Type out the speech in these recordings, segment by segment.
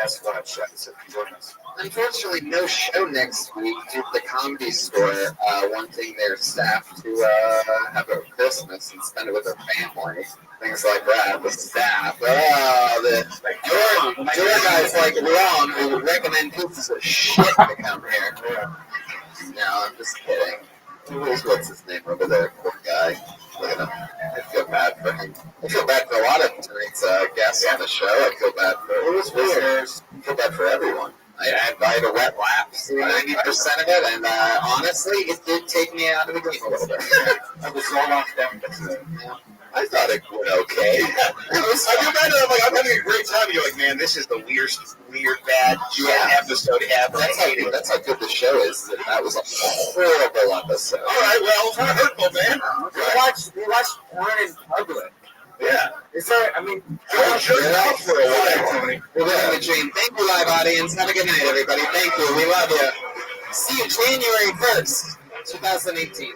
Ask Rothschild. Unfortunately, no show next week due to the Comedy Store wanting their staff to have a Christmas and spend it with their family. Things like that. The staff. The door guys like Ron who recommend pieces of shit to come here. No, I'm just kidding. What's his name over there? Poor guy. Look at him. I feel bad for him. I feel bad for a lot of tonight's guests on the show. I feel bad for listeners. I feel bad for everyone. I had a wet lap, 90% of it, and honestly, it did take me out of the game a little bit. I was going off them. I thought it went okay. I feel bad. I'm having a great time. You're like, man, this is the weird, bad episode ever. That's how good the show is. That was a horrible episode. All right, well, it's not hurtful, man. We watched Porn in public. Yeah. It's all right. I mean, Joe showed out for a while, Tony. We're living the dream. Thank you, live audience. Have a good night, everybody. Thank you. We love you. See you January 1st, 2018.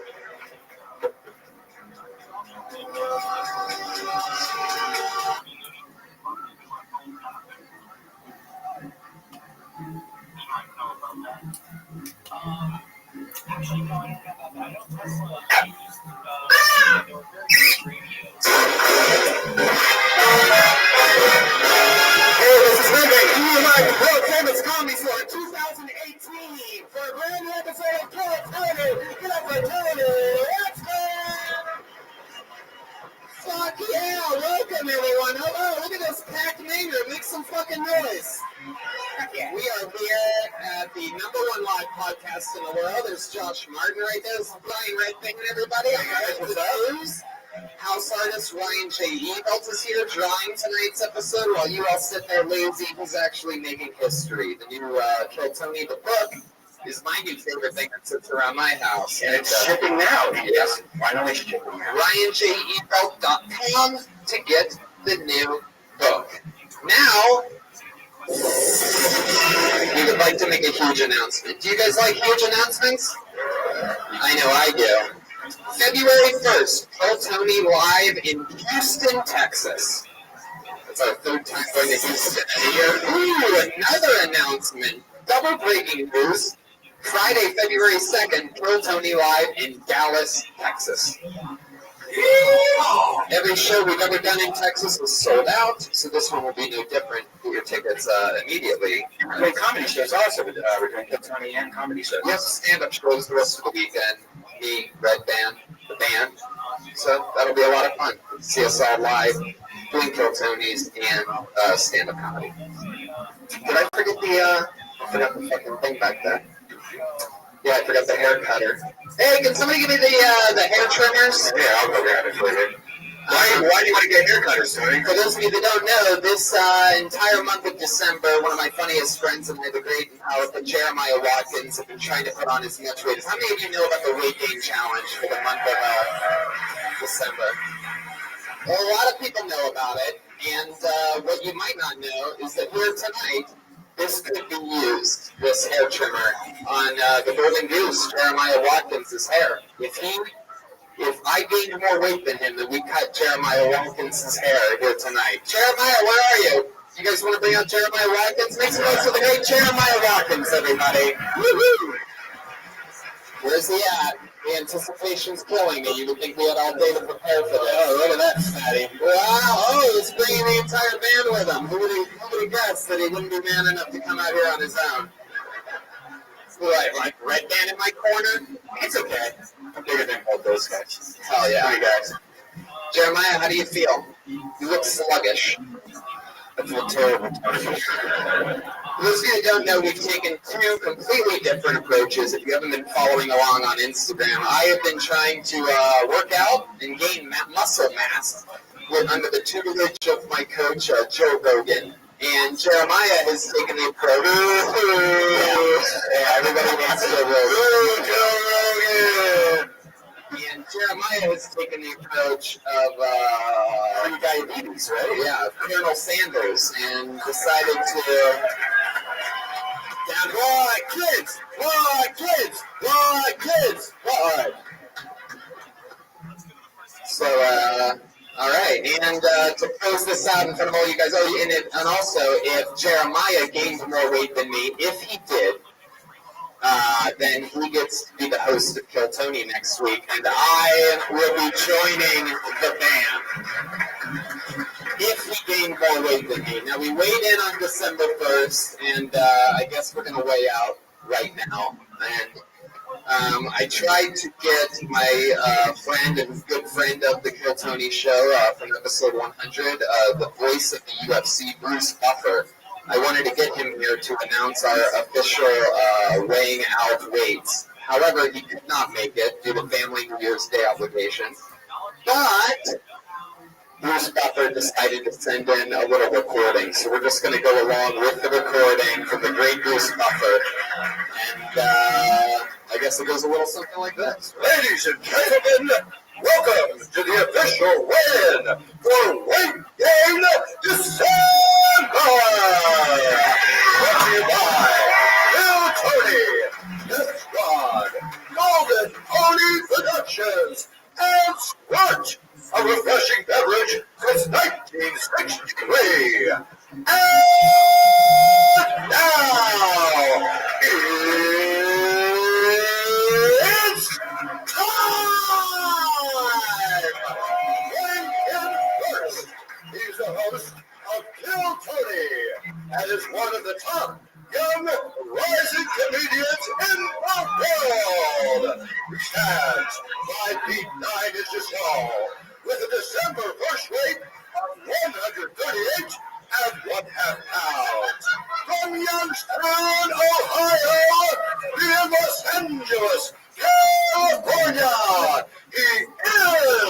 It's Comedy Store 2018 for a brand new episode of Kill It Tony. Get up for Tony. Let's go! Fuck yeah! Welcome everyone. Hello, look at this packed name here. Make some fucking noise. Yeah. We are here at the #1 live podcast in the world. There's Josh Martin right there. There's Brian Redfin, everybody. I'm with the Cruise. House artist Ryan J. Evelt is here drawing tonight's episode while you all sit there lazy. He's actually making history. The new Kill Tony the book is my new favorite thing that sits around my house. And it's shipping now. Yes, finally shipping now. RyanJEvelt.com to get the new book. Now, we would like to make a huge announcement. Do you guys like huge announcements? I know I do. February 1st, Kill Tony live in Houston, Texas. That's our third time going to Houston in a year. Ooh, another announcement. Double breaking news. Friday, February 2nd, Kill Tony live in Dallas, Texas. Every show we've ever done in Texas was sold out, so this one will be no different. Get your tickets immediately. Great comedy shows also. We're doing Kill Tony and comedy shows. Yes, stand-up shows the rest of the weekend. Me, Red Band, the band. So that'll be a lot of fun. See us all live doing Kill Tonys and stand-up comedy. Did I forget the fucking thing back there? Yeah, I forgot the hair cutter. Hey, can somebody give me the hair trimmers? Yeah, I'll go grab it for you. Why do you want to get hair cutters, Tony? For those of you that don't know, this entire month of December, one of my funniest friends and I, the great and powerful Jeremiah Watkins, have been trying to put on as much weight. How many of you know about the weight gain challenge for the month of December? Well, a lot of people know about it, and what you might not know is that here tonight, this could be used, this hair trimmer, on the Golden Goose, Jeremiah Watkins' hair. If I gained more weight than him, then we cut Jeremiah Watkins' hair here tonight. Jeremiah, where are you? You guys want to bring out Jeremiah Watkins? Make some noise for the great Jeremiah Watkins, everybody. Woo-hoo! Where's he at? The anticipation's killing me. You would think we had all day to prepare for this. Oh, look at that fatty. Wow. Oh, he's bringing the entire band with him. Who would have guessed that he wouldn't be man enough to come out here on his own? What, like Red Band in my corner? It's okay. I'm bigger than both those guys. Oh, yeah. Three guys. Jeremiah, how do you feel? You look sluggish. I feel terrible. For those of you that don't know, we've taken two completely different approaches. If you haven't been following along on Instagram, I have been trying to work out and gain muscle mass under the tutelage of my coach, Joe Rogan. And Jeremiah has taken the approach. Yeah, everybody wants Joe Rogan. And Jeremiah has taken the approach of diabetes, right? Yeah, Colonel Sanders, and decided to kids. So All right, and to close this out in front of all you guys, and also if Jeremiah gained more weight than me, if he did, then he gets to be the host of Kill Tony next week, and I will be joining the band if he gained more weight than me. Now, we weighed in on December 1st, and I guess we're going to weigh out right now. And I tried to get my friend and good friend of the Kill Tony show from episode 100, the voice of the UFC, Bruce Buffer. I wanted to get him here to announce our official weighing out weights. However, he could not make it due to family New Year's Day obligations. But Bruce Buffer decided to send in a little recording, so we're just going to go along with the recording from the great Bruce Buffer. And I guess it goes a little something like this. Ladies and gentlemen, welcome to the official weigh-in for Weight Gain December! Brought to you by Kill Tony, Death Squad, Golden Pony Productions, and Squirt, a refreshing beverage since 1963. And now, it's time! Weighing in first, he's the host of Kill Tony, and is one of the top young rising comedians in the world. He stands 5 feet 9 inches tall, with a December first weight of 138 and 1/2 pounds. From Youngstown, Ohio, via Los Angeles, California, he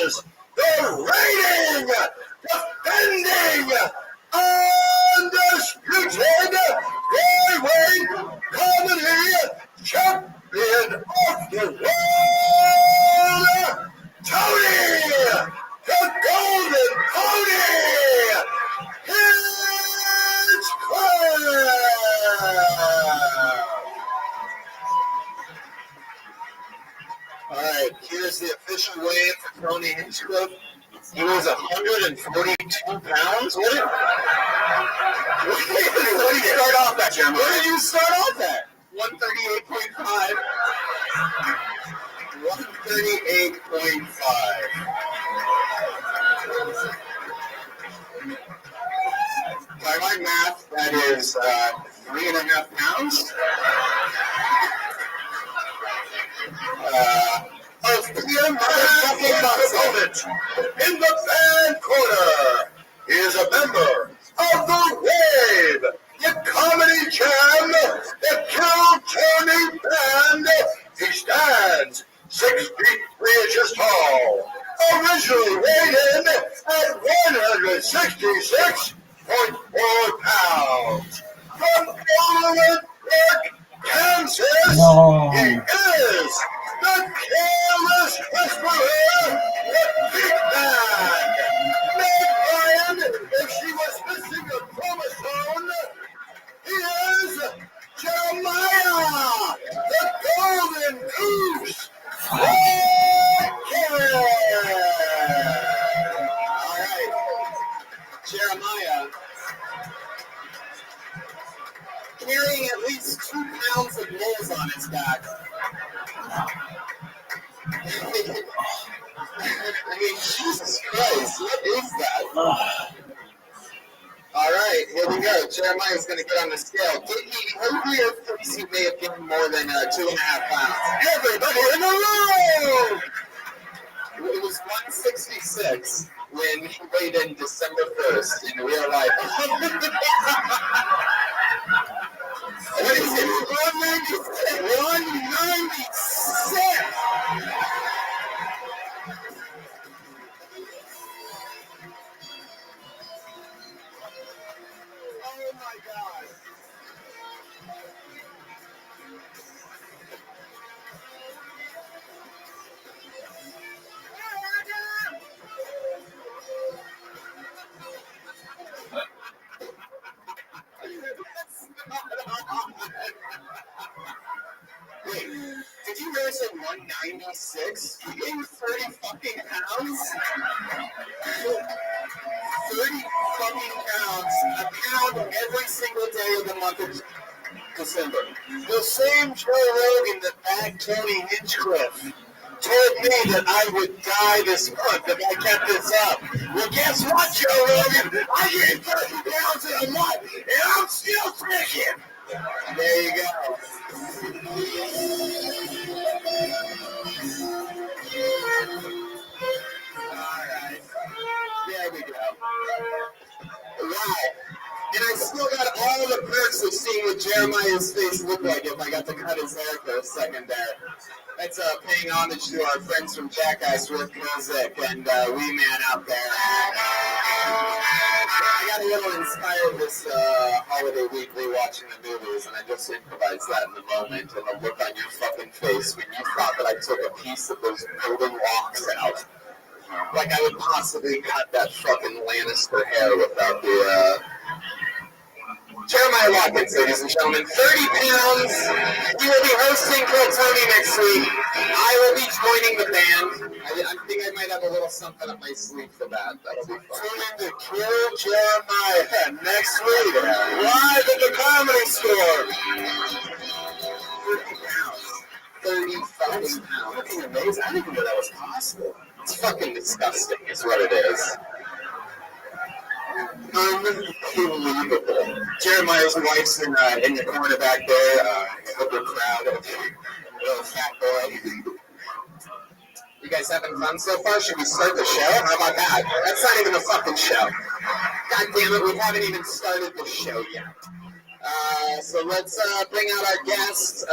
is the reigning, defending, undisputed flyweight comedy champion of the world, Tony, the Golden Pony, his class. All right, here's the official weigh-in for Tony Hinchcliffe. He was 142 pounds. What did you start off at, Jeremy? What did you start off at? 138.5. 138.5. By my math, that is 3.5 pounds. Of pure motherfucking opponent in the fan corner is a member of the Wave, the comedy jam, the Kill Tony band. He stands 6 feet 3 inches tall, originally weighed in at 166.4 pounds. From Overland Park, Kansas, he is the Careless Whisperer, the Big Man. Meg Ryan, if she was missing a chromosome, he is Jeremiah, the Golden Goose. All right, Jeremiah, carrying at least 2 pounds of moles on his back. I mean, Jesus Christ, what is that? All right, here we go. Jeremiah's going to get on the scale. Who here thinks he may have given more than 2.5 pounds? Everybody in the room! It was 166 when he weighed in December 1st in real life. What is it? 196! 196! Oh my God. Wait, did you really said 196. He gained 30 fucking pounds. 30 fucking pounds. A pound every single day of the month of December. The same Joe Rogan that bagged Tony Hinchcliffe told me that I would die this month if I kept this up. Well, guess what, Joe Rogan? I gained 30 pounds in a month, and I'm still kicking. There you go. Alright. There we go. Wow. And I still got all the perks of seeing what Jeremiah's face looked like if I got to cut his hair for a second there. That's paying homage to our friends from Jackass, Rick Music, and Wee Man out there. I got a little inspired this holiday week rewatching the movies, and I just improvised that in the moment, and the look on your fucking face when you thought that I took a piece of those golden locks out. Like I would possibly cut that fucking Lannister hair without the, Jeremiah Watkins, ladies and gentlemen, 30 pounds. He will be hosting Kill Tony next week. I will be joining the band. I think I might have a little something up my sleeve for that. That'll be fun. Tune in to Kill Jeremiah next week, live at the Comedy Store. 30 pounds. 30 fucking pounds. Fucking amazing. I didn't even know that was possible. It's fucking disgusting, is what it is. Unbelievable. Jeremiah's wife's in the corner back there. I hope you're proud of little fat boy. You guys having fun so far? Should we start the show? How about that? That's not even a fucking show. God damn it, we haven't even started the show yet. So let's bring out our guests.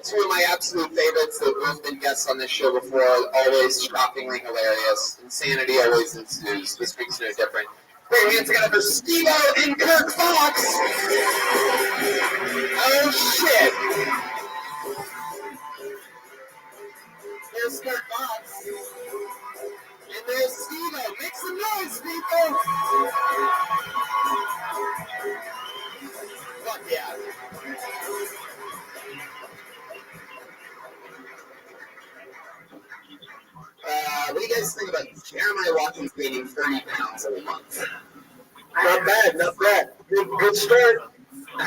Two of my absolute favorites. They've both been guests on this show before. Always shockingly hilarious. Insanity always ensues. This week's no different. Put your hands together for Steve-O and Kirk Fox. Oh shit. There's Kirk Fox. And there's Steve-O. Make some noise, people. Fuck yeah. What do you guys think about Jeremiah Watkins gaining 30 pounds in a month? Not bad, not bad. Good start. I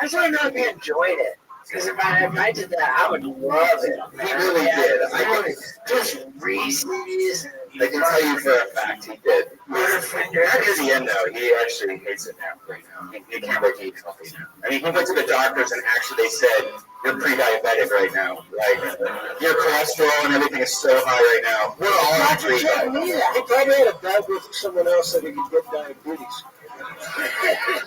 just want to know if he enjoyed it. Because if I did that, I would love it. He really did. I would just Reese's. I can tell you for a fact he did. Not because he end though, he actually hates it now, right now. He can't wait to eat coffee now. I mean, he went to the doctors and actually they said, you're pre-diabetic right now. Like, your cholesterol and everything is so high right now. We're all pre-diabetic. He probably had a bet with someone else that he could get diabetes.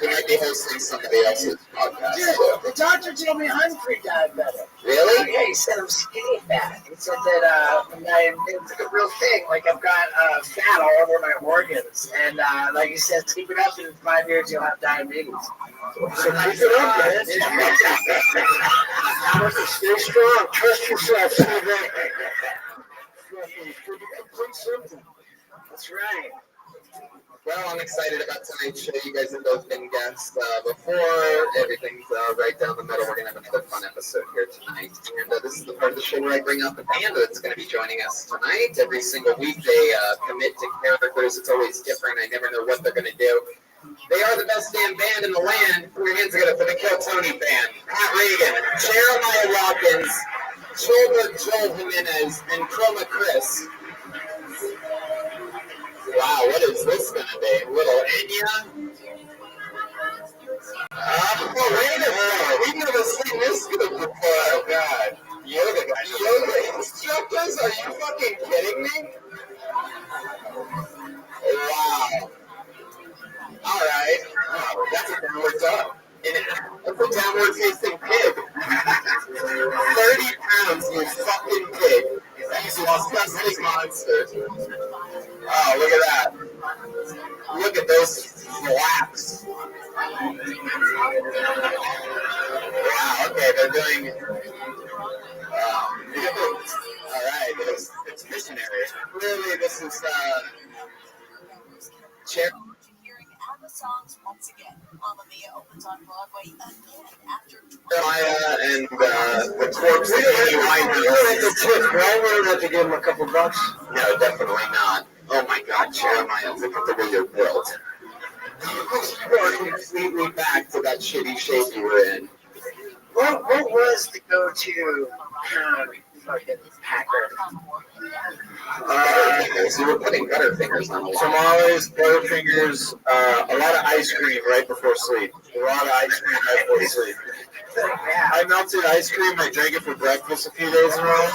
He might be hosting somebody else's podcast. Dude, the doctor told me I'm pre-diabetic. Really? Yeah, he said I'm skinny fat. He said that it's a real thing. Like I've got fat all over my organs, and like he said, keep it up. In 5 years, you'll have diabetes. So keep it up, man. Stay strong. Trust yourself. Complete something. That's right. Well, I'm excited about tonight's show. You guys have both been guests before. Everything's right down the middle. We're going to have another fun episode here tonight. And this is the part of the show where I bring out the band that's going to be joining us tonight. Every single week they commit to characters. It's always different. I never know what they're going to do. They are the best damn band in the land. Put your hands together for the Kill Tony band. Pat Reagan, Jeremiah Watkins, Joel Jimenez, and Chroma Chris. Wow, what is this going to be? Little Enya? Oh, wait a minute. We've never seen this group before. Oh, God. Yoga guys. Yoga instructors? Are you fucking kidding me? Wow. All right. Oh, that's a downward dog. That's a downward facing pig. 30 pounds, you fucking pig. He's lost big monster. Oh, look at that. Look at those flaps. Wow, okay, they're doing... all right, it's missionary. Clearly, this is... the songs once again. Mamma Mia opens on Broadway again after Maya and the corpse of Amy Winehouse. We don't have to tip, right? We don't have to give him a couple bucks. No, definitely not. Oh my God, Jeremiah, look at the way you're built. You're completely back to that shitty shape you were in. What was the go-to fucking Packer? So you were putting Butterfingers on a lot. Tamales, Butterfingers, a lot of ice cream right before sleep. A lot of ice cream right before sleep. Yeah. I melted ice cream. I drank it for breakfast a few days in a row.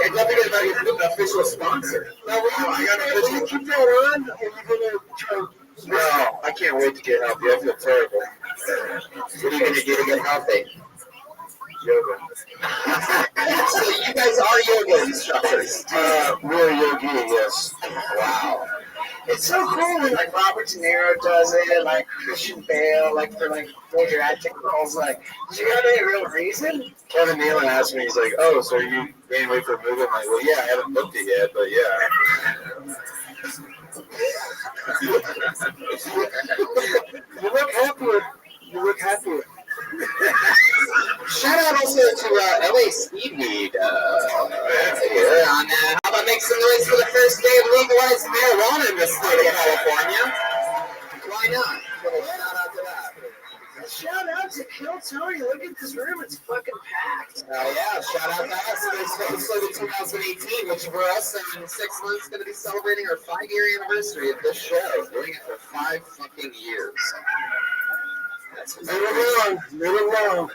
And don't forget about your official sponsor. No, I got a Will you keep that on? Or are you gonna try? No, I can't wait to get healthy. I feel terrible. What are you going to do to get healthy? Yoga. So you guys are yoga instructors. We're yogi, yes. Wow. It's so cool when like Robert De Niro does it, like Christian Bale, like for like major acting roles. Like, do you have any real reason? Kevin Nealon asked me, he's like, "Oh, so are you gaining weight for a movie?" I'm like, "Well, yeah, I haven't booked it yet, but yeah." You look happier. You look happier. Shout out also to LA Speedweed here on how about make some noise for the first day of legalized marijuana in the state of California? Why not? Little shout out to that. Shout out to Kill Tony. Look at this room. It's fucking packed. Yeah, shout out to us. It's episode of 2018, which for us in 6 months is going to be celebrating our 5-year anniversary of this show. Doing it for 5 fucking years. Moving along.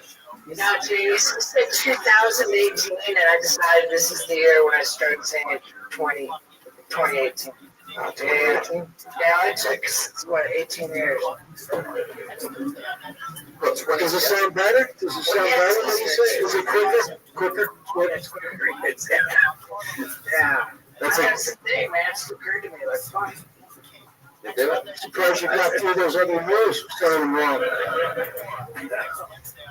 You know, geez, it's like 2018, and I decided this is the year when I started saying it 2018. 2018? Yeah, it took, what, 18 years. Does it sound better? Does it sound better when you say it? Is it quicker? Quicker? It's quicker. Yeah. That's the thing, man. It's occurred to me, like, fine. Surprised you got through those other moves starting wrong.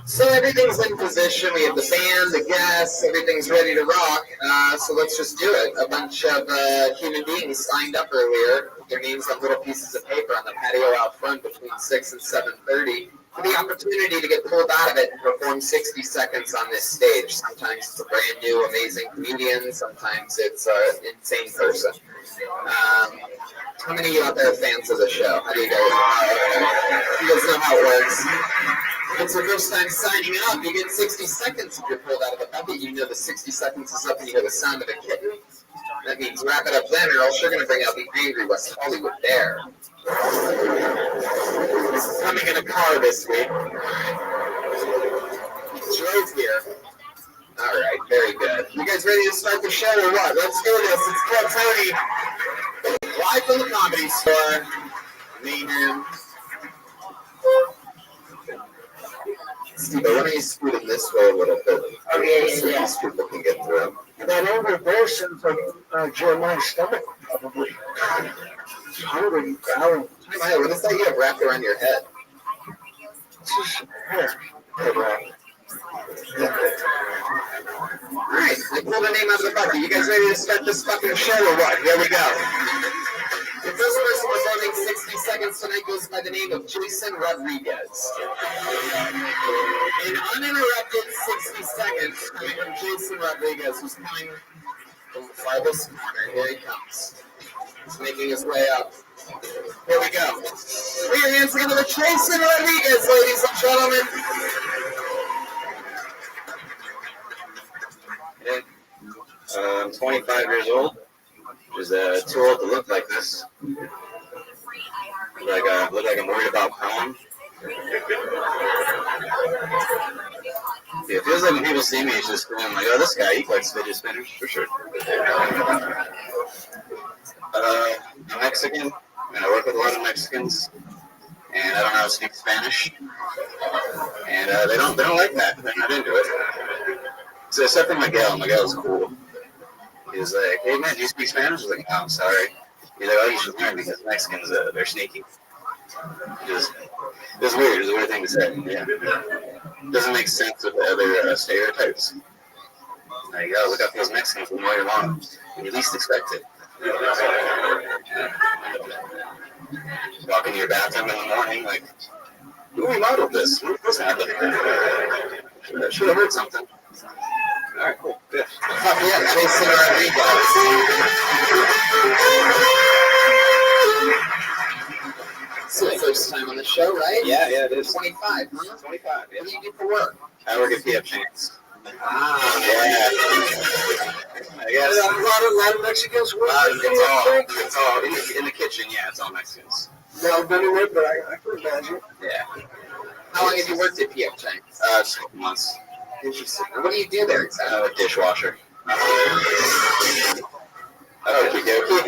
So everything's in position. We have the band, the guests, everything's ready to rock. So let's just do it. A bunch of human beings signed up earlier. Their names on little pieces of paper on the patio out front between 6 and 7:30 for the opportunity to get pulled out of it and perform 60 seconds on this stage. Sometimes it's a brand new, amazing comedian. Sometimes it's an insane person. How many of you out there are fans of the show? How do you guys know how it works? It's your first time signing up. You get 60 seconds if you're pulled out of the bucket. You know the 60 seconds is up and you hear the sound of a kitten. That means wrap it up then, or else you're going to bring out the angry West Hollywood bear. Coming in a car this week. Drove here. All right, very good. You guys ready to start the show or what? Let's do this. It's Club Tony. Live from the Comedy Store. Mayhem. Steve, why don't you scoot in this way a little bit? Oh, yeah. So people can get through. That over there sounds like Jeremiah's stomach, probably. Hungry, growling. Maya, what is that you have wrapped around your head? It's just hair. Alright, I pulled a name out of the bucket. You guys ready to start this fucking show or what? Here we go. The first person performing 60 seconds tonight goes by the name of Jason Rodriguez. An uninterrupted 60 seconds coming from Jason Rodriguez, who's coming from the farthest corner. Here he comes. He's making his way up. Here we go. Put your hands together for Jason Rodriguez, ladies and gentlemen. I'm 25 years old. Is too old to look like this. Look like I'm worried about prom. Yeah, it feels like when people see me, it's just I'm like, oh, this guy, he likes fidget spinners for sure. I'm Mexican, and I work with a lot of Mexicans, and I don't know how to speak Spanish, and they don't like that. They're not into it. So except for Miguel. Miguel's cool. He's like, hey man, do you speak Spanish? I was like, no, I'm sorry. He's like, oh, you should learn because Mexicans, they're sneaky. It's weird. It's a weird thing to say. Yeah. Doesn't make sense with the other stereotypes. Like, oh, look up those Mexicans when you're long. When you least expect it. Walk into your bathroom in the morning, like, who remodeled this? Who this happened? Should have heard something. All right, cool. Good. Fuck yeah, Jason Rodriguez. So first time on the show, right? Yeah, it is. 25, huh? 25, yeah. What do you do for work? I work at PF Chains. Ah, Yeah. I guess. A lot of Mexicans work It's all in the kitchen, yeah, it's all Mexicans. No, I've been away, but I could imagine. Yeah. how long have you worked at PF Chang's? Just a couple months. Interesting. And what do you do there exactly? I'm a dishwasher. Okie dokie.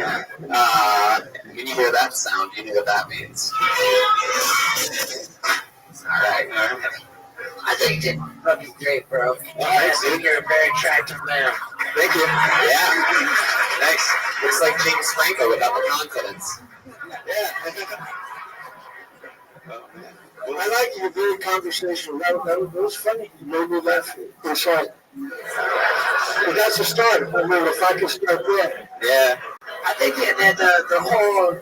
When you hear that sound, you know what that means. All right. I think you did fucking great, bro. Thanks, dude. You're a very attractive man. Thank you. Yeah. Thanks. Looks like James Franco without the confidence. Yeah. Oh, man. I like you. You're very conversational. That was funny. You made me laugh inside. But that's a start. I mean, if I can start there. Yeah. I think that the whole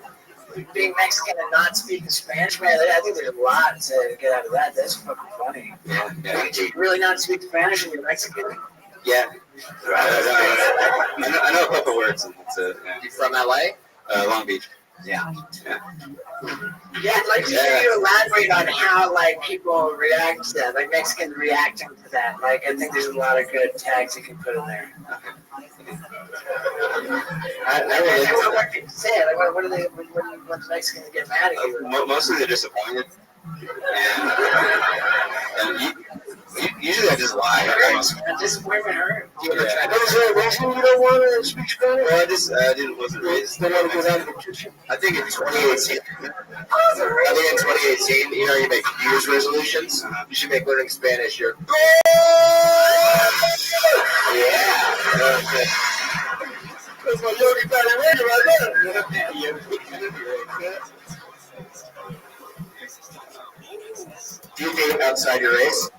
being Mexican and not speaking Spanish, man, I think there's a lot to get out of that. That's fucking funny. Yeah. Did you really not speak Spanish when you're Mexican? Yeah. I know a couple words. And it's, You from LA? Long Beach. Yeah. Yeah, I'd like to hear you elaborate on how like people react to that, like Mexicans reacting to that. Like, I think there's a lot of good tags you can put in there. What do you say? Like, what do they? When Mexicans get mad at you? Mostly they're disappointed. And usually I just lie. Disappointment hurt. Do you ever try to? Is there a reason you don't want to speak Spanish? Well, wasn't raised. They want to get out of the kitchen. I think in 2018. You know, you make New Year's resolutions. You should make learning Spanish your goal. Yeah. That's my Yogi Patty Ranger right there. Do you date outside your race?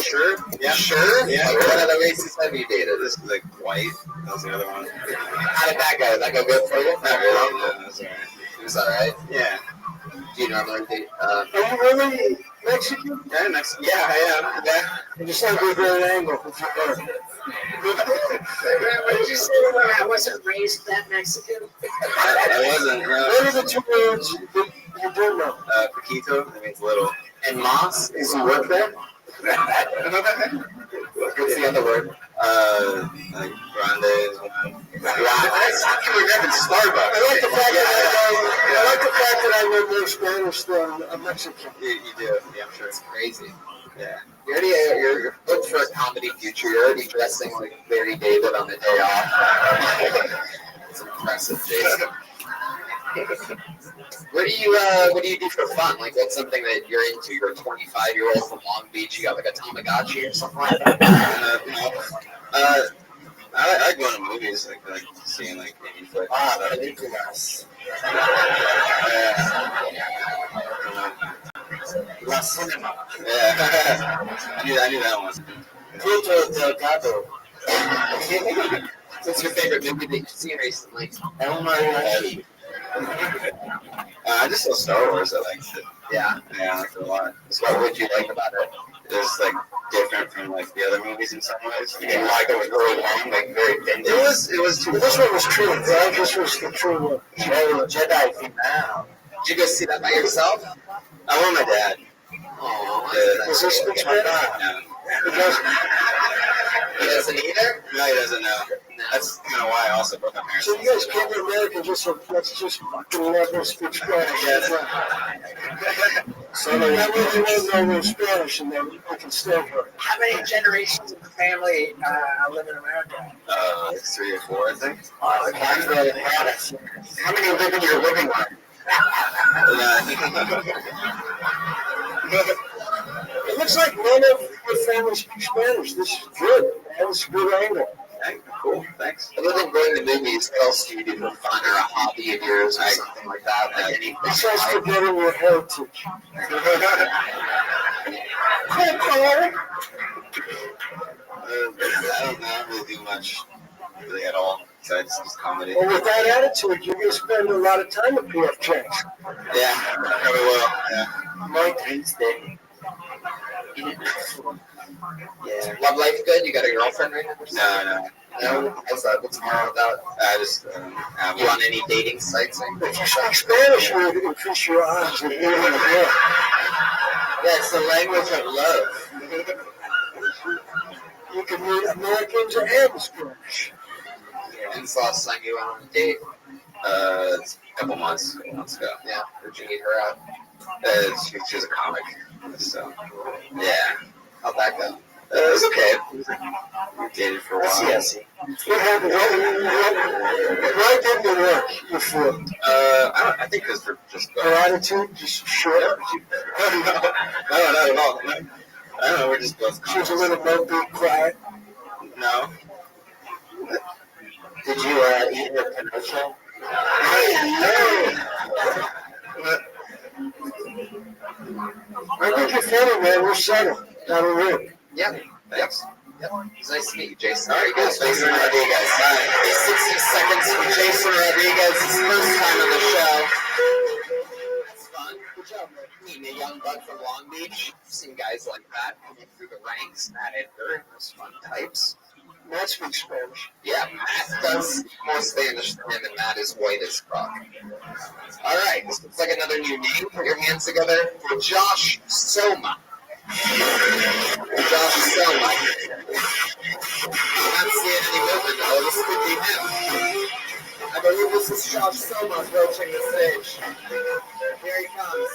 Sure. Yeah. Sure? Yeah. Like, what other races have you dated? This is like white. That was the other one. How did that go? Did that go good for you? Not really. No, that was alright. It was alright. Yeah. Do you normally date? Are you really Mexican? Yeah, Mexican. Yeah, I am. Yeah. You just sound good at an angle. What did you say? I wasn't raised that Mexican. I wasn't. What are the two words you do know? Poquito. That means little. And Moss? Is he work there? What's the other word? Like grande is one. You were never Starbucks. I like the fact that I know more Spanish than a Mexican. You do. Yeah, I'm sure. It's crazy. Yeah. You're booked for a comedy future. You're already dressing like Larry David on the day off. It's impressive, Jason. What do you do for fun? Like, what's something that you're into? You're a 25-year-old from Long Beach. You got like a Tamagotchi or something like that? No. I go to movies, like seeing like maybe like. Películas. La cinema. Yeah. I knew that one. Fruto del gato. What's your favorite movie that you've seen recently? El Mariachi. I just saw Star Wars. I liked it. Yeah. Yeah, I liked it a lot. So what would you like about it? It was like different from like the other movies in some ways. You didn't like it was really long, like very thin. It was too. This one was true, right? This was the true one. Jedi finale. Did you go see that by yourself? I want my dad. Oh, Does this speak Spanish? No. he doesn't either? No, he doesn't know. No. That's kind of why I also broke my parents. So you guys came to America just so let's just fucking never speak Spanish. Yes. So that way you won't know no Spanish and then I can stay here. How many generations of the family live in America? 3 or 4, I think. Oh, okay. I'm really proud of you. How many live in your living room? It looks like none of your family speaks Spanish. This is good. That was a good angle. Hey, cool, thanks. Other than going to movies, what else do you do for fun or a hobby of yours or something like that? Like anything? Besides forgetting your heritage. I don't know. I don't really do much, really at all. besides just comedy. Well, with that attitude, you're going to spend a lot of time with PF Checks. Yeah, probably will. Yeah. Mike Tuesday. Yeah. Love life good? You got a girlfriend right now? No. No? How's that? What's going on with that? I just You on any dating sites? If you speak Spanish, you would increase your odds of being a girl. Yeah, it's the language of love. You can meet Americans and Spanish. And saw son you went on a date. a couple months ago. Yeah. Where'd you meet her out? She's a comic, so Yeah. How'd that go? it was okay. We dated for a while. Yes. What happened? Why didn't it work? You feel I think because we're just her attitude, just short. no, not at all. No. I don't know. We're just both. She was a little mopey, quiet. No. Did you eat her Pinocchio? I think you're funny, man. We're settled. That'll work. Yep. Thanks. Yep. It's nice to meet you, Jason. All right, guys. Jason Rodriguez. 60 seconds from Jason Rodriguez. His first time on the show. It's fun. Good job, man. Meeting a young bud from Long Beach. I've seen guys like that coming through the ranks. Matt Edgar, those fun types. Matt speaks Spanish. Yeah, Matt does more Spanish than him, and Matt is white as fuck. All right, this looks like another new name. Put your hands together for Josh Soma. Josh Soma. I'm not seeing any movement, though. This could be him. I believe this is Josh Soma approaching the stage. Here he comes.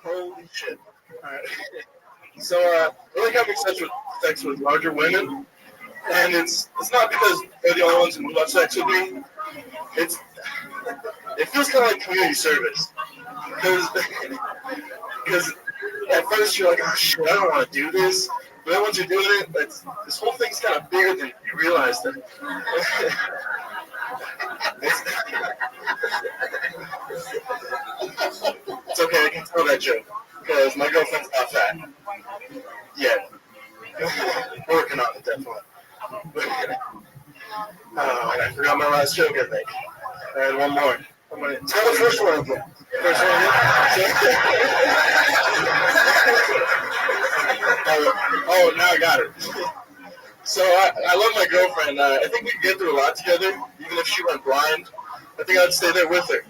Holy shit. Alright. So, I like having sex with larger women. And it's not because they're the only ones who love sex with me. It feels kind of like community service. Because at first you're like, oh shit, I don't want to do this. But then once you're doing it, this whole thing's kind of bigger than you realize that. It's okay, I can tell that joke. Because my girlfriend's not fat. Yet. Working on it, definitely. Oh, and I forgot my last joke, I think. I had one more. Tell the first one again. First one again? Oh, now I got her. So I love my girlfriend. I think we could get through a lot together, even if she went blind. I think I'd stay there with her.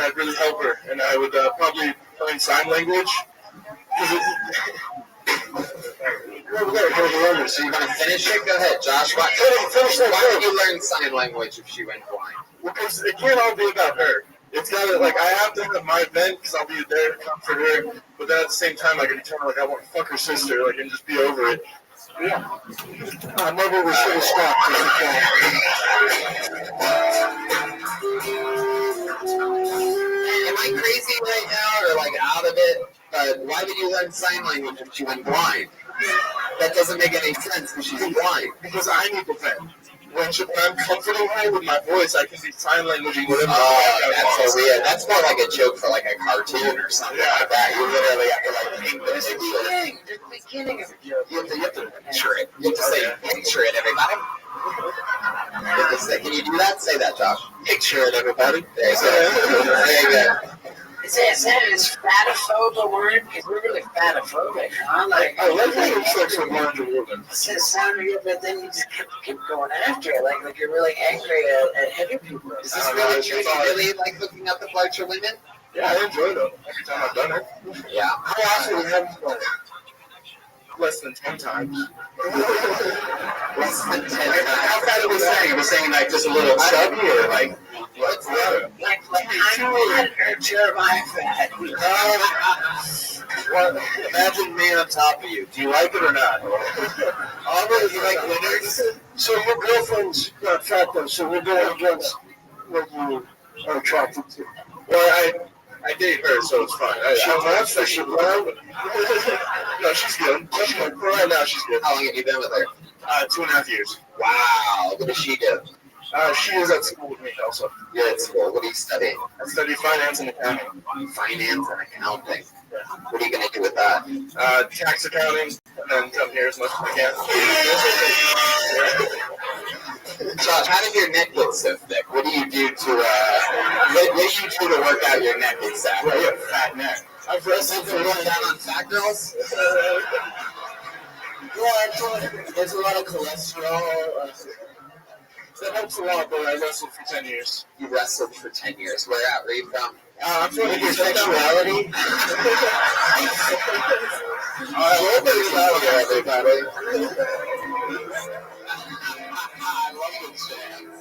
I'd really help her, and I would probably learn sign language. So you're going to finish it? Go ahead, Josh. Why would you learn sign language if she went blind? Because it can't all be about her. It's got to, like, I have to have my event because I'll be there to comfort her. But then at the same time, I can tell her, like, I want to fuck her sister, like, and just be over it. Yeah. Maybe we should have stopped. Am I crazy right now or, like, out of it? Why would you learn sign language if she went blind? That doesn't make any sense because she's blind. Because I need to vent. When I'm comforting her with my voice, I can be sign languaging whatever. Oh, that's so weird. That's more like a joke for like a cartoon or something like that. You literally have to like paint this The beginning of the joke. You have to picture it. You have to say, picture it, everybody. You have to say, can you do that? Say that, Josh. Picture it, everybody. There you go. There you go. Is fatophobe a word? Because we're really fatophobic, huh? Like, I like having sex with larger women. it sounded good, but then you just keep going after it. Like you're really angry at heavy people. Is this really true? You really like hooking up with larger women? Yeah, I enjoy them every time I've done it. Yeah. How often do you have fun? Less than 10 times. Less than 10 times. How fat are we saying? Are we saying like just a little chubby or like what's that? Like I'm not Jeremiah fat. Well, imagine me on top of you. Do you like it or not? Aubrey, do you like winners? So your girlfriend's not fat though, so we're going against what you are attracted to. Well, I date her, so it's fine. She laughs or she blonde? No, she's good. For right now, she's good. How long have you been with her? 2.5 years. Wow. What does she do? She is at school with me also. You're at school. What do you study? I study finance and accounting. Finance and accounting. What are you going to do with that? Tax accounting, and then come here as much as I can. Josh, how did your neck get so thick? What do you do to what do you do to work out your neck exactly? Well, you have fat neck. I've wrestled to run down on fat girls. There's a lot of cholesterol. That helps a lot, but I wrestled for 10 years. You wrestled for 10 years. Where are you from? I'm from Your sexuality? A little bit about it, everybody. I love the chance.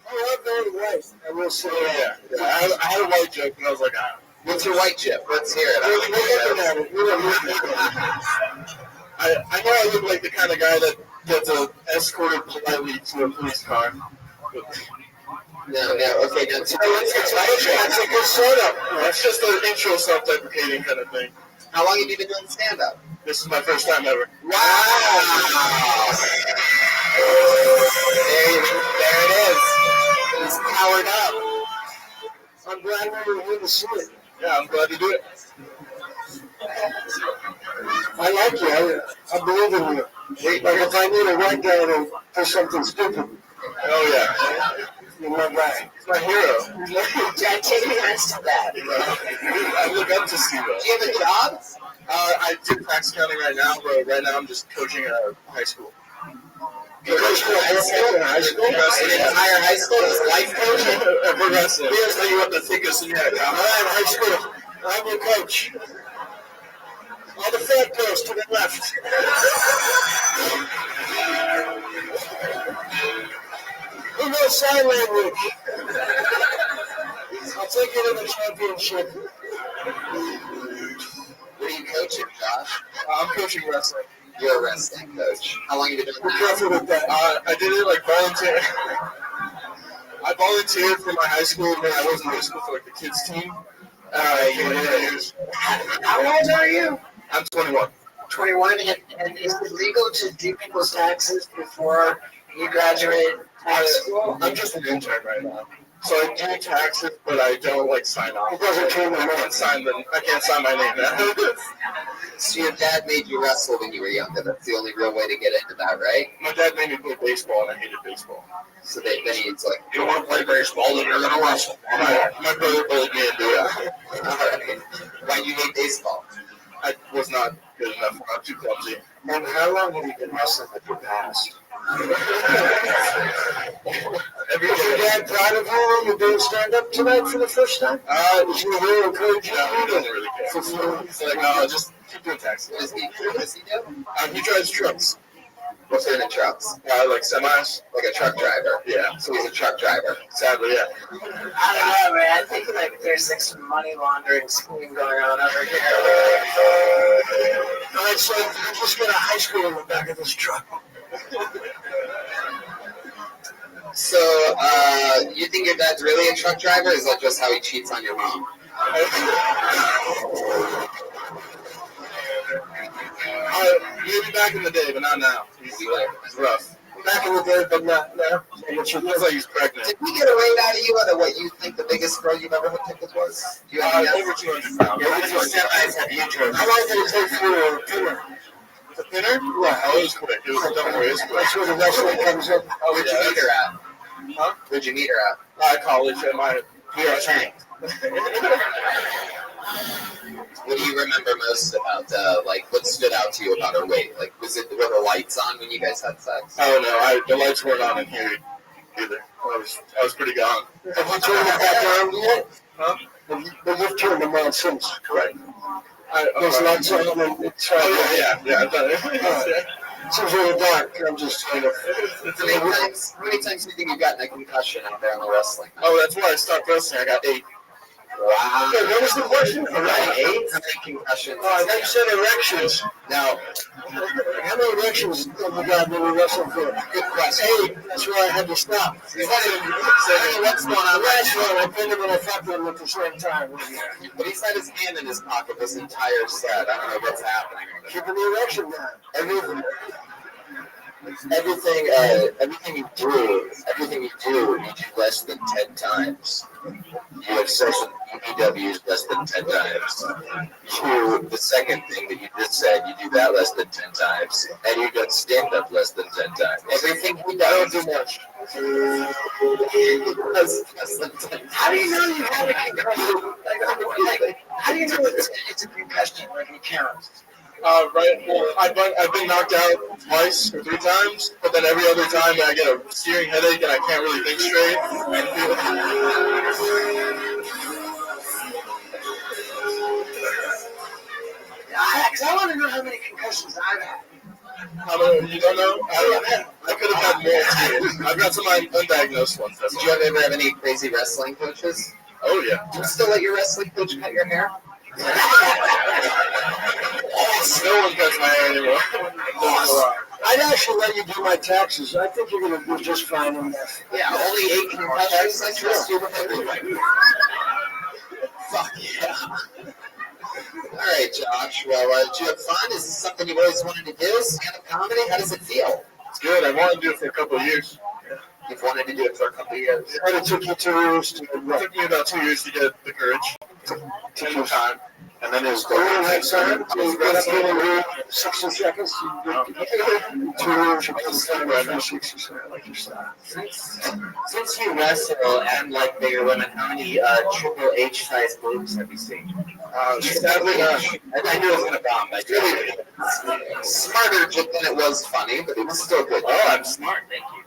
I love very white. I will say that. Yeah. I had a white joke, and I was like, What's your white chip? Let's hear it. I know I look like the kind of guy that gets escorted politely to a police car. No, okay, now That's a good setup. That's just an intro self-deprecating kind of thing. how long have you been doing stand-up? This is my first time ever. Wow! There it is. He's powered up. I'm glad we were here to see it. Yeah, I'm glad to do it. I like you. I believe in you. Like if I need a white guy to do something stupid, Oh, yeah. you're my guy. He's my hero. I take offense to that. I look up to Steve. Do you have a job? I do tax accounting right now, but right now I'm just coaching at a high school. You're coaching at high school? An entire high school? Just life coaching? For wrestling. Here's how you have the thickest in your head. All right, high school. I'm your coach. All the fat girls to the left. Who knows sign language? I'll take you to the championship. What are you coaching, Josh? I'm coaching wrestling. You're a wrestling coach. How long have you been doing Be that? careful with that. I did it like volunteer. I volunteered for my high school when I was in high school for like the kids team. Years. How old are you? I'm 21. 21, and is it legal to do people's taxes before you graduate high school? I'm just an intern right now. So I do taxes, but I don't like sign off. It doesn't turn I can't sign my name now. So your dad made you wrestle when you were younger. That's the only real way to get into that, right? My dad made me play baseball, and I hated baseball. So then he's like, You don't want to play baseball, then you're gonna wrestle. My brother bullied me into it. all right. Why do you hate baseball? I was not good enough. I'm too clumsy. And how long have you been wrestling with your past? Every Is your day. dad proud of you? You're doing stand-up tonight for the first time? Is he really encouraging No, he you? doesn't really care. He's like, no, just keep doing taxes. What does he do? He drives trucks, What kind of trucks? like semis. Like a truck driver. Yeah, So he's a truck driver. sadly, yeah. I don't know, man. I think like there's like some money laundering scheme going on over here. All right, so you just got a high school in the back of this truck. So, you think your dad's really a truck driver? Or is that just how he cheats on your mom? Maybe back in the day, but not now. It's rough. Back in the day, but not now. It looks like he's pregnant. Did we get a rate out of you on what you think the biggest girl you've ever hooked up with was? Do you have any Over 200 pounds. How long did it take for a pinner? The thinner? Yeah. Oh, it was quick. It was definitely quick. That's where the wrestling comes in. Where'd you meet her at? Huh? Where'd you meet her at? College at my Tank. What do you remember most about, what stood out to you about her weight? Like, were the lights on when you guys had sex? Oh no, the lights weren't on in here either. I was pretty gone. Have you turned them back on yet? Huh? But you've turned them on since. Correct. There's lights on and it's Oh yeah, I've done it. Seems a little dark. I'm just kind of. How many times do you think you've gotten a concussion out there on the wrestling? Oh, that's why I stopped wrestling. I got 8. Wow. Yeah, what was the question? Right, 8? How many concussions? Oh, I thought you said erections. No. How many erections have you got when you wrestle for? Good question. 8. That's why I had to stop. He's not even saying what's going on. The last one, I pinned him and I fucked him at the same time. But he's had his hand in his pocket this entire set. I don't know what's happening. Keeping the erection down. Everything you do, you do less than 10 times. You BBWs less than 10 times. To the second thing that you just said, you do that less than 10 times, and you done stand-up less than 10 times. Everything he does, too much. How do you know you have a concussion? How do you know it's a concussion? Like you can't. Right. Well, I've been knocked out twice or 3 times, but then every other time I get a searing headache and I can't really think straight. I want to know how many concussions I've had. You don't know? I could have had more too. I've got some undiagnosed ones. Did you ever have any crazy wrestling coaches? Oh yeah. Do you still let your wrestling coach cut your hair? No one cuts my hair anymore. I'd actually let you do my taxes. I think you're going to do just fine in that. Yeah, only 8 concussions. I trust you with everything. Fuck yeah. All right, Josh. Well, did you have fun? Is this something you've always wanted to do? Stand-up comedy? How does it feel? It's good. I wanted to do it for a couple of years. You've wanted to do it for a couple of years. And it took you 2 years to It took me about 2 years to get the courage. Took your time. And then his go ahead, sir. To get up in and do 60 seconds. 2 years, you can stand right now 60 seconds like you start. Since you wrestle and like bigger women, how many Triple H size boobs have you seen? Sadly not. I knew it was gonna bomb. I really smarter than it was funny, but it was still good. Oh, I'm smart, thank you.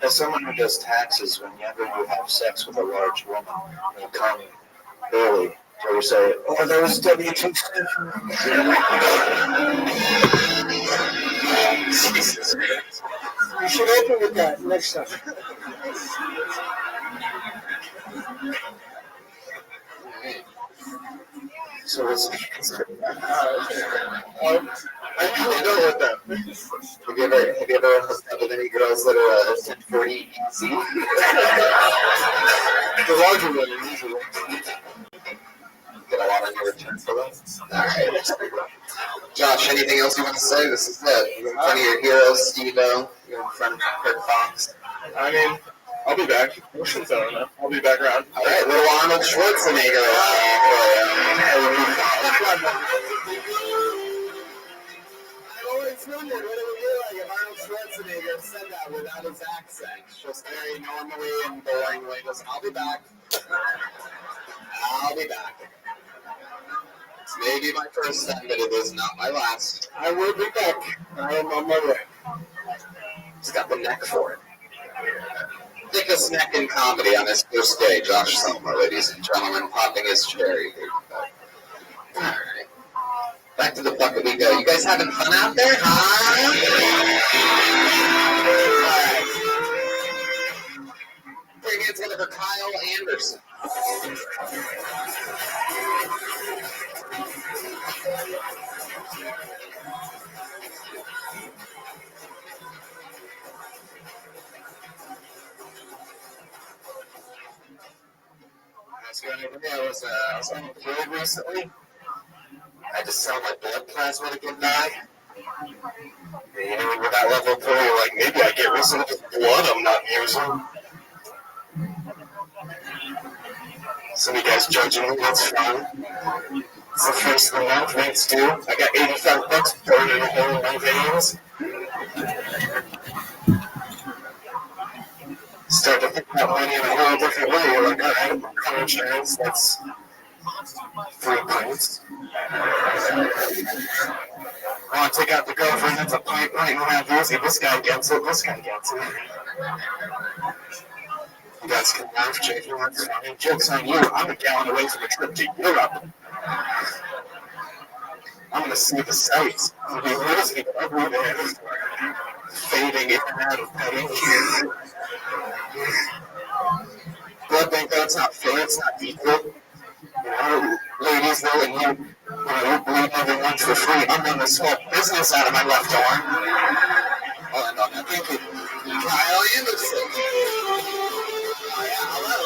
As someone who does taxes, whenever you have sex with a large woman, you come early. So we say, Oh, there was W2. You should open with that next time. so it's I usually don't with them. Have you ever hooked up with any girls that are 1040 easy? The larger women usually. Get a lot on your return for that. All right. Josh, anything else you want to say? This is it. You're in front of your hero, Steve-O. You're in front of Kirk Fox. I mean, I'll be back. I don't know. I'll be back around. All right, little Arnold Schwarzenegger. I've always wondered what it would be like if Arnold Schwarzenegger said that without his accent. Just very normally and boringly. Just, I'll be back. I'll be back. It's maybe my first time, but it is not my last. I will be back. I am on my way. He's got the neck for it. Thickest neck in comedy on his first day, Josh Selma, ladies and gentlemen, popping his cherry. All right. Back to the bucket we go. You guys having fun out there, huh? All right. Put your hands together for Kyle Anderson. I was on the road recently. I had to sell my blood plasma to get by. And, you know, when you're that level of you're like, maybe I get rid of the blood I'm not using. Some of you guys judging me, that's fine. It's the first of the month, thanks to. I got $85 burning a hole in my veins. Start to think about money in a whole different way. You're like, all right, car insurance, that's 3 pints. I want to take out the girlfriend, that's a pint and a half easy. This guy gets it, this guy gets it. You guys can laugh, Jake, that's funny. Joke's on you, I'm a gallon away from a trip to Europe. I'm going to see the sights. I'm going to be losing every day. Fading in and out of petting. Blood bank, that's not fair, it's not equal. You know, ladies, though, and you bleed every month for free. I'm running a small business out of my left arm. Oh, no, thank you. Kyle Anderson. Oh, yeah, hello.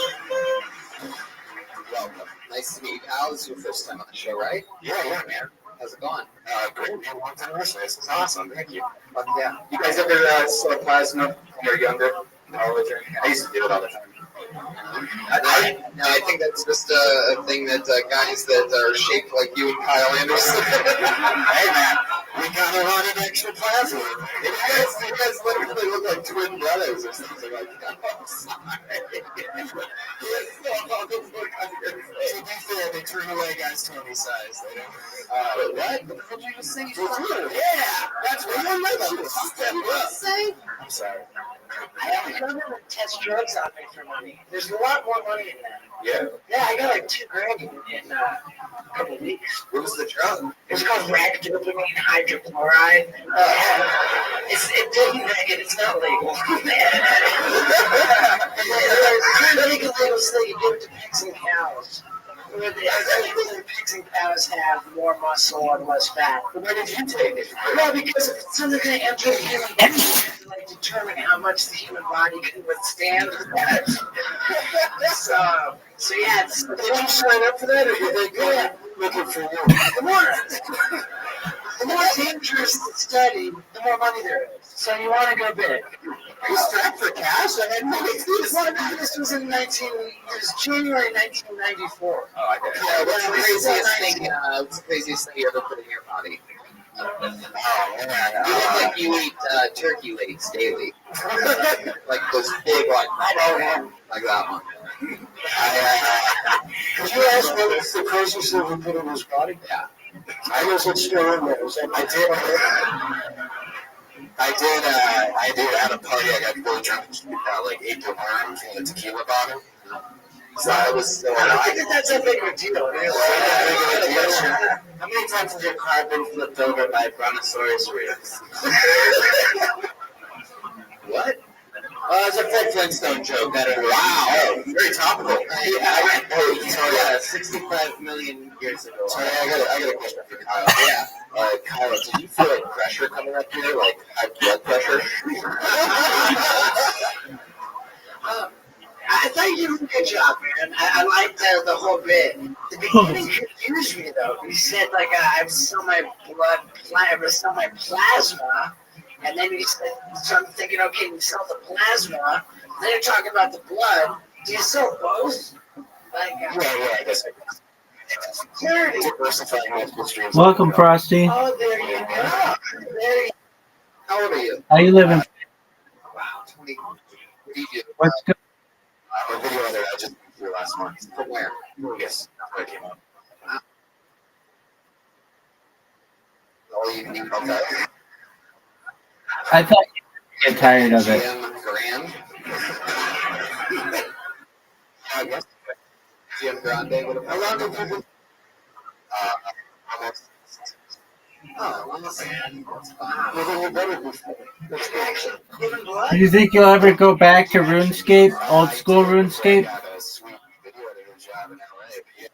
Welcome. Nice to meet you, Kyle. This is your first time on the show, right? Yeah, man. How's it going? Great, man. Long time listener. This is awesome. Thank you. Fuck yeah. You guys ever sell plasma when you were younger? College or anything? I used to do it all the time. I think that's just a thing that guys that are shaped like you and Kyle Anderson. Hey man, we got a lot of extra plasma. You guys literally look like twin brothers or something like that. I'm sorry. To be fair, they turn away guys Tony size. They don't. What? What did you just say? Yeah, that's what I'm Say? I'm sorry. I don't know to test drugs on me for money. There's a lot more money in that. Yeah. Yeah, I got like $2,000 in a couple of weeks. What was the drug? It's called ractopamine hydrochloride. It didn't make it. It's not legal. There's legal so you give it to pigs and cows. Pigs and cows have more muscle and less fat. But why did you take it? Well, because if it's something that enters the human body, you have to like determine how much the human body can withstand that. So yeah, it's, Did you sign up for that, or did they go looking for you? the more dangerous the study, the more money there is. So you want to go big. Are you strapped for cash? I had no idea. This was in January 1994. Oh, I get it. Yeah, what's the craziest thing you ever put in your body? Oh man. You look like you eat turkey legs daily. Like those big ones. Like that one. Could you ask what is the craziest thing he put in his body? Yeah. I guess it's still in there. Is that I did at a party. I got really drunk and like ate the worm from the tequila bottle. So I was. I don't think that's a big of a deal. How many times has your car been flipped over by a brontosaurus rex? What? It's a Fred Flintstone joke. Wow, very topical. Yeah, 65 million years ago. Sorry, I got a question for Kyle. Yeah. Kyle, did you feel like pressure coming up here, like high blood pressure? I thought you did a good job, man. I liked the whole bit. The beginning confused me, though. You said, like, I saw my plasma, and then you said, so I'm thinking, okay, you sell the plasma, then you're talking about the blood. Do you sell both? Like, Yeah, I guess I can. clarity. Diversifying multiple streams. Welcome, Frosty. Oh, there you go. There you How old are you? How you living? Wow, 20. What do you do? What's good? A video that I just threw last month. From where? Yes, that's where it came up. All you need. Okay. I thought you'd get tired of it. Jim Grande. I guess. Jim Grande. How long have you been? Almost. Oh, almost. Well, then you better be fit. That's actually given blood. Do you think you'll ever go back to RuneScape, old school RuneScape? I got a sweet video editor job in LA. Yeah.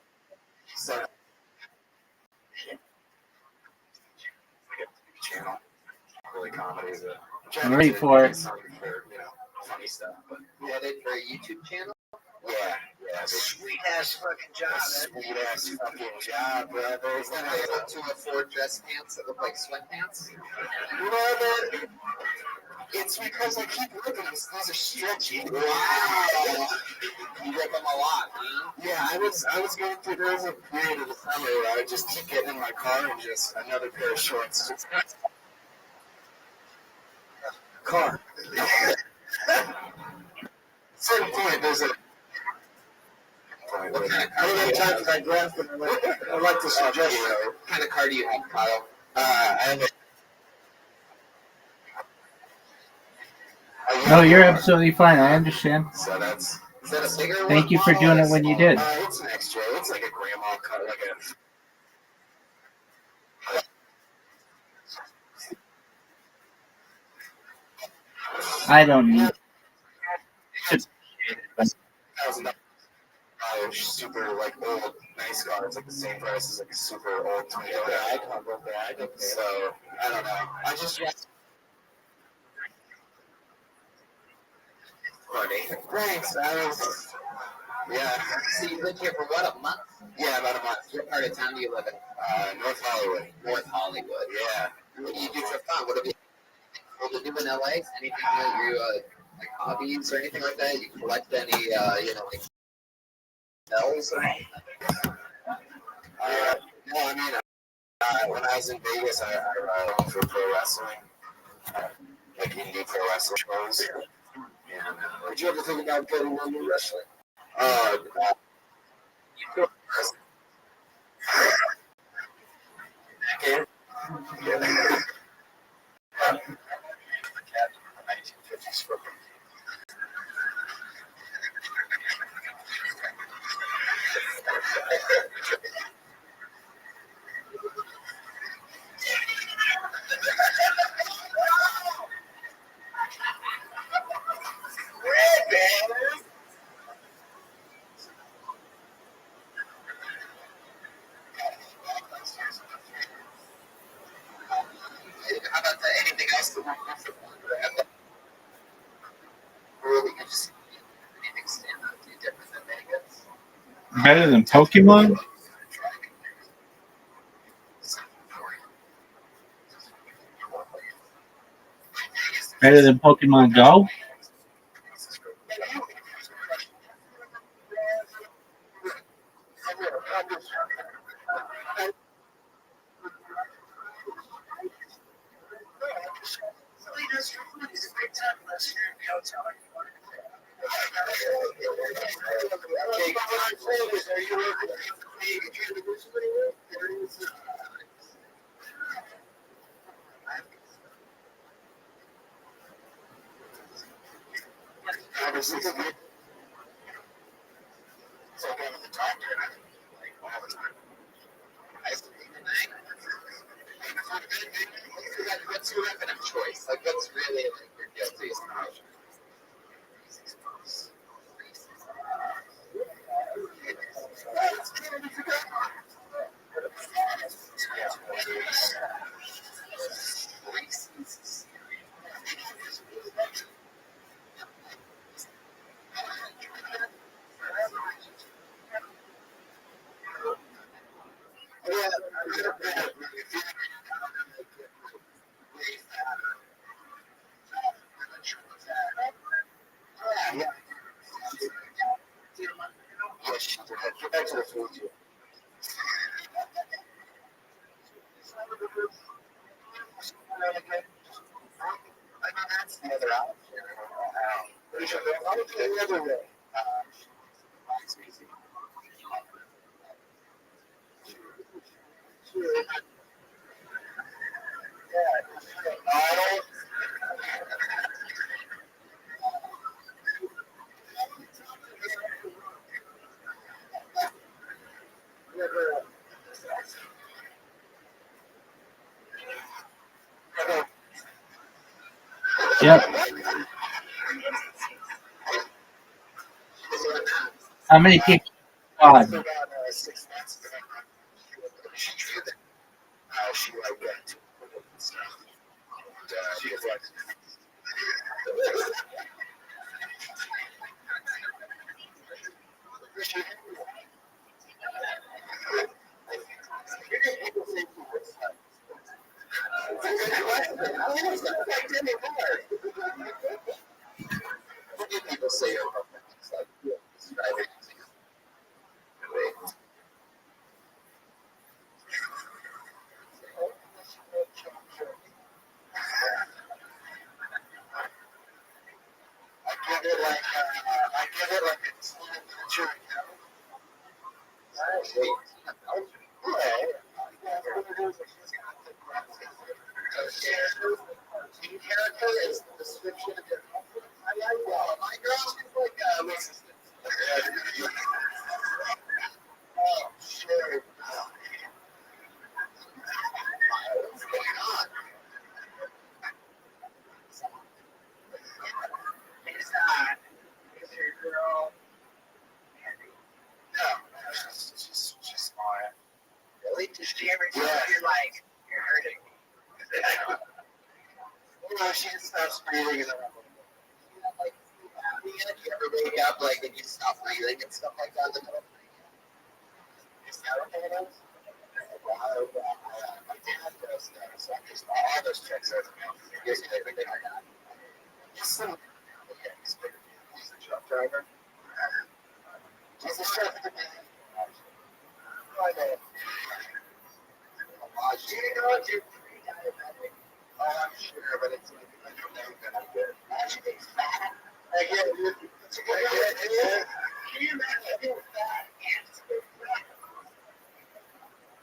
So, like a channel, really comedy. I'm ready for it. For, funny stuff. But You headed for a YouTube channel? yeah. Sweet ass fucking job. Sweet ass fucking job, brother. Is that able to afford dress pants that look like sweatpants? It's because I keep ripping them. These are stretchy. Wow. You rip them a lot, huh? Yeah, I was going through there was a period of the summer where I would just keep getting in my car and just another pair of shorts. Just car. At a certain point, there's a point where I don't have time for that graph, but I like to suggest. What kind of car do you have, Kyle? I have a No, you're absolutely fine. I understand. So that's. Is that a bigger one? Thank you for doing it when you did. It's an XJ. It's like a grandma car, like a. I don't need. $1,000 super like old nice car. It's like the same price as like a super old Toyota. So I don't know. I just funny. Thanks. Yeah. So you lived here for what, a month? Yeah, about a month. What part of town do you live in? North Hollywood. North Hollywood. Yeah. What do you do for fun? What have you able to do in LA? Anything that you like hobbies or anything like that? You collect any, like bells or anything? No, I mean, when I was in Vegas, I went for pro wrestling, like indie pro wrestling shows. And Did you ever think about getting into wrestling? Yeah. How about anything else that we're comfortable with? Really interesting. Anything stand out to you different than Vegas? Better than Pokemon? Better than Pokemon Go? What's your weapon of choice? Like, what's really like your guiltiest pleasure? Back to the food too. That's the other option. The other way. Yep. How many people? About 6 months ago, she drew that. She like that. So, she was like, What do people say you're perfect? It's like, describe it. I give it like a teenager. Character is the description of your my girl is like what's oh sure. What's going on? Is your girl no, she's smart. Really? Did she ever tell you like you're hurting me? She just stops breathing and like you ever wake up like and you stop breathing and stuff like that. Is that what it is? My dad does that, so I'm just all those tricks are everything I got. Oh, I'm sure, but it's like, I don't know that I'm good. Actually, it's fat. I get it. Can you imagine being fat and still fat?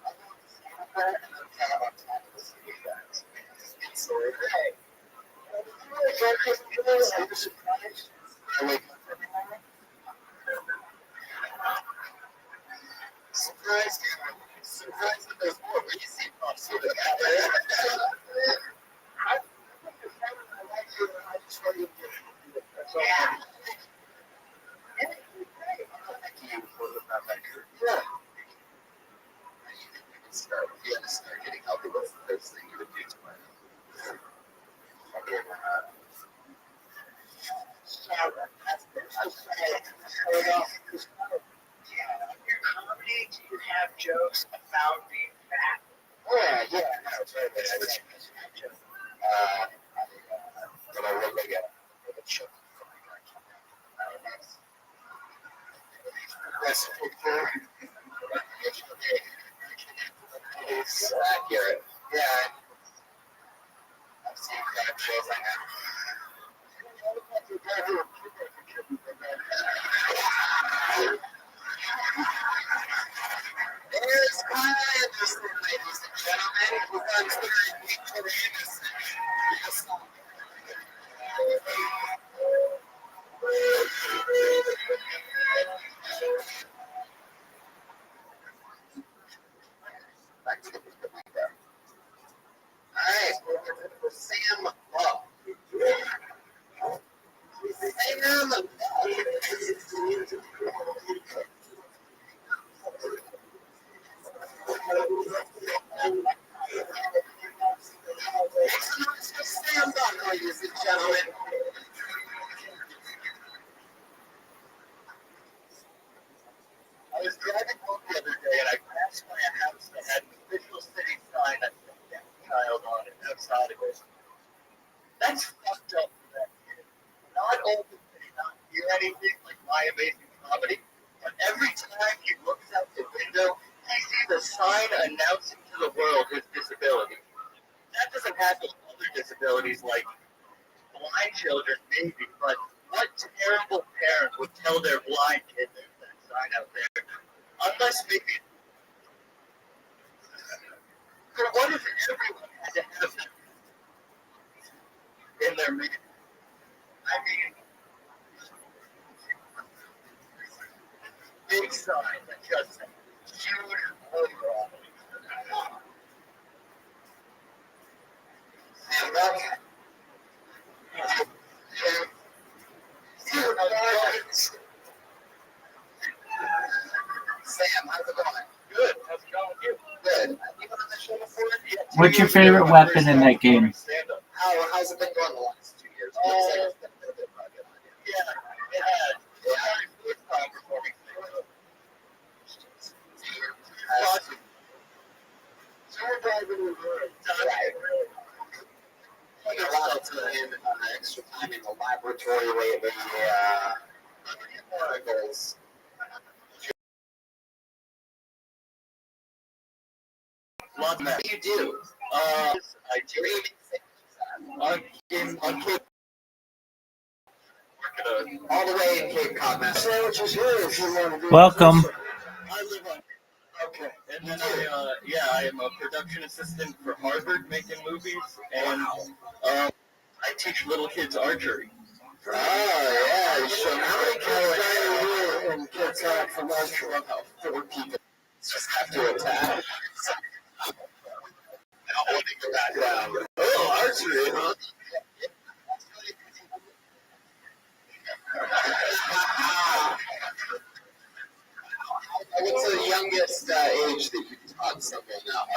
I want to see fat and I'm fat on top of the city fat. It's so great. Are you surprised? I wake up every morning. Surprised that there's more reason to do that. I like you, I just want you to get it. That's all. Yeah. You have to start getting healthy. What's the first thing you would do tomorrow? Shower. That's it. I start off. Your comedy, do you have jokes about being fat? Oh, yeah. No, it's very good. When I look like a joke. Best picture. It's accurate. Yeah. I've seen crap shows like that. There's Kyle Anderson, ladies and gentlemen, who runs the Victoria Anderson. Yes. Back to the window. All right, we're Sam Love. Sam Love. Sam Love, ladies and gentlemen. I was driving home the other day and I passed by a house that had an official city sign that said "Deaf Child" on it outside of it. That's fucked up for that kid. Not only did he not hear anything like My Amazing Comedy, but every time he looks out the window, he sees a sign announcing to the world his disability. That doesn't happen with other disabilities like blind children, maybe, but what terrible parent would tell their blind kid there's that sign out there? Unless maybe. But what if everyone had to have that in their meeting? I mean, big sign that just says huge overall. And that's Sam, how's it going? Good. How's it going with you? Good. Have you been on the show before? Yeah, What's your favorite weapon in that game? How's it been going the last 2 years? Looks like it's been a little bit rugged on you. Yeah, it has. Yeah. It's time performing. So we're driving in the room. I got a lot of time, extra time in the laboratory lately. Articles. Love that. What do you do? I dream on Cape. All the way in Cape Cod, Massachusetts. Sandwiches here if you want to do. Welcome. I live on. Okay. And then I am a production assistant for Harvard making movies, and I teach little kids archery. Oh, yeah. So how many kids are in Kids Act from archery? 4 people. Just have to attack. Now holding your back down. Oh, archery, huh? What's the youngest age that you taught someone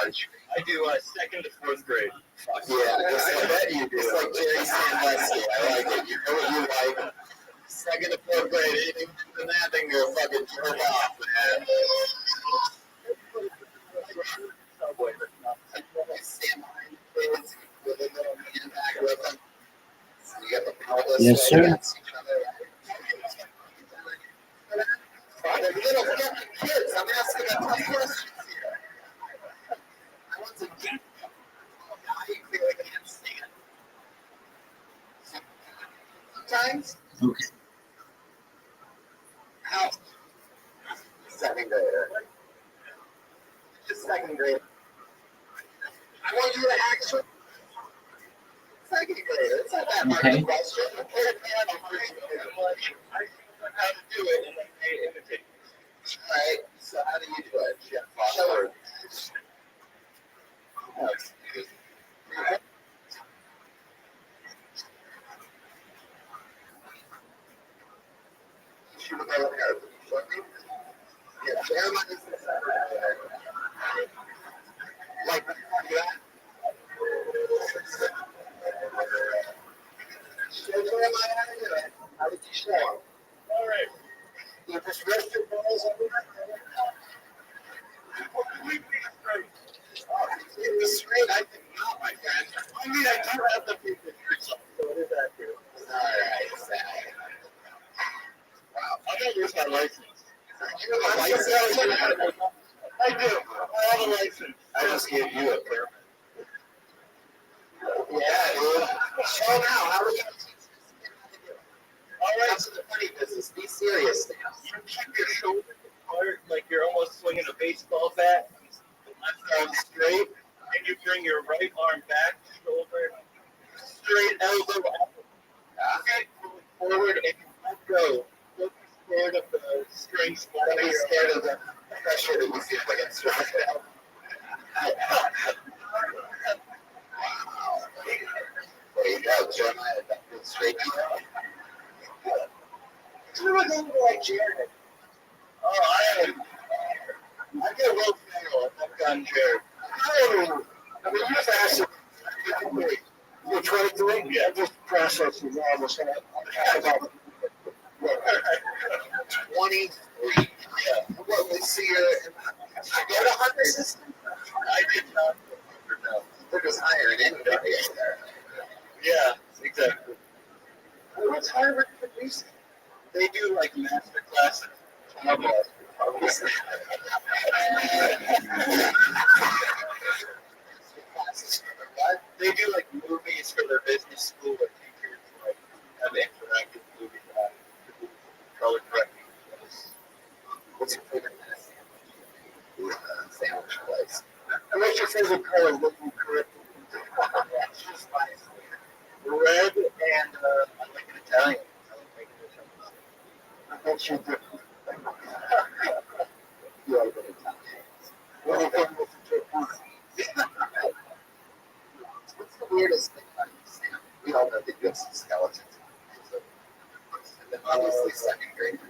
archery? I do 2nd to 4th grade. Fuck yeah, I bet you do. It's like Jerry Sandusky. I like it. You know what you like. 2nd to 4th grade, anything than that, then you're fucking jerk off, man. Subway, but not. Stand behind the kids with a little hand bag with them. So you got the pelvis. Yes, sir. Against each other. They're little fucking kids. I'm asking a tough questions here. I want to get them. How do you feel like I can't stand Okay. How? Second grader. Just second grade. I want you to actually. Second grader. It's not that hard Okay. of a question. I don't know how to do it, and then they imitate. All right. So how do you do it? Show her. She would go in there. Yeah, Jeremiah's the second grader. Like that. Show Jeremiah how to do it. How did you show him? All right. You just rest your balls over there. Completely straight, I think not, my friend. I mean, I do have the people here, so what is that do? Alright, wow. I don't use my license. You have a license? I do. I have a license. I just gave you a permit. Yeah, dude. Show now. How are you? All right, so the funny business. Be serious now. You keep your shoulders apart like you're almost swinging a baseball bat. Left arm straight, and you bring your right arm back, shoulder straight, elbow up. Okay, moving forward, and you let go. Don't be scared of the strings. Don't be scared of the pressure that you feel like it's straight out. Wow. There you go, Jeremiah. That feels straight out. You were going like Jared. Oh, I get a little feel. I've gotten Jared. Oh, I mean, you fast. You're 23? Yeah. I just processed it almost. 23. Yeah. What was your. Did you go to Hunter System? I did not go to Hunter, no. They're just hiring anybody out there. Yeah, exactly. What's Harvard producing? They do like master classes. They do like movies for their business school where teachers like have interactive movie color correcting. What's your favorite sandwich place? And what's your favorite color? What you correct? Red and I like an Italian. What's your difference? You like an Italian. What do you think was your What's the weirdest thing about you, Sam? We all know that you have some skeletons. And then obviously second graders.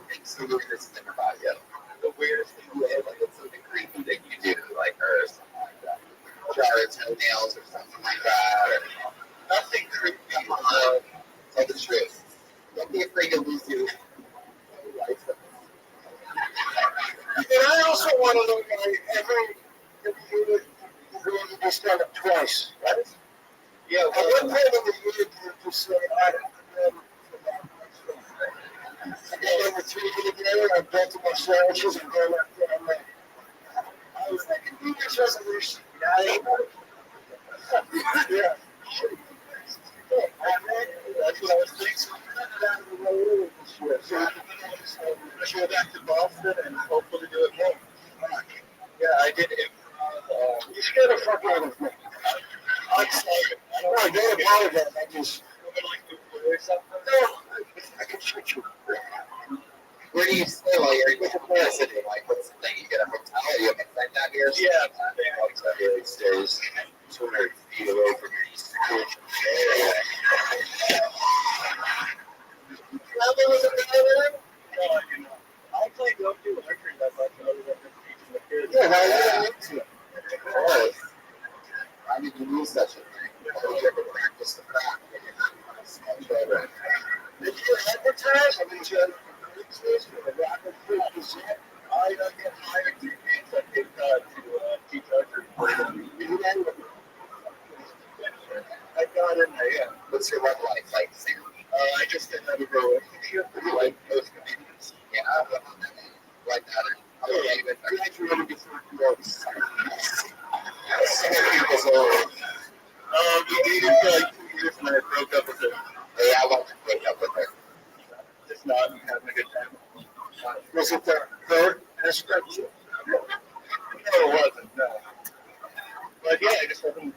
What's the weirdest thing about you? The weirdest thing you have, like it's something creepy that you do, like her or something like that. Draw her toenails or something like that. Or nothing creepy. Tell the truth. Don't be afraid to lose your life. And I also want to know why every year you just done it twice, right? Yeah. At what point in the year do you just say, and then the 3 years later, I'm back to my sandwiches and going up there. I'm like, I was thinking New Year's resolution. Yeah. That's what I was thinking. So we can go back to Boston and hopefully do it more. Yeah, I did improv. You scared the fuck out of me. I'm sorry. I don't apologize. I just like to play something. No, I can shoot you. Where do you stay while you're in capacity? Like, what's the thing? You get a hotel? You have a friend out here? Yeah, hotel here. He stays 200 feet away from your institution. Travel with a guy? No, I do not. I actually don't do archery that much other than just teaching the kids. Yeah, why do you need to? I mean, you need such a thing. You ever practice the craft when you're not small children. Did you advertise? I mean, did you advertise for the rapid practice yet? I don't get hired to teach archery. I got in there, yeah. What's your love life like, Sam? I just didn't have a relationship. Like most comedians. Yeah, like that. I graduated before you were 7 years old. We dated for like 2 years and I broke But yeah, I just wasn't.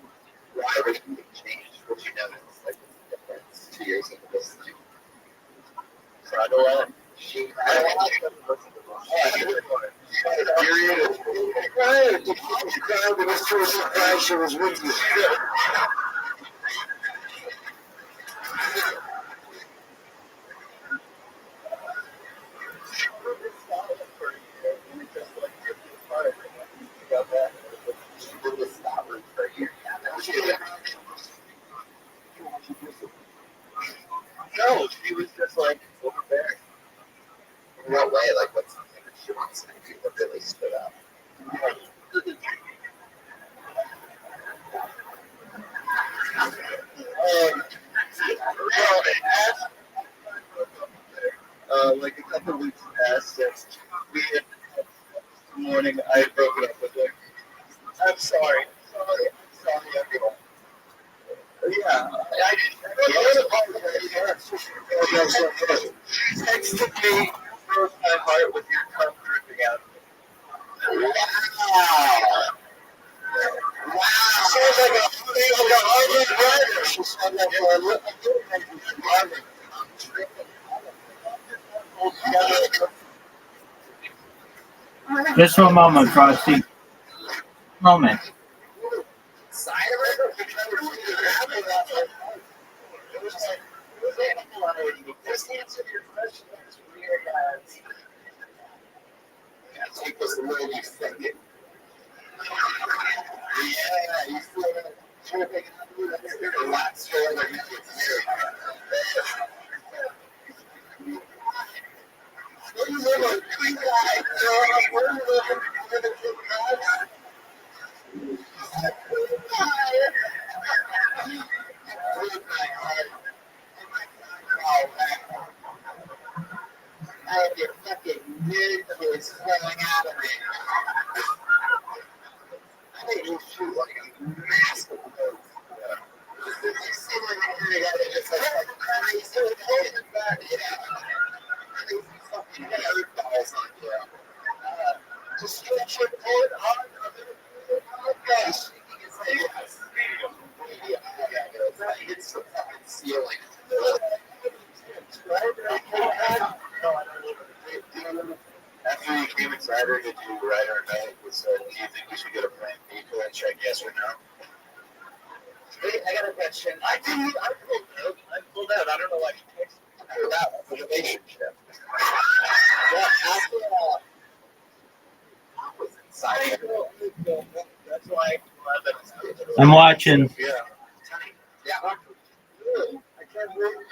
Why everything changed? What you notice? Like the difference 2 years into this thing. So I don't want She I don't want to listen to period. I cried. She cried when this person cried. She was with you. She did this Scotland for a year. Yeah, that was good. No, she was just like over there. In what way? Like, what's something that she wants to do that really stood out? Well, it asked, like a couple weeks past since we had the morning I had broken up with her. I'm sorry. I'm sorry, everyone. Yeah, I didn't apologize. She texted me, broke my heart with your cum dripping out. Wow. She was like a Harvard writer. She said like a Harvard. Just for a moment, Frosty. Moment. Side of it? Just answer your question. It's weird. Take this the way you think it. Yeah, you feel that dripping out of you. That's a lot stronger than you Where you live on Tree Guy, where you live in Connecticut, your fucking mid is falling out of me. I think you shoot like a massive move. You see when you're together, just like crazy, holding it back. Yeah. Crazy fucking hair balls on you. Just stretch your foot hard. Okay. It's like, yes. Yeah, it's like it's the fucking ceiling. After you came inside her, did you write her a note that said, do you think we should get a plan B for that check, yes or no? Wait, I got a question. I pulled out. I don't know why she texted me. I pulled out of the relationship. Yeah, after I was inside her. that's why I'm watching. Yeah. Yeah. I can't believe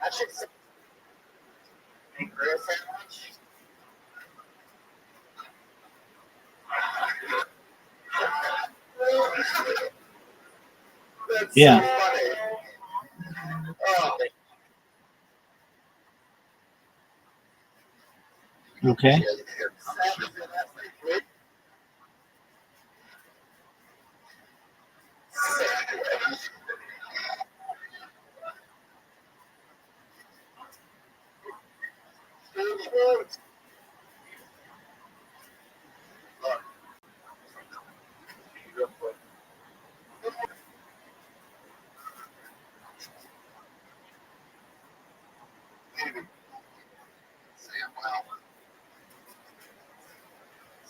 I should say make her a sandwich. That's Yeah. so funny. Oh, Okay. Well, let's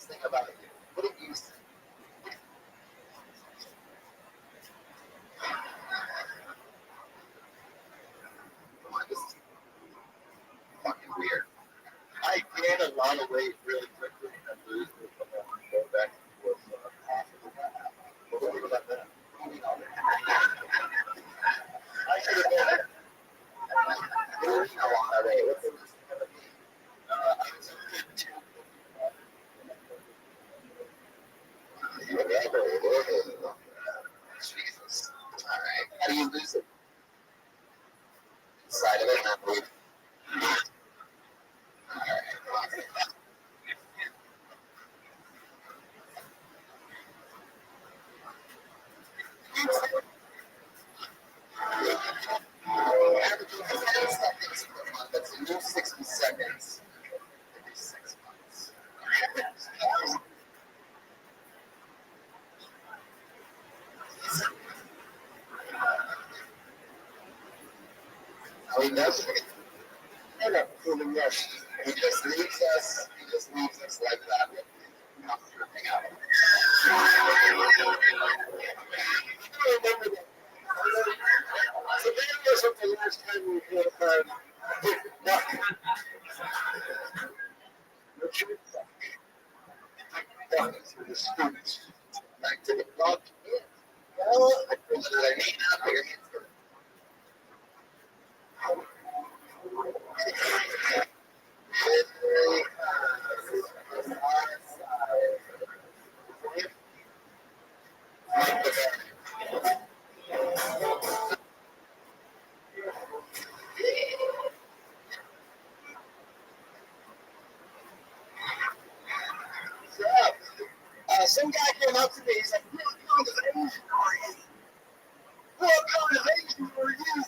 think about it. What do you think? This is fucking weird. I gained a lot of weight really quickly and lose it and then go back and forth. What about that? I should have been. Losing a lot of weight. What's the most gonna be? I was a 15. Jesus. All right. How do you lose it? Side of it, not move. All right. That's a new And up for the rest. He just leaves us. He just leaves us like that. Hang out. I remember that. Today wasn't the last time we had duck. Richard Duck to the students. Back to the dog. Well, I told you that I need not your hands for some guy came up to me. He's like, "What kind of Asian are you? What kind of Asian are you?"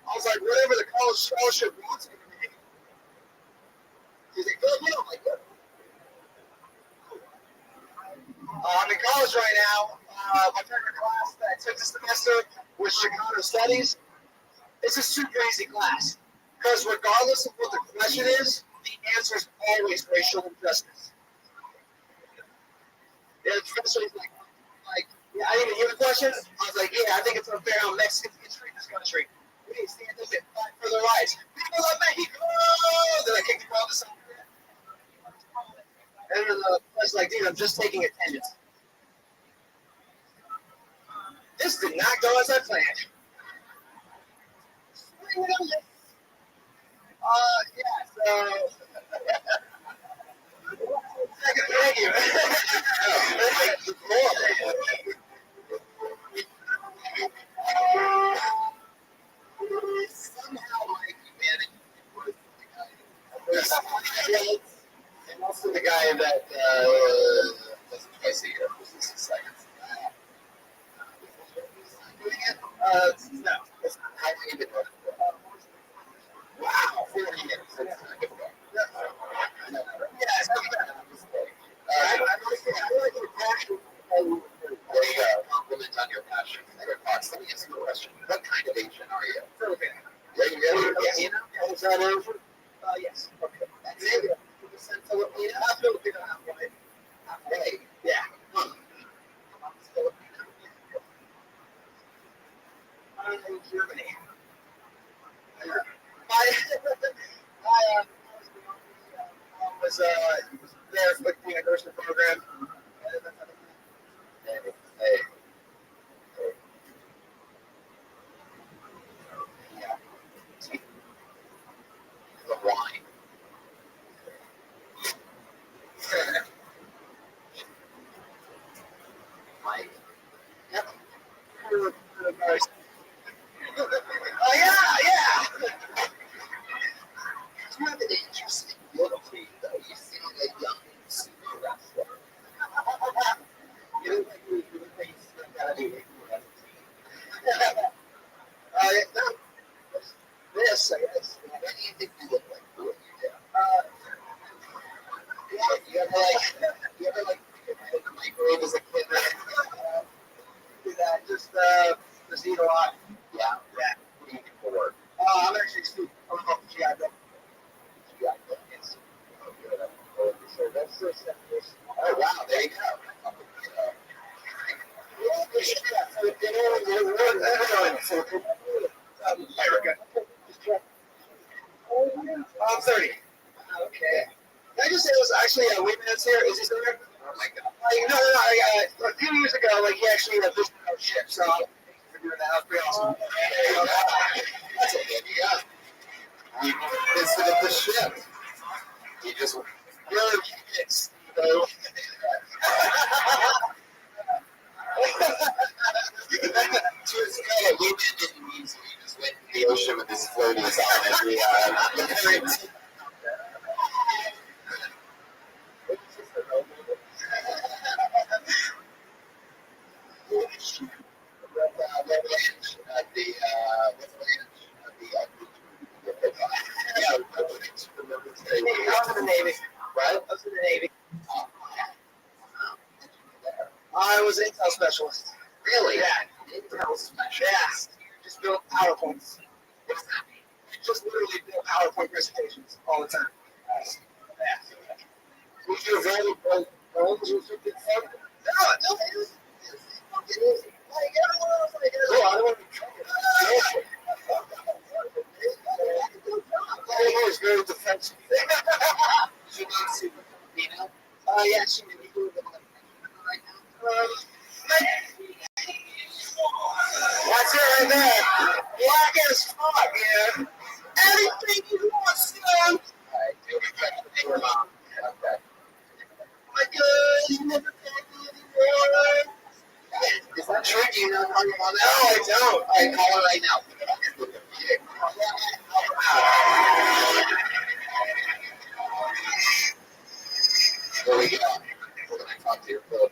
I was like, "Whatever the college scholarship wants me to be." He's like, "Filipino." I'm like, "What?" I'm in college right now. My favorite class that I took this semester was Chicano Studies. It's a super easy class because regardless of what the question is, the answer is always racial injustice. Yeah, the professor was like, yeah, I didn't hear the question. I was like, yeah, I think it's unfair how Mexicans get treated in this country. We need to stand up and fight for their rights. People of Mexico! Then I kicked the ball to something. And then the professor's like, dude, I'm just taking attendance. This did not go as I planned. Yeah, so. Thank you. Somehow my humanity was the guy. And also the guy that doesn't twice a year for 60 seconds. Doing it? No. It's not. How long have you been doing it for? Wow, 40 years. It's not good for yeah, it's not bad. I like your passion. There you go. Compliment on your passion. Fox, let me ask you a question. What kind of Asian are you? Filipino. Are you really Filipino? Is that Asian? Yes. Okay. That's it. 50% Filipino? Not Filipino, not white. Not white? Yeah. I'm Filipino. I'm in Germany. My was there with the university program. Hey. Yeah. The wine. Mike. Yep. Oh yeah. You have an interesting look to you, though. You seem like a young super wrestler. You look like you gotta be no. This, I guess. What do you think you look like? What you do? You ever like in the microwave as a kid? Do that. Just eat a lot. Yeah. Yeah. What do you do for work? I'm actually Steve. I'm a GI Bill. So that's so simple. Oh wow, there you go. America. I'm 30. Okay. Can I just say this actually Wayman's here? Is he still there? Oh my god. No, a few years ago, he actually visited our ship, so we're doing that. That was pretty awesome. That's it, baby. Yeah. You visited the ship. You just Really kids, though. Wayman didn't mean to. He just went in the ocean with his floaties on every current. I was in the Navy. Right? I was in the Navy. I was an intel specialist. Really? Yeah. Intel specialist. Yeah. Just built PowerPoints. What does that mean? Just literally PowerPoint presentations all the time. Was your value like homes or something fun? No, it is. It's fucking easy. Like everyone else, like, oh, I don't want to be trouble. I was very defensive. She needs to, you know? Yeah, she did. Right now. That's it right there. Black as fuck, man. Anything you want, son. Alright, do it for your mom. Okay. My God, you never called me anymore. Is that true? Do you know how your mom is? No, I don't. Alright, call her right now. There we go. When I talk to your Philip.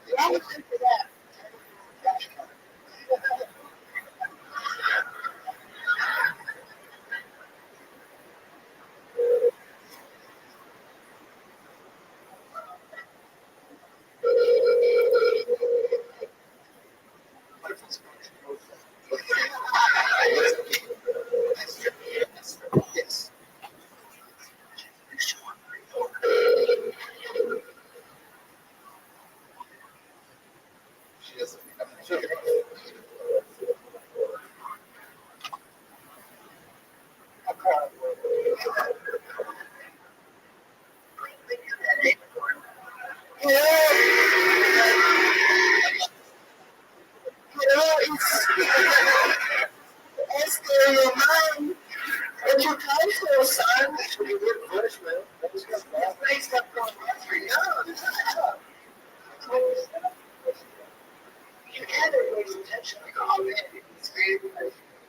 Yes. She doesn't.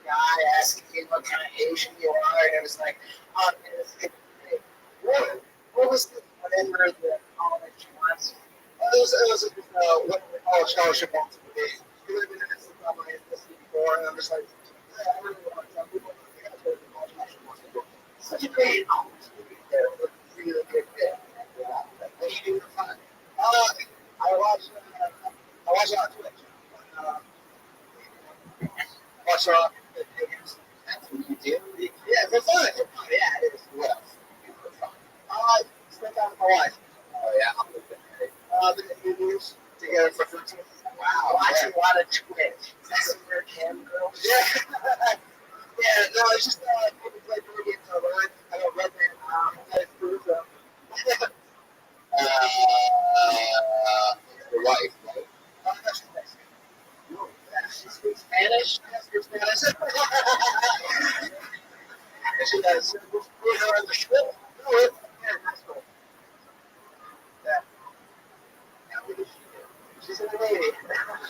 Guy asking me what kind of Asian you are, and it was like, what was the whatever the college was? It was what the college scholarship wants to be. He would have been asked about my ethnicity before, and I'm just like, I really want to tell people that's what the college scholarship wants to do. Such a great opportunity there, really good fit. What do you do for fun? I watch on Twitch. Watch on videos. That's what you do? Yeah, for fun. Yeah, it is. What else? For fun. Spend time with my wife. Oh, yeah. Been in movies together for 13. Wow. Watching a lot of Twitch. That's some weird cam girls. Yeah. Yeah, no, it's just people play video games online. I got Red Man. That is cool, so. Your wife, right? She's Mexican. She speaks Spanish. I speak Spanish. And she does. We her on the ship. No, it's that's cool. Yeah. She's in the Navy.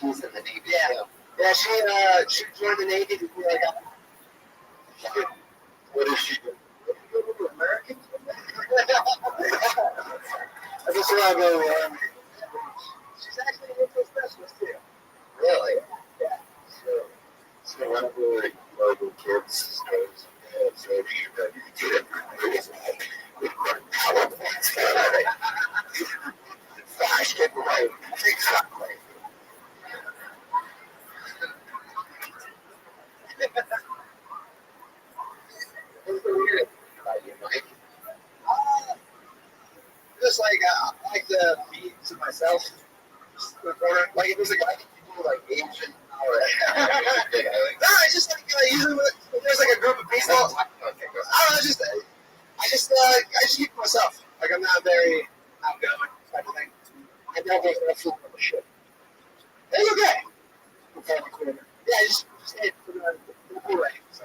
She's in the Navy. Yeah. Yeah, she joined the Navy before I got. What does she do? Americans? I just want to go. She's actually an info specialist too. Really? Yeah. So whenever local kids goes, so you get it. Flash get away. Exactly. What's the weird About you, Mike? Just like I like to be to myself. Just record, like if there's a guy People like Asian or no, it's just like usually when there's like a group of people. I don't know, I just keep to myself. Like I'm not very outgoing type of thing. I don't think that's full of shit. It's okay. Yeah, just hit for the cool way. So,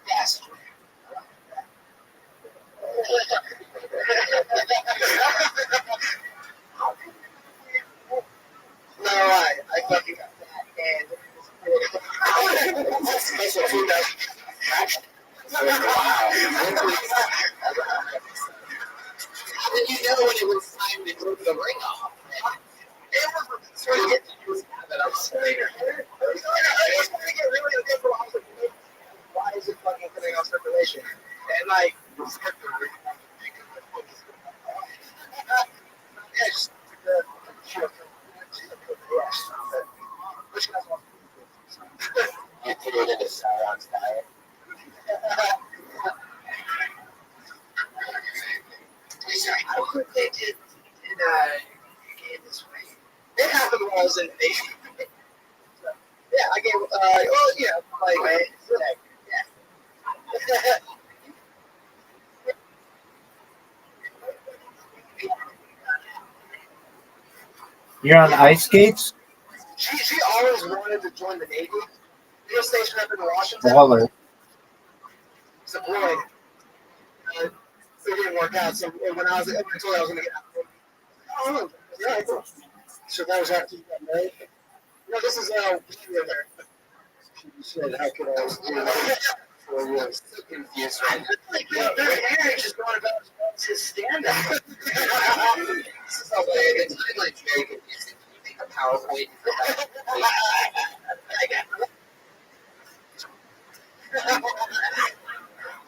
yes. No, I fucking got that and special food that. How did you know when it was time to move the ring off? It was sort of that I was saying. Why is it fucking putting on circulation? And like, yeah, just the shit. Which guys want You put it into Sauron's diet. what they did in this way. It happened when I was in Navy. Yeah, I gave, like, yeah. You're on ice skates? She always wanted to join the Navy. They were stationed up in Washington. Baller. It's a boy. It didn't work out. So when I told her I was going to get out. Oh, yeah. So that was after you got married? No, this is we were there. She said, how could I do that? 4 years. So confused right now. Like, their marriage is going about to stand up. This is how the timeline's very confusing. Can you make a PowerPoint for that?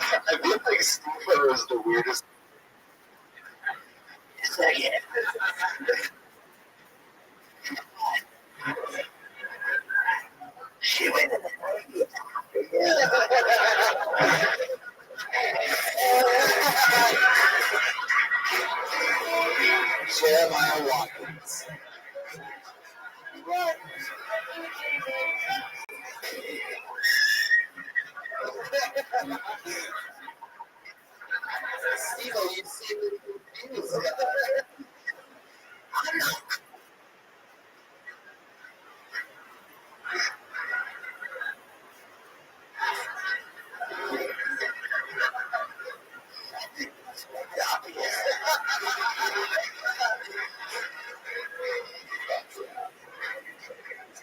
I feel like Steve is the weirdest. Second. She went in the Jeremiah Watkins. What? Steve, you've seen the news. I'm not.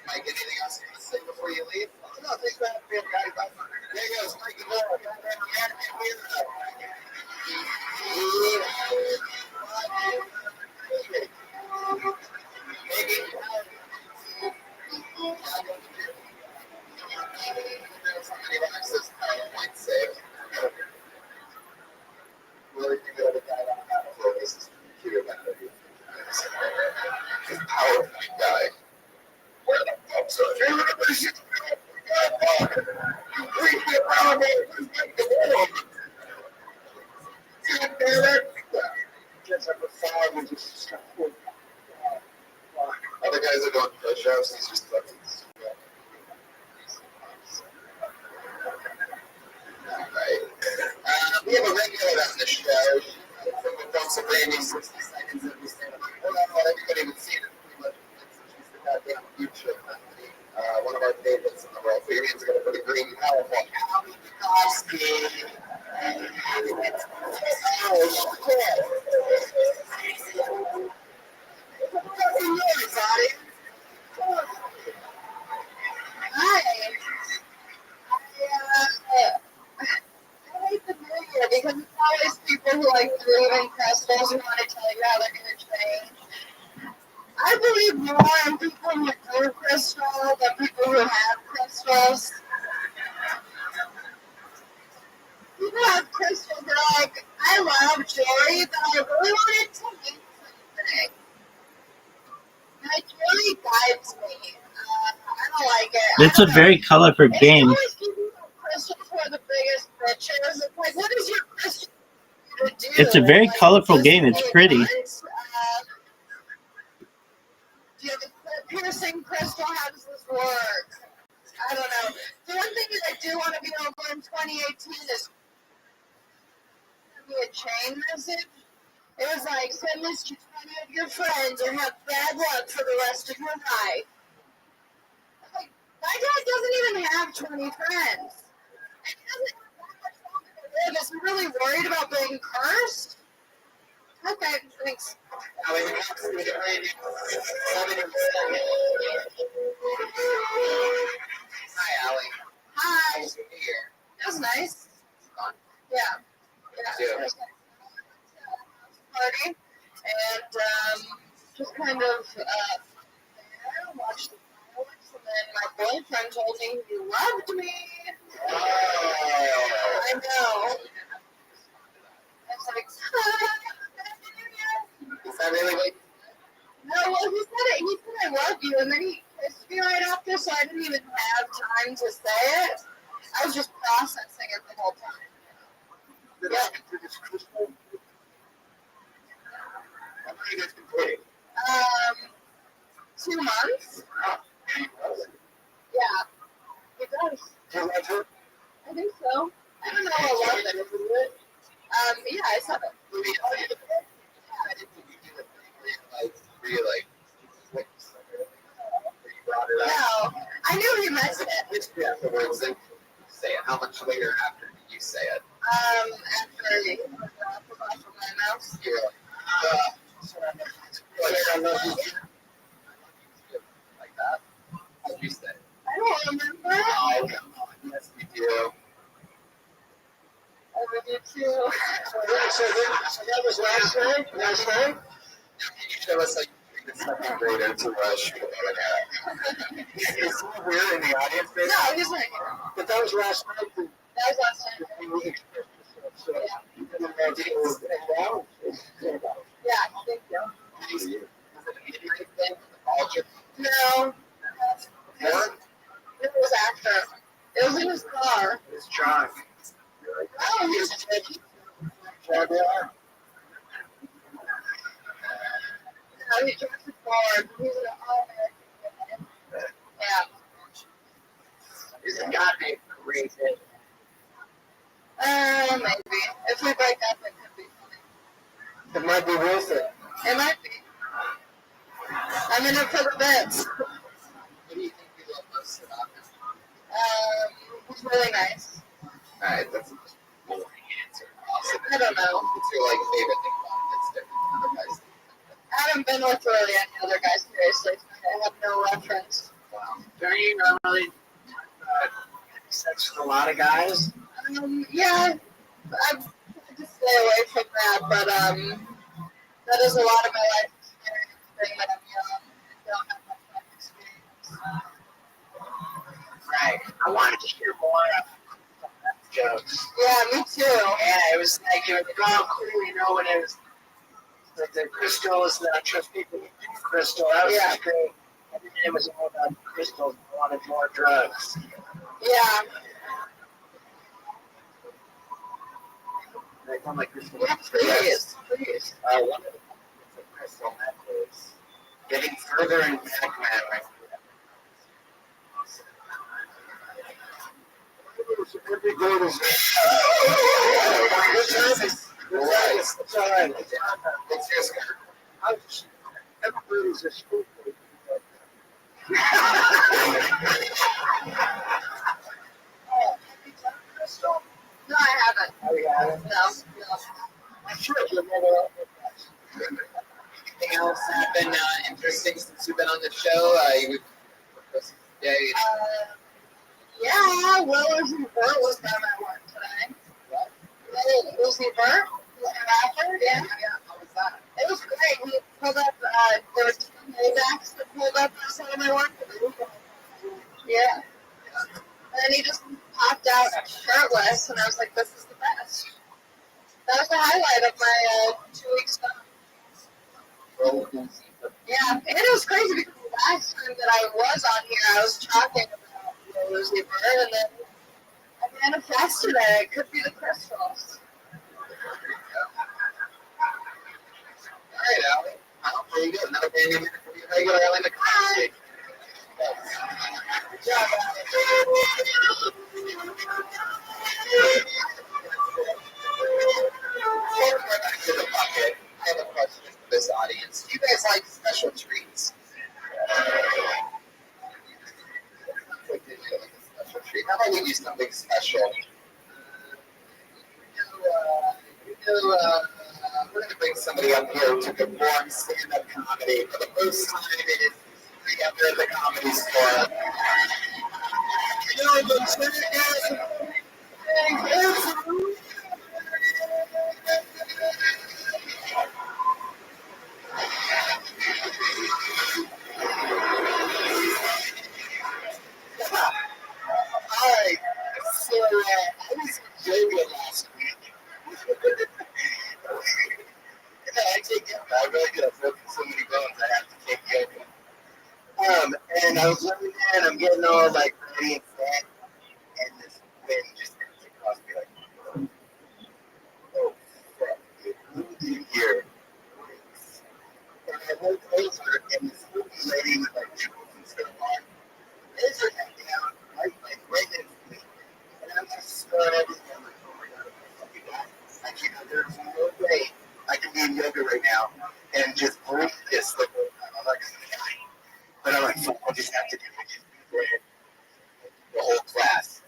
Mike, anything else you want to say before you leave? Oh, no, thanks for having me, guys. There you go, Mike. PowerPoint guy. Where the fuck's up? Other guys are doing push-ups. He's just fucking. Alright. We have a regular on the show. Once a branding 60 seconds every single night. Well, everybody would see it pretty much. She's the goddamn future company. One of our favorites in the world. So your hands are going to put a green powerful. Hi. I hate the new year because it's always people who like believe in crystals who want to tell you how they're going to change. I believe more in people who do crystals than people who have crystals. People have crystals that are like, I love jewelry, but I really want it to mean something. And it really guides me. I don't like it. It's a very colorful game. Always people have crystals who are the biggest bitches. It's like, what is your crystal to do? It's a very Like, colorful just game. It's make pretty. sense? Do you have a piercing crystal? How does this work? I don't know. The one thing that I do want to be over in 2018 is be a chain message. It was like, send this to 20 of your friends or have bad luck for the rest of your life. Like, my dad doesn't even have 20 friends. And he doesn't have that much longer to live. Is he really worried about being cursed? Okay, thanks. Hi, Allie. Hi. Here. That was nice. Yeah. Yeah. Party. And just kind of watched the fireworks. And then my boyfriend told me he loved me. I know. I was like, is that really what? No, well, he said it. He said, I love you. And then he kissed me right after, so I didn't even have time to say it. I was just processing it the whole time. Yeah. Yeah, I saw that. I didn't think you did a thing where you like flips or you brought it up. No, I knew he meant it. History afterwards, then say it. How much later after did you say it? After he took off from my mouth. You were like that. How'd you say it? I don't remember. Oh, come on. Yes, you do. I love you too. So that was last night? Last night? Can you show us how you treat the second grader to shoot a bow and arrow? Is he here in the audience? No, he's right here. But that was last night. That was last time. So, you didn't know if it was down? Yeah, thank you. Was it a midnight thing with the culture? No, What? it was after. It was in his car. It's John. Oh, he's John, they are. no, he drives the car. He's an all-American. Yeah. He's got me great. Maybe. If we break up, it could be funny. It might be worth it. It might be. I'm in it for the bits. What do you think you love most about him? He's really nice. Alright, that's a boring answer. Awesome. I don't know. What's your favorite thing about him that's different from other guys? I haven't been with really any other guys seriously. I have no reference. Wow. Don't you normally have sex with a lot of guys? Yeah, I just stay away from that, but that is a lot of my life experience. Being that I'm young, I don't have much life experience. Right. I wanted to hear more of jokes. Yeah, me too. Yeah, it was like you would go, oh, cool, you know, when it was like the crystals, that I trust people who do crystal. That was just great. And then it was all about crystals. I wanted more drugs. Yeah. I found my crystal. Yeah, please. One of the it's a crystal necklace. Getting further in Pac-Man right Every goal is It's all right. What's your skirt? everybody's a spook. No, I haven't. Oh, yeah. No. I'm sure you'll never. Anything else been interesting since you've been on the show? Yeah, Will Uzi Vert was down at work today. Will Uzi Vert? The rapper? Yeah. How was that? It was great. We pulled up, there were two Maybachs that pulled up outside of my work. Yeah. And then he just popped out shirtless, and I was like, this is the best. That was the highlight of my 2 weeks ago. Yeah, and it was crazy because the last time that I was on here, I was talking about Will Uzi Vert, and then I manifested it. It could be the crystals. All right, Allie. Well, there you go. Another brand new minute from your regular Allie McCarthy. Good job, Before we're back to the bucket, I have a question for this audience. Do you guys like special treats? What did you like a special treat? How about we do something special? We're going to bring somebody up here to perform stand-up comedy for the first time in his history up here at the Comedy Store. You know, the Alright, so I was in yoga last week. I take yoga. I really get broken so many bones. I have to take yoga. And I was living there, and I'm getting all like ready and fat, and this wind just comes across me like, oh fuck, dude, who do you hear? And I look over, and this lady with like jewels and stuff on, there's her head down, right next to me, and I'm just staring at everything. I'm like, oh my god, what the fuck is that? I can't there's no way I can be in yoga right now and just breathe this. Like, I'm not gonna die. But I'm like, fuck, I just have to do it. Just be there the whole class.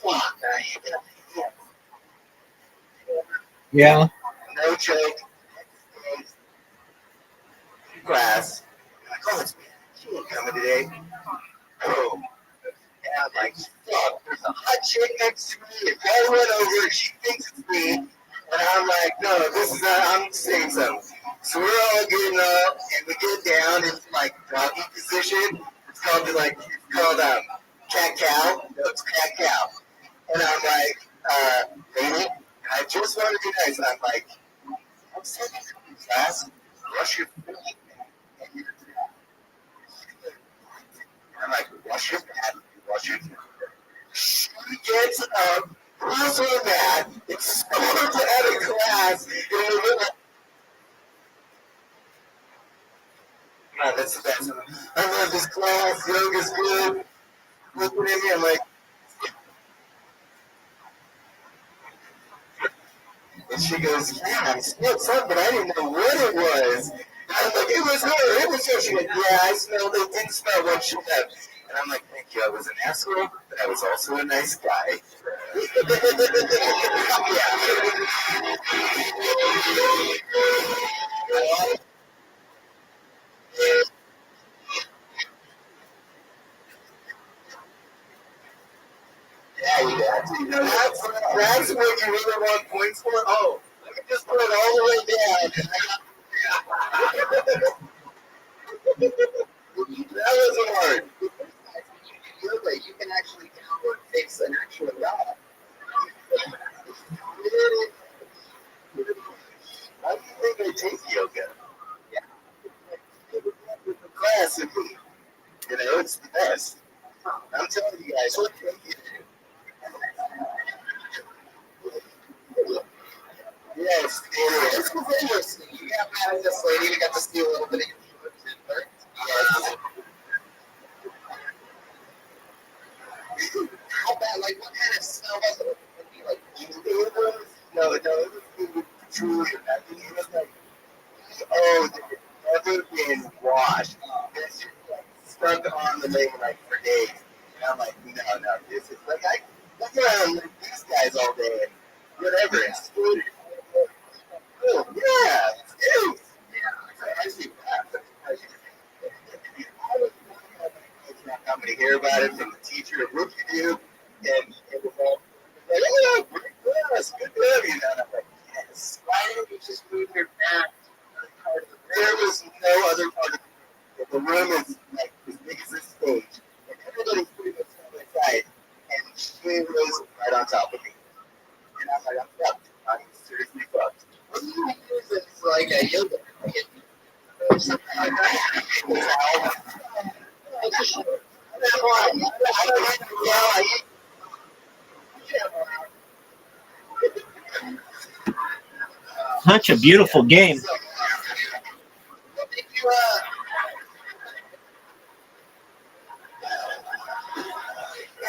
Fuck, I hate that. Yeah. No joke. Class. I'm like, oh, it's me. She ain't coming today. Boom. And I'm like, fuck, there's a hot chick next to me. If I run over, she thinks it's me. And I'm like, no, this is not, I'm saying something. So we're all getting up and we get down into like doggy position. It's called cat cow. No, it's cat cow. And I'm like, lady, I just want to be nice. And I'm like, I'm saying class, brush your feet. And I'm like, wash your pad, wash your feet. She gets up, pulls her mat, and storms out of class. That's the best. I love this class. Yoga's good. Looking at me, I'm like, and she goes, yeah, I smelled something, but I didn't know what it was. And I'm like, it was her. It was her. She goes, yeah, I smelled it. Didn't smell what she had. And I'm like, thank you. I was an asshole, but I was also a nice guy. Yeah, that's what you really want points for. Oh, let me just put it all the way down. That wasn't hard. Yoga, you can actually download fix an actual job. How do you think I take yoga? Yeah. With the class and me. You know, it's the best. I'm telling you guys, what can you do? Yes, it is. This was interesting. You got mad at this lady. We got to see a little bit of your short. How bad? Like, what kind of smell was it? Would it be like potatoes? No, it was petroleum. I think it was like, oh, they've never been washed. This is like stuck on the leg like for days. And I'm like, no, this is like, I look around like these guys all day and whatever. It's food. Oh, yeah, it's good. Yeah, I see that. I'm going to hear about it from the teacher at Rookie View, and it was all like, oh, great class, good to have you. And I'm like, yes. Why didn't you just move your back to the part of the room? There was no other part of the room is like as big as this stage, and everybody's pretty much on my side, and she was right on top of me. And I'm like, I'm fucked. I'm seriously fucked. What do you use it for like a yoga? Or something like that? Such a beautiful game. Is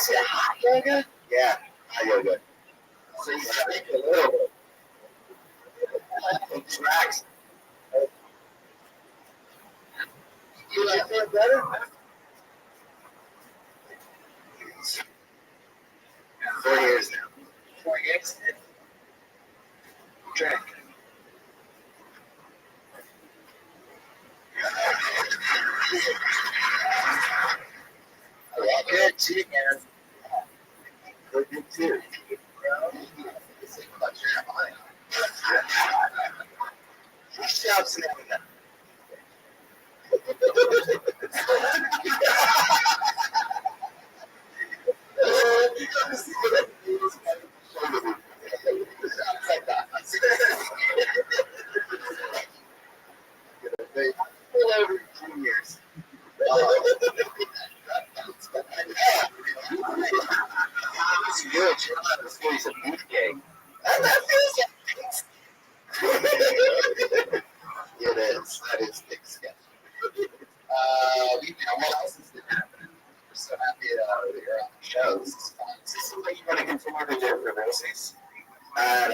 it hot yoga? Yeah, hot yoga. So you shake a little bit. It tracks. You like that better? 4 years now. 4 years? Drink. Good too, man. Good too. He shouts and everything.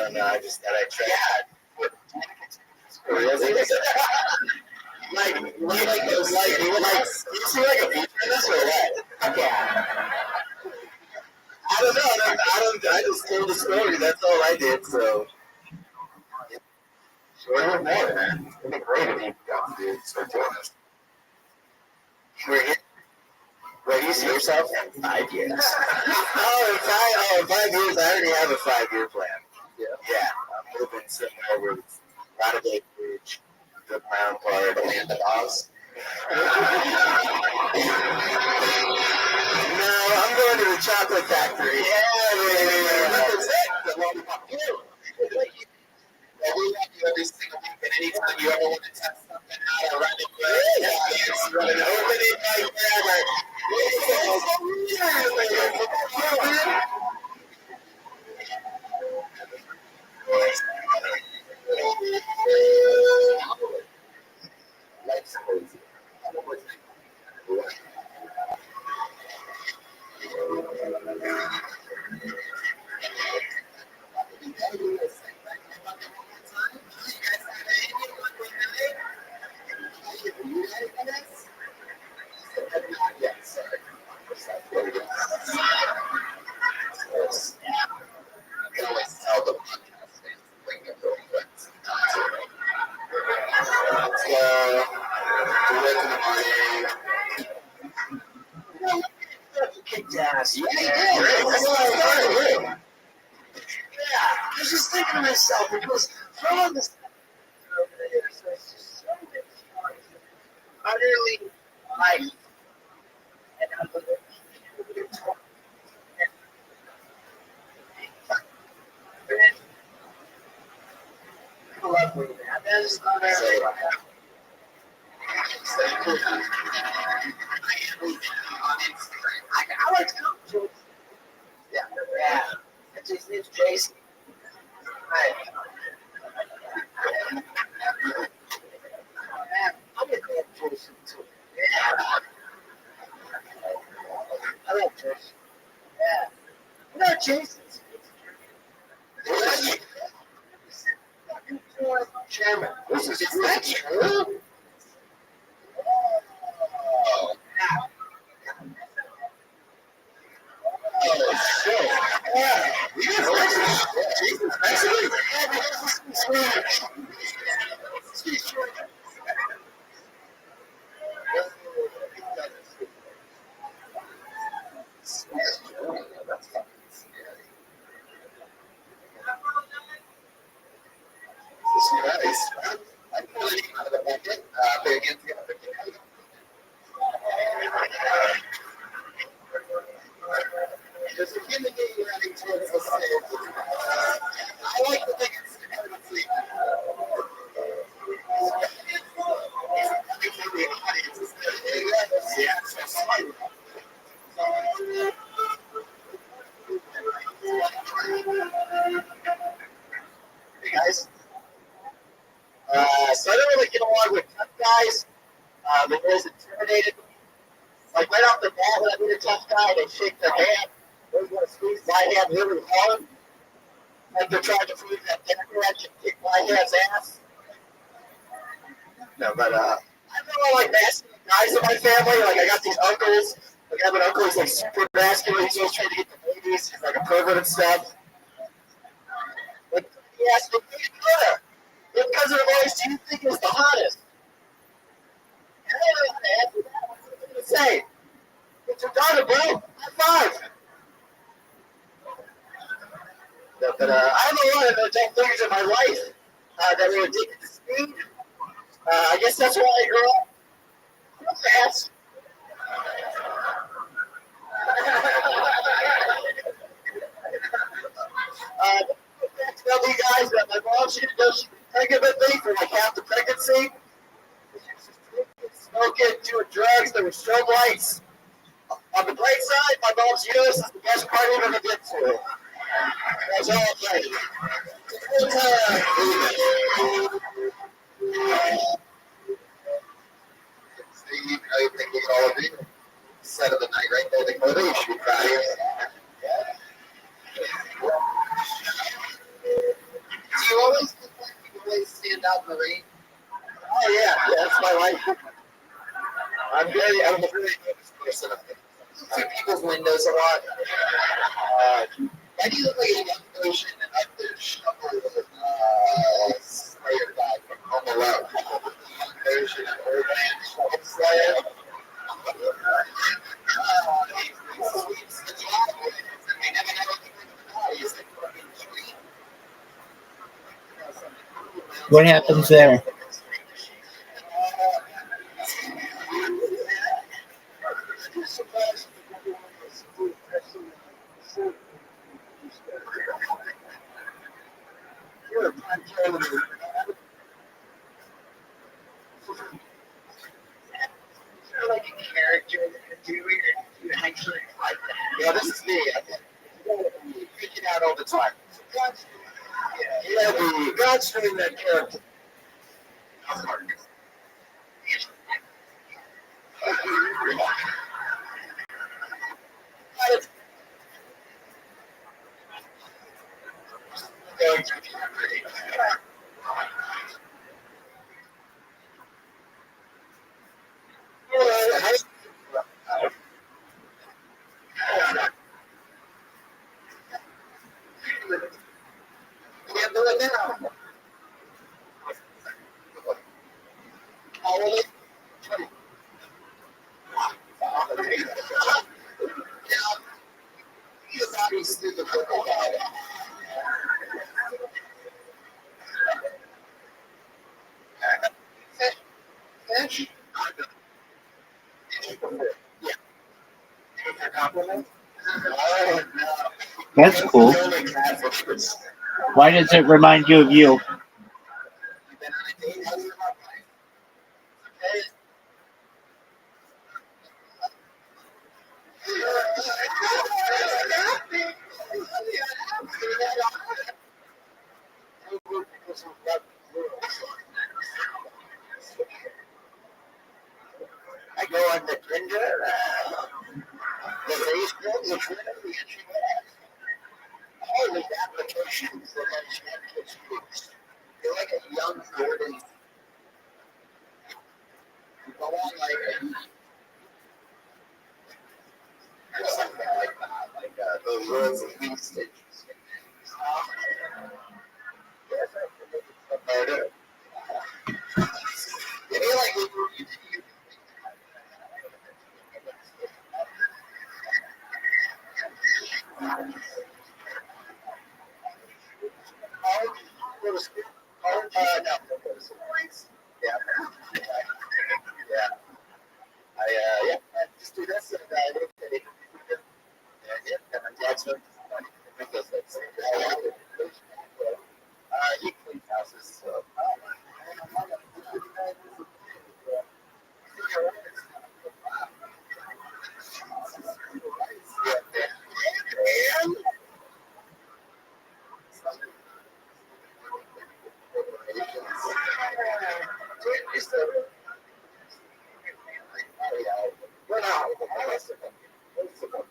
don't know. I just thought I'd try. Yeah. Like those, like, you were like, you see like a feature in this or what? Yeah. I don't know. I just told the story. That's all I did. So. Sure, more, man. It'd be great if you got to start doing this. Where do you see yourself in 5 years? in 5 years, I already have a 5-year plan. Yeah, I'm moving somewhere where it's a lot of acreage, good ground part, the land of Oz. No, I'm going to the chocolate factory. Yeah. That's it. The lollipop. Well, we love you every single week, and anytime you ever want to test something out or run it good, you want to open it like that, life's crazy. You can always tell the podcast fans to bring their girlfriends. So, we wake in the morning. Kicked ass. Yeah, that's what I started with. Yeah, I was just thinking to myself, because for all this it's just so utterly life. And I'm like, lovely, man. That is not very I like to come to it. Yeah. His name's Jason. Right. I'm gonna call Jason too. Yeah. I like Jason. Yeah. You know Jason's chairman. Is that true? Oh, shit. Yeah. You guys like Jesus, actually. That's fucking scary. This is nice. I'm pulling him out of the bucket. They're against the other. There's a human being running towards the stage. I like to think it's kind of sleep. Hey guys. So I don't really get along with tough guys. They're always intimidated. Like right off the bat, when I meet a tough guy, they shake their hand. They want to squeeze my hand really hard. Like they're trying to prove that Democrat should kick my hand's ass. No, but I know like masculine guys in my family. Like I got these uncles. Like I have an uncle who's like super masculine. He's always trying to get the ladies. He's like a pervert and stuff. Like he asked me, "Who's better? What cousin of ours do you think is the hottest?" And I don't know how to answer that. What am I going to say? It's your daughter, bro. High five. No, but I have a lot of adult figures in my life that were addicted to speed. I guess that's why I grew up fast. Back to tell you guys that my mom, she was pregnant with me for like half the pregnancy. She was just drinking, smoking, doing drugs. There were strobe lights. On the bright side, my mom's uterus is the best part I've ever been to. That's all I'm saying. It's Steve, I think we all agree. Set of the night right there, Dakota. You should be proud of yourself. stand out in the rain? Oh yeah, that's my life. I'm a very nervous person. See people's windows a lot. Why do you look like a young version of the shovel Slayer guy from Home Alone? Young version of old man shovel Slayer. He sweeps the driveway and they never know what to do. He's like fucking sweet. What happens there? Like a character that you actually like that. Yeah, this is me. I pick it out all the time. Yeah, God's doing that character. Going to be great. Can't do it now. How old is it? He's not stupid football guy. Fish? Yeah. Compliment? Oh, no. That's cool. Why does it remind you of you? I go on the Tinder, the Facebook, the Twitter, the Instagram. All these applications that have Snapchat groups. They're like a young Gordon. You go on like something like that, like those words of these stitches. Yes, I think it's about it. I feel like you go to school? No. Yeah. Yeah. I just do this and I look at it. And my dad's very he cleans houses, so.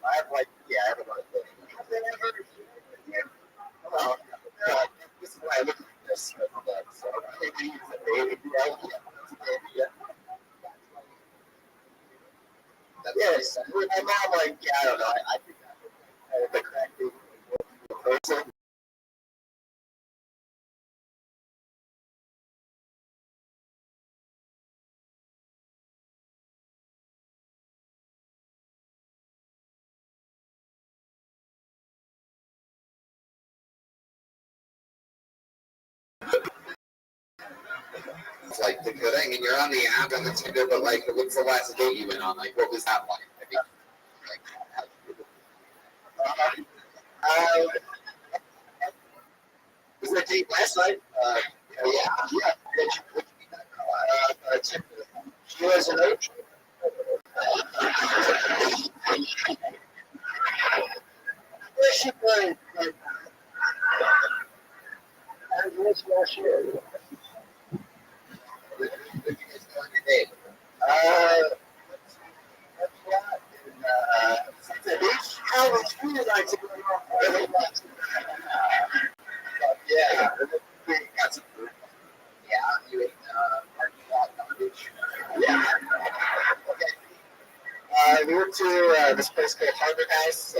I have like, I have about this is why I look at this. So maybe it's a baby. Yes, my mom, like, I don't know. I think I have the crack person. It's like the good. I mean, you're on the app on the Tinder, but like, what's the last date you went on? Like, what was that like? I mean, Was that date last night? Yeah. She was an ocean. Where's she playing? Where's last year? Yeah, house.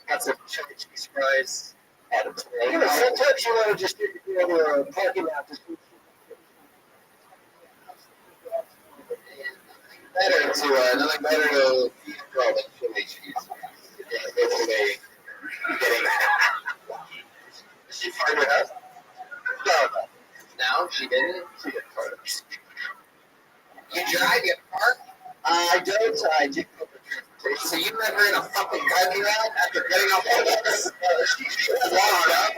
Got some chili cheese fries. Had them today. You know, sometimes you want to just go to a parking lot to see. Nothing better to feed a girl than chili cheese fries. Hopefully, getting. Is she part of your house? No, she didn't. She didn't part of it. You drive, you park? I don't. I do public transportation. So you met her in a fucking parking lot after getting off the bus? She was locked up.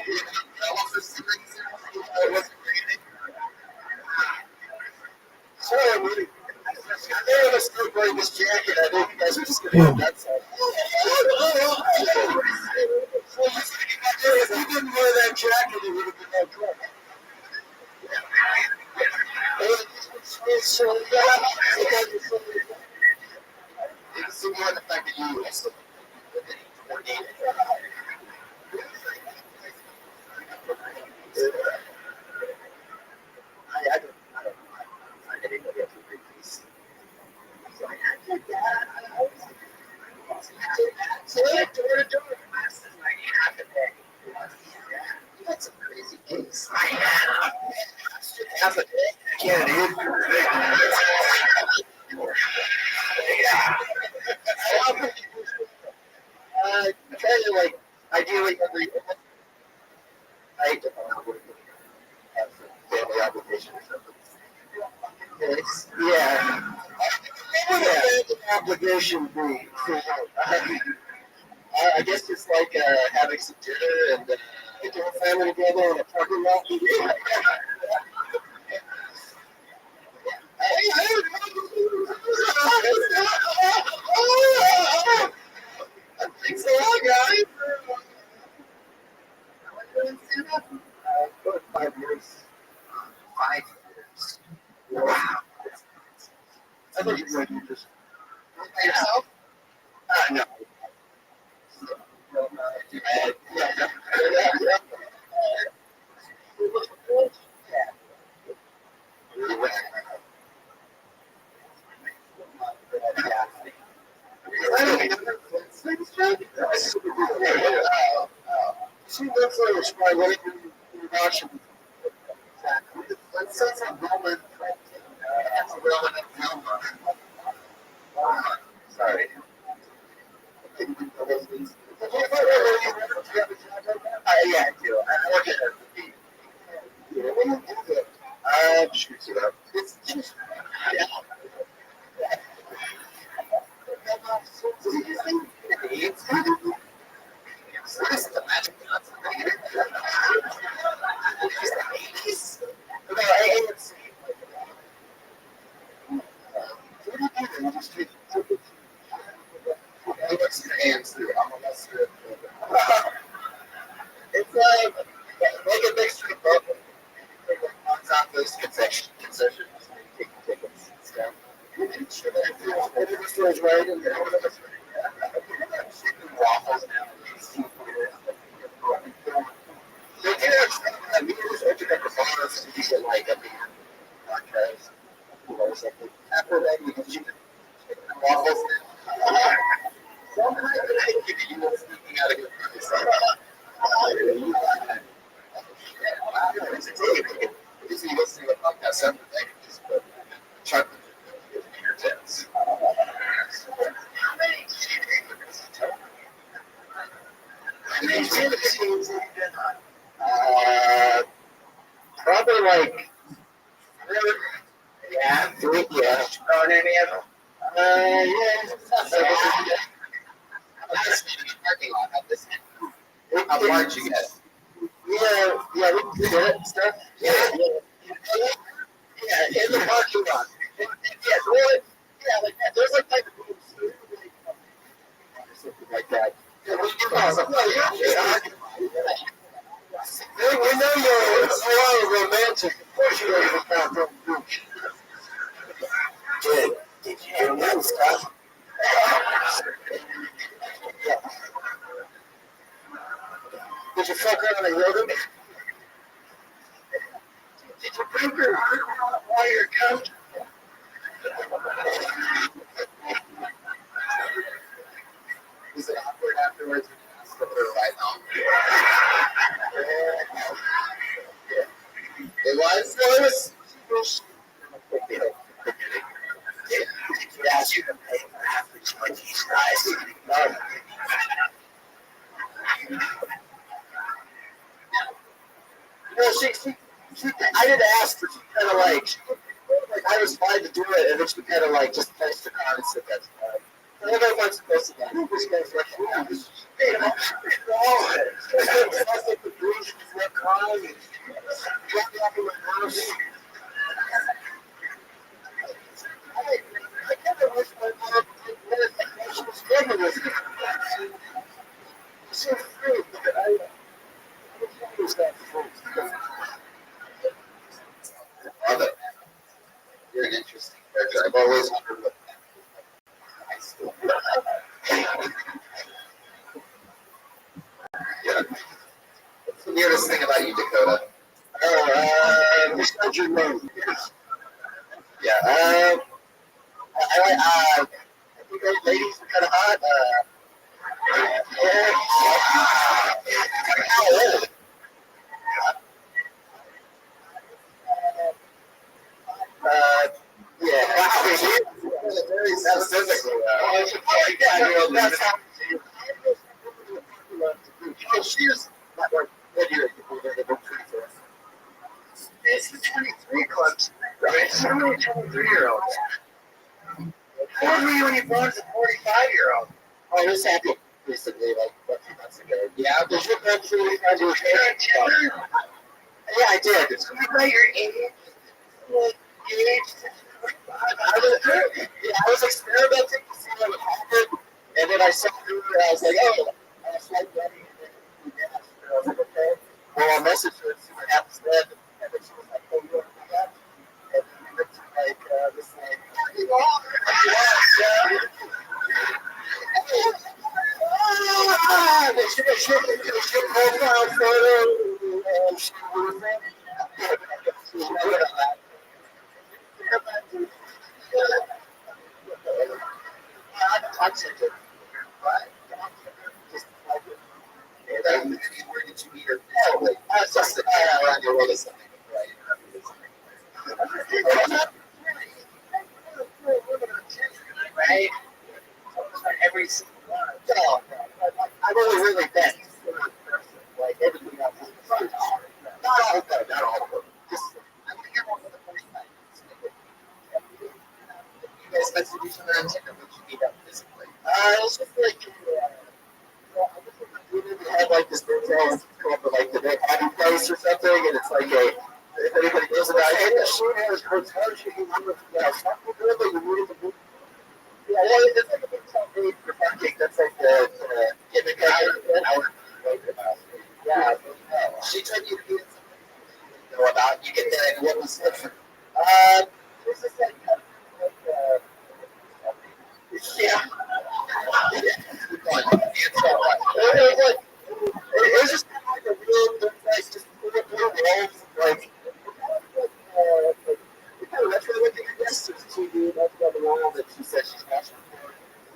Sorry, I'm really. I was still wearing this jacket. I think you guys are just going to have that side. If you didn't wear that jacket, it would have been no trouble. It's more the fact that you also coordinated. I don't find anybody else a great piece. So like door to door classes like half a day. That's some crazy gigs. Half a day? Yeah, dude. How often do you do school? Try to like ideally every I don't know, have some family obligation or something. Yeah. What would a family obligation be? I guess it's like having some dinner and get the whole family together in a parking lot. Thanks a lot, guys. 5 years. 5 years. Wow. I think it's like you just by yourself? No. She looks like it's probably what you're watching. Let's say some Roman. That's a Roman number. Sorry. Yeah, I do. I work at the what do you do there? Shoots it up. It's just, yeah. What is the magic nuts? It's the 80s. No, ANC. What do you do? You just take it. He looks at your hands through. I'm a master. It's like a mixture of both. On top of those concessions, take tickets and stuff. And sure that every store is right and waffles now. They do have meters open up the bars and you get like a beer, nachos, or something. After that, you can chicken waffles. Sometimes I think you will sneaking out a good price. If you listen to a podcast separate, they can just put chocolate in your tits. Probably like 3, yeah. On any of them? Yeah. Parking lot. How large you get? Yeah, we did it stuff. Yeah, in the parking lot. Like that. There's like type of rooms, something like that. Yeah, we know you're romantic. Of course you know you're not from the beach. Did you hear that stuff? Did you fuck her on a yoga? Did you bring her while you're coach? Is it awkward? afterwards. Slip her right home. It was. No, it was. Yeah, you can pay for half each one of these guys. Well, I did ask, but she kind of like I was fine to do it, and then she kind of like just placed the car and said that's fine. I don't know if I'm supposed to do this guy's like, yeah, just, you know, it's like the breeze is not crying, and drop me off in my house. I kind of wish my mom had she was struggling with it. It's so free, but I was that free. Love it. You're an interesting character. I've always wondered what high school. Yeah. What's the weirdest thing about you, Dakota? Besides your name. Yeah. I think those ladies are kind of hot. How old? Yeah. Very specifically. That's how. She's not like what year? It's the 23 clubs. Right? So many 23-year-olds. How old were you when you born as a 45-year-old? I was happy recently, like a few months ago. Yeah, did you go through the kind of Yeah, I did. You know your age? I was experimenting to see what would happen, and then I saw her, and I was like, oh, I was like, Daddy, and then we asked her, I was like, okay, well, I'll message her and see what happens then. And then she was like, oh, you want to do that? And then we went to like this like, your profile photo. She was there. Where did you meet her? Just around your way to something, right? Right? Every single one. No, I've only really been like everything else is not all of them, not all of them. Just I'm gonna hear one for the first time. You guys met through each other on Tinder. Would you meet up physically? It's just like I just we had like this hotel called like the Big Happy Place or something, and it's like a if anybody knows about it, the shoe has hotel. You can remember something good, but you really the yeah, it's like a big company for parking. That's like the gimmick. Yeah. She told you to meet at something you know about. You get there and what was different? This is like yeah. It was just kind of like a real good place, just full of little walls, like kind of retro looking, I guess. There's a TV that's on the wall that she said she's watching for.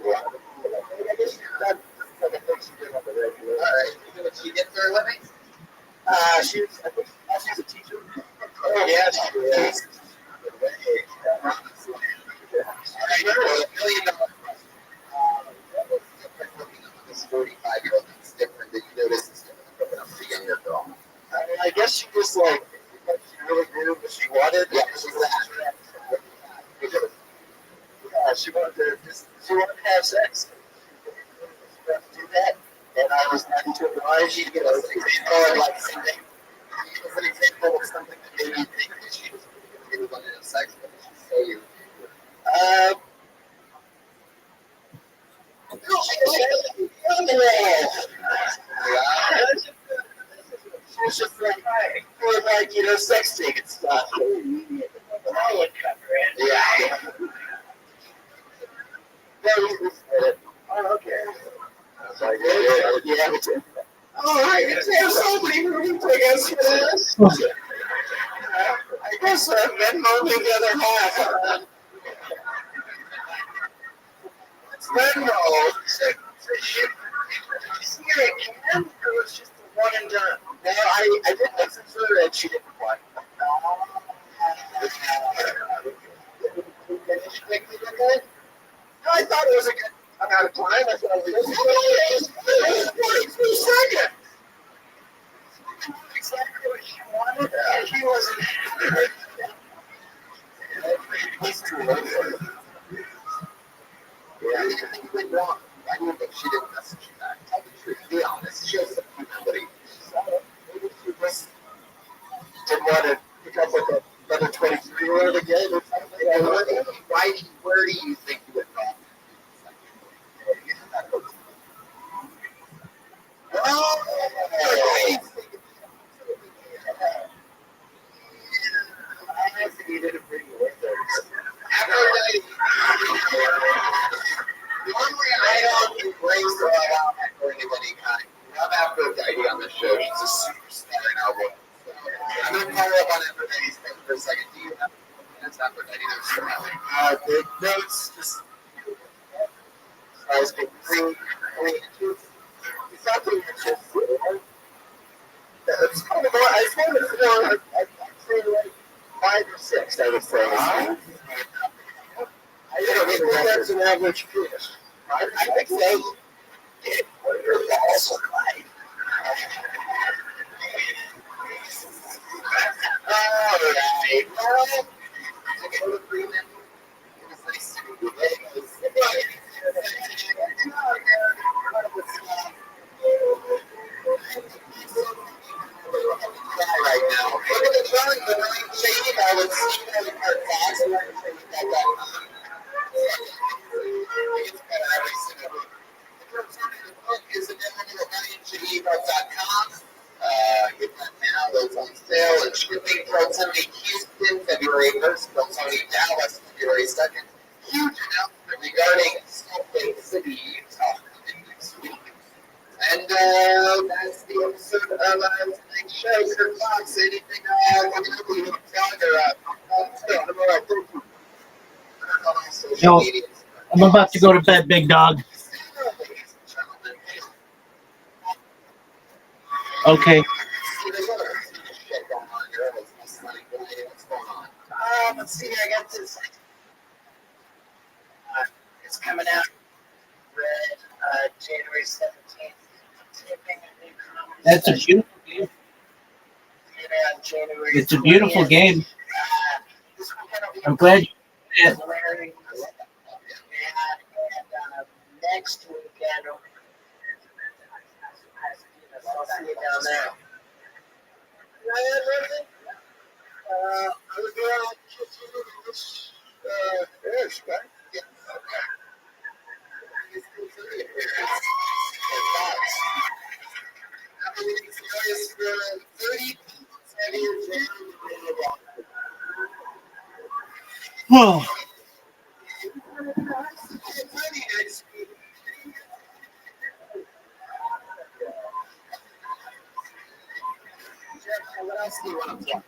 Yeah. I guess she's done like a thing she did on the regular. All right. You know what she did for a living? I think she's a teacher. Oh, yeah, she is. $1 million question. What's different looking up this 45-year-old that's different that you notice is different than looking up to a younger girl? I guess she just like she really knew what she wanted. Yeah, she's that. Yeah, she wanted to have sex. She wanted to do that, and I was happy to oblige. She'd give us an example of like something. Give us an example of something that made you think that she was really wanted to have sex with. She say you. She was just like, sexting and stuff. Yeah. Oh, okay. I was like, yeah, me too. Oh, right. There's so many movie tickets for this. I guess Venmo me the other half. It's Venmo. see her again? Or was just the one and done? No, I did listen to her and she didn't play. Finish quickly with it? No, I thought it was a good amount of time. I thought it was 43 seconds. Exactly what she wanted, and he wasn't. He's too old for it. Yeah, I think he went wrong. I don't think she didn't message you back. Tell the truth. Be honest. She has some humility. Maybe she just didn't want to pick up with another 23-year-old again or something. Where do you think you would go? Oh, I think you did a pretty good normally I don't embrace or allow that for anybody kind. I'm Aphrodite on the show. She's a superstar in our world. So I'm going to follow up on Aphrodite's thing for a second. Do you have minutes Aphrodite notes? Big notes. Just size big 3 inches. It's not 3 inches. It's kind of more. I found it for I'd say like 5 or 6. I would say. I think that's an average fish. I think so. What are your balls look like? All right. Well, I go to Freeman. It was nice to meet you. Right now. Look at the drawing, the name shade. I would see that in our class. We're going to show you that. The book is available at RyanShaheed.com. Get that now. Those on sale and shipping. Proximity Houston, February 1st. Proximity Dallas, February 2nd. Huge announcement regarding Salt Lake City, Utah, coming next week. And that's the episode of tonight's show. Sir Fox, anything you want to No, I'm about to go to bed, big dog. Okay. Let's see. I got this. It's coming out January 17th. That's a beautiful game. It's a beautiful game. I'm glad you did it. Next weekend, I'll see you down there. I was there on fish, right? Yeah. Whoa. What else do you want to play?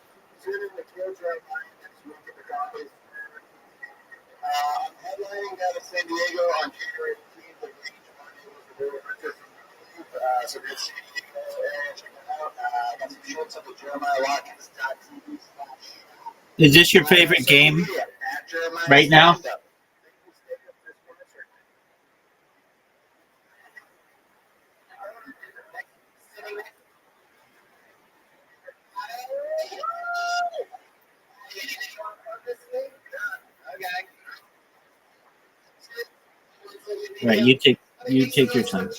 I'm headlining down to San Diego on January 18th. So check it out. I got some shorts up at JeremiahWatkins.tv/. Is this your favorite game right now? Right, you take your time.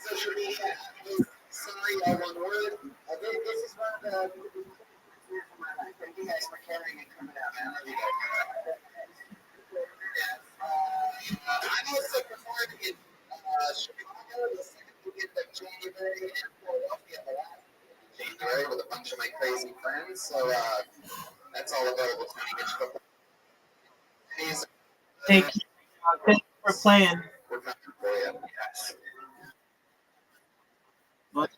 Social media, sorry, all one word. This is one of the years of my life. Thank you guys for caring and coming out, man. I love you guys. I'm also performing in Chicago the second weekend of January and Philadelphia the last January with a bunch of my crazy friends. So that's all available to me. Thank you for playing. We're coming for you. Yes. But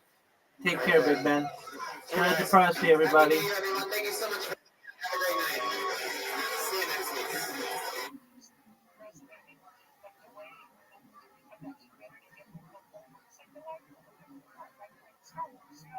take care, big man. Turn to frosty, everybody. Thank you so much. Have a great night. See you next week. Hey,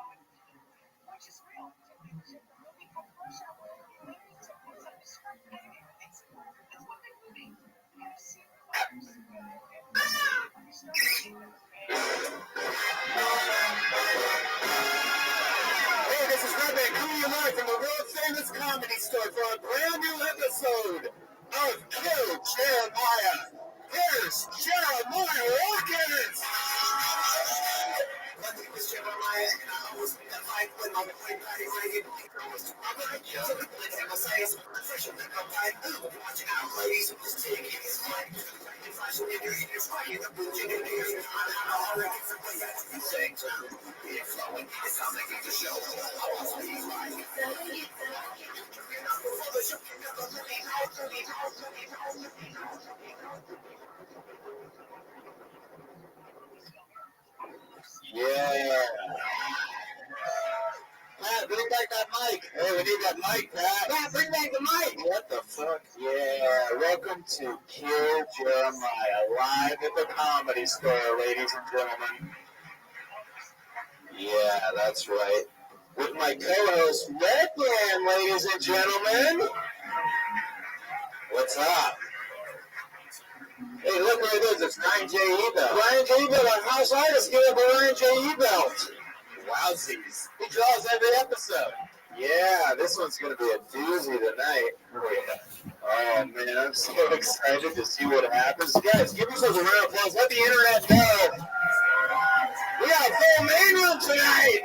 this is Rabbi coming to you live from the world famous comedy store for a brand new episode of Kill Jeremiah. Here's Jeremiah Watkins. My name is Jeremiah, and I always been that fight when my boy body rated. So the place I say is fresh and I'm right. Watching out, ladies, I'm just taking it flight. If I should enter in this fight, I'm putting it in. I'm already different way I can sing. It's flowing, it sounds like it's a show. I want to be like. Yeah. Pat, bring back that mic. Hey, we need that mic, Pat. Pat, bring back the mic. What the fuck? Yeah. Welcome to Kill Jeremiah, live at the Comedy Store, ladies and gentlemen. Yeah, that's right. With my co-host, Redland, ladies and gentlemen. What's up? Hey, look what it is. It's Ryan J. Ebel. Ryan J. Ebel, our house artist, give up a Ryan J. Ebel. Wowsies. He draws every episode. Yeah, this one's going to be a doozy tonight. Oh, man, I'm so excited to see what happens. Guys, give yourselves a round of applause. Let the internet know. We got a full main room tonight.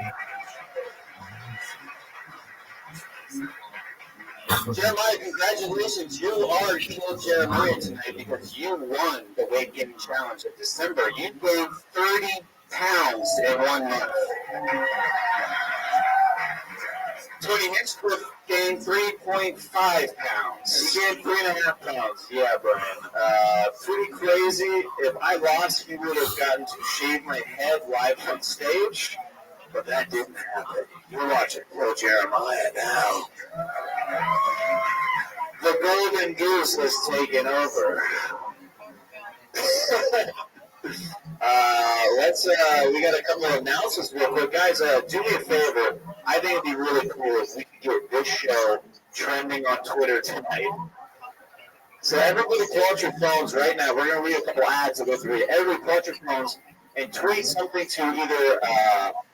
Jeremiah, congratulations. You are Kill Jeremiah tonight because you won the weight gain challenge of December. You gained 30 pounds in 1 month. Tony Hinchcliffe gained 3.5 pounds. He gained 3.5 pounds. Yeah, Brian. Pretty crazy. If I lost, he would have gotten to shave my head live on stage, but that didn't happen. You're watching Kill Jeremiah now. The golden goose has taken over. We got a couple of announcements real quick. Guys, do me a favor. I think it'd be really cool if we could get this show trending on Twitter tonight. So everybody pull out your phones right now. We're going to read a couple ads and go through it. Everybody pull out your phones and tweet something to either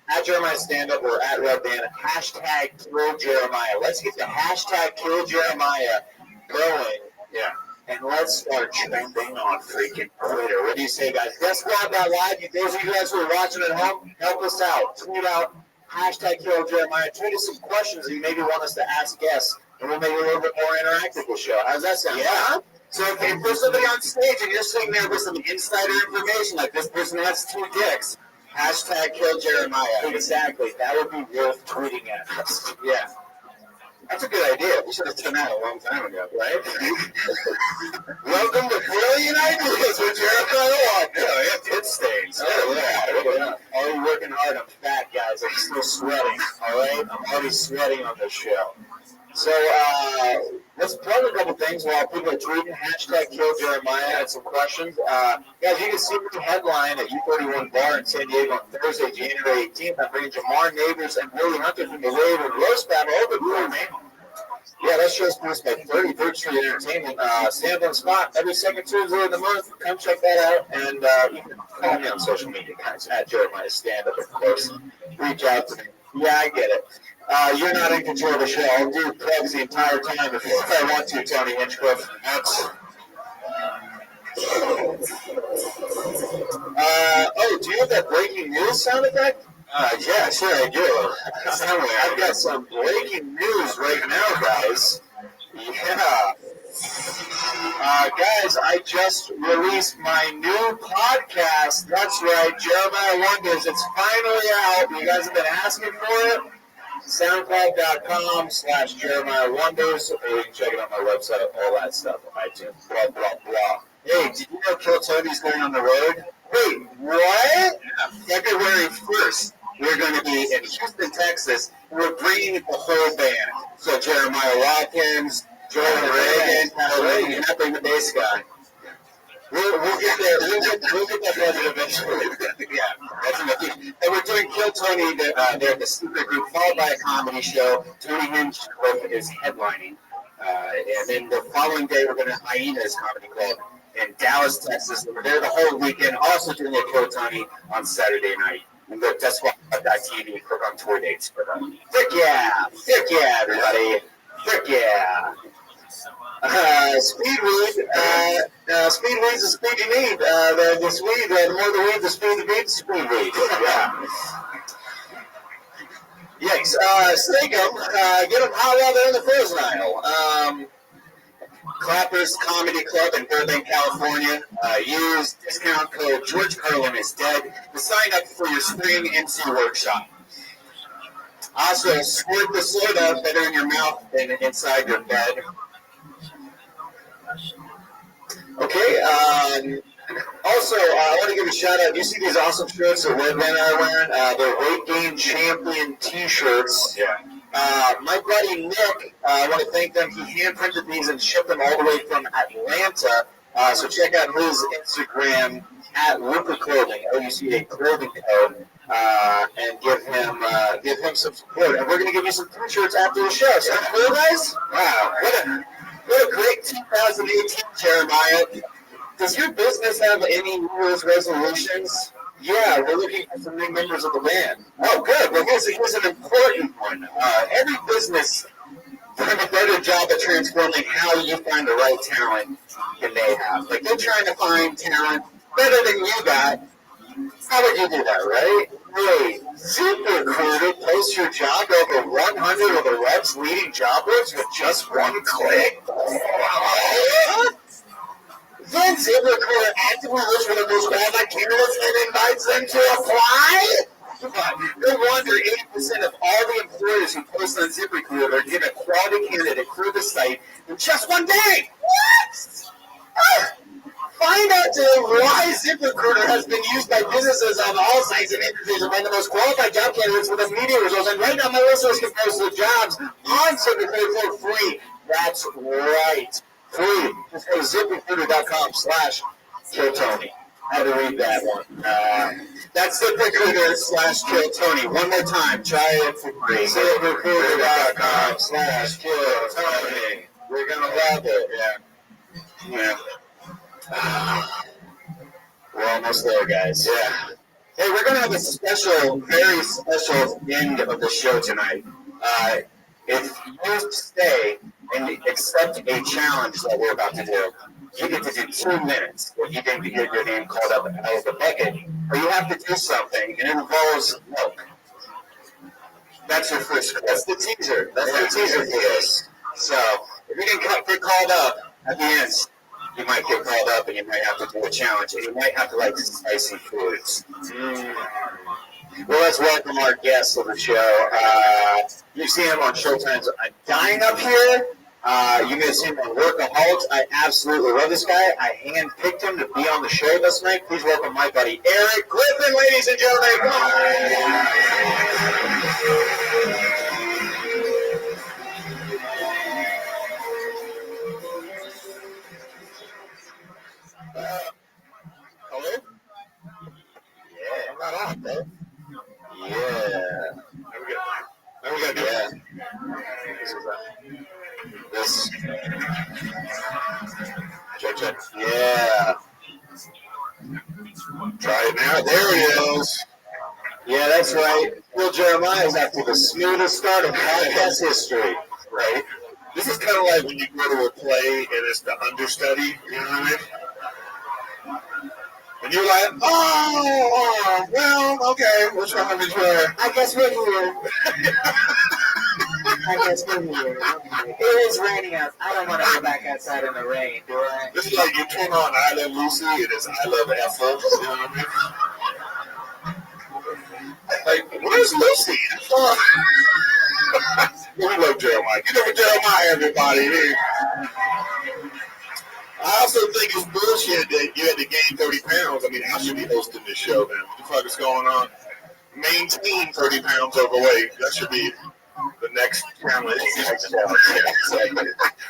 at Jeremiah Stand Up or at Rabbi, hashtag Kill Jeremiah. Let's get the hashtag Kill Jeremiah going. Yeah. And let's start trending on freaking Twitter. What do you say, guys? GuestSquad.live. Those of you guys who are watching at home, help us out. Tweet out hashtag Kill Jeremiah. Tweet us some questions that you maybe want us to ask guests, and we'll make it a little bit more interactive with the show. How's that sound? Yeah. So if there's somebody on stage and you're sitting there with some insider information, like this person has 2 dicks, hashtag Kill Jeremiah. Exactly. That would be worth tweeting at us. Yeah. That's a good idea. We should have done that a long time ago, right? Welcome to Brilliant Ideas with Jeremiah Watkins. Yeah, we have tit stains. Yeah. Already working hard. I'm fat, guys. I'm still sweating. All right? I'm already sweating on this show. So let's plug a couple things while people are tweeting. Hashtag Kill Jeremiah and some questions. Guys, you can see the headline at U31 Bar in San Diego on Thursday, January 18th. I'm bringing Jamar Neighbors and Willie Hunter from the Wave and Roast Battle open for me. Yeah, that show's produced by 33rd Street Entertainment. Stand up on spot every second Tuesday of the month. Come check that out. And you can call me on social media, guys, at Jeremiah Stand Up, of course. Reach out to me. Yeah, I get it. You're not in control of the show. I'll do plugs the entire time if I want to, Tony Hinchcliffe. Do you have that breaking news sound effect? Yeah, sure I do. I've got some breaking news right now, guys. Yeah. Guys, I just released my new podcast. That's right, Jeremiah Wonders. It's finally out. You guys have been asking for it. SoundCloud.com/Jeremiah Wonders. Or you can check it on my website, all that stuff, iTunes, blah, blah, blah. Hey, did you know Kill Tony's going on the road? Wait, what? Yeah, February 1st, we're going to be in Houston, Texas. We're bringing the whole band. So Jeremiah Watkins, Jordan Reagan, and I bring the bass guy. We'll get there. We'll get that budget eventually. Yeah, that's enough. And we're doing Kill Tony there at the Secret Group, followed by a comedy show. Tony Hinch is headlining. And then the following day, we're going to Hyenas Comedy Club in Dallas, Texas. We're there the whole weekend. Also doing a Kill Tony on Saturday night. And go to TestSquad.tv, click on tour dates for them. Frick yeah, everybody. Frick yeah. Speed weed. Speed weed's the speed you need. This weed, the more the weed, the speed you need. Speed weed. Yeah. Yikes. Stake them. Get them hot while they're in the frozen aisle. Clappers Comedy Club in Burbank, California. Use discount code George Carlin is dead to sign up for your spring MC workshop. Also, squirt the soda better in your mouth than inside your bed. Okay, also, I want to give a shout out. You see these awesome shirts that Red and I are wearing? They're Weight Gain Champion t-shirts. Yeah. My buddy Nick, I want to thank them. He hand-printed these and shipped them all the way from Atlanta. So check out his Instagram at Luca Clothing, LUCA Clothing Code, and give him some support. And we're going to give you some t-shirts after the show. So cool, guys? Wow, what a great 2018, Jeremiah. Does your business have any New Year's resolutions? Yeah, we're looking for some new members of the band. Oh, good. Well, here's an important one. Every business does a better job at transforming how you find the right talent than they have. Like, they're trying to find talent better than you got. How would you do that, right? Wait, ZipRecruiter posts your job over 100 of the web's leading job boards with just one click? Then ZipRecruiter actively looks for the most qualified candidates and invites them to apply? No wonder 80% of all the employers who post on ZipRecruiter get a quality candidate through the site in just one day. What? Find out today why ZipRecruiter has been used by businesses on all sites and industries to find the most qualified job candidates with immediate results. And right now, my listeners can post their jobs on ZipRecruiter for free. That's right. Free. Just go to ZipRecruiter.com/KillTony. I had to read that one. That's ZipRecruiter/KillTony. One more time. Try it for free. ZipRecruiter.com/KillTony. We're going to love it. Yeah. We're almost there, guys. Yeah. Hey, we're going to have a special, very special end of the show tonight. If you stay and accept a challenge that we're about to do, you get to do 2 minutes where you didn't get your name called up out of the bucket, or you have to do something, and it involves milk. That's your first. That's the teaser. That's the teaser for this. So, if you didn't get called up at the end, you might get called up and you might have to do a challenge, and you might have to like spicy foods. Well, let's welcome our guest of the show. You see him on Showtime's Dying Up Here. You may have seen him on Workaholics. I absolutely love this guy. I handpicked him to be on the show this night. Please welcome my buddy Eric Griffin, ladies and gentlemen. Come on. Hello? Yeah. I'm not on, bro. Yeah. There we go. Yeah. This. Check. Yeah. Try it now. There he is. Yeah, that's right. Well, Jeremiah's after the smoothest start in podcast history. Right? This is kind of like when you go to a play and it's the understudy. You know what I mean? And you're like, oh, well, okay, which one of you are? I guess we're here. It is raining out. I don't want to go back outside in the rain, do I? This is like you turn on I Love Lucy and it's I Love Ethel. You know what I mean? Like, where's Lucy? We love Jeremiah. Get over Jeremiah, everybody. I also think it's bullshit that you had to gain 30 pounds. I mean, I should be hosting this show, man. What the fuck is going on? Maintain 30 pounds overweight. That should be the next challenge.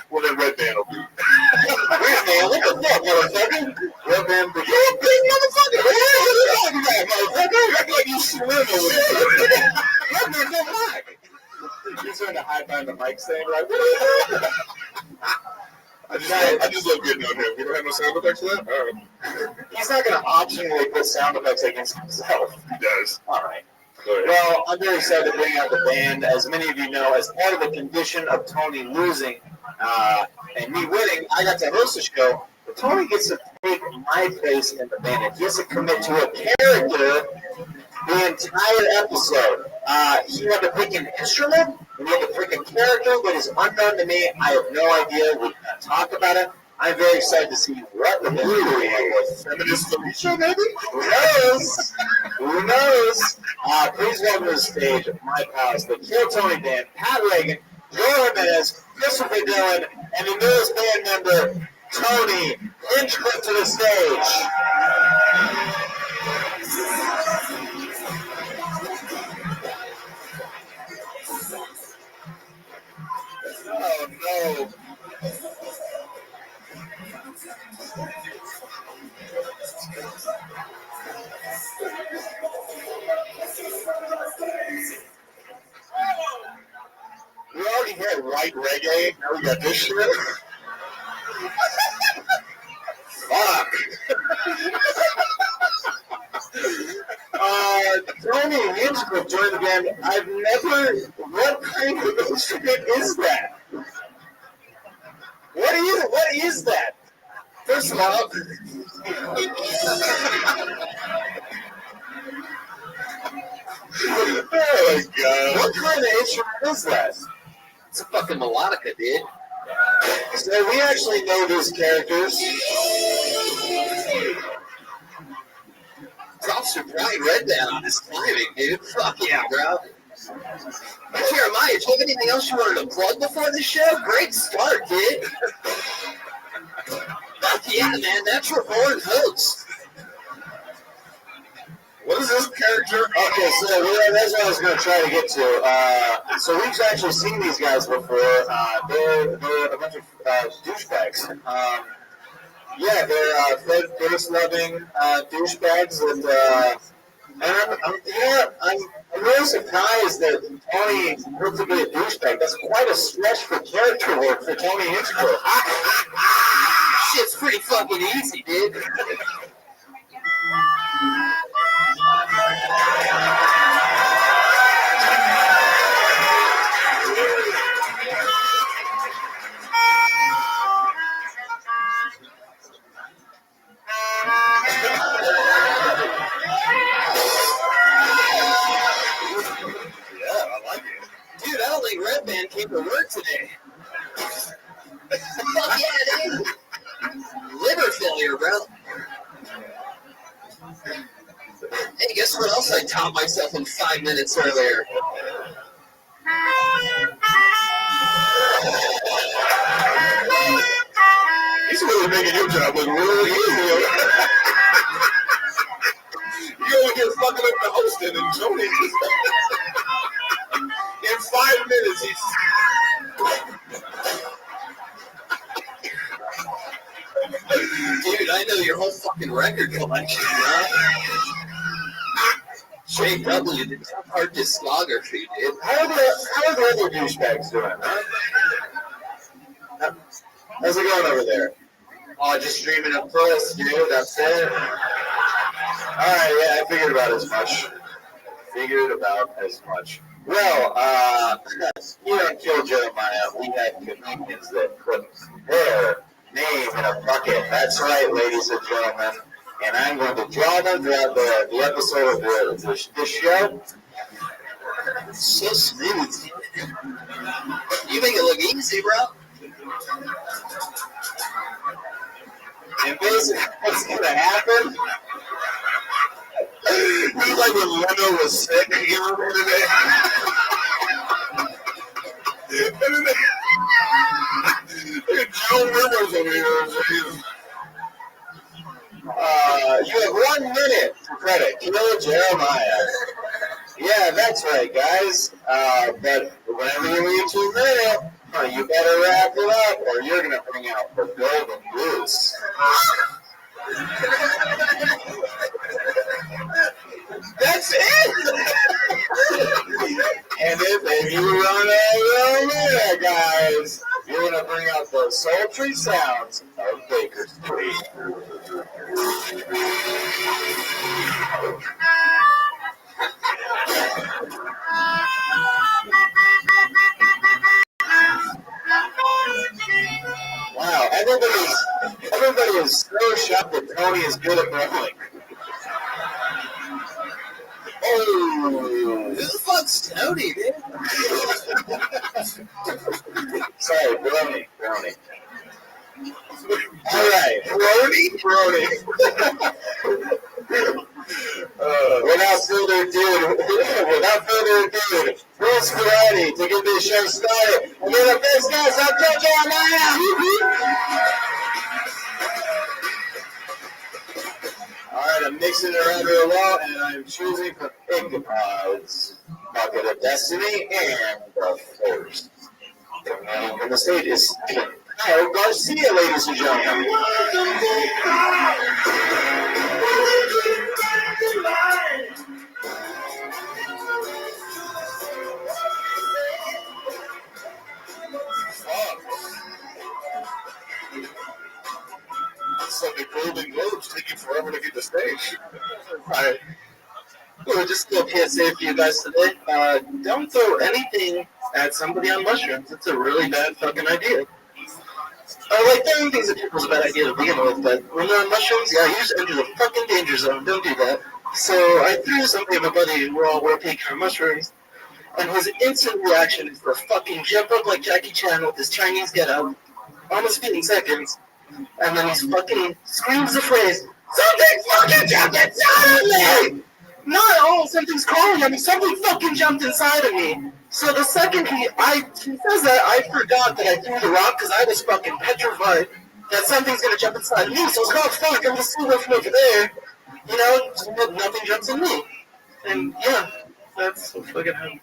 Well, then Red Band will be. Red Man, what the fuck, motherfucker? Red Band, You a big motherfucker. What are you talking about, motherfucker? you act like you swim over there. Red Man don't like. He's trying to hide behind the mic stand, like, what are you doing? I just love getting on him. You don't have no sound effects for that? All right. He's not going to optionally put sound effects against himself. He does. All right. Go ahead. Well, I'm very excited to bring out the band. As many of you know, as part of the condition of Tony losing and me winning, I got to host the show. But Tony gets to take my place in the band. And he has to commit to a character the entire episode. He had to pick an instrument, and he had to pick a character that is unknown to me. I have no idea. We're going to talk about it. I'm very excited to see what the movie is. Feminist Felicia, maybe? Who knows? Who knows? Please welcome to the stage my pals, the Kill Tony Band, Pat Reagan, Joe Jimenez, Christopher Dillon, and the newest band member, Tony Hinchcliffe, to the stage. Oh, no. We already had white reggae. Now we got this shit. Fuck. Tony Hinchcliffe joined the band. I've never. What kind of instrument is that? What is that? First of all, Oh my god. what kind of instrument is that? It's a fucking melodica, dude. So we actually know these characters. Props to Brian Red Band on his timing, dude. Fuck yeah, bro. Jeremiah, do you have anything else you wanted to plug before the show? Great start, kid. Fuck yeah, man. That's your born host. What is this character? Okay, so that's what I was going to try to get to. So we've actually seen these guys before. They're a bunch of douchebags. Yeah, they're face-loving douchebags, and I'm really surprised that Tony proved to be a douchebag. That's quite a stretch for character work for Tony Hinchcliffe. Shit's pretty fucking easy, dude. Dude, I don't think Red Band came to work today. Fuck yeah, dude. Liver failure, bro. Hey, guess what else I taught myself in 5 minutes earlier? He's really making your job look really easy. You over here fucking up the hosting and Tony. In 5 minutes, he's. Dude, I know your whole fucking record collection, bro. JW, the top part discography, dude. How are the other douchebags doing, huh? How's it going over there? Oh, just streaming up close, dude. That's it. Alright, yeah, I figured about as much. Well, here on Kill Jeremiah, we had comedians that put their name in a bucket. That's right, ladies and gentlemen. And I'm going to draw them throughout the episode of this show. So smooth. You make it look easy, bro. And basically, what's going to happen? It's like when Leno was sick, you remember that? Look at Joe Rivers over here. You have 1 minute for credit. Kill Jeremiah. Yeah, that's right, guys. guys. But whenever you leave 2 minutes, you better wrap it up, or you're gonna bring out the golden goose. That's it. And if you run over there, guys, you're gonna bring out the sultry sounds of Baker Street. Wow, everybody is so shocked that Tony is good at bowling. Oh, who the fuck's Tony, dude? Sorry, Brony. All right, Brony. Without further ado, Bruce Ferretti to get this show started. And then the first guest, I'm Joe Jeremiah. All right, I'm mixing it around real well, and I'm choosing for Inkapod's Bucket of Destiny and the Force. And the stage is Kyle Garcia, ladies and gentlemen. It's like the Golden Globes taking forever to get the stage. Alright. Well, just a PSA for you guys today. Don't throw anything at somebody on mushrooms. It's a really bad fucking idea. Like throwing things at people is a bad idea to begin with, but when they're on mushrooms, yeah, you just enter the fucking danger zone. Don't do that. So I threw something at my buddy. We're taking our mushrooms, and his instant reaction is to fucking jump up like Jackie Chan with his Chinese get-up, almost 15 seconds, and then he fucking screams the phrase, "Something fucking jumped inside of me!" Not all, something's crawling at me. Something fucking jumped inside of me. So the second he says that, I forgot that I threw the rock because I was fucking petrified that something's gonna jump inside of me. So I was like, oh fuck, I'm gonna see what's from over there. You know, nothing jumps in me. And yeah, that's what fucking happened.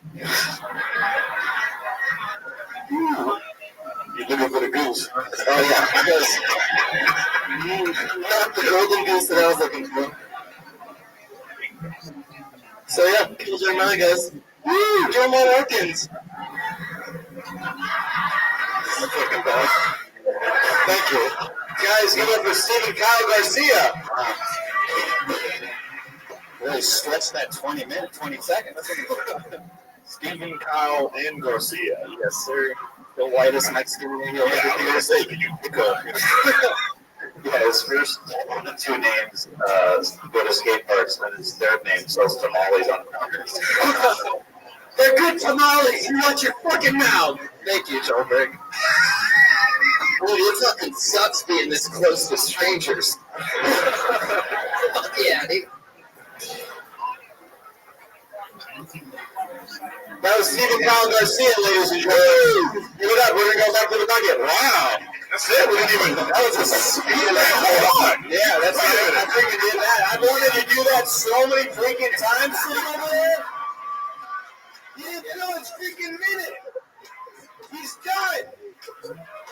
You're looking for the goose. Oh yeah, because not the golden goose that I was looking for. So yeah, kill Jeremiah, guys. Woo, Jeremiah Watkins. I'm fucking bad. Thank you. Guys, give it up for Stephen Kyle Garcia. Really stretched that 20 seconds. Stephen Kyle and Garcia. Yes, sir. The whitest Mexican name you'll ever hear. Say, can you pick up? Yeah, his first 2 names go to skate parks, and his third name sells tamales on counters. They're good tamales. You watch your fucking mouth. Thank you, Joelberg. Dude, it fucking sucks being this close to strangers. Fuck yeah, dude. That was Stephen Kyle Garcia, ladies and gentlemen. Give it up. We're going to go back to the bucket. Wow. That's it. We didn't even. That was a speed. Hold on. Yeah, that's it. I freaking did that. I wanted to do that so many freaking times sitting over there. You didn't know it's freaking minute. He's done.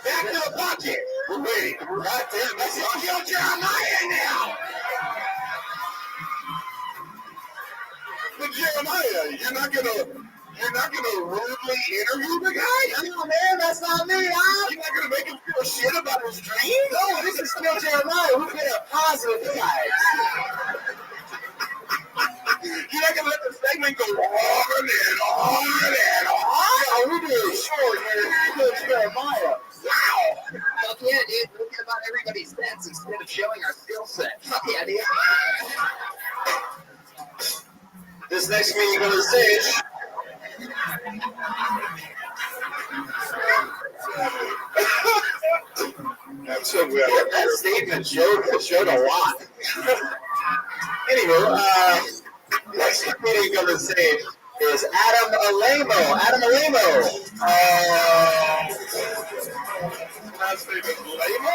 Back to the bucket. We're waiting. God damn, that's on your Jeremiah now. But Jeremiah, you're not gonna rudely interview the guy? No, man, that's not me, huh? You're not gonna make him feel shit about his dream? No, this is still Jeremiah. We've been a positive guys. You're not gonna let the segment go on and on and on. No, we do it short here. Still Jeremiah. Wow. Fuck yeah, dude. We're looking about everybody's stats instead of showing our skill set. Fuck yeah, dude. This next meeting on the stage. I'm so glad. That statement showed a lot. Anyway, next meeting on the stage is Adam Alamo. Adam Alamo. Last name is Alamo?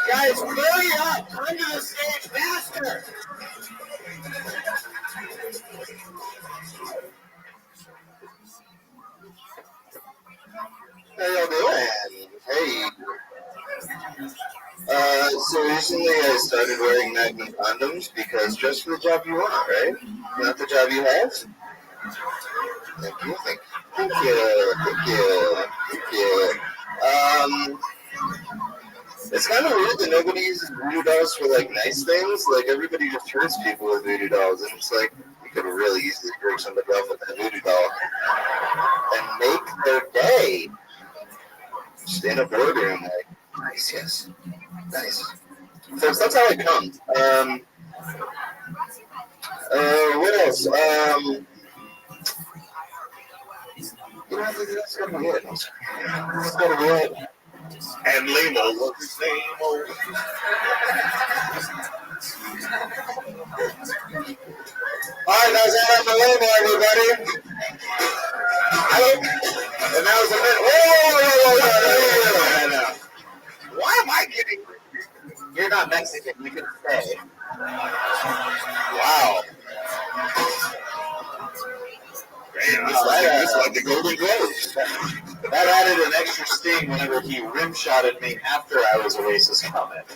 Guys, hurry up! Come to the stage faster! How y'all doing? Hey. So recently I started wearing Magnum condoms because just for the job you want, right? Not the job you have. Thank you, thank you, thank you, thank you. It's kind of weird that nobody uses voodoo dolls for like nice things. Like everybody just hurts people with voodoo dolls, and it's like you could really easily break somebody off with that voodoo doll and make their day. Just in a boardroom, like nice, yes, nice. Folks, that's how I come. What else? You know, that's gonna be it. That's gonna be it. And Lamo was his name. All right, that's Adam Malamo, everybody. And that was a minute. Whoa. Why am I getting? You're not Mexican. You can say. Wow. Damn, it's like the Golden Globes. That added an extra sting whenever he rim-shotted me after I was a racist comment.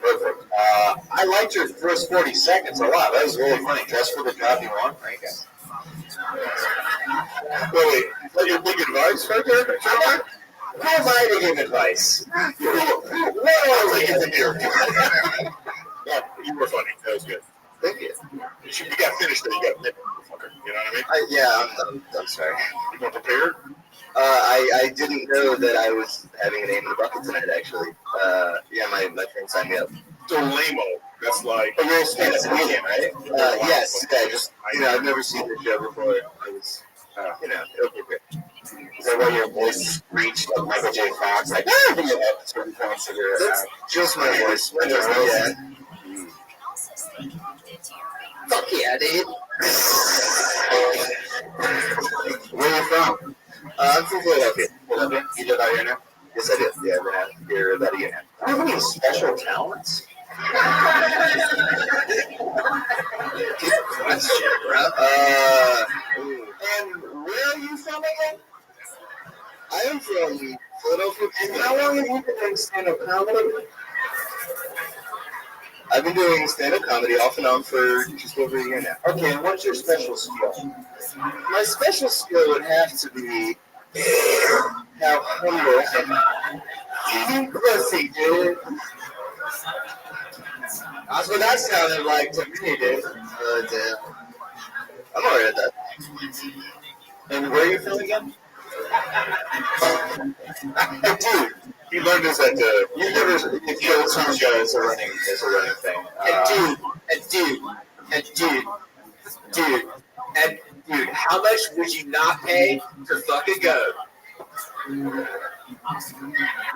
Perfect. I liked your first 40 seconds a lot. That was really funny. Just for the job you want, right, guys? Wait, is that your big advice right there? Who am I to give advice? What do I from here? Yeah, you were funny. That was good. Thank you. You got finished there. You got nipped, motherfucker. You know what I mean? Yeah, I'm sorry. You weren't prepared? I didn't know that I was having a name in the bucket tonight, actually. Yeah, my friend signed me up. So Lamo. That's like. But you're a stand-up comedian, right? Yes. Yeah, just, I've never seen the show before. I was, okay, great. Is that why your voice screeched like Michael J. Fox? Like, at certain points of your. That's just my voice. Yeah. Fuck yeah, dude. Where are you from? I'm from Philadelphia. Philadelphia? You live out here now? Yes, I did. Yeah, I've been out here about a year now. Do you have any special talents? Good question, bro. And where are you from again? I am from Philadelphia. And how long have you been doing stand-up comedy? I've been doing stand-up comedy off and on for just over a year now. Okay, and what's your special skill? My special skill would have to be how humble and pussy, dude. That's what that sounded like to me, dude. Damn. I'm alright at that. And where are you from again? Hey, dude. He learned this at the. You never. If you go to show, it's a running thing. Dude, how much would you not pay to fucking go?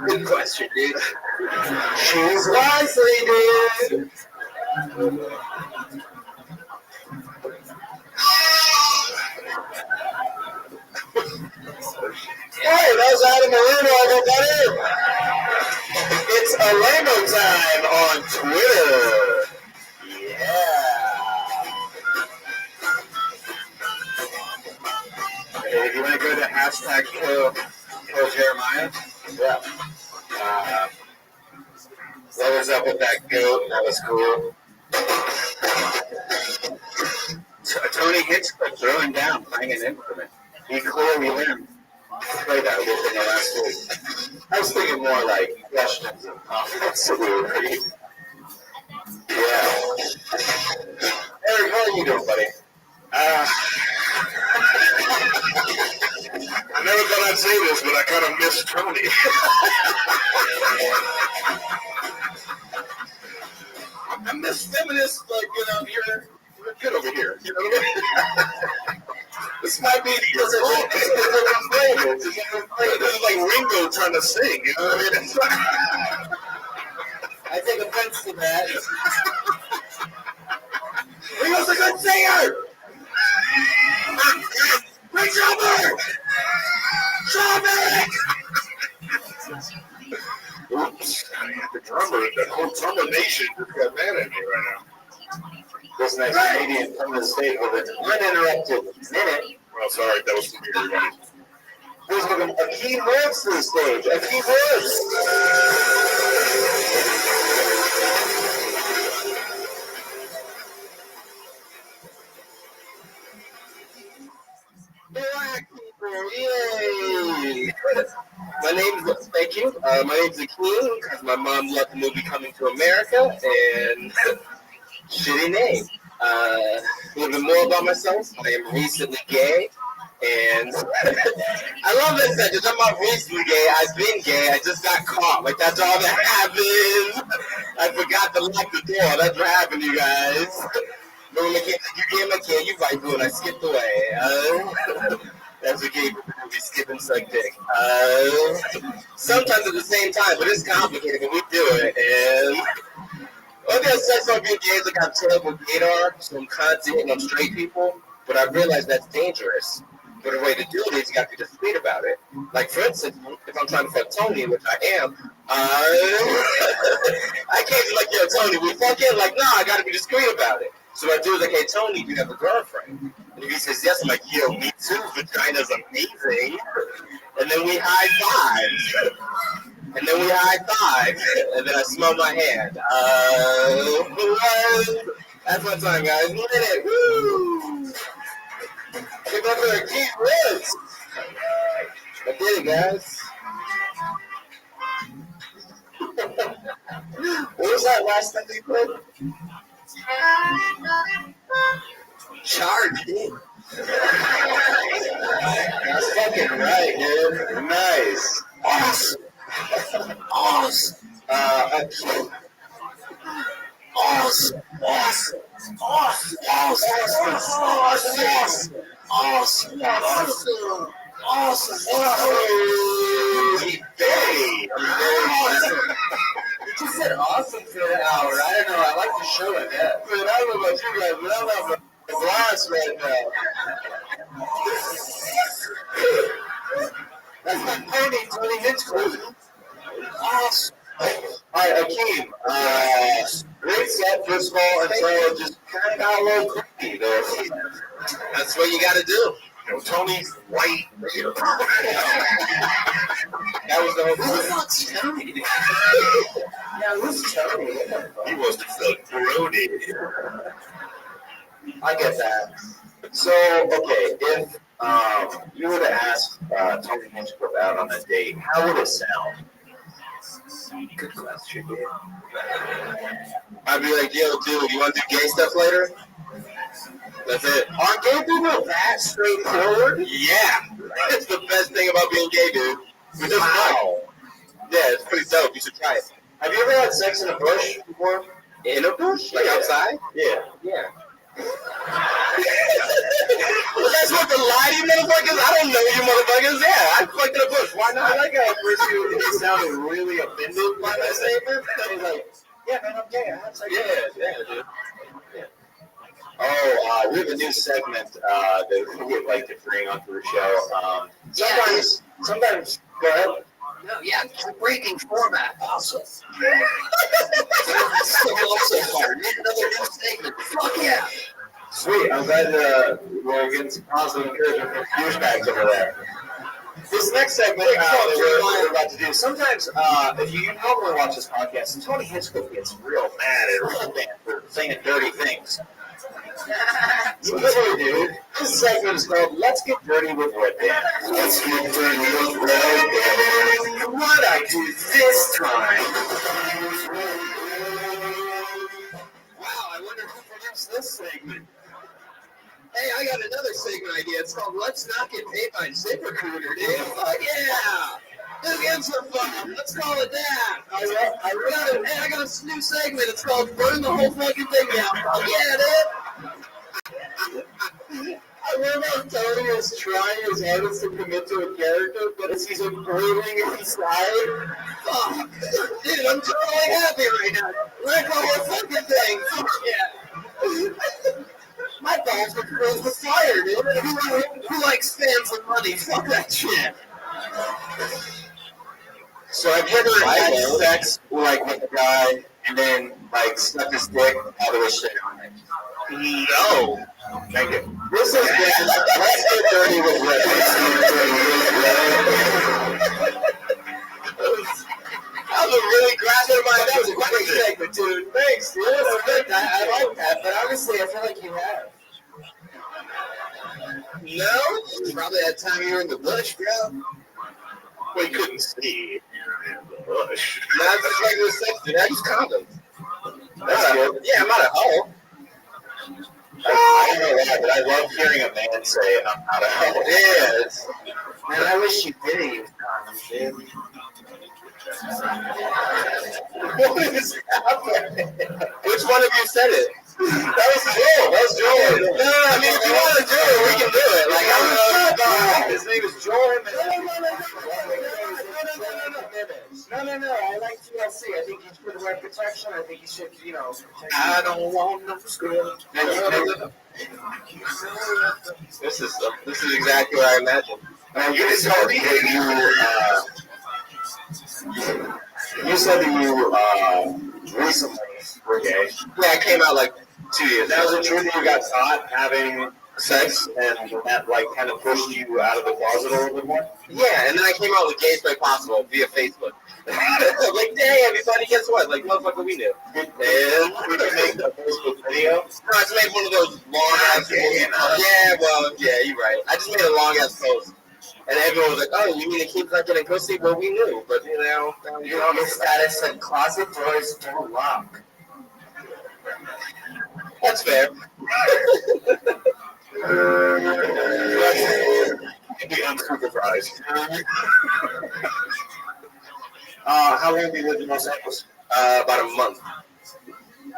Good question, dude. Choose wisely, dude. Hey, that's Adam Marino, everybody. It's Alamo time on Twitter. Yeah. Hey, if you want to go to hashtag kill Jeremiah, yeah. What was up with that goat? That was cool. Tony Hitchcock throwing down, playing an instrument. He clearly learned to play that within the last week. I was thinking more like questions and comments. Yeah. Eric, how are you doing, buddy? I never thought I'd say this, but I kind of miss Tony. I miss feminists, like, you're good over here. You know what I mean? This might be this is like Ringo trying to sing, you know what I mean? I take offense to that. Ringo's a good singer! Great drummer! Drummer! Oops, the drummer, the whole drummer nation just got mad at me right now. this next comedian come to the stage with an uninterrupted minute. Well, sorry, that was for me, everybody. Please welcome Akeem Woods to the stage. Akeem Woods. Black people, yay! Thank you. My name's Akeem because my mom loved the movie Coming to America and shitty name. A little bit more about myself. I am recently gay. And I love this sentence. I'm not recently gay. I've been gay. I just got caught. Like, that's all that happened. I forgot to lock the door. That's what happened, you guys. No, you gave my kid. You right, dude. I skipped away. That's what gay people be skipping suck dick. Sometimes at the same time, but it's complicated, but we do it. And one thing I said about being gay is like I'm terrible gaydar, so I'm constantly on straight people. But I realized that's dangerous. But the way to do it is you got to be discreet about it. Like, for instance, if I'm trying to fuck Tony, which I am, I can't be like, yo, Tony, we fucking? Like, no, I got to be discreet about it. So what I do is like, hey, Tony, do you have a girlfriend? And if he says yes, I'm like, yo, me too. Vagina's amazing. And then we high five. And then I smell my hand. That's my time, guys. Look at it. Woo! Give up for Akeem Woods. I did it, guys. What was that last time we played? Charged it. That's fucking right, dude. Nice. Awesome. Awesome. Awesome. Awesome. Awesome. Awesome. Awesome. Awesome. Awesome. Awesome. Hey. You just said awesome for an hour. I don't know. I like the show, I guess. But I don't know about you guys, but I'm having a blast right now. That's my pony, Tony Hinchcliffe. Awesome. All right, Akeem. Great set, first of all, until it just kind of got a little creepy there. That's what you got to do. You know, Tony's white. That was the whole point. Who's not Tony? Yeah, who's Tony? He was the Brody. I get that. So, okay, if you were to ask Tony Hinchcliffe out on a date, how would it sound? Good question, dude. I'd be like, yo, dude, you want to do gay stuff later? That's it. Aren't gay people that straightforward? Yeah. It's the best thing about being gay, dude. We just wow. Yeah, it's pretty dope. You should try it. Have you ever had sex in a bush before? In a bush? Like outside? Yeah. Yeah. Well, that's what the lie to you motherfuckers? I don't know you motherfuckers. Yeah, I fucked in a bush. Why not? I like how at first you sounded really offended by that statement. I was like, yeah, man, I'm gay. I had sex. Yeah, dude. Yeah. Oh, we have a new segment that we would like to bring onto the show. Sometimes, go ahead. No, yeah, breaking format. Awesome. So hard. Another new statement. Fuck yeah. Sweet. I'm glad we're getting some positive encouragement from douchebags over there. This next segment that we're about to do, sometimes if you normally watch this podcast, Tony Hinchcliffe gets real mad at Red Band for saying dirty things. So this is what we do. This segment is called Let's Get Dirty with Red Band. Let's get dirty with Red Band. What I do this time. Wow, I wonder who produced this segment. Hey, I got another segment idea. It's called Let's Not Get Paid by ZipRecruiter, dude. Fuck yeah! This gives a fuck. Let's call it that. I got a new segment. It's called Burn the Whole Fucking Thing Down. Fuck yeah, dude! I love how Tony is trying his hardest to commit to a character, but as he's boiling inside. Fuck. Dude, I'm totally happy right now. Wreck the whole fucking thing. Fuck yeah. My balls were filled with fire, dude. Who likes fans and money? Fuck that shit. So have you ever had sex with a guy and then stuck his dick all the way straight on it? No. Thank you. This has been Let's Get Dirty with Red. That was a really grasping my head. That was a great segment, dude. Thanks, dude. I like that, but honestly, I feel like you have. No? Probably that time you were in the bush, bro. We couldn't see in the bush. That's just regular sex, dude. I use condoms. That's good. Yeah, I'm not at home. I don't know why, but I love hearing a man say, I'm not a hoe. Yes. Man, I wish you did use condoms, dude. What is happening? Which one of you said it? That was Joel. No, I mean, if you want to do it, we can do it. Like, I don't know. His name is Joel. No. I like TLC. I think you should wear protection. I think you should, I don't want no screw. This is exactly what I imagined. You just told me that you said that you recently were gay. Yeah, I came out like 2 years Now, ago. is it true that you got caught having sex and that like kind of pushed you out of the closet a little bit more? Yeah, and then I came out with Gays Way Possible via Facebook. Like, hey, everybody, guess what? Like, motherfucker, we knew. Did you make a Facebook video? No, I just made one of those long-ass posts. Yeah, you're right. I just made a long-ass post. And everyone was like, oh, you mean the kids not getting pussy? Well, we knew. But, The status said closet doors don't lock. That's fair. I'd be unsupervised. How long have you lived in Los Angeles? About a month.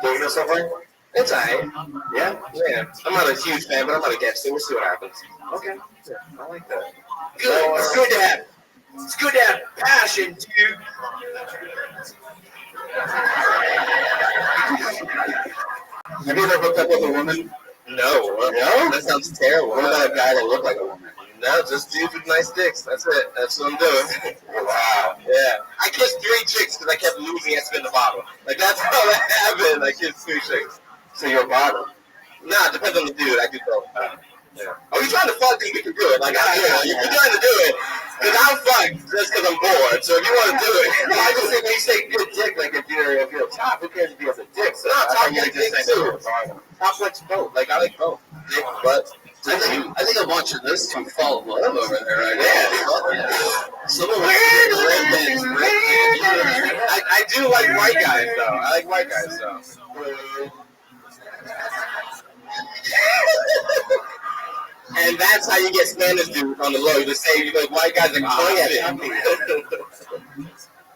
Doing this so far? It's alright. Yeah? Yeah. I'm not a huge fan, but I'm not against it. We'll see what happens. Okay. Yeah, I like that. Good. It's good to have passion, dude. Have you ever hooked up with a woman? No. No? That sounds terrible. What about a guy that looked like a woman? No, just dudes with nice dicks. That's it. That's what I'm doing. Wow. Yeah. I kissed 3 chicks because I kept losing at spin the bottle. Like, that's how that happened. I kissed 3 chicks. So you're a bottom? Nah, it depends on the dude. I do both. Yeah. Are you trying to fuck? Because we can do it. Like, if you're trying to do it, because I'll fuck just because I'm bored. So if you want to do it, I just think when you say good dick, like if you're a top, who cares if he has a dick? So No, I top thought you were like just dick saying too. bottom. top likes both. Like, I like both. Dick, butt. I think a bunch of those two fall in love over there right now. Yeah. Some of them redheads. I do like white guys, though. I like white guys, though. And that's how you get Spanish dudes on the low. You just say, you like white guys, like, oh, yeah.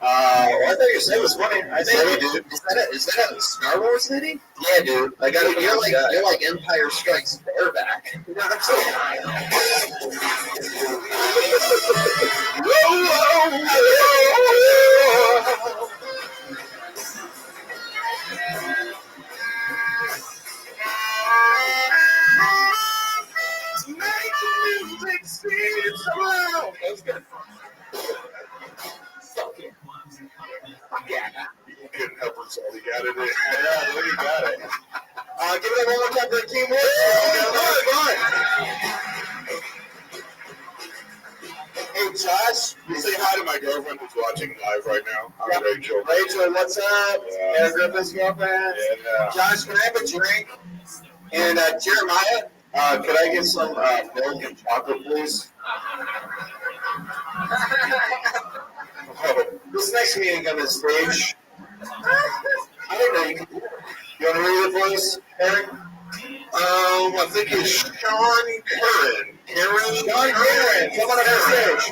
I thought your set was funny. I Thank you, think dude. Is that a Star Wars city? Yeah, dude. Like, You're like Empire Strikes Bareback. You couldn't help yourself. You got it in. Yeah, you got it. Give it up one more time for the teamwork. Go on. Hey, Josh. You say hi to my girlfriend who's watching live right now. I'm Rachel. Rachel, what's up? Yeah. Aaron Griffith's girlfriend. Yeah. Josh, can I have a drink? And Jeremiah? Could I get some milk and chocolate, please? This next meeting on the stage, I don't know. You want to read it for us, Eric? I think it's Sean Karen. Sean Karen, come on up the stage.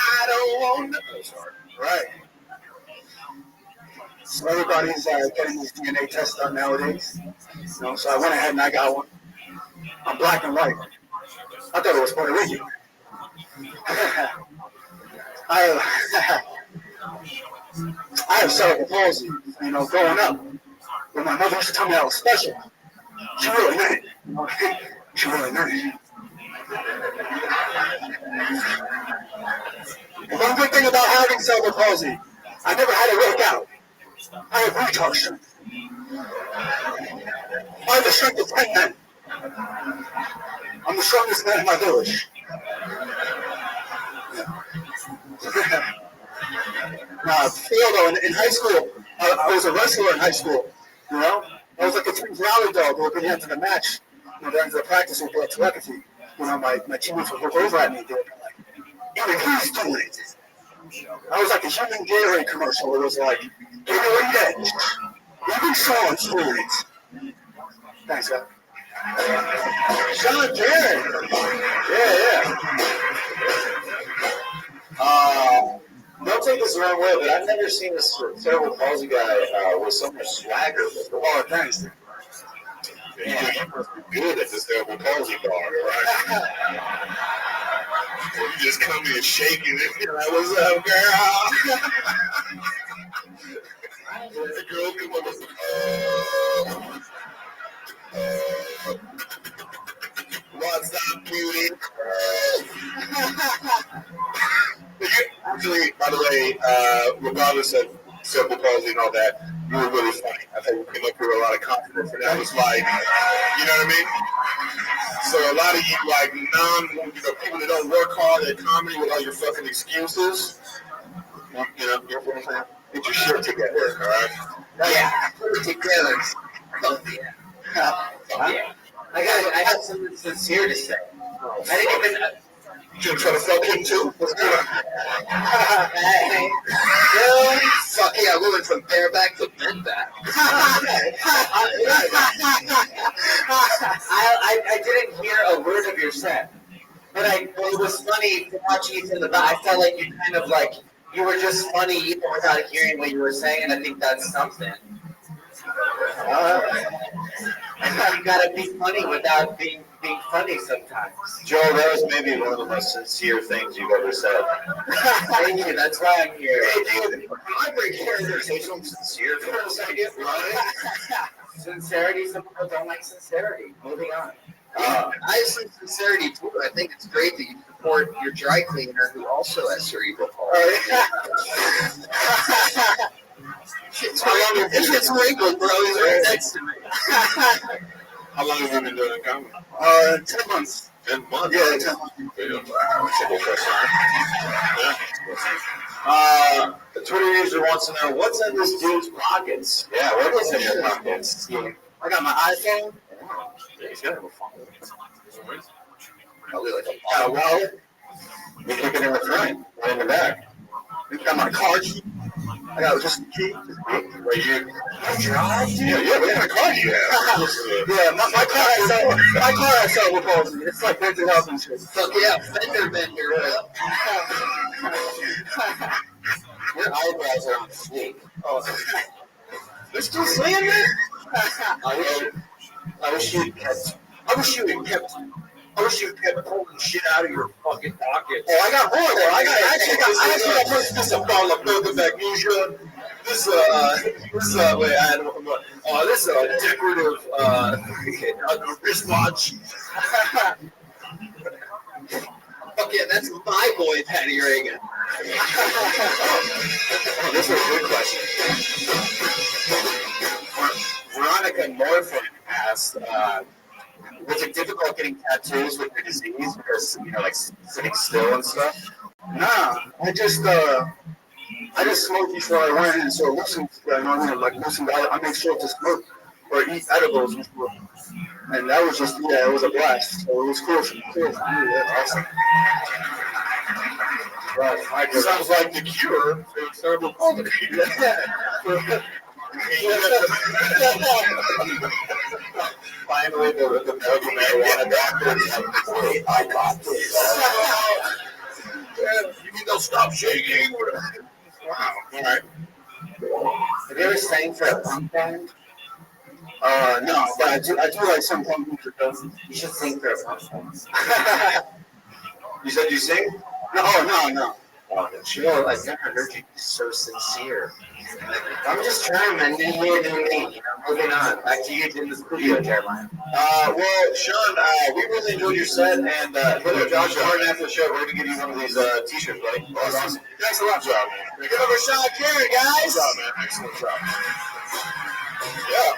I don't want to. Right. So everybody's getting these DNA tests done nowadays. So I went ahead and I got one. I'm black and white. I thought it was Puerto Rican. I have cerebral palsy, growing up. When my mother used to tell me I was special, she really meant it. She really meant it. One good thing about having cerebral palsy, I never had to work out. I have retard strength. I have the strength of 10 men. I'm the strongest man in my village. Though, in high school, I was a wrestler in high school. You know, I was like a team's rally dog. But at the end of the match, during the practice with telepathy, my teammates would look over at me. They would be like, "Even he's doing it." I was like a human Gatorade commercial. It was like, "Gatorade edge. Even Sean's doing it." Thanks, guys. Sean Garrett. Yeah. Don't take this the wrong way, but I've never seen this cerebral palsy guy with so much swagger before. Oh, thanks. Yeah, you must be good at the cerebral palsy bar, right? You just come in shaking it. You're like, "What's up, girl?" The girl come up with "What's up, beauty?" Actually, by the way, regardless of cerebral palsy and all that, you were really funny. I think you came up here with a lot of confidence, and that was like, you know what I mean? So a lot of you, like, people that don't work hard at comedy with all your fucking excuses, you know what I'm saying? Get your shit together, all right? Yeah, put it together. Oh, yeah. I got something sincere to say. I didn't even. You trying to fuck him too? What's going on? Hey, fuck yeah, we went from bareback to bendback. I didn't hear a word of your set, but it was funny watching you from the back. I felt like you kind of like you were just funny even without hearing what you were saying, and I think that's something. You gotta be funny without being funny sometimes. Joe, that was maybe one of the most sincere things you've ever said. Thank you. That's why I'm here. Hey, dude, I break character and say something sincere for a second, right? Sincerity, some people don't like sincerity. Moving on. I have some sincerity too. I think it's great that you support your dry cleaner who also has cerebral palsy. It's wrinkled, bro. He's right next to me. How long have you been doing comedy? 10 months. 10 months? Yeah, 10 months. Twitter user wants to know what's in this dude's pockets. Yeah, what is in your pockets? I got my iPhone. Yeah, he's got a phone. Probably like a Wallet. You keep it in the front, right in the back. I got my car key. I got just a key. Where you Yeah, what kind of car do you have? Yeah, my car has cerebral palsy. It's like mental health insurance. fuck yeah, fender bender. Your eyebrows are on fleek. Oh, They're still saying that? I wish you had pulling shit out of your fucking pockets. Oh, I got more though. I actually got this a bottle of Milk Magnesia. This wait, I had this decorative wristwatch. Okay, that's my boy, Patty Reagan. This is a good question. Veronica Morphin asked, was it difficult getting tattoos with your disease because, like sitting still and stuff? nah, I just smoked before I went in, so loosened, I make sure to smoke or eat edibles before. And that was just, it was a blast. So it was cool for me. That's awesome. Right. It sounds like the cure for cerebral palsy. Finally, the medical marijuana doctor. I got this. You mean they'll stop shaking? Wow. All right. Have you ever sang for a punk band? No, but I do like some punk music though. You should sing for a punk band. You said you sing? No. Jill, I've never heard you be so sincere. I'm just trying, man. New year, new me. Moving on. Back to you in the studio, Jeremiah. Well, Sean, we really enjoyed your set, and hit up Josh Martin after the show. We're going to give you one of these t-shirts, buddy. Awesome. Thanks a lot, John. Give it over Sean Carey, guys. Good job, man. Excellent job. Yeah.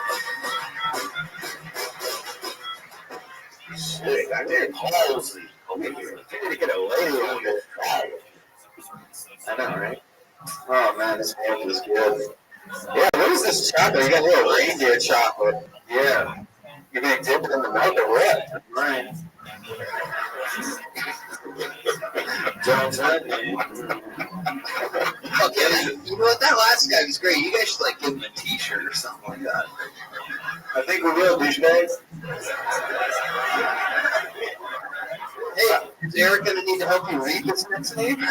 Shit, I did palsy. Okay, you're to get a lady on this crowd. I know, right? Oh, man, this milk is good. Yeah, what is this chocolate? You got a little reindeer chocolate. Yeah. You're going to dip it in the milk or what? Right. Don't touch me. Fuck yeah. You know what? That last guy was great. You guys should like give him a t-shirt or something like that. I think we will, douchebags. Hey, is Eric going to need to help you read this next name? I'm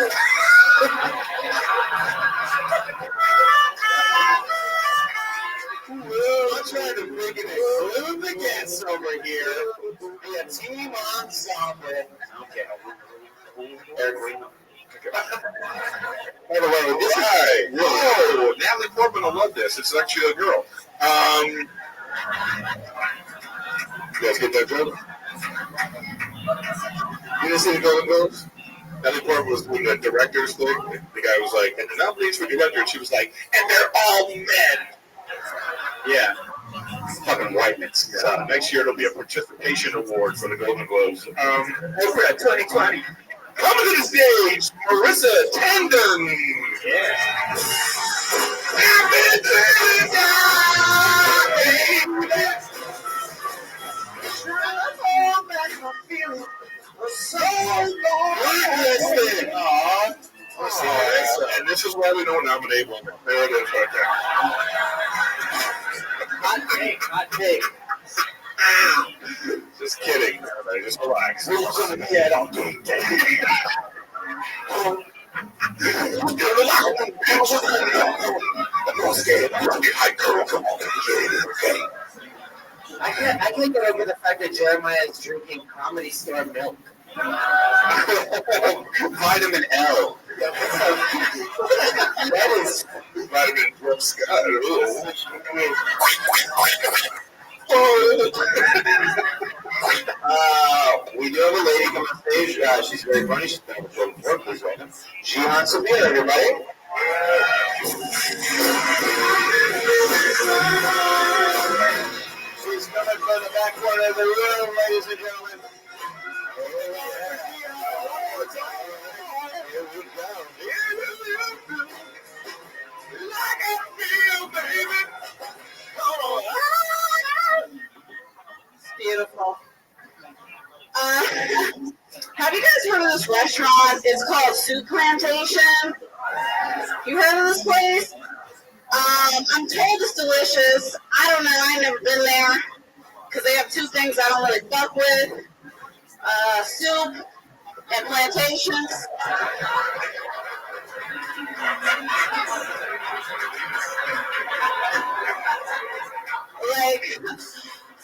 trying to bring it include the guests over here. Be a team ensemble. Okay. Eric, wait. By the way, this Right. Whoa, Natalie Portman will love this. It's actually a girl. You guys get that joke? You didn't see the Golden Globes? Natalie Portman was doing the director's thing. The guy was like, and the nominees for director, and she was like, and they're all men. yeah. Fucking whiteness. So next year, it'll be a participation award for the Golden Globes. Over at 2020. Coming to the stage, Marissa Tandon. Yeah. And this is why we don't nominate women. There it is right there. Hot take. Just kidding. Everybody, just relax. I can't get over the fact that Jeremiah is drinking Comedy Store milk. Vitamin L. That is. Vitamin Brooks. We do have a lady come on stage. She's very funny. She's been on the show before. Please welcome Jihan Sabir, everybody. She's coming from the back corner of the room, ladies and gentlemen. Here we go. Like I feel, baby. Beautiful. Have you guys heard of this restaurant? It's called Soup Plantation. You heard of this place? I'm told it's delicious. I don't know. I've never been there because they have two things I don't really fuck with: soup and plantations. Like,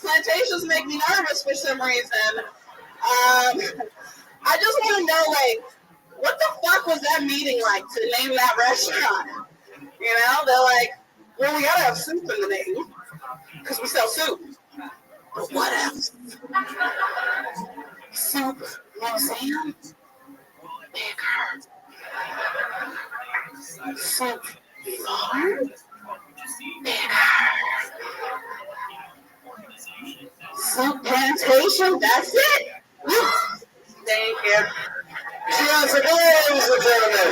plantations make me nervous for some reason. I just want to know, like, what the fuck was that meeting like to name that restaurant? You know, they're like, well, we gotta have soup in the name because we sell soup. But what else? Soup museum? Bigger. Soup farm? Bigger. Soup plantation? That's it? Thank you. Jihan Sabir, ladies and gentlemen.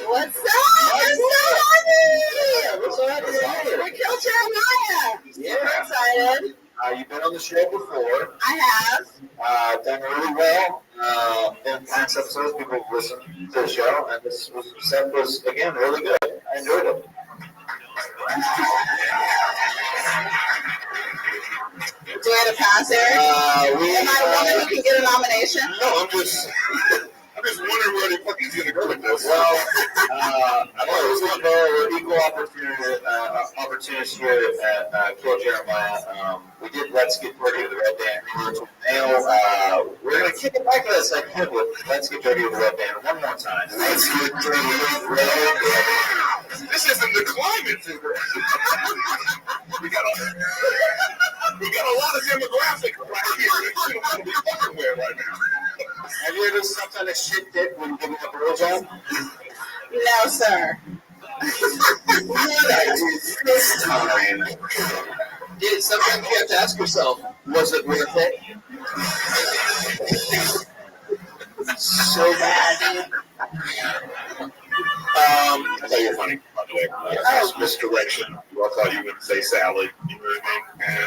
What's up? I'm so happy! We're so happy to have you. We killed Jeremiah! Yeah. Super excited. You've been on the show before. I have. Done really well. In past episodes, people listen to the show, and this set was, again, really good. I enjoyed it. Do I have to pass, Eric? Am I the one who can get a nomination? No, I'm just wondering where the fuck he's gonna go with this. Well, I've always looked for equal opportunities here at Kill Jeremiah. We did Let's Get Dirty with the Red Band. We're going to take it back to that segment with Let's Get Dirty with the Red Band one more time. Let's get dirty with Red Band. This isn't the climate figure. we got a lot of demographic right here that you don't want to be fucking with right now. Have you ever sucked on a shit dick when giving up a blowjob? No, sir. What I did this time. Dude, sometimes you have to ask yourself, was it worth it? So bad, dude. I thought you were funny, by the way. Misdirection. I thought you were going to say salad. You know what I mean?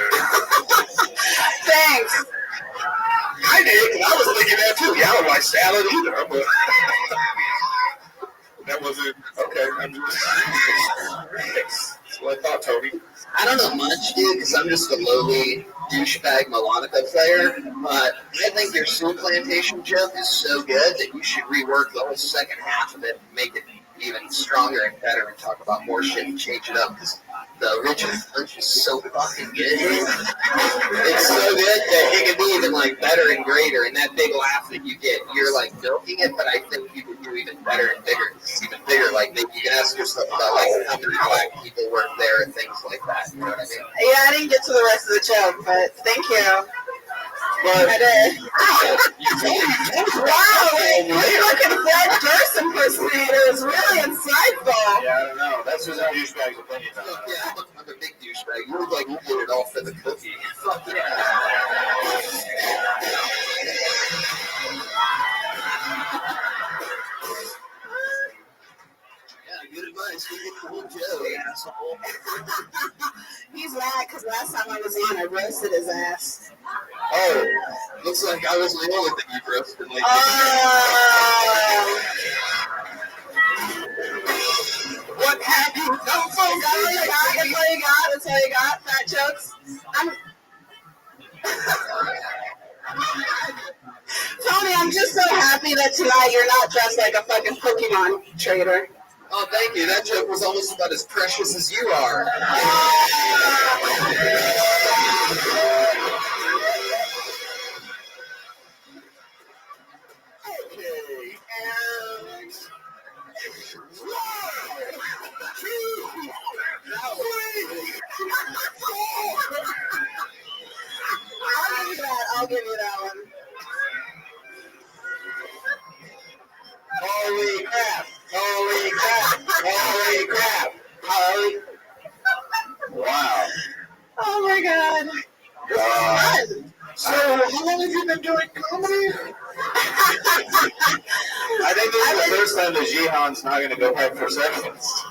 Thanks. I did, because I was thinking that too. Yeah, I don't like salad either. But that wasn't okay. I'm just. That's what I thought, Tony. I don't know much, dude, because I'm just a lowly douchebag melodica player, but I think your Sioux Plantation joke is so good that you should rework the whole second half of it and make it even stronger and better and talk about more shit and change it up, because the original punch is so fucking good. It's so good that it can be even like better and greater, and that big laugh that you get, you're like milking it, but I think you can do even better and bigger. It's even bigger. Like maybe you can ask yourself about like how many black people work there and things like that. You know what I mean? Yeah, I didn't get to the rest of the joke, but thank you. But I did. Wow, like, you're fucking Fred Durst impersonator is really insightful. Yeah, I don't know. That's just a douchebag's opinion on it. yeah, I'm a big douchebag. You look like you did it all for the cookie. Fuck yeah. Yeah, good advice. We get the whole joke, asshole. He's mad because last time I was on, I roasted his ass. Oh, looks like I was the only thing you roasted. Like, What have you done for That's all you got? That's all you got? That's all you got? Fat jokes? Tony, I'm just so happy that tonight you're not dressed like a fucking Pokemon trader. oh, thank you. That joke was almost about as precious as you are. Okay, and 1, 2, 3, 4. I'll give you that one. Holy crap! Holy crap! Holy crap! Holy. Wow. Oh my god. So, how long have you been doing comedy? I think this is the first time that Jihan's not going to go back for seconds.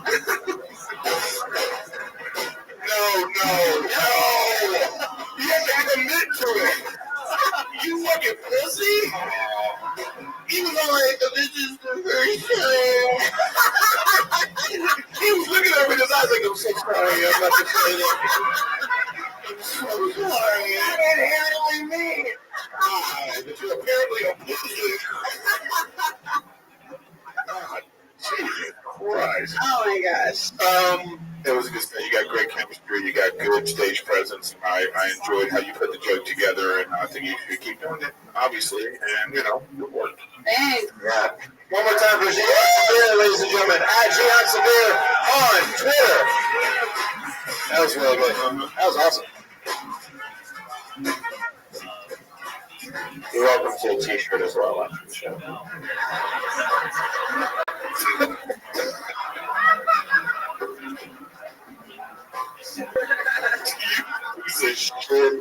No. You have to commit to it. You fucking pussy. He was all like, this is the first time. He was looking at me with his eyes like, I'm so sorry, I'm not to say that. I'm so sorry. I didn't hear it with me. But you're apparently a pussy. God, Jesus Christ. Oh my gosh. It was a good thing. You got great chemistry. You got good stage presence. I enjoyed how you put the joke together, and I think you should keep doing it, obviously. And, it worked. Thanks. Yeah. One more time for Jihan Sabir, ladies and gentlemen. @Jihan Sabir on Twitter. That was really good. That was awesome. You're welcome to a t-shirt as well after the show. Piece of shit.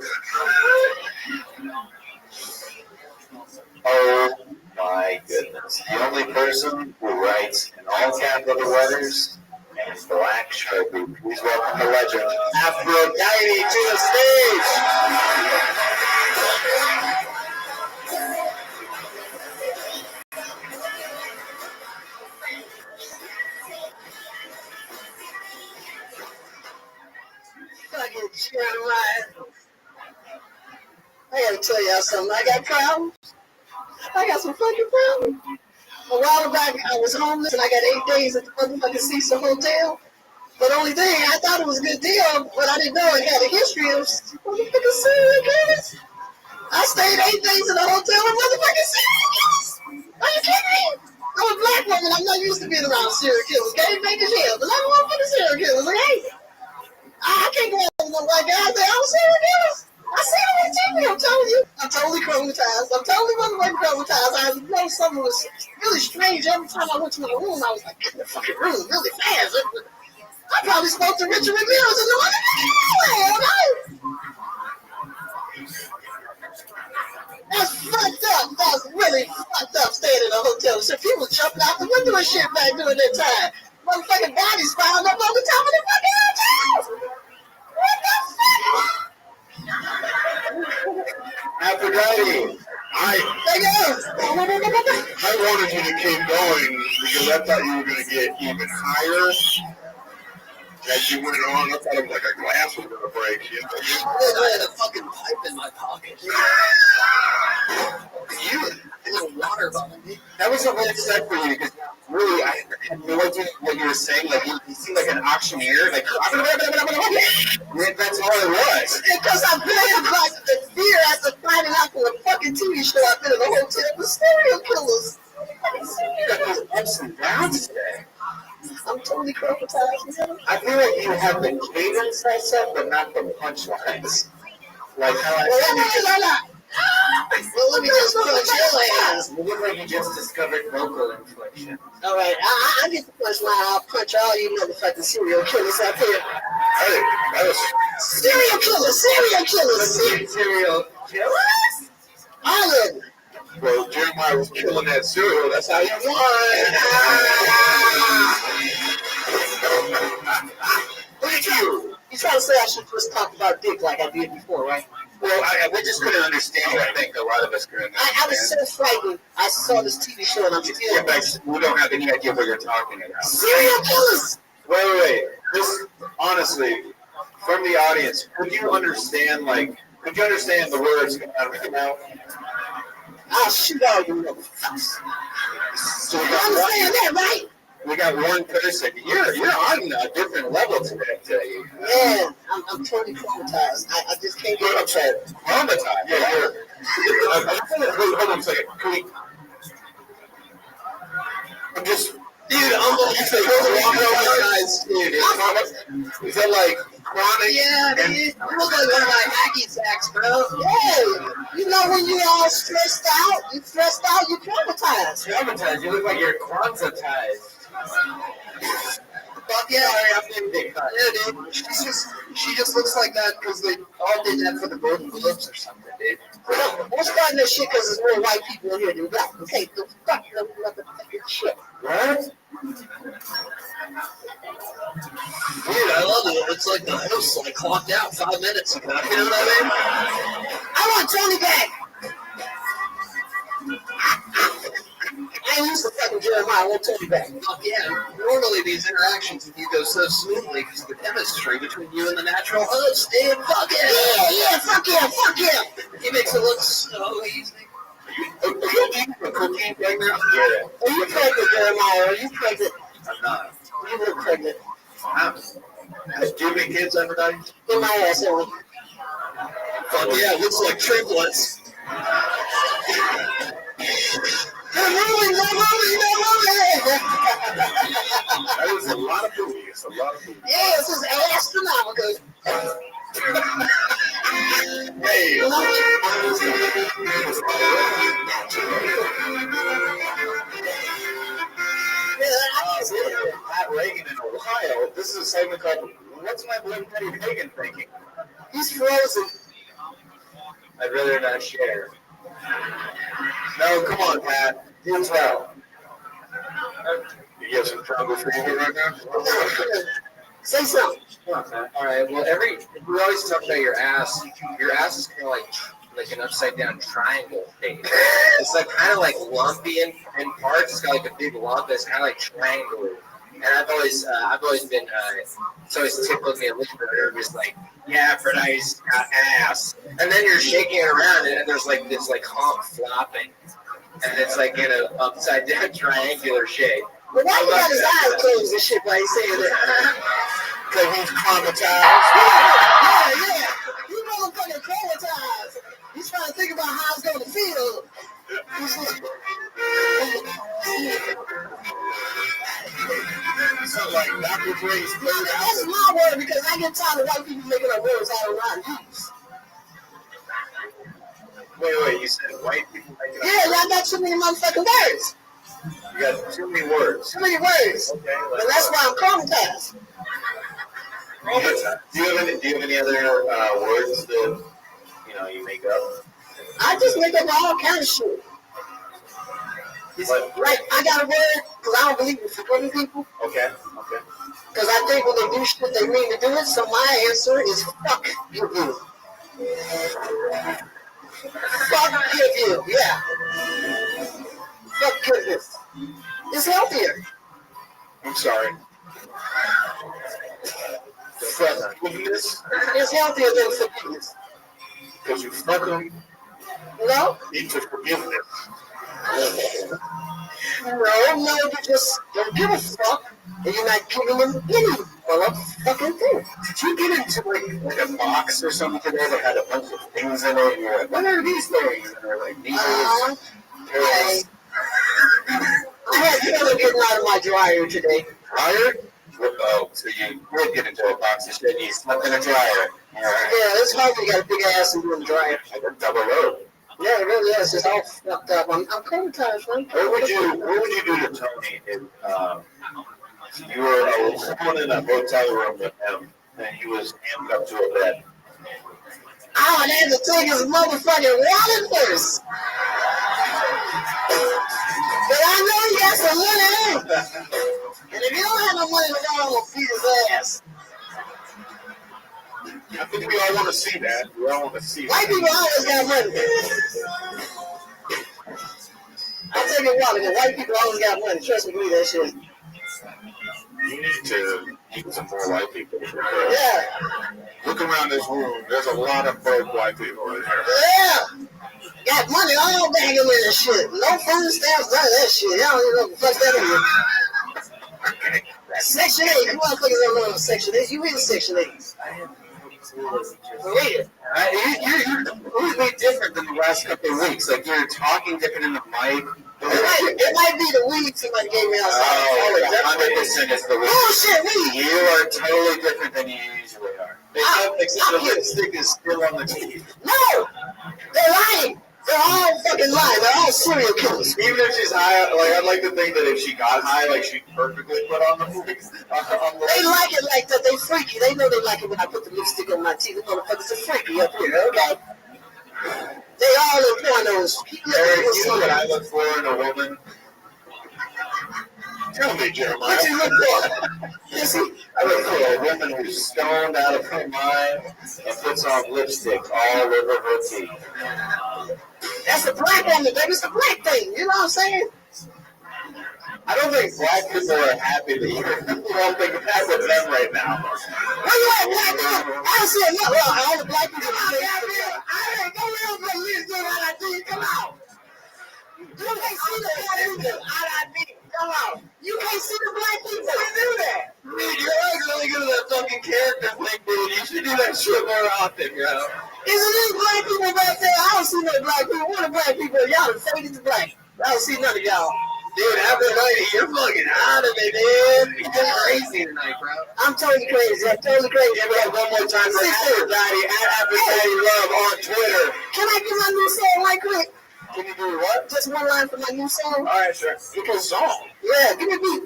Oh my goodness. The only person who writes in all capital letters and black Sharpie. Please welcome the legend, Aphrodite, to the stage. Fucking Jeremiah. I gotta tell y'all something. I got problems. I got some fucking problems. A while back, I was homeless and I got 8 days at the motherfucking Cecil Hotel. But the only thing, I thought it was a good deal, but I didn't know it had a history of motherfucking serial killers. I stayed 8 days in the hotel with motherfucking couple times. I noticed something was really strange. Every time I went to my room, I was like, get in the fucking room really fast. I probably spoke to Richard Ramirez in the other. That's fucked up. That's really fucked up staying in a hotel. So people jumping out the window and shit back during that time. Motherfucking bodies found up on the top of the fucking hotel. What the fuck? Aphrodite, I wanted you to keep going because I thought you were going to get even higher as you went on. I thought it was like a glass was going to break. You know? I had a fucking pipe in my pocket. You had a little water behind me. That was a weird set for you because really, I had no idea what you were saying. Like you seemed like an auctioneer. Like that's all it was. Because I've been like the fear after finding out from a fucking TV show I've been in a hotel with serial killers. You got those ups and downs today. I'm totally traumatized. I feel like you have the cadence I said, but not the punchlines. Like how I Well, let me just punch your ass. You look like you just discovered vocal inflection. All right, I get the punchline. I'll punch all you motherfucking serial killers out there. Hey, that was Serial killers. Serial killers? All of them. well, Jeremiah was killing that cereal. That's how you won. Look at you. You trying to say I should just talk about dick like I did before, right? well, we just couldn't understand it. I think a lot of us couldn't understand. I was so frightened. I saw this TV show and I'm still. Yeah, but we don't have any idea what you're talking about. Serial killers. Wait. Just honestly, from the audience, could you understand the words coming out of your mouth? I'll shoot all you motherfuckers. So You understand that, right? we got one person. You're on a different level today. I tell you. Yeah, I'm totally traumatized. I just can't get upset. Traumatized. Yeah, you're. Hold on a second. I'm just. Dude, I'm going to say traumatized, dude. Is that like chronic? Yeah, man. You look like one of my hacky sacks, bro. Yeah. You know when you all stressed out, you traumatized. Traumatized. You look like you're quantized. Fuck yeah. Sorry, I'm in big cut. Yeah, dude. She just looks like that because they all did that for the Golden Globes or something, dude. We're starting this shit because there's more white people in here, dude. Okay, the fuck motherfucking shit. What? Dude, I love it. It's like the host like clocked out 5 minutes ago. You know what I mean? I want Tony back. I ain't used to fucking Jeremiah. I want Tony back. Fuck yeah. Normally these interactions with you go so smoothly because of the chemistry between you and the natural host, dude. Fuck yeah. Yeah, fuck yeah. He makes it look so easy. A cookie right now? Are Yeah. you pregnant, Jeremiah? Are you pregnant? I'm not. You look pregnant. Do you have any kids, everybody? In my ass, Ellen. Fuck yeah, it looks like triplets. They're moving. That is a lot of movies. Yeah, this is astronomical. Hey. Pat Reagan in a while. This is a segment called "What's My Bloody Reagan Thinking?" He's frozen. I'd rather not share. No, come on, Pat. Do tell. You get some trouble for you right now? Say something. Come on, man. All right. Well, we always talk about your ass. Your ass is kind of like an upside down triangle thing. It's like kind of like lumpy in parts. It's got like a big lump. It's kind of like triangular. And I've always been it's always tickled me a little bit. They're just like, yeah, Aphrodite's got ass. And then you're shaking it around, and there's like this like hump flopping, and it's like in an upside down triangular shape. But why you got his eyes closed and shit while he's saying that? Because he's traumatized. Yeah. You motherfucking traumatized. He's trying to think about how it's going to feel. Sounds like Dr. Dre's third That's album. my word because I get tired of white people making up words I don't know how to use. Wait, you said white people make it Yeah, y'all got too many motherfucking words. You got too many words. Too many words. Okay. And that's why I'm traumatized. Do you have any other words that you make up? I just make up all kind of shit. Like, I got a word because I don't believe in forgiving people. Okay. Because I think when they do shit, they mean to do it. So my answer is fuck you. Fuck you. Yeah. Fuck goodness. It's healthier. I'm sorry. Forgiveness? It's healthier than forgiveness. Because you fuck them No? into forgiveness. No, you just don't give a fuck. And you're not giving them any motherfucking thing. Did you get into like a box or something today that had a bunch of things in it? And you're like, what are these things? And they're like, needles, pills. I had trouble getting out of my dryer today. Dryer? Oh, so you would get into a box of shit and you slept in a dryer. Yeah, it's hard when you got a big ass and doing dryer. Like a double load. Yeah, it really is. It's all fucked up. I'm traumatized, man. What would you do to Tony if you were alone in a hotel room with him and he was amped up to a bed? I would have to take his motherfucking wallet first. But I know he got some money. And if you don't have no money to go, I'm going to beat his ass. I think we all want to see that. We all want to see White people always got money. I'll take it wallet, but white people always got money. Trust me, believe that shit. You need to meet some more white people. Yeah. Look around this room. There's a lot of broke white people in here. Yeah. Got money all back in this shit. No food stamps, none of that shit. Y'all don't even know what the fuck that is. Section 8. You motherfuckers don't know what Section 8. You in Section 8. Read it. You're completely different than the last couple of weeks. Like, you're talking different in the mic. It might be the weed somebody gave me outside. Oh, 100% is the weed. Bullshit weed. You are totally different than you usually are. Except the lipstick is still on the teeth. No! They're lying. They're all fucking lying. They're all serial killers. Even if she's high, like, I'd like to think that if she got high, like, she'd perfectly put on the wigs. They like it like that. They freaky. They know they like it when I put the lipstick on my teeth. The motherfuckers are freaky up here, okay? They all in pornos. Eric, you know what I look for in a woman? Tell me, Jeremiah. What you look for? I look for a woman who's stoned out of her mind and puts on lipstick all over her teeth. That's the black woman, baby. It's the black thing. You know what I'm saying? I don't think black people are happy that you won't think that with them right now. Where you at, black people? I don't see it. Well, all the black people out there. I ain't go real good. Listen to what I do. Come out. You can't see the black people. Come out. You can't see the black people. We do that. Dude, you're always really good at that fucking character thing, dude. You should do that shit more often, you know? Isn't these black people back there? I don't see no black people. What are black people? Y'all are faded to black. I don't see none of y'all. Dude, after tonight, you're fucking out of it, dude. You're crazy tonight, bro. I'm totally crazy. I'm totally crazy. Yeah, we have one more time for Aphrodite at Aphrodite Love on Twitter. Can I get my new song right quick? Can you do what? Just one line for my new song. All right, sure. Give me a song. Yeah, give me a beat.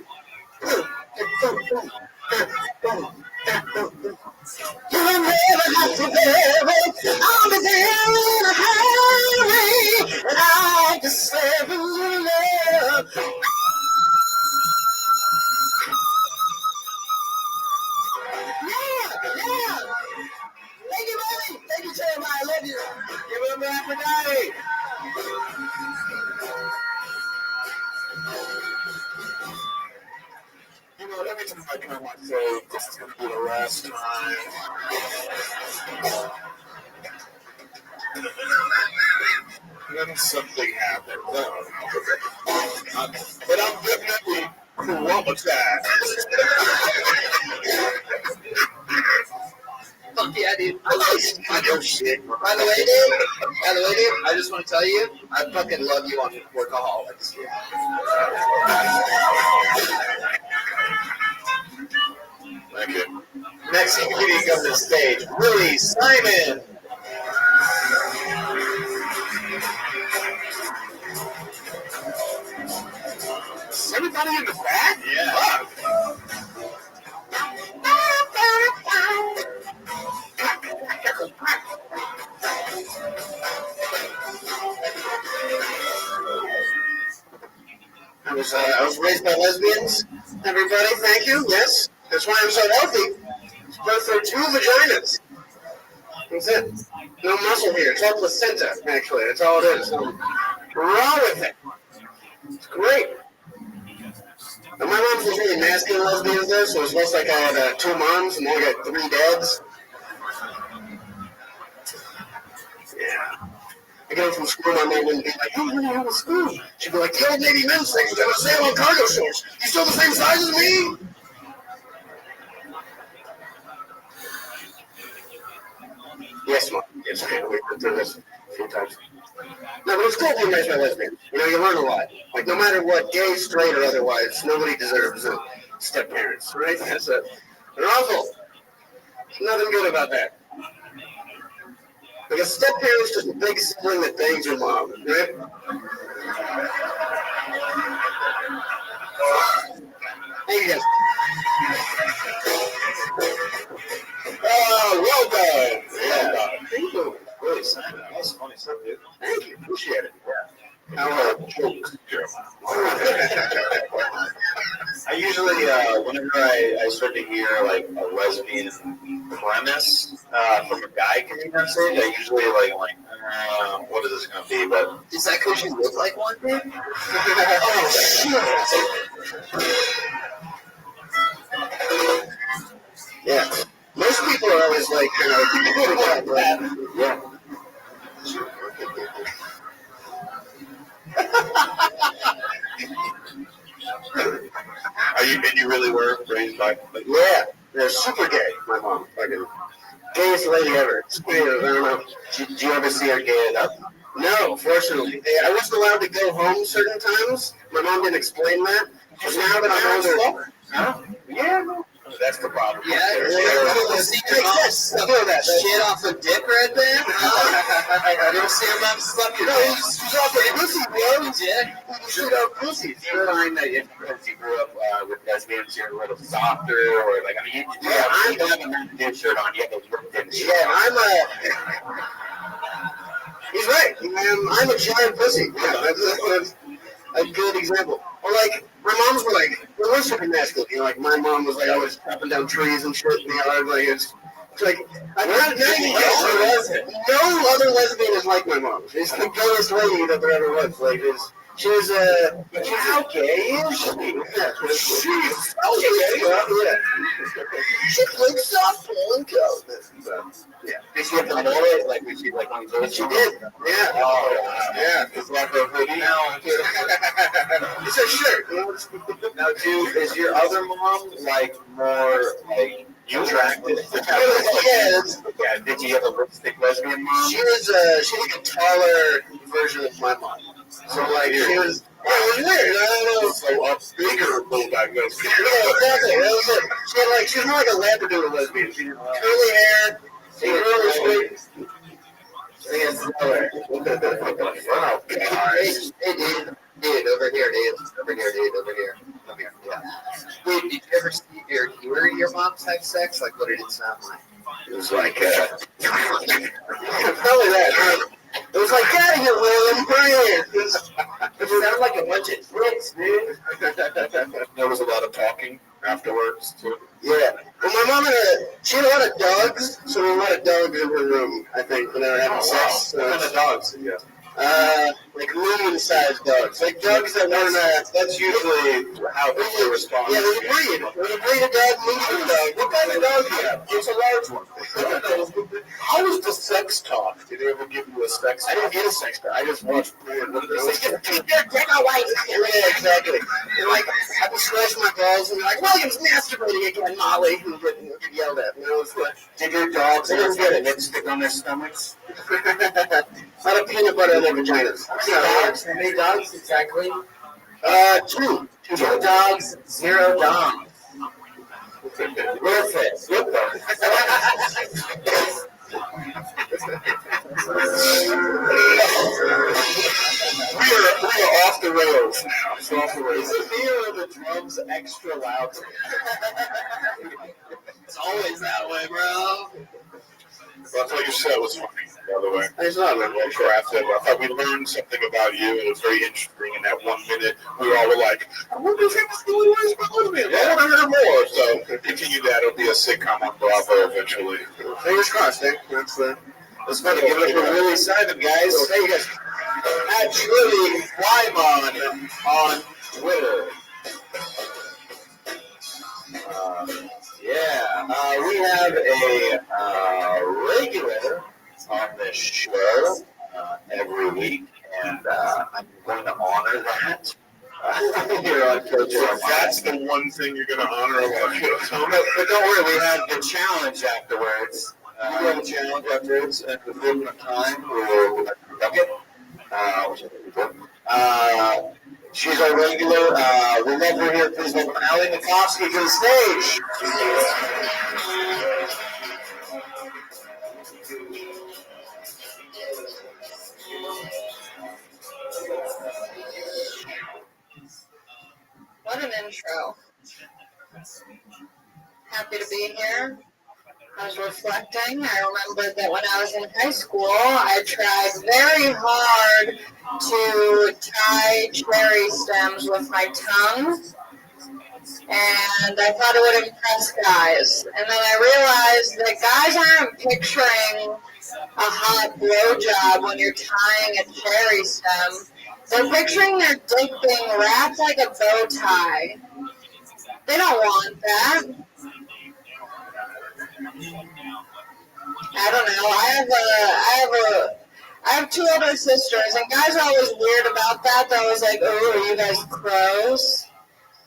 You'll never have to worry. I'll be there in a hurry, and I'll just serve a little love. Yeah. Thank you, baby. Thank you, Jeremiah. I love you. Give it up to Aphrodite. You know, every time I come, I say, this is going to be the last time. And then something happens. But I'm definitely traumatized. Fuck yeah, dude. I know shit. By the way, dude, I just want to tell you, I fucking love you on Workaholics. Thank you. Next comedian comes to the stage, Willie Simon. Is everybody in the back? Yeah. I was raised by lesbians. Everybody, thank you. Yes, that's why I'm so healthy. Birth through 2 vaginas. That's it. No muscle here. It's all placenta, actually. That's all it is. What's wrong with it? It's great. And my mom's was really masculine lesbians though, so it's almost like I had 2 moms and I got 3 dads. Yeah. I get home from school, my mom wouldn't be like, "Oh, honey, how was school?" She'd be like, "The old Navy men's things that was sale on cargo shorts. You still the same size as me?" Yes, Mom. Yes, okay. We've been through this a few times. No, but it's cool being raised by lesbians. You know, you learn a lot. Like, no matter what, gay, straight, or otherwise, nobody deserves step-parents, right? That's it. They're awful. There's nothing good about that. Like, a step-parent's just a big sibling that bangs your mom, right? Thank you, guys. Oh, well done. Well done. Thank you. Really sad. That was funny stuff, dude. Thank you. Appreciate it. Yeah. How jokes, I usually, whenever I start to hear like a lesbian premise from a guy coming on stage, I usually like, what is this going to be? But Is that because you look like one, dude? oh shit! Yeah. Most people are always like, Yeah. And you really were raised by? Like, yeah, they're super gay. My mom, fucking gayest lady ever. It's weird. I don't know. did you ever see her gay it up? No, fortunately, I wasn't allowed to go home certain times. My mom didn't explain that. But now that I'm older, Huh? Yeah. Oh, that's the problem. Yeah, see that shit off a dick right there. You don't see him stuck in no, he's off a pussy, bro. dick. Shoot out pussies. Do you find that if because you grew up with lesbians, you're a little softer, or like, I mean, you have a Mountain Dew shirt on, you have those ripped in shit. Yeah, he's right. I'm a giant pussy. Yeah, that's a good example. Or like, my moms were like, we're super masculine. You know, like my mom was like always chopping down trees and shit in the yard. Like it's like I'm not getting no other lesbian is like my mom. She's the gayest lady that there ever was. Like she's how gay is she? She's so gay. Yeah. She clicks off and goes. Yeah. Did she have the mullet? Like, was she like on those? She did. Yeah. Oh, yeah. It's like a hoodie now. It's a shirt. Now, dude, is your other mom like more like attractive? Yeah. Did you have a lipstick lesbian mom? She was like a taller version of my mom. So like she was. Yeah, it was weird. I don't know. It's like a bigger bulldog lesbian. Yeah, exactly. That was it. She was more like a Labrador lesbian. She had curly hair. She was really sweet. Wow. Hey, dude, over here, dude. Over here. Yeah. Dude, did you ever see hear your mom have sex? Like, what did it sound like? It was like, probably that. It was like, get out of here, William. Bring It sounded like a bunch of dicks, dude. There was a lot of talking afterwards too. Yeah. Well, my mom she had a lot of dogs, so there were a lot of dogs in her room, I think, when they were having sex. So What kind of dogs? Yeah. like medium-sized dogs, like dogs that weren't. That's usually how they respond. Yeah, there's a breed. There's a breed of dog, medium dog. What kind of dog do you have? It's a large one. How was the sex talk? Did they ever give you a sex talk? I didn't get a sex dog. I just watched porn. What did they say? Yeah, exactly. And like, I would smash my balls and be like, William's masturbating again, Molly, who get yelled at. You know, it's like, Did your dogs They didn't ever get get it. lipstick on their stomachs? a lot of peanut butter in their vaginas. How many dogs exactly? 2. 2 dogs, 0 doms. Worth it. are off the rails now. It's off the rails. Is it me or are the drums extra loud? It's always that way, bro. Well, I thought your set was funny, by the way. It's not Well crafted. I thought we learned something about you. It was very interesting in that 1 minute. We all were like, I wonder if he was doing what he's supposed to be. I want to hear more. So continue that. It'll be a sitcom on Bravo eventually. Fingers crossed, eh? Let's go to give it up for Willie Simon, guys. Hey, you guys. At Willie Wyman on Twitter. We have a regular on this show every week, and I'm going to honor that here on Coach. That's the one thing you're going to honor about you. But don't worry, we have the challenge afterwards. We have a challenge afterwards, and with a of time, we'll duck it. Which I think we do. She's our regular. We'll love her here. Please welcome Allie Makovsky to the stage. What an intro. Happy to be here. I was reflecting. I remembered that when I was in high school, I tried very hard to tie cherry stems with my tongue. And I thought it would impress guys. And then I realized that guys aren't picturing a hot blowjob when you're tying a cherry stem. They're picturing their dick being wrapped like a bow tie. They don't want that. I don't know. I have two older sisters, and guys are always weird about that. They're always like, "Oh, are you guys crows?"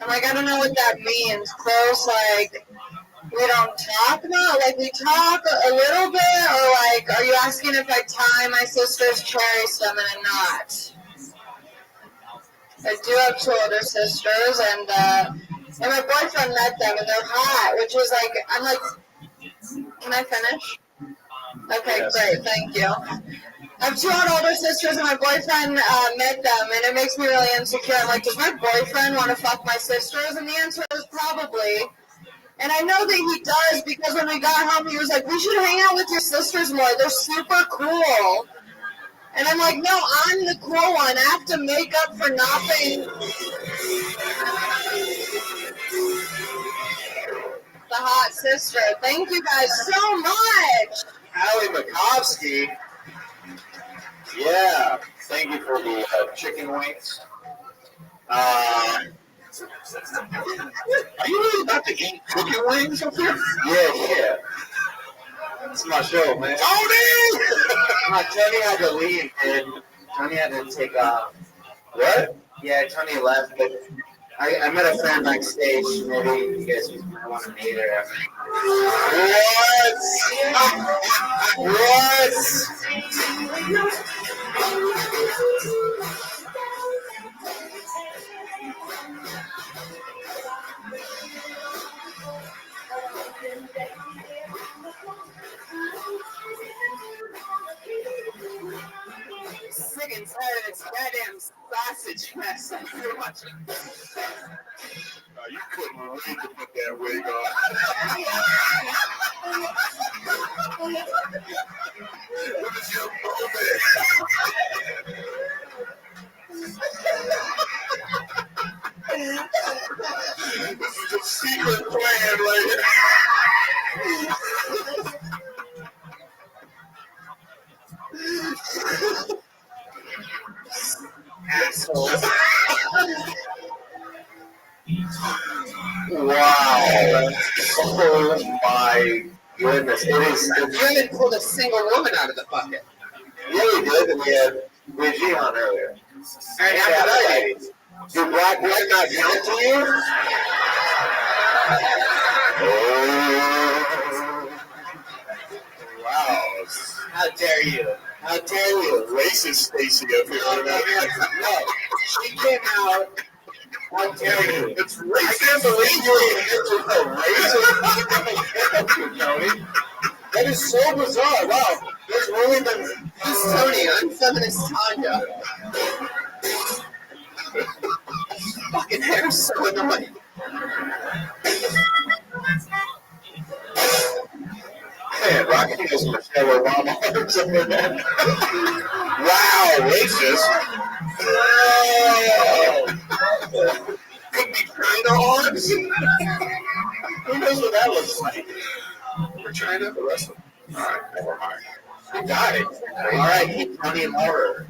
I'm like, I don't know what that means. Crows, like, we don't talk about? Like, we talk a little bit? Or, like, are you asking if I tie my sister's cherry stem in a knot? I do have two older sisters, and my boyfriend met them, and they're hot, which is like, I'm like, can I finish? Okay, yes. Great, thank you. I have two older sisters, and my boyfriend met them, and it makes me really insecure. I'm like, does my boyfriend want to fuck my sisters? And the answer is probably. And I know that he does, because when we got home, he was like, we should hang out with your sisters more. They're super cool. And I'm like, no, I'm the cool one. I have to make up for not being the hot sister. Thank you guys so much. Allie Makovsky. Yeah, thank you for the chicken wings. Are you really about to eat chicken wings up here? Yeah. It's my show, man. Tony! Tony had to leave, and Tony had to take off. What? Yeah, Tony left, but I met a friend backstage. Maybe you guys might want to meet her. What? Sick and tired of this goddamn sausage mess. I'm watching. You couldn't wait to put that wig on. What is your moment? This is a secret plan right here. Assholes. Wow. Oh my goodness. It is. You haven't pulled a single woman out of the bucket. Yeah, we did, and we had Jihan earlier. And after that, did Black White not count to you? Oh. Wow. how dare you? How dare you? Racist Stacy up here. No, she came out. How dare you? It's racist. I can't believe you're a racist, Tony. That is so bizarre. Wow. What's wrong with them? This is Tony. I'm feminist Tanya. Fucking hair is so annoying. Man, Rocky knows Michelle Obama or something. Wow, racist. Oh. Could be China arms. Who knows what that looks like? We're trying to arrest them. All right, never mind. We got it. All right, Tony and Laura.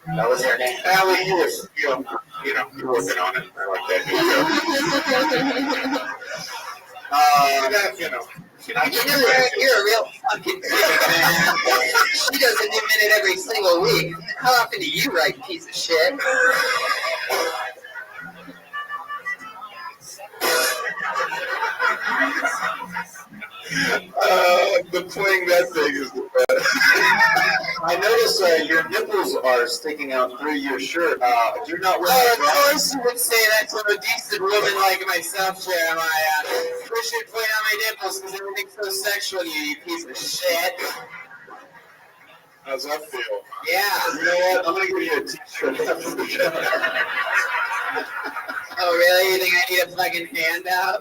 That was her name. Allie, you were, you're working on it. I like that new joke. You're a real fucking pig, man. She does a new minute every single week. How often do you write, piece of shit? But playing that thing is the best. I notice your nipples are sticking out through your shirt. You're not wearing Of course you would say that to a decent woman like myself, Jeremiah. You should point out my nipples because everything's so sexual, you piece of shit. How's that feel? Yeah. You know what? I'm going to give you a t-shirt after the show. Oh, really? You think I need a fucking handout?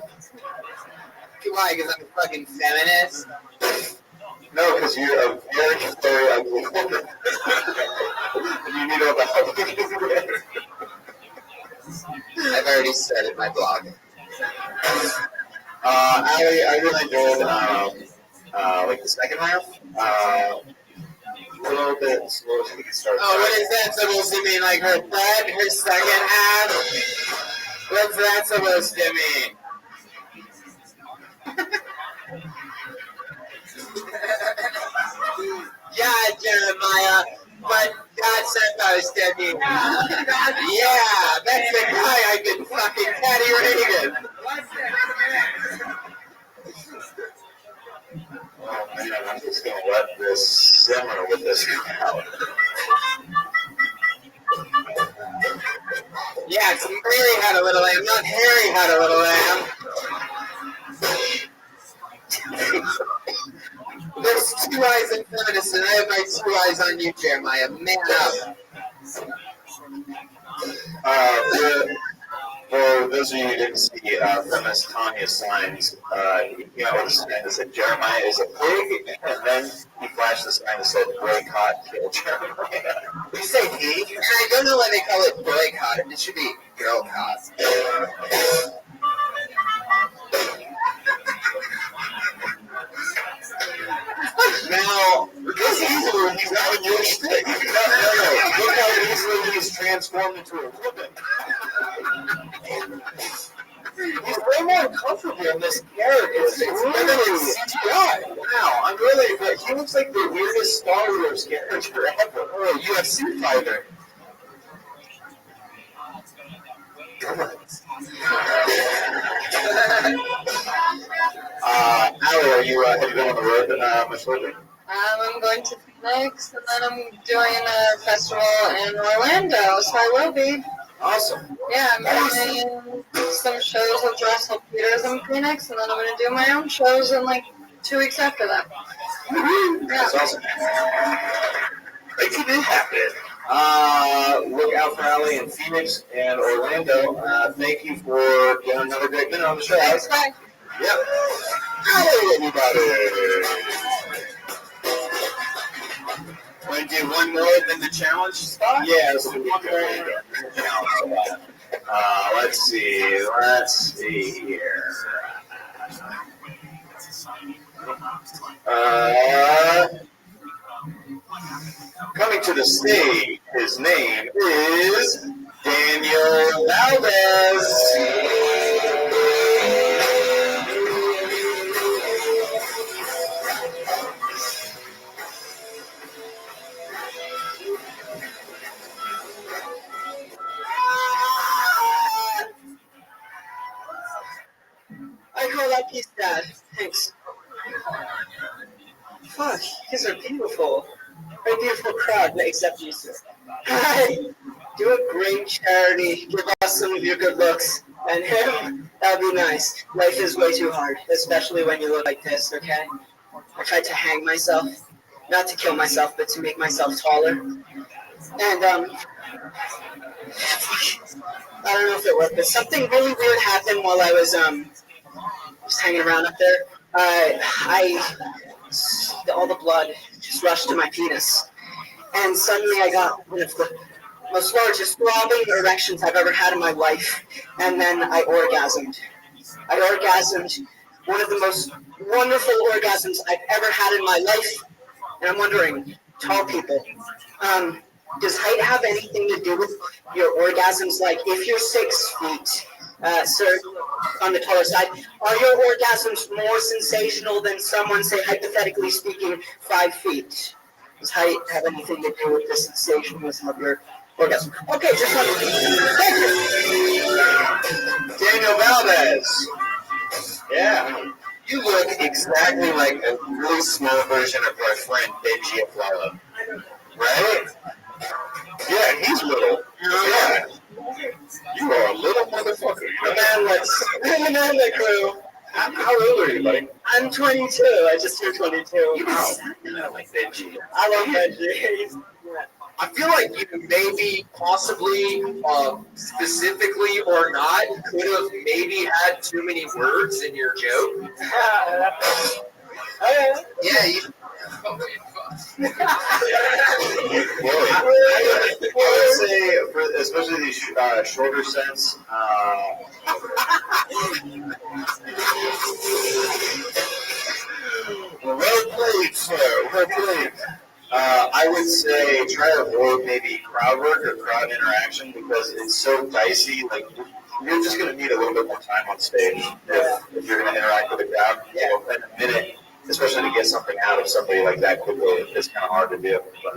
Why? Because I'm a fucking feminist? No, because you're a very, very ugly woman. And you need all the help you can get. I've already started my blog. Allie, I really enjoyed like the second half. A little bit slow so we can start. Oh, what is that supposed to mean? Like her third, her second half? What's that supposed to mean? Yeah, Jeremiah, but that's supposed to mean. Yeah, that's the guy I've been fucking Patty Reagan. Oh man, I'm just gonna let this simmer with this crowd. Yeah, it's Mary had a little lamb, not Harry had a little lamb. There's two eyes in feminists, and I have my two eyes on you, Jeremiah. Man up. For those of you who didn't see feminist Tanya's signs, you know, the sign that said Jeremiah is a pig, and then he flashed the sign that said boycott, kill Jeremiah. You say he? And I don't know why they call it boycott. It should be girlcott. Now, because he's not in your stick. No. Look how easily he's transformed into a woman. He's way more comfortable in this character. It's better than CGI. Wow, I'm really. He looks like the weirdest Star Wars character ever. Or a UFC fighter. Allie, have you been on the road much lately? I'm going to Phoenix, and then I'm doing a festival in Orlando, so I will be. Awesome. Yeah, I'm doing some shows with Russell Peters in Phoenix, and then I'm going to do my own shows in like 2 weeks after that. That's awesome. Making it happen. Look out for Allie in Phoenix and Orlando. Thank you for doing another great minute on the show. Thanks, bye. Yep. Hello, everybody. Want to do one more than the challenge spot? Yeah, let's do one more. Let's see here. Coming to the stage, his name is Daniel Valdez. I call that piece dad. Thanks. Fuck, you guys are beautiful. Very beautiful crowd, except you, sir. Hi. Do a great charity. Give us some of your good looks. And him, that would be nice. Life is way too hard, especially when you look like this, okay? I tried to hang myself. not to kill myself, but to make myself taller. And I don't know if it worked, but something really weird happened while I was just hanging around up there. All the blood just rushed to my penis, and suddenly I got one of the most largest throbbing erections I've ever had in my life, and then I orgasmed. One of the most wonderful orgasms I've ever had in my life, and I'm wondering, tall people, does height have anything to do with your orgasms? Like, if you're 6 feet, sir, on the taller side, are your orgasms more sensational than someone, say, hypothetically speaking, 5 feet? Does height have anything to do with the sensationalism of your orgasm? Okay, just one. Thank you. Daniel Valdez. Yeah. You look exactly like a really small version of our friend Benji Aflalo. Right? Yeah, he's little. Yeah. You are a little motherfucker. You know? Man, the crew. How old are you, buddy? I'm 22. I just turned 22. You sound like Benji. I love Benji. I feel like you maybe, possibly, specifically or not, could have maybe had too many words in your joke. Yeah, you. I would say, for especially these shorter sets, well played, sir. Well played. I would say try to avoid maybe crowd work or crowd interaction because it's so dicey. Like you're just going to need a little bit more time on stage if you're going to interact with the crowd. You know, in a minute, especially to get something out of somebody like that quickly, it's kind of hard to do. But,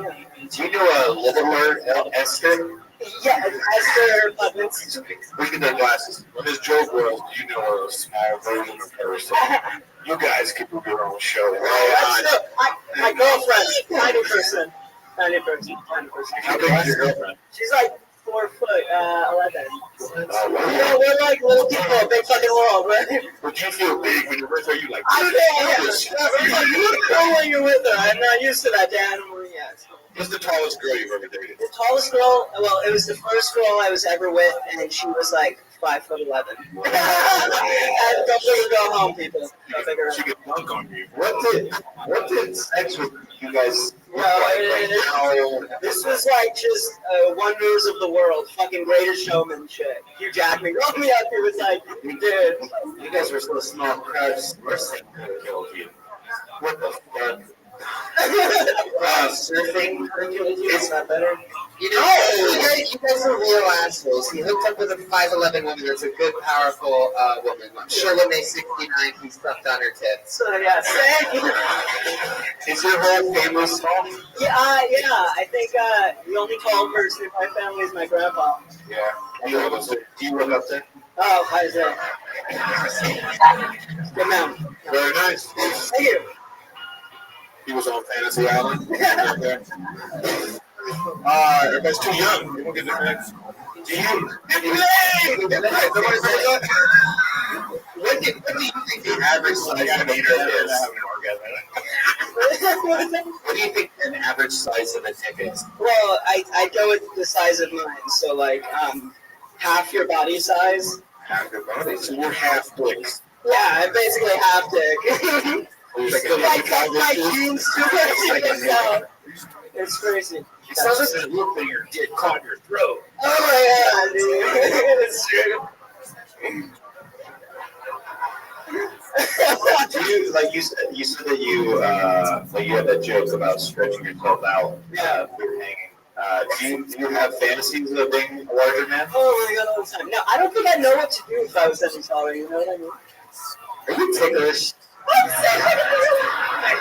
do you know Livermore Esther? Yeah, Esther Buttons. Look at their glasses. When this joke world, you know a small version of her. So you guys could do your own show. My girlfriend, 90%. How big is your girlfriend? She's like 4'11". Oh, wow. You know, we're like little people, a big fucking world, right? But you feel big when you're with her. You like. I do. You look cool when you're with her. I'm not used to that, Dan. Yeah. What's the tallest girl you've ever dated? The tallest girl, well, it was the first girl I was ever with, and she was like 5'11". And go big or go home, people. She could dunk on you. What did sex with you guys look like? This was like just wonders of the world, fucking Greatest Showman shit. Hugh Jackman rolled me up. He was like, dude, you guys were so small. Crowds mercy could have killed you. What the fuck? Surfing. It's not better. You know, you guys are real assholes. He hooked up with a 5'11" woman that's a good, powerful woman. I'm sure when they're 69, he sucked on her tits. So, yeah, is your whole family small? Yeah, I think the only tall person in my family is my grandpa. Yeah. Do you look up there? Oh, hi, there. Good man. Very nice. Thank you. He was on Fantasy Island. Everybody's too young. You won't get the next. Do you? What do you think the average size of a dick is? What do you think an average size of a dick is? Well, I go with the size of mine. So, like, half your body size. Half your body? So you're half dicks. Yeah, I'm basically half dick. Like my jeans too. It's crazy. It sounds like there's a little thing your dick caught in your throat. Oh my god, dude. It's true. You said that you had that joke about stretching yourself out. Yeah, you're hanging. Do you have fantasies of being a larger man? Oh my god, all the time. No, I don't think I'd know what to do if I was any taller. You know what I mean? Are you ticklish?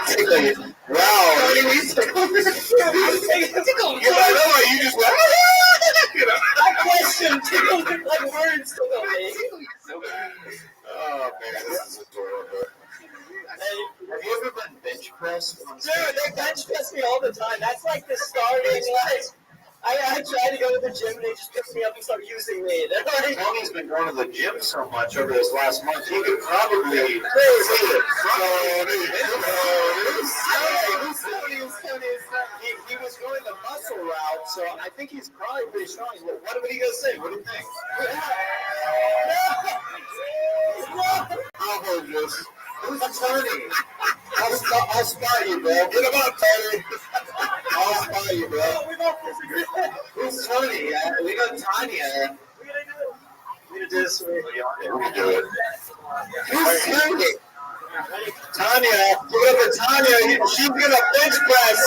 Ticklish. Wow. What do you mean ticklish? Tickle. You know, you just went. I question tickle like words tickle me. Oh man, this is adorable. Have you ever been bench pressed? Dude, they bench press me all the time. That's like the starting, like, I tried to go to the gym and they just picked me up and started using me. They're like, Tony's been going to the gym so much over this last month, he could probably see it. He was going the muscle route, so I think he's probably pretty strong. What are you going to say? What do you think? I'll hold this. Who's Tony? I'll spy you, bro. Get him up, Tony. I'll spy you, bro. Who's Tony? We got Tanya. we gonna do this. We can do it. Who's Tanya? Tanya, give it up for Tanya. She's gonna bench press.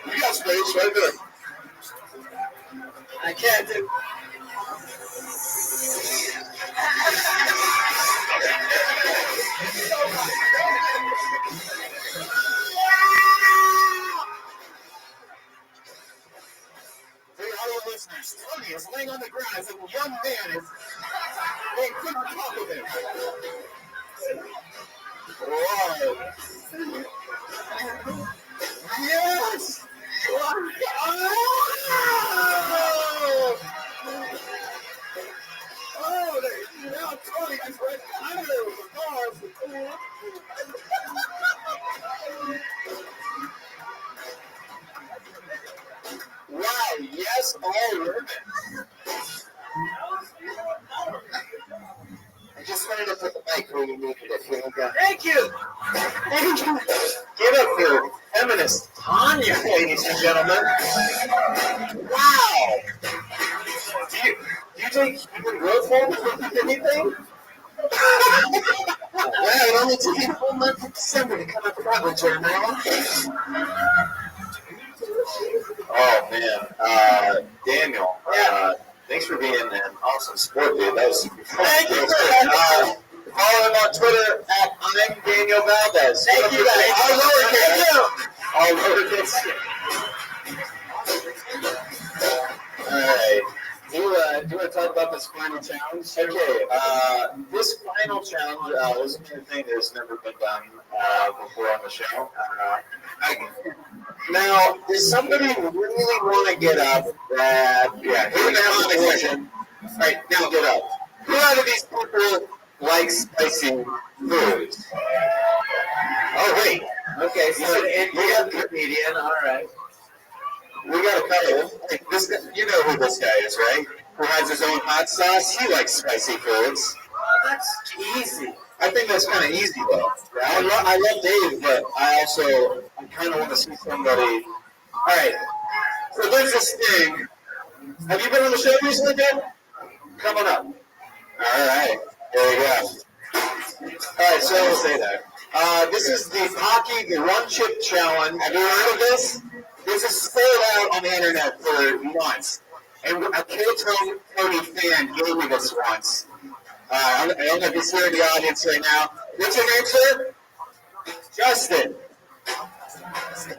You got space right there. I can't do. For your audio listeners, Tony is laying on the ground as a young man is laying quick on top of him. Whoa. Yes! Oh! Oh, now Tony is right under the bars. Wow, yes, all women. I just wanted to put the mic where you needed it. Here we go. Thank you. Thank you. Give up for feminist Tanya, ladies and gentlemen. Wow. Do you take human growth hormone or anything? Well, it only took me a whole month of December to come up with that one, Jeremiah. Oh, man. Daniel, thanks for being an awesome sport, dude. That was super fun. Thank you for that. Follow him on Twitter at I'm Daniel Valdez. Thank you, guys. All lowercase. All right. Do you want to talk about this final challenge? Okay. This final challenge was a new thing that's never been done before on the show. Now, does somebody really want to get up? Here's the question. All right, now get up. Who out of these people like spicy foods? Oh, wait. Okay, so we got a comedian. All right. We got a couple. Like this guy, you know who this guy is, right? Who has his own hot sauce. He likes spicy foods. That's easy. I think that's kind of easy, though. I love Dave, but I kind of want to see somebody. All right. So there's this thing. Have you been on the show recently, Dave? Come on up. All right. There you go. All right. So I'll say that. This is the Pocky One Chip Challenge. Have you heard of this? This is sold out on the internet for months. And a Tony fan gave me this once. I don't know if he's here in the audience right now. What's your name, sir? Justin.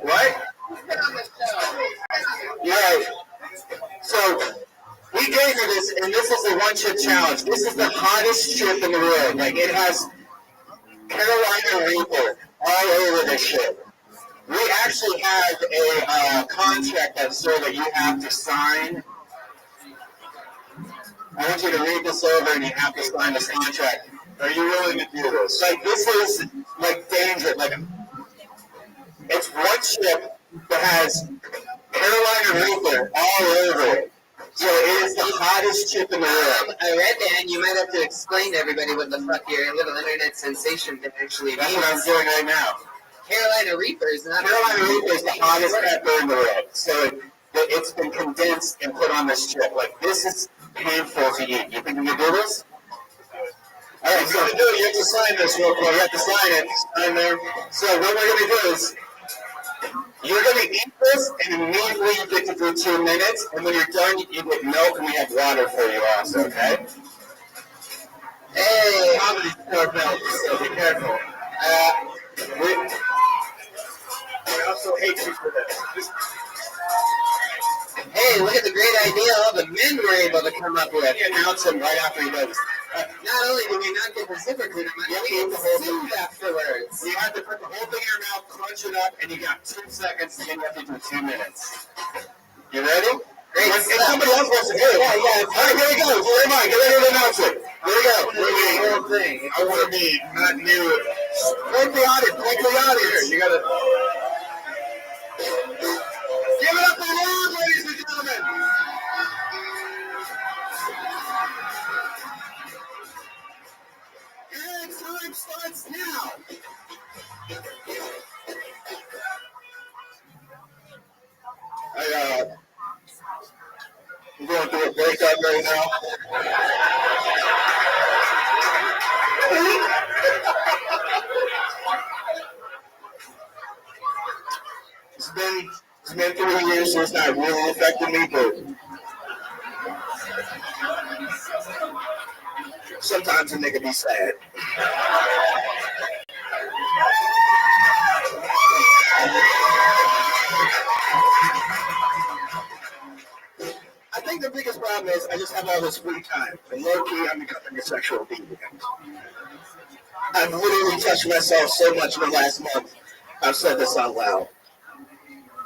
What? Right. So, we gave her this, and this is the One Chip Challenge. This is the hottest chip in the world. Like, it has Carolina Reaper all over this shit. We actually have a contract that you have to sign. I want you to read this over and you have to sign this contract. Are you willing to do this? Like, this is, like, dangerous. Like, it's one chip that has Carolina Reaper all over it. So it is the hottest chip in the world. Red Band, you might have to explain to everybody what the fuck your little internet sensation thing actually means. That's what I'm doing right now. Carolina Reaper is not. Carolina Reaper is the hottest pepper in the world. So it's been condensed and put on this chip. Like, this is painful to eat. You think you can do this? All right, so to do it, you have to sign this real quick. You have to sign it. Sign there. So what we're going to do is, you're going to eat this, and immediately you get to do 2 minutes. And when you're done, you get milk, and we have water for you also, okay? Hey, comedy's for milk, so be careful. We also hate you for this. Hey, hey, look at the great idea the men were able to come up with. Announce him right after he does. Not only do we not get the zipper cleaner, we get the whole thing afterwards. You have to put the whole thing in your mouth, crunch it up, and you got 2 seconds, and then you have to do 2 minutes. You ready? Great If stuff. somebody else wants to do it. Yeah. All right, here we go. Where am I? Get ready to announce it. Here we go. The whole thing. I want to be not new. Point the audience. Point to the audience. You gotta. Give it up for Lord, ladies and gentlemen. And time starts now. I'm going through a breakup right now. It's been 3 years, so it's not really affecting me, but sometimes a nigga be sad. I think the biggest problem is I just have all this free time. And low-key, I'm becoming a sexual deviant. I've literally touched myself so much in the last month. I've said this out loud.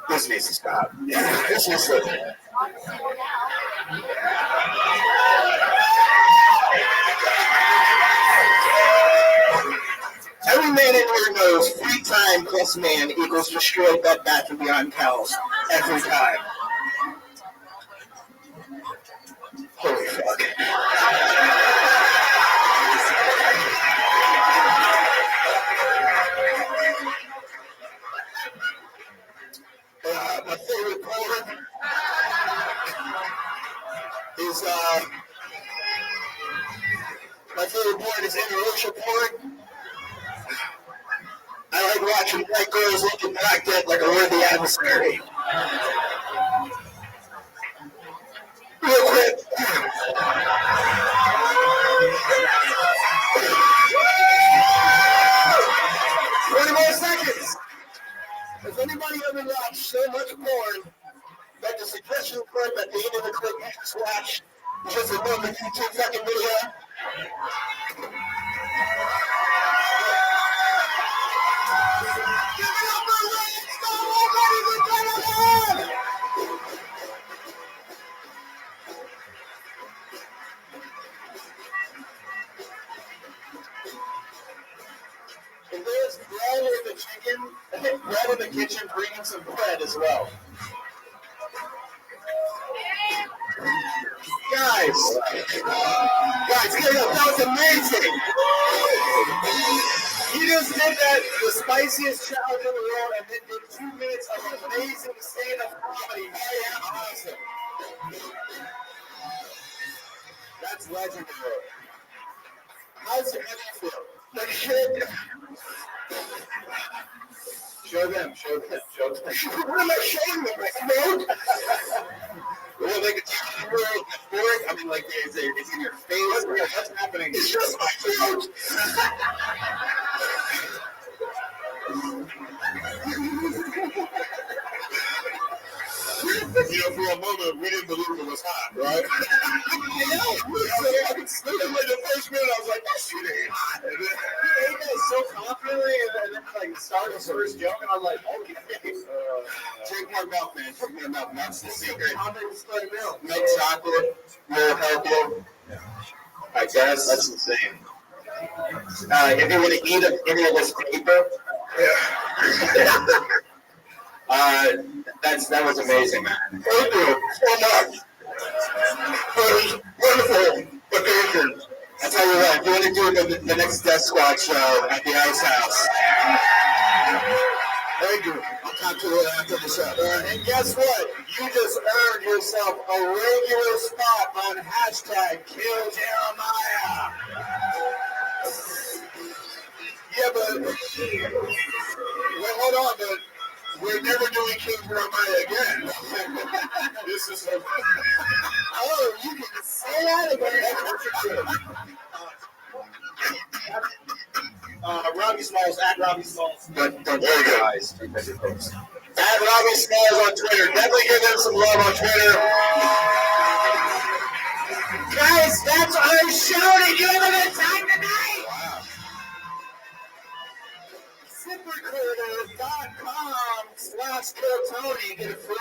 This needs to stop. This needs to. Every man in here knows free time plus man equals destroyed Bed Bath and Beyond cows every time. Holy fuck. My favorite porn is interracial porn. I like watching white girls looking black dead like a worthy adversary. Real quick. 20 more seconds. Has anybody ever watched so much porn that the suggestion clip at the end of the clip you just watched is just a number 2-second video? Give it up for ladies and gentlemen! And there's bread in the chicken, bread in the kitchen, bringing some bread as well. Guys, that was amazing. You just did that, the spiciest challenge in the world, and then did 2 minutes of amazing stand-up comedy. Awesome. That's legendary. How do you feel? Like shit. Show them. What am I showing them? My throat? Well, like it's I mean, like, it's in your face. What's happening? It's just my throat. For a moment, we didn't believe it was hot, right? I was like the first minute, I was like, that shit ain't hot. And then, he ate that so confidently, and then like started his first joke, and I was like, okay. Drink more milk, man. Drink more milk. That's the secret. How big is the milk? Milk chocolate, more healthier. I guess that's insane. If you want to eat any of this paper, that was amazing, man. Thank you so much. Wonderful vacation. I tell you what, if you want to do the next Death Squad show at the Ice House. Thank you. I'll talk to you after the show. And guess what? You just earned yourself a regular spot on #KillJeremiah. Yeah, but wait, hold on, but we're never doing King Jeremiah again. This is a... Oh, you can say that again. Robbie Smalls, at Robbie Smalls. But don't worry, guys. At at Robbie Smalls on Twitter. Definitely give them some love on Twitter. Guys, that's our show. Did you have a good time tonight? ZipRecruiter.com/KillTony. Get a free.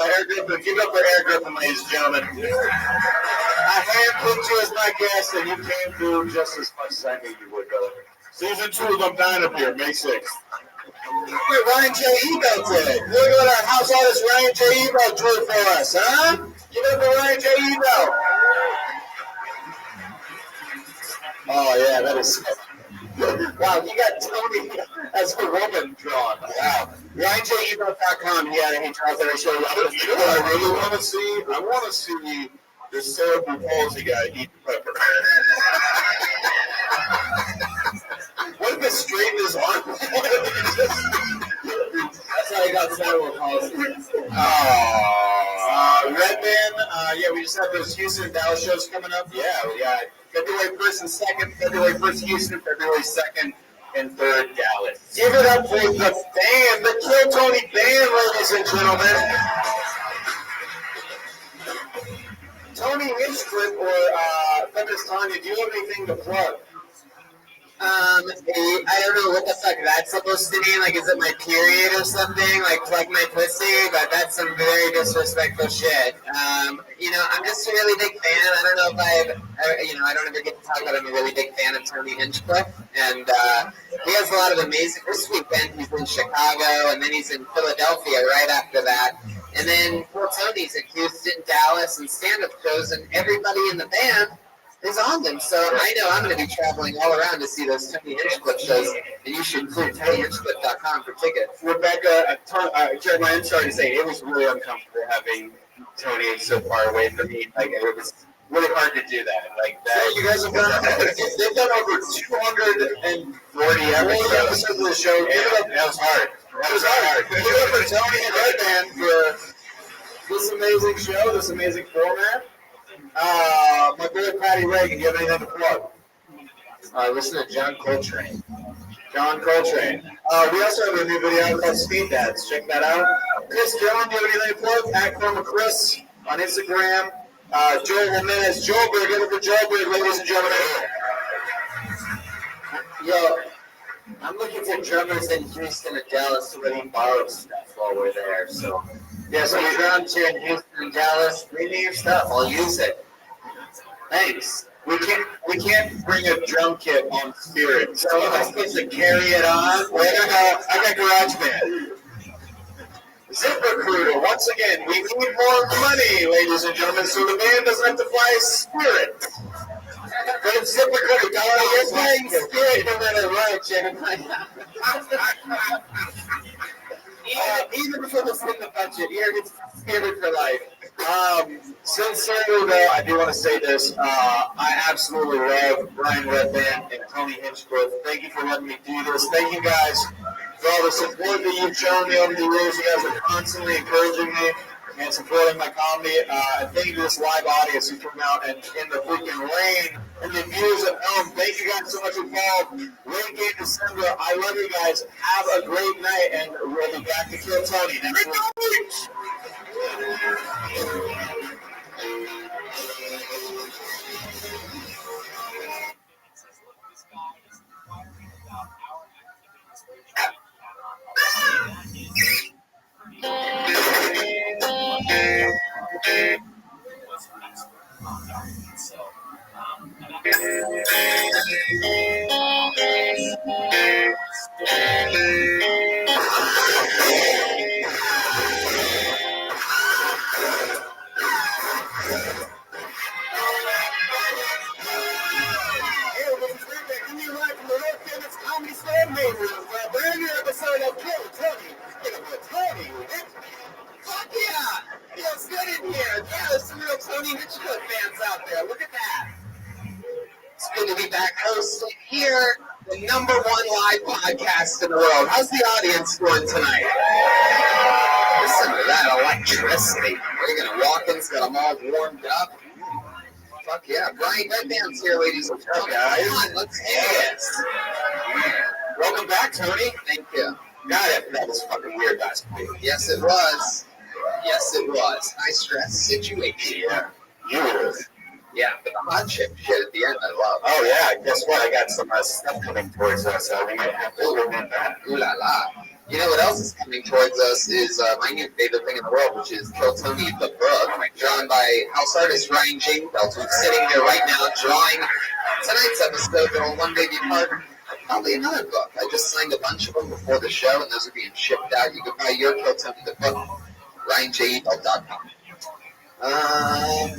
Eric Griffin, give it up for Eric Griffin, ladies and gentlemen. I handpicked you as my guest, and you came through just as much as I knew you would, brother. Season 2 of I'm Dying Up Here, May 6th. Look, Ryan J. Ebo did. Look at what our house artist Ryan J. Ebo drew for us, huh? Give it up for Ryan J. Ebo. Oh, yeah, that is. Wow, you got Tony as a woman drawn. Wow. RyanJEbo.com. Yeah, he tries that. You know what I really want to see? I want to see the cerebral palsy guy eat pepper. What if it straightened his arm? That's how he got cerebral palsy. Redman. Yeah, we just have those Houston and Dallas shows coming up. Yeah, we got February 1st and 2nd, February 1st Houston, February 2nd and 3rd Dallas. Give it up for the band, the Kill Tony band, ladies and gentlemen. Tony Hinchcliffe or Feminist Tanya, do you have anything to plug? I don't know what the fuck that's supposed to mean. Like, is it my period or something? Like, plug my pussy? But that's some very disrespectful shit. You know, I'm just a really big fan. I don't know if I don't ever get to talk about. I'm a really big fan of Tony Hinchcliffe, and he has a lot of amazing. This weekend he's in Chicago, and then he's in Philadelphia right after that, and then Tony's in Houston, Dallas, and stand-up shows, and everybody in the band is on them. So I know I'm going to be traveling all around to see those Tony Hinchcliffe shows, and you should include TonyHinchcliffe.com for tickets. Rebecca, Jeremiah, I'm sorry to say, it was really uncomfortable having Tony so far away from me. Like, it was really hard to do that. Like that. So you guys have done, they've done over 240 episodes of the show. Yeah, that was hard. That was hard. Give it up for Tony and Redman for this amazing show, this amazing format. My boy Patty Reagan, do you have anything to plug? Listen to John Coltrane. John Coltrane. We also have a new video called Speed Dads. Check that out. Chris Dillon, do you have anything to plug? At Chroma Chris on Instagram. Joel Jimenez. Joelberg, give it for Joelberg, ladies and gentlemen. Yo, I'm looking for drummers in Houston and Dallas to let me borrow stuff while we're there. So, yeah, so you're around here in Houston and Dallas, bring me your stuff. I'll use it. Thanks. We can't bring a drum kit on Spirit. So I'm supposed to carry it on? Wait, I got GarageBand. ZipRecruiter, once again, we need more money, ladies and gentlemen, so the band doesn't have to fly Spirit. But it's ZipRecruiter. You're flying Spirit no matter what, Jeremiah. Even if it's in the budget, you're Spirit for life. Sincerely, though, I do want to say this. I absolutely love Brian Redman and Tony Hinchcliffe. Thank you for letting me do this. Thank you guys for all the support that you've shown me over the years. You guys are constantly encouraging me and supporting my comedy. And thank you to this live audience who came out and in the freaking rain and the views at home. Thank you guys so much for involved. Rain Game December. I love you guys. Have a great night, and we'll be back to Kill Tony next week. Fuck yeah! Feels good in here. Yeah, there's some real Tony Hinchcliffe fans out there. Look at that. It's good to be back hosting here, the #1 live podcast in the world. How's the audience doing tonight? Listen to that electricity. We're gonna walk in, got them all warmed up. Fuck yeah. Brian Redman's here, ladies and gentlemen. guys. Come on, let's do this. Welcome back, Tony. Thank you. That was fucking weird last week. Yes, it was. Yes, it was. High stress situation. Yeah. You were. Yeah, but the hot chip shit at the end, I love. Oh, yeah. Guess what? I got some stuff coming towards us. We might have to implement that. Ooh la la. You know what else is coming towards us is my new favorite thing in the world, which is Kill Tony the book, drawn by house artist Ryan J. Belt, who's sitting here right now drawing tonight's episode that will one day be part of probably another book. I just signed a bunch of them before the show, and those are being shipped out. You can buy your Kill Tony the book, RyanJBelt.com.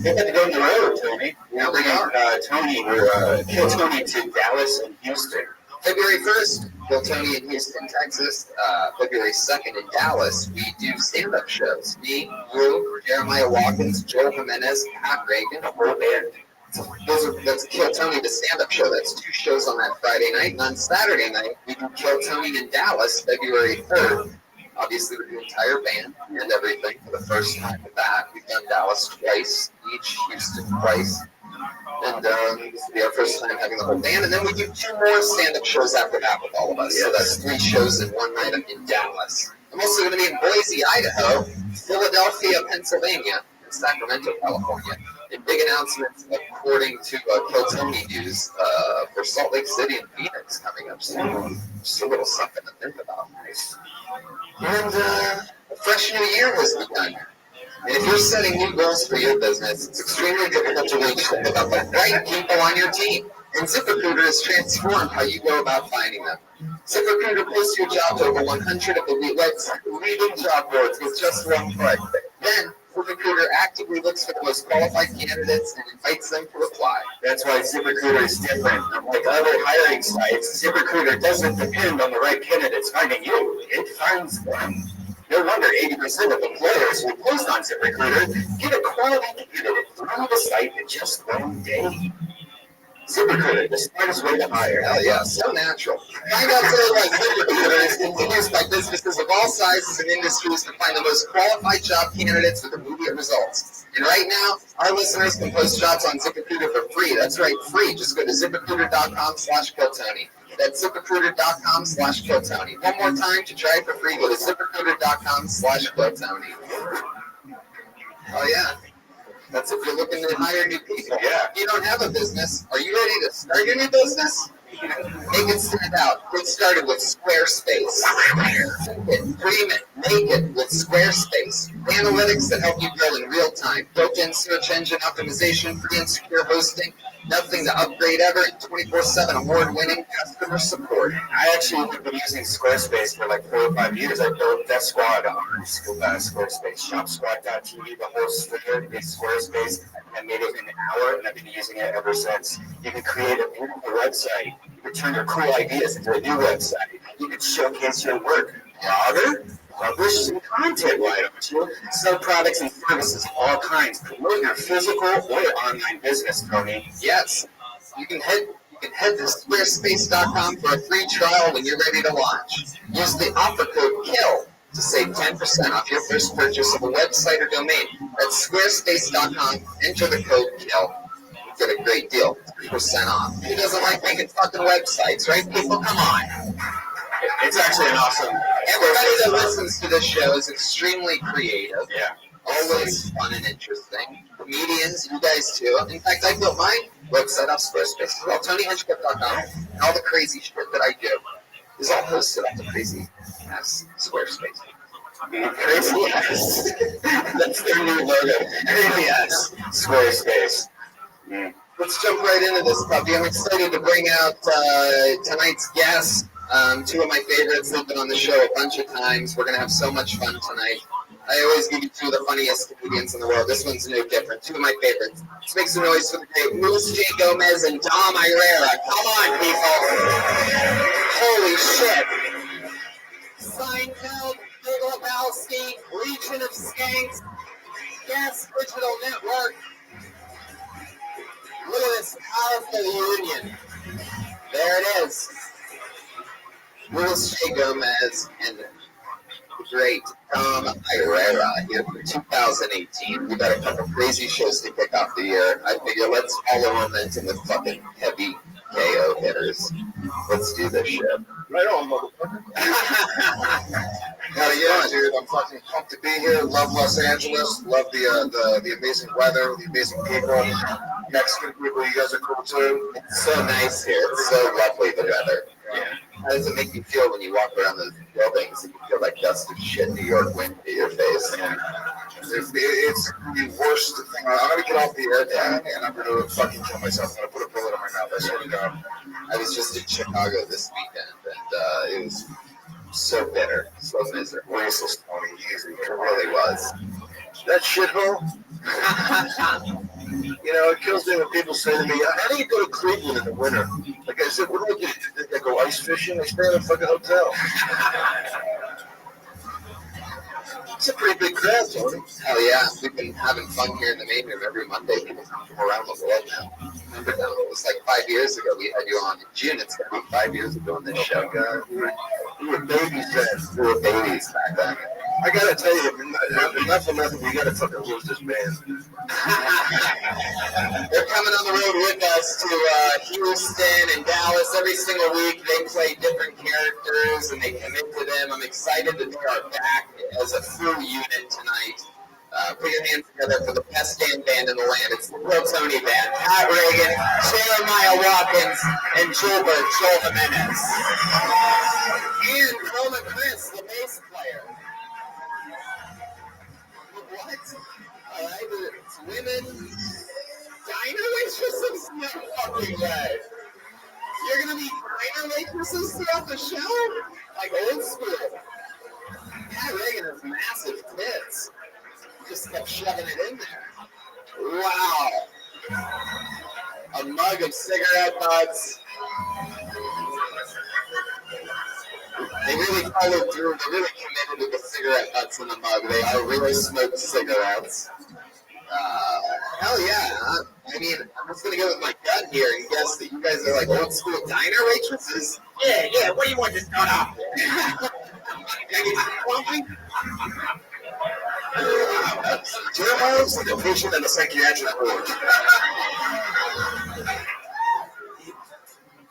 We're going to go on the road, Tony. Yeah, we are. Tony, we're Kill Tony to Dallas and Houston. February 1st, Kill Tony in Houston, Texas. February 2nd in Dallas, we do stand-up shows. Me, you, Jeremiah Watkins, Joel Jimenez, Pat Reagan, a whole band. That's Kill Tony, the stand-up show. That's 2 shows on that Friday night. And on Saturday night, we do Kill Tony in Dallas, February 3rd. Obviously, with the entire band and everything for the first time with that. We've done Dallas twice, each Houston twice. And this will be our first time having the whole band. And then we do 2 more stand-up shows after that with all of us. So that's 3 shows in one night in Dallas. I'm also going to be in Boise, Idaho, Philadelphia, Pennsylvania, and Sacramento, California. And big announcements according to Kill Tony news for Salt Lake City and Phoenix coming up soon. Just a little something to think about. Nice. And a fresh new year has begun. And if you're setting new goals for your business, it's extremely difficult to reach the right people on your team. And ZipRecruiter has transformed how you go about finding them. ZipRecruiter posts your job to over 100 of the leading job boards with just one click. Then, ZipRecruiter actively looks for the most qualified candidates and invites them to apply. That's why ZipRecruiter is different. Unlike other hiring sites, ZipRecruiter doesn't depend on the right candidates finding you. It finds them. No wonder 80% of employers who post on ZipRecruiter get a quality candidate through the site in just one day. ZipRecruiter, the smartest way to hire. Hell yeah, so natural. Find out today why ZipRecruiter is introduced by businesses of all sizes and industries to find the most qualified job candidates with immediate results. And right now, our listeners can post jobs on ZipRecruiter for free. That's right, free. Just go to ZipRecruiter.com/KillTony. That's ZipRecruiter.com/KillTony. One more time to try it for free. Go to ZipRecruiter.com/KillTony. Oh yeah. That's if you're looking to hire new people. Yeah. If you don't have a business, are you ready to start your new business? Make it stand out. Get started with Squarespace. Dream it. Make it with Squarespace. Analytics that help you grow in real time. Built-in search engine optimization, free and secure hosting. Nothing to upgrade ever. 24/7 award-winning customer support. I actually have been using Squarespace for like 4 or 5 years. I built Death Squad on Squarespace. ShopSquad.tv, the whole store is Squarespace. I made it in an hour, and I've been using it ever since. You can create a beautiful website. You can turn your cool ideas into a new website. You can showcase your work. Blogger? Publish some content, why don't you? Sell products and services of all kinds. Promote your physical or online business, Tony. Yes. You can head to squarespace.com for a free trial when you're ready to launch. Use the offer code KILL to save 10% off your first purchase of a website or domain. That's squarespace.com. Enter the code KILL. You get a great deal, 10% off. Who doesn't like making fucking websites, right, people? Come on. It's actually an awesome. Everybody that listens to this show is extremely creative. Yeah. Always fun and interesting. Comedians, you guys too. In fact, I built my website off Squarespace as well. TonyHinchcliffe.com. And all the crazy shit that I do is all hosted on the crazy ass Squarespace. Crazy ass. That's their new logo. Crazy ass. Squarespace. Let's jump right into this puppy. I'm excited to bring out tonight's guests. 2 of my favorites. They've been on the show a bunch of times. We're going to have so much fun tonight. I always give you 2 of the funniest comedians in the world. This one's no different. 2 of my favorites. Let's make some noise for the great Moose J. Gomez and Dom Irera. Come on, people. Holy shit. Seinfeld, Big Lebowski, Legion of Skanks, Gas Digital Network. Look at this powerful union. There it is. Louis J. Gomez and great Tom Irera here for 2018. We got a couple crazy shows to kick off the year. I figure let's follow momentum with fucking heavy KO hitters. Let's do this shit. Right on, motherfucker. Hell yeah, dude. I'm fucking pumped to be here. Love Los Angeles. Love the amazing weather, the amazing people. Mexican people, you guys are cool too. It's so nice here. It's so lovely, the weather. How does it make you feel when you walk around those buildings and you feel like dust of shit New York wind to your face? It's the worst thing. I'm gonna get off the airplane and I'm gonna fucking kill myself. I'm gonna put a bullet in my mouth. I swear to God. I was just in Chicago this weekend and it was so bitter, so miserable. Racist, Tony. Easy. It really was. That shithole. You know, it kills me when people say to me, how do you go to Cleveland in the winter? Like I said, what do I do? I go ice fishing? I stay in a fucking hotel. It's a pretty big crowd, Tony. Hell yeah. We've been having fun here in the main room every Monday. People come from around the world now. Remember now, it was like 5 years ago we had you on. In June, it's going to be 5 years of doing this show. God, we were babies then. We were babies back then. I gotta tell you, enough for nothing, we gotta fucking lose this band. They're coming on the road with us to Houston and Dallas every single week. They play different characters and they commit to them. I'm excited that they are back as a full unit tonight. Put your hands together for the best damn band in the land. It's the Real Tony Band. Pat Reagan, Jeremiah Watkins, and Joel Jimenez. And Roman Chris, the bass player. What? All right, it's women. Diner waitresses? No fucking way. You're gonna be diner waitresses throughout the show? Like old school. Pat Reagan has massive tits. Just kept shoving it in there. Wow. A mug of cigarette butts. They really followed through. They really committed to the cigarette butts in the mug. They are really smoked cigarettes. Hell yeah. I mean, I'm just going to go with my gut here and guess that you guys are like old school diner waitresses. Yeah. What do you want to start off with? Can I get you something? Jeremiah's like a patient in a psychiatric ward.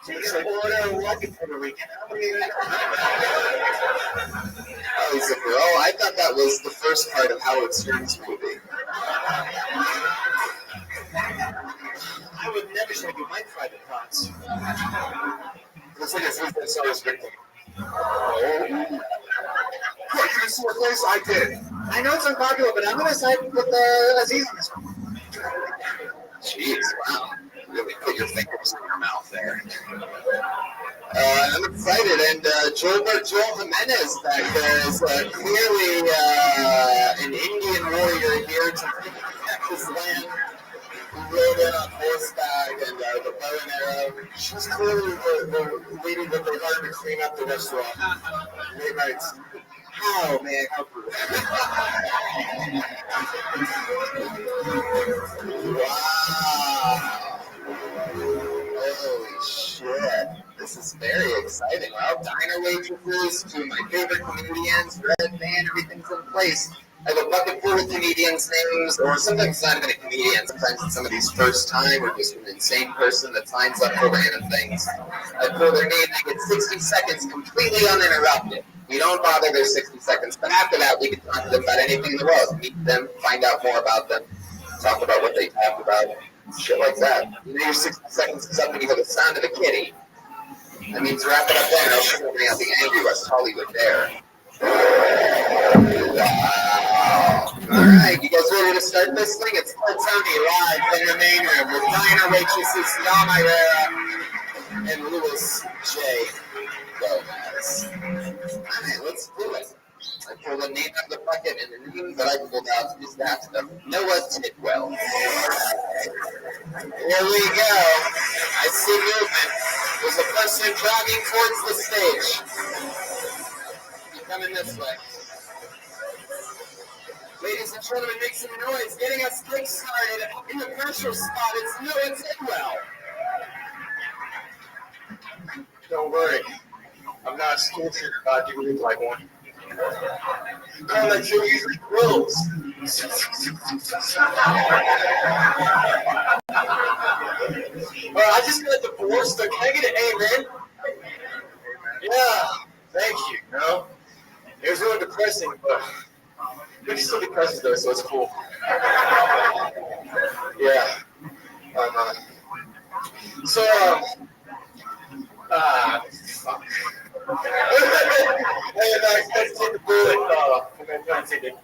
Oh, he's a girl? I thought that was the first part of Howard Stern's movie. I would never show you my private parts. Looks like it's Sarah's victim. Oh. What, you didn't see her place? I did. I know it's unpopular, but I'm going to side with Aziz on this one. Jeez, wow. Really put your fingers in your mouth there. I'm excited, and Joel Jimenez back there is clearly an Indian warrior here to protect his land. Who rode in on horseback and the bow and arrow. She's clearly the lady that they hired to clean up the restaurant. Late nights. How, man? How cool. Wow. Holy shit. This is very exciting. Well, diner waitresses, two of my favorite comedians, Red Band, everything's in place. I have a bucket full of comedians' names, or sometimes it's not even a comedian, sometimes it's somebody's first time, or just an insane person that signs up for random things. I pull their name, they get 60 seconds completely uninterrupted. We don't bother their 60 seconds, but after that, we can talk to them about anything in the world. Meet them, find out more about them, talk about what they talk about, shit like that. You know, your 60 seconds is up when you hear the sound of the kitty. That means wrap it up there, and I'll show you out the Angry West Hollywood there. Wow. Alright, you guys ready to start this thing? It's Full Tony live in the main room with diner waitresses Tom Irera and Louis J. Gomez. Alright, let's do it. I pulled the name of the bucket, and the name that I pulled out is that of Noah Tidwell. Here we go. I see movement. There's a person jogging towards the stage. Coming this way. Ladies and gentlemen, make some noise. Getting us kick-started in the commercial spot. It's Noah Tidwell. Don't worry. I'm not a school shooter, but I do look like one. Call that shit usually rolls. I just got divorced. So can I get an amen? Yeah, thank you. You know, it was really depressing, but it's still depressing though, so it's cool. Yeah. Fuck. Hey, I expect to take the bullet. I'm not take it.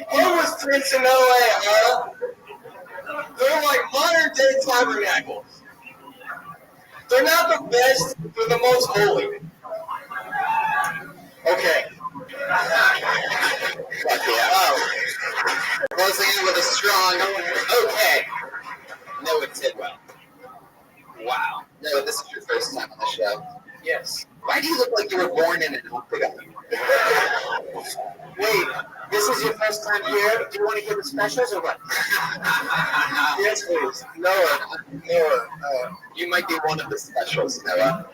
Homeless Prince in LA, huh? They're like modern day tabernacles. They're not the best, they're the most holy. Okay. Fuck yeah. Closing in with a strong okay. No, it did well. Wow. No, this is your first time on the show. Yes. Why do you look like you were born in an octagon? Wait, this is your first time here? Do you want to hear the specials or what? Yes, please. Noah, you might be one of the specials, Noah.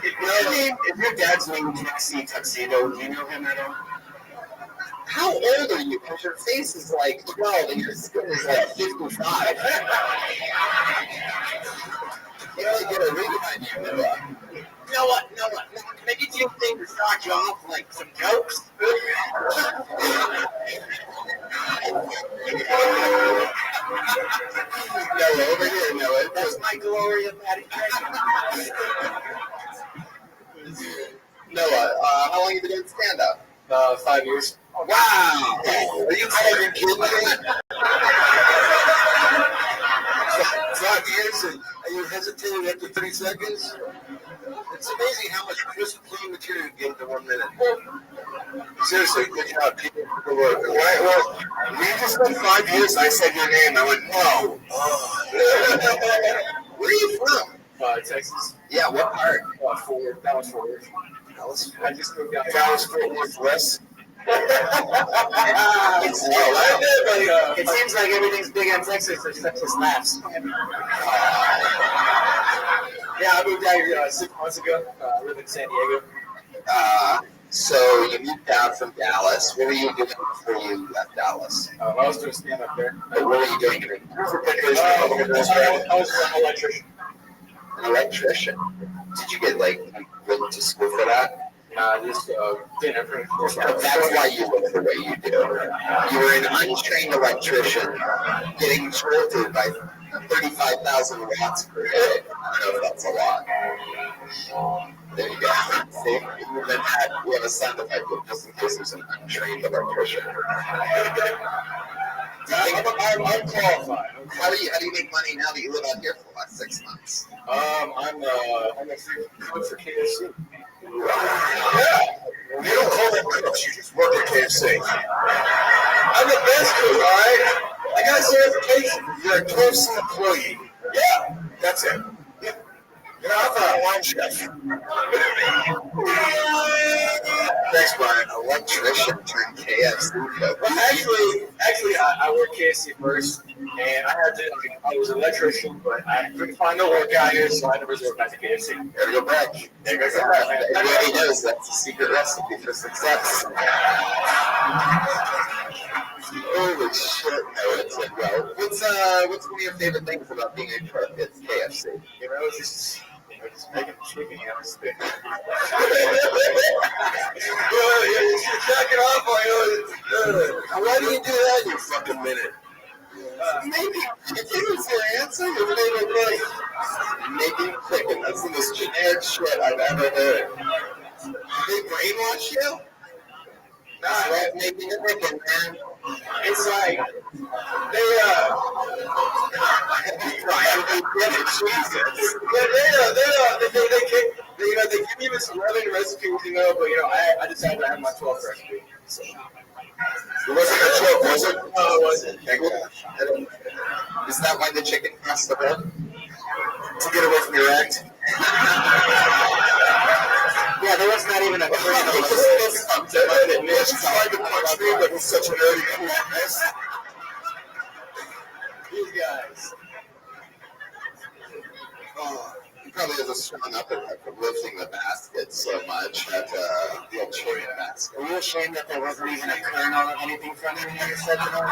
If your dad's name is Tennessee Tuxedo, do you know him at all? How old are you? Because your face is like 12 and your skin is like 55. You gotta get a read on you, Noah. Noah, can I get you a thing to start you off, like some jokes? Noah, over here, Noah. That's my Gloria Patty. Noah, how long have you been doing stand-up? 5 years. Wow! Are you kidding me? 5 years and you hesitated after 30 seconds? It's amazing how much just clean material you get in 1 minute. Seriously, good job. Keep it the work. Well, we just spent 5 years. I said your name. I went, no. Where are you from? Texas. Yeah, what part? Dallas, Fort Worth. Dallas. I just moved out. Dallas, Fort Worth, West. It seems like everything's big in Texas except his laughs. Yeah, I moved out here 6 months ago. I live in San Diego. So you moved out from Dallas. What were you doing before you left Dallas? I was doing stand-up there. What were you doing? I was an electrician. An electrician? Did you get went to school for that? Just dinner. That's why you look the way you do. You were an untrained electrician getting jolted by 35,000 watts per day. I don't know if that's a lot. There you go. See, we have a sound effect just in case there's an untrained electrician. I'm qualified. How do you make money now that you live out here for the last 6 months? I'm a free cook for KFC. Yeah. You don't call them cooks, you just work at KFC. I'm the best cook, all right? I got a certification. You're a KFC employee. Yeah. That's it. You're not a line chef. Thanks, Brian. Electrician turned KFC cook. Well, actually, I worked KFC first, and I was an electrician, but I couldn't find no work out here, so I never went back to KFC. Gotta go back. Everybody knows that's the secret recipe for success. Holy shit, no, it did well. What's one of your favorite things about being a cook at KFC? Just making chicken, spit. Jack it off on why do you do that, you fucking minute? Maybe chicken's your answer. Your favorite thing? Making chicken. That's the most generic shit I've ever heard. They brainwash you? Nah, making a chicken, man. It's like they give me this 11 recipes, but I decided to have my 12th recipe. So. It wasn't a joke, was it? No, it wasn't. Is that why the chicken crossed the road? To get away from your act? Yeah, there was not even a kernel. He just fist pumped him. Mitch tried to punch me, but he's such a nerdy cool guy. These guys. Oh, he probably has a strong uppercut from lifting the basket so much at the old Trojan basket. Are you ashamed that there wasn't even a kernel or anything from him when you said tonight?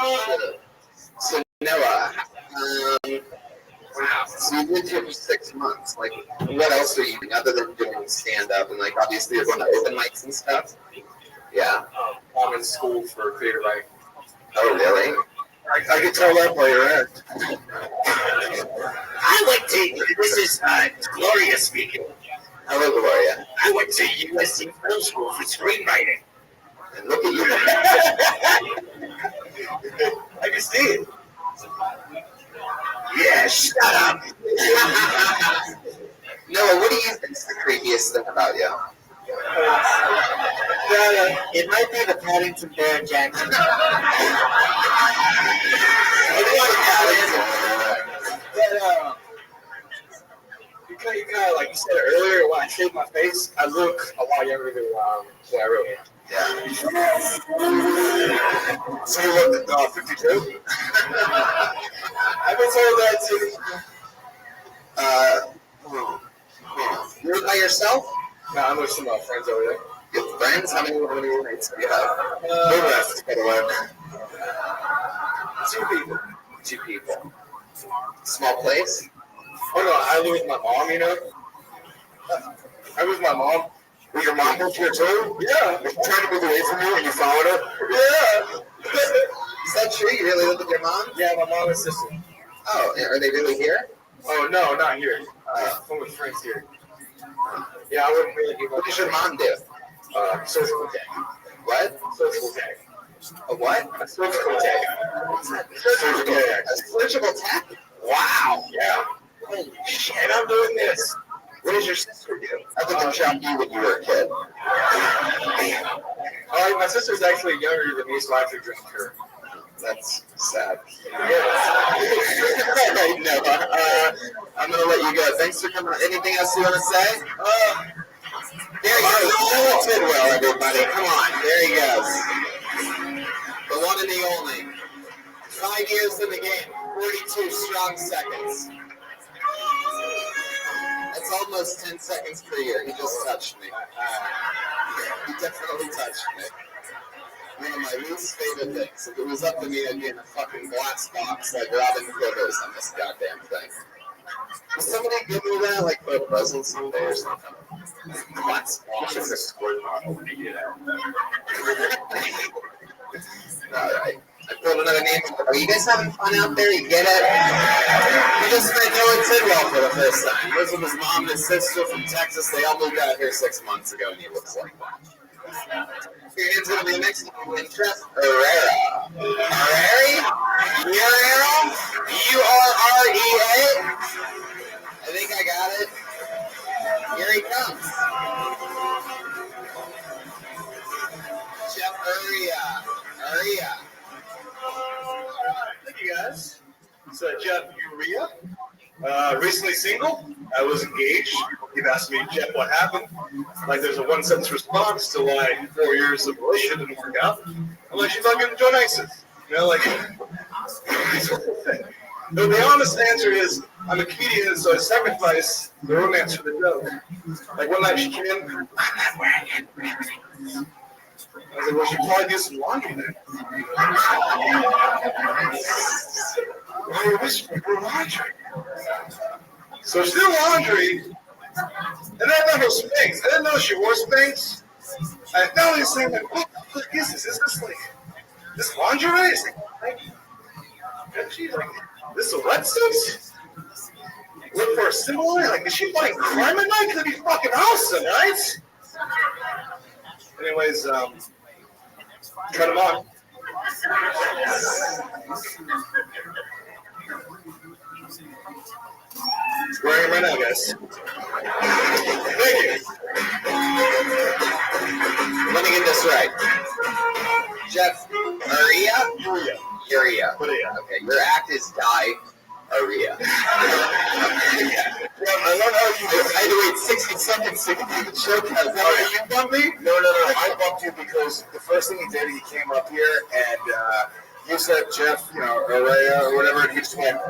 Oh, shit. So, Noah, wow. So you lived here for 6 months. Like, what else are you doing other than doing stand-up? And, like, obviously you're going to open mics and stuff? Yeah. I'm in school for creative writing. Oh, really? I can tell that by your act. I went to, this is Gloria speaking. Hello, Gloria. I went to USC Film School for screenwriting. And look at you. I can see it. Yeah, shut up. Noah, what do you think is the creepiest thing about you? It might be the Paddington Bear Jackson. You kind of, like you said earlier, when I shaved my face, I look a lot younger than when I wrote it. Yeah. So you look 52? I've been told that too. You're by yourself? No, I'm with some friends over there. You have friends? How many roommates do you have? No rest, by the way. 2 people. 2 people. Small place? Oh no, I live with my mom, you know? I live with my mom. Was your mom moved here too? Yeah. Was she trying to move away from you and you followed her? Yeah. Is that true? You really live with your mom? Yeah, my mom and sister. Oh, are they really here? Oh no, not here. I'm with friends here. Yeah, I wouldn't really give up. What does your mom do? Social tech. What? Social tech. A what? A surgical tech. Surgical tech. A surgical tech? Wow. Yeah. Holy shit, I'm doing this. What does your sister do? Other than jump you when you were a kid. My sister's actually younger than me, so I have to drink her. That's sad. Yes. No, I'm going to let you go. Thanks for coming. Anything else you want to say? There he goes. Noah Tidwell, everybody. Come on. There he goes. The one and the only. 5 years in the game. 42 strong seconds. That's almost 10 seconds per year. He just touched me. He definitely touched me. One of my least favorite things. If it was up to me, I'd be in a fucking glass box like Robin Quivers on this goddamn thing. Will somebody give me that, like, for a present someday or something? Glass box. Just a squirt bottle when you get out. All right. I pulled another name. Are you guys having fun out there? You get it? You just met Noah Tidwell for the first time. He lives with his mom and his sister from Texas. They all moved out here 6 months ago, and he looks like that. Your name's going to be next to you. Herrera. Herrera? U-R-R-E-A? I think I got it. Here he comes. Jeff Herrera. Thank you guys. It's Jeff Urea. Recently single. I was engaged. You've asked me, Jeff, what happened? Like, there's a one-sentence response to like 4 years of relationship didn't work out. I'm like, she's fucking Joe Nices. You know, like, the honest answer is, I'm a comedian, so I sacrifice the romance for the joke. Like, one night she came in, I'm not wearing it. I was like, well, she probably do some laundry then. Why was her laundry? So she did laundry, and then I found her Spanx. I didn't know she wore Spanx. I found these things like, what the fuck is this? Is this like, this lingerie? It's like, and she's like, this a wetsuit? Look for a symbol? Like, is she playing crime at night? That'd be fucking awesome, right? Anyways, cut them on. Wearing them right now, guys. Thank you. Let me get this right. Jeff Urea? Urea. Okay, your act is die Aria. I love how you. I had to wait 60 seconds to get the joke out. Is that Oh, why you bumped me? No. I bumped you because the first thing he did, he came up here and you said Jeff, Araya or whatever, and he just went,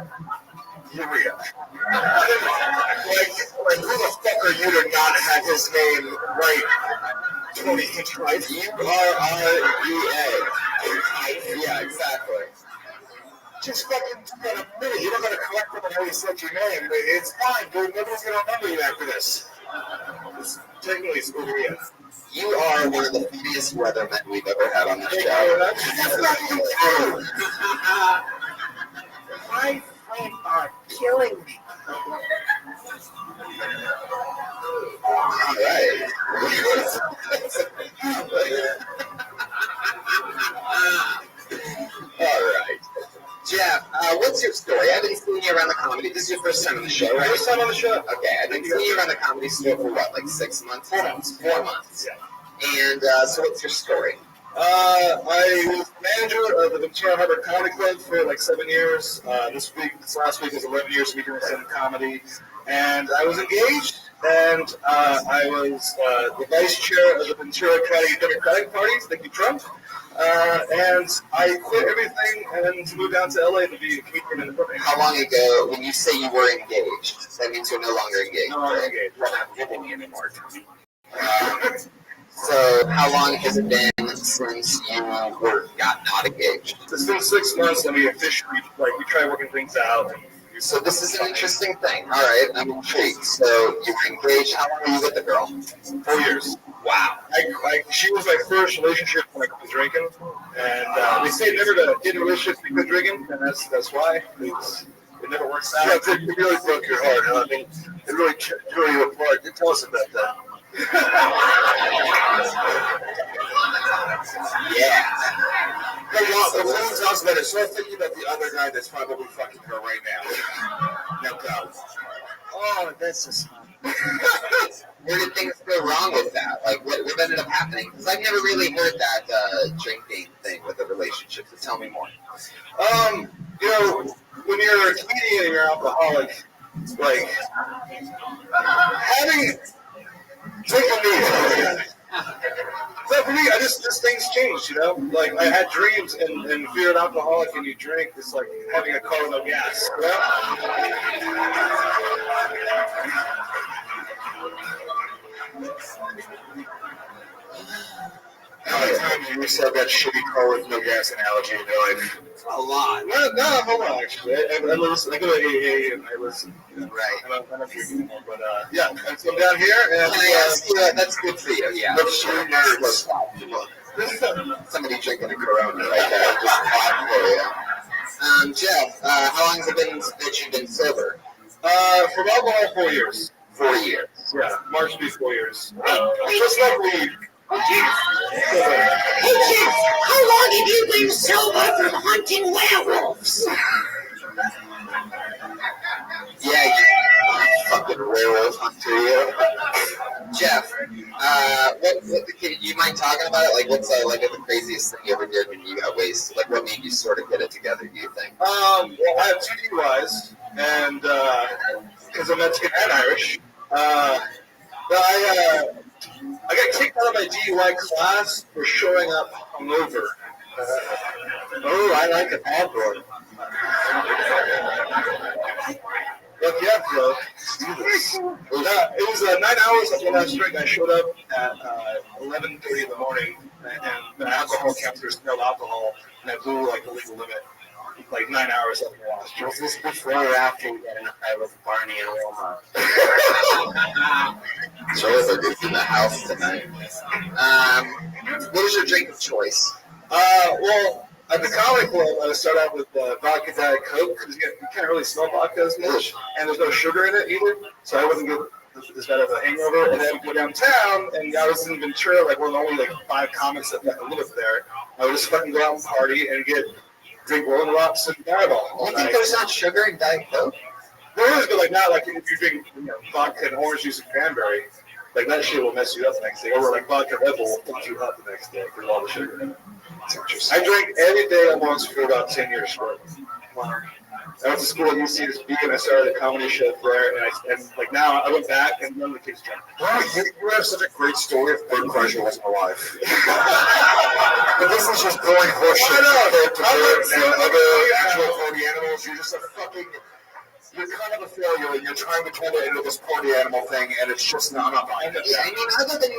Urea. like, who the fuck are you to not have his name right? Tony Hitchcock. U-R-R-E-A. Yeah, exactly. Just fucking do that in a minute. You're not going to correct him on how you said your name. It's fine, dude. Nobody's going to remember you after this. Technically, it's Urea. You are one of the funniest weathermen we've ever had on this show. That's not even true. My friends are killing me. All right. All right. Jeff, what's your story? I've been seeing you around the comedy. This is your first time on the show, right? First time on the show. Okay, I've been seeing you around the comedy store for what, like 6 months? 4 months. 4 months. Yeah. And so what's your story? I was manager of the Ventura Harbor Comedy Club for like 7 years. This last week was 11 years of me doing stand-up comedy. And I was engaged, and I was the vice chair of the Ventura County Democratic Party, thank you, Trump. And I quit everything and moved down to LA to be a comedian in the program. How long ago, when you say you were engaged, that means you're no longer engaged? No longer engaged. We're not giving me anymore. So how long has it been since you got not engaged? It's been 6 months, and we officially, we try working things out. So this is an interesting thing. All right, I'm intrigued. So you were engaged. How long were you with the girl? 4 years. Wow. She was my first relationship when I quit drinking, and they say never to get in a relationship when you quit drinking, and that's why. It never works out. Yeah, it really broke your heart. Huh? I mean, it really tore you apart. Tell us about that. Yeah. But someone talks about it, so I'm thinking about the other guy that's probably fucking her right now. Now go. Oh, that's just Where did things go wrong with that? Like, what ended up happening? Because I've never really heard that drinking thing with a relationship. So tell me more. When you're a comedian and you're an alcoholic, having drinking me. So for me, just things changed, Like I had dreams, and if you're an alcoholic and you drink, it's like having a car with no gas. How many times have you said that shitty car with no gas analogy in your life? A lot. Not a whole lot, actually. I go to AA and I listen. Right. I don't drink anymore, but yeah. And so I'm down here, and Can I ask you? That's good for you. Yeah. Look, you're nervous. Somebody drinking a Corona right there. Just clap for you. Jeff, how long has it been that you've been sober? From alcohol, 4 years. 4 years. Yeah, March will be 4 years. Just like weed. Hey, Jeff, how long have you been sober from hunting werewolves? Yeah, you fucking werewolf hunter, you. Jeff, you mind talking about it? Like, what's the craziest thing you ever did when you got wasted? Like, what made you sort of get it together, do you think? Well, I have 2 DUIs, and because I'm Mexican and Irish, I got kicked out of my DUI class for showing up hungover. I like a bad boy. Look, yeah, bro. It was 9 hours of the last drink. I showed up at 11:30 in the morning, and the alcohol counter smelled alcohol, and I blew the legal limit. 9 hours after the last drink. Was this before or after you got in a fight with Barney and Wilma? So if I did in the house tonight. What was your drink of choice? Well, at the comedy club, I start out with vodka Diet Coke, because you can't really smell vodka as much, and there's no sugar in it either, so I wouldn't get as bad of a hangover. And then go downtown, and I was in Ventura, one of the only 5 comics that live there. I would just fucking go out and party and drink Rolling Rocks and Fireball. You think there's not sugar in Diet Coke? There is, but if you drink vodka and orange juice and cranberry, that shit will mess you up the next day. Or vodka Red Bull will fuck you up the next day for all the sugar in it. I drank every day almost for about 10 years straight. Wow. I went to school at UCSB and I started a comedy show there, and like now I went back and none of the kids drank. Wow, you have such a great story if Bert Kreischer wasn't alive. But this is just boring horseshit compared to Bert and other actual party animals. You're just a fucking... You're kind of a failure, and you're trying to turn it into this party animal thing, and it's just not up. Yeah, I mean, other than,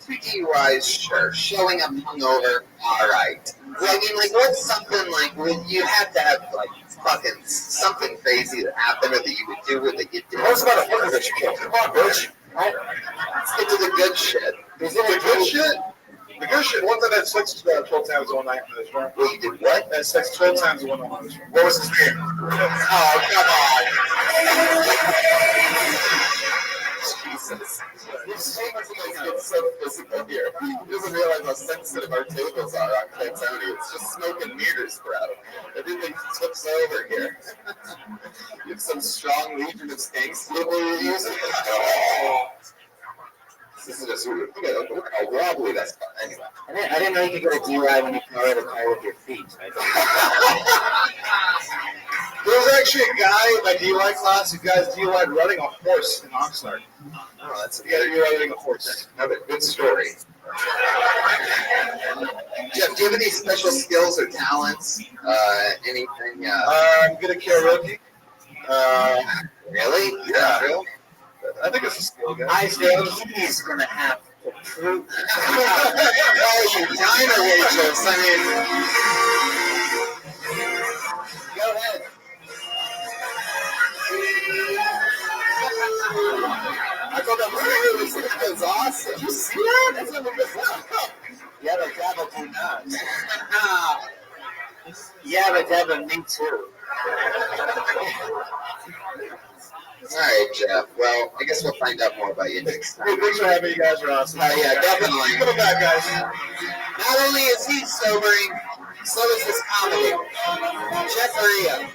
two DUIs, sure. Showing up hungover, alright. I mean, like, what's something, like, you have to have, like, fucking something crazy that happened or that you would do with it you did. What's about a hooker that you killed? Come on, bitch. Let's get to the good shit. Is it the good shit? The good shit. One time I had sex 12 times in one night in this room. Well, you did what? I had sex 12 times in one night in this room. What was his name? Oh, come on. Jesus. He's so much like it's so physical here. He doesn't realize how sensitive our tables are on Cantoni. It's just smoke and meters, bro. Everything tips over here. You have some strong legion of skanks people you're using. This is just look how wobbly that's fun. Anyway. I didn't know you could get a DUI when you can already car with your feet. There was actually a guy in my DUI class who got DUI running a horse in Oxnard. Oh, that's a DUI running a horse. another good story. Jeff, do you have any special skills or talents? Anything? I'm good at karaoke. Really? Yeah. Real? I think it's a skill, guys. I think he's going to have to prove. Oh, you diner waitress. I mean, go ahead. I thought that was awesome. You see that? That's what we're Yeah, but Dabba do not. Yeah, but Dabba, me too. All right, Jeff. Well, I guess we'll find out more about you next time. Hey, thanks for having me. You guys are awesome. Yeah, definitely. Keep coming back, guys. Not only is he sobering, so is his comedy. Jeff Faria.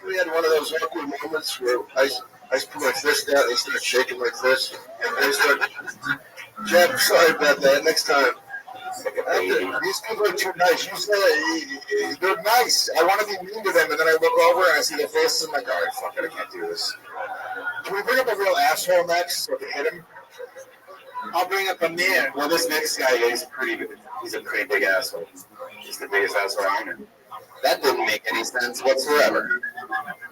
We had one of those awkward moments where I put my fist out and he started shaking like this. And he started, Jeff, sorry about that. Next time. These people are too nice. You say they're nice. I want to be mean to them, and then I look over and I see their faces. I'm like, all right, fuck it, I can't do this. Can we bring up a real asshole next so I can hit him? I'll bring up a man. Well, this next guy, he's a pretty big asshole. He's the biggest asshole I know. That didn't make any sense whatsoever.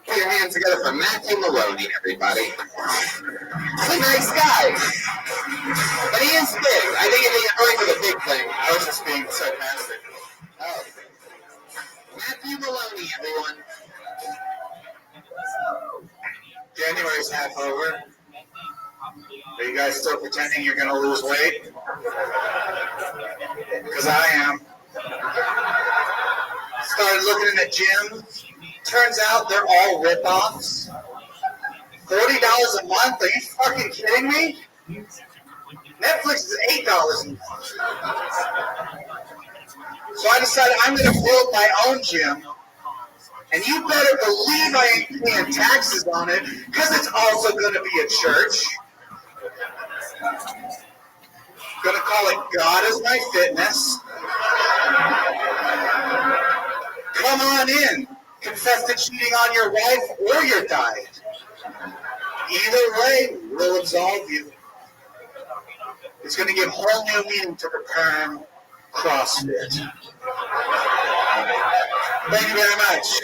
Put your hands together for Matthew Maloney, everybody. He's a nice guy. But he is big. I think he's going for the big thing. I was just being sarcastic. Oh. Matthew Maloney, everyone. January's half over. Are you guys still pretending you're going to lose weight? Because I am. Started looking in the gym. Turns out they're all rip-offs. $40 a month? Are you fucking kidding me? Netflix is $8 a month. So I decided I'm going to build my own gym. And you better believe I ain't paying taxes on it, because it's also going to be a church. Going to call it God is my fitness. Come on in. Confess to cheating on your wife or your diet. Either way, we'll absolve you. It's going to give whole new meaning to the term CrossFit. Thank you very much.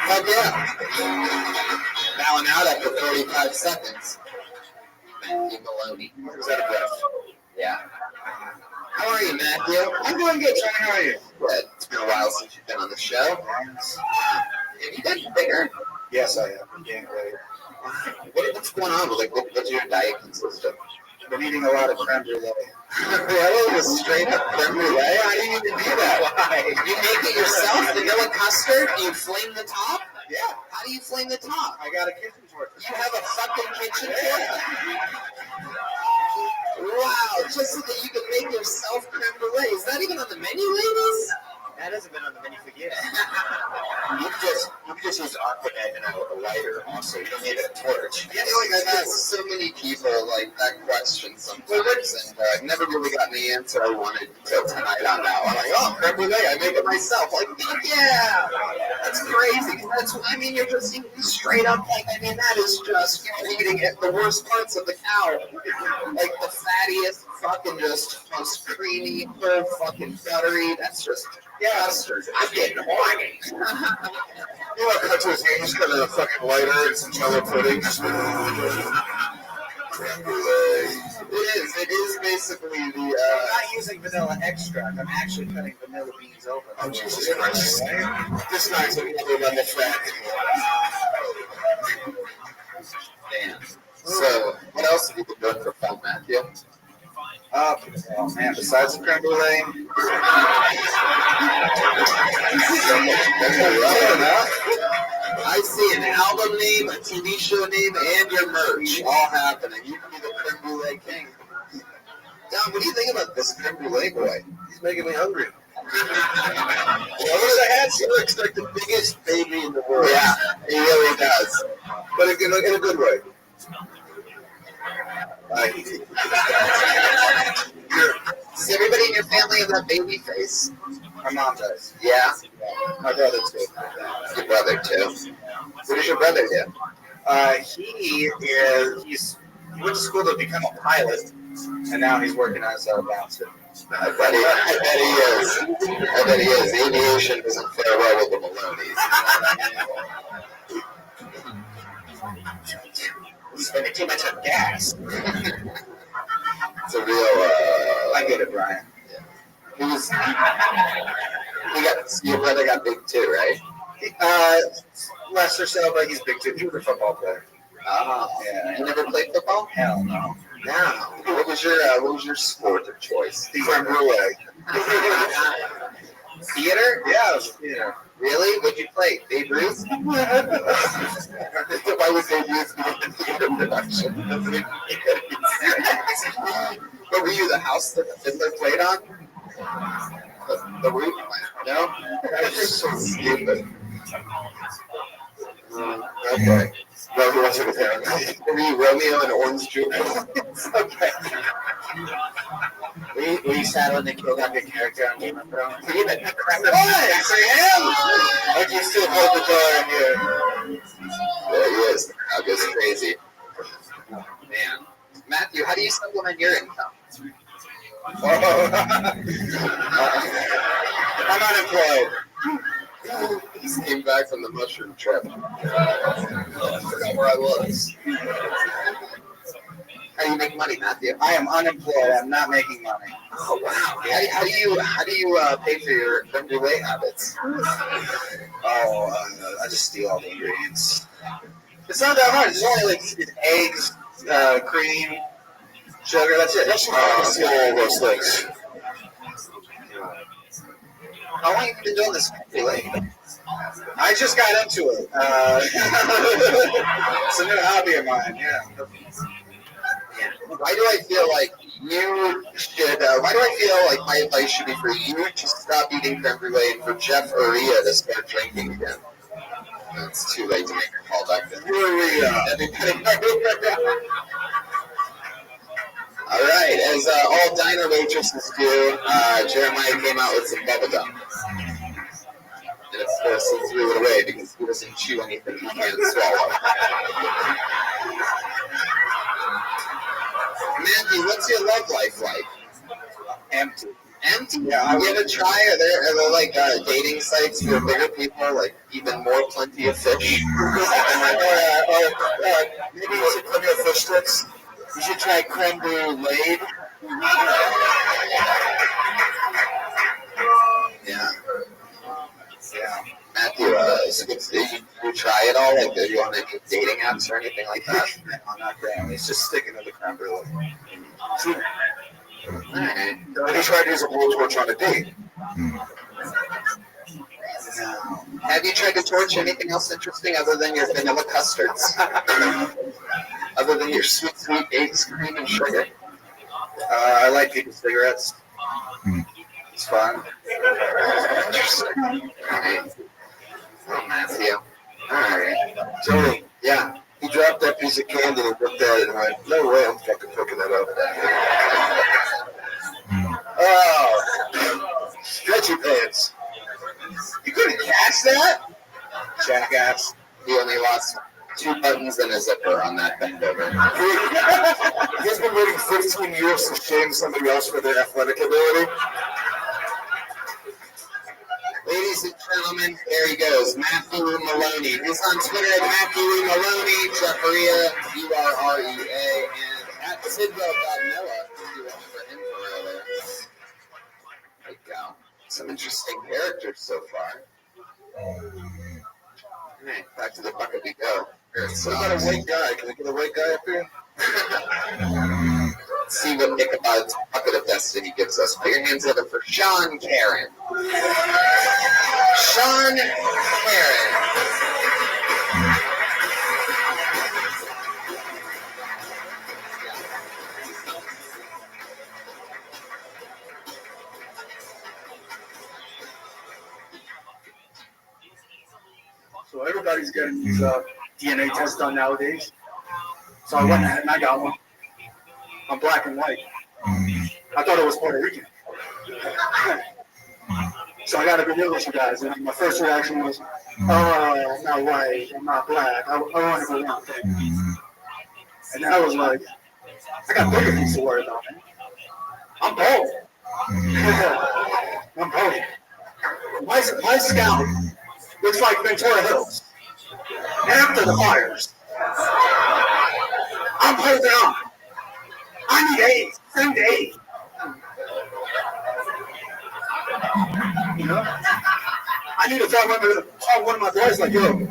Heck yeah. Bowing out after 45 seconds. Matthew Maloney. Was that a breath? Yeah. How are you, Matthew? I'm doing good, Tony. How are you? Good. It's been a while since you've been on the show. Have you gotten bigger? Yes, I am. I'm getting ready. What's going on? Like, what's your diet consist of? I've been eating a lot of creme brulee. Really? Just straight up creme brulee? How do you even do that? Why? You make it yourself? Vanilla custard? Do you flame the top? Yeah. How do you flame the top? I got a kitchen for it. You have a fucking kitchen for it? Wow, just so that you can make yourself creme brulee. Is that even on the menu, ladies? That hasn't been on the menu for years. You just use Aquanet and a lighter also. You don't need a torch. I feel like I've asked so many people like that question sometimes, and never really gotten the answer I wanted until tonight on that one. Like, oh, creme brulee, I make it myself. Like, fuck yeah, that's crazy. I mean, you're just eating straight up. Like, I mean, that is just eating the worst parts of the cow, like the fattiest, fucking just most creamy, whole fucking buttery. That's just bastard. I'm getting horny. You want to cut to his hand, just got a fucking lighter and some jello pudding. It is basically the. I'm not using vanilla extract. I'm actually cutting vanilla beans open. Oh, Jesus Christ. This guy's a level fat. Man. So, what else have you been doing for fun, Matthew? Oh man, besides the creme brulee. I see an album name, a TV show name, and your merch all happening. You can be the creme brulee king. Don, what do you think about this creme brulee boy? He's making me hungry. Well, he looks like the biggest baby in the world. Yeah, he really does. But in a good way. Does everybody in your family have that baby face? My mom does. Yeah? My brother too. Your brother too. What does your brother do? He went to school to become a pilot, and now he's working as a bouncer. I bet he is. Aviation doesn't fare well with the Maloney's. Spending too much on gas. It's a real. I get it, Brian. Yeah. Your brother got big too, right? Less or so, but he's big too. He was a football player. Oh, Yeah. You never played football? Hell no. No. What was your sport of choice? Creme brulee. Theater? Yeah, it was theater. Really? What'd you play? Babe Ruth? Why would Babe Ruth be in the theater production? What were you, the house that the fiddler played on? The roof? No? That's so stupid. Okay. No, he wasn't there. Were you Romeo and Orange Juliet? Okay. Were you sad when they killed off your character on Game of Thrones? What? Yes, I am! Like you still hold the door in here. There he is. The crowd goes crazy. Man. Matthew, how do you supplement your income? I'm unemployed. He came back from the mushroom trip. I forgot where I was. How do you make money, Matthew? I am unemployed. I'm not making money. Oh wow! How do you pay for your creme brulee habits? I just steal all the ingredients. It's not that hard. It's only like eggs, cream, sugar. That's it. Steal all those things. How long have you been doing this creme brulee? I just got into it. It's a new hobby of mine. Yeah. Why do I feel like you should? Why do I feel like my advice should be for you to stop eating creme brulee and for Jeff Uria to start drinking again? It's too late to make a call back then. All right, as all diner waitresses do, Jeremiah came out with some bubblegum. And of course, he threw it away because he doesn't chew anything he can't swallow. Matthew, what's your love life like? Empty. Empty? Yeah, you ever try? Are there like dating sites for bigger people, like even more plenty of fish? Maybe you should plenty of fish sticks. You should try creme brulee. Yeah. Matthew, did you try it all? Like, do you on any dating apps or anything like that? No, not really. It's just sticking to the creme brulee. Alright. Have you tried to use a blowtorch on a date? No. Have you tried to torch anything else interesting other than your vanilla custards? Other than your sweet eggs, cream, and sugar? I like people's cigarettes. It's fun. Interesting. Alright. Oh, Matthew. Alright. Totally. Yeah. He dropped that piece of candy and looked at it and went, no way I'm fucking picking that up. Oh, stretchy pants. You couldn't catch that? Jackass. He only lost 2 buttons and a zipper on that bend over. He's been waiting 15 years to shame somebody else for their athletic ability. Ladies and gentlemen, there he goes, Matthew Maloney. He's on Twitter at Matthew Maloney, Jeffria, URREA, and at Sidwell.Noah, if you remember him for earlier. There you go. Some interesting characters so far. Alright, back to the bucket we go. What about a white guy? Can we get a white guy up here? Let's see what Ichabod's Bucket of Destiny gives us. Put your hands together for Sean Karen. Sean Karen. So everybody's getting these DNA tests done nowadays. So I went ahead and I got one. I'm black and white. I thought it was Puerto Rican. So I got to be real with you guys. And my first reaction was, oh, I'm not white, I'm not black. I want to go one thing. And then I was like, I got bigger things to worry about, man. I'm bald. I'm bald. My scalp looks like Ventura Hills after the fires. I'm holding on. I need AIDS. Send AIDS. You know? I need to call one of my boys like, yo,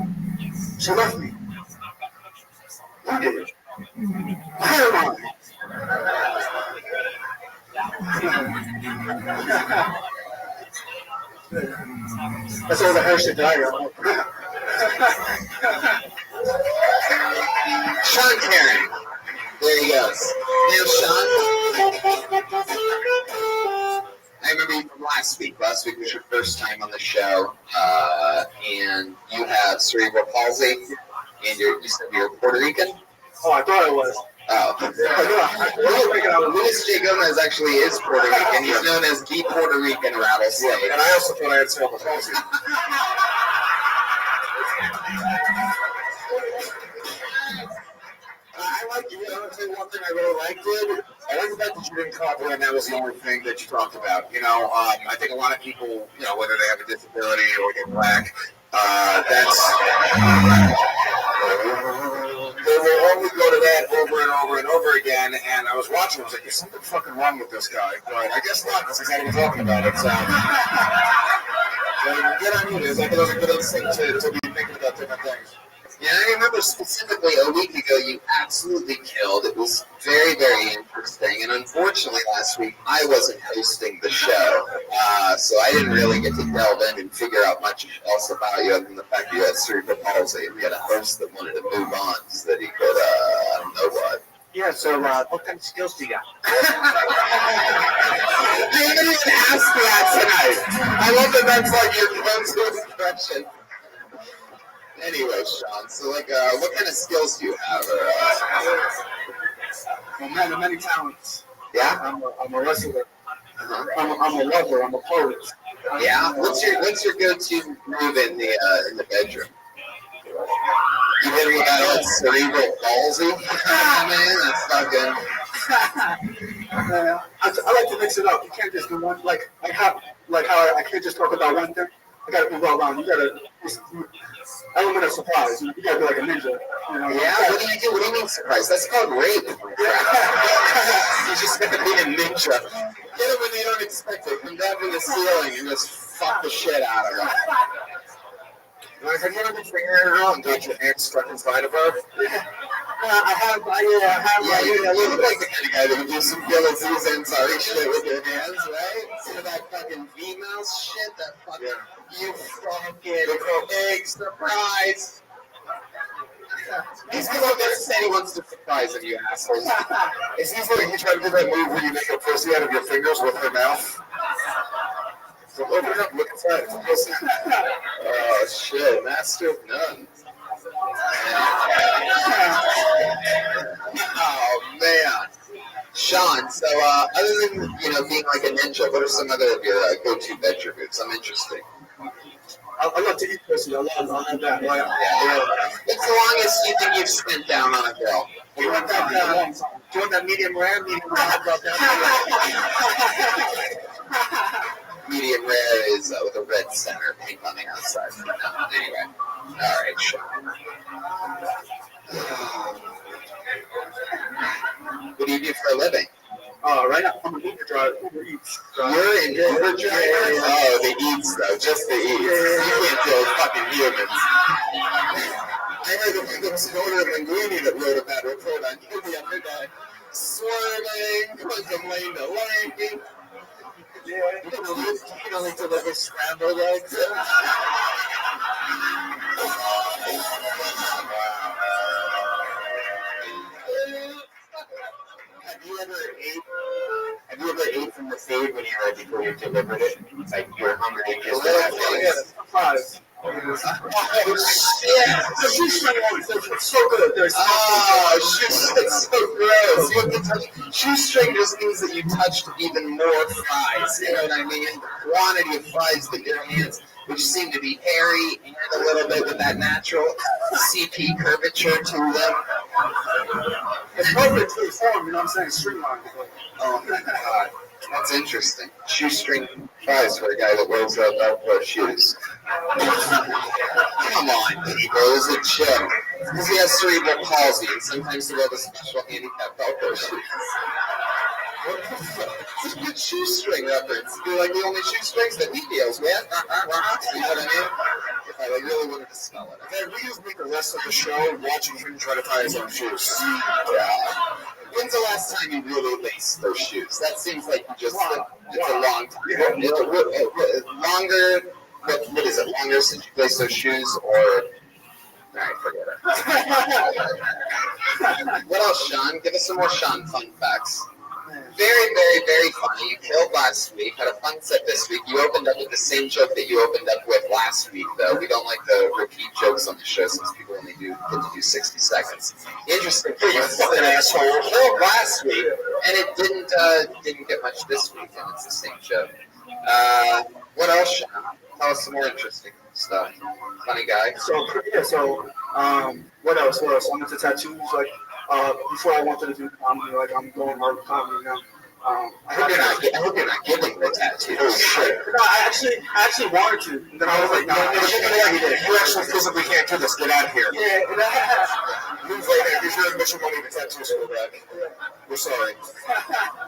she left me. Who did it? Her mom. That's all the hair shit that I got. Sean Karen. There he goes. Now, Sean, I remember you from last week. Last week was your first time on the show, and you have cerebral palsy, and you said you're Puerto Rican? Oh, I thought it was. Oh. Luis J. Gomez actually is Puerto Rican. He's known as the Puerto Rican rattlesnake. Yeah, and I also thought I had cerebral palsy. I like you. I want to tell you one thing I really liked it. I like the fact that you didn't compliment that was the only thing that you talked about. You know, I think a lot of people, you know, whether they have a disability or they're black, they will only go to that over and over and over again. And I was watching, I was like, there's something fucking wrong with this guy. But I guess not, because he's not even talking about it. So, get on you. It's like it was a good instinct to be thinking about different things. Yeah, I remember specifically a week ago you absolutely killed. It was very, very interesting. And unfortunately last week I wasn't hosting the show. So I didn't really get to delve in and figure out much else about you other than the fact that you had cerebral palsy. We had a host that wanted to move on so that he could, I don't know what. Yeah, so what kind of skills do you got? I haven't even asked that tonight. I love that that's like your go-to expression. Anyway, Sean, so like, what kind of skills do you have? I'm a man of many talents. Yeah? I'm a wrestler. I'm a lover. I'm a poet. Yeah? What's your go-to move in the bedroom? You hit me about like cerebral palsy? Man, that's fucking... I like to mix it up. You can't just do one. Like how I can't just talk about one thing. I gotta move all around. You gotta element of surprise. You gotta be like a ninja. You know? Yeah. What do you do? What do you mean surprise? That's called rape. You just gotta be a ninja. Get them when they don't expect it. Come down from the ceiling and just fuck the shit out of them. Like, have you ever been figuring her out and got your hand stuck inside of her? I have. You look like the kind of guy that would do some Gillis and sorry shit with your hands, right? Some of that fucking V-mouse shit, that fucking, you fucking big surprise. He's come up there and said he wants to surprise him, you assholes. It seems like you try to do that move where you make a pussy out of your fingers with her mouth. So open it up, look inside. It's a pussy. Oh shit, master of none. Oh man, Sean. So other than being like a ninja, what are some other of your go-to bed tributes? I'm interested. I love to eat pussy. I love that. Like, What's the longest you think you've spent down on a girl? Do you want that medium rare? Medium rare. Medium rare is with a red center, pink on the outside. Anyway, all right, Sean. What do you do for a living? Right now I'm an Uber driver. Uber Eats. You're in Uber driver? Oh, the Eats though, just the Eats. You can't deal with fucking humans. I heard there was an owner of Linguini that wrote a bad report on you the other day. Swerving, going from lane to lane. You can only deliver scrambled eggs. Have you ever ate from the food when before you delivered it? It's like you were hungry and just had Fries. Oh, shit. The shoestring one is so good. It's so gross. Shoestring just means that you touched even more fries. You know what I mean? The quantity of fries that your hands, which seem to be hairy and a little bit with that natural CP curvature to them. It's perfectly formed, you know what I'm saying? Streamlined. Oh my god. That's interesting. Shoestring fries for a guy that wears a Velcro shoes. Come on, people. It was a joke. Because he has cerebral palsy, and sometimes he wears a special handicap Velcro shoes. It's a good shoestring reference. You're like the only shoestrings that he deals with. You know what I mean? If I really wanted to smell it. And we just make the rest of the show watching him try to tie his own shoes. Yeah. When's the last time you really laced those shoes? That seems like you just, it's a long time. Longer, what is it, longer since you laced those shoes, or, alright, forget it. What else, Sean? Give us some more Sean fun facts. Very, very, very funny. You killed last week, had a fun set this week. You opened up with the same joke that you opened up with last week, though. We don't like to repeat jokes on the show since people only get to do 60 seconds. Interesting. You fucking asshole. You killed last week, and it didn't get much this week, and it's the same joke. What else, Sean? Tell us some more interesting stuff. Funny guy. What else? I'm into tattoos. Like, before I wanted to do comedy, like I'm going hard with comedy now. I hope you're not giving the tattoo. Oh shit! No, I actually wanted to. And then I was like, no, you actually physically can't do this. Get out of here. Yeah. Move later. Here's your admission money to tattoo school back. We're sorry.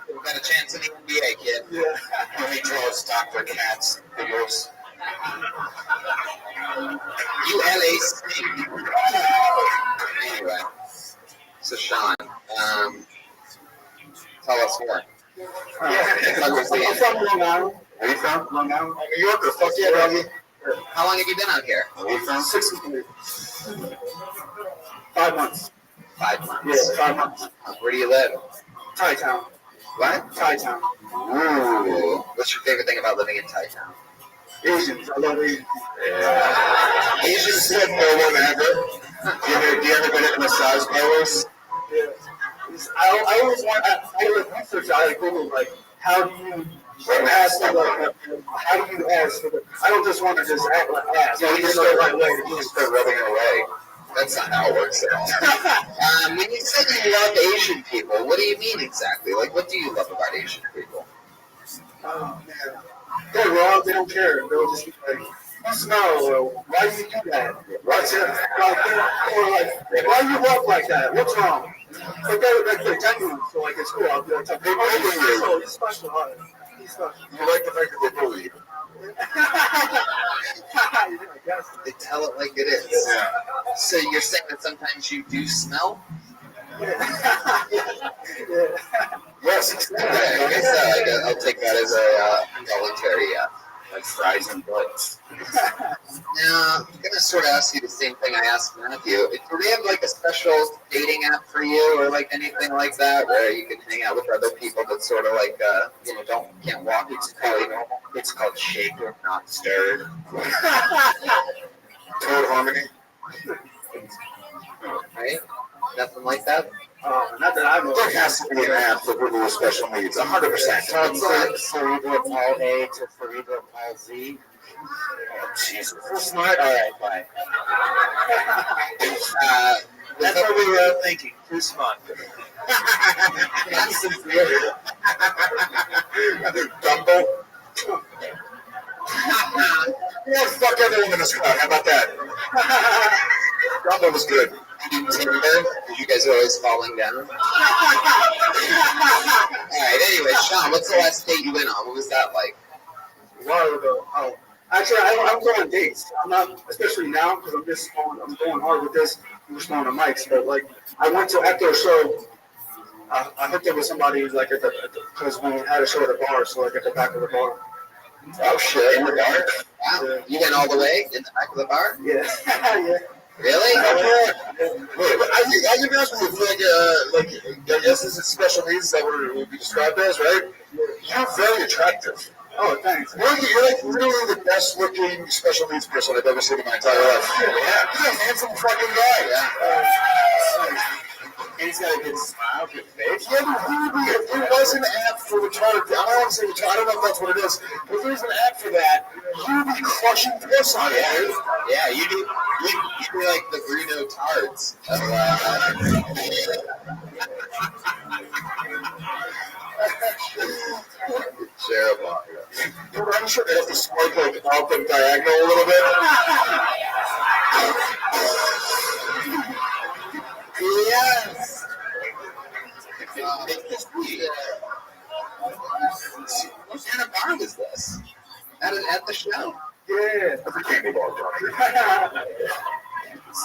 We've got a chance in the NBA, kid. Yeah. He draws Dr. Katz videos. ULA State. Anyway, so Sean, tell us more. I'm from Long Island. Where are you from? Long Island. New Yorker. Fuck yeah, Rabbi. How long have you been out here? Where are you from? 6 months. 5 months. 5 months. Yeah, 5 months. Where do you live? Thai Town. What? Thai Town. Ooh. What's your favorite thing about living in Thai Town? Asians. I love Asians. Yeah. Asians said no one ever. Do you ever been at massage parlors? Yeah. I always want. I research. I Google like how do you ask for the? How do you ask for the? I don't just want to just ask. No, you just go right away. You just start rubbing it away. That's not how it works at all. When you said you love Asian people, what do you mean exactly? Like, what do you love about Asian people? Oh man, they're raw. They don't care. They'll just be like, "You smell. Why do you do that? What's it? Or like, why do you walk like that? What's wrong?" But they're genuine, so like it's cool. I'll be like, "Oh, he's special. He's special." You like the fact that they bully you. They tell it like it is. Yeah. So you're saying that sometimes you do smell? Yes. Okay, I guess I'll take that as a involuntary, like fries and butts. Now, I'm going to sort of ask you the same thing I asked Matthew. Do they have like a special dating app for you or like anything like that where you can hang out with other people that sort of like, can't walk? It's called Shaker, Not Stirred. Total Harmony. right? Nothing like that. Not that I know. There has to be an app for people with special needs, 100%. Sounds like cerebral Paul A to cerebral Paul Z. Oh, Jesus. We're smart. All right, bye. That's what we were thinking. Too smart. That's sincere. Dumbo. Yeah, fuck everyone in this crowd. How about that? Dumbo was good. You do Tinder? Because you guys are always falling down. All right. Anyway, Sean, what's the last date you went on? What was that like? A while ago. Oh, actually, I'm going on dates. I'm not, especially now, because I'm going hard with this. I'm just going on mics. But like, I went to after a show. I hooked up with somebody like because we had a show at a bar, so like at the back of the bar. Oh shit! In the bar? Wow. You went all the way in the back of the bar? Yeah. Yeah. Really? Wait, I can be honest with you, like, I guess this is special needs that would be described as, right? You're very attractive. Oh, thanks. You're like literally the best looking special needs person I've ever seen in my entire life. Yeah. You're a handsome fucking guy. Yeah. And he's got a good smile, good face. Yeah, but if there was an app for retarded, I don't want to say retarded, I don't know if that's what it is, but if there's an app for that, you'd be crushing piss on it, dude. Yeah, you'd be like the Bruno Tards. Terrible. I'm sure they have to swipe like up and diagonal a little bit. Yes. What kind of bar was this? At the show? Yeah. That's a candy bar,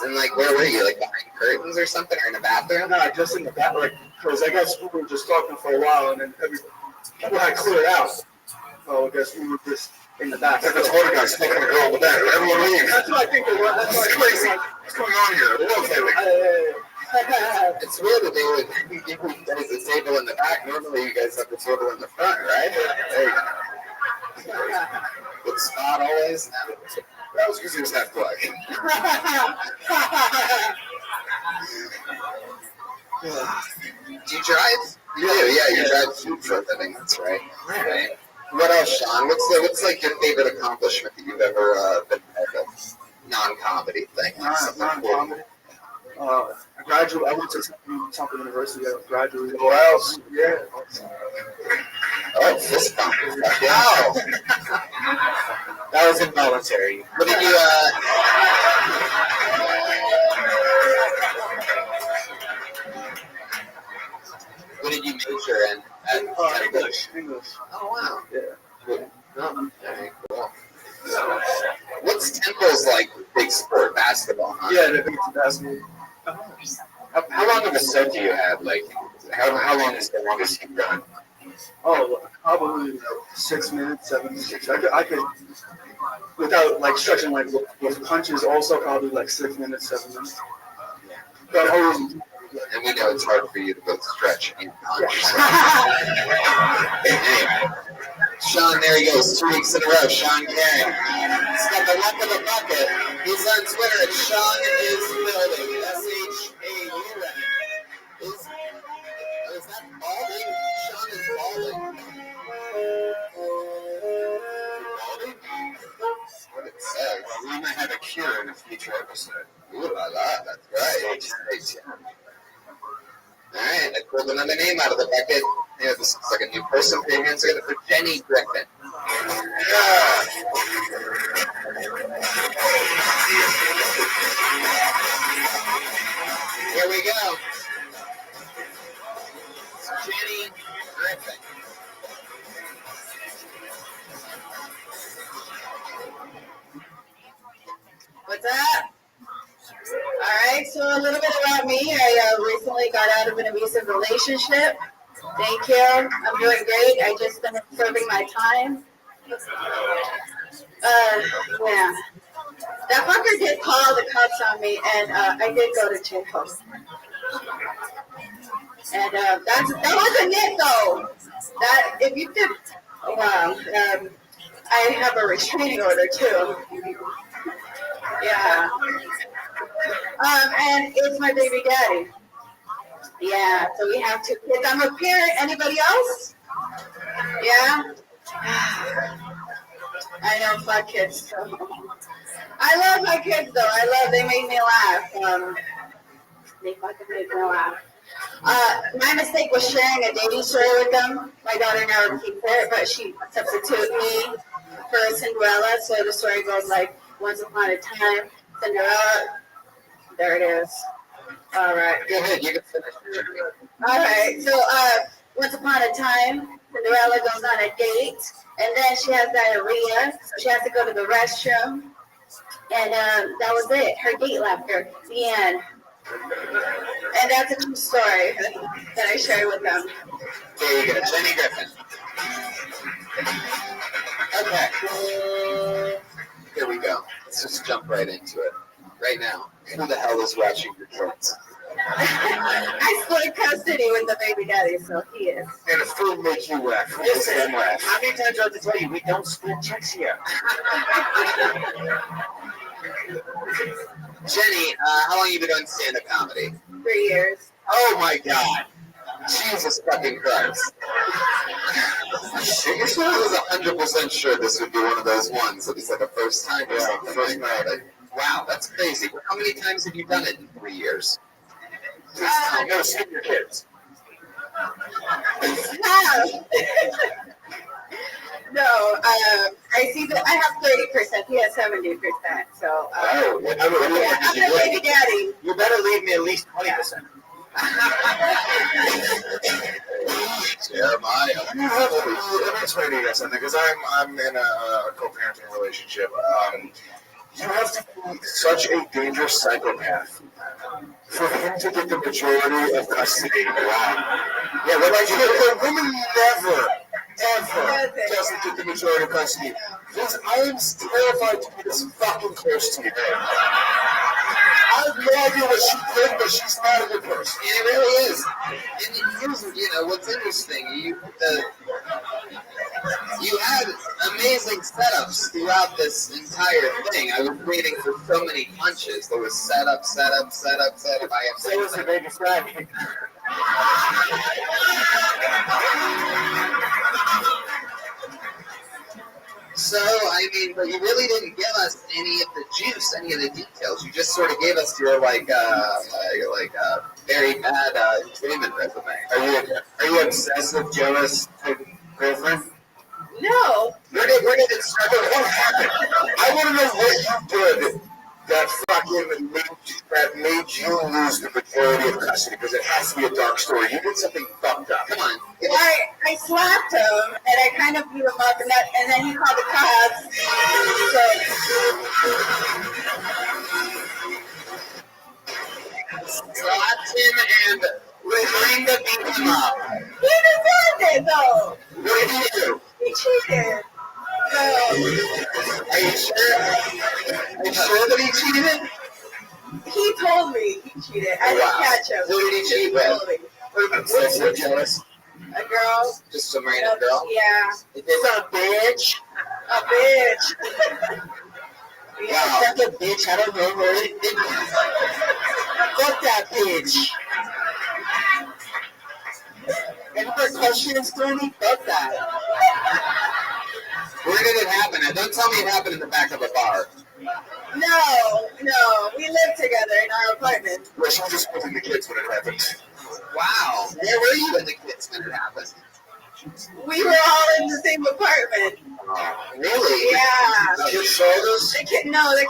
And like, where were you? Like behind curtains or something, or in a bathroom? No, just in the back, like, because I guess we were just talking for a while, and then people had cleared out. So I guess we were just in the back. Like the total guy smoking a girl in the back. Everyone leaves. That's what I think it was. That's This is crazy. What's going on here? It's weird that they would give you guys the table in the back. Normally, you guys have the table in the front, right? Hey. Good spot always. That was because he was half black. Do you drive? You do, yeah. You drive food for a living. That's right. Right. What else, Sean? What's like your favorite accomplishment that you've ever been part of? Non-comedy thing. Non-comedy. I went to Temple University. I graduated. What else? Yeah. Oh, fist bump. Wow. That was involuntary. What did you, what did you major in? English. Oh, wow. Yeah. Oh, very cool. What's Temple's like big sport? Basketball, huh? Yeah, they're big into basketball. How long of a set do you have? Like, how long is the longest you've done? Oh, probably 6 minutes, 7 minutes. I could, without like stretching like with punches, also probably like 6 minutes, 7 minutes. But always. And we know it's hard for you to both stretch and punch. Anyway, Sean, there he goes, 2 weeks in a row. Sean Karen. He's got the luck of the bucket. He's on Twitter at Sean is building. SHAUN. Is that balding? Sean is balding. Balding? That's what it says. Well, we might have a cure in a future episode. Ooh la la, that's right. Stay tuned. Alright, I pulled another name out of the bucket. Yeah, this looks like a new person. Put your hands together for Jenny Griffin. Here we go. Jenny Griffin. What's up? All right, so a little bit about me. I recently got out of an abusive relationship. Thank you. I'm doing great. I just finished serving my time. Yeah. That fucker did call the cops on me, and I did go to jail. And that wasn't it, though. That if you did, I have a restraining order too. Yeah. And it's my baby daddy. Yeah, so we have 2 kids. I'm a parent. Anybody else? Yeah? I know, fuck kids. So. I love my kids, though. They make me laugh. They fucking make me laugh. My mistake was sharing a dating story with them. My daughter never keeps it, but she substituted me for Cinderella. So the story goes like, once upon a time, Cinderella. There it is. All right. Go ahead, you can finish. All right. So once upon a time, Cinderella goes on a date, and then she has diarrhea, so she has to go to the restroom. And that was it. Her date left her. The end. And that's a true story that I share with them. There you go, Jenny Griffin. Okay. Here we go. Let's just jump right into it. Right now. Who the hell is watching your kids? I split custody with the baby daddy, so he is. And the food makes you laugh. Listen, how many times do I have to tell you we don't split checks here? Jenny, how long have you been doing stand-up comedy? 3 years. Oh my God. Jesus fucking Christ. I was 100% sure this would be one of those ones that was like a first time or something. First night. Wow, that's crazy. How many times have you done it in 3 years? No, skip your kids. No, I see that I have 30%. He has 70%. So, I'm the baby daddy. You better leave me at least 20%. Jeremiah. Let me explain to you guys something, because I'm in a co-parenting relationship. You have to be such a dangerous psychopath for him to get the majority of custody. Wow. Yeah, what about you? The woman never, ever doesn't get the majority of custody. Because I am terrified to be this fucking close to you. I have no idea what she did, but she's not a good person. It really is. And here's, what's interesting. You had amazing setups throughout this entire thing. I was waiting for so many punches. There was setup. I have So was the baby Friday. So, but you really didn't give us any of the juice, any of the details. You just sort of gave us your, very bad employment resume. Are you obsessive, jealous girlfriend? No. Where did it start? What happened? I want to know what you did that made you lose the majority of custody, because it has to be a dark story. You did something fucked up. Come on. I slapped him, and I kind of beat him up, and then he called the cops. Slapped him and kind of beat him up. He deserved it, though. What did he do? He cheated. So, Are you sure? Are you sure that he cheated? he told me he cheated. I didn't catch him. Who did he cheat with? Obsessive, jealous. A girl. Just some random girl? Yeah. It's a bitch. A bitch. Wow. Fuck a bitch. I don't know where it is. Fuck that bitch. Any more questions, Tony? Fuck that. Where did it happen? Don't tell me it happened in the back of a bar. No. We live together in our apartment. Well, she was just holding the kids when it happened. Wow. Where were you when the kids when it happened? We were all in the same apartment. Really? Yeah. The kids saw this? The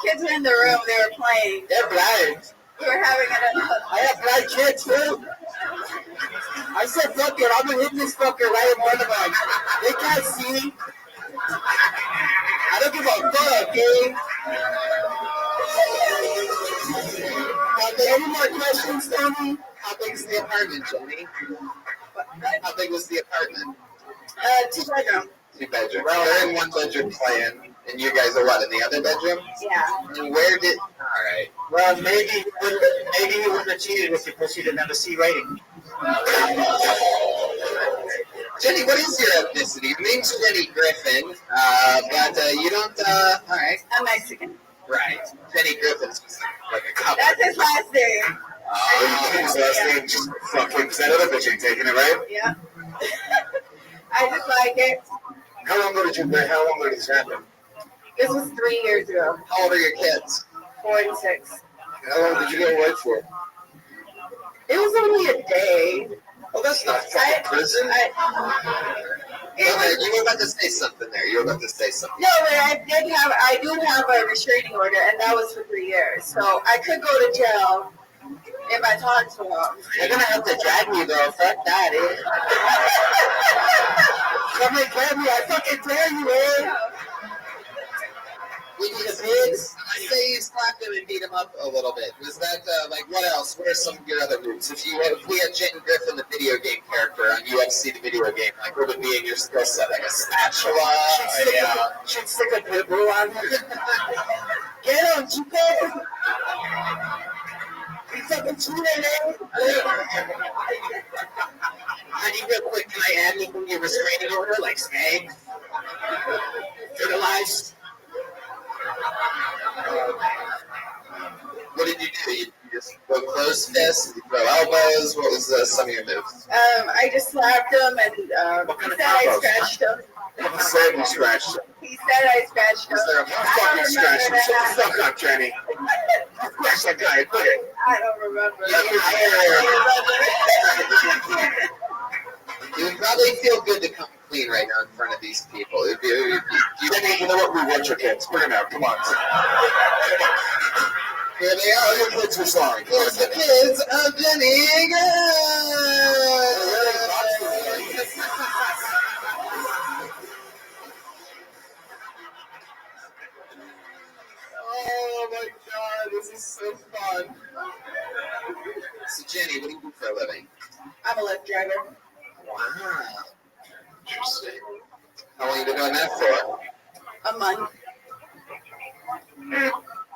kids were in the room. They were playing. They're blind. We were having I have blind kids too. I said, fuck it, I'm gonna hit this fucker right in one of them. They can't see. I don't give a fuck, dude. Any more questions, Tony? How big is the apartment, Jenny? How big was the apartment? 2 bedroom. 2 bedroom. Well, they're in 1 bedroom playing, and you guys are what, in the other bedroom? Yeah. And where did... Alright. Well, maybe you wouldn't have cheated if you proceeded to have a C rating. Jenny, what is your ethnicity? Your name's Jenny Griffin, but you don't, alright. I'm Mexican. Right. Jenny Griffin's just like a couple. That's his last name. His last name just fucking, because that other bitch ain't taking it, right? Yeah. I just like it. How long ago did this happen? This was 3 years ago. How old are your kids? 4 and 6. How long did you get away for? It was only a day. Oh, that's not fucking prison. You were about to say something there. You were about to say something. No, but I do have a restraining order, and that was for 3 years. So I could go to jail if I talk to him. You're gonna have to drag me though. Fuck that, Come and grab me. I fucking dare you, man. We need a pigs. I say you slapped him and beat him up a little bit. Was that like what else? What are some of your other moves? If we had Jen Griffin, the video game character on UFC, the video game, like what would be in your skill set? Like a spatula. She'd stick a pit bull on him. Get him, Chico. You fucking cheating, man. Honey, real quick, can I add anything to your restraining order, like snag, fertilized? What did you do? You just go close fists, you throw elbows. What was some of your moves? I just slapped him, and he said I scratched him. He said you scratched him. He said I scratched him. Was there a fucking scratch him? Shut the fuck up, Jenny. Scratch that guy. Look at it. I don't remember. You would probably feel good to come clean right now in front of these people. Jenny, you know what? We want your kids. Bring them out. Come on. Here they are. Your kids are sorry. Here's the kids of Jenny Oh my god, this is so fun. So Jenny, what do you do for a living? I'm a Lyft driver. Wow. Interesting. How long have you been doing that for? A month.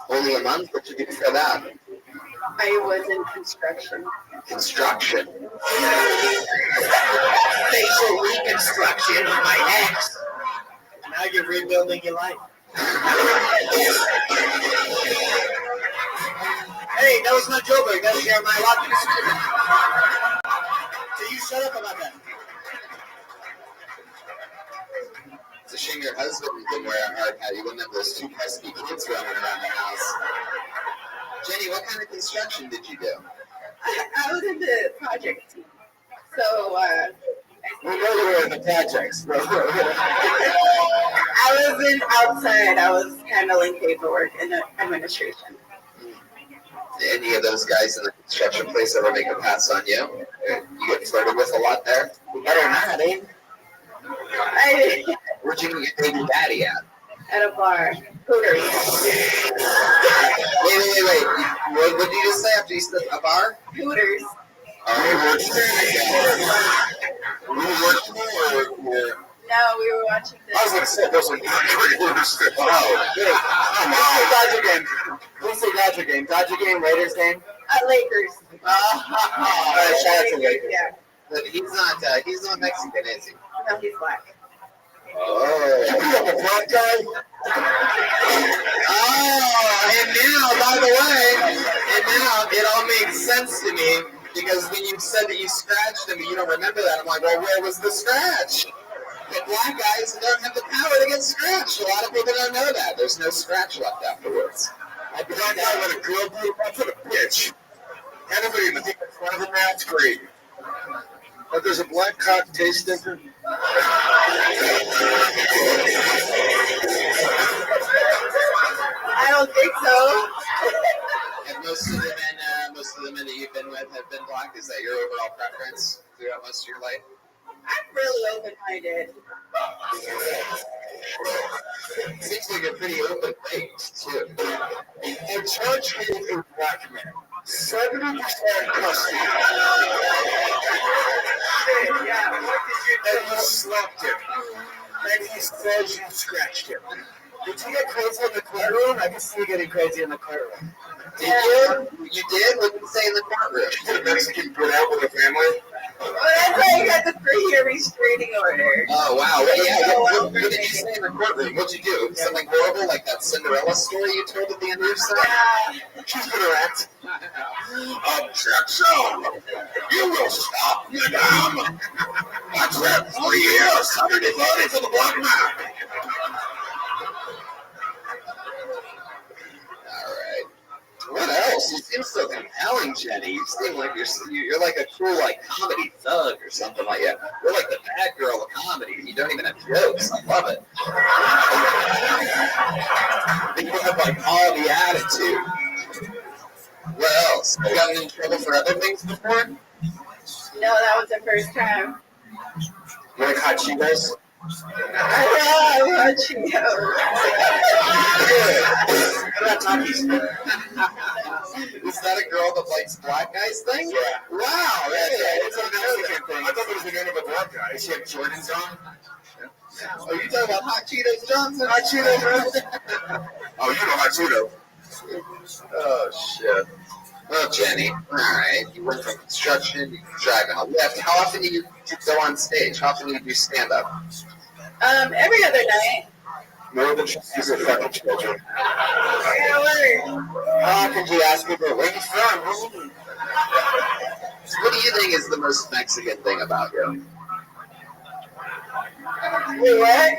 Only a month? What did you do for that? I was in construction. Construction? Facial reconstruction of my ex. Now you're rebuilding your life. Hey, that was not Joe, but you gotta share my luck. So you shut up about that. It's a shame your husband didn't wear a hard hat. You wouldn't have those two pesky kids running around the house. Jenny, what kind of construction did you do? I was in the project team. So, We know you were in the projects. I was in outside. I was handling paperwork in the administration. Did any of those guys in the construction place ever make a pass on you? You get flirted with a lot there? Better not, eh? Where'd you get baby daddy at? At a bar. Hooters. Wait. What did you just say after you said a bar? Hooters. We worked there. No, we were watching this. I was going to say, those are Dodger game. Who's the Dodger game? Dodger game, Raiders game? Lakers. All right, shout out to Lakers. Yeah. But he's not Mexican, is he? No, he's black. Oh. You beat up a black guy? Oh, and now, by the way, it all makes sense to me, because when you said that you scratched him and you don't remember that, I'm like, well, where was the scratch? But black guys don't have the power to get scratched. A lot of people don't know that. There's no scratch left afterwards. I black guy with a girl group, I put a bitch. Anybody in the thing in front of him now, it's great. But there's a black cock taste different. I don't think so. And most of the men that you've been with have been black. Is that your overall preference throughout most of your life? I'm really open-minded. Seems like you're pretty open-baked, too. A judge gave a black man 70% custody. And you slapped him. And he says you scratched him. Did you get crazy in the courtroom? I can see you getting crazy in the courtroom. Did you? You did? What did you say in the courtroom? Did a Mexican put out with a family? Well, that's why you got the your restraining order. Oh, wow. So Yeah, well what did you say in the courtroom? What'd you do? Something horrible like that Cinderella story you told at the end of your set? Yeah. She's gonna act. Objection! You will stop, madame! I spent 3 years under devoted to the black man! Alright. What else? You seem so compelling, Jenny. You seem like you're like a cool like comedy thug or something like that. You're like the bad girl of comedy. You don't even have jokes. I love it. You have like all the attitude. What else? You gotten in trouble for other things before? No, that was the first time. You like hot Cheetos? I love Cheetos. What about Takis? Is that a girl that likes black guys thing? Yeah. Wow, it's a Mexican thing. I thought it was the name of a black guy. Does she have Jordans on? Are you talking about Hot Cheetos Johnson? Hot Cheetos, Oh, you know hot Cheeto. Oh, shit. Well, Jenny, alright, you work from construction, you're driving a lift. How often do you go on stage? How often do you do stand-up? Every other night. More than just use fucking children. Yeah, word. How could you ask me where you from? What do you think is the most Mexican thing about you? Wait, what?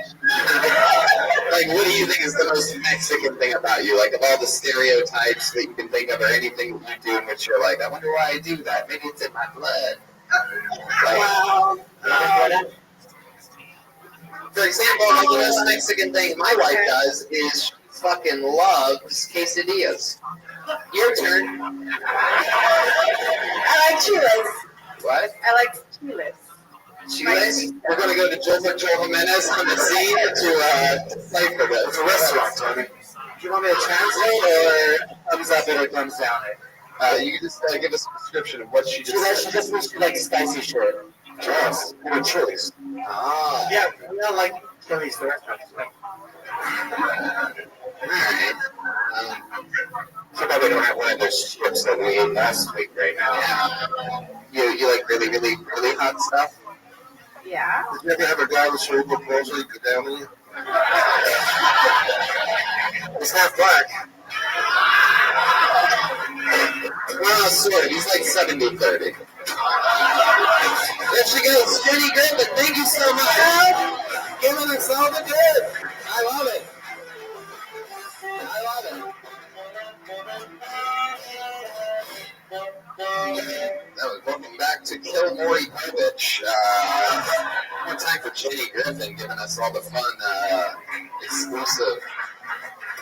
Like, what do you think is the most Mexican thing about you? Like, of all the stereotypes that you can think of, or anything that you do in which you're like, I wonder why I do that. Maybe it's in my blood. Like, Wow. for example, like, the most Mexican thing my wife does is she fucking loves quesadillas. Your turn. I like chiles. What? I like chiles. Chiles? We're going to go to Joe Jimenez on the scene to decipher this. It's a restaurant, Tony. Do you want me to translate, or thumbs up it or thumbs down it? You can just give us a description of what she just said. She just means she likes spicy shit. Yes. And chilies. Ah. Yeah, we don't like chilies, the restaurant. Alright. Too bad we don't have one of those chips that we ate last week right now. Yeah. You like really, really, really hot stuff? Yeah. Did you ever have a guy with cerebral palsy go down on you? He's half black. Well, sort of. He's like 70-30. There she goes, Jenny Griffin. Thank you so much. Giving us all the good. I love it. I love it. Welcome back to Kilmore Garbage. One time for Jenny Griffin giving us all the fun, exclusive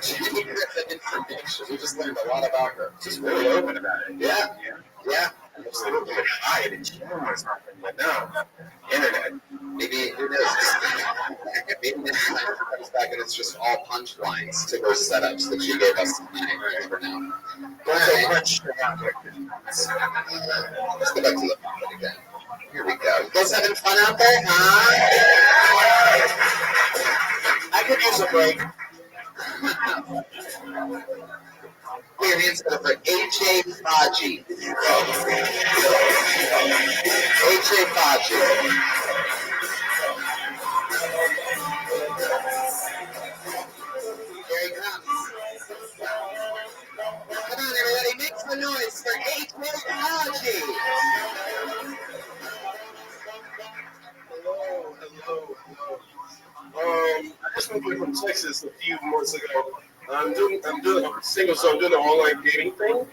Jenny Griffin information. We just learned a lot about her. She's really open about it. Yeah. Absolutely. Hide and share or something, but no. Internet. Maybe, who knows? Maybe next time she comes back and it's just all punchlines to her setups that she gave us tonight. We never know. Let's go back to the fun again. Here we go. You guys having fun out there? Huh? I could use a break. Put your hands together for H.A. Faji. H.A. Faji. Here he comes. Come on, everybody, make some noise for H.A. Faji. Hello. I just moved here from Texas a few months ago. I'm doing a single, so I'm doing an online dating thing.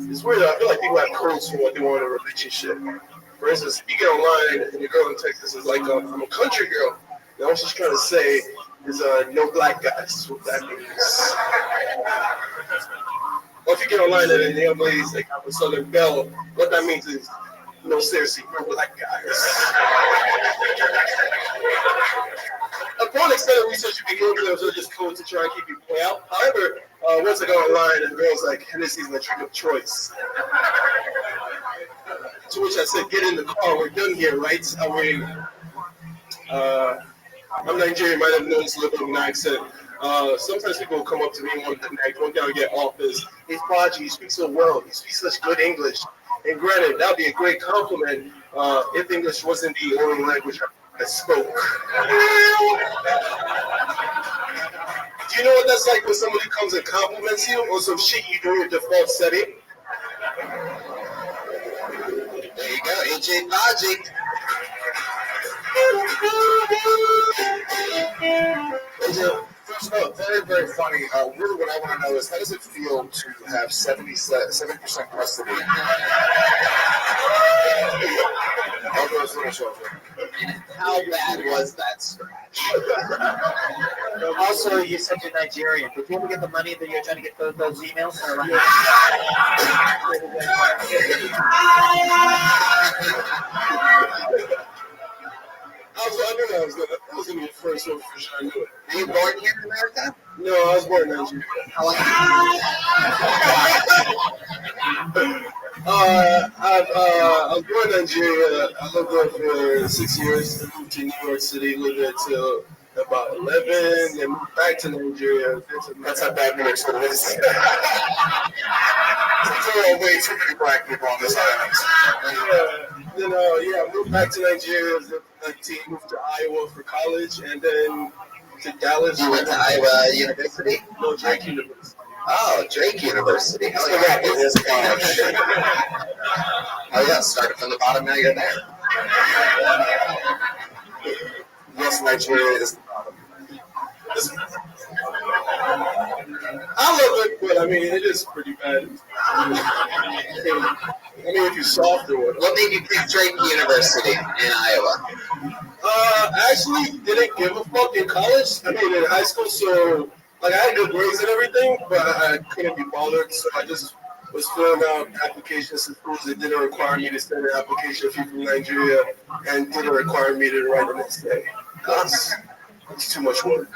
It's weird. I feel like people have codes for what they want in a relationship. For instance, you get online and the girl in Texas is like, I'm a country girl. And all she's trying to say is no black guys. What that means. Or if you get online and the young lady's like, I'm a Southern Belle, what that means is, no, seriously, no black guys. Upon extended research, you begin to those are just codes to try and keep people out. However, once I go online, and girls like, Hennessy's my drink of choice. To which I said, get in the car, we're done here, right? I mean, I'm Nigerian, might have noticed a little bit of an accent. Sometimes people will come up to me and want to connect. One thing I get off is, hey, Faji, you speak so well. You speak such good English. And granted, that would be a great compliment if English wasn't the only language I spoke. Do you know what that's like when somebody comes and compliments you on some shit you do in your default setting? There you go, AJ Logic. First of all, very, very funny. Really, what I want to know is how does it feel to have 70% custody of those little children? How bad was that scratch? Also, you said you're Nigerian. Did you ever get the money that you're trying to get those emails? I knew that was going to be the first one for sure. I knew it. Were you born here in America? No, I was born in Nigeria. How long? I was born in Nigeria. I lived there for 6 years. I moved to New York City, lived there till about 11, then moved back to Nigeria. That's how bad New York City is. There are way too many black people on this island. Then, I moved back to Nigeria as a teen, moved to Iowa for college, and then to Dallas. You went to Iowa University? No, Drake University. Oh, Drake University. Hell yeah. Oh yeah, started from the bottom, now you're there. Yes, Nigeria is the bottom. I love it, but I mean, it is pretty bad. I mean, if you're soft or whatever. What made you pick Drake University in Iowa? I actually didn't give a fuck in college. I mean, in high school, so like I had good grades and everything, but I couldn't be bothered, so I just was filling out applications to schools that didn't require me to send an application fee from Nigeria and didn't require me to write an essay. It's too much work.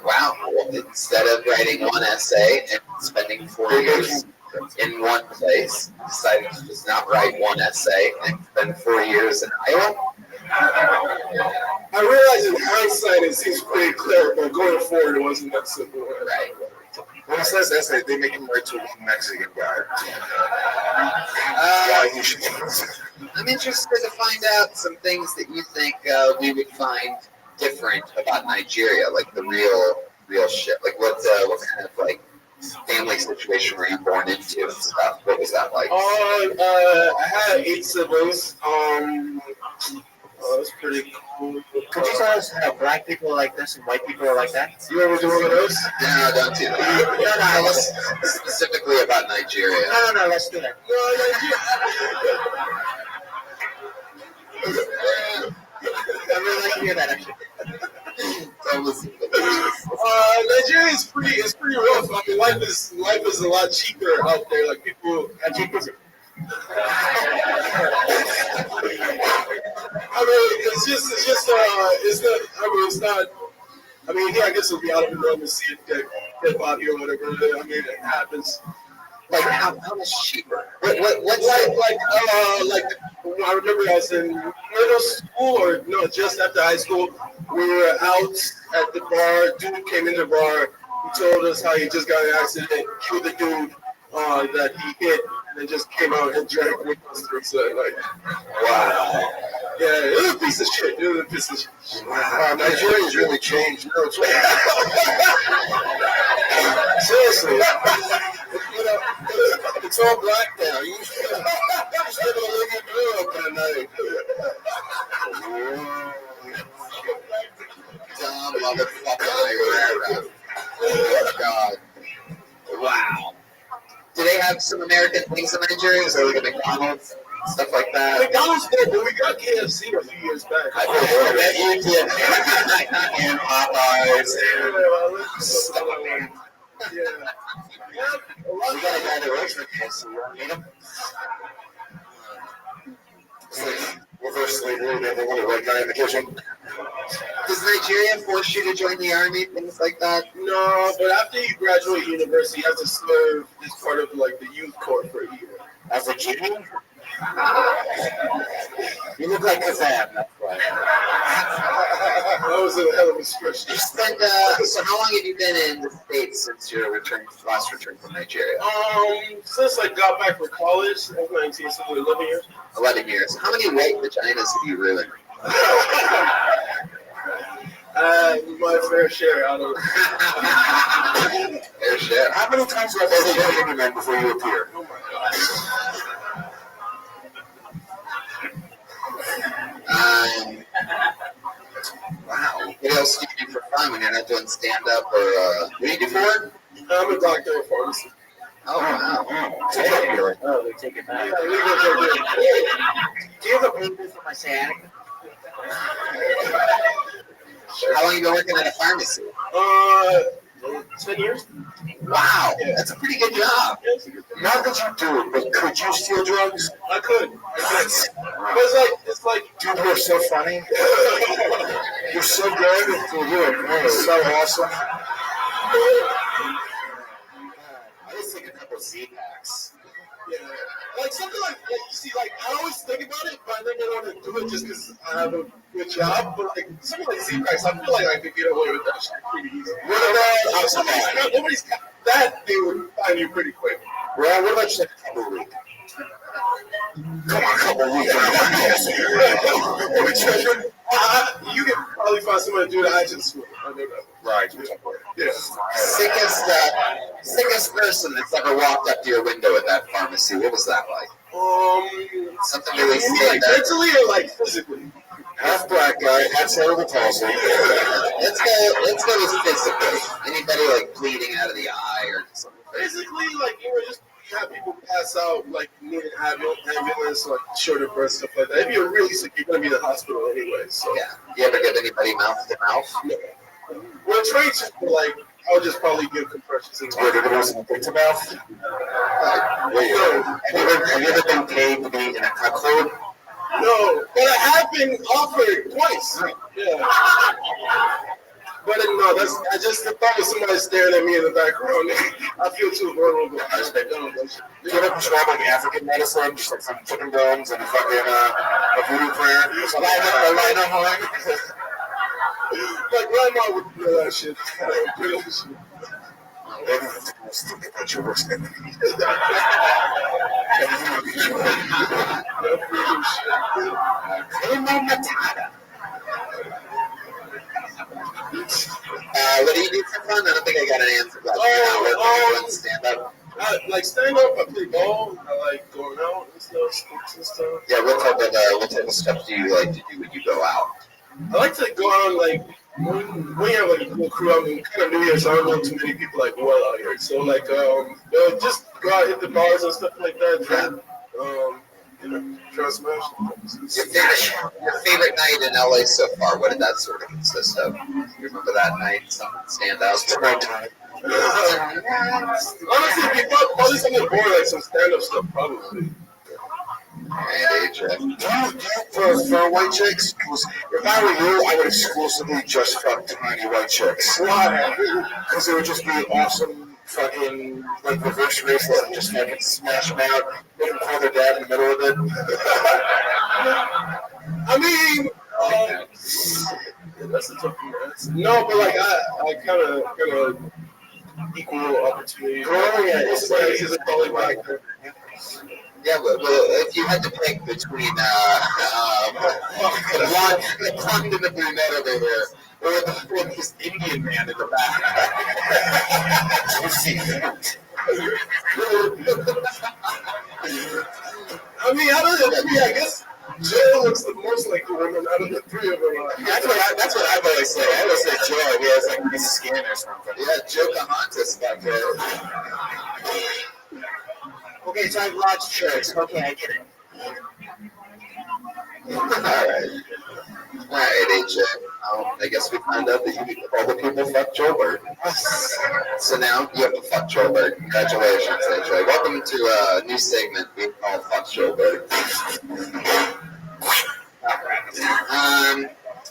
Wow. Well, instead of writing one essay and spending 4 years in one place, decided to just not write one essay and spend 4 years in Iowa? I realize in hindsight it seems pretty clear, but going forward it wasn't that simple. Right. When it says essay, they make him write to one Mexican guy. I'm interested to find out some things that you think we would find different about Nigeria, like the real shit. Like what kind of like family situation were you born into and stuff? What was that like? I had 8 siblings. That's pretty cool. Could you tell us how black people are like this and white people are like that? You ever do one of those? No, don't do that. No, let's specifically about Nigeria. No, let's do that. I really like to hear that actually. Nigeria is pretty rough. I mean, life is a lot cheaper out there. Like people, it's not. I mean, yeah, I guess it'll be out of the norm to see a dead body or whatever. I mean, it happens. Like how much cheaper? Like I remember I was in middle school or no, just after high school. We were out at the bar. Dude came in the bar. He told us how he just got in an accident, killed the dude that he hit, and then just came out and drank with us. So, like, wow. Yeah, it was a piece of shit. Wow, Nigeria's really changed. You know, seriously. It's all black now. You just live in a living blue up at night. Dumb motherfucker. Oh, God. Wow. Do they have some American things in Nigeria? Is there like a McDonald's? Stuff like that? McDonald's did, but we got KFC a few years back. I bet you did. And Popeyes. Yeah. We got a guy that works for KFC. You want to meet him? It's like reverse slavery. They want a white guy in the kitchen. Does Nigeria force you to join the army, things like that? No, but after you graduate university, you have to serve as part of like the youth corps for a year. As a junior? You look like Kazam, that's why. That was a hell of a stretch. You spent, so how long have you been in the States since your last return from Nigeria? Since I got back from college, I was 19, so 11 years. 11 years. How many white vaginas have you ruined? My fair share out of it. Fair share. How many times do I say you're men before you appear? Oh my God. Wow. What else do you do for fun when you're not doing stand-up or, what do you do for work? I'm a doctor of pharmacy. Oh, wow. Oh, they take it back. Yeah, legal surgery. Do you have a paper for my sciatica? How long have you been working at a pharmacy? 10 years. Wow, that's a pretty good job. Not that you do it, but could you steal drugs? I could. But it's like, Dude, you're so funny. You're so good. You're so awesome. I just take a couple of Z-packs. yeah. Like something like you see, like I always think about it, but I never want to do it just because I have a good job. But like something like Z-packs, I feel like I could get away with that shit pretty easy. Nobody's got that, they would find you pretty quick. Well, what about just like a couple of weeks? Come on, a couple of weeks. You can probably find somebody to do that. I just I know that. Right. Yeah. Sickest person that's ever walked up to your window at that pharmacy. What was that like? Something really You mean stand like out. mentally or like physically? Half black guy, had cerebral palsy. Let's go with physically. Anybody like bleeding out of the eye or something? Physically, like just have people pass out, like need an ambulance, like shorter birth, stuff like that. If you're really sick, you're gonna be in the hospital anyway. So Yeah. You ever give anybody mouth to mouth? well, traits just were like I would just probably give compressions. And Wait, it wasn't a big to mouth? Have you ever been paid to be in a cut cord? No, but I have been offered twice. Yeah. But no, I just thought of somebody staring at me in the background. I feel too vulnerable. You ever prescribe like African medicine, just like some chicken bones and a fucking a voodoo prayer? A lino horn? Like grandma would do that shit. That you work in. What do you do for fun? I don't think I got an answer. Stand up. Like stand up, I play ball. I like going out and stuff, sports and stuff. Yeah, what type of stuff do you like to do when you go out? I like to go out like when you have like a cool crew. I mean, kind of New Year, so I don't know too many people like well out here. So like, just go out, hit the bars and stuff like that. Try to smash. Your favorite night in LA so far? What did that sort of consist of? You remember that night? Something stand out? Honestly, probably something boring like some stand-up stuff, probably. Alright, AJ. For white chicks, if I were you, I would exclusively just fuck tiny white chicks. Why? Because it would just be awesome fucking like reverse raceless and just fucking smash them out, make them call their dad in the middle of it. I mean, that's a tough one. No, but like I kind of equal opportunity. Oh yeah, it's like He's a colleague back there. Yeah, but if you had to pick between the blonde and the brunette over there, or this Indian man in the back. I mean, I guess Joe looks the most like the woman out of the three of them. That's what I've always said. I always say Joe. He has like this skin or something. Yeah, Joe Cahantas back there. Okay, so I've lost shirts. Okay, I get it. All right, AJ. I guess we found out that all the people fuck Joe Bird. So now you have to fuck Joe Bird. Congratulations, AJ. Welcome to a new segment we call Fuck Joe Bird.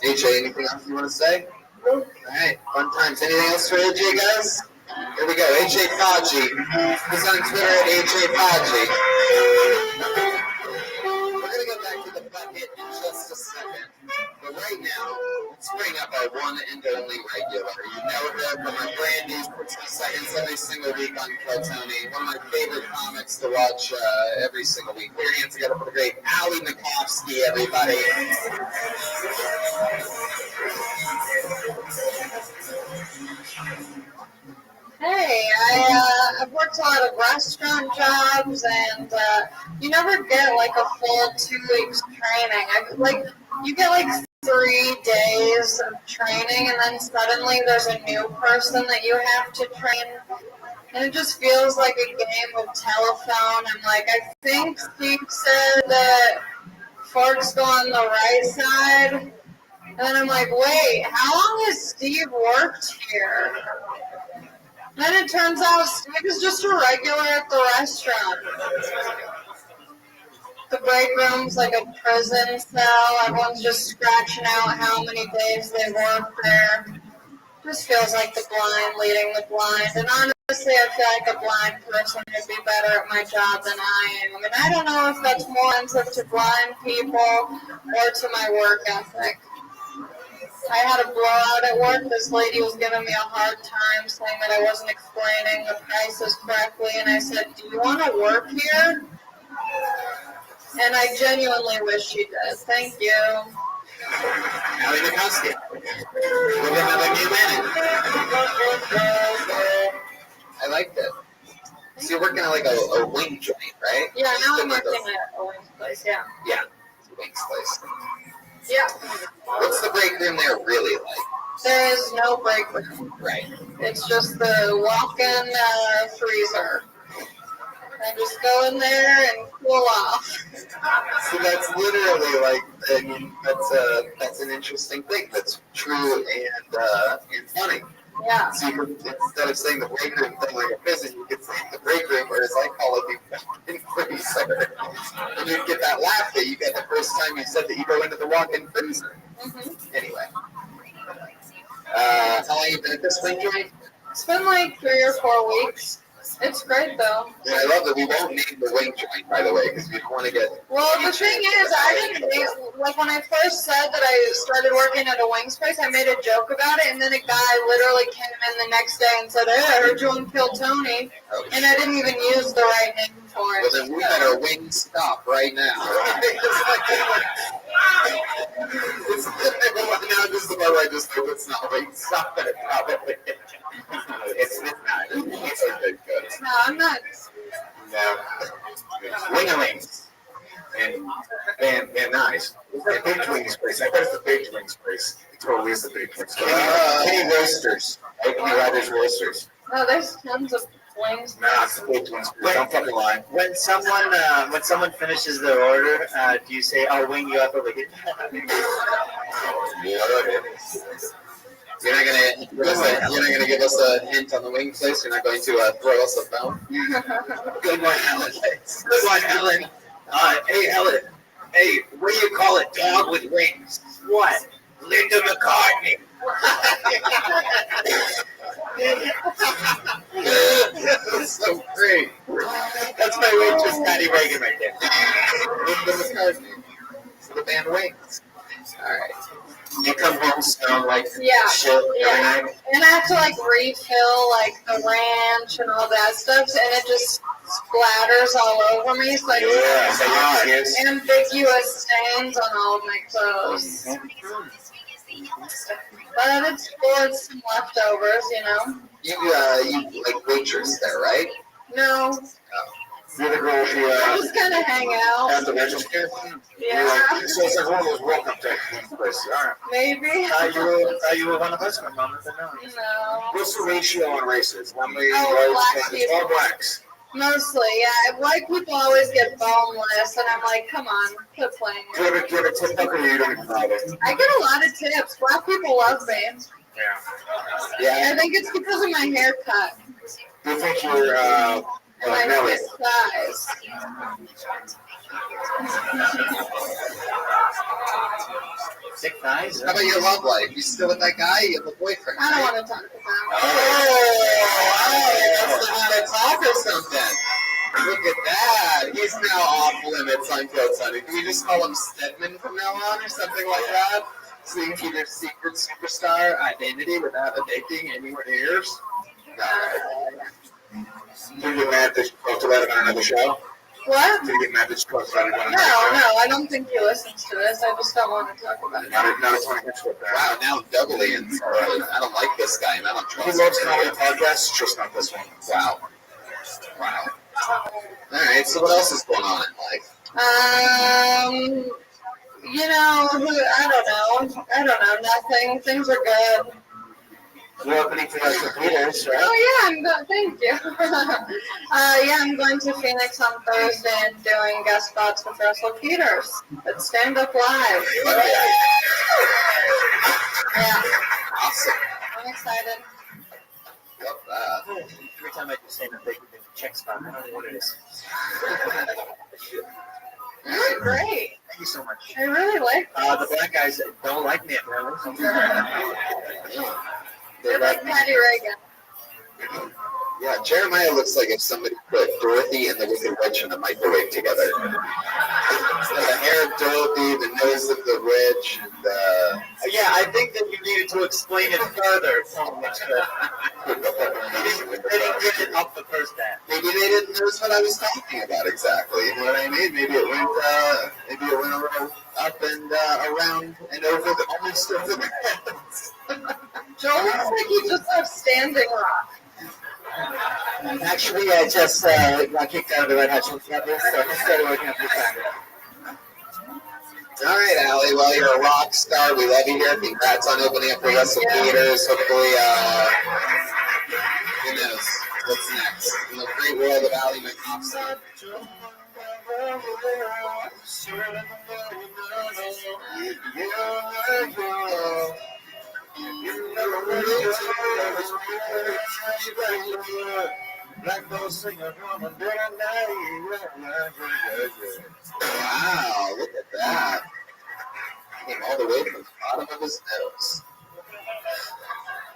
AJ, anything else you want to say? All right, fun times. Anything else for AJ, guys? Here we go. AJ Podgy. He's on Twitter at AJ Podgy. We're going to go back to the bucket in just a second. But right now, Let's bring up our one and only regular. You know her from her brand new 60 seconds every single week on Kill Tony. One of my favorite comics to watch every single week. Put your hands together for the great Ali Makovsky, everybody. Hey, I've worked a lot of restaurant jobs, and you never get like a full 2 weeks training. You get like 3 days of training, and then suddenly there's a new person that you have to train, and it just feels like a game of telephone. I'm like, I think Steve said that forks go on the right side, and then I'm like, wait, how long has Steve worked here? Then it turns out Steve is just a regular at the restaurant. The break room's like a prison cell. Everyone's just scratching out how many days they worked there. Just feels like the blind leading the blind. And honestly, I feel like a blind person would be better at my job than I am. I mean, I don't know if that's more offensive to blind people or to my work ethic. I had a blowout at work. This lady was giving me a hard time, saying that I wasn't explaining the prices correctly, and I said, do you want to work here? And I genuinely wish she did. Thank you. Ali Makovsky. We're gonna have a new manager. I liked it. So you're working at like a wing joint, right? Yeah, now I'm working at a wings place, yeah. Yeah, it's a wings place. Yeah. What's the break room there really like? There is no break room. Right. It's just the walk-in freezer. I just go in there and cool off. So that's literally like, I mean, that's an interesting thing. That's true and funny. Yeah. So you could, instead of saying the break room thing like a prison, you could say the break room, or as I call it, the walk-in freezer. And you'd get that laugh that you got the first time you said that you go into the walk-in freezer. Mm-hmm. Anyway. How long have you been at this wing joint? It's been like 3 or 4 weeks. It's great though. Yeah, I love that we won't name the wing joint, by the way, because we don't want to get. Well, the thing is, I didn't like when I first said that I started working at a wings place. I made a joke about it, and then a guy literally came in the next day and said, "Hey, I heard you on Kill Tony," and I didn't even use the right name for it. Well, then we better wing stop right now. Now this is about right. Just hope it's not wing stop, but it probably is. It's not. It's okay, good. No, I'm not. No. Wing-a-wings. And nice. The Big Wings place. I bet it's the Big Wings place. It totally is the Big Wings place. Kenny Roasters. Right? Kenny Riders Roasters. No, there's tons of wings. Nah, it's the Big Wings place. Don't fucking lie. When someone finishes their order, do you say, "I'll wing you up over here"? You're not gonna give us a hint on the wing place. You're not going to throw us a bone. Good one, Helen. Good one, Helen. Hey, Helen. Hey, what do you call a dog with wings? What? Linda McCartney. That's so great. That's my waitress, Patty Reagan, right there. Linda McCartney. So the band Wings. All right. You come home smelling like shit Yeah. every night. And I have to like refill like the ranch and all that stuff, and it just splatters all over me. So I just have ambiguous stains on all of my clothes. But it's for some leftovers, you know. You like waitress there, right? No. You're the girl who I just kind of hang out. at the register. Yeah. So it's like one of those welcome places. All right. Maybe. You were one of us for a moment, but no. No. What's the ratio on races? How many black whites? people. All blacks. Mostly, yeah. White people always get boneless, and I'm like, come on, quit playing. Do you have a tip bucket or you don't even bother? I get a lot of tips. Black people love me. Yeah. I think it's because of my haircut. Do you think you're My Nelly? size. Sick thighs. How about your love life? You still with that guy? You have a boyfriend? I don't right? want to talk about That's the how to talk or something. Look at that. He's now off limits on Kill Tony. Can we just call him Stedman from now on or something like that? Seeing Peter's secret superstar identity without addicting anyone ears. Did you get mad that you talked about it on another show? What? Did you get mad that you talked about it on another No, show? I don't think he listens to this. I just don't want to talk about it. Not a Tony Hinchcliffe. Wow, now I'm doubly in. I don't like this guy, and I don't He trust loves him. comedy podcasts, just not this one. Wow. Wow. All right, so what else is going on in life? You know, I don't know, nothing. Things are good. You're opening for us for Peters, right? Oh yeah, I'm good. Thank you. Yeah, I'm going to Phoenix on Thursday and doing guest spots with Russell Peters at Stand Up Live. Yeah. Awesome. I'm excited. Love that. Every time I do stand up, they give me a check spot. I don't know what it is. You're great. Thank you so much. I really like The black guys don't like me apparently. You're like Patty Reagan. Yeah, Jeremiah looks like if somebody put Dorothy and the Wicked Witch in a microwave together. The hair of Dorothy, the nose of the witch, and Yeah, I think that you needed to explain it further. They didn't get it up the first time. maybe they didn't notice what I was talking about exactly. You know what I mean? Maybe it went a little up and around and over almost over the heads. Joel looks like he just has standing rock. Actually, I just got kicked out of the Red Hot Chili Peppers, so I started working up this time. All right, Allie. Well, you're a rock star. We love you here. Congrats on opening up for Russell Peters. Hopefully, who knows what's next in the great world of Allie McNaughton. Wow, look at that. Came all the way from the bottom of his nose.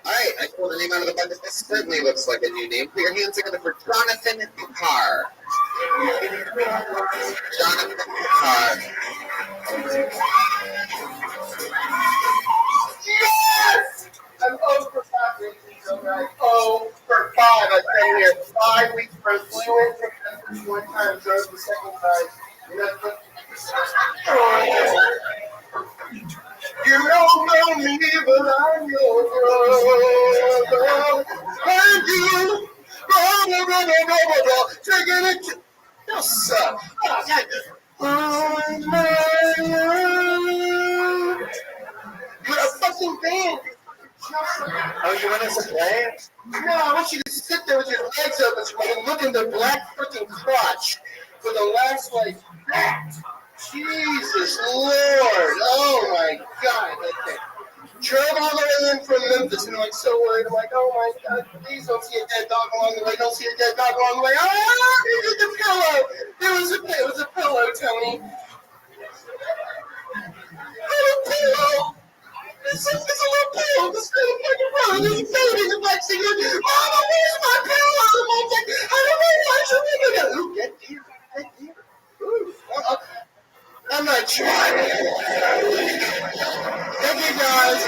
All right, I pulled a name out of the bucket. This certainly looks like a new name. Put your hands together for Jonathan Picard. Jonathan Picard. Yes! I'm 0 for 5 this week, alright? 0 for 5. I've been here 5 weeks for flew in from Memphis one time, drove the second time. You don't know me, but I know you. Thank you. Taking it. No, suck. You're a fucking band. Oh, you want us to play? No, I want you to sit there with your legs open so I can look in the black freaking crotch for the last, like, that. Jesus Lord. Oh, my God. Okay. Drove all the way in from Memphis, and I'm, like, so worried. I'm like, oh, my God, please don't see a dead dog along the way. Don't see a dead dog along the way. Oh, there's a pillow. It was a pillow, Tony. A pillow. It's a little pillow. This little fucking pillow. There's a baby in the back seat. Mama, where's my pillow? Mom's like, I don't know why you're making it. Ooh, get here. Get here. Ooh. I'm not trying. Thank you, guys.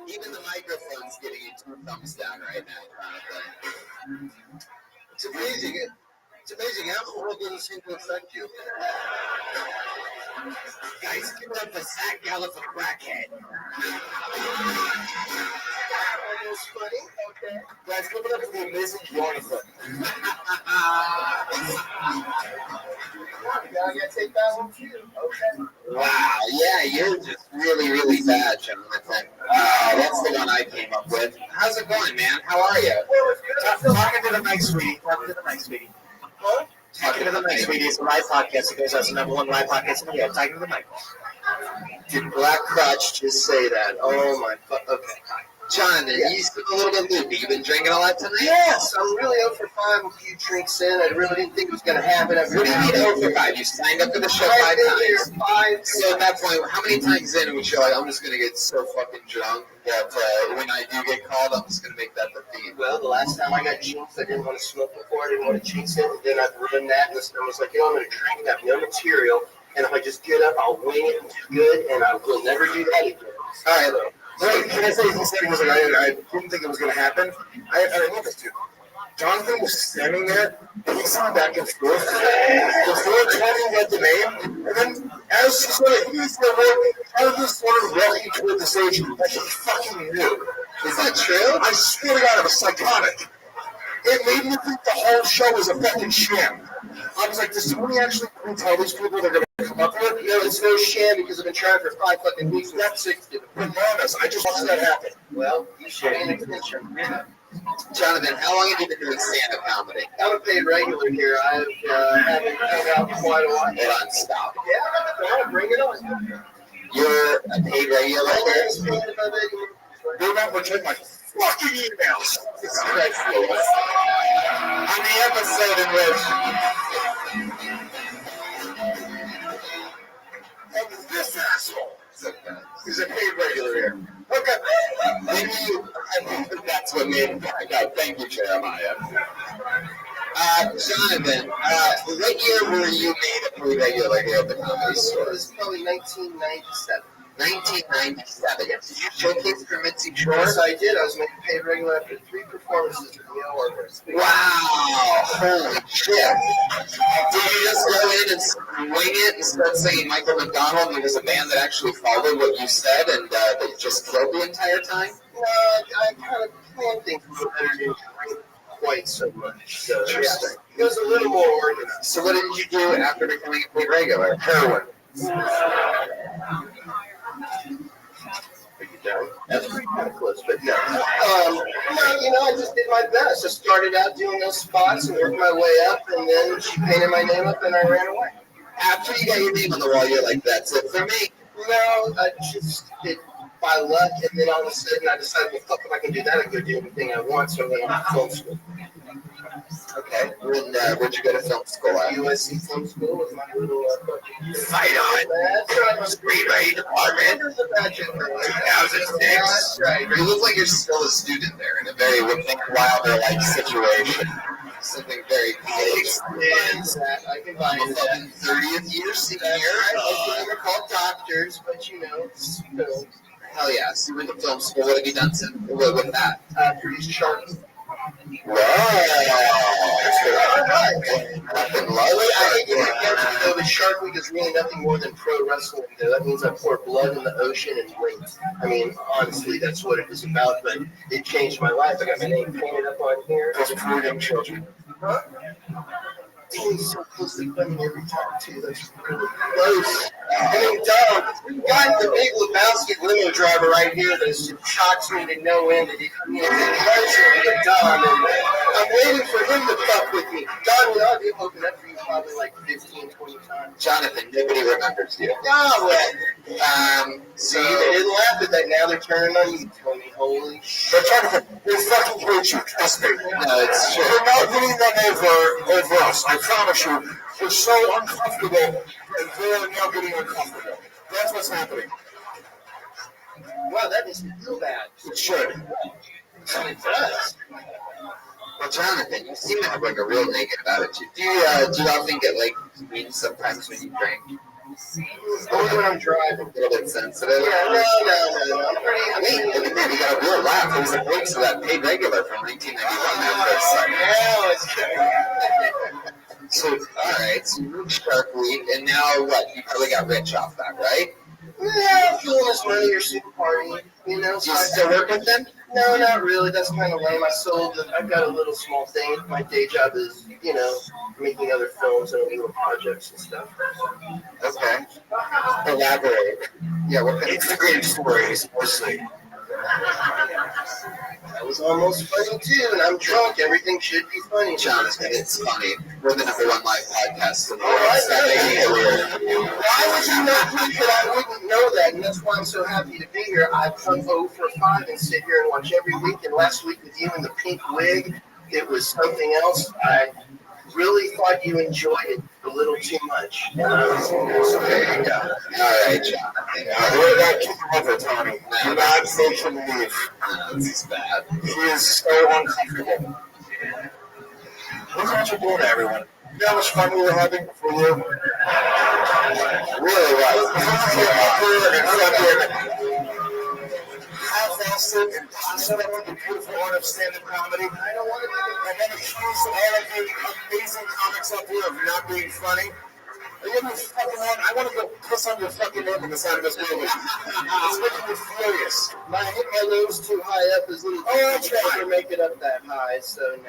Even the microphone's giving you 2 thumbs down right now, Jonathan. It's amazing. It's amazing. Alcohol doesn't seem to affect you. Guys, give it up for Zach Gallup, a crackhead. Almost funny. Okay. Guys, give it up for the amazing Jonathan. I gotta take that one too. Okay. Wow, yeah, you're just really, really bad, Jonathan. That's the one I came up with. How's it going, man? How are you? Talking to the mic, sweetie. Talking to the mic, sweetie. What? Talking to the mic, sweetie. It's a live podcast. It goes as the #1 live podcast in the world. Talking to the mic. Did Black Crotch just say that? Oh my fuck. Okay. Jonathan, you seem a little bit loopy. You been drinking a lot tonight? Yes, I'm really 0 for 5 with a few drinks in. I really didn't think it was going to happen. What do you mean 0 for 5? You signed up for the show 5 times. So at that point, how many times in would you like, I'm just going to get so fucking drunk that when I do get called, I'm just going to make that the theme? Well, the last time I got jinxed, I didn't want to smoke before. I didn't want to jinx it. And then I ruined that. And this time I was like, I'm going to drink and have no material. just get up, I'll wing it, do good, and I will never do that again. All right, wait, can I say he said he was like, I didn't think it was going to happen. I remember this, dude. Jonathan was standing there, pacing back and forth, before Tony got the name, and then as he sort of used the word, Jonathan started walking toward the stage like he fucking knew. Is that true? I swear to God, it was psychotic. It made me think the whole show was a fucking sham. I was like, does Tony actually tell these people they're going to come up here? No, it's no sham because I've been trying for 5 fucking weeks. That's 60. Bananas. I just watched that happen. Well, you should pay attention. Jonathan, how long have you been doing stand-up comedy? I'm a paid regular here. I haven't hung out for quite a while. Hold on, stop. Yeah, bring it on. You're a paid regular here? Remember, check my fucking emails. It's priceless. On the episode in which and this asshole is a paid regular here. Okay. Maybe I think that's what made him back out. Thank you, Jeremiah. Jonathan, what year were you made a paid regular here at the Comedy Store? It was probably 1997. 1997. Did you showcase for Mitzi Shore? Yes, I did. I was making paid regular after 3 performances at the Orchestra. Wow! Holy shit! Did you just go in and wing it and start singing Michael McDonald, and it was a band that actually followed what you said and they just killed the entire time? No, I kind of planned things a little better than quite so much. So, Interesting. It was a little more organized. So what did you do after becoming a paid regular? Heroin. That's pretty kind of close, but no. I just did my best. I started out doing those spots and worked my way up, and then she painted my name up, and I ran away. After you got your name on the wall, you're like, that's it for me. No, I just did by luck, and then all of a sudden I decided, well, fuck, if I can do that, I can go do anything I want, so I went off to film school. Okay. Where'd you go to film school at? USC Film School was my little fight on. That's right. Screenwriting department. 2006. That's right. You look like you're still a student there in a very Wilder-like situation. Something very college. I can buy I'm a fucking 30th year senior. They're called doctors, but it's film. Hell yeah. So you went to film school. What have you done since with that? Produced Sharky. Wow. I think though, but Shark Week is really nothing more than pro wrestling. Though. That means I pour blood in the ocean and wings. I mean, honestly, that's what it was about. But it changed my life. I got my name painted up on here. Those poor young children. Huh? He's so close to coming every time, too. That's really close. I mean, Dom, we've got the big Lebowski limo driver right here that just shocks me to no end. That it's emotional with Dom, and I'm waiting for him to fuck with me. Don, we ought to be open up for you probably like 15, 20 times. Jonathan, nobody remembers you. Oh, well. See, they didn't laugh at that. Now they're turning on you, Tony. Holy shit. But Jonathan, they fucking hate you. Trust me. No, it's true. You're not winning them over us. I promise you. We're so uncomfortable, and they're now getting uncomfortable. That's what's happening. Wow, that makes me feel bad. It should. It does. Well, Jonathan, you seem to have like a real negative attitude. Do you often get like mean sometimes when you drink? Only when I'm driving. A little bit sensitive. Yeah, no. I'm pretty. Wait, look at that. You got a real laugh. There was a break to that paid regular from 1991. Now it's good. So, alright, so you reached Shark Week, and now what? You probably got rich off that, right? Yeah, fueling this money or super party. Do you still work with them? No, not really. That's kind of lame. I've got a little small thing. My day job is, making other films and little projects and stuff. Okay. Elaborate. Yeah, what kind of Instagram stories, mostly. That was almost funny too, and I'm drunk. Everything should be funny. Jonathan, it's funny. We're the #1 live podcast in the world. Why would you not think that I wouldn't know that? And that's why I'm so happy to be here. I've come 0 for 5 and sit here and watch every week. And last week with you in the pink wig, it was something else. I really thought you enjoyed it a little too much. And I was there you go. All right, Jonathan. We're not keeping over Tony. Do not make him leave. This is bad. He is so uncomfortable. Look how much you're doing to everyone. You know how much fun we were having before you? Really was. Half-assed and tossed up with the beautiful art of stand-up comedy. I don't want to be, and then accuse all of the amazing comics up here of not being funny. Are you fucking on? I want to go piss on your fucking head in the side of this building. It's making me furious. I hit my nose too high up as little. That's right. Never make it up that high, so. I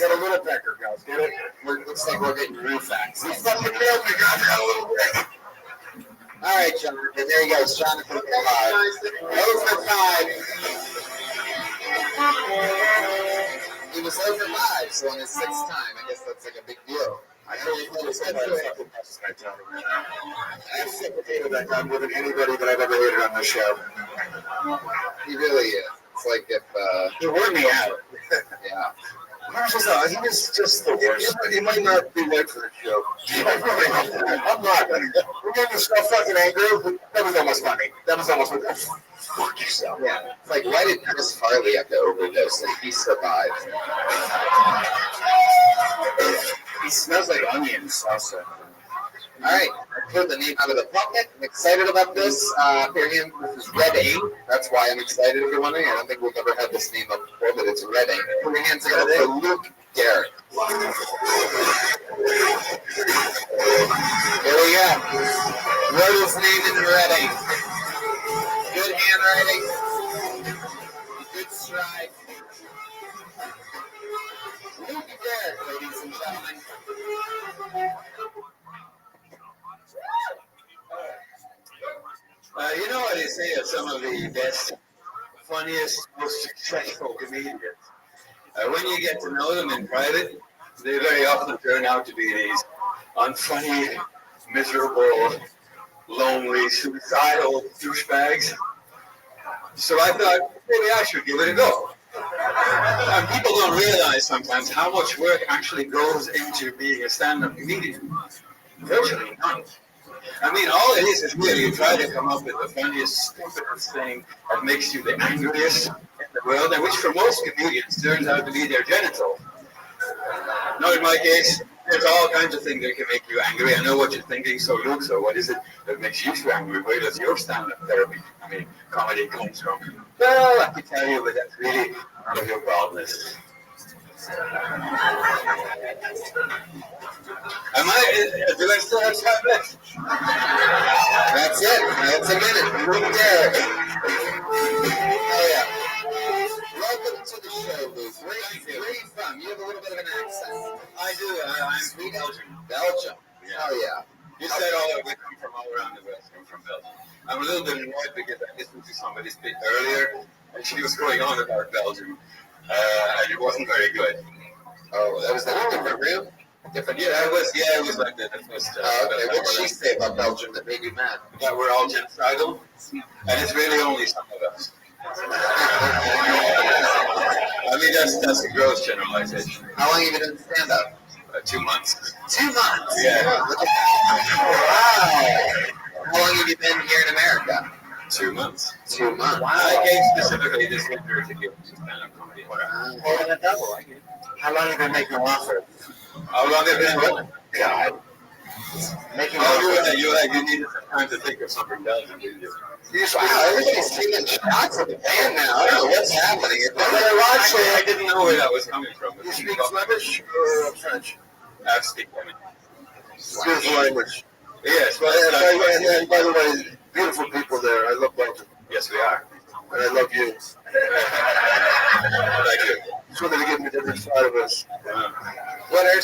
got a little pecker, guys. Get it? Looks like we're getting real facts. You fucking nailed me, guys. I got a little bit. All right, Jonathan. There you go. It's Jonathan for 5. Over 5. He was over 5, so on his 6th time, I guess that's like a big deal. I really thought it's good. I've sympathetic that guy more than anybody that I've ever hated on this show. He really is. It's like if he wore me out. Yeah. He was just the worst. He might not be right for the show. I'm not. We made me so fucking angry. That was almost funny. Fuck yourself. Yeah. It's like, why did Chris Farley have to overdose and he survived? He smells like onions also. All right, I pulled the name out of the pocket. I'm excited about this. This is Redding. That's why I'm excited, if you're wondering. I don't think we've ever had this name up before, but it's Redding. Put your hands together for Luke Garrett. Here we go. Wrote his name in Redding. Good handwriting. Good stride. Luke Garrett, ladies and gentlemen. You know what they say of some of the best, funniest, most successful comedians? When you get to know them in private, they very often turn out to be these unfunny, miserable, lonely, suicidal douchebags. So I thought, maybe I should give it a go. And people don't realize sometimes how much work actually goes into being a stand-up comedian. Virtually none. I mean, all it is really you try to come up with the funniest, stupidest thing that makes you the angriest in the world, and which for most comedians turns out to be their genitals. Now, in my case, there's all kinds of things that can make you angry. I know what you're thinking, so Luke, so what is it that makes you so angry? Where does your stand-up therapy, comedy comes from? Well, I can tell you, but that's really none of your business. Do I still have time left? That's it. That's a minute. Luke Garrett. Oh, yeah. Welcome to the show, Luke. Where are you from? You have a little bit of an accent. I do. I'm from Belgium. Belgium? Yeah. Oh, yeah. You said we come from all around the world. I'm from Belgium. I'm a little bit annoyed because I listened to somebody speak earlier, and she was going on about Belgium, and it wasn't very good. Oh, that was that different room? Different. Yeah, it was like the first. Okay, what did she say about Belgium that made you mad? That we're all genocidal, and it's really only some of us. I mean, that's a gross generalization. How long have you been doing stand-up? 2 months. 2 months? Yeah. Look at that. Wow. How long have you been here in America? 2 months. 2 months. Wow. I came specifically this winter to give stand-up comedy. More than a double, I guess. How long have you been making offers? How long have you been what? God. Making offers. You needed some time to think of something Belgian, didn't you? Wow, everybody's taking shots at the band now. I don't know what's happening. Rothschild, I didn't know where that was coming from. You speak Flemish or French? I speak Flemish. Beautiful language. Yes, well, and by the way, beautiful people there. I love Belgium. Yes, we are. And I love you. Thank you. Just wanted to give me a different side of us. What are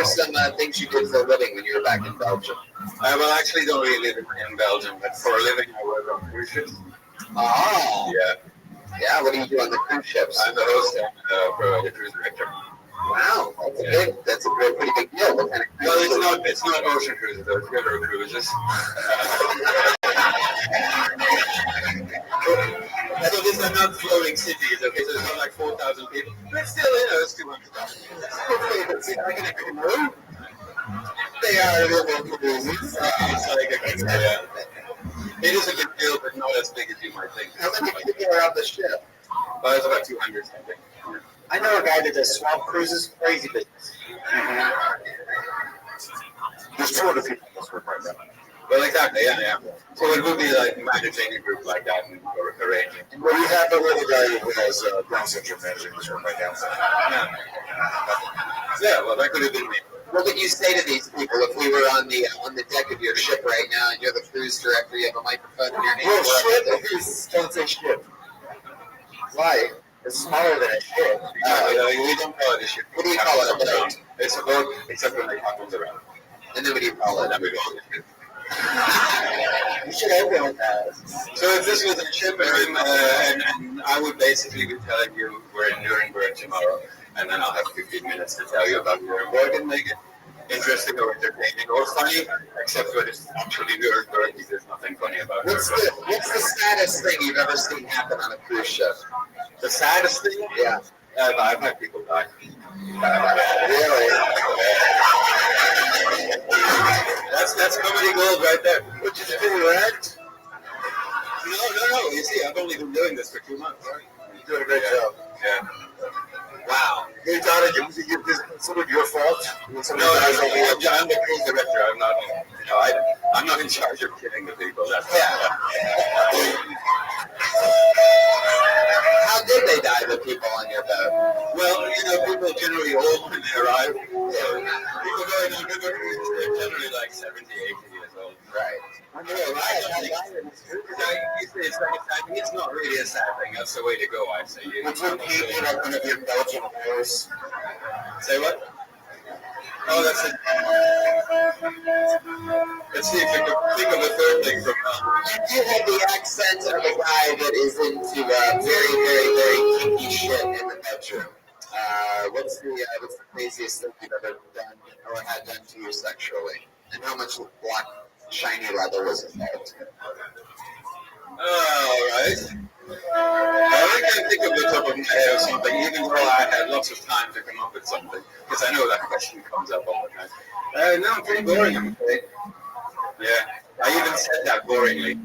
some things you did for a living when you were back in Belgium? Well, I actually don't really live in Belgium, but for a living I work on cruise ships. Oh. Yeah. Yeah, what do you do on the cruise ships? I'm the host and the cruise director. Wow, that's a pretty big deal. What kind of cruise? Well, it's not ocean cruises, though. It's river cruises. So these are not floating cities, okay? So it's not like 4,000 people. But still, it's 200,000. They are river cruises. It is a big deal, but not as big as you might think. How many people are on the ship? Well, it's about 200 something. I know a guy that does swamp cruises, crazy business. Mm-hmm. There's 200 people in this group right now. Well, exactly, yeah. So it would be like managing a group like that and arranging. Well, you have the little guy who has Down syndrome managing this room right now. Yeah, well, that could have been me. What would you say to these people if we were on the deck of your ship right now and you're the cruise director, you have a microphone in your hand? Well, ship is, don't say ship. Why? It's smaller than a ship. We don't call it a ship. What do you call it? A boat? It's a boat, except when it happens around. And then what do you call it? You should open with that. So if this was a ship and I would basically be telling you we're in Nuremberg tomorrow, and then I'll have 15 minutes to tell you about Nuremberg and make it interesting or entertaining or funny, except when it's actually Nuremberg, there's nothing funny about it. What's the saddest thing you've ever seen happen on a cruise ship? The saddest thing? Yeah. I've had people die. Really? That's comedy gold right there. Which is pretty wrecked. No. You see, I've only been doing this for 2 months. You're doing a great job. Yeah. Wow. You thought it was considered your fault? No, I'm the cruise director. I'm not. I'm not in charge of killing the people. How did they die, the people on your boat? Well, people generally old when they arrive. People going on river cruises, they're generally like 70, 80 years old. Right. It's not really a sad thing. That's the way to go, I'd say. What's one of your Belgian horrors? Say what? Oh, that's it. Let's see if we can think of a third thing from You have the accent of a guy that is into very, very, very kinky shit in the bedroom. What's the craziest thing you've ever done or had done to you sexually? And how much black shiny leather was involved? All right. I can't think of the top of my head or something, even though I had lots of time to come up with something, because I know that question comes up all the time. No, pretty boring, I'm afraid. Yeah, I even said that boringly.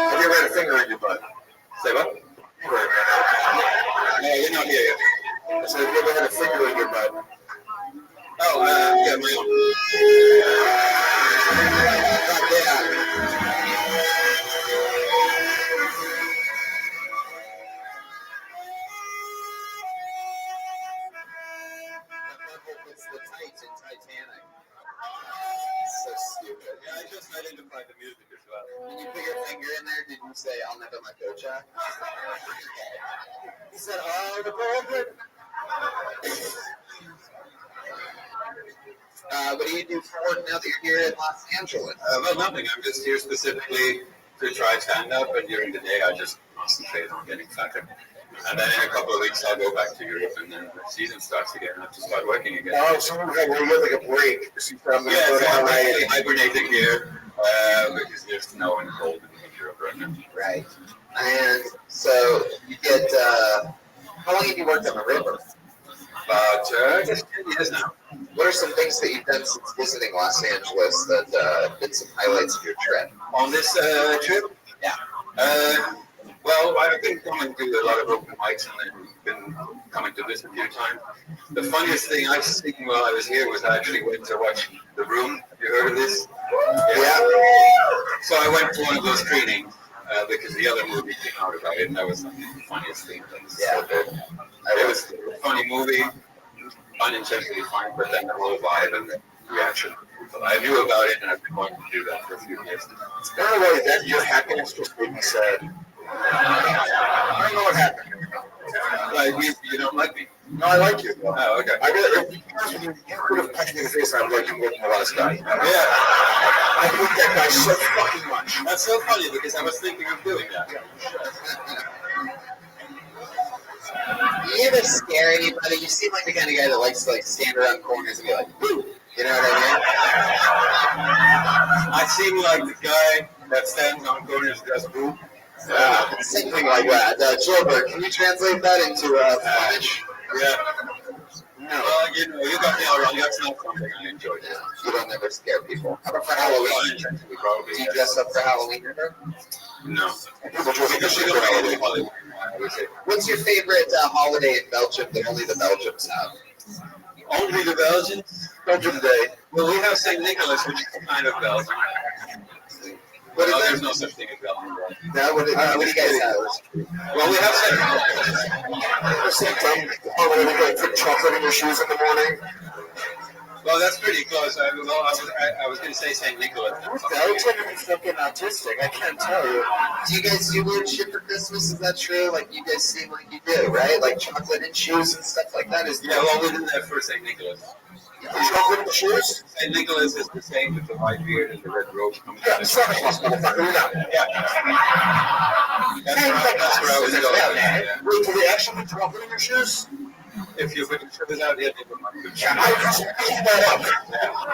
Have you ever had a finger in your butt? Say what? No, you're not here yet. I said, have you ever had a finger in your butt? Oh, yeah, my own. It's the tights in Titanic. So stupid. Yeah, I just identified the music as well. When you put your finger in there, did you say, "I'll never let go, Jack"? He said, "Oh, the Baldwin." What do you do for work now that you're here in Los Angeles? Well, nothing. I'm just here specifically to try stand-up, and during the day I just concentrate on getting fatter. And then in a couple of weeks I'll go back to Europe, and then the season starts again. I have to start working again. Oh, so you get like a break. So I'm actually hibernating here, because there's snow and cold in Europe right now. Right. And so you get, how long have you worked on the river? About, I guess 10 years now. What are some things that you've done since visiting Los Angeles that have been some highlights of your trip? On this trip? Yeah. Well, I've been coming to a lot of open mics, and I've been coming to this a few times. The funniest thing I've seen while I was here was I actually went to watch The Room. Have you heard of this? Yeah. So I went to one of those screenings because the other movie came out about it, and that was the funniest thing. Yeah. It was a funny movie, unintentionally funny, but then the whole vibe and the reaction. I knew about it, and I've been wanting to do that for a few years. By the way, that your happiness just made me sad. I don't know what happened. Like, you don't like me? No, I like you. Oh, okay. I really, you could have punched me in the face and I'd like you more than the last guy. Yeah. I hate that guy so fucking much. That's so funny because I was thinking of doing that. You ever scare anybody? You seem like the kind of guy that likes to stand around corners and be like, "Woo!" You know what I mean? I seem like the guy that stands on corners and does boo. Something like that. Gilbert, can you translate that into Spanish? Yeah. No. Well, you got me all wrong. That's not something I enjoy. Yeah. You don't ever scare people. How about for Halloween? Do you dress up for Halloween ever? No. Because you don't really do Halloween. What's your favorite holiday in Belgium that only the Belgians have? Only the Belgians? Belgium Day. Well, we have St. Nicholas, which is kind of Belgian. What is Well, that? there's no such thing as Belgian. No, what do you guys have? Well, we have St. Sometimes I put chocolate in your shoes in the morning. Well, that's pretty close. I was going to say St. Nicholas. Belgian is fucking autistic. I can't tell you. Do you guys do weird shit for Christmas? Is that true? Like, you guys seem like you do, right? Like chocolate and shoes and stuff like that. Is Yeah, well, we did that for St. Nicholas. Chocolate in the shoes? St. Nicholas is the same with the white beard and the red robe. Yeah, Santa Claus, motherfucker. We know. Yeah. That's where I was going. Yeah. Wait, do they actually put chocolate in your shoes? If you put your shoes out, yeah, they put my shoes. Yeah, I just picked that up.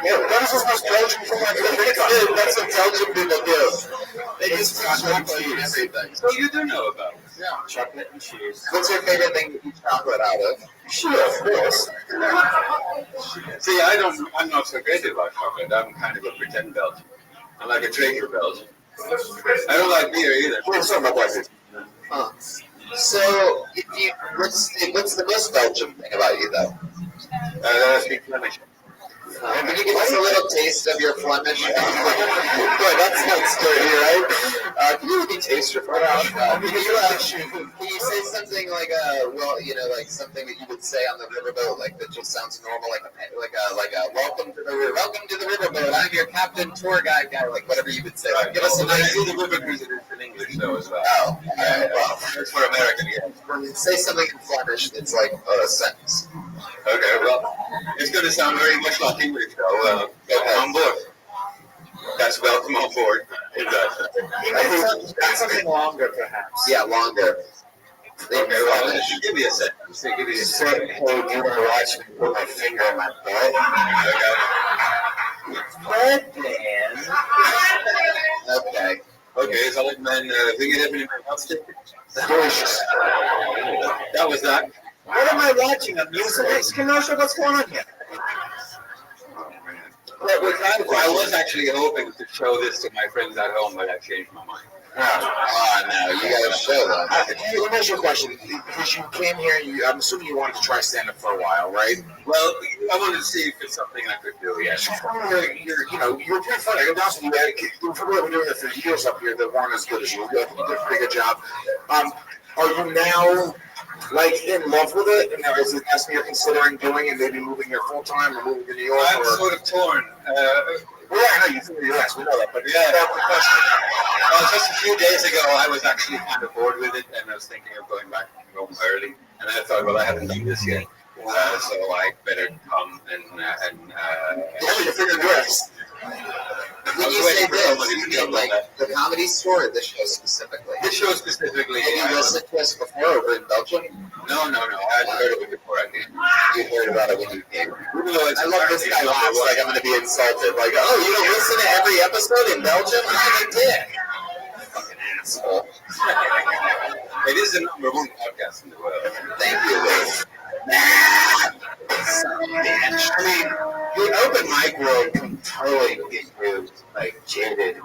Yeah, that is the most Belgian thing I could think of. That's what Belgian people do. They just put chocolate in everything. So you do know about it. Yeah, chocolate and cheese. What's your favorite thing to eat chocolate out of? Sure, of course. See, I'm not so crazy about chocolate. I'm kind of a pretend Belgian. I'm like a traitor Belgian. I don't like beer either. What's up about this? Huh. So, what's the most Belgian thing about you, though? I speak Flemish. Can you give us a little taste of your Flemish? Boy, that's not sturdy, right? Can you maybe taste your Flemish? Can you say something like like something that you would say on the riverboat, like that just sounds normal, like a welcome to the riverboat. I'm your captain, tour guide guy, like whatever you would say. Like, give us a nice. I do the river cruise in English though as well. Oh, okay. Well, that's for American. Yeah. Say something in Flemish that's like a sentence. Okay, well, it's going to sound very much like English, though. Welcome on board. That's welcome on board. Something longer, perhaps. Yeah, longer. Okay, well, give me a sentence. Give me a sentence. Hey, do you want to watch me put my finger in my butt? Okay. Okay, zal ik mijn vinger even in mijn gat steken? Delicious. That was that. What am I watching? A music commercial? What's going on here? I was actually hoping to show this to my friends at home, but I changed my mind. Oh, no, you got to show them. Let me ask you a question. Because you came here, I'm assuming you wanted to try stand-up for a while, right? Well, I wanted to see if it's something I could do, yes. You're pretty funny. I'm honest with you. You've been doing it for years up here that weren't as good as you. You did a pretty good job. Are you now, like, in love with it? And is it something you're considering doing and maybe moving here full-time or moving to New York? I'm sort of torn. Well, yeah, I know you from the U.S. We know that, but yeah, that's the question. Well, just a few days ago, I was actually kind of bored with it, and I was thinking of going back home early. And I thought, well, I haven't done this yet, so I better come and you figure this. When you say this, you mean like the comedy store or this show specifically? This show specifically. Have you listened to us before over in Belgium? No. I hadn't heard of it before I came. You heard about it when you came. I love this guy laughs like I'm going to be insulted. Like, oh, you don't listen to every episode in Belgium? I'm a dick. Fucking asshole. It is the #1 podcast in the world. Thank you, Liz. I mean, the open mic world can totally get you like jaded.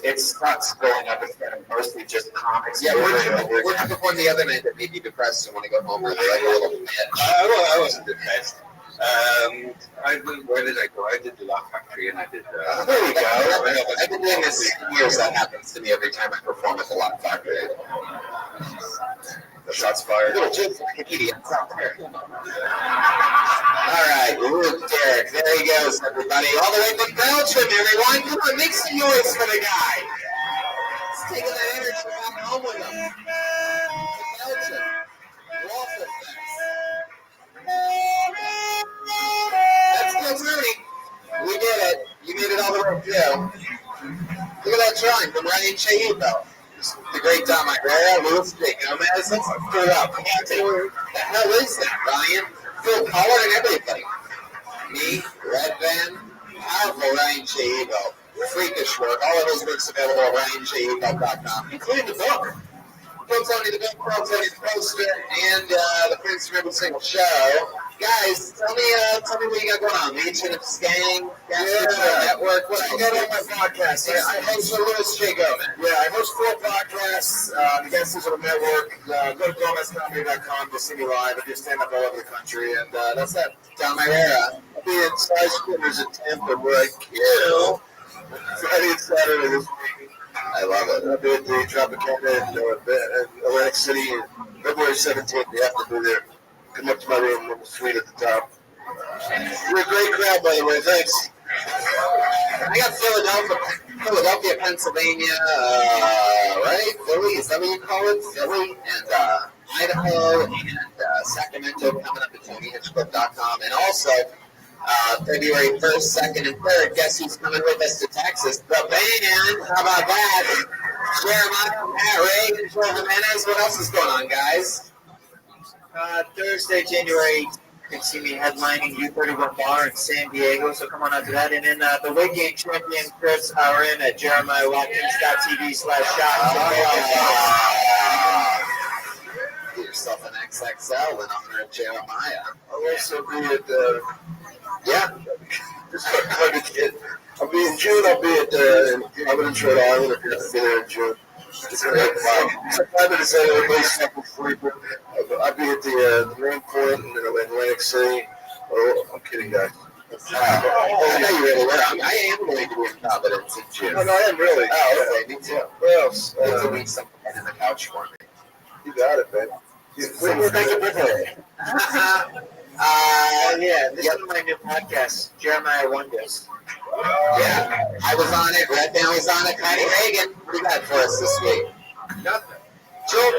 It sucks going up instead of mostly just comics. Yeah, we're just before the other night that made you depressed and want to go home early, like a little bitch. I wasn't depressed. Where did I go? I did the Laugh Factory and I did. There we go. I've been doing this years. That happens to me every time I perform at the Laugh Factory. The shots fired. Little kids like idiots out there. All right, Derek. There he goes, everybody. All the way from Belgium, everyone. Come on, make some noise for the guy. He's taking that energy back home with him. Belgium. Waffle Fest. That's still Tony. We did it. You made it all the way through. Look at that drawing from Ryan Chayuto. The great Tom Igrera, Louis Dick, Gomez, let's pull it up. What the hell is that, Ryan? Full color and everything. Me, Red Van, powerful Ryan Chayuto. Freakish work. All of those works available at RyanChayuto.com, including the book. Pro Tony the book, Pro Tony the poster, and the Prince of every single show. Guys, tell me what you got going on. Legion of Skang, Network. What else? I got on my podcast. I host Louis J. Gomez. Yeah, I host 4 podcasts. The Guest Digital Network. Go to GomezComedy.com to see me live. I do stand up all over the country, and that's that. Down my era. I'll be in Size Swimmers in Tampa, where I kill Friday and Saturday this week. I love it. I'll be at the Tropicana in Atlantic City February 17th. You have to be there. Come up to my room in the suite at the top. You're a great crowd, by the way. Thanks. I got Philadelphia, Pennsylvania, right? Philly, is that what you call it? Philly, and Idaho, and Sacramento coming up at TonyHitchcliff.com. And also, February 1st, 2nd, and 3rd, guess who's coming with us to Texas? The band! How about that? Jeremiah, Matt Ray, and Joel Jimenez. What else is going on, guys? Thursday, January 8th. You can see me headlining U31 Bar in San Diego, so come on out to that. And then the weight gain championships are in at jeremiahwatkins.tv/shop. Get yourself an XXL in honor of Jeremiah. I'll also be at, I'll be in June, I'll be at Providence, Rhode Island, if you have to be there in June. It's going to be like 5 minutes later, everybody's fucking sleeping. I'll be at the main port in Atlantic City. Oh, I'm kidding, guys. I know you really were. I am going to be in Providence in June. No, I am really. Oh, okay, me too. What else? To meet someone in the couch for me. You got it, babe. Thank you for yeah, this is my new podcast, Jeremiah Wonders. Yeah, I was on it. Red Band was on it. Connie Reagan, what do you got for us this week? Nothing. Joel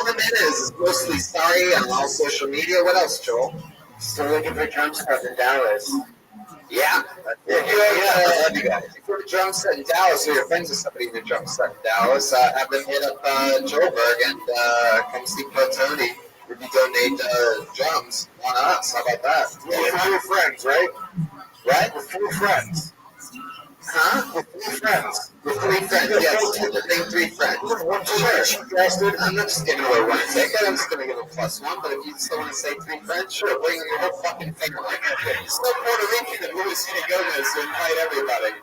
Jimenez is mostly sorry on all social media. What else, Joel? Still looking for drum stuff in Dallas. Yeah. If you go to drum set in Dallas, or you're friends with somebody in the drum set in Dallas, have them hit up Joelberg and come see Tony. If you donate drums on us, how about that? Yeah, we're friends, right? What? We're 4 friends. Huh? We're 3 friends. We're 3 friends, yes. The thing 3 friends. One church, bastard. I'm not just giving away 1 ticket. I'm just going to give a +1. But if you still want to say 3 friends, sure, bring your whole fucking family. It's so Puerto Rican that Louis J. Gomez to invite everybody.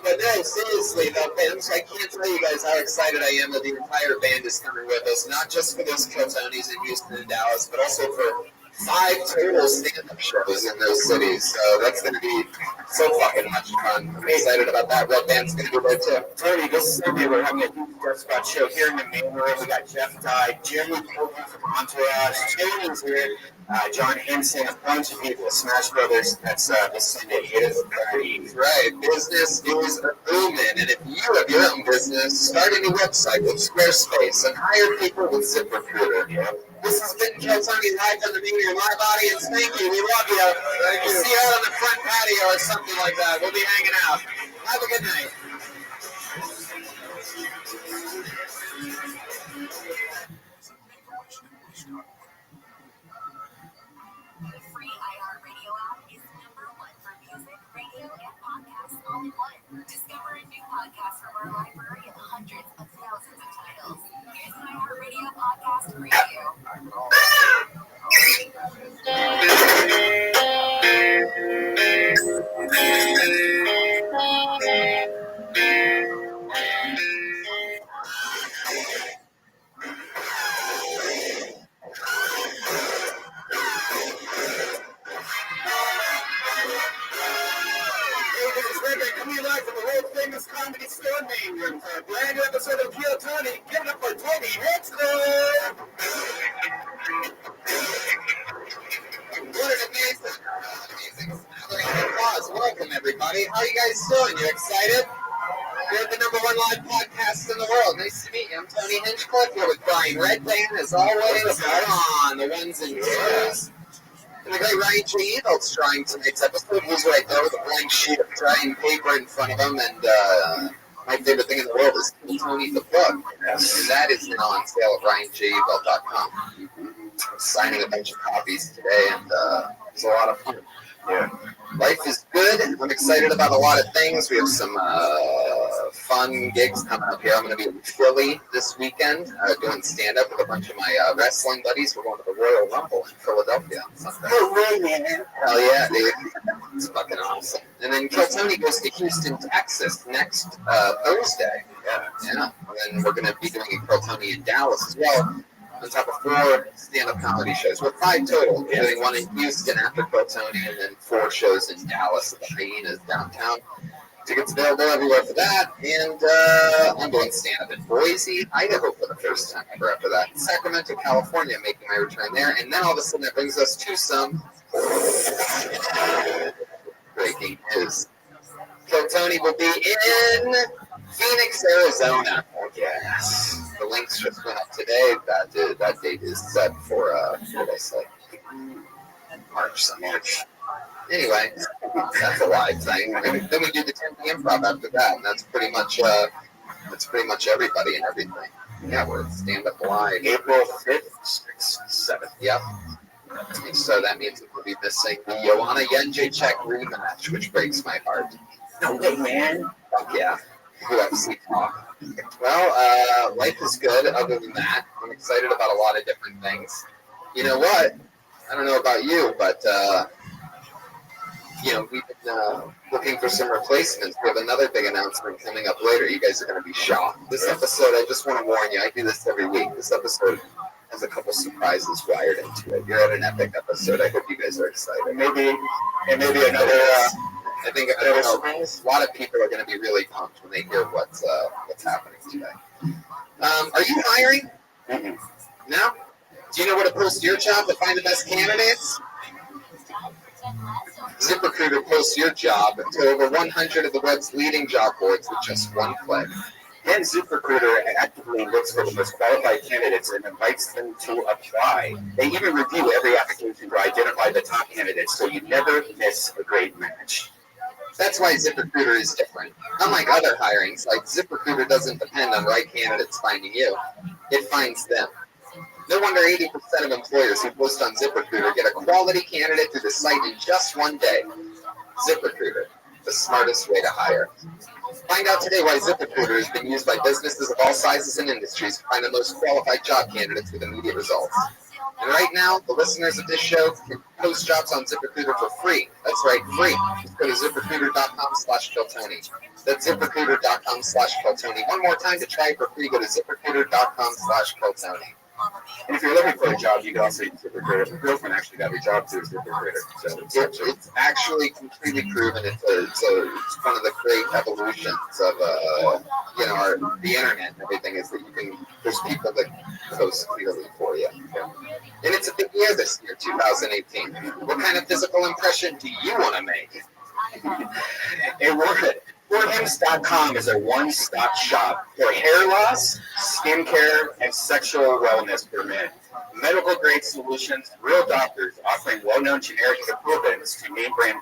But no, seriously, though, fans, I can't tell you guys how excited I am that the entire band is coming with us, not just for those Kill Tonys in Houston and Dallas, but also for 5 total stand-up shows in those cities. So that's going to be so fucking much fun. I'm excited about that. Red Band's going to be there too. Tony, this Sunday we're having a huge Death Spot show here in the main room. We got Jeff Dye, Jeremy Coleman from Entourage, Taylor's here, John Henson, a bunch of people, Smash Brothers. That's this Sunday. It is right. Business is booming. And if you have your own business, start a new website with Squarespace and hire people with ZipRecruiter. This has been Kill Tony live from the Media Live audience. Thank you. We love you. We'll see you out on the front patio or something like that. We'll be hanging out. Have a good night. The free iHeartRadio app is #1 for music, radio, and podcasts all in one. Discover a new podcast from our library of hundreds of thousands of titles. Here's an iHeartRadio podcast preview. Coming live from the world famous comedy store main room for a brand new episode of Kill Tony. Give it up for Tony Hitchcliff! What an amazing applause. Welcome, everybody. How are you guys doing? You excited? We're the #1 live podcast in the world. Nice to meet you. I'm Tony Hinchcliffe here with Brian Redband, as always. On the 1s and 2s. And the great Ryan J. Evelt's drawing tonight's episode. He's right there with a blank sheet of drawing paper in front of him. And my favorite thing in the world is Tony the book. And that is now on sale at RyanJEvelt.com. I'm signing a bunch of copies today, and it's a lot of fun. Yeah. Life is good. I'm excited about a lot of things. We have some fun gigs coming up here. I'm going to be in Philly this weekend doing stand-up with a bunch of my wrestling buddies. We're going to the Royal Rumble in Philadelphia on Sunday. No way, man. Hell yeah, dude. It's fucking awesome. And then Tony goes to Houston, Texas next Thursday. Yeah. And then we're going to be doing a Tony in Dallas as well. On top of 4 stand-up comedy shows. We're 5 total, including one in Houston after Tony, and then 4 shows in Dallas at the Hyenas downtown. Tickets available everywhere for that, and I'm doing stand-up in Boise, Idaho for the first time ever after that. Sacramento, California, making my return there, and then all of a sudden that brings us to some breaking news. Tony will be in Phoenix, Arizona. Yes. The links just went up today. That date is set for, what did I say? March. Anyway, that's a live thing. And then we do the 10 p.m. improv after that, and that's pretty much everybody and everything. Yeah, we're stand-up live. April 5th, 6th, 7th. Yep. So that means we'll be missing the Joanna Jędrzejczyk rematch, which breaks my heart. No way, man. Fuck yeah. UFC talk. Well, life is good other than that. I'm excited about a lot of different things. You know what? I don't know about you, but, we've been looking for some replacements. We have another big announcement coming up later. You guys are going to be shocked. This episode, I just want to warn you, I do this every week. This episode has a couple surprises wired into it. You're at an epic episode. I hope you guys are excited. Maybe another... I think a lot of people are going to be really pumped when they hear what's happening today. Are you hiring? Mm-hmm. No? Do you know where to post your job to find the best candidates? ZipRecruiter posts your job to over 100 of the web's leading job boards with just one click. Then ZipRecruiter actively looks for the most qualified candidates and invites them to apply. They even review every application to identify the top candidates, so you never miss a great match. That's why ZipRecruiter is different. Unlike other hirings, like ZipRecruiter doesn't depend on right candidates finding you. It finds them. No wonder 80% of employers who post on ZipRecruiter get a quality candidate through the site in just one day. ZipRecruiter, the smartest way to hire. Find out today why ZipRecruiter has been used by businesses of all sizes and industries to find the most qualified job candidates with immediate results. And right now, the listeners of this show can post jobs on ZipRecruiter for free. That's right, free. Just go to ZipRecruiter.com/KillTony. That's ZipRecruiter.com/KillTony. One more time to try it for free. Go to ZipRecruiter.com/KillTony. And if you're looking for a job, you can also use ZipRecruiter. My girlfriend actually got a job through ZipRecruiter. So it's actually completely proven. It's one of the great evolutions of the internet and everything is that there's people that post clearly for you. And it's a big year this year, 2018. What kind of physical impression do you want to make? ForHims.com is a one-stop shop for hair loss, skincare, and sexual wellness for men. Medical-grade solutions, real doctors offering well-known generic equivalents to name-brand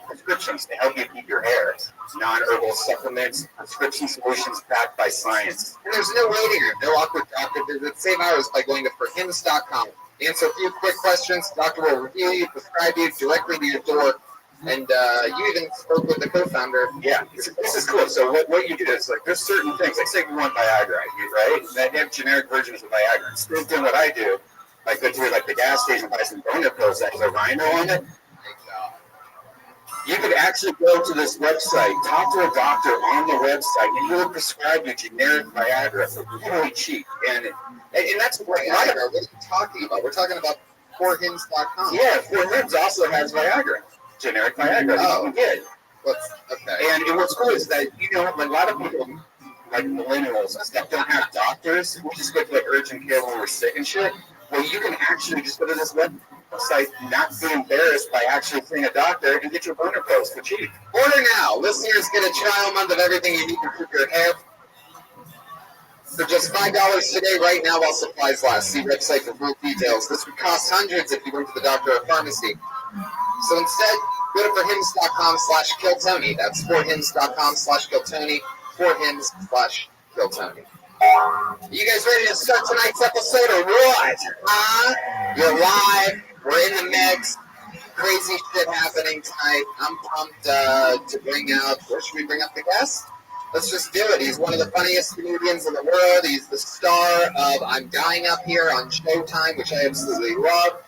prescriptions to help you keep your hair. Non-herbal supplements, prescription solutions backed by science. And there's no waiting room, no awkward doctor visits. Save hours by going to forhims.com. Answer a few quick questions. Doctor will review you, prescribe you directly to your door. And you even spoke with the co-founder. Yeah, this is cool. So what you do is, like, there's certain things, like say we want Viagra, right? They have generic versions of Viagra. Instead of doing what I do, like go to like the gas station, buy some boner pills that has a rhino on it. You could actually go to this website, talk to a doctor on the website, and he will prescribe you generic Viagra for really cheap. And that's what Viagra. What are you talking about? We're talking about forhims.com. Yeah, ForHims also has Viagra. Generic Viagra that you can get. Okay. And what's cool is that, a lot of people, like millennials and stuff, don't have doctors. We just go to like urgent care when we're sick and shit. Well, you can actually just go to this website, not be embarrassed by actually seeing a doctor, and get your boner pills for cheap. Order now. Listeners get a trial month of everything you need to keep your hair for just $5 today, right now, while supplies last. See website for full details. This would cost hundreds if you went to the doctor or pharmacy. So instead, go to forhims.com/KillTony. That's forhims.com/KillTony. Forhims/KillTony. You guys ready to start tonight's episode or what? You're live. We're in the mix. Crazy shit happening tonight. I'm pumped to bring out. Where should we bring up the guest? Let's just do it. He's one of the funniest comedians in the world. He's the star of I'm Dying Up Here on Showtime, which I absolutely love.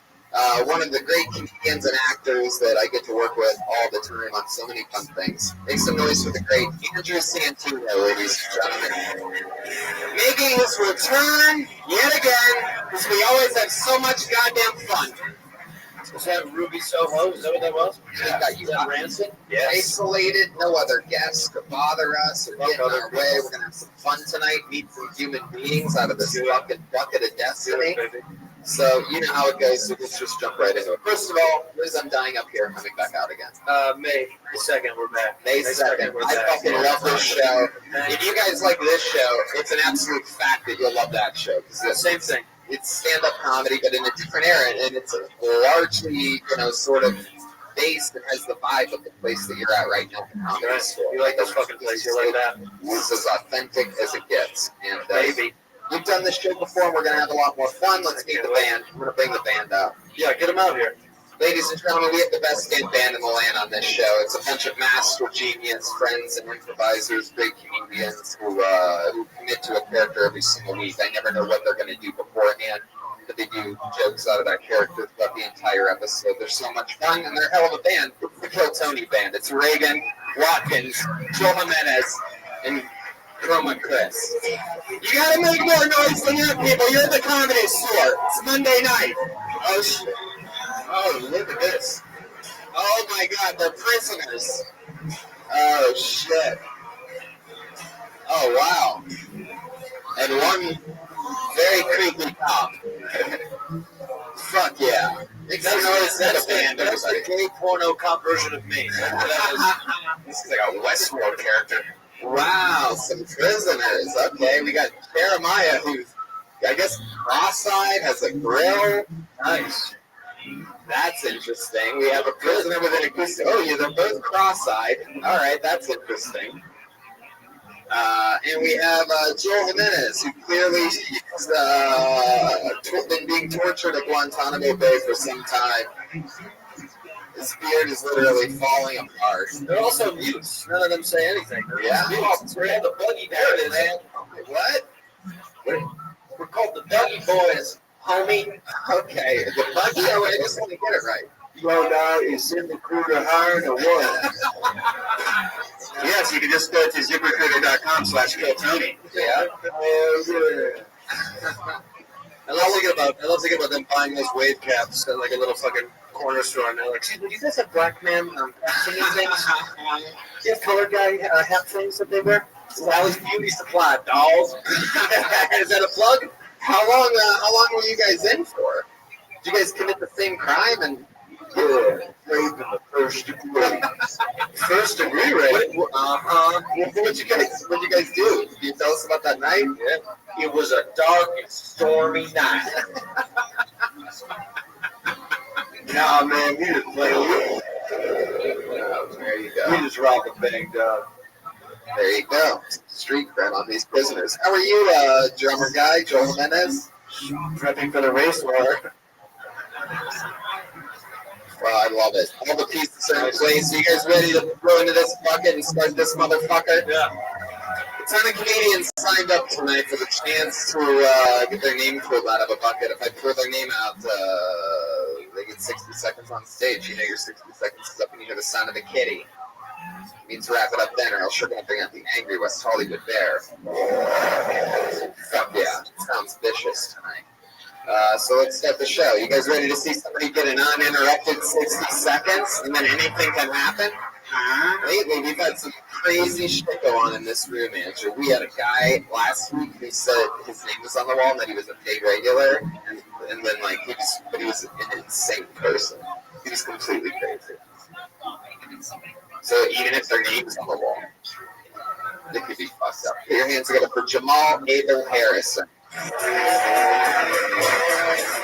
One of the great comedians and actors that I get to work with all the time on so many fun things. Make some noise for the great Andrew Santino, ladies and gentlemen. Making his return yet again, because we always have so much goddamn fun. Was that Ruby Soho? Is that what that was? You got Rancid? Yes. Isolated, no other guests could bother us or get in our way. We're going to have some fun tonight, meet some human beings out of this fucking bucket of destiny. So, you know how it goes, so let's just jump right into it. First of all, where's I'm Dying Up Here coming back out again? May 2nd, we're back. May 2nd. I fucking love this show. If you guys like this show, it's an absolute fact that you'll love that show. Same thing. It's stand-up comedy, but in a different era, and it's largely, sort of based and has the vibe of the place that you're at right now. Right. You like this fucking place? You like that? It's as authentic as it gets. And Maybe. We've done this show before, and we're going to have a lot more fun. Let's meet the band. I'm going to bring the band out. Yeah, get them out here. Ladies and gentlemen, we have the best band in the land on this show. It's a bunch of master genius friends and improvisers, great comedians who commit to a character every single week. I never know what they're going to do beforehand, but they do jokes out of that character throughout the entire episode. They're so much fun, and they're a hell of a band. It's the Kill Tony Band. It's Reagan, Watkins, Joe Jimenez, and Chroma Chris. You gotta make more noise than that, people. You're at the Comedy Store. It's Monday night. Oh, shit. Oh, look at this. Oh, my God. They're prisoners. Oh, shit. Oh, wow. And one very creepy cop. Fuck yeah. Make some noise to the band, That's the gay porno cop version of me. This is like a Westworld character. Wow, some prisoners. Okay, we got Jeremiah, who's, I guess, cross-eyed, has a grill. Nice. That's interesting. We have a prisoner with an acoustic. Oh, yeah, they're both cross-eyed. All right, that's interesting. And we have Joel Jimenez, who clearly has been being tortured at Guantanamo Bay for some time. His beard is literally falling apart. They're also mutes. None of them say anything. Yeah. We have the buggy. There it is, man. What? We're called the Buggy Boys, homie. Okay, the buggy. Oh, I just want to get it right. Yo, now is in the recruiter hiring or what? Yes, you can just go to ziprecruiter.com/KillTony. Yeah. I love thinking about them buying those wave caps at like a little fucking corner store, and they're like, "Do you guys have black man singing things? Do you have colored guy hat things that they wear?" Sally's Beauty Supply, dolls. Is that a plug? How long were you guys in for? Did you guys commit the same crime? And Yeah, rape in the first degree. First degree rape? What'd you guys do? Can you tell us about that night? Yeah. It was a dark and stormy night. Nah, man, we just play with There you go. We just rock a bang, dog. There you go. Street cred on these prisoners. How are you, drummer guy, Joel Jimenez? Prepping for the race war. Well, I love it. All the pieces are in place. You guys ready to throw into this bucket and start this motherfucker? Yeah. A ton of comedians signed up tonight for the chance to get their name pulled out of a bucket. If I throw their name out, they get 60 seconds on stage. You know your 60 seconds is up and you hear the sound of a kitty. It means wrap it up then, or else you're going to bring out the angry West Hollywood bear. Fuck yeah. Sounds vicious tonight. So let's start the show. You guys ready to see somebody get an uninterrupted 60 seconds and then anything can happen? Lately, we've had some crazy shit go on in this room, Andrew. We had a guy last week who said his name was on the wall and that he was a paid regular, and then like he was an insane person. He was completely crazy. So even if their name's on the wall, they could be fucked up. Put your hands together for Jamal Abel Harrison.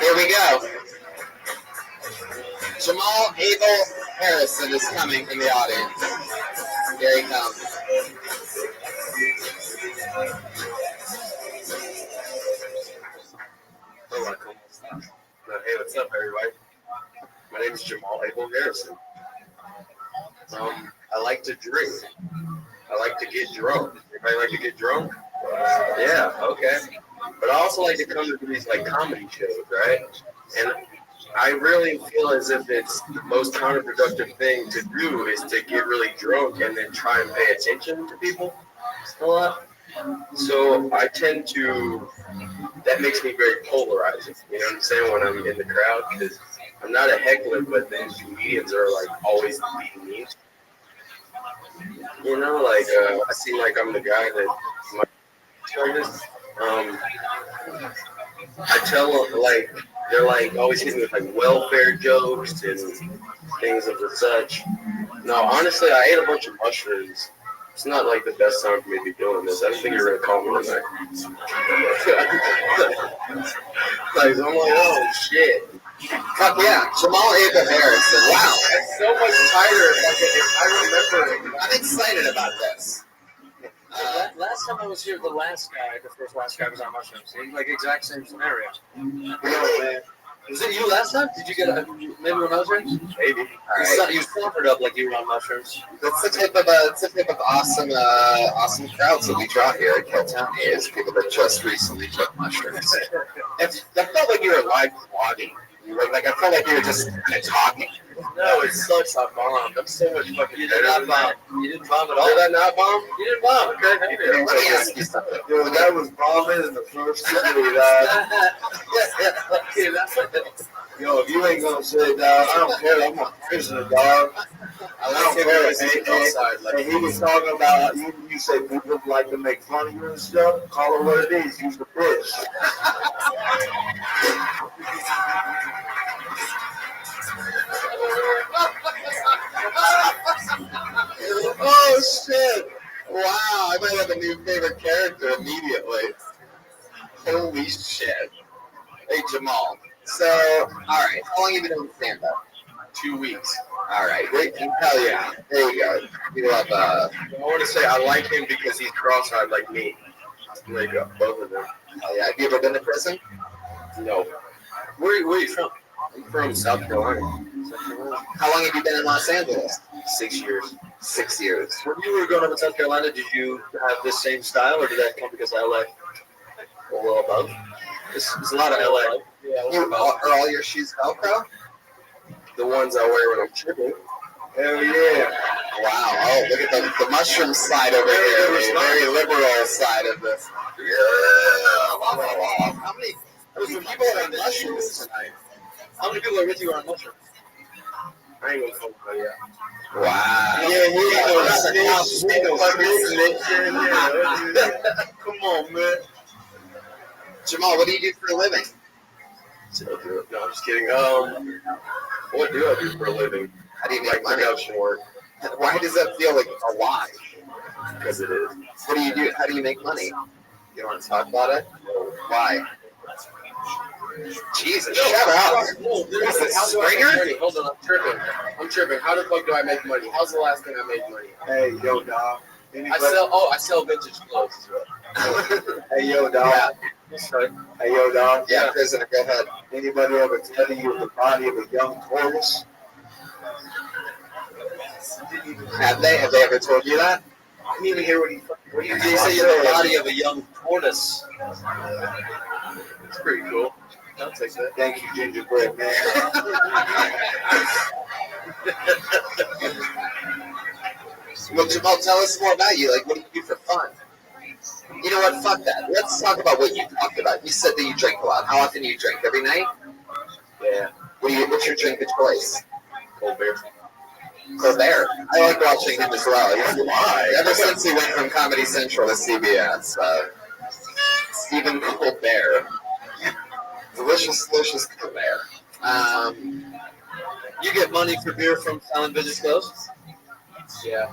Here we go. Jamal Abel Harrison is coming in the audience. Here he comes. Hey, what's up, everybody? My name is Jamal Abel Harrison. I like to drink. I like to get drunk. Anybody like to get drunk? Yeah, okay. But I also like to come to these like comedy shows, right? And I really feel as if it's the most counterproductive thing to do is to get really drunk and then try and pay attention to people a lot. So I tend to, that makes me very polarizing. You know what I'm saying? When I'm in the crowd, because I'm not a heckler, but then comedians are like always being mean. You know, like I seem like I'm the guy that I tell them like they're like always hitting me with like welfare jokes and things of the such. No, honestly, I ate a bunch of mushrooms. It's not like the best time for me to be doing this. I didn't think you were gonna call me tonight. Like I'm like, oh shit. Fuck yeah, Jamal ate Harrison. Wow, It's so much tighter. Like if I remember. I'm excited about this. Last time I was here, the last guy was on mushrooms. Like exact same scenario. Yo, man. Was it you last time? Did you get maybe on mushrooms? Maybe. You suffered up like you were on mushrooms. That's the type of awesome crowds that we draw here at Kiltownie is people that just recently took mushrooms. That felt like you were live vlogging. Like I felt like you were just kind of talking. No, it sucks. I bombed. I'm so much fucking. You did not bomb. You didn't bomb at all. Did I not bomb? You didn't bomb. Okay. Let me ask you something. Yo, that was bombing in the first city, dog. Yo, if you ain't gonna say it, dog, I don't care. I'm a prisoner, dog. I don't care. And he was talking about, you say people like to make fun of you and stuff. Call it what it is. Use the bitch. Oh shit! Wow, I might have a new favorite character immediately. Holy shit! Hey Jamal. So, all right, how long have you been doing stand-up? 2 weeks. All right, great. Hell yeah! There you go. You love. I want to say I like him because he's cross-eyed like me. Like both of them. Oh yeah. Have you ever been to prison? No. Where are you from? I'm from South Carolina. How long have you been in Los Angeles? 6 years. 6 years. When you were growing up in South Carolina, did you have this same style, or did that come because of LA? A little above. It's a lot of LA. Yeah, are all your shoes Velcro? The ones I wear when I'm tripping. Hell yeah. Wow. Oh, look at the mushroom side over here. The very liberal side of this. Yeah. Wow. How many people are on mushrooms tonight? How many people are with you on mushrooms? I ain't gonna talk about that. Wow. Yeah, Come on, man. Jamal, what do you do for a living? No, I'm just kidding. What do I do for a living? How do you make money? Production work. Why does that feel like a lie? Because it is. What do you do? How do you make money? You don't want to talk about it? Why? Jesus, shut up. Springer? Hold on, I'm tripping. How the fuck do I make money? How's the last thing I made money? Hey, yo, dog. I sell vintage clothes as well. Hey, yo, dog. Sorry. Hey, yo, dog. Yeah, prisoner, go ahead. Anybody ever tell you the body of a young tortoise? Have they ever told you that? I didn't even hear what you They say. You're the body of a young tortoise. It's pretty cool. I'll take that. Thank you, gingerbread man. Well, Jamal, tell us more about you. Like, what do you do for fun? You know what? Fuck that. Let's talk about what you talked about. You said that you drink a lot. How often do you drink? Every night? Yeah. What's your drink of choice? Cold beer. Colbert. I like watching him as well. Ever since he went from Comedy Central to CBS. Stephen Colbert. Delicious Colbert. You get money for beer from selling vintage clothes? Yeah.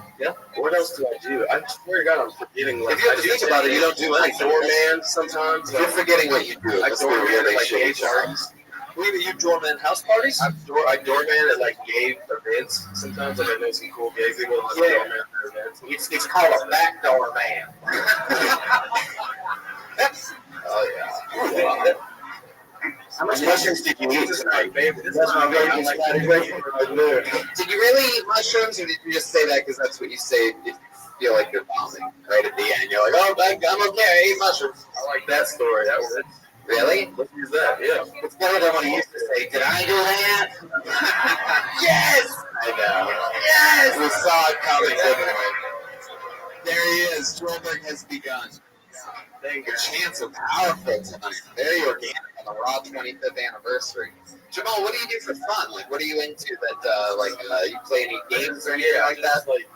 What else do I do? I swear to God, I'm forgetting. Like, If you have to think about it, you don't do anything. Doorman sometimes. You're forgetting what you do. I doorman like gay parties. You doorman house parties? I doorman at like gay events. Sometimes like I know some cool gay people. Doorman for events. It's called a backdoor man. Oh yeah. How much mushrooms did you eat tonight? That's my favorite. Did you really eat mushrooms, or did you just say that because that's what you say? feel like you're bombing right at the end. You're like, oh, I'm okay. I ate mushrooms. I like that story. That was it. Really? Let's use that. Yeah. It's better than when he used to say, did I do that? Yes! I know. Yes! We saw it coming, didn't we? There he is. Joelberg has begun. The chants are powerful tonight. Very organic on the Raw 25th anniversary. Jamal, what do you do for fun? Like, what are you into that, you play any games or anything like that? Like,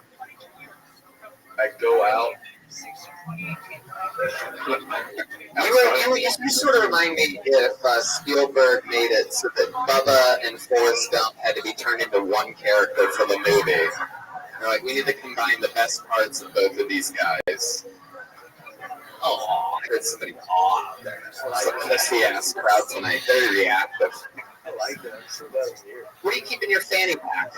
I go out. You sort of remind me if Spielberg made it so that Bubba and Forrest Gump had to be turned into one character for the movie. They're like, we need to combine the best parts of both of these guys. Oh, I heard somebody awe out there. Some pussy-ass crowd tonight. Very reactive. I like that. So that was weird. What are you keeping in your fanny pack?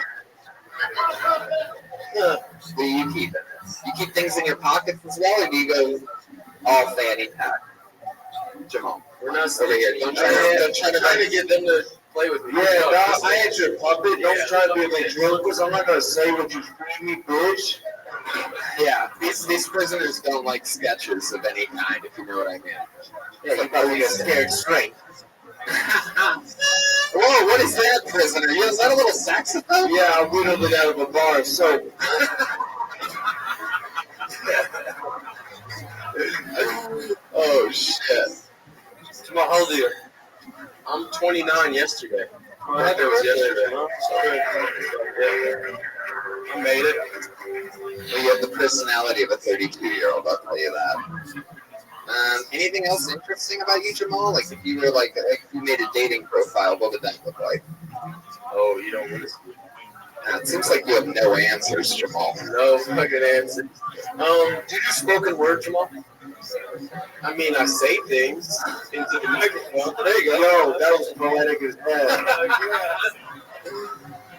What do you keep in it? You keep things in your pockets as well, or do you go all fanny pack? Jamal, we're not over here. Don't try to get them to play with me. Yeah, I ain't your puppet. Don't try to be a ventriloquist. I'm not gonna say what you scream me, bitch. Yeah, these prisoners don't like sketches of any kind, if you know what I mean. Yeah, you probably get scared straight. Whoa, what is that, prisoner? Is that a little saxophone? Yeah, I whittled it out of a bar of soap. Oh, shit. Jamal, how old are you? I'm 29 yesterday. My birthday was yesterday. I made it. Well, you have the personality of a 32-year-old, I'll tell you that. Anything else interesting about you, Jamal? Like, if you were like if you made a dating profile, what would that look like? Oh, you don't listen. It seems like you have no answers, Jamal. No fucking answers. Do you do spoken word, Jamal? I mean, I say things into the microphone. There you go. Yo, that was poetic as hell.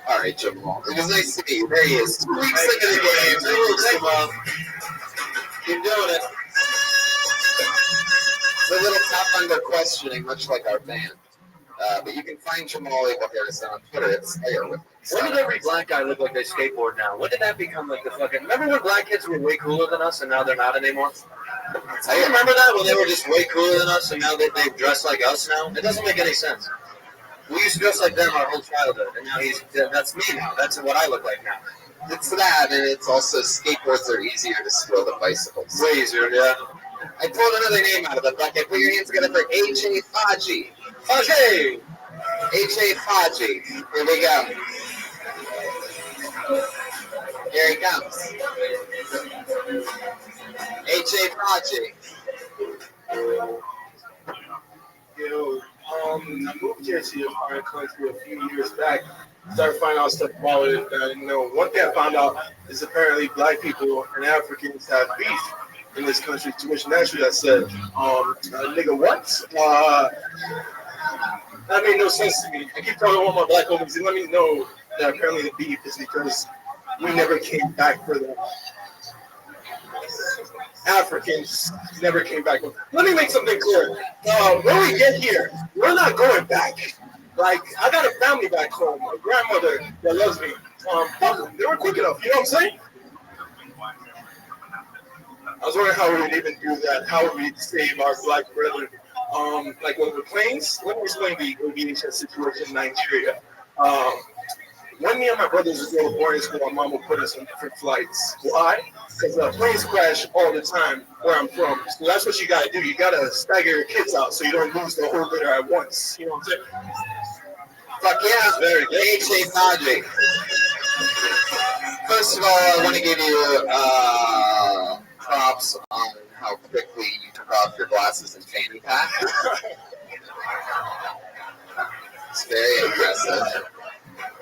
All right, Jamal. It was nice to meet you. There he is. 2 weeks into the game. 2 weeks, Jamal. Keep doing it. It's a little tough under questioning, much like our band. But you can find Jamal Abel Harrison on Twitter. It's Slayer with me. When did every black guy look like they skateboard now? When did that become like the fucking... Remember when black kids were way cooler than us and now they're not anymore? Do you remember that? When they were just way cooler than us and now they dress like us now? It doesn't make any sense. We used to dress like them our whole childhood, and now that's me now. That's what I look like now. It's that, and it's also skateboards are easier to steal than bicycles. Way easier, yeah. I pulled another name out of the bucket. Put your hands together for H.A. Faji. Faji! H.A. Faji. Here we go. Here he comes. H.A. Faji. Yo, I moved here to your foreign country a few years back. Started finding out stuff about it. One thing I found out is apparently black people and Africans have beef in this country. To which naturally I said, nigga, what? That made no sense to me. I keep telling all my black homies, and let me know that apparently the beef is because we never came back for them. Africans never came back. Let me make something clear. When we get here, we're not going back. Like, I got a family back home, a grandmother that loves me. They were quick enough, you know what I'm saying? I was wondering how we would even do that. How would we save our black brethren? Like when the planes, let me explain the OVHS situation in Nigeria. When me and my brothers were boarding school, my mom would put us on different flights. Why? Because planes crash all the time where I'm from. So that's what you got to do. You got to stagger your kids out so you don't lose the whole litter at once. You know what I'm saying? Fuck yeah. Very good. H.A. Padre. First of all, I want to give you props on how quickly you took off your glasses and fanny pack. It's very impressive.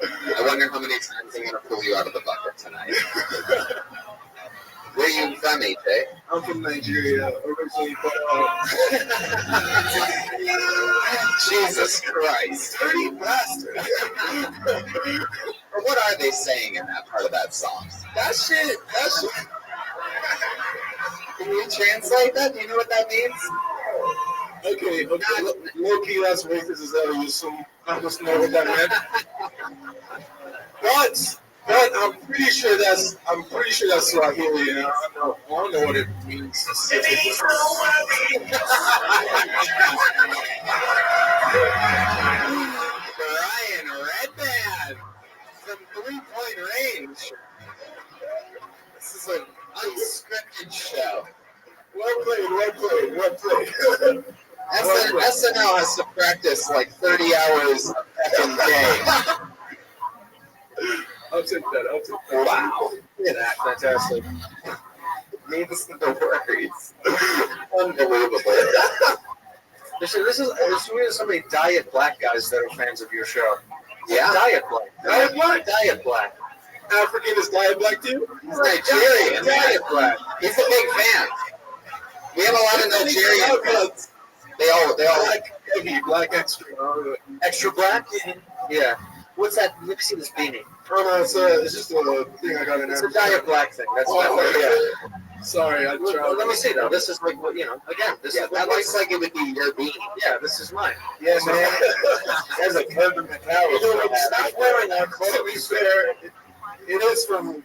I wonder how many times I'm going to pull you out of the bucket tonight. Where are you from, AJ? I'm from Nigeria, originally, but Jesus Christ. Dirty bastard. Or what are they saying in that part of that song? That shit. Can you translate that? Do you know what that means? Okay. Low-key, that's racist as hell. You assume I just know what that meant. But But I'm pretty sure that's Swahili, and I don't know what it means. Brian Redman from 3-point range. This is an unscripted show. Well played. SNL has to practice like 30 hours a fucking day. I'll take that. Wow. Look at that. Fantastic. Needless to the words. Unbelievable. There's so many diet black guys that are fans of your show. Yeah. Diet black. Diet black. African is diet black too? He's Nigerian. Diet black. He's a big fan. We have a lot of Nigerian fans. They all black extra. Extra black? Yeah. What's that? Let me see this beanie. Oh no, it's just a thing I got in there. It's a diet black thing. That's Sorry, I tried. Let me see though. This is like again. This is that looks like it would be your beanie. Yeah, this is mine. Yeah, man. There's a Kevin McAllister. Stop wearing that. To be fair, it is from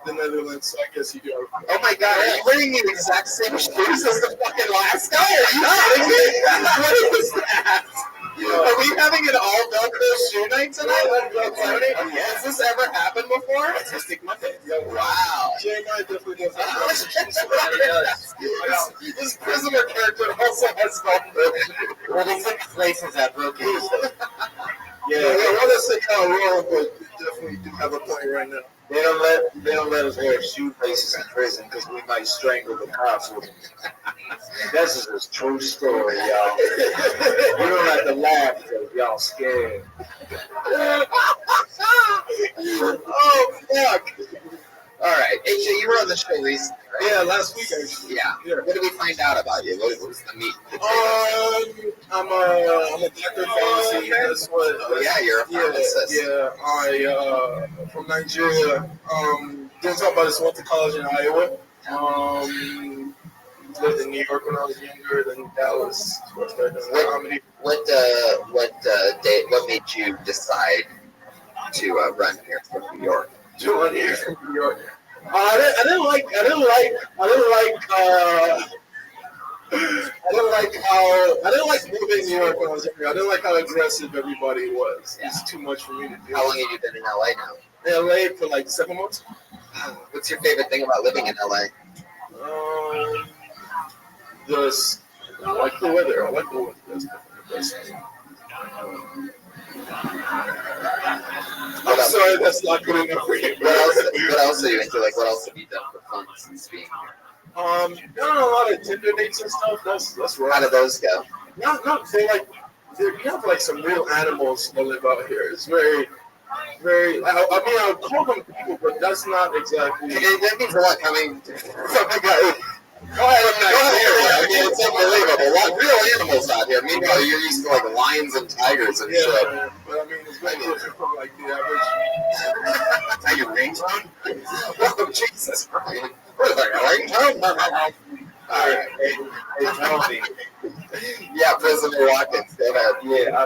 the Netherlands, so I guess you do. Oh my God, are you wearing the exact same shoes as the fucking last guy? Are you kidding me? What is that? Are we having an all Velcro shoe night tonight? Has this ever happened before? Artistic Monday. Wow. Jeremiah definitely does that. This prisoner character also has Velcro. Well, they took places at broken. Yeah, well, let's say how wrong, but definitely do have a point right now. They don't let us wear shoelaces in prison because we might strangle the cops with them. This is a true story, y'all. You don't have to laugh because y'all scared. Oh, fuck. All right. AJ, you were on the show recently, right? Yeah, last week actually. Yeah. What did we find out about you? What was the meat? I'm a doctor of pharmacy. That's what. Yeah, you're a pharmacist. Yeah, I from Nigeria. Didn't talk about this. Went to college in Iowa. Lived in New York when I was younger. Then Dallas. Where I started doing comedy. What made you decide to run here from New York? To run here from New York. I didn't like moving in New York when I was younger. I didn't like how aggressive everybody was. It's too much for me to do. How long have you been in LA now? In LA for like 7 months. What's your favorite thing about living in LA? I like the weather. That's the best thing. I'm sorry, that's not good enough for you. What else are you into? Like, what else have you done for fun since being here? Done a lot of Tinder dates and stuff. That's right. How do those go? You have like some real animals that live out here. It's very. I'll call them people, but that's not exactly. That means a lot coming from a guy. Go ahead. I mean, it's unbelievable. Real animals out here. Meanwhile, you're used to like lions and tigers and shit. But I mean, it's very different from like the average. Are you ringtone? Oh, Jesus. What is that, a ringtone? All right. Hey, Tony. Yeah, President Watkins. Go ahead. Yeah,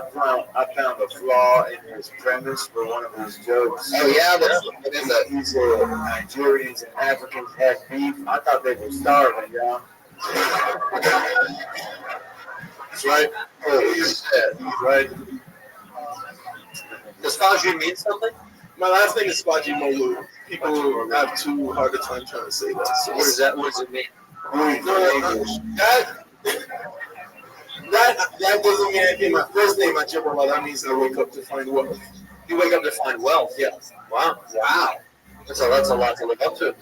I found a flaw in his premise for one of his jokes. Oh yeah, what is it? He said Nigerians and Africans have beef. I thought they were starving, y'all. That's right. Holy shit. He's right. Does Faji mean something? My last name is Faji Molu. People have too hard a time trying to say that. So What does it mean? That doesn't mean anything. My first name, Ajibala, that means I wake up to find wealth. You wake up to find wealth. Yeah. Wow. That's a lot to live up to.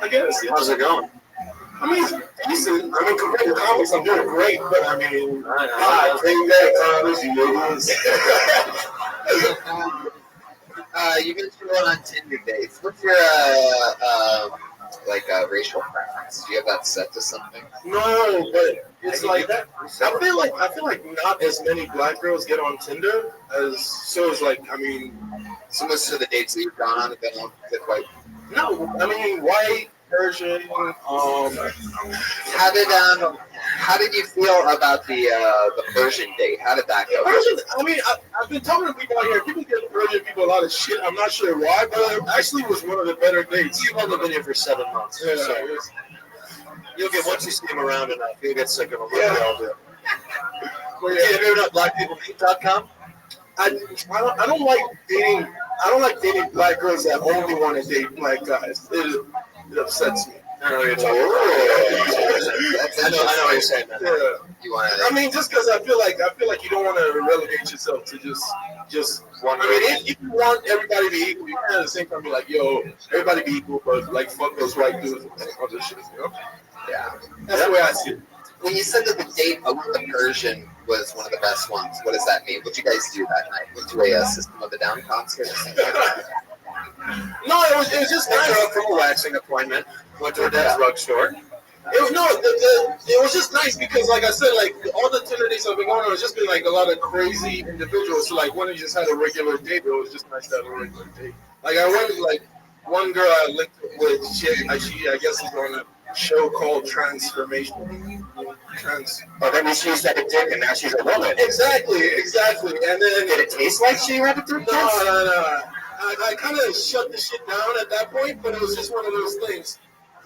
I guess. Yeah. How's it going? I mean, it's decent. I mean, compared to comics, I'm doing great. But I mean, I think that comics, you You've been going on Tinder dates. What's your racial preference? Do you have that set to something? No, but it's like that. I feel like not as many black girls get on Tinder as so most of the dates that you've gone on have been on quite. No, I mean white, Persian. How did How did you feel about the Persian date? How did that go? Persian, I mean, I've been talking to people out here. People give Persian people a lot of shit. I'm not sure why, but it actually was one of the better dates. You've only been here for 7 months. Yeah, So you'll get, once you see him around enough, you'll get sick of him. Yeah. Well, Yeah, maybe not blackpeoplemeet.com. I don't like dating. I don't like dating black girls that only want to date black guys. It upsets me. I know what you're talking about. I know what you're saying. Yeah. You want I mean, just because I feel like you don't want to relegate yourself to just one. I mean, if you want everybody to be equal, you can at the same time be like, yo, everybody be equal, but like fuck those white dudes and other shit, you know? Yeah. That's the way I see it. When you said that the date of the Persian was one of the best ones, what does that mean? What did you guys do that night? Went to a System of the Down concert? No, it was just nice. Picked her up from a waxing appointment. Went to a dad's drugstore. It was just nice because, like I said, like all the Tinder dates I've been going on, it's just been like a lot of crazy individuals. So like when you just had a regular date, it was just nice to have a regular date. Like I went like one girl I linked with, she I guess is on a show called Transformation. Oh, then she used to have a dick and now she's a woman. Exactly. And then did it taste like she had a dick? No. I kind of shut the shit down at that point, but it was just one of those things.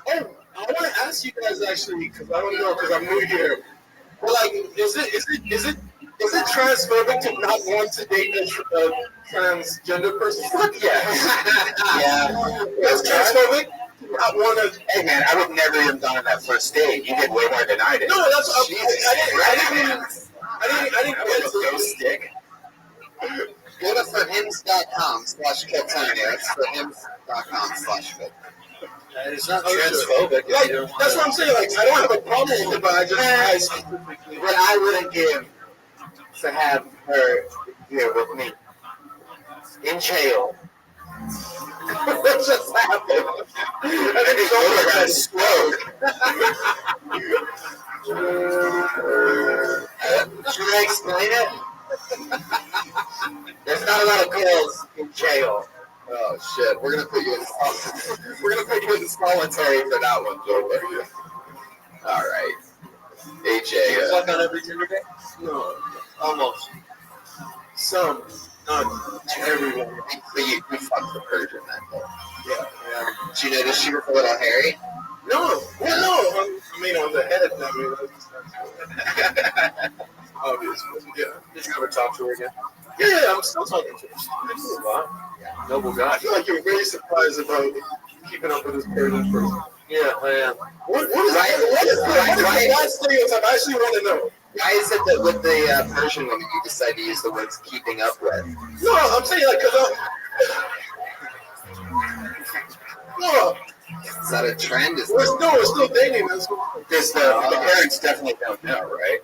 Oh, I want to ask you guys actually, because I don't know, because I'm new here. But like, is it transphobic to not want to date a transgender person? Fuck yeah. Yeah. That's transphobic. I want to. Hey man, I would never have gone on that first date. You did way more than I did. No, that's I didn't get to ghost dick. Go to forhims.com/Catania. That's forhims.com/fit. It's not transphobic. Like, that's what I'm saying. Like, I don't have a problem with it, but I specifically. What I wouldn't give to have her here with me in jail. What just happened? I think it's over. Had a stroke. Should I explain it? There's not a lot of girls in jail. Oh shit! We're gonna put you in solitary for that one, Joe. All right, AJ. You fuck on every Tinder date? No, almost. Some, not everyone. But you fucked the Persian that day. Yeah. Did you notice she was a little hairy? No. Well, no. I mean, on the head. Obviously, yeah. Did you ever talk to her again? Yeah, I'm still talking to her. Wow. Noble guy. I feel like you're very surprised about keeping up with this Persian person. Yeah, I am. What is that stereotype? I actually want to know. Why is it that with the Persian women you decide to use the words keeping up with? No, I'm saying like because no. Is that a trend? We're still dating. Because the parents definitely don't know, right?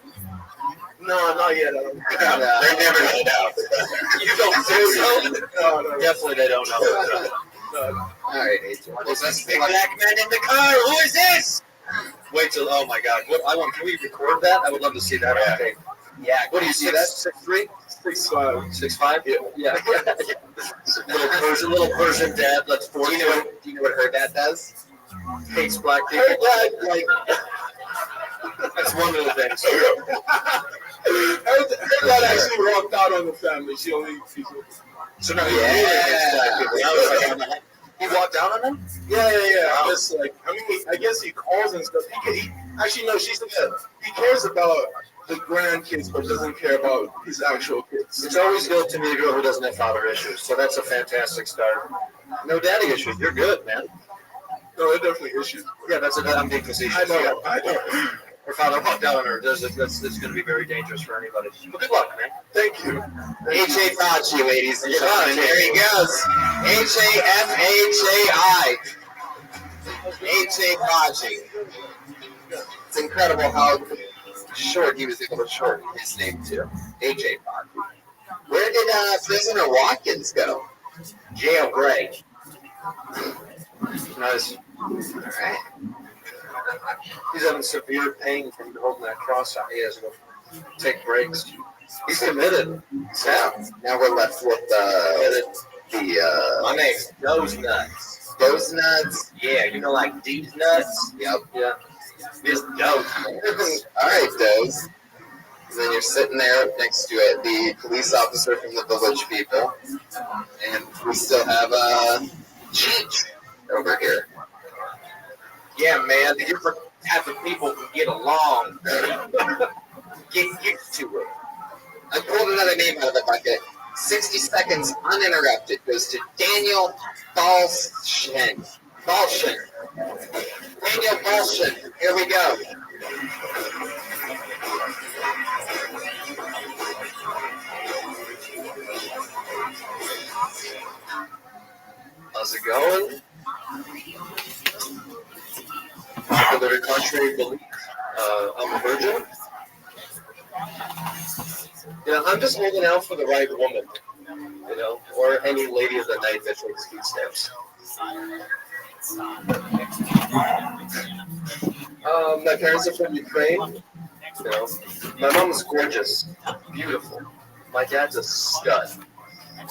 No, not yet. They never gonna know. You don't think so? No. Definitely they don't know. All right, AJ. Big black man in the car. Who is this? Wait till. Oh my God! Can we record that? I would love to see that on tape. Yeah. What do you see? That 6'3", 6'5", 6'5". Yeah. little Persian dad. Let's force. Do you know what her dad does? Hates black people. Her dad, like. That's one of the things. Her dad actually walked out on the family. She only. So now he really hates black people. Now it's like, he walked out on them? Yeah. Just like, I mean, I guess he calls and stuff. He actually, no, she said he cares about the grandkids, but doesn't care about his actual kids. It's always good to meet a girl who doesn't have father issues. So that's a fantastic start. No daddy issues. You're good, man. No, they're definitely issues. Yeah, I'm being facetious. I know. Her father walked out on her. That's going to be very dangerous for anybody. But good luck, man. Thank you. AJ Fauci, ladies and gentlemen. There he goes. AJ Fauci. It's incredible how short he was able to shorten his name to. AJ Fauci. Where did Prisoner Watkins go? Jailbreak. Nice. All right. He's having severe pain from holding that cross out. He has to go take breaks. He's committed. Yeah. Now we're left with my name's Those Nuts. Those Nuts? Yeah, you know, like these nuts? Yep. Yeah. This dope. All right, Doze. And then you're sitting there next to it, the police officer from the Village People, and we still have Cheech over here. Yeah, man. The different type of people can get along. Get used to it. I pulled another name out of the bucket. 60 seconds uninterrupted goes to Daniel Balshin. Daniel Balshin. Here we go. How's it going? Whether the contrary belief, I'm a virgin. I'm just holding out for the right woman, or any lady of the night that takes food stamps. My parents are from Ukraine. My mom is gorgeous, beautiful. My dad's a stud.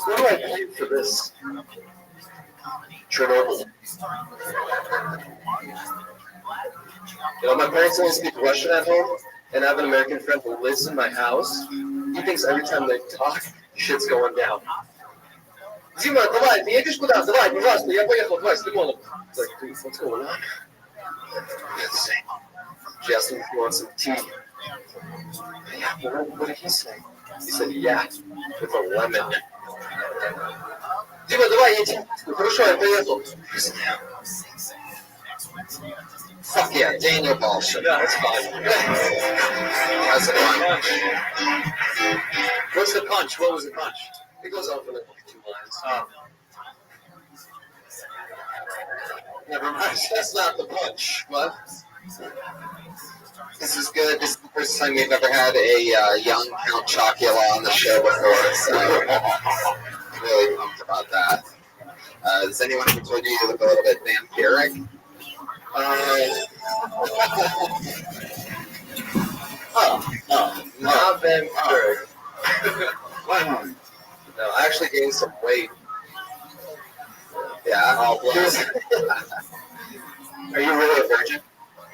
What do I pay for this? Chernobyl. My parents only speak Russian at home, and I have an American friend who lives in my house. He thinks every time they talk, shit's going down. Дима, давай, ты едешь куда? Давай, пожалуйста, я поехал, давай, с лимоном. It's like, dude, what's going on? She asked him if he wants some tea. Yeah, what did he say? He said, yeah, with a lemon. Дима, давай, едем. Хорошо, я поехал. Fuck yeah, Daniel Balshin. Yeah, that's fine. How's it going? What's the punch? What was the punch? It goes on for like 2 lines. Never mind. That's not the punch. What? This is good. This is the first time we've ever had a young Count Chocula on the show before, so I'm really pumped about that. Has anyone ever told you look a little bit vampiric? Not vampiric. No, I actually gained some weight. Yeah. Are you really a virgin?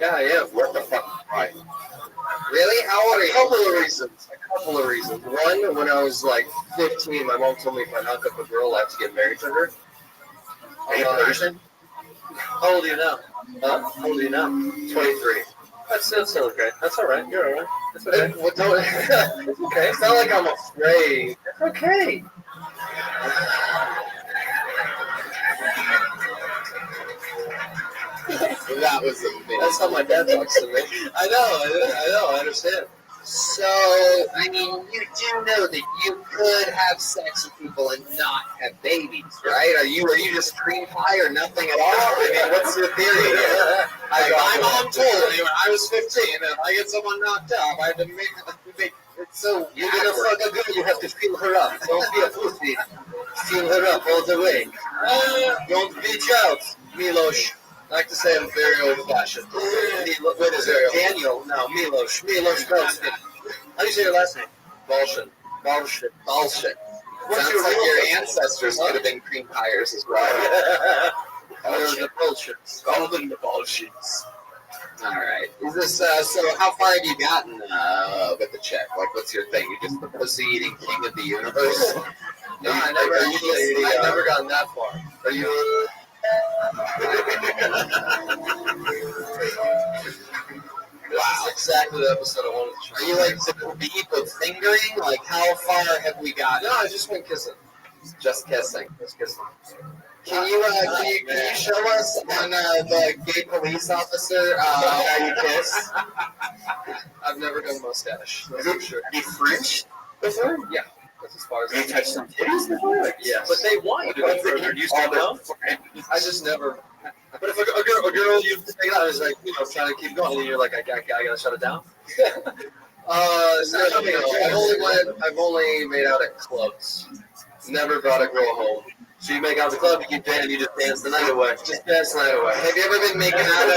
Yeah, I am. What the fuck? Why? Really? How old are you? A couple of reasons. One, when I was like 15, my mom told me if I knocked up a girl, I had to get married to her. Are you a virgin? How old are you now? How old are you now? 23. That's okay. That's all right. You're all right. It's okay. It's okay. It's not like I'm afraid. It's okay. That was amazing. That's how my dad talks to me. I know. I understand. So, I mean, you do know that you could have sex with people and not have babies, right? Are you just cream pie or nothing at all? I mean, what's your theory here? My mom told me when I was 15, if I get someone knocked up, I had to make it so. You're gonna fuck a girl, you have to fill her up. Don't be a pussy. Fill her up all the way. Don't bitch out, Milosh. I like to say I'm very old-fashioned. What is it? Daniel? No, Milosh. Milosh Belskin. How do you say your last name? Balshin. Sounds What's like your ancestors could have been cream piers as well. The bullshits. Call them the bullshits. All right. Is this so? How far have you gotten with the chick? Like, what's your thing? You just the pussy-eating king of the universe? No, I've never gotten that far. Are you? Wow. Exactly the episode I wanted to try. Are you like the deep of fingering? Like, how far have we gotten? No, I just went kissing. Just kissing. Just kissing. Can you show us on the gay police officer how you kiss? I've never done mustache. Is it sure. be French before? Yeah. That's as far as you touched some titties before? Yes. But they want you to go further. You still know? I just never. But if a girl you take out is like, trying to keep going, and you're like, I gotta shut it down. I've only made out at clubs. Never brought a girl home. So you make out the club, you keep dancing, you just dance the night away. Just dance the night away. Have you ever been making out?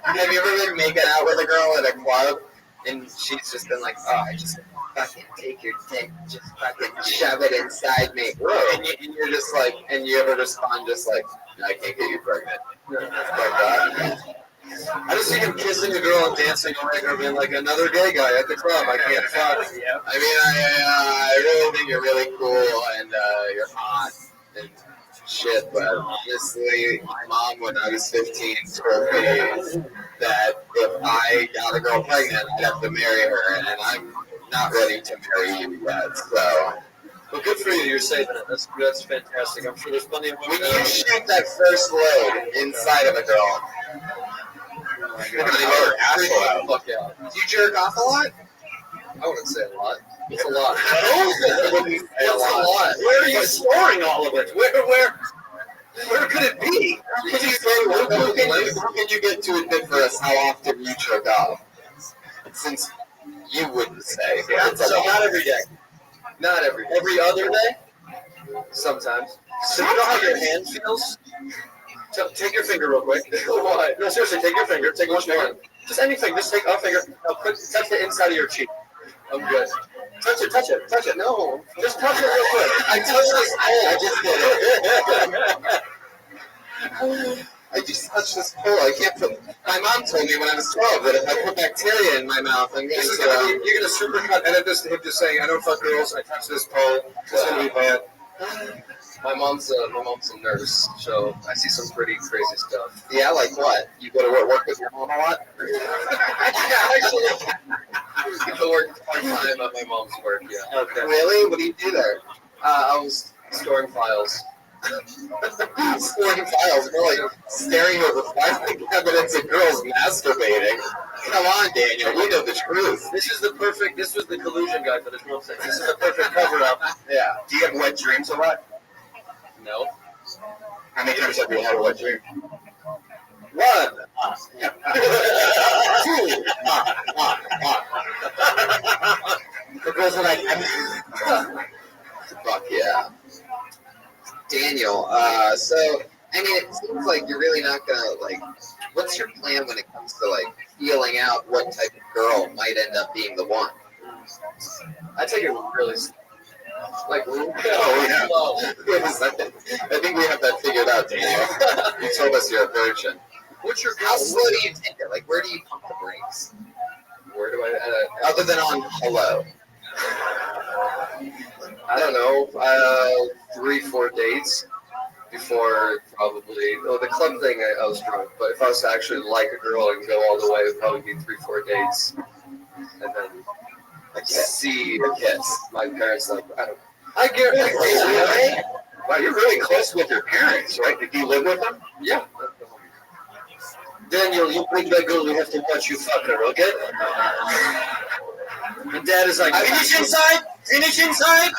Have you ever been making out with a girl at a club, and she's just been like, oh, I just fucking take your dick, just fucking shove it inside me, and you're just like, and you ever respond just like, I can't get you pregnant, like that. I just see him kissing a girl and dancing away her, being like another gay guy at the club. I can't fuck. I mean, I really think you're really cool and you're hot and shit, but honestly, my mom, when I was 15, told me that if I got a girl pregnant, I'd have to marry her, and I'm not ready to marry you yet, so. Well, good for you. You're saving it. That's fantastic. I'm sure there's plenty of women. When you shoot that first load inside of a girl, Fuck yeah. do you jerk off a lot? I wouldn't say a lot. It's a lot. It's a lot. Where are you storing all of it? Where could it be? Who can you get to admit for us how often you jerk off? Since you wouldn't say. So not every day. Not every day. Every other day? Sometimes. So you know how your hand feels? Take your finger real quick. What? No, seriously, take your finger. Take one finger. Just anything. Just take a finger. Now touch the inside of your cheek. I'm good. Touch it. No. Just touch it real quick. I touched this hole. I just touched this hole. I can't put. My mom told me when I was 12 that if I put bacteria in my mouth, I'm going to. You're gonna supercut edit this to him just saying, "I don't fuck girls. I touch this pole." It's gonna be bad. My mom's a nurse, so I see some pretty crazy stuff. Yeah, like what? You go to work with your mom a lot? Actually, I work part-time at my mom's work, yeah. Okay. Really? What do you do there? I was storing files. Storing files? More like staring over filing cabinets of girls masturbating. Come on, Daniel. We know the truth. This was the collusion guy for this website. This is the perfect cover-up. Yeah. Do you have wet dreams a lot? No. How many times have you had a wet dream? 1. 2. The girls are like, fuck yeah. Daniel, so, I mean, it seems like you're really not gonna, like, what's your plan when it comes to, like, feeling out what type of girl might end up being the one? I take it really like, Wait a second. I think we have that figured out, Daniel. You told us you're a virgin. what's your How slow do you take it? Like, where do you pump the brakes? Where do I Other than on hello. I don't know, 3-4 dates before probably. Well, the club thing, I was drunk, but if I was to actually like a girl and go all the way, it would probably be 3-4 dates, and then see the kiss. My parents like, I don't. I guarantee. Really? Wow, you're really close with your parents, right? Did you live with them? Yeah. Daniel, you bring that girl, we have to watch you fuck her, okay? And Dad is like, finish inside!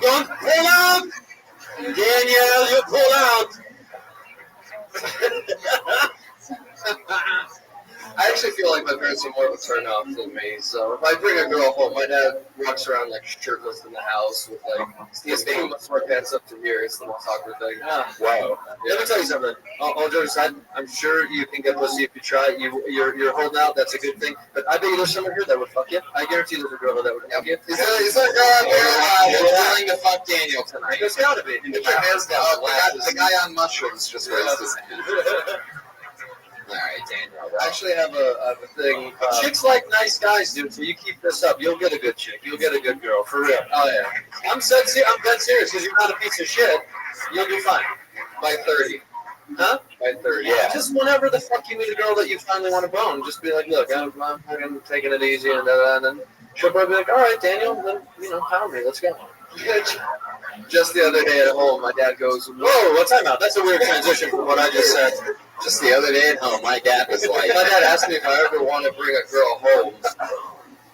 Don't pull out! Daniel, you pull out! I actually feel like my parents are more of a turn off than me, so if I bring a girl home, my dad walks around like shirtless in the house with like, he has Puma sweatpants up to here, it's the most awkward thing. Wow. Let me tell you something. All jokes aside, I'm sure you can get pussy if you try. You're holding out. That's a good thing. But I bet you there's someone here that would fuck you. I guarantee there's a girl that would fuck you. Is there a girl out there willing to fuck Daniel tonight? There's gotta be. Put your hands down. The guy on mushrooms just raised his hand. All right, Daniel. I actually have a thing. Chicks like nice guys, dude. So you keep this up, you'll get a good chick. You'll get a good girl, for real. Oh yeah. I'm dead serious because you're not a piece of shit. You'll be fine by 30. Huh? By 30. Yeah. Just whenever the fuck you meet a girl that you finally want to bone, just be like, look, I'm taking it easy, and then she'll probably be like, all right, Daniel, then pound me, let's go. Just the other day at home, my dad goes, whoa, what's time out? That's a weird transition from what I just said. Just the other day at home, my dad was like, my dad asked me if I ever want to bring a girl home.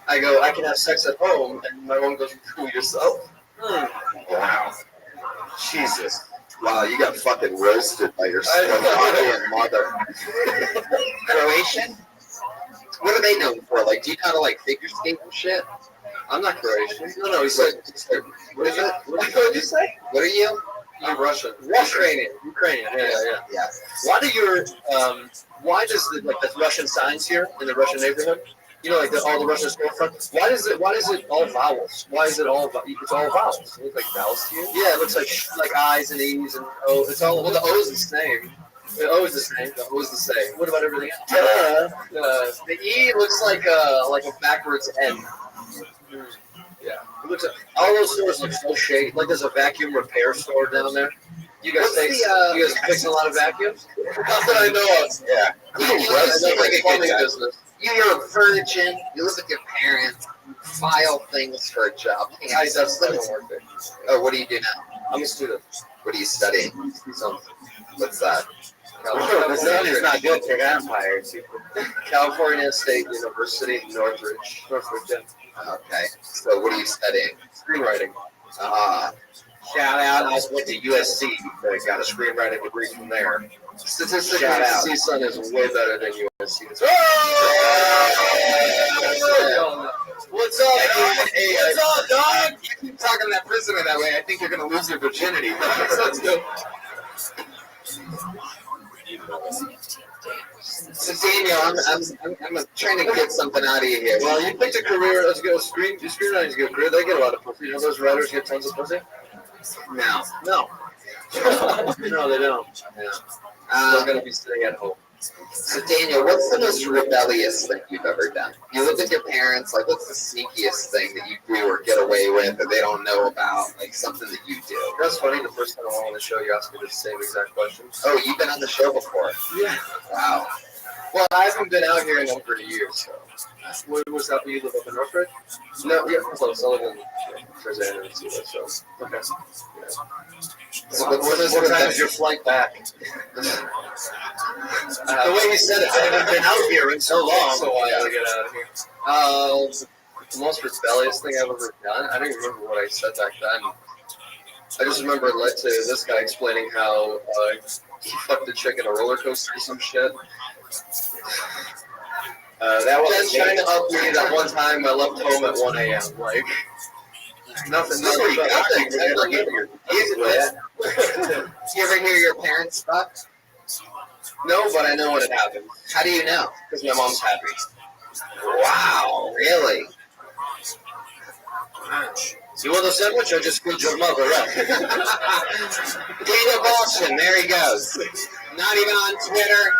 I go, I can have sex at home, and my mom goes, "Who, yourself?" Wow. Jesus. wow, you got fucking roasted by your Slovakian mother. Croatian? What are they known for? Like, do you know how to, like, figure skate and shit? I'm not Croatian. No, he said, what is it? What did you say? What are you? I'm Russian. Ukrainian. Yeah. Why does the Russian signs here in the Russian neighborhood? You know, like all the Russian storefront. Why is it all vowels? Why is it all? It's all vowels. It looks like vowels to you. Yeah, it looks like I's and E's and O. It's all. Well, the O's the same. Always the same. Always the same. What about everything else? The E looks like a backwards N. Yeah. It looks all those stores look so shady. Like there's a vacuum repair store down there. You guys you guys fix a lot of vacuums? Not that I know of. Yeah. That's like a plumbing business. You're a virgin. You live with your parents. File things for a job. That's doesn't work there. Oh, what do you do now? I'm a student. What are you studying? What's that? The sun is not good for vampires. California State University, Northridge. Okay. So what are you studying? Screenwriting. Shout out. I went to USC. I got a screenwriting degree from there. Statistically, Shout out. CSUN is way better than USC. What's up, dude? Hey, what's up, dog? You keep talking to that prisoner that way. I think you're gonna lose your virginity. Let's go. So Daniel, I'm trying to get something out of you here. Well, you picked a career. Let's go. Screenwriting's a good career. They get a lot of pussy. You know those writers get tons of pussy? No. No, they don't. Yeah. They're going to be sitting at home. So Daniel, what's the most rebellious thing you've ever done? You live with your parents. Like, what's the sneakiest thing that you do or get away with that they don't know about? Like something that you do. That's funny. The first time I went on the show, you asked me the same exact question. Oh, you've been on the show before? Yeah. Wow. Well, I haven't been out here in over a year, so. What was that? You live up in Northridge? No, yeah, close. I live in Tarzana and Sula, so. Okay. Yeah. So what time is your flight back? The way you said it, I haven't been out here in so long. So why did I get out of here? The most rebellious thing I've ever done. I don't even remember what I said back then. I just remember it led to this guy explaining how he fucked a chick in a roller coaster or some shit. That was just trying to help me. That one time I left home at 1 a.m. Like nothing. You ever hear your parents talk? No, but I know what had happened. How do you know? Because my mom's happy. Wow, really? You want a sandwich? I just screwed your mother up. Daniel Boston, there he goes. Not even on Twitter.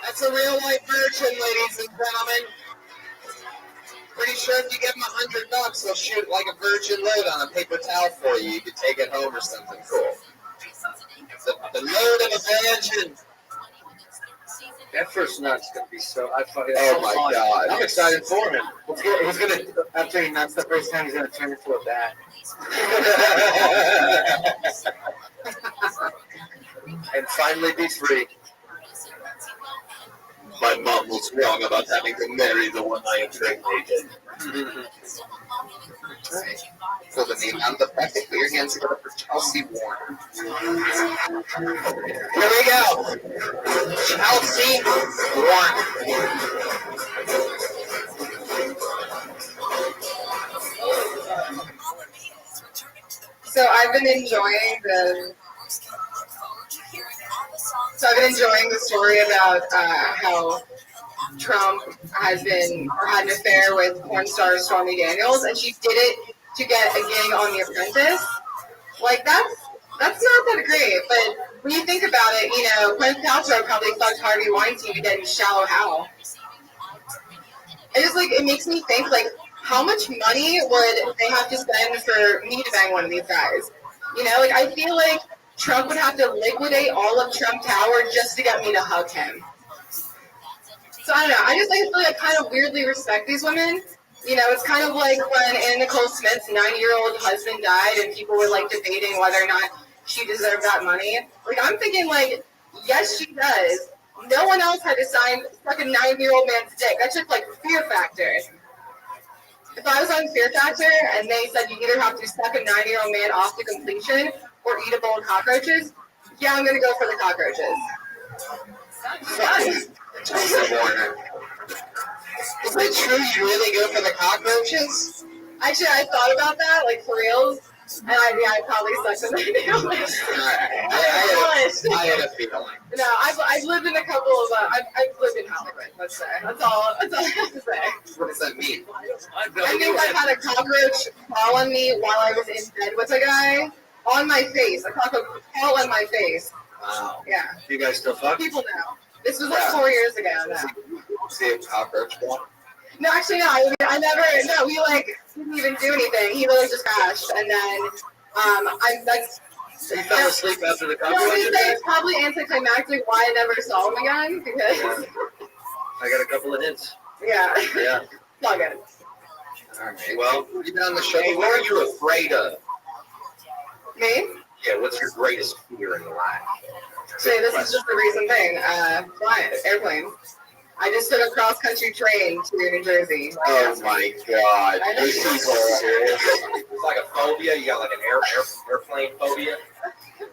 That's a real life virgin, ladies and gentlemen. Pretty sure if you give him $100, he'll shoot like a virgin load on a paper towel for you. You could take it home or something cool. The load of a virgin. That first nut's gonna be so. Oh my God! I'm excited for him. He's gonna after he nuts the first time, he's gonna turn into a bat. And finally be free. My mom was wrong about having to marry the one I impregnated. Right. So the name on the fact that your hands together for Chelsea Warner. Here we go. Chelsea Warner. So I've been enjoying the story about how Trump has been or had an affair with porn star Stormy Daniels, and she did it to get a gig on The Apprentice. Like that's not that great, but when you think about it, you know, Gwyneth Paltrow probably fucked Harvey Weinstein to get in Shallow Hal. It makes me think like, how much money would they have to spend for me to bang one of these guys? You know, like I feel like Trump would have to liquidate all of Trump Tower just to get me to hug him. So I don't know. I feel like I kind of weirdly respect these women. You know, it's kind of like when Anna Nicole Smith's 9-year-old husband died and people were like debating whether or not she deserved that money. Like I'm thinking like, yes, she does. No one else had to suck a 9-year-old man's dick. That's just like Fear Factor. If I was on Fear Factor and they said you either have to suck a 9-year-old man off to completion or eat a bowl of cockroaches, yeah, I'm gonna go for the cockroaches. Chelsea Warner. Is it true you really go for the cockroaches? Actually, I thought about that, like for reals, and I probably sucked a 9-year-old man. I had a feeling. No, I've lived in a couple of I've lived in Hollywood. Let's say that's all I have to say. What does that mean? I think I've had a cockroach crawl on me while I was in bed with a guy, on my face. A taco all on my face. Wow. Yeah. You guys still fuck? People know. This was like 4 years ago. No. See a cockroach walk? No, actually, no. I never. No, we like didn't even do anything. He really just crashed, and then I like. So you fell asleep after the No, cockroach we say attack? it's probably anticlimactic why I never saw him again because. I got a couple of hints. Yeah. Yeah. It's all good. All right. Well, You've been on the show. hey, what are you afraid of? Me? Yeah, what's your greatest fear in life? Say this is just a recent thing. Flying airplanes. I just took a cross-country train to New Jersey. Oh my God. I know. These people are serious. It's like a phobia. You got like an airplane phobia.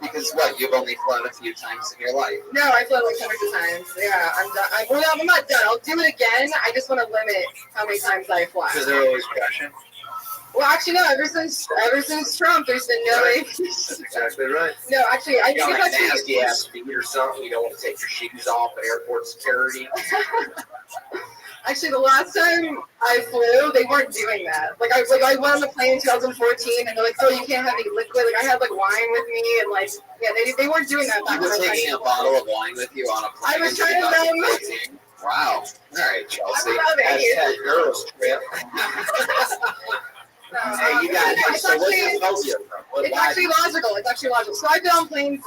Because what? You've only flown a few times in your life. No, I flew like hundreds of times. Yeah, I'm done. I'm not done. I'll do it again. I just want to limit how many times I fly. Because they're always crashing. Well, actually, no. Ever since Trump, there's been no way. That's exactly right. No, actually, I You got think like actually. nasty ass feet or something. You don't want to take your shoes off at airport security. Actually, the last time I flew, they weren't doing that. Like I went on the plane in 2014, and they're like, "Oh, you can't have any liquid." Like I had like wine with me, and like yeah, they weren't doing that. You were taking a bottle of wine with you on a plane. I was trying to run. 2014. Wow. All right, Chelsea. I'm loving it. Hashtag girls trip. Hey, you got it. So what's your phobia from? It's actually logical. It's actually logical. So I've been on planes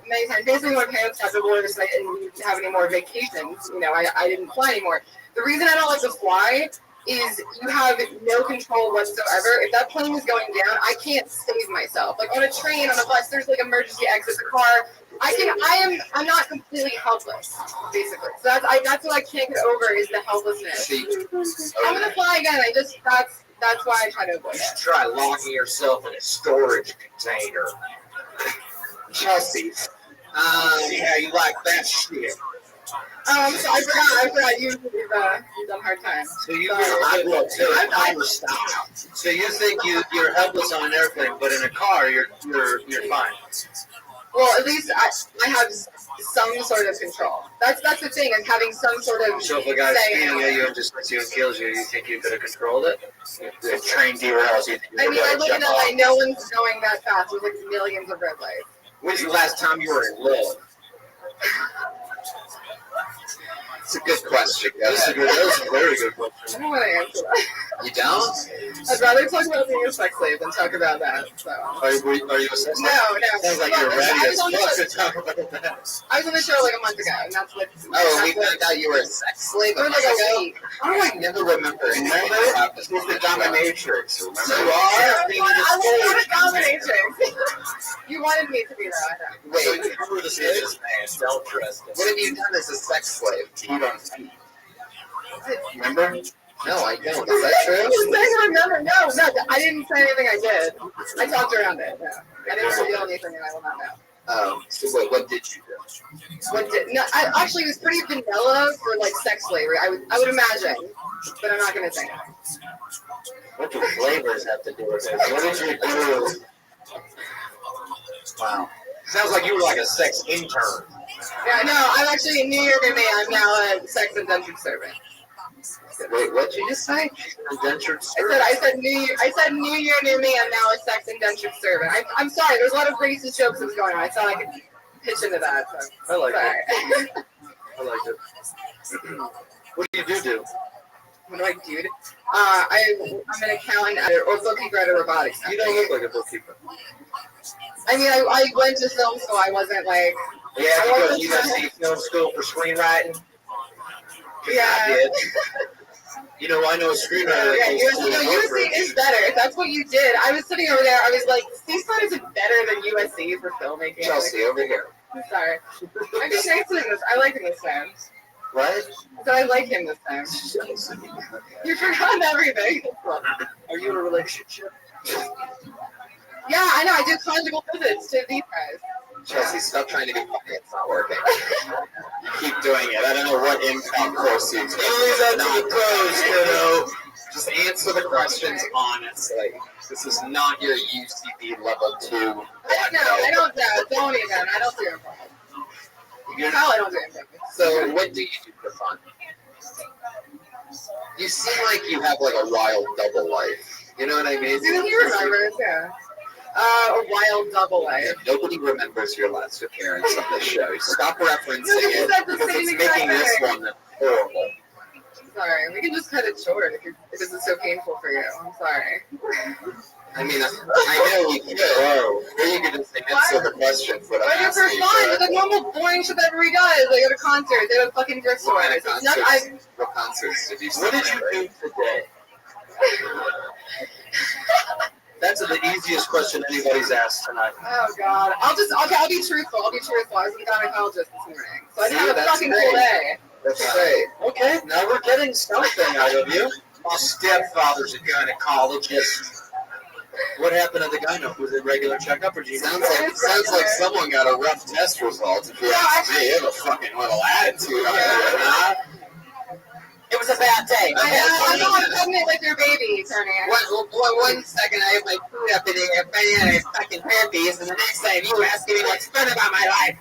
many times. Basically, when my parents got divorced, I didn't have any more vacations. You know, I didn't fly anymore. The reason I don't like to fly is you have no control whatsoever. If that plane is going down, I can't save myself. Like on a train, on a bus, there's like emergency exits, a car. I'm not completely helpless, basically. So that's what I can't get over is the helplessness. I'm gonna fly again. That's why I try to avoid You it. should try locking yourself in a storage container. Chelsea. See how you like that shit. So I forgot you've done hard times. So you I will too. I'm style. So you think you're helpless on an airplane, but in a car you're fine. Well, at least I have some sort of control. That's the thing, is having some sort of So if a guy's say. speeding at you and just lets you and kills you, you think you could have controlled it? If train derails, you think I you're mean, I going look to at jump it off. like no one's going that fast with like millions of red lights. When's the last time you were in love? It's a good question. Go That ahead. was a very good I question. don't want to answer that. You don't? I'd rather talk about being a sex slave than talk about that. So. Are you a sex No. Sounds like you're Look, ready I as was on the fuck show- to talk about that. I was on the show like a month ago, and that's what. Oh, we found out you were a sex slave a Or month like a ago? week. How do I never remember anything that happened? It's the dominatrix, remember? You are? I was not a dominatrix. You wanted me to be there. I know. Wait, You were the This stage. man self-dressed. what have you done as a sex slave? Feet on feet. Remember? No, I don't. Is that true? You saying remember? No, I didn't say anything I did. I talked around it. No. I didn't reveal anything, and I will not know. Oh, so wait, what did you do? No, actually, it was pretty vanilla for like sex slavery. I would imagine, but I'm not gonna say it. What do flavors have to do with this? What did you do? Wow. Sounds like you were like a sex intern. Yeah, no, I'm actually in New York, and I'm now a sex indentured servant. Wait, what'd you just say? Indentured I said New Year near me. I'm now a sex indentured servant. I'm sorry. There's a lot of racist jokes that's going on. I thought I could pitch into that. So. I like Sorry. it. I like it. What do you do? What do I do? I'm an accountant or bookkeeper at a robotics company. You don't look like a bookkeeper. I mean, I went to film school. I wasn't like. Yeah, I you wasn't go to USC Film School for screenwriting. Yeah. I did. You know, I know a screenwriter. Yeah, USC is better. If that's what you did. I was sitting over there. I was like, CSUN isn't better than USC for filmmaking. Chelsea, over here. I'm sorry. I'm just nice to this. I like him this time. What? So I like him this time. You've forgotten everything. Are you in a relationship? Yeah, I know. I do conjugal visits to these guys. Chelsea, stop trying to be funny. It's not working. You keep doing it. I don't know what income proceeds. You leave that to the pros, kiddo. Just answer the questions honestly. This is not your UCB level 2. No, I don't do it. Don't even. I don't do it. You can tell I don't do it. So, what do you do for fun? You seem like you have like a wild double life. You know what I mean? See, he remembers, yeah. A wild double A. Yeah, nobody remembers your last appearance on this show. Stop referencing No, this it is at the because same it's exact making this thing. one horrible. Sorry, we can just cut it short if this is so painful for you. I'm sorry. I mean, I know we could. Or you could just answer the question for the But it's for fun. It's the normal boring shit that everybody does. They go to concerts. They go to fucking thrift stores. What concerts did you see? What did you do today? That's the easiest question anybody's asked tonight. Oh God. I'll be truthful. I was a gynecologist this morning, so I didn't have a fucking great. cool day. That's great. Okay, now we're getting something out of you. My stepfather's a gynecologist. What happened to the gyno? Was it regular checkup or did you? Sounds like someone got a rough test result. If you ask me, you have a fucking little attitude on it. It was a bad day. I know I'm pregnant with your baby, Tony. One second, I have my food up in the air, fucking herpes, and the next time you ask me what's fun about my life.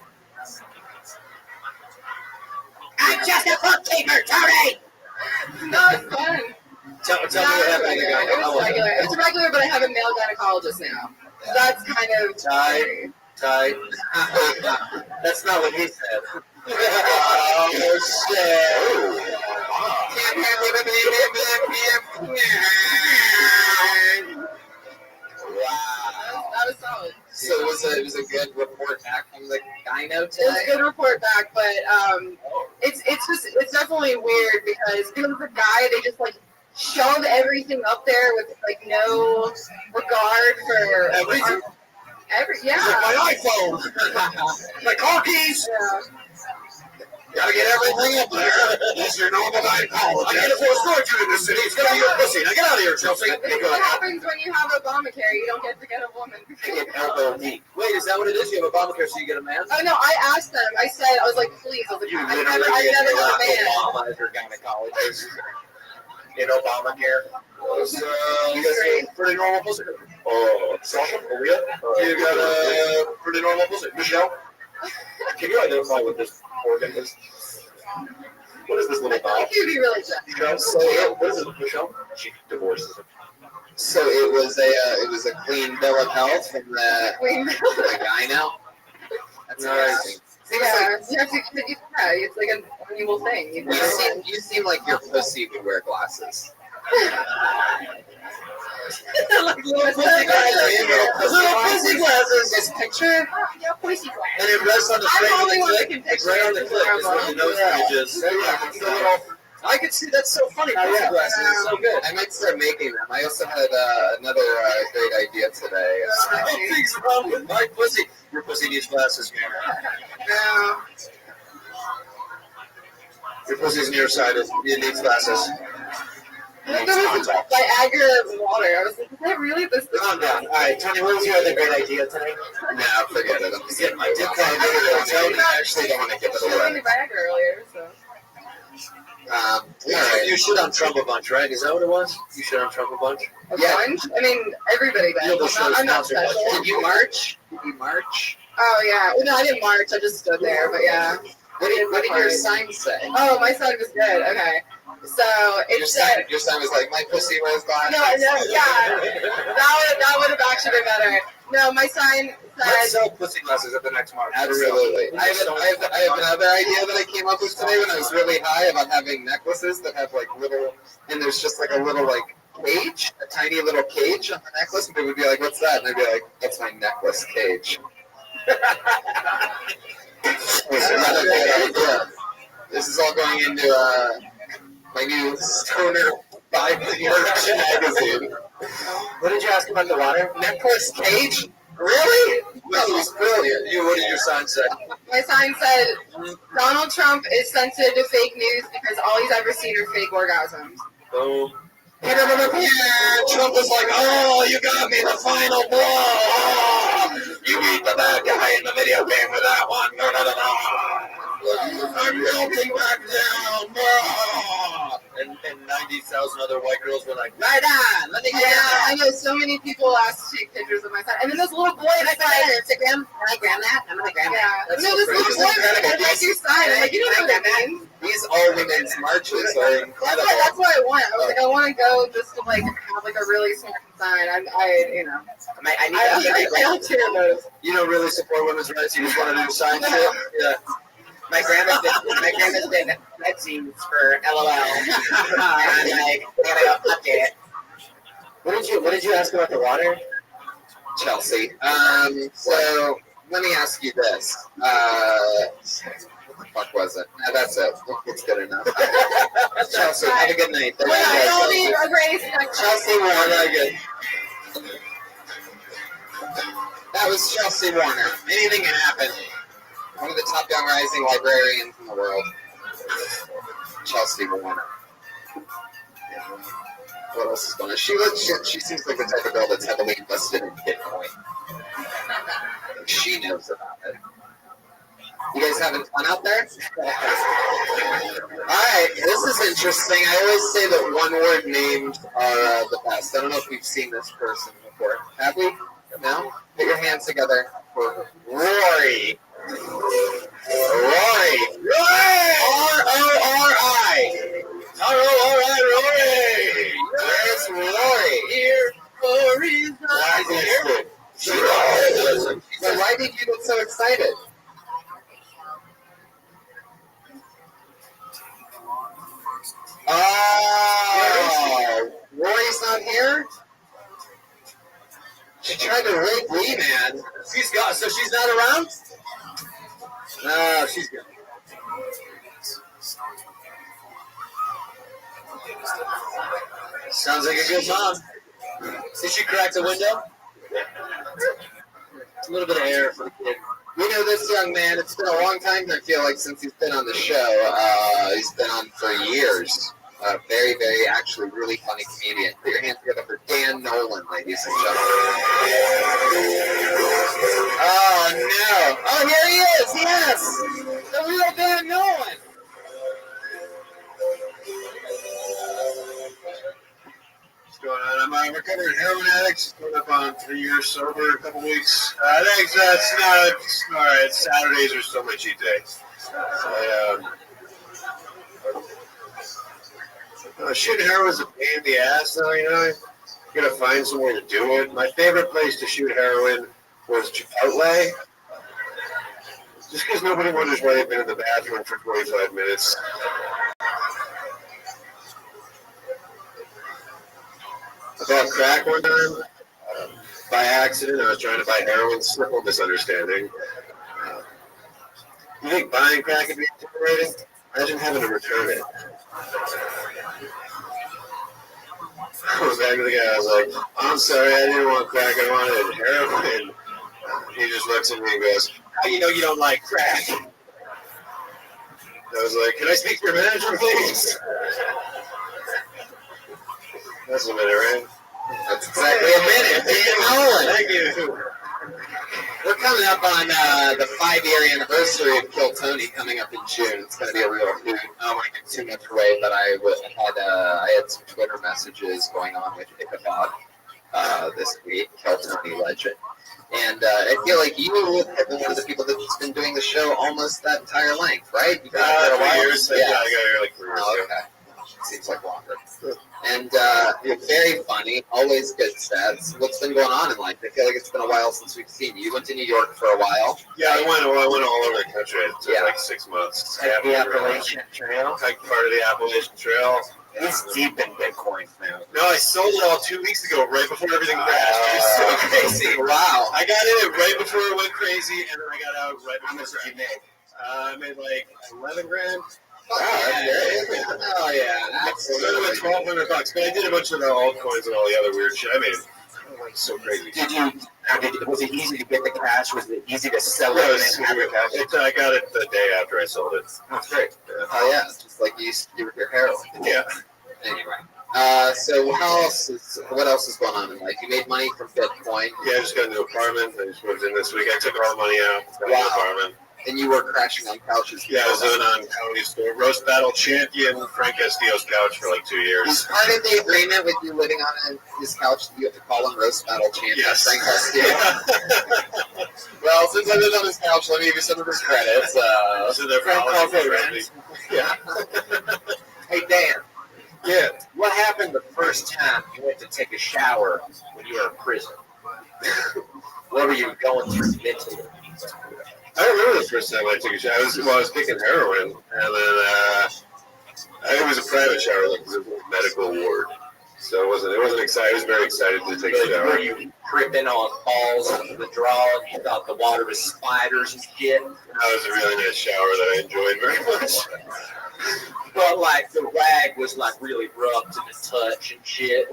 I'm just a bookkeeper, Tony! No, it's fun. Tell me what happened to the gyno. It was regular. It's regular, but I have a male gynecologist now. So that's kind of Ty. That's not what he said. Oh, shit. That was solid. So it was a good report back from the gyno today? It was a good report back, but it's definitely weird because the guy, they just like shove everything up there with like no regard for everything. Yeah. It's like my iPhone. My car keys. Yeah. Gotta get everything up there. That's your normal gynecologist. I can't afford storage unit in this city. It's gonna be your pussy. Now get out of here, Chelsea. This is what happens when you have Obamacare. You don't get to get a woman. Elbow deep. Wait, is that what it is? You have Obamacare, so you get a man? Oh no, I asked them. I was like, please. I was like, I've never got a man. Obama as your gynecologist in Obamacare. So you guys got a pretty normal pussy. Oh, Sasha, Aaliyah, you got a pretty normal pussy. Michelle, can you identify what this organ is? What is this little dog? I could be really Michelle, so what is it, Michelle? She divorces him. So it was a clean bill of health from the gyno. That's interesting. Yeah, it's like an annual thing. You seem like your pussy would wear glasses. Like little pussy glasses. This picture. Yeah, pussy glasses. And it rests on the I'm frame the of only the one that clip. can It's picture right on the it. clip. It's where the nose bridge is. I could see that's so funny. Pussy glasses is so good. I might start making them. I also had another great idea today. Something's wrong with my pussy. Your pussy needs glasses, man. No. Your pussy's nearsighted. It needs glasses. That was Viagra water. I was like, is that really this? Calm down. All right, Tony, what was your other great idea today? No, forget it. I'm Getting my dick I actually don't want to give it away. Viagra earlier, so. You shit on Trump a bunch, right? Is that what it was? You shit on Trump a bunch? A bunch? I mean, everybody does. I'm not special. Did you march? Oh, yeah. Well, no, I didn't march. I just stood there, but yeah. What did your sign say? Oh, my sign was good. Okay. So it said. Your sign was like, my pussy wears glasses. No, yeah. That would have actually been better. No, my sign Let's said. sell pussy glasses at the next market. Absolutely. I have another idea that I came up with today when I was really high about having necklaces that have like little, and there's just like a little like cage, a tiny little cage on the necklace, and people would be like, what's that? And I'd be like, that's my necklace cage. This is another good idea. This is all going into my new Stoner 5 merch magazine. What did you ask about the water? Necklace cage? Really? That was brilliant. What did your sign say? My sign said, Donald Trump is sensitive to fake news because all he's ever seen are fake orgasms. Boom. Trump was like, oh, you got me the final blow. Oh, you beat the bad guy in the video game with that one. No. I'm melting back down. Oh. And 90,000 other white girls were like, right on. Let me get I know so many people asked to take pictures of my sign. And then this little boy Can I put that on Instagram? Can I gram that? I'm going to gram that. No, this little boy was like, that's your sign. I'm like, you don't know what that means. These all women's marches are incredible. That's what I want. I was like, I want to go just to like have like a really smart sign. Imagine I need to two of those. You don't really support women's rights. You just want to do science shit. Yeah. My grandma's been red scenes for LOL. And I'm like, I gotta update it. What did you ask about the water? Chelsea. So let me ask you this. What the fuck was it? No, that's it. It's good enough. Chelsea, have a good night. Chelsea Warner. Good. That was Chelsea Warner. Anything can happen. One of the top young rising librarians in the world. Chelsea Warner. What else is going on? She seems like the type of girl that's heavily invested in Bitcoin. She knows about it. You guys having fun out there? Alright, this is interesting. I always say that one-word names are the best. I don't know if we've seen this person before. Have we? No? Put your hands together for Rory. Rory! R-O-R-I! R-O-R-I, Rory! Where's Rory? Here, Rory's not here. Why did you get so excited? Oh, Rory's not here? She tried to rape Lee, man. She's got, so she's not around? No, she's good. Sounds like a good mom. Did she crack the window? A little bit of air for the kid. You know this young man, it's been a long time, I feel like, since he's been on the show. He's been on for years. Very, very, actually, really funny comedian. Put your hands together for Dan Nolan, ladies and gentlemen. Oh, no. Oh, here he is. Yes. The real Dan Nolan. What's going on? I'm a recovering heroin addict. Just coming up on 3 years sober, a couple weeks. Thanks. That's not all right. Saturdays are still my cheat day. Shooting heroin is a pain in the ass, though. You know, you gotta find somewhere to do it. My favorite place to shoot heroin was Chipotle. Just because nobody wonders why they've been in the bathroom for 45 minutes. I bought crack one time by accident. I was trying to buy heroin. Simple misunderstanding. You think buying crack would be intimidating? Imagine having to return it. I went back to the guy. I was like, "I'm sorry, I didn't want crack. I wanted heroin." He just looks at me and goes, "How do you know you don't like crack?" I was like, "Can I speak to your manager, please?" That's a minute, right? That's exactly a minute. Dan Nolan. Thank you. We're coming up on the 5-year anniversary of Kill Tony coming up in June. It's going to be a real hoot. I don't want to give too much away, but I had some Twitter messages going on with Ichabod this week, Kill Tony legend. And I feel like you have been one of the people that's been doing the show almost that entire length, right? You've been there for a while. 3 years. Yeah, I got here like 3 years ago. Okay. Seems like longer. And you're very funny, always good stats. What's been going on in life? I feel like it's been a while since we've seen you. You went to New York for a while. Yeah, I went all over the country. It took like 6 months. Like the Appalachian Trail? Like part of the Appalachian Trail. He's deep in Bitcoin now. No, I sold it all 2 weeks ago, right before everything crashed. It was so crazy. Wow. I got in it right before it went crazy, and then I got out right before How much did you make? I made like 11 grand. Oh, yeah. Absolutely. $1,200, but I did a bunch of the altcoins and all the other weird shit. I made it so crazy. Was it easy to get the cash? Was it easy to sell it? I got it the day after I sold it. That's great. Oh, yeah. Just like you used to do with your heroin. Yeah. Anyway. So what else is going on in life? You made money from Bitcoin. Yeah, I just got a new apartment. I just moved in this week. I took all the money out. Got a new apartment. And you were crashing on couches. Yeah, I was living on Comedy Store. Roast Battle champion Frank Castillo's couch for like 2 years. Is part of the agreement with you living on his couch that you have to call him Roast Battle champion Frank Castillo? Yeah. Well, since I lived on his couch, let me give you some of his credits. So they're friendly. Yeah. Hey, Dan. Yeah. What happened the first time you went to take a shower when you were in prison? What were you going through mentally? I remember the first time I took a shower. I was taking heroin, and then it was a private shower because it was a medical ward. So it wasn't exciting. I was very excited to take a shower. Were you tripping on balls under the draw and you thought the water was spiders and shit? That was a really nice shower that I enjoyed very much. But like the rag was like really rough to the touch and shit.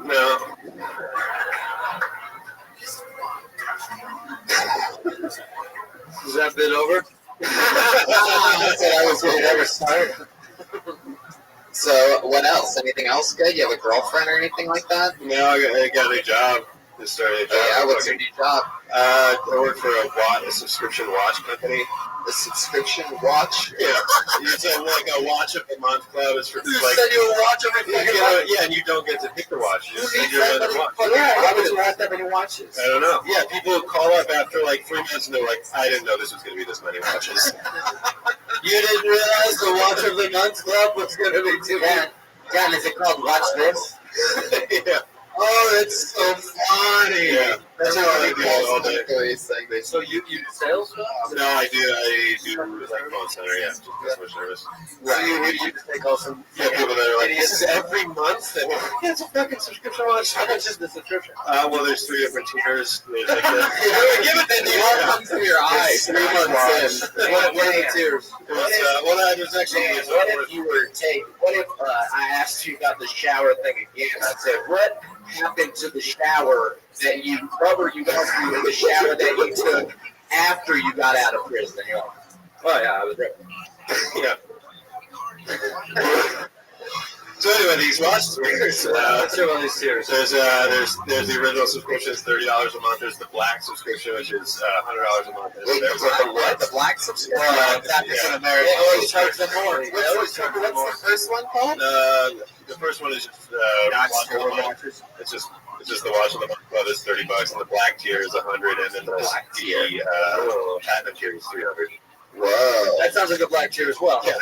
No. Is that bit over? That's what I was going to ever start. So, what else? Anything else good? You have a girlfriend or anything like that? No, I got a new job. Just started a job. Yeah, what's your new job? I work for a subscription watch company. A subscription watch? Yeah. It's like a watch of the month club. It's for You like, said you would watch every fucking month? yeah, and you don't get to pick the watch. You just send your that other many watch. Why would you have that many watches? I don't know. Yeah, people call up after like 3 months and they're like, I didn't know this was going to be this many watches. You didn't realize the Watch of the Month Club was going to be too bad. Dan, is it called Watch This? Yeah. Oh, that's so funny. Yeah. That's how I do it all day. So you do sales stuff? No, I do like phone center, yeah, just customer service. So you just take all some Yeah, people that are like, this is every month. And, yeah, it's a fucking subscription watch. How much is the subscription? Well, there's 3 different tiers. There's like Give it to you. What comes to your eyes? 3 months in. What are the tiers? There's actually. What if you were what if I asked you about the shower thing again? I said, what happened to the shower that you got through in the shower that you took after you got out of prison? And you're like, oh yeah, I was ripping. Yeah. So anyway, these watch tiers. What's your one of these tiers? There's the original subscription is $30 a month. There's the black subscription, which is $100 a month. Wait, the black subscription? That's in America. They always charge them more. What's the first one called? The first one is just watch of the month. It's just the watch of the month. Well, it's $30, and the black tier is $100, and then the platinum tier is $300. Whoa. That sounds like a black tier as well. Yeah.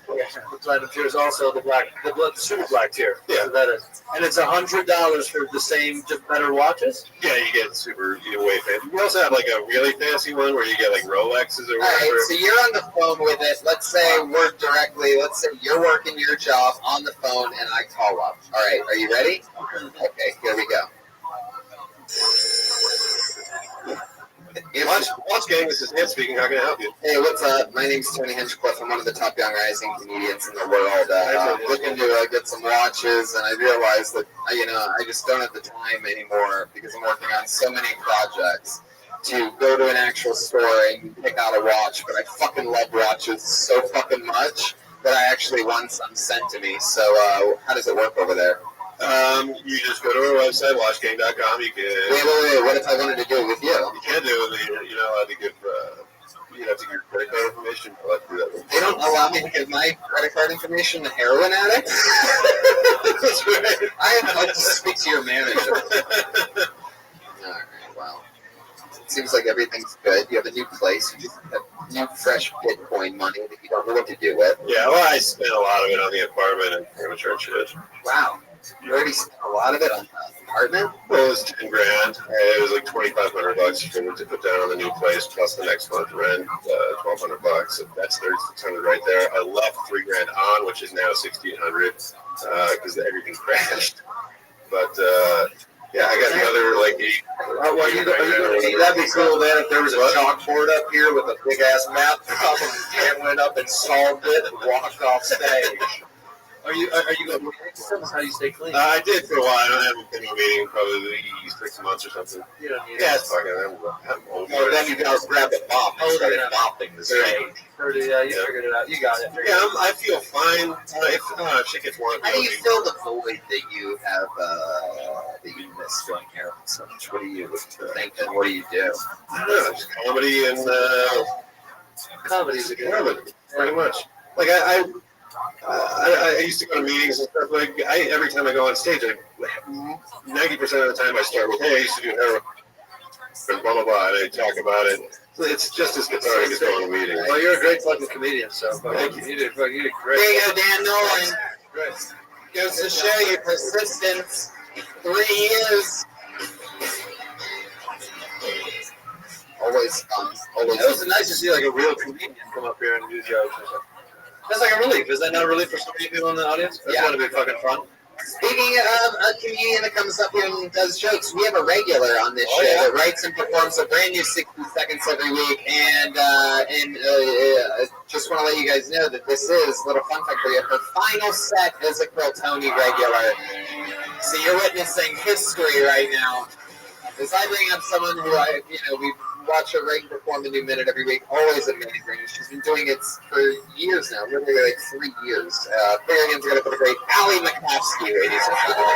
The platinum tier is also the super black tier. Yeah. And it's $100 for the same, just better watches? Yeah, you get way fancy. You also have like a really fancy one where you get like Rolexes or whatever. All right, so you're on the phone with it. Let's say you're working your job on the phone and I call up. All right, are you ready? Okay, here we go. Watch gang, this is Ed speaking. How can I help you? Hey, what's up? My name's Tony Hinchcliffe. I'm one of the top young rising comedians in the world. Looking to get some watches, and I realized that I just don't have the time anymore because I'm working on so many projects to go to an actual store and pick out a watch. But I fucking love watches so fucking much that I actually want some sent to me. So how does it work over there? You just go to our website, watchgang.com. You can. Wait. What if I wanted to do it with you? You can't do it with me. You know, I think you have to give your credit card information. I'll have to do that with They don't allow me to give my credit card information to heroin addicts? That's right. I'd like to speak to your manager. Alright, well. It seems like everything's good. You have a new place. You just have new, fresh Bitcoin money that you don't know what to do with. Yeah, well, I spent a lot of it on the apartment and furniture and shit. Wow. You already spent a lot of it on the apartment? Well, it was $10,000. It was like $2,500 to put down on the new place, plus the next month rent, $1,200. So that's $3,600 right there. I left $3,000 on, which is now $1,600 because everything crashed. But yeah, I got another like $8. That'd be cool, man, if there was a chalkboard up here with a big ass map and Dan went up and solved it and walked off stage. Are you going to how do you stay clean? I did for a while. I haven't been to a meeting in probably 6 months or something. You don't need Yeah, it's fucking. I'm old. Well, then you got to grab the mop and started mopping the stage. Yeah, you figured it out. You got it. Yeah, I feel fine. If shit gets warm. How do you fill the void that you have, that you miss doing heroin so much? What do you think and what do you do? I don't know, just comedy and Comedy's a good comedy, pretty much. Like I used to go to meetings and stuff. Like every time I go on stage, 90% of the time I start with, "Hey, I used to do heroin," and blah blah blah, and I talk about it. It's just as cathartic as going to a meeting. Well, you're a great fucking comedian, so thank you. You did great. There you go, Dan Nolan. Great. Goes to show your persistence. 3 years. Always fun. Always. It was nice to see like a real comedian come up here and do jokes or something. That's like a relief. Is that not a relief for so many people in the audience? That's gotta be fucking fun. Speaking of a comedian that comes up here and does jokes, we have a regular on this show that writes and performs a brand new 60 seconds every week. And just want to let you guys know that this is a little fun fact for you. Her final set as a Quill Tony regular. So you're witnessing history right now. As I bring up someone who we watch her write and perform a new minute every week, always amazing. She's been doing it for years now, literally like 3 years. Fairhaven's going to put a great Allie McCaskey, ladies and gentlemen.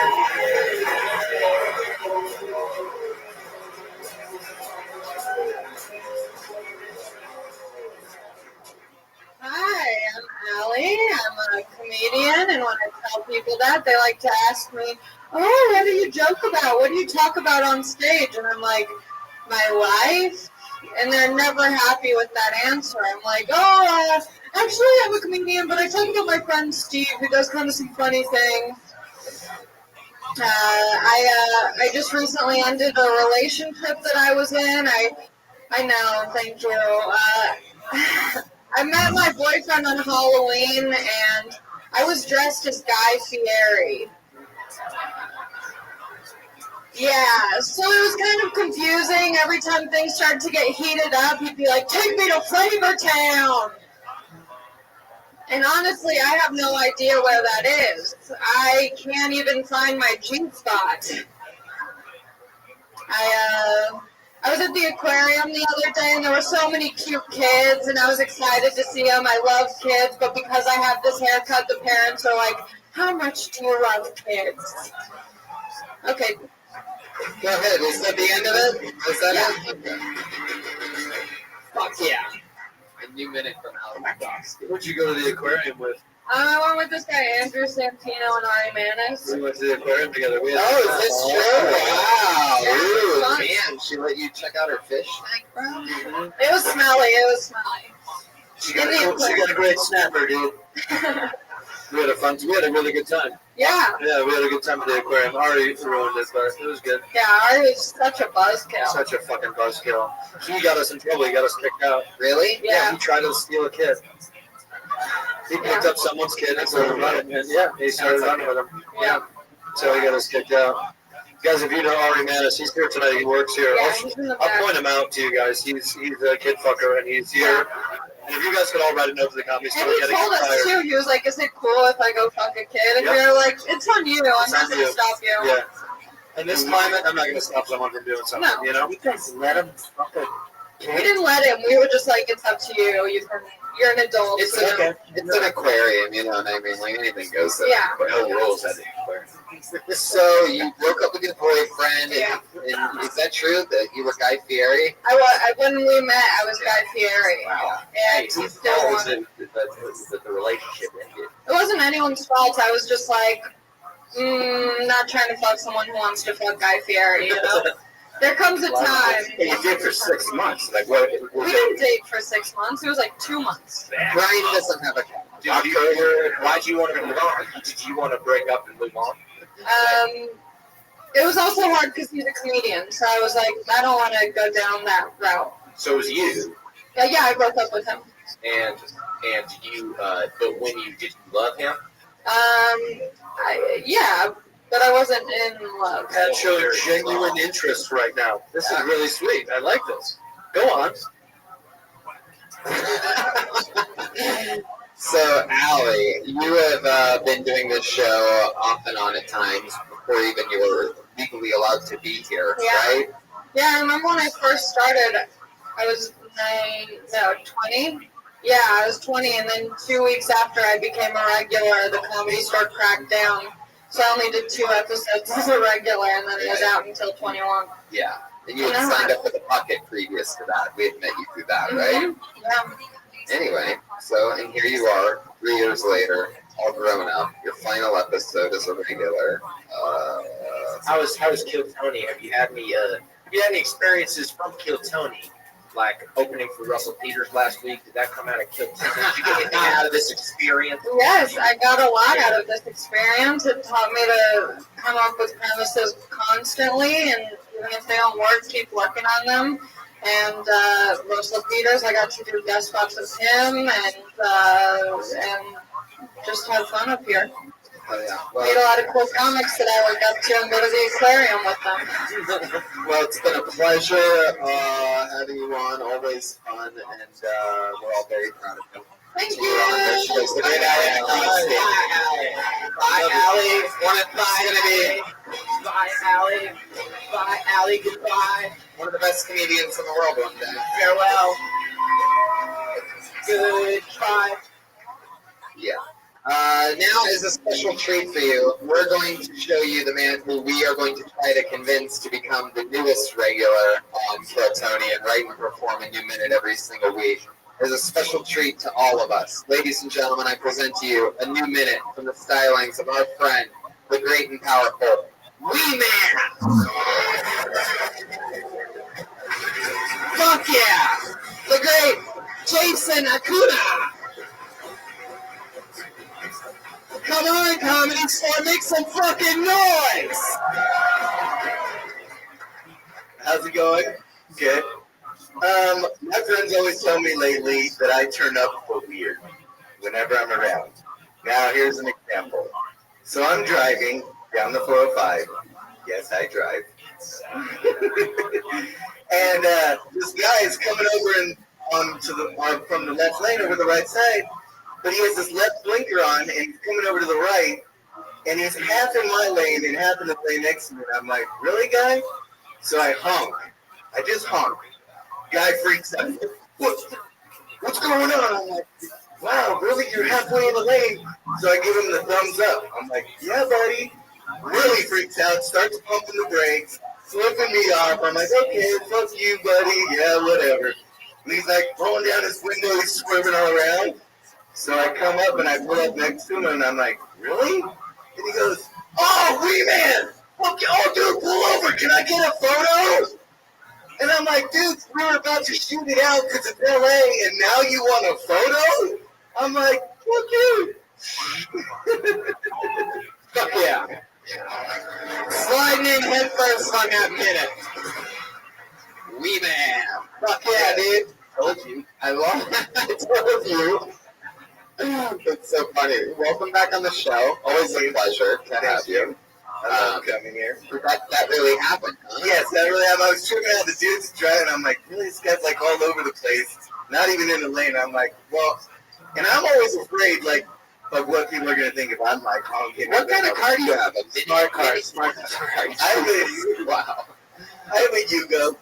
Hi, I'm Allie. I'm a comedian, and when I tell people that, they like to ask me, "Oh, what do you joke about? What do you talk about on stage?" And I'm like, "My life," and they're never happy with that answer. I'm like, "Oh, actually, I'm a comedian, but I talk about my friend Steve, who does kind of some funny things." I just recently ended a relationship that I was in. I know, thank you. I met my boyfriend on Halloween, and I was dressed as Guy Fieri. Yeah, so it was kind of confusing. Every time things started to get heated up, he'd be like, "Take me to Flavor Town!" And honestly, I have no idea where that is. I can't even find my G-spot. I was at the aquarium the other day, and there were so many cute kids, and I was excited to see them. I love kids, but because I have this haircut, the parents are like, "How much do you love kids?" Okay. Go ahead. Is that the end of it? Is that it? Okay. Fuck yeah. A new minute from Allie McCaskey. Who'd you go to the aquarium with? I went with this guy, Andrew Santino, and Ari Manis. We went to the aquarium together. Is this true? Wow. Yeah, Ooh, man. She let you check out her fish tank, bro? It was smelly. She got a great snapper, dude. We had a really good time. Yeah. Yeah, we had a good time at the aquarium. Ari ruined it, but it was good. Yeah, Ari was such a buzzkill. Such a fucking buzzkill. He got us in trouble. He got us kicked out. Really? Yeah. He tried to steal a kid. He picked up someone's kid and started running. And he started running with him. Yeah. So he got us kicked out. Guys, if you know Ari Manis, he's here tonight. He works here. Yeah, I'll point him out to you guys. He's a kid fucker, and he's here. And if you guys could all write a note to the comedy store, And he told us too, he was like, "Is it cool if I go fuck a kid?" And we were like, "It's on you, I'm not going to stop you." Yeah. In this climate, I'm not going to stop someone from doing something, No. you know? You guys let him fuck a We didn't let him, we were just like, "It's up to you, you're an adult." It's an aquarium, you know what I mean? Like anything goes there. Yeah. No rules at the aquarium. So you broke up with your boyfriend, and is that true that you were Guy Fieri? When we met, I was Guy Fieri. Wow. And he still wanted. That the relationship ended. It wasn't anyone's fault. I was just like, not trying to fuck someone who wants to fuck Guy Fieri, you know? There comes a time. You did for 6 months. Like what? We didn't date for 6 months. It was like 2 months. Brian doesn't have a Why'd you want to move on? Did you want to break up and move on? It was also hard because he's a comedian, so I was like, I don't want to go down that route. So it was you. Yeah, I broke up with him. And you, but when did you love him? Yeah, but I wasn't in love. That shows genuine interest right now. This is really sweet. I like this. Go on. So, Allie, you have been doing this show off and on at times before even you were legally allowed to be here, right? Yeah, I remember when I first started, I was 20. Yeah, I was 20, and then 2 weeks after I became a regular, the Comedy Store cracked down. So I only did 2 episodes as a regular, and then I was out until 21. Yeah, and you had signed up for the Pocket previous to that. We had met you through that, right? Yeah. Anyway, so, and here you are, 3 years later, all grown up. Your final episode as a regular. How was Kill Tony? Have you had any experiences from Kill Tony? Like opening for Russell Peters last week, did that come out of Kill Tony? Did you get anything out of this experience? Yes, I got a lot out of this experience. It taught me to come up with premises constantly, and even if they don't work, keep working on them. And Rothschild Peters, I got to do guest spots with him and just have fun up here. Oh, yeah. Meet a lot of cool comics that I look up to and go to the aquarium with them. Well, it's been a pleasure having you on. Always fun, and we're all very proud of you. Thank you. Bye, Allie. Bye, Allie. Bye, Allie. Goodbye. One of the best comedians in the world one day. Farewell. Goodbye. Yeah. Now is a special treat for you. We're going to show you the man who we are going to try to convince to become the newest regular on Kill Tony and write and perform a new minute every single week. There's a special treat to all of us. Ladies and gentlemen, I present to you a new minute from the stylings of our friend, the great and powerful Wee Man! Fuck yeah! The great Jason Akuda! Come on, Comedy Store, make some fucking noise! How's it going? Good. My friends always tell me lately that I turn up for weird whenever I'm around. Now, here's an example. So I'm driving down the 405. Yes, I drive. And this guy is coming over and from the left lane over the right side, but he has this left blinker on and he's coming over to the right, and he's half in my lane and half in the lane next to me. And I'm like, really, guy? So I honk. I just honk. Guy freaks out. What's going on? I'm like, wow, really? You're halfway in the lane? So I give him the thumbs up. I'm like, yeah, buddy. Really freaks out, starts pumping the brakes, flipping me off. I'm like, okay, fuck you, buddy. Yeah, whatever. And he's like rolling down his window, he's swerving all around. So I come up and I pull up next to him and I'm like, really? And he goes, oh, Wee Man! Okay, oh, dude, pull over. Can I get a photo? And I'm like, dude, we were about to shoot it out because it's LA and now you want a photo? I'm like, fuck you. Fuck yeah. Sliding in head first on that minute. Wee Man. Fuck yeah, dude. Told you. I love it. I told you. It's so funny. Welcome back on the show. Always a pleasure to have you. I love coming here. That really happened, huh? Yes, that really happened. I was tripping out the dude's driving. I'm like, really? This guy's like all over the place. Not even in the lane. I'm like, well, and I'm always afraid, like, of what people are going to think if I'm like honking. What kind of car do you have? A smart car. Wow. I have a Yugo.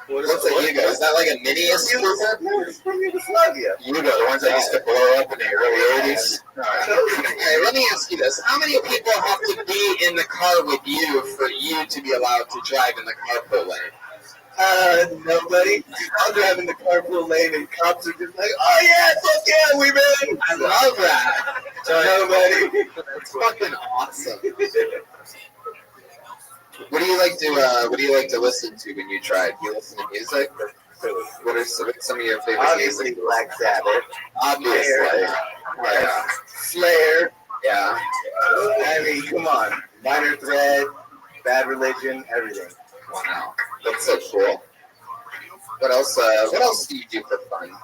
What's a Yugo? Is that like a mini Yugo? No, it's from Yugoslavia. Yugo, the ones that used to blow up in the early 80s. Okay, let me ask you this. How many people have to be in the car with you for you to be allowed to drive in the carpool lane? Nobody. I'll drive in the carpool lane and cops are just like, oh yeah, fuck yeah, we man. I love that. Nobody. It's fucking awesome. What do you like to listen to when you drive? Do you listen to music? What are some of your favorite Obviously, music? Black Sabbath. Obviously. Yeah. Slayer. Yeah. I mean, come on. Minor Threat, Bad Religion, everything. Wow. That's so cool. What else do you do for fun?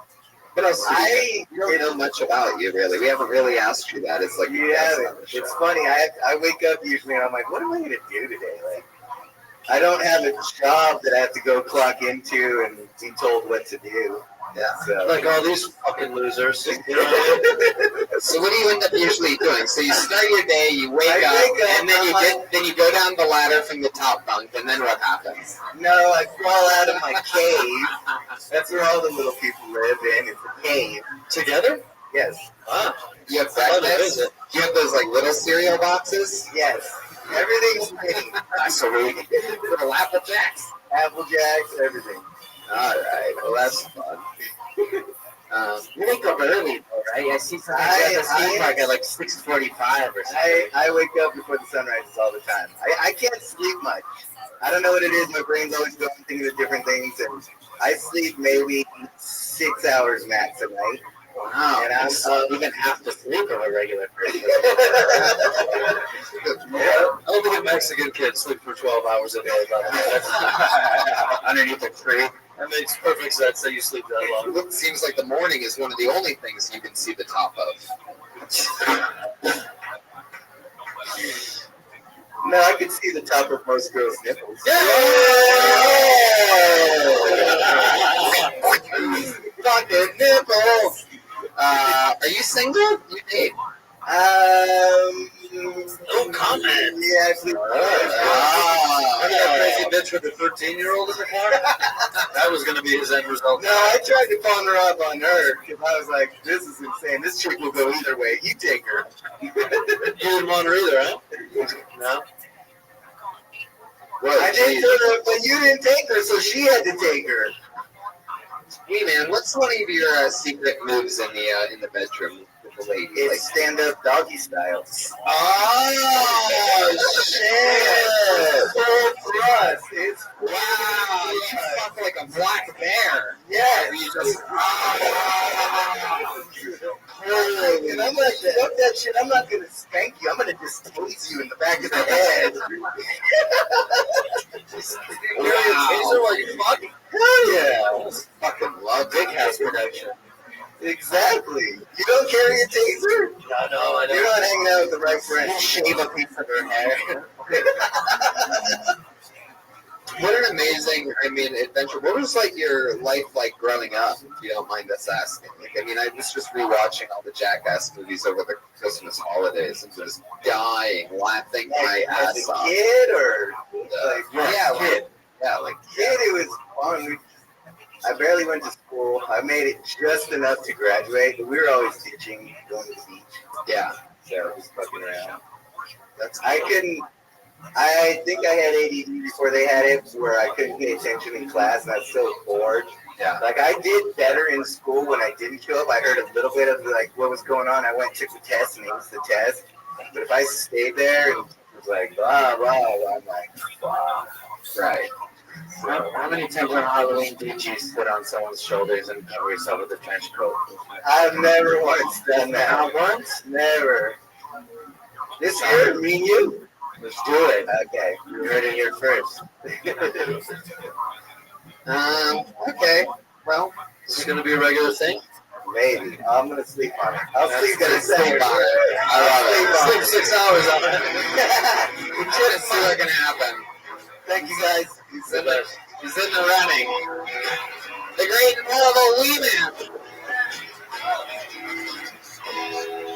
What else do you do? We don't know much about you, really. We haven't really asked you that. It's like, yeah, it's funny. I wake up usually and I'm like, what am I going to do today? Like, I don't have a job that I have to go clock into and be told what to do. Yeah. So. Like all these fucking losers. So what do you end up usually doing? So you start your day, you wake up, and then you go down the ladder from the top bunk, and then what happens? No, I crawl out of my cave. That's where all the little people live in. It's a cave. Together? Yes. Wow. You have breakfast? Do you have those like little cereal boxes? Yes. Everything's ready. So we little Apple Jacks. Apple Jacks, everything. All right. Well, that's fun. You wake up early, though, right? I see something at the skate park at like 6:45 or something. I wake up before the sun rises all the time. I can't sleep much. I don't know what it is. My brain's always going thinking of different things, and I sleep maybe 6 hours max a night. Wow. And I'm even half the sleep of a regular person. Yeah. I don't think a Mexican kid sleep for 12 hours a day. But that's underneath a tree. That makes perfect sense that you sleep that long. It seems like the morning is one of the only things you can see the top of. No, I could see the top of most girls' nipples. Yeah! Fucking nipples! Are you single? You date? No comment. Yeah, actually. Ah. I got a crazy bitch with a 13-year-old in the car. That was going to be his end result. No, I tried to pawn her up on her because I was like, this is insane. This chick will go either way. You take her. You didn't want her either, huh? No. I did her, but you didn't take her, so she had to take her. Hey man, what's one of your secret moves in the bedroom with the lady? It's stand-up doggy style. Oh shit! Full thrust. It's Wow, you fuck like a black bear. yeah. You just And I'm like, fuck that shit. I'm not gonna spank you. I'm gonna just tase you in the back of the head. You're a taser while you fuck? Hell yeah. fucking love Big house production. Exactly. You don't carry a taser? No, I You're not hanging out with the right friend. shave a piece of her hair. What an amazing, adventure. What was like your life like growing up, if you don't mind us asking? Like, I was just rewatching all the Jackass movies over the Christmas holidays and just dying, laughing my As ass a off. kid or Kid. Kid, it was fun. I barely went to school. I made it just enough to graduate, but we were always teaching, going to the beach. Yeah. So just fucking around. I think I had ADD before they had it, where I couldn't pay attention in class and I was so bored. Yeah. Like I did better in school when I didn't show up. I heard a little bit of like what was going on. I went and took the test and it was the test. But if I stayed there and it was like blah blah, I'm like, wow. Right. How many times on Halloween did you sit on someone's shoulders and cover yourself with a trench coat? I've never once done that. Not once? Never. This year, me and you. Let's do it. Okay. You heard it here first. Okay. Well, Is it going to be a regular thing? Maybe. I'm going to sleep on it. I'll sleep on it. sleep on it. I love it. Sleep 6 hours on it. Let's see what's gonna happen. Thank you guys. He's in the running. The great and terrible Wee Man.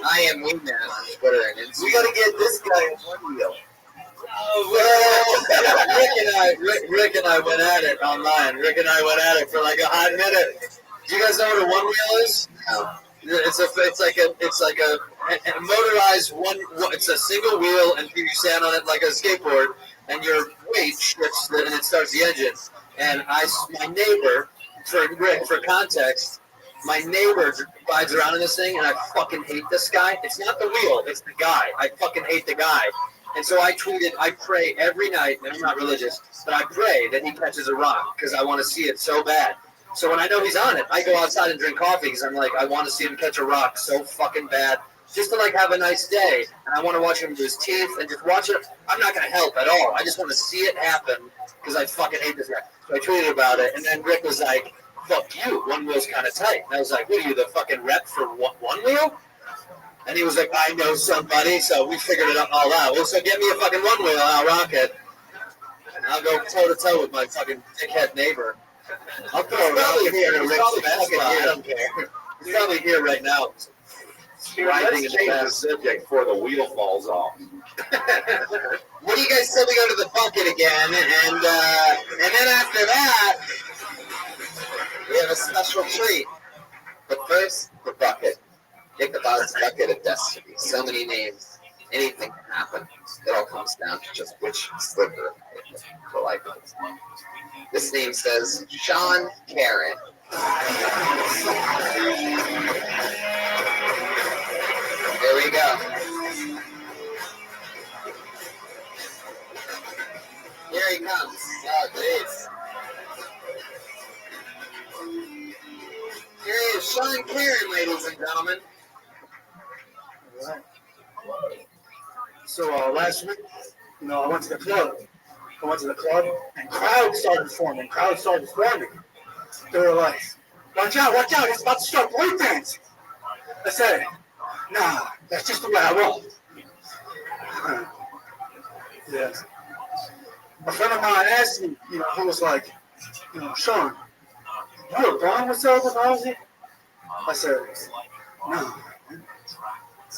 I am Wee Man on Twitter and Instagram. We got to get this guy in one wheel. Rick and I went at it online. Rick and I went at it for like a hot minute. Do you guys know what a one wheel is? No. It's like a motorized one. It's a single wheel, and you stand on it like a skateboard, and your weight shifts and it starts the engine. And my neighbor, for context, my neighbor rides around in this thing, and I fucking hate this guy. It's not the wheel, it's the guy. I fucking hate the guy. And so I tweeted, I pray every night, and I'm not religious, but I pray that he catches a rock because I want to see it so bad. So when I know he's on it, I go outside and drink coffee because I'm like, I want to see him catch a rock so fucking bad, just to like have a nice day. And I want to watch him do his teeth and just watch it. I'm not going to help at all. I just want to see it happen because I fucking hate this guy. So I tweeted about it, and then Rick was like, fuck you, one wheel's kind of tight. And I was like, what are you, the fucking rep for one wheel? And he was like, I know somebody, so we figured it all out. Well, so get me a fucking one wheel, I'll rock it. And I'll go toe-to-toe with my fucking dickhead neighbor. I'll throw it probably here. He's probably fucking here. I don't care. He's probably here right now. Let's change the subject before the wheel falls off. What do you guys say we go to the bucket again? And then after that, we have a special treat. But first, the bucket. Ichabod's bucket of destiny. So many names. Anything can happen. It all comes down to just which sliver the life is. This name says Sean Karen. Here we go. Here he comes. Oh, jeez. Here he is, Sean Karen, ladies and gentlemen. So last week, I went to the club. And crowds started forming. They were like, watch out, he's about to start breakdancing. I said, nah, that's just the way I roll. Yeah. A friend of mine asked me, he was like, Sean, you were born with cerebral palsy? I said, no.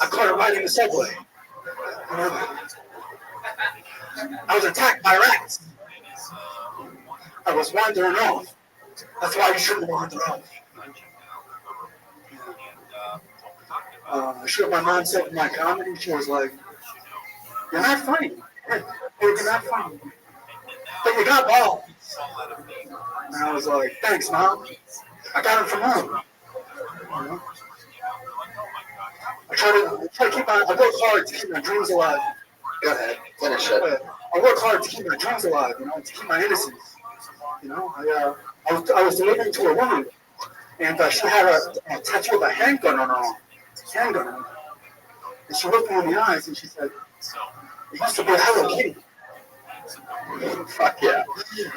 I caught it right in the subway. I was attacked by rats. I was wandering off. That's why you shouldn't wander off. My mom said in my comedy, she was like, you're not funny. You're not funny. But you got balls. And I was like, thanks, Mom. I got them from home. I try to keep I work hard to keep my dreams alive. Go ahead, finish it. I work hard to keep my dreams alive, to keep my innocence. I was delivering to a woman, and she had a tattoo of a handgun on her arm. Handgun. And she looked me in the eyes and she said, it used to be a Hello Kitty. Fuck yeah.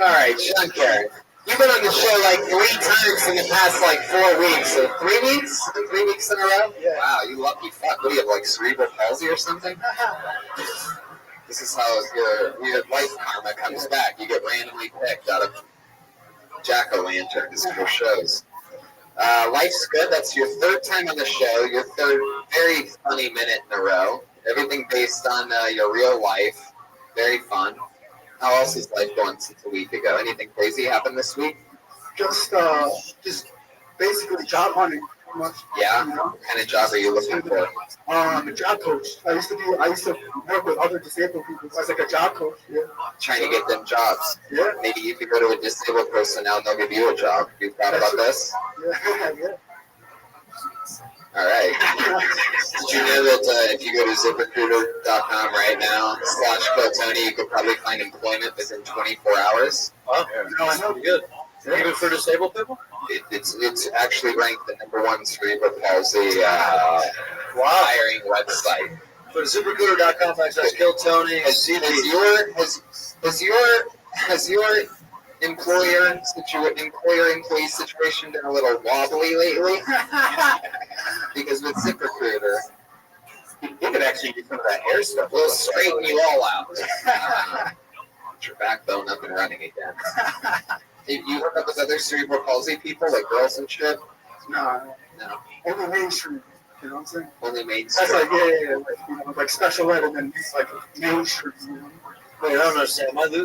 All right, Sean Carey. You've been on the show like 3 times in the past 4 weeks. So 3 weeks? 3 weeks in a row? Yeah. Wow, you lucky fuck. What do you have, cerebral palsy or something? This is how your life karma comes back. You get randomly picked out of jack-o'-lanterns for shows. Life's good. That's your 3rd time on the show. Your 3rd very funny minute in a row. Everything based on your real life. Very fun. How else is life going since a week ago? Anything crazy happened this week? Just basically job hunting. Yeah? What kind of job are you looking for? I'm a job coach. I used to work with other disabled people as a job coach. Yeah. Trying to get them jobs. Yeah. Maybe you could go to a disabled person now and they'll give you a job. You thought about this? Yeah. All right. Did you know that if you go to ZipRecruiter.com right now, /KillTony, you could probably find employment within 24 hours? Oh, no, I know. Good. Even for disabled people? It's actually ranked the #1 cerebral palsy hiring website. Go to ZipRecruiter.com/KillTony. Has your employer-employee situation been a little wobbly lately? Because with ZipRecruiter, you could actually do some of that hair stuff. We'll straighten you all out. Get your backbone up and running again. You hook up with other cerebral palsy people, like girls and shit? No. Only mainstream. You know what I'm saying? Only mainstream. That's yeah. Like special ed and then mainstream. Wait, I don't understand. My God.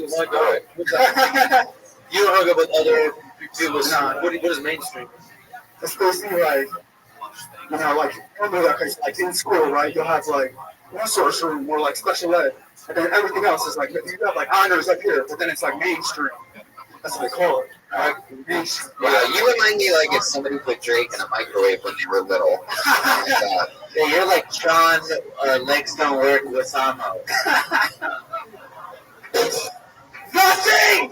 You don't hook up with other people. What is mainstream? It's supposed to be like in school, right? You'll have resource room or special ed, and then everything else is you have honors up here, but then it's mainstream. That's what they call it. Right? Mainstream. Wow, you remind me if somebody put Drake in a microwave when they were little. Yeah, you're like Sean, legs don't work with Samo. Nothing!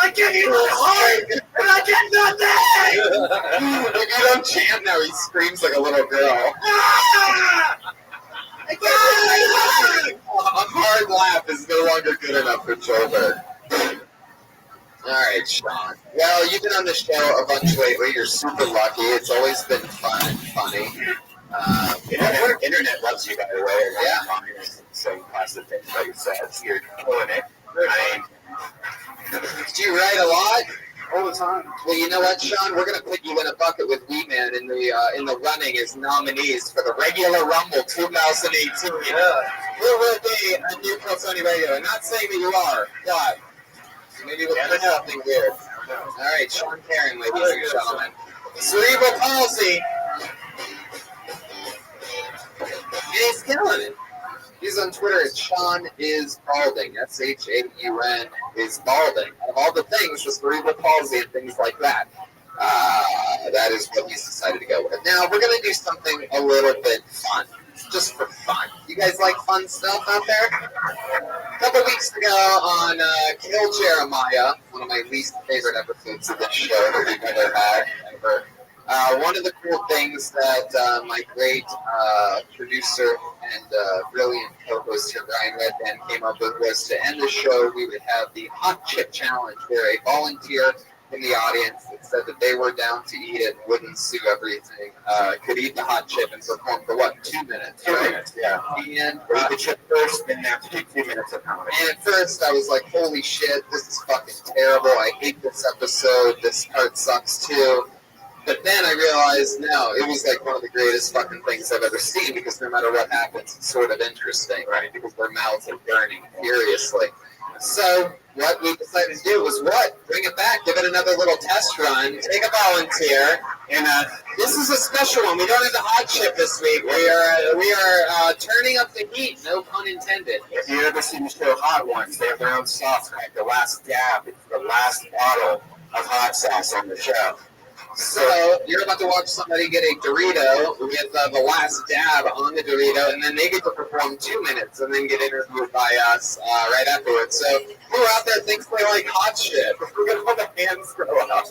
I give you my heart, and I get nothing! If you don't chant now, he screams like a little girl. A hard laugh is no longer good enough for Joburg. All right, Sean. Well, you've been on the show a bunch lately. You're super lucky. It's always been fun and funny. Internet loves you, by the way. Yeah. Saying positive things about yourself. So you're killing it. Do you write a lot? All the time. Well, you know what, Sean? We're gonna put you in a bucket with Weedman in the running as nominees for the regular Rumble 2018. Yeah. Who will be a new Kill Tony regular? Not saying that you are, but maybe we'll do something weird. All right, Sean Caron, ladies and gentlemen. Cerebral palsy. And he's killing it. He's on Twitter at Sean is balding. SHAUN is balding. Out of all the things, the cerebral palsy and things like that. That is what he's decided to go with. Now, we're going to do something a little bit fun. Just for fun. You guys like fun stuff out there? A couple weeks ago on Kill Jeremiah, one of my least favorite episodes of this show that we've ever had, ever. One of the cool things that my great producer and brilliant co-host here, Brian Redband, came up with was to end the show, we would have the Hot Chip Challenge, where a volunteer in the audience that said that they were down to eat it, wouldn't sue everything, could eat the hot chip and perform for what, 2 minutes, right? 2 minutes, yeah. And Eat the chip first, then have to do 2 minutes of comedy. And at first I was like, holy shit, this is fucking terrible. I hate this episode. This part sucks too. But then I realized, no, it was like one of the greatest fucking things I've ever seen because no matter what happens, it's sort of interesting, right? Because their mouths are burning furiously. So what we decided to do was what? Bring it back, give it another little test run, take a volunteer, and this is a special one. We don't have the hot chip this week. We are turning up the heat, no pun intended. If you ever seen the show Hot Ones, they have their own sauce pack. The last dab, it's the last bottle of hot sauce on the show. So you're about to watch somebody get a Dorito with the last dab on the Dorito, and then they get to perform 2 minutes and then get interviewed by us right afterwards. So who out there thinks they like hot shit? We're gonna let the hands go up.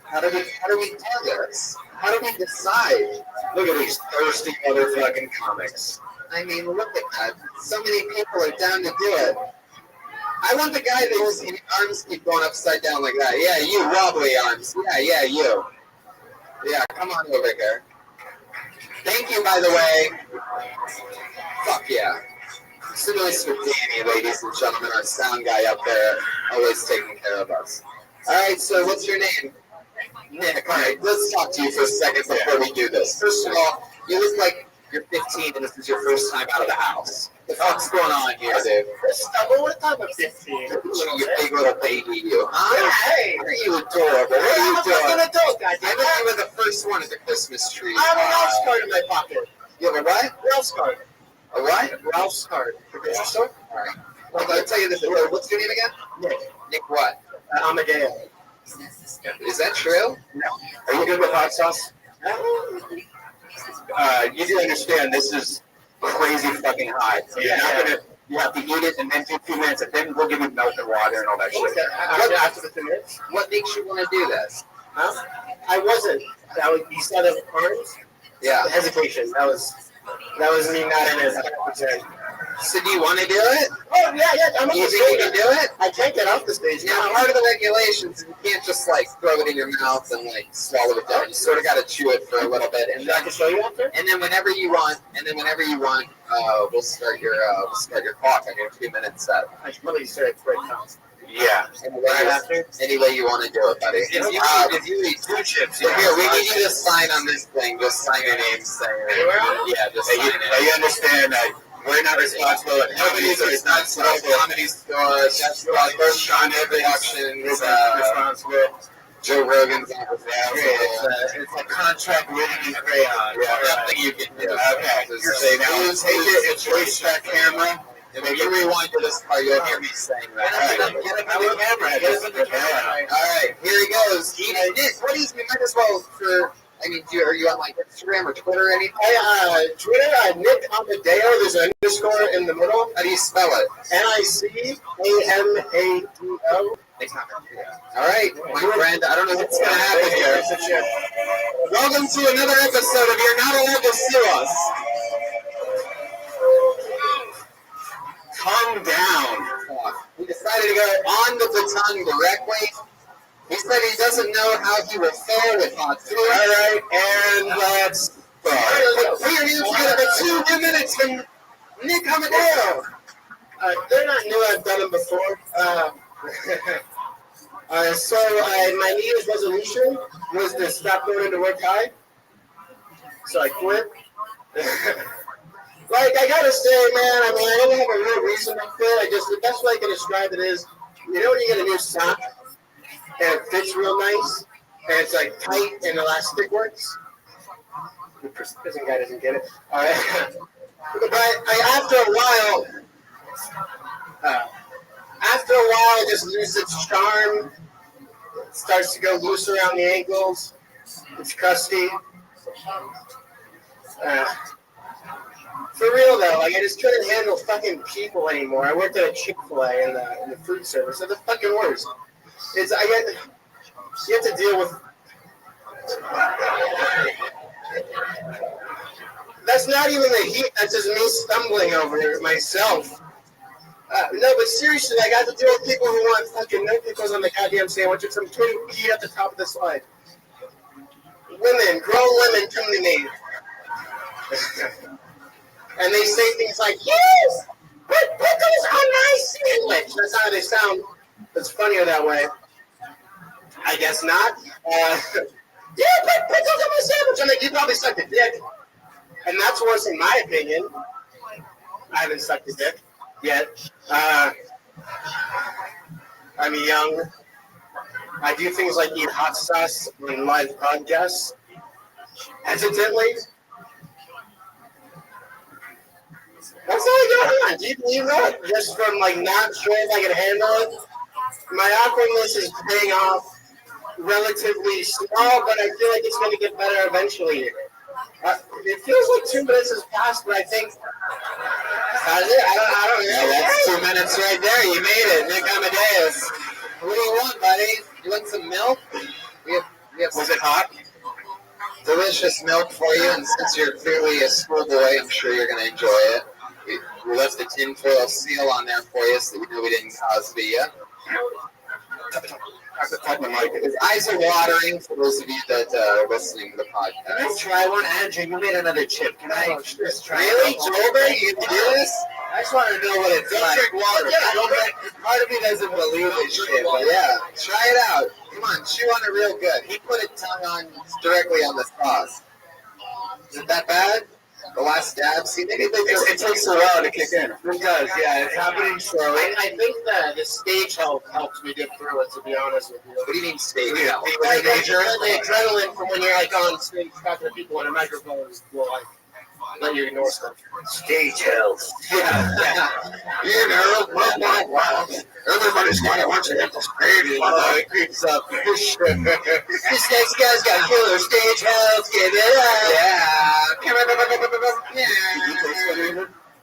How do we do this? How do we decide? Look at these thirsty motherfucking comics. I mean, look at that. So many people are down to do it. I want the guy whose arms keep going upside down like that. Yeah, you wobbly arms. Yeah, you. Yeah, come on over here. Thank you, by the way. Fuck yeah. Kudos for Danny, ladies and gentlemen, our sound guy up there, always taking care of us. All right, so what's your name? Nick. All right, let's talk to you for a second before we do this. First of all, you look like you're 15 and this is your first time out of the house. What the fuck's going on here, dude? What time of 15? You big little baby, you. Hey! Are you adorable? What are you doing? I'm an adult, goddamn. I bet you were the first one at the Christmas tree. I have a Ralph's card in my pocket. You have a what? Ralph's card. A what? Ralph's card. The grocery store? Alright. Well, I'll tell you this. What's your name again? Nick. Nick what? Amadeo. Is that true? No. Are you good with hot sauce? You do understand this is crazy fucking hot. So you're not gonna. You have to eat it and then do 2 minutes, and then we'll give you milk and water and all that shit. After the 2 minutes? What makes you want to do this? Huh? I wasn't. You said of arms? Yeah. Hesitation. That was me not in it 100%. So do you want to do it? Oh, yeah. I'm on You the think you stage. can do it? I can't get off the stage Now, now. part of the regulations, you can't just like throw it in your mouth and like swallow it down. You sort of got to chew it for a little bit, and I can show you after? And then whenever you want, we'll start your clock on your 2 minute set. I should probably start at break time. Yeah. Any way you want to do it, buddy. If you eat 2 chips, here, we need you to sign on this thing. Just sign your name, say it. Yeah, just sign it. You understand that we're not responsible. Nobody's responsible. Comedy Store, Jeff's Sean Productions, responsible. Joe Rogan's on his It's a contract written in crayon. Nothing you can do. Okay. You're saying, Take it, it's racetrack camera. And when you rewind to this part, you'll hear me saying that. Get up in the camera. Get up in the camera. All right, here he goes. Nick, what is, we might as well are you on like Instagram or Twitter or anything? Twitter, Nick Amadeo. There's an underscore in the middle. How do you spell it? NICAMADO. All right, my friend, I don't know what's going to happen here. Welcome to another episode of You're Not Allowed to Sue Us. Calm down. He decided to go on with the tongue directly. He said he doesn't know how he will fare with hot food. All right, and let's start. We are new for 2 minutes from Nick Amadeo. They're not new. I've done them before. My New Year's resolution was to stop going into work high. So I quit. I gotta say, man, I don't have a real reason to quit. The best way I can describe it is, you know when you get a new sock and it fits real nice and it's like tight and elastic works? The prison guy doesn't get it. All right. But after a while, it just loses its charm. It starts to go loose around the ankles. It's crusty. For real though, I just couldn't handle fucking people anymore. I worked at a Chick-fil-A in the food service. They're the fucking worst. You have to deal with. That's not even the heat. That's just me stumbling over myself. No, but seriously, I got to deal with people who want fucking no pickles on the goddamn sandwich and some kid who peed at the top of the slide. Women, grown women come to me. And they say things like, yes, put pickles on my sandwich. That's how they sound. It's funnier that way. I guess not. Yeah, put pickles on my sandwich. I'm like, you probably sucked a dick. And that's worse in my opinion. I haven't sucked a dick yet. I'm young. I do things like eat hot sauce on live podcasts. Hesitantly. What's all going on? Do you believe that? Just from like not sure if I can handle it. My awkwardness is paying off relatively small, but I feel like it's going to get better eventually. It feels like 2 minutes has passed, but I think that's it. I don't know. That's 2 minutes right there. You made it, Nick Amadeus. What do you want, buddy? You want some milk? We have Was it hot? delicious milk for you, and since you're clearly a schoolboy, I'm sure you're going to enjoy it. We left the tinfoil seal on there for you so that we know we didn't Cosby you. His eyes are watering for those of you that are listening to the podcast. Can I try one? Andrew, you made another chip. Can I just try Really? it? Joelberg, you can do this? I just want to know what it's like. Drink water. Part of me doesn't believe this shit, but yeah. Try it out. Come on, chew on it real good. He put it tongue on directly on the sauce. Is it that bad? The last dab? See, maybe it takes a while to kick in. It does, yeah. It's happening slowly. I think the stage help helps me get through it, to be honest with you. What do you mean stage help? Like, the adrenaline from when you're like on stage talking to people on a microphone will like let you ignore stuff. Stage help. Yeah. You know, everybody's going to want to hit the stage. It creeps up. This next guy's got killer stage help. Give it up. Yeah.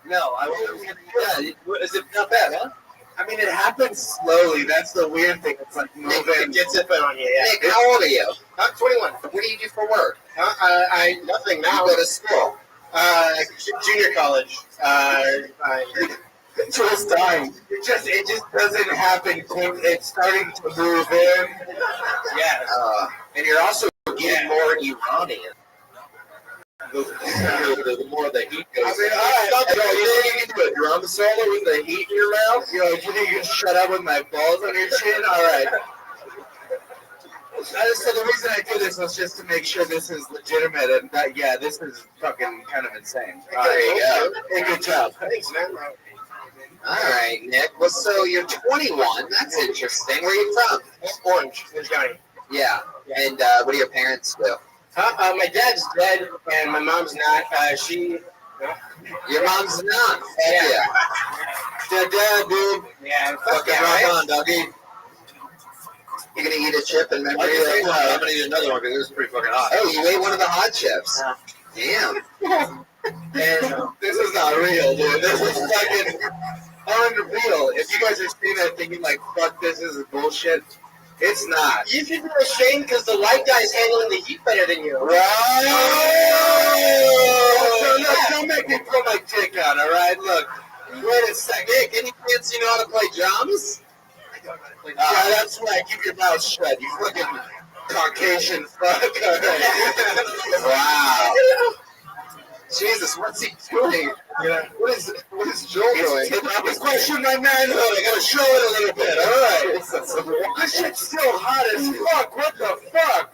No, I won't. Yeah, is it not bad, huh? I mean, it happens slowly. That's the weird thing. It's like moving. It gets it on you, yeah. Nick, how old are you? I'm 21. What do you do for work? Nothing now. You go to school. Junior college. First time. It just doesn't happen quick. It's starting to move in. Yeah. And you're also getting more Iranian. The more the heat goes. I mean, all right. You can do a drum solo with the heat in your mouth? You know, you think you can shut up with my balls on your chin? All right. So the reason I do this was just to make sure this is legitimate and that, yeah, this is fucking kind of insane. There you go. Hey, good job. Thanks, man. All right, Nick. Well, so you're 21. That's interesting. Where are you from? Orange, County. Yeah. And what do your parents do? My dad's dead, and my mom's not. Your mom's not? Yeah. Dad, dude. Yeah. Okay, right on, doggy. You're going to eat a chip in memory of that? I'm going to eat another one because it was pretty fucking hot. Oh, you ate one of the hot chips. Damn. And this is not real, dude. This is fucking unreal. If you guys are seeing that thinking like, fuck, this is bullshit, it's not. You should be ashamed because the white guy's handling the heat better than you. Right. No, don't make me put my dick on, all right? Look, wait a second. Nick, any chance you know how to play drums? Yeah, that's right. Keep your mouth shut. You fucking Caucasian fuck. Wow. Jesus, what's he doing? Yeah. What is Joel doing? He's questioning my manhood. I gotta show it a little bit. All right. This shit's still hot as fuck. What the fuck?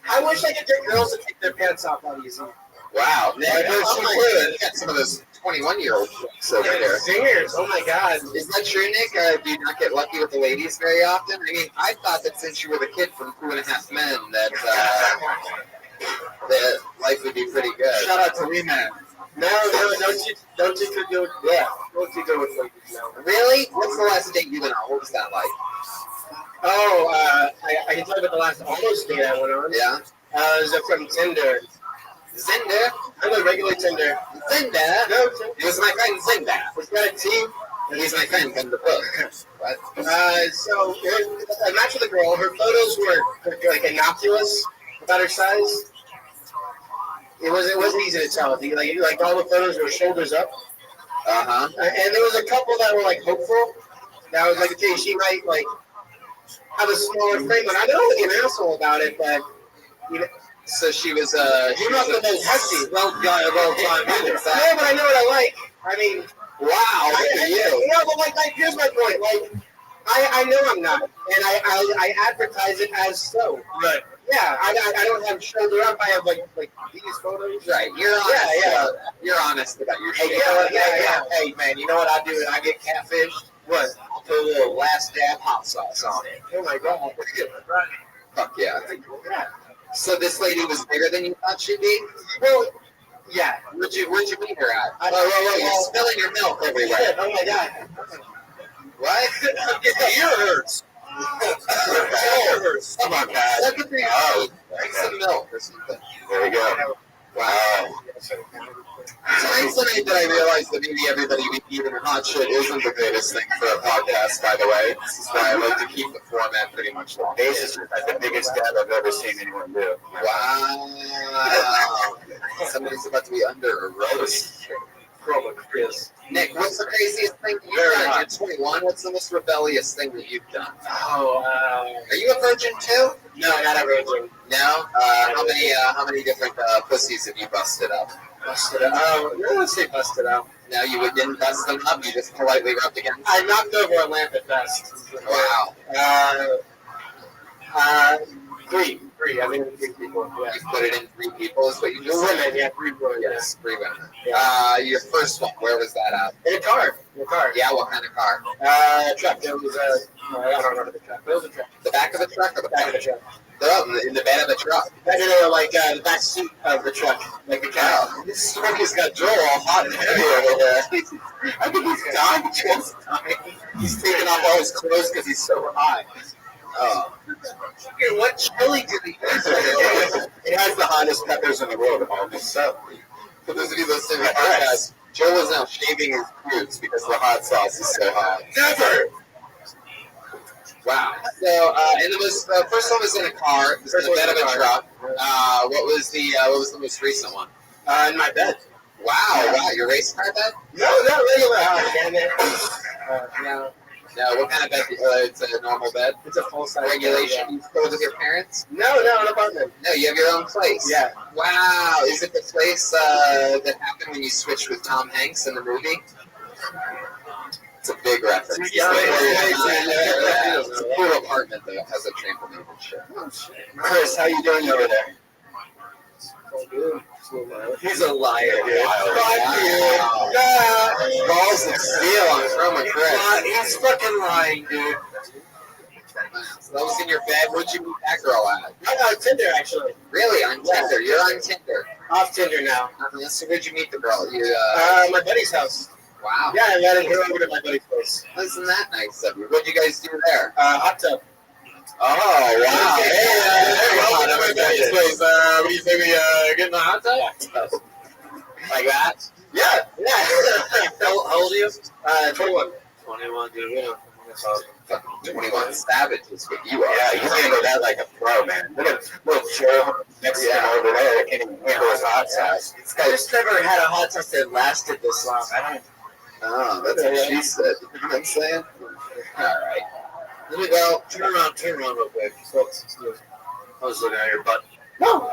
I wish I could get girls to take their pants off on easy. Wow. You got some of those 21-year-old folks over there. Singers. Oh my God. Is that true, Nick? Do you not get lucky with the ladies very often? I mean, I thought that since you were the kid from 2.5 Men, that life would be pretty good. Shout out to me, man. No, don't you do it? Yeah, don't you do it like no. Really? What's the last date you went on? What was that like? Oh, I can tell you about the last almost date I went on. Yeah. It was from Tinder. Zinder? I'm a regular Tinder. Zinder? No, it was my friend Zinder. Was that a team? He's my friend from the book. What? So I matched with a girl. Her photos were like innocuous about her size. It wasn't easy to tell. Like all the photos were shoulders up. And there was a couple that were like hopeful. That was like, okay, she might like have a smaller frame, but I don't want to be an asshole about it, but you know. So she was You're not the most hefty. Well, guy of all time either. Yeah, but I know what I like. I mean, wow, look at you. Yeah, but like, here's my point. Like, I know I'm not, and I advertise it as so. Right. Yeah, I don't have shoulder up. I have like these photos. Right. You're honest. Yeah. You're honest about your shit. Yeah. Hey man, you know what I do when I get catfished? What? I'll put a little last dab hot sauce on it. Oh my god. Right. Fuck yeah. So this lady was bigger than you thought she'd be? Well, yeah. Where'd you meet her at? You're spilling your milk everywhere. Shit, oh my god. What? Your ear hurts. Come on, guys. Look at the drink some milk or something. There you go. Wow. Tonight's the night that I realized that maybe everybody eating hot shit isn't the greatest thing for a podcast, by the way. This is why I like to keep the format pretty much long. This is the biggest dab I've ever seen anyone do. Wow. Somebody's about to be under a roast. Chris. Nick, what's the craziest thing that you've done? You're 21. What's the most rebellious thing that you've done? Are you a virgin too? No, not a virgin. No? How many different pussies have you busted up? Busted up? I wouldn't say busted out. No, you didn't bust them up. You just politely rubbed against them. I knocked over a lamp at best. Wow. Three. I mean, 3 people. Yeah. You put it in 3 people is what you just said? Women, yeah, 3 women. Yes, 3 women. Yeah. Your first one, where was that at? In a car. Yeah, what kind of car? Truck. It was I don't remember the truck. It was a truck. The back of the truck or the back of the truck? In the bed of the truck. The back seat of the truck, like a cow. This story's got Joel all hot and heavy over there. I think he's dying. Joel's dying. He's taking off all his clothes because he's so hot. Oh. What chili did he use? It has the hottest peppers in the world. So, for those of you listening to the podcast, Joel is now shaving his pubes because the hot sauce is so hot. Never! Wow. So, and the first one was in a car. It was in the bed of a truck. What was the most recent one? In my bed. Wow. Your race car bed? No, not regular house, damn it. No. No, what kind of bed? It's a normal bed? It's a full-size regulation. bed, yeah. You still with your parents? No, an apartment. No, you have your own place? Yeah. Wow. Is it the place that happened when you switched with Tom Hanks in the movie? It's a big reference. Yeah, it's a cool apartment, though. It has a trampoline and shit. Chris, how you doing over there? He's a liar, dude. Wow. Balls of steel on Chroma Chris. He's fucking lying, dude. So that was in your bed. Where'd you meet that girl at? On Tinder, actually. Really? On Tinder? You're on Tinder? Off Tinder now. So where'd you meet the girl? My buddy's house. Wow. Yeah, I got her over to my buddy's place. Isn't that nice of you? What'd you guys do there? Hot tub. Oh, wow. Hey, my buddy's place. What do you say we get in the hot tub? Like that? Yeah. How old are you? 21. 21, dude. We don't. 21 savage is what you are. Yeah, you handle that like a pro, man. Look at little Joe next to him over there. Can't even handle his hot sauce. I just never had a hot sauce that lasted this long. I don't. Oh, that's what she said. You know what I'm saying? All right. Let me go. Turn around real quick. I was looking at your butt. No.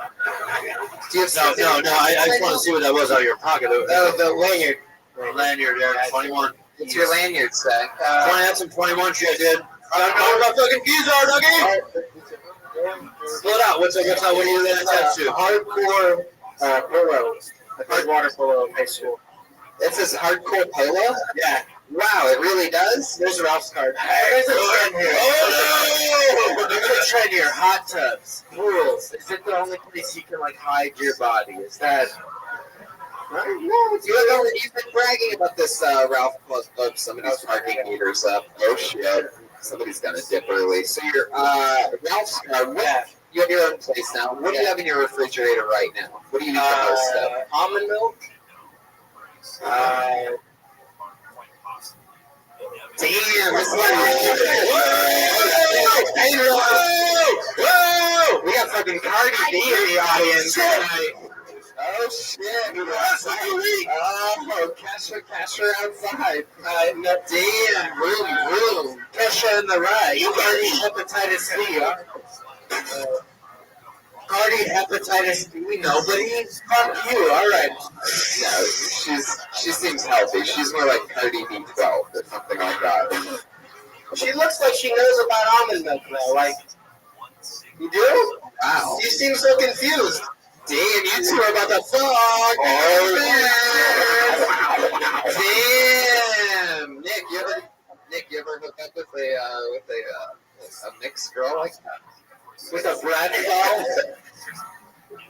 Do you have No. I just want to see what that was out of your pocket. The lanyard. The lanyard there. 21. What's your lanyard say? 20, that's some 21 shit, dude. Know what fucking keys are, Dougie? Split out. What are you attached to? Hardcore polo. I played water polo in high school. It says hardcore polo? Yeah. Wow, it really does? There's Ralph's card. There's a trend here. Oh, there's a trend here. Hot tubs. Pools. Is it the only place you can hide your body? Is that? No, you've been bragging about this Ralph Plus Club. Somebody's parking meters up. Oh shit. Somebody's gonna dip early. So you're Ralph's you have your own place now. What do you have in your refrigerator right now? What do you eat the most of? Almond milk. Damn, this Whoa! We got fucking Cardi B in the audience tonight. Oh shit! Oh, Kesha outside. No, damn, room. Kesha in the right. Cardi hepatitis B. Cardi hepatitis B. Nobody. Fuck you. All right. No, she seems healthy. She's more like Cardi B12 or something like that. She looks like she knows about almond milk though. Like, you do? Wow. You seem so confused. Damn, you two are about to fuck. Damn. Nick, you ever hook up with a mixed girl like that? With a Brad doll?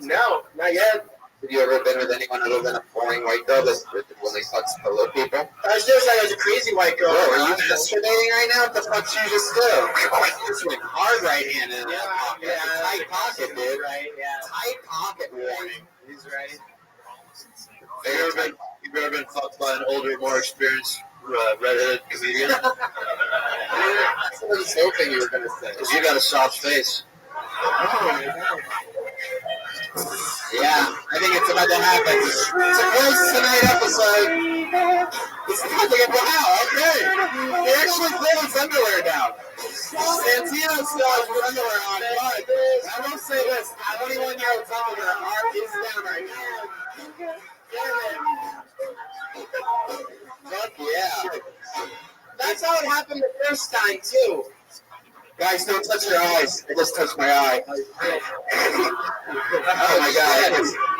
No, not yet. Have you ever been with anyone other than a boring white girl that when they fucks pillow people? I was just like, I was a crazy white girl. Bro, are you masturbating right now? What the fuck did you just do? Just went hard right-handed in that pocket. Yeah, Tight pocket, dude. Right, yeah. Tight pocket warning. He's right. Have you ever been fucked by an older, more experienced redheaded comedian? That's what I was hoping you were going to say. Because you got a soft face. Yeah, I think it's about to happen. It's a close tonight episode. It's about to get wow, okay. He actually pulled his underwear down. Santino still has his underwear on, but I will say this, 21-year-old Oliver, our heart is down right now. Fuck yeah. That's how it happened the first time, too. Guys, don't touch your eyes. I just touched my eye. Oh my god.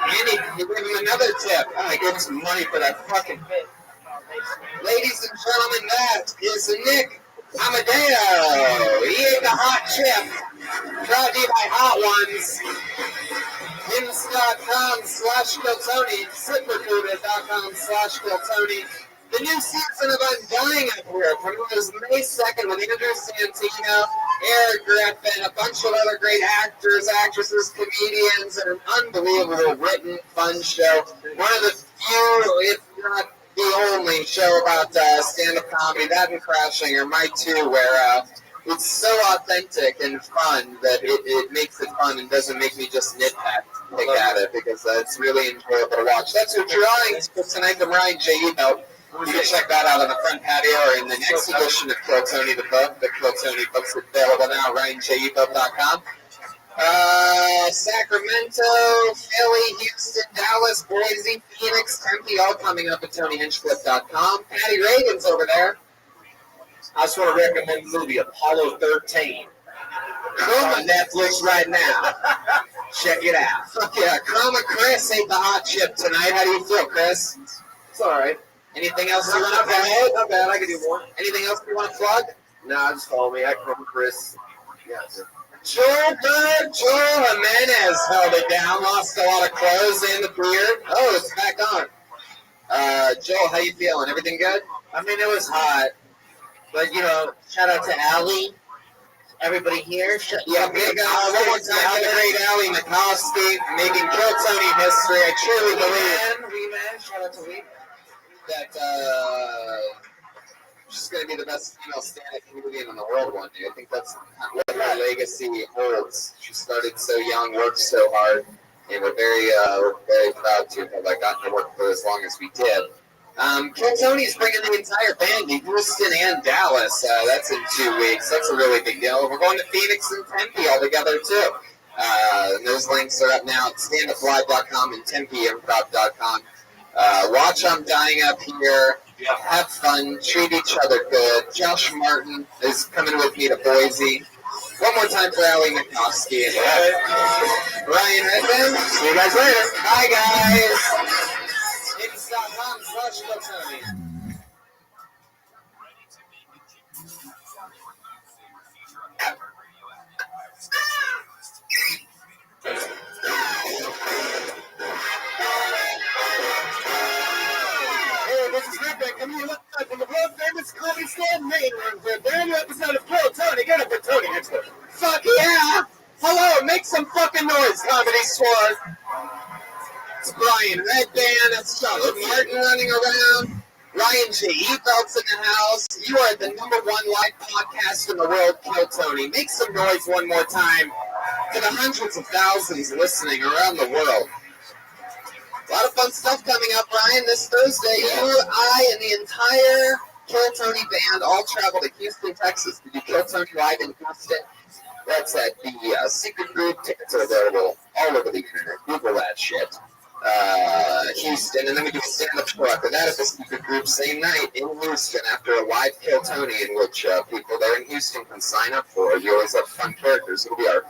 Andy, you gave him another tip. Oh, I gave him some money for that fucking bit. Ladies and gentlemen, that is Nick Amadeo. He ate the hot chip. Brought to you by Hot Ones. Insta.com/Kiltony. ZipRecruiter.com/Kiltony. The new season of Undying Up Here premieres May 2nd with Andrew Santino, Eric Griffin, a bunch of other great actors, actresses, comedians, and an unbelievable written, fun show. One of the few, if not the only, show about stand-up comedy, that and Crashing are my two, where it's so authentic and fun that it makes it fun and doesn't make me just pick at it, because it's really enjoyable to watch. That's your drawings for tonight from Ryan J. Eno. You can check that out on the front patio or in the next edition of Kill Tony the Book. The Kill Tony book's available now, RyanJebook.com. Sacramento, Philly, Houston, Dallas, Boise, Phoenix, Tempe, all coming up at TonyHinchcliffe.com. Patty Reagan's over there. I just want to recommend the movie Apollo 13. On Netflix right now. Check it out. Fuck yeah. Chroma Chris ate the hot chip tonight. How do you feel, Chris? It's all right. Anything else you want to plug? Not bad. I can do more. Anything else you want to plug? Nah, just follow me. I come Chris. Yeah, Joel Jimenez held it down. Lost a lot of clothes and the beard. Oh, it's back on. Joel, how you feeling? Everything good? I mean, it was hot. But, you know, shout out to Allie. Everybody here. Yeah, big one more time to the great Allie McCoskey, making Kill Tony history. I truly believe. Wee Man. Shout out to Wee. That she's going to be the best female stand-up comedian in the world one day. I think that's what her legacy holds. She started so young, worked so hard, and we're very proud to have gotten to work for as long as we did. Kill Tony's bringing the entire band to Houston and Dallas. That's in 2 weeks. That's a really big deal. We're going to Phoenix and Tempe all together, too. And those links are up now at standuplive.com and tempeimprov.com. Watch I'm Dying Up Here. Have fun. Treat each other good. Josh Martin is coming with me to Boise. One more time for Allie McCoskey and Ryan Redman. See you guys later. Bye, guys. Insta.com/Kiltony. Hey, this is Rabbi coming to you live from the world famous comedy stand main room for a brand new episode of Kill Tony. Get up for Tony next week. Fuck yeah! Hello, make some fucking noise, Comedy Squad. It's Brian Redband, that's Josh Martin running around. Ryan J. Efeld's in the house. You are the #1 live podcast in the world, Kill Tony. Make some noise one more time to the hundreds of thousands listening around the world. A lot of fun stuff coming up, Ryan, this Thursday. You, I, and the entire Kill Tony band all travel to Houston, Texas to do Kill Tony Live in Houston. That's at the secret group. Tickets are available all over the internet. Google that shit. Houston, and then we do a stand-up show after that at the secret group same night in Houston after a live Kill Tony in which people there in Houston can sign up for. You always have fun characters. It'll be our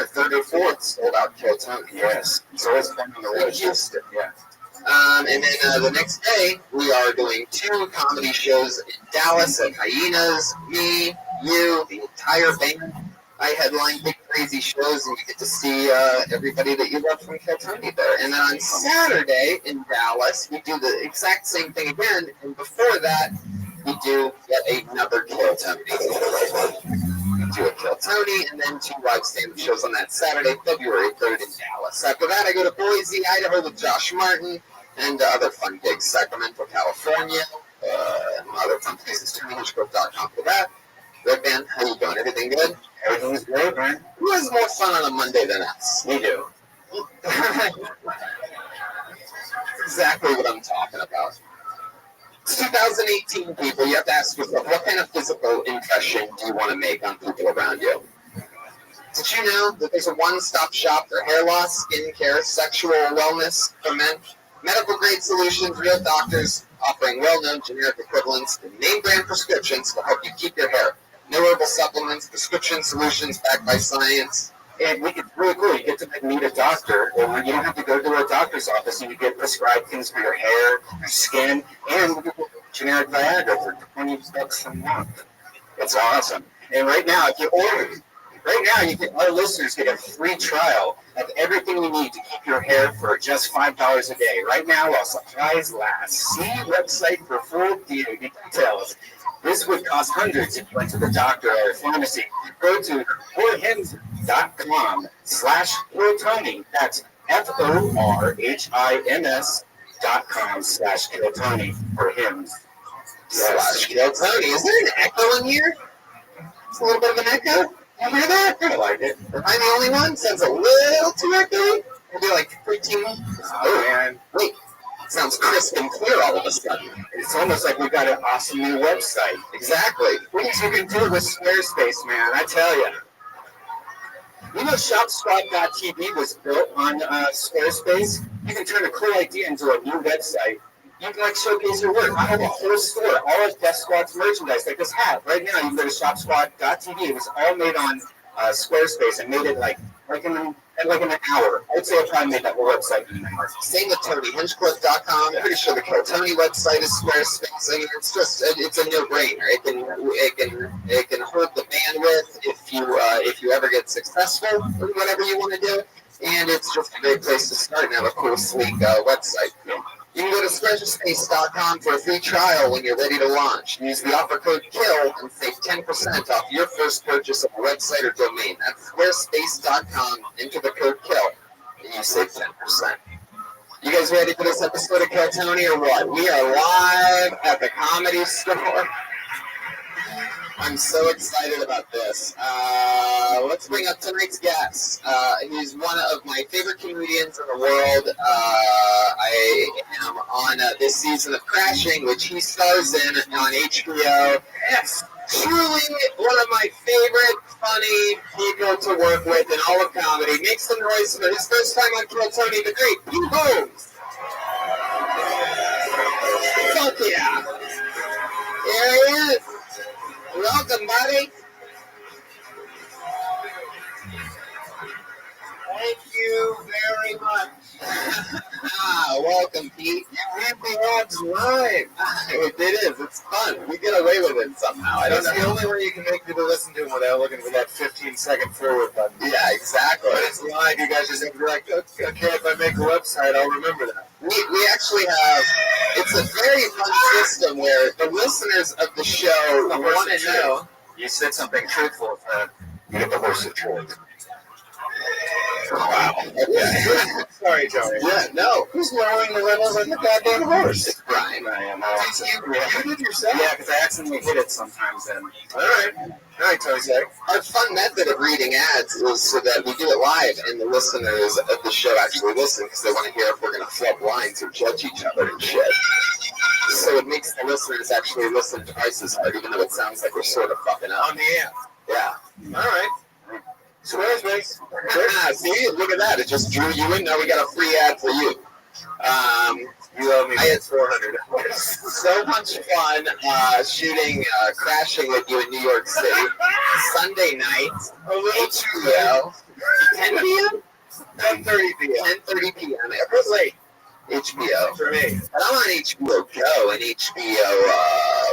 third or fourth sold-out Kill Tony. Yes, it's always fun on the road. Houston, yeah. And then the next day, we are doing 2 comedy shows in Dallas at Hyenas. Me, you, the entire band. I headline big crazy shows, and you get to see everybody that you love from Kill Tony there. And then on Saturday in Dallas, we do the exact same thing again. And before that, we do yet another Kill Tony. We do a Kill Tony, and then 2 live stand-up shows on that Saturday, February 3rd in Dallas. After that, I go to Boise, Idaho with Josh Martin and other fun gigs. Sacramento, California, and other fun places. TonyHinchcliffe.com for that. Red Band, how you doing? Everything good? Everything's great, man. Who has more fun on a Monday than us? We do. Exactly what I'm talking about. It's 2018, people. You have to ask yourself, what kind of physical impression do you want to make on people around you? Did you know that there's a one-stop shop for hair loss, skincare, sexual wellness for men? Medical-grade solutions, real doctors offering well-known generic equivalents to name-brand prescriptions to help you keep your hair. No herbal supplements, prescription solutions backed by science. And it's really cool. You get to meet a doctor, or you don't have to go to a doctor's office, and you get prescribed things for your hair, your skin, and generic Viagra for $20 a month. It's awesome. And right now, if you order, our listeners get a free trial of everything you need to keep your hair for just $5 a day. Right now, while supplies last. See website for full details. This would cost hundreds if you went to the doctor or a pharmacy. Go to forhims.com/KillTony. That's FORHIMS.com/KillTony for hymns. /KillTony. Is there an echo in here? It's a little bit of an echo. You hear that? I like it. Am I the only one? Sounds a little too echoey. Maybe like 13. Oh, man. Wait. Sounds crisp and clear all of a sudden. It's almost like we've got an awesome new website. Exactly. Things you can do with Squarespace, man, I tell you. You know, ShopSquad.tv was built on Squarespace. You can turn a cool idea into a new website. You can showcase your work. I have a whole store, all of Death Squad's merchandise, like this hat. Right now, you can go to ShopSquad.tv. It was all made on Squarespace and made it like in an hour. I would say I probably made that whole website in an hour. Same with TonyHinchcliffe.com. I'm pretty sure the Kill Tony website is Squarespace. I mean, it's a no-brainer. It can hold the bandwidth if you ever get successful or whatever you want to do. And it's just a great place to start and have a cool, sleek website. You can go to Squarespace.com for a free trial when you're ready to launch. Use the offer code KILL and save 10% off your first purchase of a website or domain. That's Squarespace.com. Enter the code KILL and you save 10%. You guys ready for this episode of Kill Tony or what? We are live at the Comedy Store. I'm so excited about this. Let's bring up tonight's guest. He's one of my favorite comedians in the world. I am on this season of Crashing, which he stars in on HBO. Yes, truly one of my favorite funny people to work with in all of comedy. Make some noise for his first time on Kill Tony, the great Pete Holmes. Fuck yeah. Here he is. Welcome, buddy. Thank you very much. Welcome, Pete. You read the odds live. It is. It's fun. We get away with it somehow. I don't know. That's the only way you can make people listen to him without looking for that 15-second forward button. Yeah, exactly. But it's live. You guys just have to be like, okay, if I make a website, I'll remember that. We actually have, it's a very fun system where the listeners of the show want to know. You said something truthful, you get the horse of truth. Wow. Okay. sorry, Joey. Yeah, no. Who's lowering the levels on the goddamn horse? It's Brian. I am. You did yourself? Yeah, because I accidentally hit it sometimes then. All right, Tony Sack. Our fun method of reading ads is so that we do it live, and the listeners of the show actually listen because they want to hear if we're going to flub lines or judge each other and shit. So it makes the listeners actually listen twice as hard, even though it sounds like we're sort of fucking up. On the app. Yeah. All right. Squarespace. See, look at that. It just drew you in. Now we got a free ad for you. You owe me. I had $400. So much fun shooting Crashing with you in New York City. Sunday night, HBO. 10 p.m.? 10:30 p.m. 10:30 p.m. It was late. HBO. For me. But I'm on HBO Go and HBO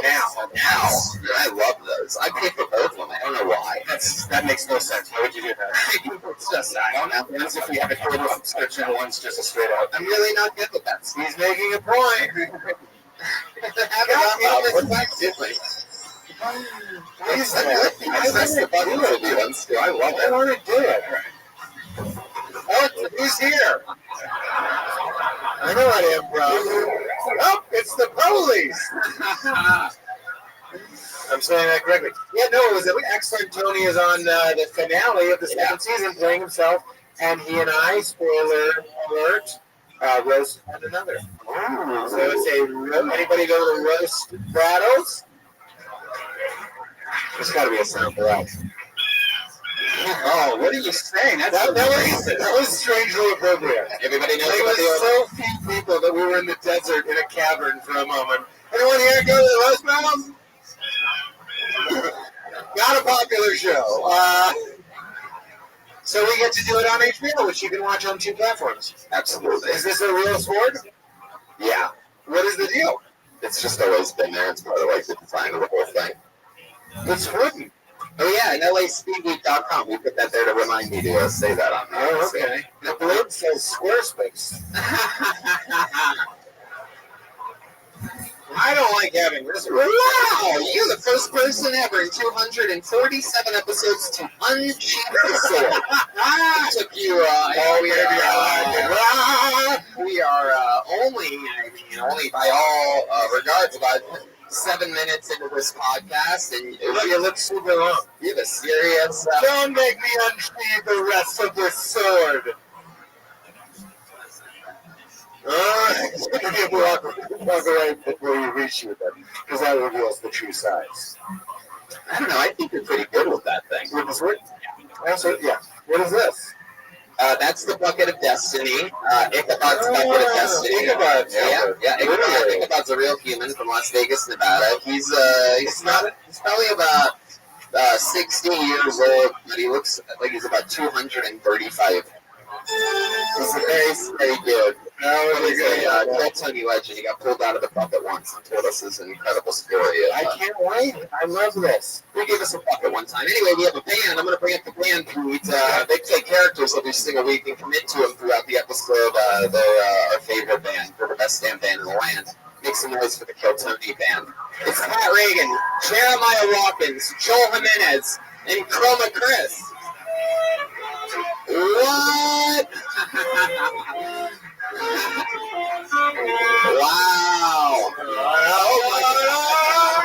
now. Yeah, I love those. I pay for both of them. I don't know why. That makes no sense. Why would you do that? It's just, I don't know. One's if we have a quarter subscription, one's just a straight up. I'm really not good with that. He's making a point. What's that different? I press the button for the ones too. I love it. I want to do it. Oh, who's here? I know I am, bro. Oh, it's the police. I'm saying that correctly. Yeah, no, it was excellent. Tony is on the finale of the second season playing himself, and he and I, spoiler alert, roast one another. So it's anybody go to Roast Battles? There's got to be a sound for that. Oh, what are you saying? That was strangely appropriate. Everybody knows There what was so few people that we were in the desert in a cavern for a moment. Anyone here go to the Roast Battles? Not a popular show. So we get to do it on HBO, which you can watch on 2 platforms. Absolutely. Is this a real sport? Yeah. What is the deal? It's just always been there. It's part of like the design of the whole thing. It's written. Oh yeah, and LASpeedweek.com. We put that there to remind me to say that on there. Oh, okay. The blade says Squarespace. I don't like having this. Wow! You're the first person ever in 247 episodes to unsheath the sword. It took you, we are only by all regards, about 7 minutes into this podcast, and you look super long. You have a serious. Don't make me unsheath the rest of the sword. Walk away before you reach with them, because that reveals the true size. I don't know. I think you're pretty good with that thing. With the sword? Yeah. What is this? That's the Bucket of Destiny. Ichabod's Bucket of Destiny. Ichabod. Yeah. Ichabod's a real human from Las Vegas, Nevada. He's probably about 60 years old, but he looks like he's about 235. He's a very good. He's a Kill-Tony legend. He got pulled out of the bucket once and told us his incredible story. I can't wait. I love this. He gave us a bucket one time. Anyway, we have a band. I'm going to bring up the band. They play characters every single week and commit to them throughout the episode. They're our favorite band. They're the best damn band in the land. Make some noise for the Kill-Tony band. It's Pat Reagan, Jeremiah Watkins, Joel Jimenez, and Chroma Chris. What? Wow. Oh my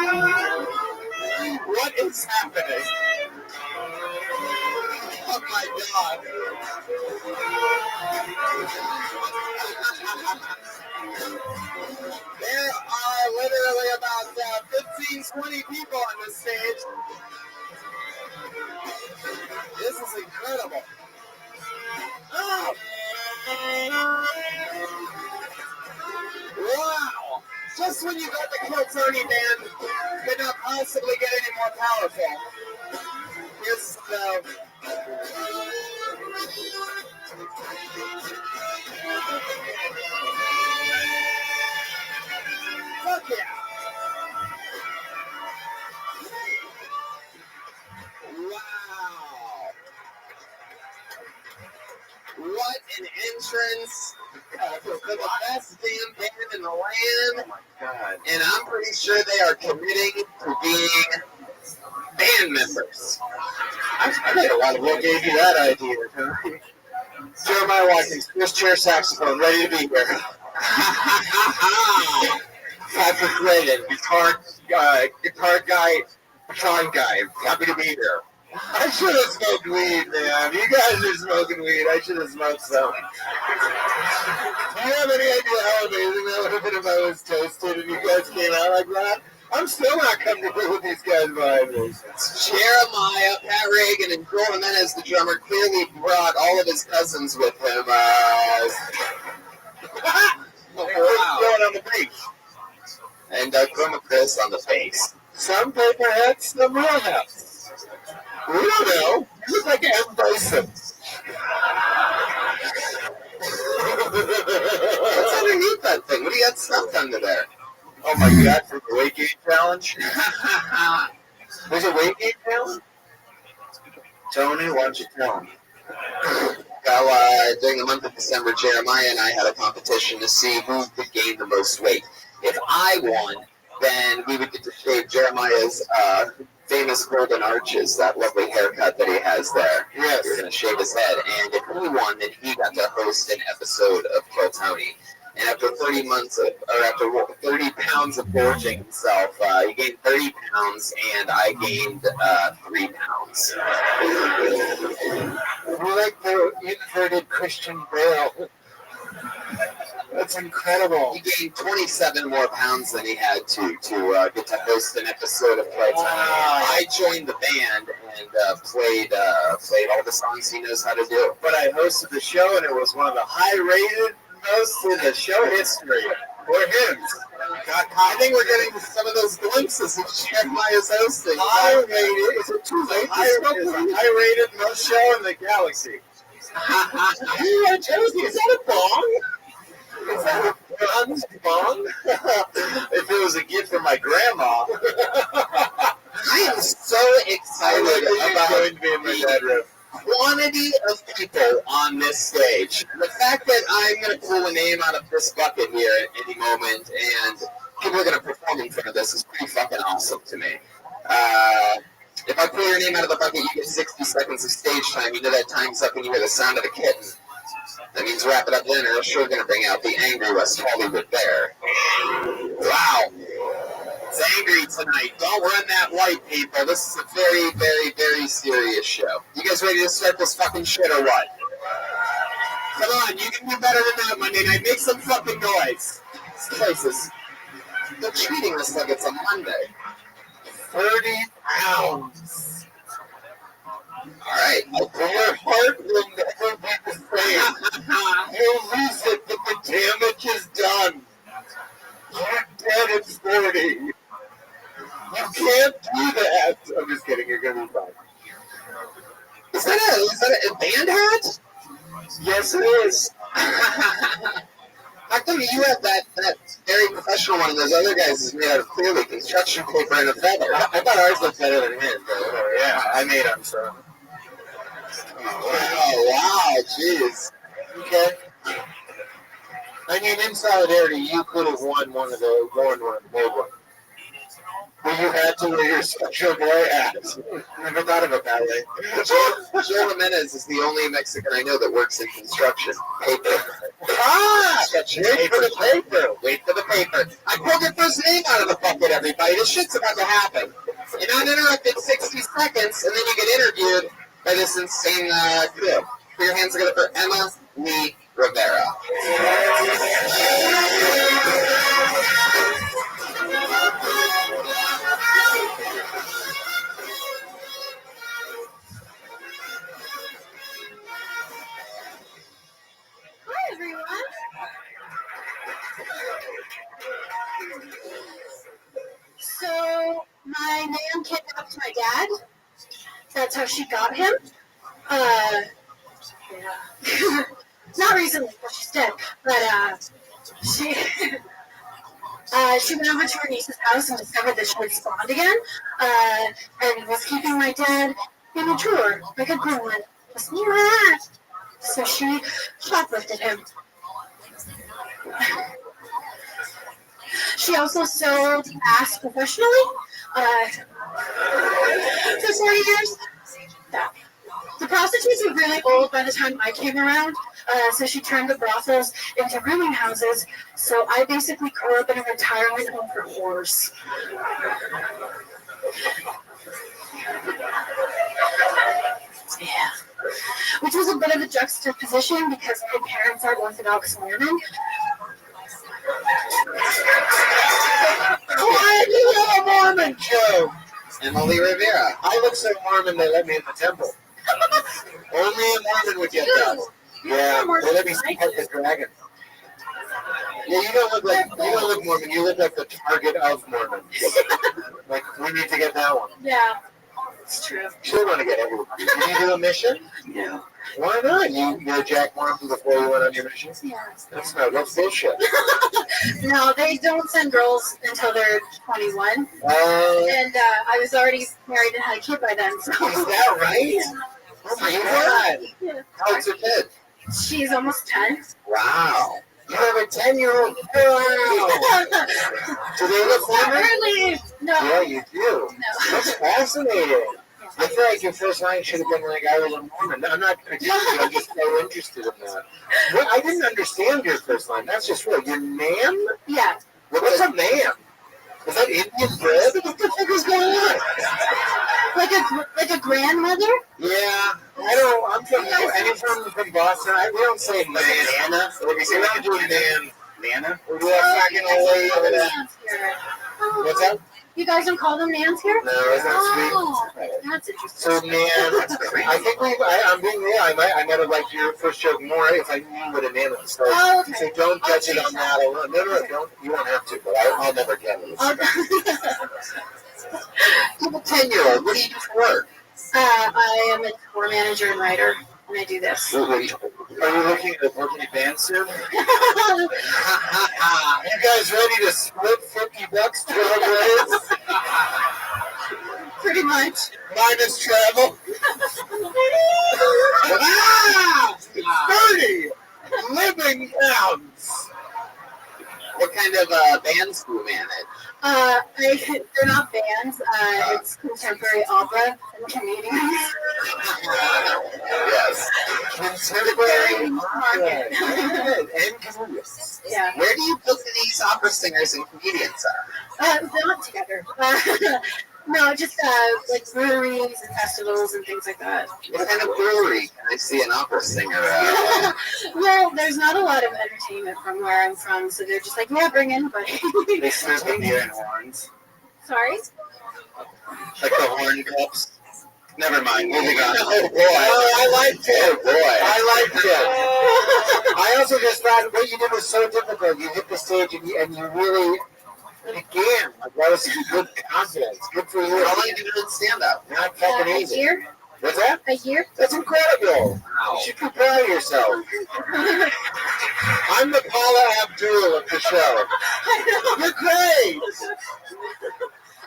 God. What is happening? Oh my God. There are literally about 15, 20 people on this stage. This is incredible. Oh. Wow! Just when you got the Kill-Tony band could not possibly get any more powerful. Here's the... Fuck yeah! Wow! What an entrance for the best damn band in the land. Oh my God. And I'm pretty sure they are committing to being band members. I made a lot of what gave you that idea, Tony. Jeremiah Watkins, Chris chair saxophone, ready to be here. Patrick Clayton, guitar guy, baton guy, happy to be here. I should have smoked weed, man. You guys are smoking weed. I should have smoked some. Do you have any idea how amazing that would have been if I was toasted and you guys came out like that? I'm still not comfortable with these guys behind me. Jeremiah, Pat Reagan, and Joel Jimenez, the drummer, clearly brought all of his cousins with him. Wow. On the bass. And Chroma Chris on the bass. Some paper hats, some real hats. We don't know. You look like M. Bison. What's underneath that thing? What do you got stuffed under there? Oh my God, for the weight gain challenge? There's a weight gain challenge? Tony, why don't you tell me? Well, during the month of December, Jeremiah and I had a competition to see who could gain the most weight. If I won, then we would get to shave Jeremiah's famous golden arches, that lovely haircut that he has there. Yes. We were going to shave his head. And if he won, then he got to host an episode of Kill Tony. And after 30 pounds of gorging himself, he gained 30 pounds, and I gained 3 pounds. We're like the inverted Christian Bale. That's incredible. He gained 27 more pounds than he had to get to host an episode of Kill Tony. Wow. I joined the band and played all the songs he knows how to do. But I hosted the show, and it was one of the high-rated most in the show history. For him. I think we're getting some of those glimpses of Jeremiah's hosting. High-rated. Is it too late? It's a high-rated most show in the galaxy. Is that a bong? Is that a bong? If it was a gift from my grandma. I am so excited about going to be in my bedroom. Quantity of people on this stage. The fact that I'm going to pull a name out of this bucket here at any moment and people are going to perform in front of this is pretty fucking awesome to me. If I pull your name out of the bucket, you get 60 seconds of stage time. You know that time's up when you hear the sound of a kitten. That means wrap it up then, or we're sure going to bring out the angry West Hollywood bear. Wow. It's angry tonight. Don't run that light, people. This is a very, very, very serious show. You guys ready to start this fucking shit or what? Come on, you can do better than that Monday night. Make some fucking noise. This place is... They're treating this like it's a Monday. 30 pounds. Alright. Your heart will never be the same. You'll lose it, but the damage is done. You're dead at 40. You can't do that. I'm just kidding. You're going to be fine. Is that a band hat? Yes, it is. How come you have that very professional one and those other guys is made out of clearly construction paper and a feather? I thought ours looked better than his, but yeah, I made them, so. Oh, wow, jeez. Okay. I mean, in solidarity, you could have won one of the made one. But you had to wear your special boy hat. Never thought of it that way. Joel Jimenez is the only Mexican I know that works in construction. Paper. Wait for the paper. Wait for the paper. I pulled your first name out of the bucket, everybody. This shit's about to happen. An uninterrupted 60 seconds, and then you get interviewed by this insane crew. Put your hands together for Emma Lee Rivera. Hi, everyone. So, my mom kidnapped my dad. That's how she got him. Yeah. Not recently, because she's dead. But, she went over to her niece's house and discovered that she had spawned again. And was keeping my dad in a drawer, like a gremlin. Just near that. So she shoplifted him. She also sold ass professionally for 4 years. The prostitutes were really old by the time I came around, So she turned the brothels into rooming houses. So I basically grew up in a retirement home for whores. Yeah. Which was a bit of a juxtaposition because my parents are Orthodox Mormon. Why do you have a Mormon joke? Emily Rivera. I look so Mormon they let me in the temple. Only a Mormon would get that. Yeah, they let me pet the dragon. Yeah, you don't look Mormon. You look like the target of Mormons. Like, we need to get that one. Yeah, it's true. Sure want to get everyone. Did you do a mission? No. Why not? You're Jack Mormon before you went on your mission? Yeah. That's bullshit. No, they don't send girls until they're 21. And I was already married and had a kid by then. So. Is that right? Oh my God. Yeah. How's your kid? She's almost 10. Wow. You have a 10-year-old girl. Do they look Mormon? Early. No. Yeah, you do. No. That's fascinating. I feel like your first line should have been like, I was a Mormon. I'm not accusing you, I'm just so interested in that. Well, I didn't understand your first line. That's just real. Your ma'am? Yeah. What's a ma'am? Is that Indian bread? What the fuck is going on? Like a grandmother? Yeah. I'm from Boston. We don't say Nana. We don't do Nana. We do that fucking way over there. What's that? You guys don't call them Nans here? No, it's not sweet. That's interesting. So, Nan, I think I'm being real. I might have liked your first joke more if I knew what a Nan was. So, okay. So don't judge it on that alone. No, don't. You won't have to, but I'll never get it. I'm a 10-year-old. What do you do for work? I am a tour manager and writer, and I do this. Are you looking at working at band soon? You guys ready to split $50 12 ways? Pretty much. Minus travel. 30 living pounds. What kind of bands do you manage? They're not bands. It's contemporary opera and comedians. Yes. Contemporary market. And comedians. Yeah. Where do you book these opera singers and comedians at? They're not together. No, just like breweries and festivals and things like that. What kind of brewery can I see an opera singer? Well, there's not a lot of entertainment from where I'm from, so they're just like, yeah, bring anybody. They serve the beer in horns. Sorry? Like the horn cups. Never mind. Moving on. Oh boy. I liked it. Oh boy. I liked it. I also just thought what you did was so difficult. You hit the stage and you really began. Like, that was good confidence. Good for you. How long have you been doing stand-up? Not fucking A easy. year? What's that? A year? That's incredible. Wow. You should be proud of yourself. I'm the Paula Abdul of the show. You're great.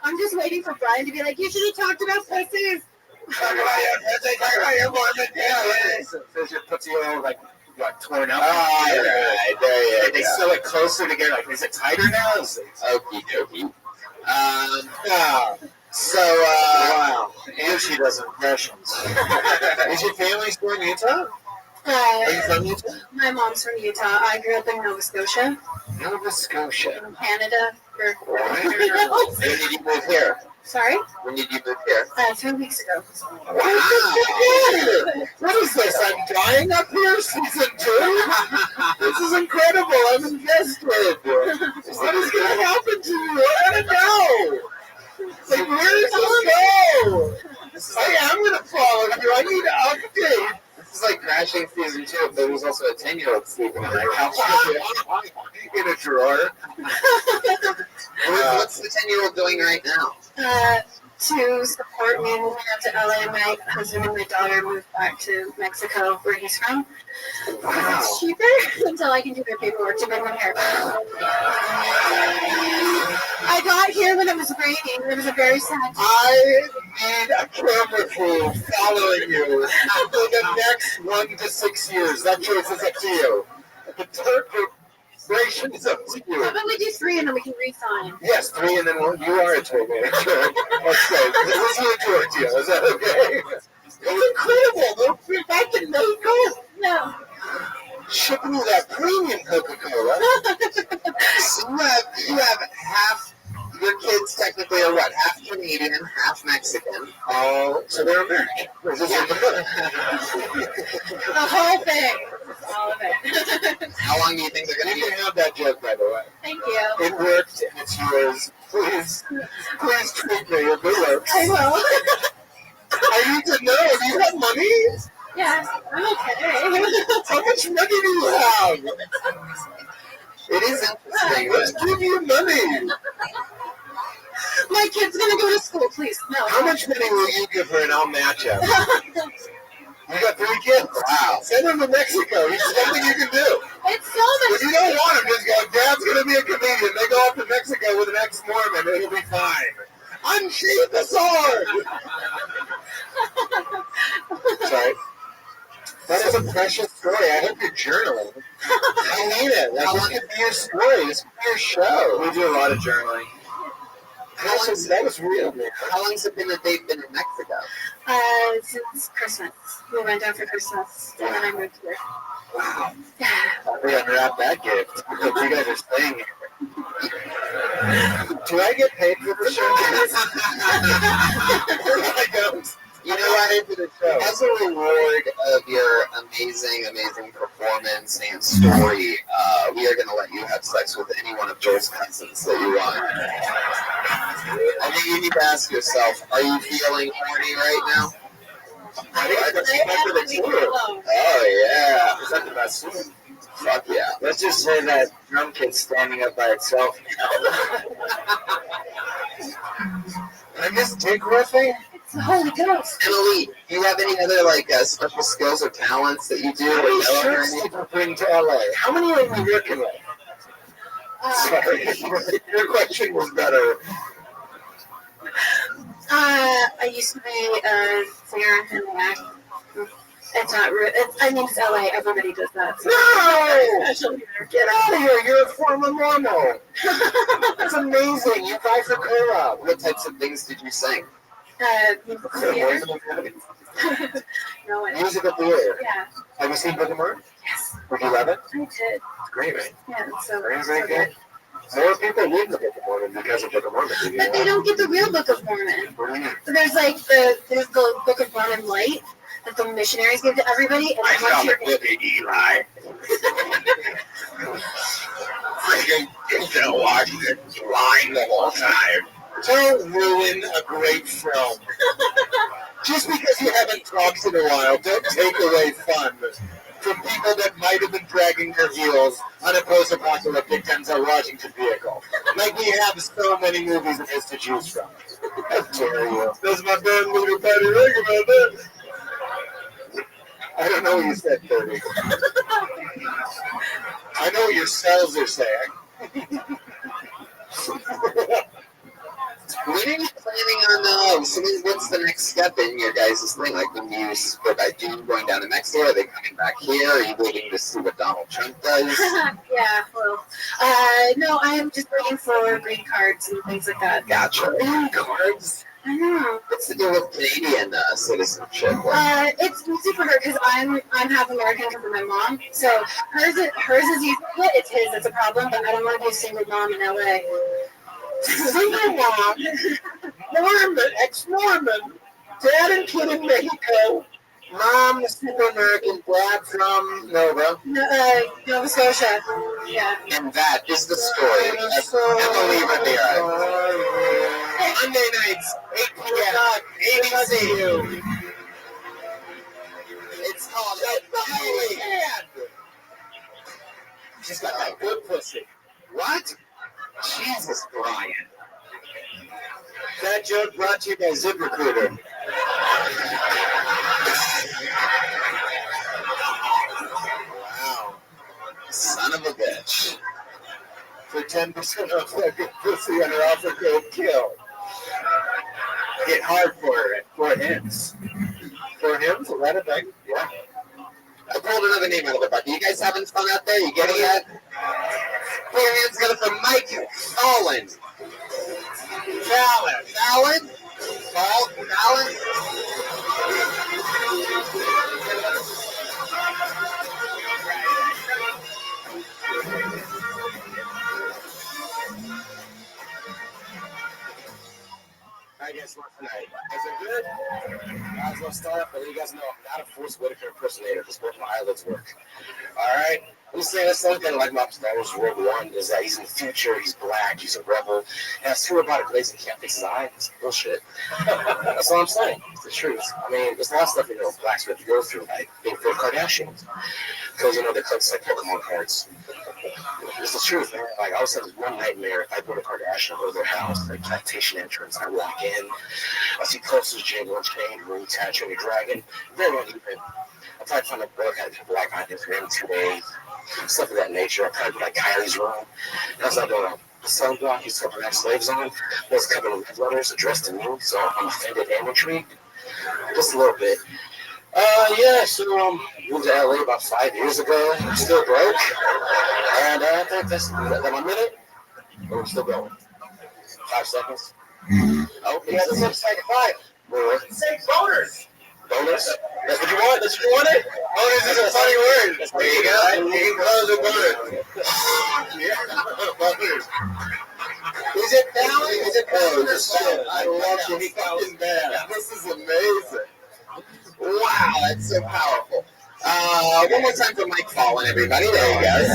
I'm just waiting for Brian to be like, you should have talked about pussies. Talk about your Mormon. Yeah. Says your pussy all like torn up. Oh, all right. There you They go. sew it closer together. Like, is it tighter now? Okie dokie. Wow. And she does impressions. Is your family still in Utah? Are you from Utah? My mom's from Utah. I grew up in Nova Scotia. Nova Scotia. In Canada. When did you move here? Sorry? When did you move here? 3 weeks ago. Wow. What is this? I'm dying up here, season 2? This is incredible. I'm invested. What is going to happen to you? I don't know. Like, where does this go? I'm going to follow you. I need to update. This is like Crashing season 2, but there was also a 10-year-old sleeping in my couch. In a drawer. What's the 10-year-old doing right now? To support me moving out to LA, my husband and my daughter moved back to Mexico, where he's from. It's cheaper until I can do their paperwork to bring them here. I got here when it was raining. It was a very sad time. I need a camera crew following you for the next 1 to 6 years. That choice is up to you. The duration is up to you. How about we do 3 and then we can re-sign? Yes, 3 and then 1. You are a tour manager. That's great. This is Georgia. Is that okay? It's incredible. They're back in Mexico. No. shipping you that premium Coca-Cola. So you have half. Your kids technically are what? Half Canadian, half Mexican. Oh, so they're American. The whole thing. All of it. How long do you think they're going to You be? can have that joke, by the way. Thank you. It worked, and it's yours. Please treat me if it works. I will. I need to know. Do you have money? Yeah, I'm okay. How much money do you have? It is interesting. Let's give you money. My kid's gonna go to school, please. No. How much money will you give her, and I'll match it? You got 3 kids? Wow. Send them to Mexico. It's something you can do. It's so much. If you don't want them, just go, Dad's going to be a comedian. They go off to Mexico with an ex-Mormon. It'll be fine. Unsheath the sword! Sorry. That is a precious story. I hope you're journaling. I need it. Like, this could be your story. This could be your show. We do a lot of journaling. That was real, man. How long has it been that they've been in Mexico? Since Christmas. We went down for Christmas, and then I moved here. Wow. Yeah. We unwrap that gift. You guys are staying here. Do I get paid for the show? I don't. You know what? As a reward of your amazing, amazing performance and story, we are going to let you have sex with any one of Joel's cousins that you want. I think you need to ask yourself, are you feeling horny right now? Oh, yeah. Is that the best one? Fuck yeah. Let's just say that drum kit's standing up by itself. I miss dick riffing. It's the Holy Ghost. Emily, do you have any other special skills or talents that you do? How many shirts did you bring to LA? How many are you working with? Sorry, your question was better. I used to be a singer and an actor. It's not rude. It's LA. Everybody does that. So. No! Get out of here. You're a former Mormon. That's amazing. You guys are cool. What types of things did you sing? Musical theater. No one. Musical theater. Yeah. Have you seen Book of Mormon? Yes. Would you love it? I did. It's great, right? Yeah, it's so Very, so very good. More people read the Book of Mormon because of Book of Mormon. But they don't get the real Book of Mormon. What do you mean? So there's the Book of Mormon light that the missionaries give to everybody. And I found the book of Eli. Freaking Denzel Washington lying the whole time. Don't ruin a great film. Just because you haven't talked in a while, don't take away fun from people that might have been dragging their heels on a post-apocalyptic Denzel Washington vehicle. Like we have so many movies of his to choose from. How dare you? That's my band leader, Patty Ring, about that. I don't know what you said, 30. I know what your cells are saying. When are you planning on, what's the next step in your guys' thing? Like when you spoke about you going down to Mexico, are they coming back here? Are you waiting to see what Donald Trump does? Yeah, well, no, I am just waiting for green cards and things like that. Gotcha. Green cards? I know. What's the deal with Canadian citizenship? It's easy for her because I'm half American because of my mom. So hers is easy to get. It's his that's a problem. But I don't want to be a single mom in LA. Single mom, Mormon, ex-Mormon, dad and kid in Mexico, mom, super American, dad from Nova Scotia. Yeah. And that is the story of Emily Rivera. Monday nights, 8 p.m. ABC. It's called Emily. She's got that good pussy. What? Jesus, Brian. That joke brought to you by ZipRecruiter. Wow. Son of a bitch. For 10% off that good pussy on her offer code KILL. Hit hard for hymns. For hymns? Is that a thing? Yeah. I pulled another name out of the bucket. You guys having fun out there? You getting that? Put your hands together for Mike Fallon. Fallon. guest list tonight. Is it good? Might as well start. But you guys know I'm not a Forrest Whitaker impersonator because both my eyelids work. All right. I'm just saying that's the only thing I like about Star Wars Rogue One is that he's in the future, he's black, he's a rebel. And that's true about it, Glaze, he can't fix his eye. It's bullshit. That's all I'm saying. It's the truth. I mean, there's a lot of stuff blacks have to go through, like being for Kardashians. Because, they collect like Pokemon cards. It's the truth, man. Like, I always have this one nightmare if I go to Kardashian, go to their house, like plantation entrance, I walk in, I see posters, jingling, chain, ring, tattoo, and a dragon. Very uneven. I'll probably find a book I had black on Instagram 2 days. Stuff of that nature. I'll probably be like Kylie's room. That's not going on. The sunblock he's covering that slaves on was covered in red letters addressed to me, so I'm offended and intrigued. Just a little bit. Yeah, so moved to LA about 5 years ago. I'm still broke. And I think that's my minute. But we're still going. 5 seconds. Oh, yeah, that's a second 5. Say boners. Bonus? That's what you want? That's what you wanted? Bonus is a funny word. There you go. You close with bonus. Yeah, bonus. Is it Valley? Is it bonus? I love this fucking band. This is amazing. Wow, that's so powerful. One more time for Mike Fallon, everybody. There you go.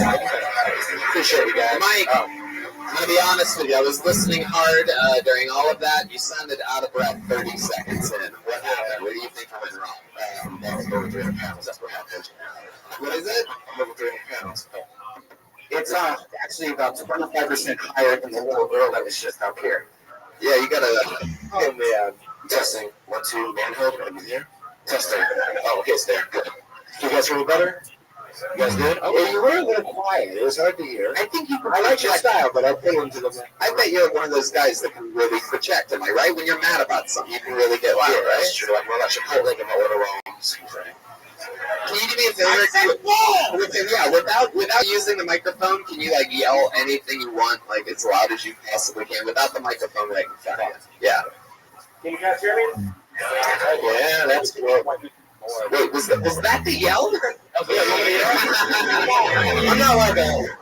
Appreciate you guys. Mike, I'm going to be honest with you. I was listening hard during all of that. You sounded out of breath 30 seconds in. What happened? What do you think went wrong? I'm over 300 pounds. That's what happened. What is it? I'm over 300 pounds. It's actually about 25% higher than the little girl that was just up here. Yeah, you got to... Testing. 1, 2, manhood. Are you there? Testing. Oh, okay, it's there. Good. You guys feel better? You guys good? Okay. Yeah, you were a little quiet. It was hard to hear. I think you. I like your style, but I put into the. I bet you're one of those guys that can really project. Am I right? When you're mad about something, you can really get loud, right? That's true. Like, well, I should put like in my order wrong. Can you do me a favor? Without using the microphone, can you like yell anything you want, like as loud as you possibly can, without the microphone right in front of you? Yeah. Can you guys hear me? Yeah, that's cool. Wait, was that the yell? I'm not like that.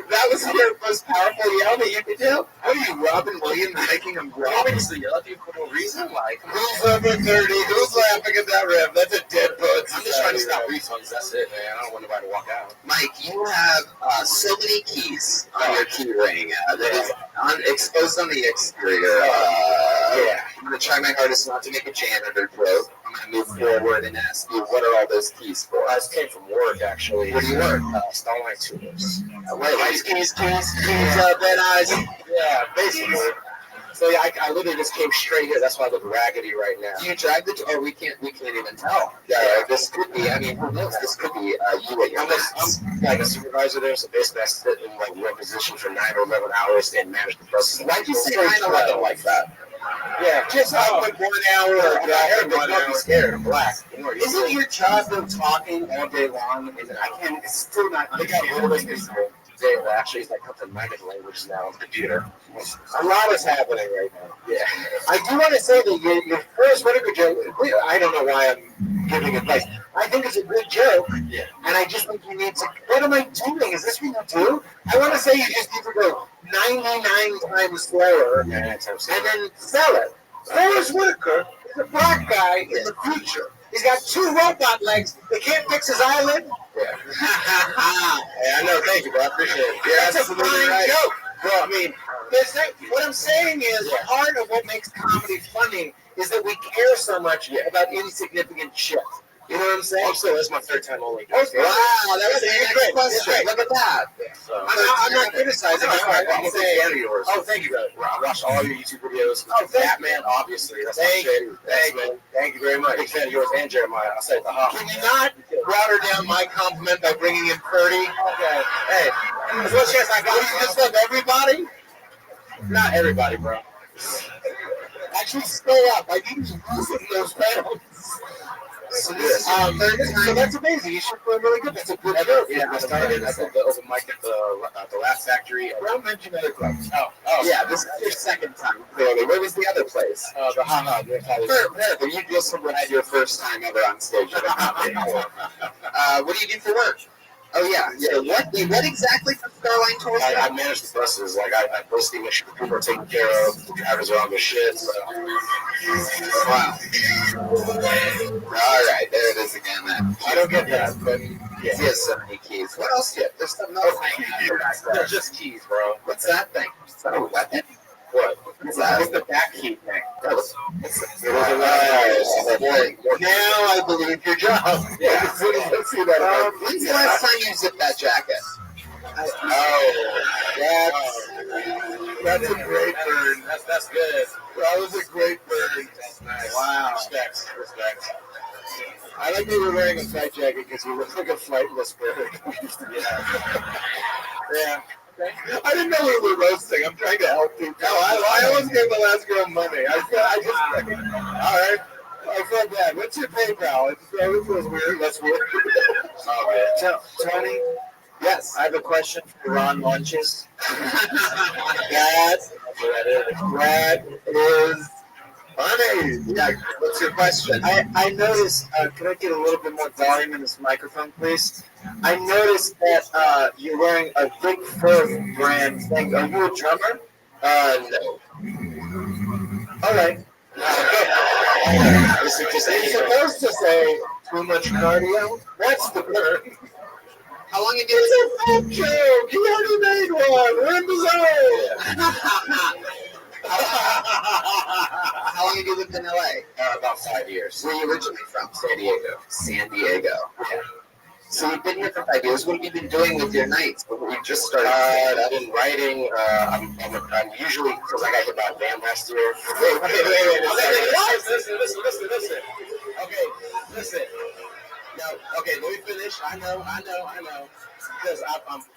That was your most powerful yell that you could do? What are you, Robin Williams, making him grow? I'm just yell at you for no reason. Like, who's over 30? Who's laughing at that riff? That's a dead poet. I'm just trying to stop refunds. That's it, man. I don't want nobody to walk out. Mike, you have so many keys on your key ring that is exposed on the exterior. Yeah. I'm going to try my hardest not to make a janitor joke. I'm going to move forward and ask you, what are all those keys for? I just came from work, actually. Where do you work? Starlight Tuners. Wait, keys, bed eyes. Yeah, basically. So yeah, I literally just came straight here. That's why I look raggedy right now. Do you drive the? Oh, we can't even tell. Yeah, this could be. I mean, who knows? This could be you at your house. I'm like a supervisor there, so basically I sit in like one position for 9 or 11 hours and manage the process. Why'd you say 9/11 like that? Yeah, just like 1 hour. I heard they be scared. I'm black. Isn't your job though talking all day long? And I can't. It's still not. They got really they actually like come to American language now on the computer. A lot is happening right now. Yeah. I do want to say that your first Whitaker joke, I don't know why I'm giving advice. I think it's a good joke. Yeah. And I just think you need to, what am I doing? Is this what you do? I want to say you just need to go 99 times slower and then sell it. Forrest Whitaker is a black guy in the future. He's got 2 robot legs. They can't fix his eyelid. Yeah. Yeah, I know. Thank you, bro. I appreciate it. Yeah, that's a fine joke. Well, I mean, what I'm saying is part of what makes comedy funny is that we care so much about insignificant shit. You know what I'm saying? Also, that's my 3rd time only. Wow, that was a great question. Look at that. So, I'm not criticizing. I'm a big fan of yours. Oh, thank you, brother. I watched all your YouTube videos. Oh, Batman, obviously. That's thank you. Thank you very much. Big fan of yours and Jeremiah. I'll say it the hot. Can you not water down my compliment by bringing in Purdy? Okay. Hey, there's one chance I got. What, you just love everybody? Not everybody, bro. Actually, stay up. I need you losing those pounds. So that's amazing. You should feel really good. That's a good joke. Yeah, I started at the open mic at the Laugh Factory. Around mentioned other clubs. Oh. Yeah, this is your 2nd time, clearly. Where was the other place? The Ha-Ha. But you just had your first time ever on stage. What do you do for work? Oh yeah. So what exactly for Starline Tours? I manage the buses. Like I basically make sure the people are taken care of. The drivers are on their shit. So. Wow. All right, there it is again. Then. I don't get that, but Yeah. He has so many keys. What else? Yeah, there's something else. They're just keys, bro. What's that thing? Is that a weapon? What? What's that? It's the back key thing. Now I believe your job. Yeah. When's the last time you zipped that jacket? That's a great burn. That's good. That was a great burn. That's nice. Wow. Respect. I like that you were wearing a flight jacket because you look like a flightless bird. Yeah. I didn't know we were roasting. I'm trying to help people. No, I always gave the last girl money. All right. I felt bad. What's your PayPal? It feels weird. That's weird. Oh, man. Tony? Yes. I have a question for Ron Lunches. That is funny. Yeah, what's your question? I noticed, can I get a little bit more volume in this microphone, please? I noticed that you're wearing a Big Fur brand thing. Are you a drummer? No. All right. You're supposed to say too much cardio. That's the burn. How long have It's a fat joke. You already made one. We're in the zone. How long have you lived in LA? About 5 years. Where are you originally from? San Diego. San Diego. Yeah. So you've been here for 5 years. What have you been doing with your nights? You just started. I've been writing. I'm usually, because I got hit by a van last year. Wait. Listen. Okay, listen. Now, okay, let me finish. I know. Because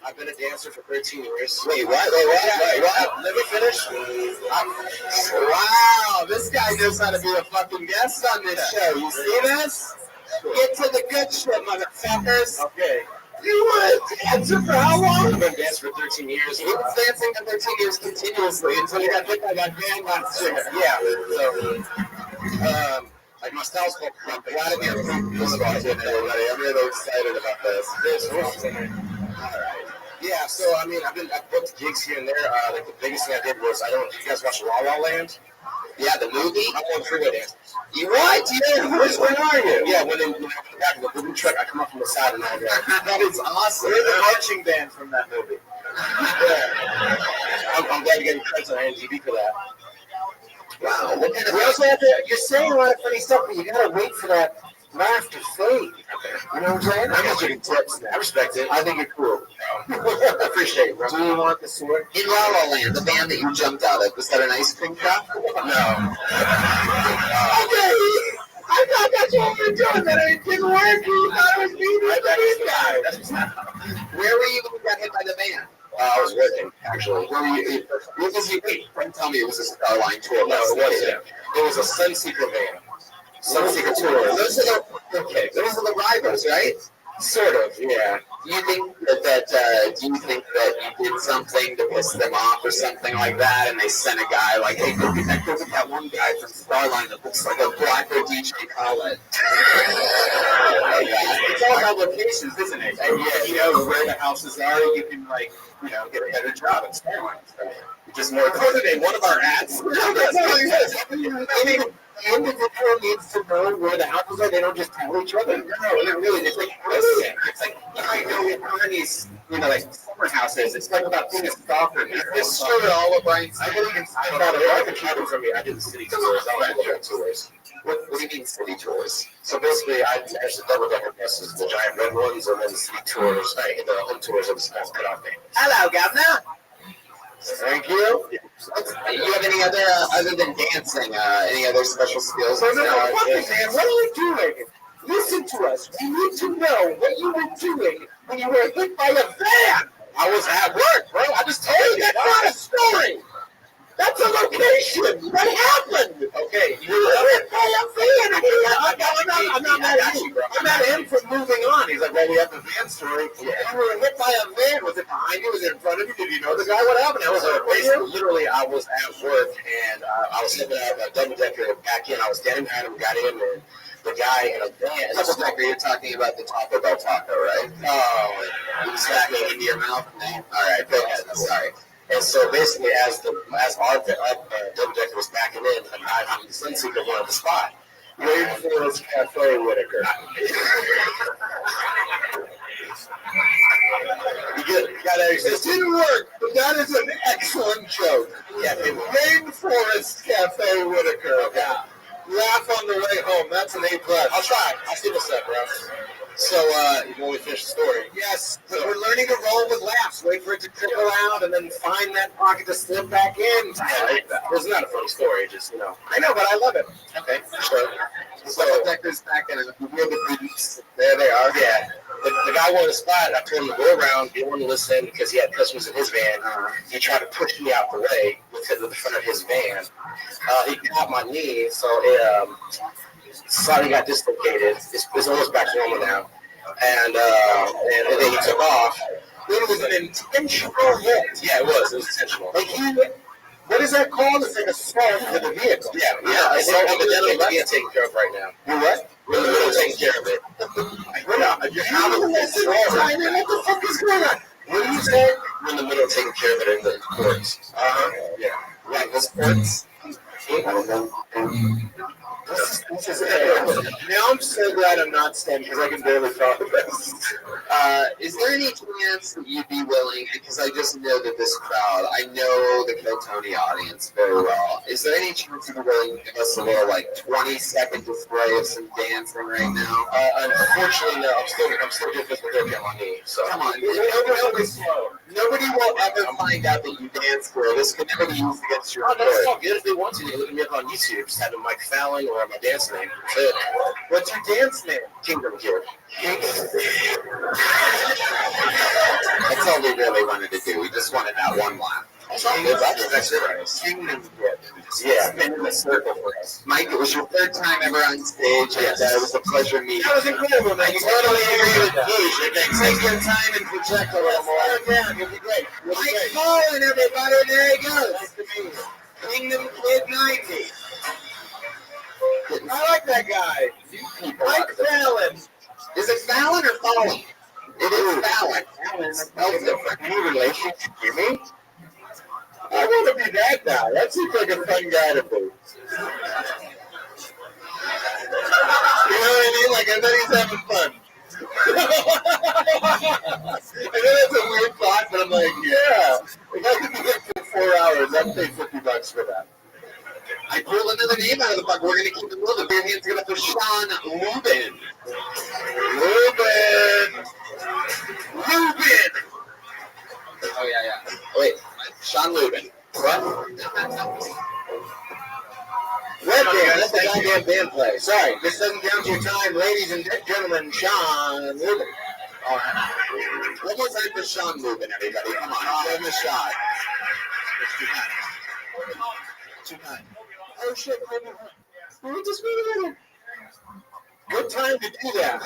I've been a dancer for 13 years. Wait, what? Let me finish. Wow, this guy knows how to be a fucking guest on this show. You see this? Get to the good shit, motherfuckers. Okay. You were a dancer for how long? I've been dancing for 13 years. He was dancing for 13 years continuously until he got hit by that van last year. Yeah. So, like my style's called Rabbi. Everybody, I'm really excited about this. All right. Yeah. So I mean, I've booked gigs here and there. Like the biggest thing I did was you guys watch La La Land? Yeah, the movie. I'm on freeway dancers. You what? Which one are you? Yeah, when in the back of the movie truck, I come up from the side and all that. That is awesome. We're the marching band from that movie. Yeah. I'm glad you got your credits on IMDb for that. Wow. We also have to, you're saying a lot of funny stuff, but you gotta wait for that laugh to fade. You know what I'm saying? I'm just giving tips. I respect it. I think you're cool. I appreciate it, bro. Do you want the sword? In La La Land, the band that you jumped out of, was that an ice cream shop? No. Okay. I thought that's what we were doing, that it didn't work. You thought it was me, the guy. Where were you when you got hit by the van? I was working, actually. What was you? Wait, don't tell me it was a Starline tour. No, it wasn't. It was a Sunseeker van. Sunseeker tour. Those are the rivals, right? Sort of, yeah. Do you think that you did something to piss them off or something like that, and they sent a guy like, hey, go get that one guy from Starline that looks like a blacker DJ Khaled. It's all about locations, isn't it? And you know where the houses are, you can get a better job at Starline. Just more than one of our ads. The individual needs to know where the houses are. They don't just tell each other. No, really, it's like I know in Bernie's, like summer houses. It's like about being a stalker. It's true, all of Brian's. I believe in. I got a cabin from me. I did the city tours. I went on tours. What do you mean city tours? So basically, I managed the double-decker buses, the giant red ones, and then the city tours, the home tours of the small cutoff thing. Hello, Governor. Thank you. You have any other than dancing, any other special skills? No, fuck it, man. What are you doing? Listen to us. We need to know what you were doing when you were hit by a van. I was at work, bro. I just told you. That's not a story. That's a location. What happened? Okay. You were hit by a van. I'm not mad at you. I'm mad at him for moving on. He's like, well, we have the van story. Yeah. You were hit by a van. Was it behind you? Was it in front of you? Did you know the guy? What happened? Literally, I was at work, and I was stepping out of a double-decker back in. I was standing behind him, got in, and the guy in a van. Double decker, you're talking about the Taco Bell taco, right? Oh, You was backing into your mouth? No. All right, go ahead. Sorry. and so basically, as our double decker was backing in, a guy from the Sun Seeker wanted the spot. Waiting for his Cafe Whitaker. It didn't work, but that is an excellent joke. Yeah, Rainforest Cafe Whitaker. Yeah. Laugh on the way home. That's an A+. I'll try. I'll see what's up, bro. So, when we finish the story. Yes. So we're learning to roll with laughs. Wait for it to trickle out, and then find that pocket to slip back in. It's not a funny story, just, I know, but I love it. Okay, sure. So, Decker's back in there they are. Yeah. The guy wanted a spot. I told him to go around. He didn't want to listen because he had customers in his van. He tried to push me out the way with the front of his van. He caught my knee, so it slightly got dislocated. It's almost back to normal now. And then he took off. It was an intentional hit. Yeah, it was. It was intentional. What is that called? It's like assault to the vehicle. Yeah. Assault evidently being taken care of right now. You what? We're in the middle of taking care of it. What the fuck is going on? What do you say? We're in the middle of taking care of it in the courts. Yeah. Right, those courts. Now I'm so glad I'm not standing because I can barely talk this. Is there any chance that you'd be willing, because I just know that this crowd, I know the Kill Tony audience very well. Is there any chance you'd be willing to give us a little 20-second display of some dancing right now? Unfortunately, no. I'm still doing physical therapy on my knee. So come on, nobody will ever find out that you dance for. This could never be used against your that's all good. If they want to, they look me up on YouTube. Just have a Mike Fallon or my dance name. That's it. What's your dance name? Kingdom Kid. That's all we really wanted to do. We just wanted that one laugh. That's right. Kingdom Kid. Yeah, been in the circle for us. Mike, it was your third time ever on stage, and it was a pleasure meeting you. That was incredible, man. I totally agree with you. Take your time and project a little more. Yeah, you'll be great. Mike Fallon, everybody, there he goes. Nice to meet you. Kingdom Kid 90. I like that guy. Mike Fallon. Is it Fallon or Fallon? It is Fallon. Spelled different. Any relation to Jimmy? I want to be that guy. That seems like a fun guy to be. You know what I mean? Like, I bet he's having fun. I know that's a weird thought, but I'm like, yeah. If I could be there for 4 hours, I'd pay $50 for that. I pulled another name out of the bucket. We're going to keep it moving. Your hands going to for Sean Lubin. Oh, yeah. Wait, Sean Lubin. What? Webcam, let the goddamn band play. Sorry, this doesn't count your time, ladies and gentlemen. Sean Lubin. All right. One more time for Sean Lubin, everybody. Come on, give him a shot. It's too kind. Oh, shit. We just made it. Good time to do that.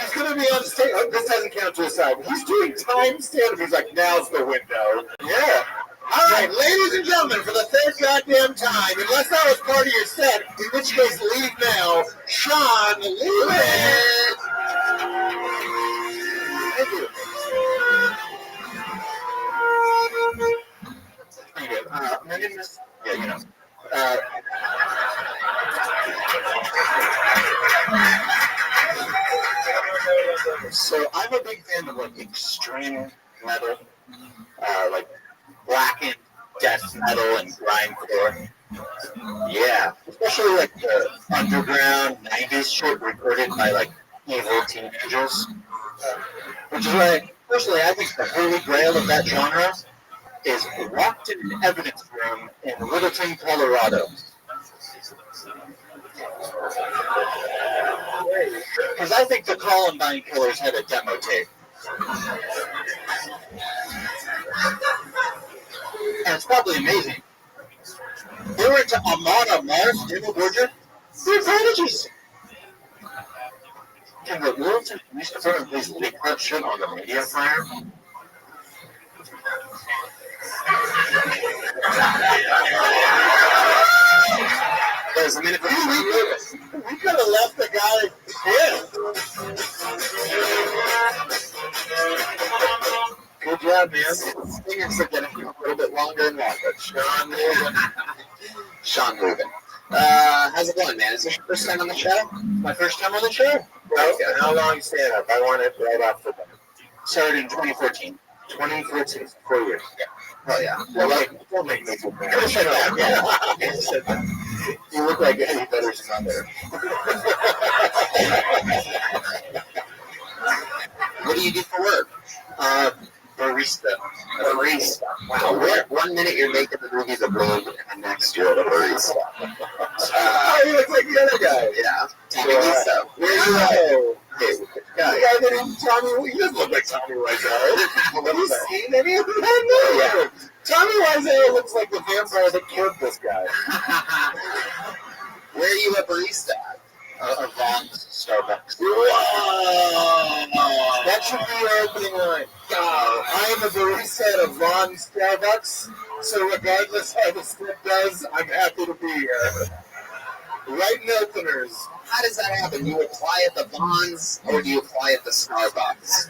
He's going to be on stage. Oh, this doesn't count to his side. He's doing time stand-up. He's like, now's the window. Yeah. All right, ladies and gentlemen, for the third goddamn time, unless that was part of your set, in which case leave now, Sean Lubin. Thank you. Pretty good. My name is, yeah, you know. So I'm a big fan of like extreme metal, like blackened death metal and grindcore. Yeah, especially like the underground '90s shit recorded by like evil teenagers. Which is why, personally, I think the holy grail of that genre is locked in an evidence room in Littleton, Colorado. Because I think the Columbine Killers had a demo tape. And it's probably amazing. They were into Amada Mars, Demo Borgia. They're prodigies. Can the Littleton Police Department please leak that shit on the media flyer? there's a minute for We could have left the guy in. Good job, man. Fingers are getting a little bit longer and longer. Sean Rubin. How's it going, man? Is this your first time on the show? My first time on the show. Okay. How long stand up? I want it right off the bat. Started in 2014. 2014, 4 years. Oh yeah. Don't make me feel bad. Yeah. You look like Eddie Vedder's mother. What do you do for work? Barista. Wow. 1 minute you're making the movie The Road, and the next you're a barista. You look like the other guy. Yeah. Tommy Wiseau. Where's your the guy that named Tommy? He doesn't look like Tommy Wiseau. Have you seen any of them? No. Yeah. Tommy Wiseau looks like the vampire that killed this guy. Where are you a barista at? A Vons Starbucks. Whoa! That should be your opening line. I am a barista at a Vons Starbucks, so regardless how the script does, I'm happy to be here. Writing openers. How does that happen? Do you apply at the Vons or do you apply at the Starbucks?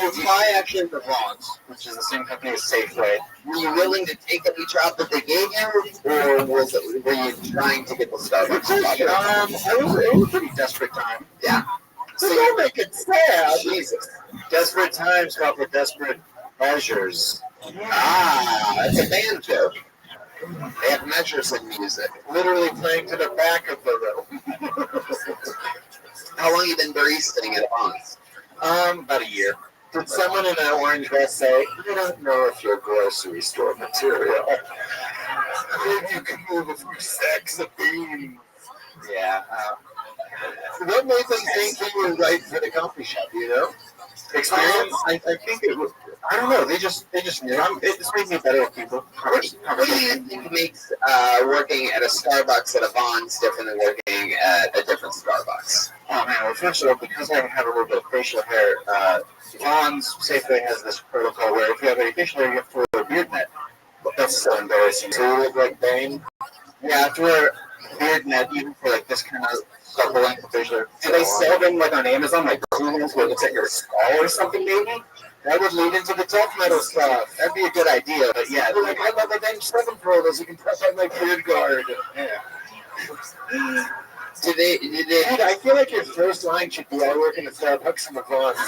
You apply actually at the Vons, which is the same company as Safeway. Were you willing to take any job that they gave you, or were you trying to get the Starbucks job? It was a pretty desperate time. Yeah. So don't make it sad. Jesus. Desperate times call for desperate measures. That's a band joke. They have measures in music. Literally playing to the back of the room. How long have you been baristaing at Vons? About a year. Did someone in an orange vest say, "I don't know if you're grocery store material. Maybe you can move a few sacks of beans." Yeah. What made them think you were right for the coffee shop? Do you know? Experience? I think it was. I don't know. They just knew. It just made me better with people. What do you think makes working at a Starbucks at a Vons different than working at a different Starbucks? Oh man, well first of all, because I have a little bit of facial hair, Vons Safeway has this protocol where if you have any facial hair, you have to wear a beard net. That's so embarrassing. So you look like Bane. Yeah, I have to wear a beard net even for like this kind of double length of facial hair. Do they sell them like on Amazon, like cleaners where it looks like your skull or something maybe? That would lead into the death metal stuff. That'd be a good idea, but yeah. Like, I love Avenged Sevenfold as you can press on my beard guard. Yeah. Did they? Dude, I feel like your first line should be, I work in a Starbucks in the Vons.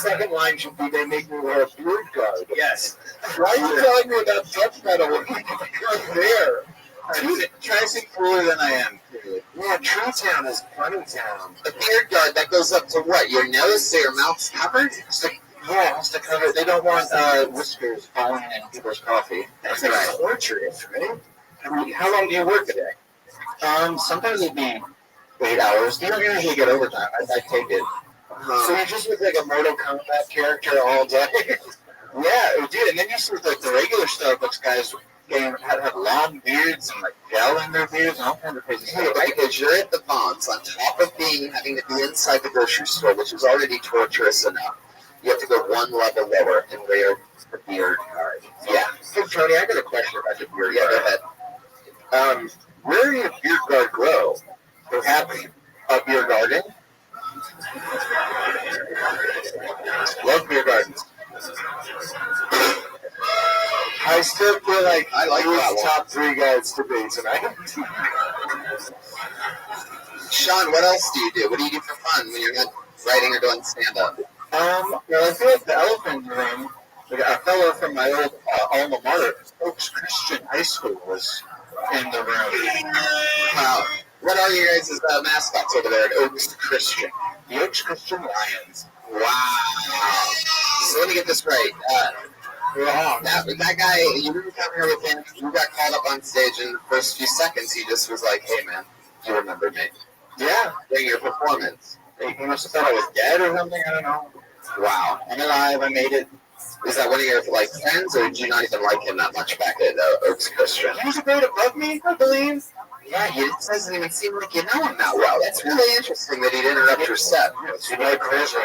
Second line should be, they make me wear a beard guard. Yes. Why are you telling me about death metal when you're there? Try to seem cooler than I am. Yeah, True Town is funny town. The beard guard, that goes up to what? Your nose so your mouth's covered? Yeah, just to cover. They don't want whiskers falling in people's coffee. That's like torturous, right? I mean, how long do you work a day? Sometimes it'd be 8 hours. You don't usually get overtime. I take it. So you just look like a Mortal Kombat character all day. Yeah, dude. And then you see like the regular Starbucks guys have long beards and like gel in their beards and all kinds of crazy stuff. Right, because you're at the Vons, on top of having to be inside the grocery store, which is already torturous enough. You have to go one level lower and wear the beard guard. Yeah. So, Tony, I got a question about the beard guard. Yeah, go ahead. Where did your beard guard grow? Perhaps a beer garden? Love beer gardens. I still feel like I like that top 3 guys to be tonight. Sean, what else do you do? What do you do for fun when you're not writing or doing stand-up? Well, I feel like the elephant in the room, a fellow from my old alma mater, Oaks Christian High School, was in the room. Wow. What are your guys' mascots over there at Oaks Christian? The Oaks Christian Lions. Wow. So let me get this right. That guy, you didn't come here with him, you got called up on stage in the first few seconds, he just was like, hey man, you remember me. Yeah. During your performance. He must have thought I was dead or something, I don't know. Wow. I'm alive, I made it. Is that one of your friends, or did you not even like him that much back at Oaks Christian? He was a grade above me, I believe. Yeah, it doesn't even seem like you know him that well. That's really interesting that he'd interrupt your set. It's like crazy.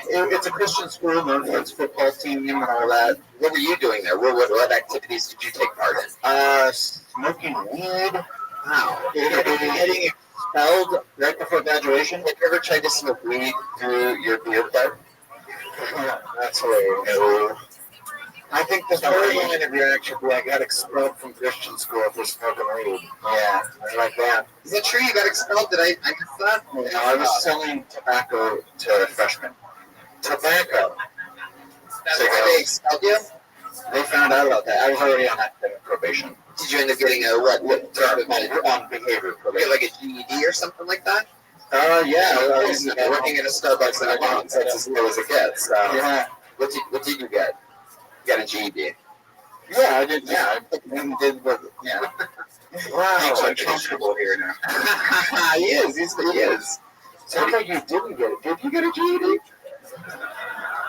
It's a Christian school known for its football team and all that. What were you doing there? What activities did you take part in? smoking weed. Wow. Getting expelled right before graduation. Have you ever tried to smoke weed through your beard bud? That's hilarious. I think the third line of your action would be I got expelled from Christian school for smoking weed. Yeah, I like that. Is that true? You got expelled? Did I miss that? No, I was selling tobacco to freshmen. Tobacco. So they expelled you? They found out about that. I was already on academic probation. Did you end up getting a what type of On behavior probation. like a GED or something like that? Yeah. Working at a Starbucks in a box. That's as low as it gets. So. Yeah. What did you get? You got a GED. Yeah, I did. Yeah, I did. Yeah. Wow, I'm comfortable here now. He is. He is. Sounds like you didn't get it. Did you get a GED?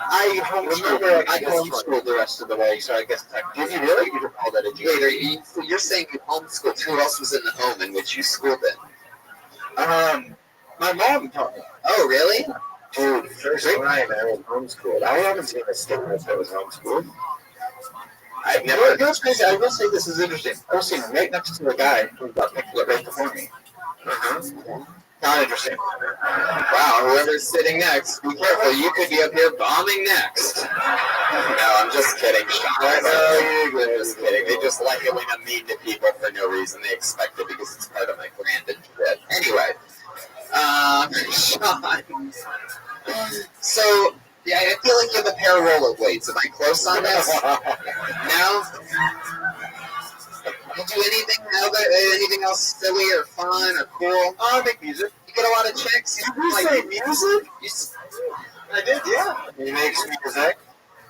I homeschooled the rest of the way, so I guess did you really? You could call that a GED. Wait, you're saying you homeschooled? Who else was in the home in which you schooled in? My mom taught me. Oh, really? Dude, first time I was homeschooled. I haven't seen a statement that was homeschooled. I've never. That's crazy. I will say this is interesting. I was sitting right next to a guy who got picked up right before me. Not interesting. Wow, whoever's sitting next, be careful. You could be up here bombing next. No, I'm just kidding, Sean. I'm just kidding. They just like it when I'm mean to people for no reason. They expect it because it's part of my brand and shit. Anyway, Sean. So, yeah, I feel like you have a pair of rollerblades. Am I close on this? No? Do you do anything else silly or fun or cool? I make music. You get a lot of chicks? You say music? I did, yeah. He makes music.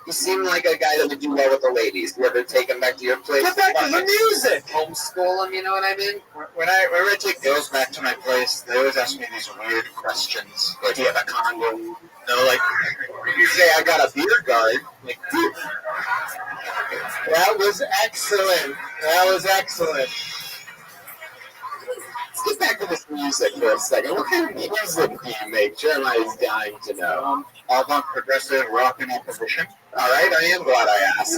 You seem like a guy that would do well with the ladies. You ever take them back to your place? Get back to the music! Homeschool them, you know what I mean? Whenever I take girls back to my place, they always ask me these weird questions. Like, do you have a condom? No, like, you say, I got a beer guard. Like, that was excellent. That was excellent. Let's get back to this music for a second. What kind of music do you make? Jeremiah's dying to know. Avant progressive rock and opposition. All right, I am glad I asked.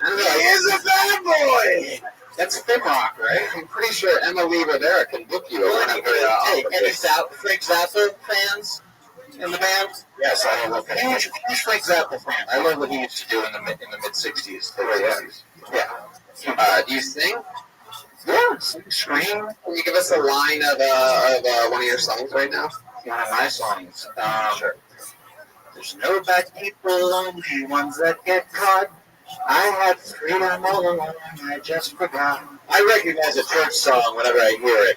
He is a bad boy! That's Fim Rock, right? I'm pretty sure Emma Lee Rivera can book you. Any Frank Zappa fans in the band? Yes, I love him. Huge Frank Zappa fan. I love what he used to do in the mid '60s. Yeah. Do you sing? Yeah, scream. Can you give us a line of one of your songs right now? One of my songs. Sure. There's no bad people, only ones that get caught. I had freedom all along, I just forgot. I recognize a church song whenever I hear it.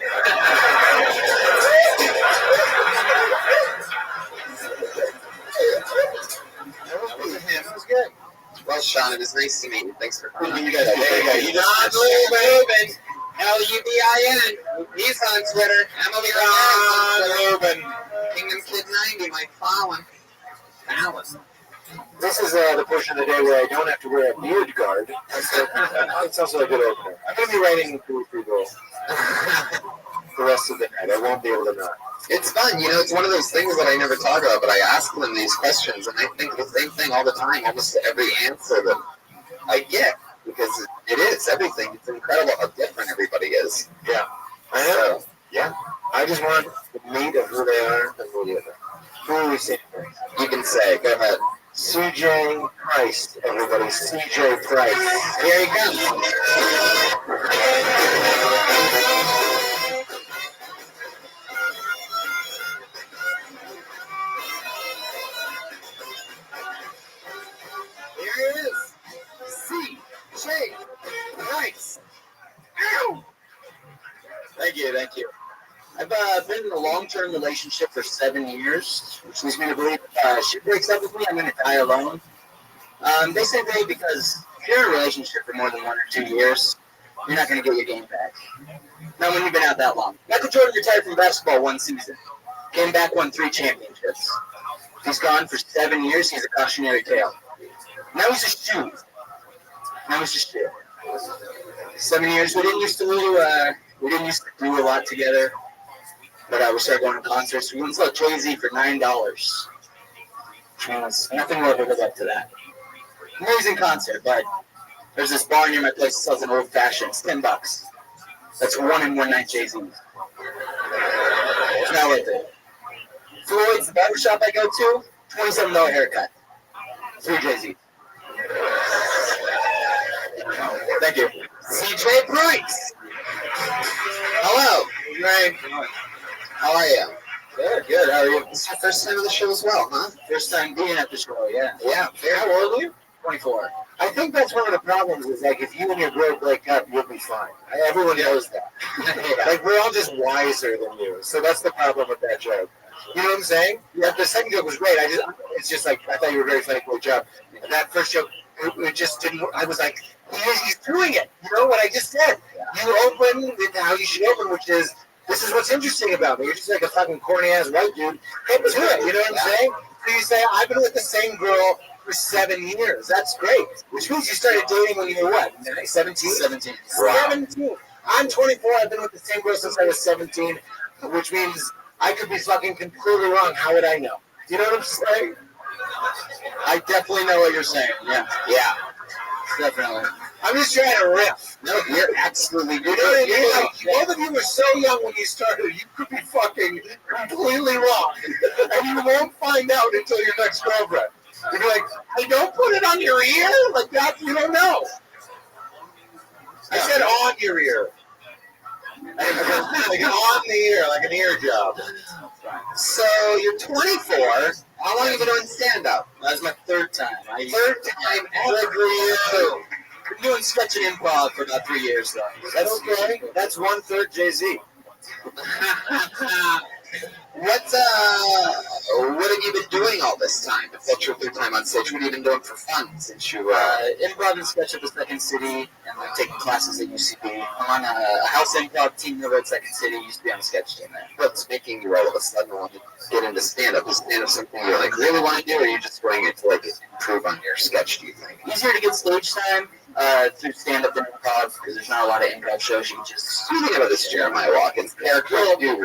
That was good. Well, Sean, it was nice to meet you. Thanks for coming. You guys, there you go. John Rubin, Lubin. He's on Twitter. Emily Rubin. Kingdom Kid 90, my following. This is the portion of the day where I don't have to wear a beard guard. It's also a good opener. I'm going to be writing poetry though the rest of the night. I won't be able to not. It's fun. You know, it's one of those things that I never talk about, but I ask them these questions, and I think the same thing all the time, almost to every answer that I get, because it is everything. It's incredible how different everybody is. Yeah. I know. Yeah. I just want the meat of who they are and who they are. Who are we saying? You can say. Go ahead. CJ Price, everybody. CJ Price. Here he comes. Here he is. CJ Price. Ow! Thank you. I've been in a long-term relationship for 7 years, which leads me to believe if she breaks up with me, I'm going to die alone. They say they because if you're in a relationship for more than 1 or 2 years, you're not going to get your game back. Not when you've been out that long. Michael Jordan retired from basketball 1 season. Came back, won 3 championships. He's gone for 7 years. He's a cautionary tale. Now he's a shoe. Now he's just shit. 7 years. We didn't used to do a lot together. But we started going to concerts. We went and saw Jay-Z for $9. Which means nothing will ever live up to that. Amazing concert, but There's this bar near my place that sells an old fashioned. It's $10. That's 1 and 1 night Jay-Z. It's not worth it. Floyd's, the barbershop I go to, $27 haircut. 3 Jay-Z. Thank you. CJ Brooks. Hello. Right. How are you? Good, good. How are you? It's your first time on the show as well, huh? First time being at the show, yeah. Yeah. How old are you? 24. I think that's one of the problems is like if you and your girl break up, you'll be fine. Everyone knows that. Like we're all just wiser than you. So that's the problem with that joke. You know what I'm saying? Yeah, the second joke was great. It's just like I thought you were very funny. Great job. And that first joke, it just didn't. I was like, he's doing it. You know what I just said? You open with how you should open, which is this is what's interesting about me. You're just like a fucking corny ass white dude. Get to it. You know what I'm saying? So you say I've been with the same girl for 7 years. That's great. Which means you started dating when you were what? 17? 17. Wow. 17. I'm 24. I've been with the same girl since I was 17, which means I could be fucking completely wrong. How would I know? You know what I'm saying? I definitely know what you're saying. Yeah. Yeah. Definitely. I'm just trying to riff. No, you're absolutely. You know what I mean? Like, both of you were so young when you started. You could be fucking completely wrong. And you won't find out until your next girlfriend. You'd be like, hey, don't put it on your ear? Like that, you don't know. I said on your ear. Like on the ear, like an ear job. So you're 24. How long have you been doing stand-up? That's my third time. Third time ever. Been doing sketch and improv for about 3 years, though. That's okay. That's 1/3 Jay-Z. What have you been doing all this time? If that's your third time on stage, what have you been doing for fun since you improv and sketch at the Second City, and like taking classes at UCB. I'm on a house improv team over at Second City. Used to be on a sketch team there. What's making you all of a sudden want to get into stand-up? Is stand-up something you like really want to do, or are you just doing it to like improve on your sketch? Do you think? Easier to get stage time through stand-up than improv because there's not a lot of improv shows. You can just. What do you think about this Jeremiah Watkins character? Do you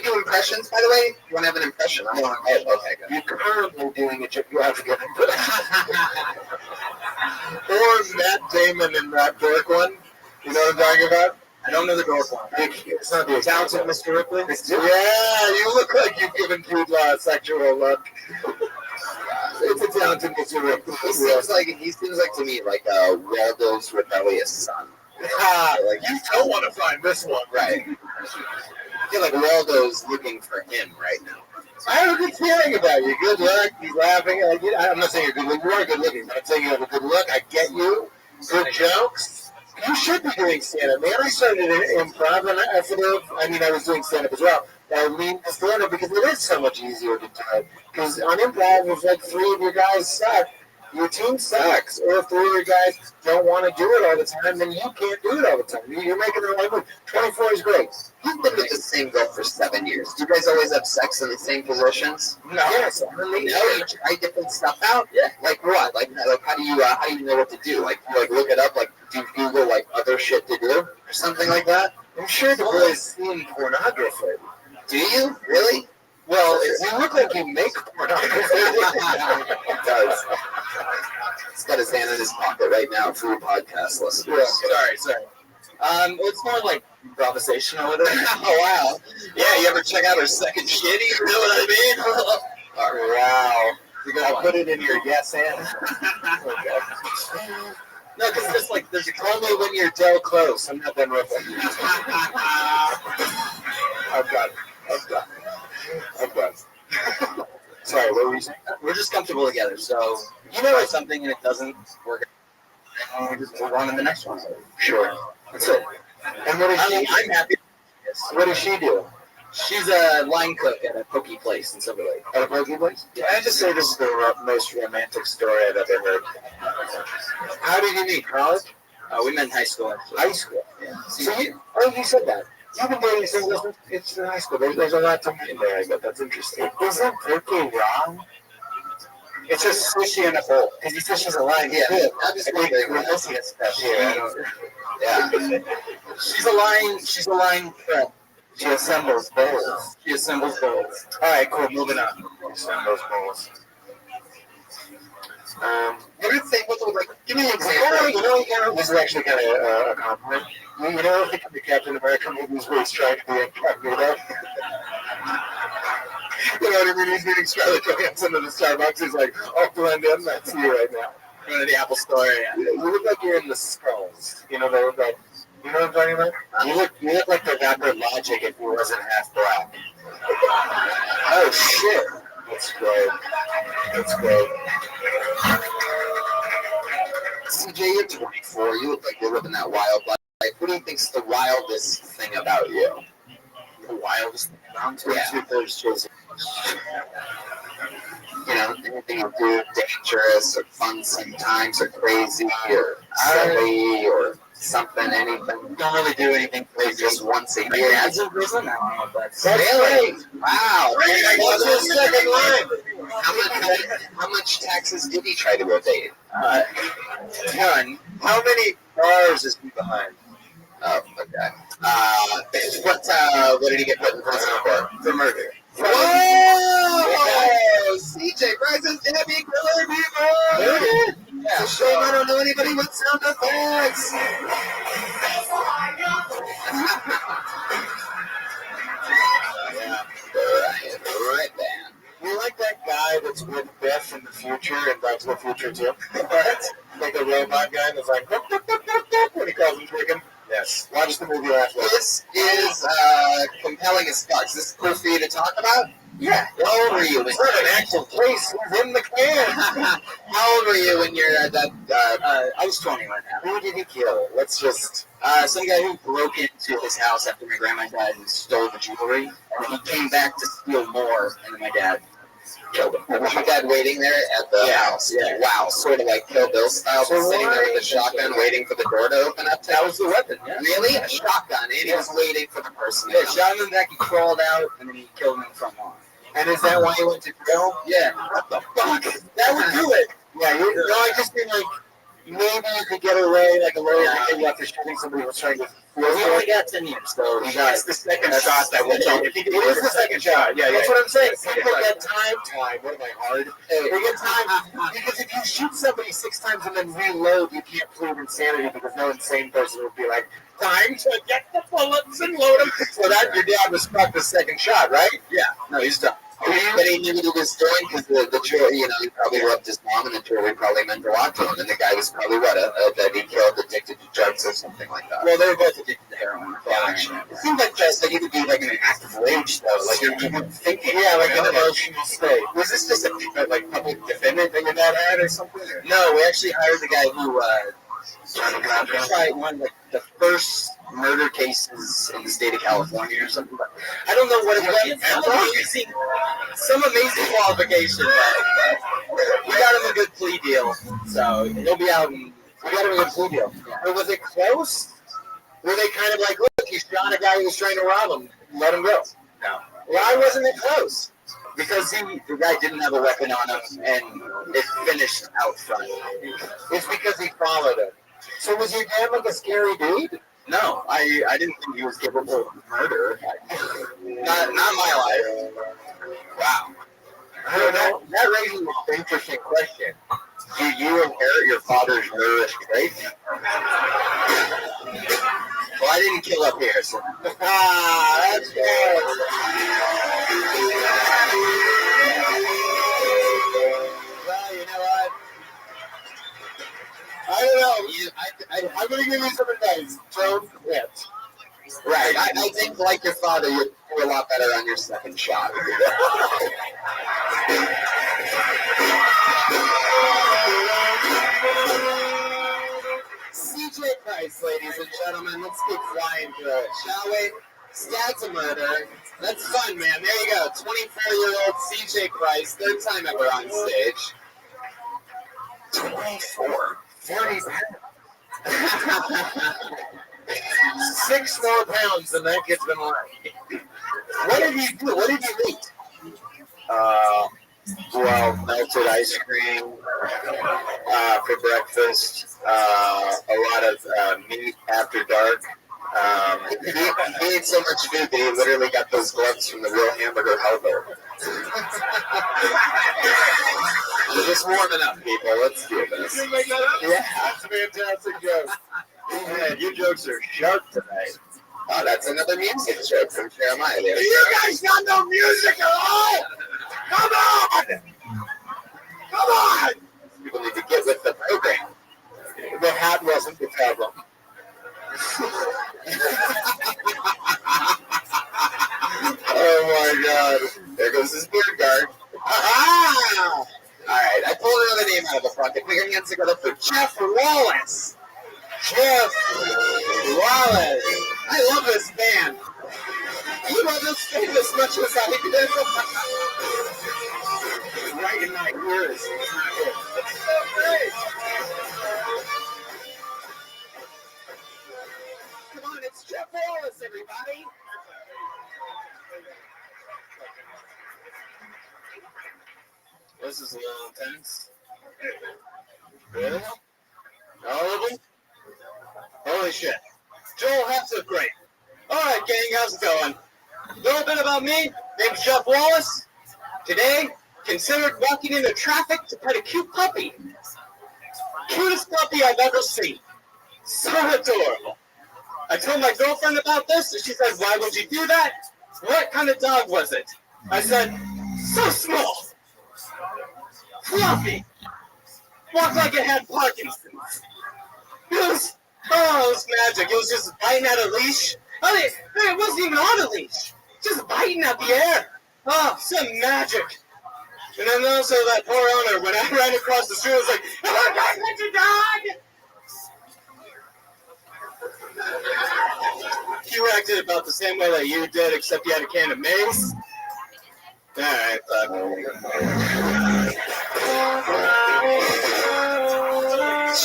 do impressions, by the way? You want to have an impression? No. Okay, good. You're currently doing it. You have to get into it. Or Matt Damon in that dork one. You know what I'm talking about? I don't know the dork one. It's not the talented Mr. Ripley. Yeah, you look like you've given Jude Law a sexual look. It's a talented Mr. Ripley. He seems like to me like Waldo's rebellious son. Like you don't want to find this one, right? I feel like Waldo's looking for him right now. I have a good feeling about you. Good look. You're laughing. I'm not saying you're good looking. You are good looking. But I'm saying you have a good look. I get you. Good jokes. You should be doing stand-up. Man, I started improv, and I was doing stand-up as well. But I leaned to stand-up because it is so much easier to do it. Because on improv, if like 3 of your guys suck, your team sucks. Or if 3 of your guys don't want to do it all the time, then you can't do it all the time. You're making the right move. 24 is great. You've been with the same girl for 7 years. Do you guys always have sex in the same positions? No. Yes. You try different stuff out? Yeah. Like what? Like how do you know what to do? Like you look it up? Like do you Google like other shit to do or something like that? I'm sure the boys seen pornography. Do you? Really? Well, you look like you make pornography. It does. He's got his hand in his pocket right now for your podcast listeners. Yeah, sorry. Well, it's more like improvisational with it. Oh, wow. Yeah, you ever check out her second shitty? You know what I mean? Wow. You're going to put it in your yes hand? No, because there's like, there's only when you're Del Close. I'm not done with it. I'm done. Sorry, what were you saying? We're just comfortable together, so you know it's something and it doesn't work. And we just move on to the next one. Sure. That's it. And what does she? I'm happy. What does she do? She's a line cook at a pokey place in Silver Lake. At a pokey place? Yeah, I just say this is the most romantic story I've ever heard. How did you meet? College? We met in high school. Actually. High school? Yeah. So you said that. You've been dating since it's in high school. There's a lot to meet in there, but that's interesting. Isn't pokey wrong? It's just sushi in a bowl. Because you said she's a line. Yeah, I'm just wondering. Yeah. She's a line prep. She assembles bowls. All right, cool. Moving on. Assembles bowls. What do you think? What Give me an example. This is actually kind of a compliment. You know, the Captain America movies where he's trying to be incognito. You know what I mean? He's meeting Scarlett Johansson in the Starbucks. He's like, "Oh, Glendon, that's you right now." Going to the Apple Store. Yeah. You look like you're in the Skulls. You know that. You know what I'm talking about? You look like the rapper Logic if he wasn't half black. Oh shit! That's great. That's great. CJ, you're 24. You look like you're living that wild life. What do you think's the wildest thing about you? The wildest thing about you? Yeah. You know, anything you do dangerous or fun sometimes or crazy or silly or something, anything. Don't really do anything crazy. Just once a year. My dad's in prison now. I don't know if that's really? Wow. What's his second line? How much taxes did he try to evade? None. How many bars is he behind? Oh, okay. What did he get put in prison for? For murder. Whoa! CJ Price's Debbie Killer people! Yeah. It's a shame I don't know anybody with sound effects. Yeah. Right then. You like that guy that's with Beth in the future and Back to the Future too? What? Like a robot guy that's like, when he calls him chicken? Yes. Watch the movie last week. This is compelling as fuck. Is this cool for you to talk about? Yeah. How old were you? It's not an actual place. He's in the can. How old were you when you're at that? I was 20 right now. Who did he kill? Let's just... some guy who broke into his house after my grandma died and stole the jewelry. And he came back to steal more, and then my dad killed him. Was your dad waiting there at the house? Yeah. Wow, sort of like Kill Bill style, sitting there with a shotgun waiting for the door to open up? That was the weapon, yeah. Really? A shotgun, and he was waiting for the person to come. Shot him back, he crawled out, and then he killed him in the front lawn. And is that why he went to jail? Yeah. What the fuck? That would do it. Yeah, I just mean like, maybe you could get away like a little bit after shooting somebody who was trying to... He only got 10 years, though. It's the second shot that will tell you. It is the second shot. Yeah, that's what I'm saying. People get time. What am I, hard? They get time. Because if you shoot somebody 6 times and then reload, you can't prove insanity because no insane person would be like, time to get the bullets and load them. So that your dad was stuck the second shot, right? Yeah. No, he's done. But he knew what he was doing because the jury, he probably loved his mom, and the jury probably meant a lot to him. And the guy was probably that he killed, addicted to drugs or something like that. Well, they were both addicted to heroin. It seemed like just like he could be like in an active rage though, like you're thinking, like an emotional state. Was this just a like public defendant that your dad had or something? No, we actually hired the guy who tried one of the first murder cases in the state of California or something. But I don't know what it was. Some amazing qualification, but we got him a good plea deal, so he'll be out. We got him a good plea deal. But was it close? Were they kind of like, look, he shot a guy who was trying to rob him, let him go? No. Why wasn't it close? Because the guy didn't have a weapon on him, and it finished out front. It's because he followed him. So was your dad like a scary dude? No, I didn't think he was capable of murder. Not in my life. Wow. I don't know. That raises an interesting question. Do you inherit your father's murderous traits? Well, I didn't kill up here, so. That's good. Well, you know what? I don't know. I'm going to give you some advice. Don't quit. Right. I think, like your father, you'd do a lot better on your second shot. CJ Price, ladies and gentlemen. Let's keep flying through it, shall we? Stats of murder. That's fun, man. There you go. 24-year-old CJ Price. Third time ever on stage. 24. 40 pounds. 6 more pounds than that kid's been like. What did you do? What did you eat? Well, melted ice cream for breakfast. A lot of meat after dark. He ate so much food that he literally got those gloves from the real hamburger helper. Just warming up, people. Let's do this. You make that up? Yeah. That's a fantastic joke. Man, your jokes are sharp tonight. Oh, that's another music joke from Jeremiah there. You guys got no music at all? Come on! Come on! People need to get with the program. The hat wasn't the problem. Oh my God. There goes his beard guard. Ah! All right, I pulled another name out of the pocket. Put your hands together for Jeff Wallace. Jeff Wallace. I love this band. You love this band as much as I do. Right in my ears. It's so great. Come on, it's Jeff Wallace, everybody. This is a little intense. Really? All of them? Holy shit. Joel Heff's great. Alright, gang, how's it going? A little bit about me. Name's Jeff Wallace. Today, considered walking into traffic to pet a cute puppy. Cutest puppy I've ever seen. So adorable. I told my girlfriend about this, and she said, why would you do that? What kind of dog was it? I said, so small. Fluffy. Walked like it had Parkinson's. It was magic. It was just biting at a leash. I mean, it wasn't even on a leash. Just biting at the air. Oh, some magic. And then also that poor owner, when I ran across the street, was like, hello, guys, what's your dog? He reacted about the same way that you did, except you had a can of mace. Alright,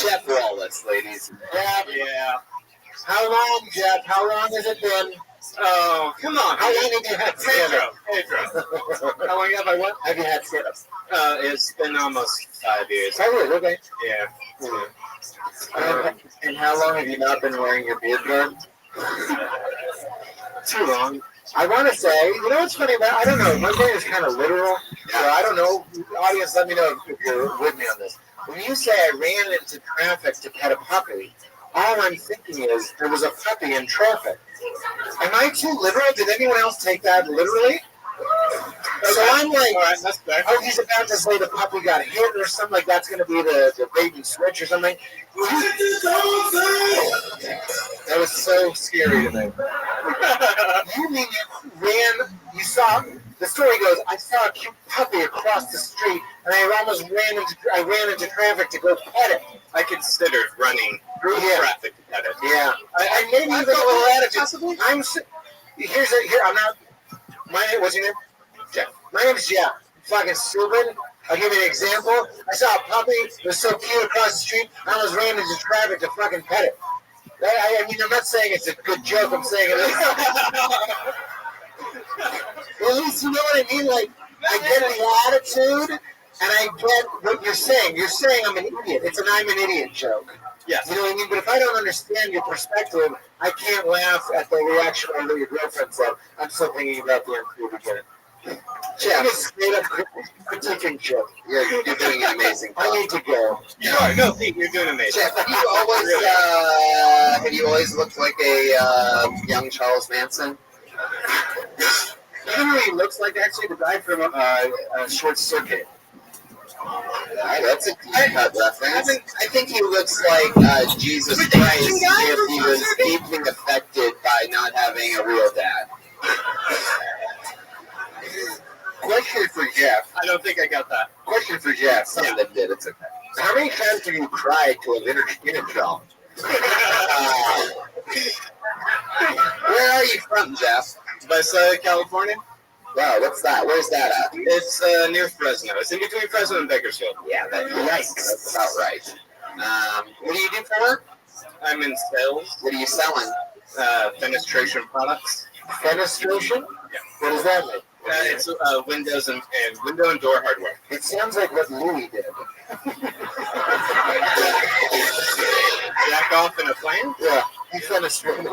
Jeff Wallace, ladies. Yeah. How long, Jeff? How long has it been? Oh, come on. How long have you had stand-up? Pedro. How long have I what? Have you had stand-up? It's been almost 5 years. Oh, really? Okay. Yeah. And how long have you not been wearing your beard guard? Too long. I want to say, you know what's funny about, I don't know, my brain is kind of literal, so I don't know, audience, let me know if you're with me on this. When you say I ran into traffic to pet a puppy, all I'm thinking is there was a puppy in traffic. Am I too literal? Did anyone else take that literally? So I'm like, all right, that's fair. Oh, he's about to say the puppy got hit or something, like that's going to be the bait and switch or something. That was so scary to me. You mean you ran, you saw, the story goes, I saw a cute puppy across the street and I ran into traffic to go pet it. I considered running through traffic to pet it. Yeah. I maybe even a little attitude. I'm not, what's your name? Jeff. My name is Jeff. Fucking stupid. I'll give you an example. I saw a puppy that was so cute across the street, I almost ran into traffic to fucking pet it. I mean, I'm not saying it's a good joke, I'm saying it is. Well, at least you know what I mean? Like, I get the attitude, and I get what you're saying. You're saying I'm an idiot. It's an I'm an idiot joke. Yes. You know what I mean? But if I don't understand your perspective, I can't laugh at the reaction of what your girlfriend said. I'm still thinking about the untrue beginning. Jeff, it's straight up critiquing joke. You're doing an amazing job. I need to go. You are. No, Pete, you're doing amazing. Jeff, have you always looked like a young Charles Manson? You know who he looks like, actually? The guy from Short Circuit. That's a deep cut reference. I think he looks like Jesus Christ if he was deeply affected by not having a real dad. Question for Jeff. I don't think I got that. Question for Jeff. Some of them did. It's okay. How many times have you cried to a inner child? Where are you from, Jeff? West California. Wow, what's that? Where's that at? It's near Fresno. It's in between Fresno and Bakersfield. Yeah, that's about right. What do you do for work? I'm in sales. What are you selling? Fenestration products. Fenestration? Yeah. What does that mean? It's windows and window and door hardware. It sounds like what Louis did. Jack off in a plane? Yeah, he fenestrated.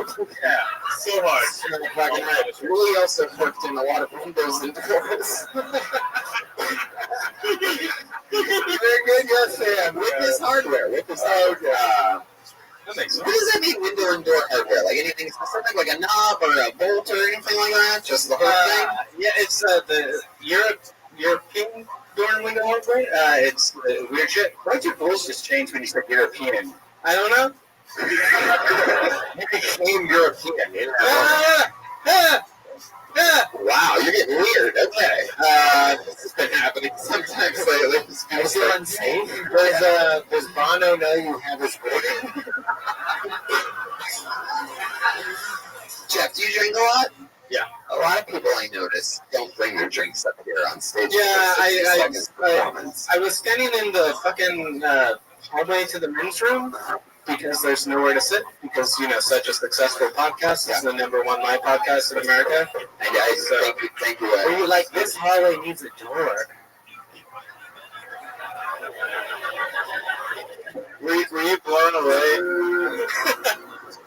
Yeah, so hard. Louis also worked in a lot of windows and doors. with this hardware. With this hardware. That makes sense. What does that mean, window and door hardware? Like anything specific, like a knob or a bolt or anything like that? Just the whole thing? Yeah, it's the European door and window hardware. It's weird shit. Why'd your voice just change when you said European? I don't know. You became European. You Wow, you're getting weird. Okay. This has been happening sometimes lately. I feel unsafe. Does Bono know you have his voice? Jeff, do you drink a lot? Yeah. A lot of people I notice don't bring their drinks up here on stage. Yeah, I I was standing in the fucking hallway to the men's room because there's nowhere to sit because, such a successful podcast. It's the #1 live podcast in America. And thank you. Were you like, this hallway needs a door? Were you blown away?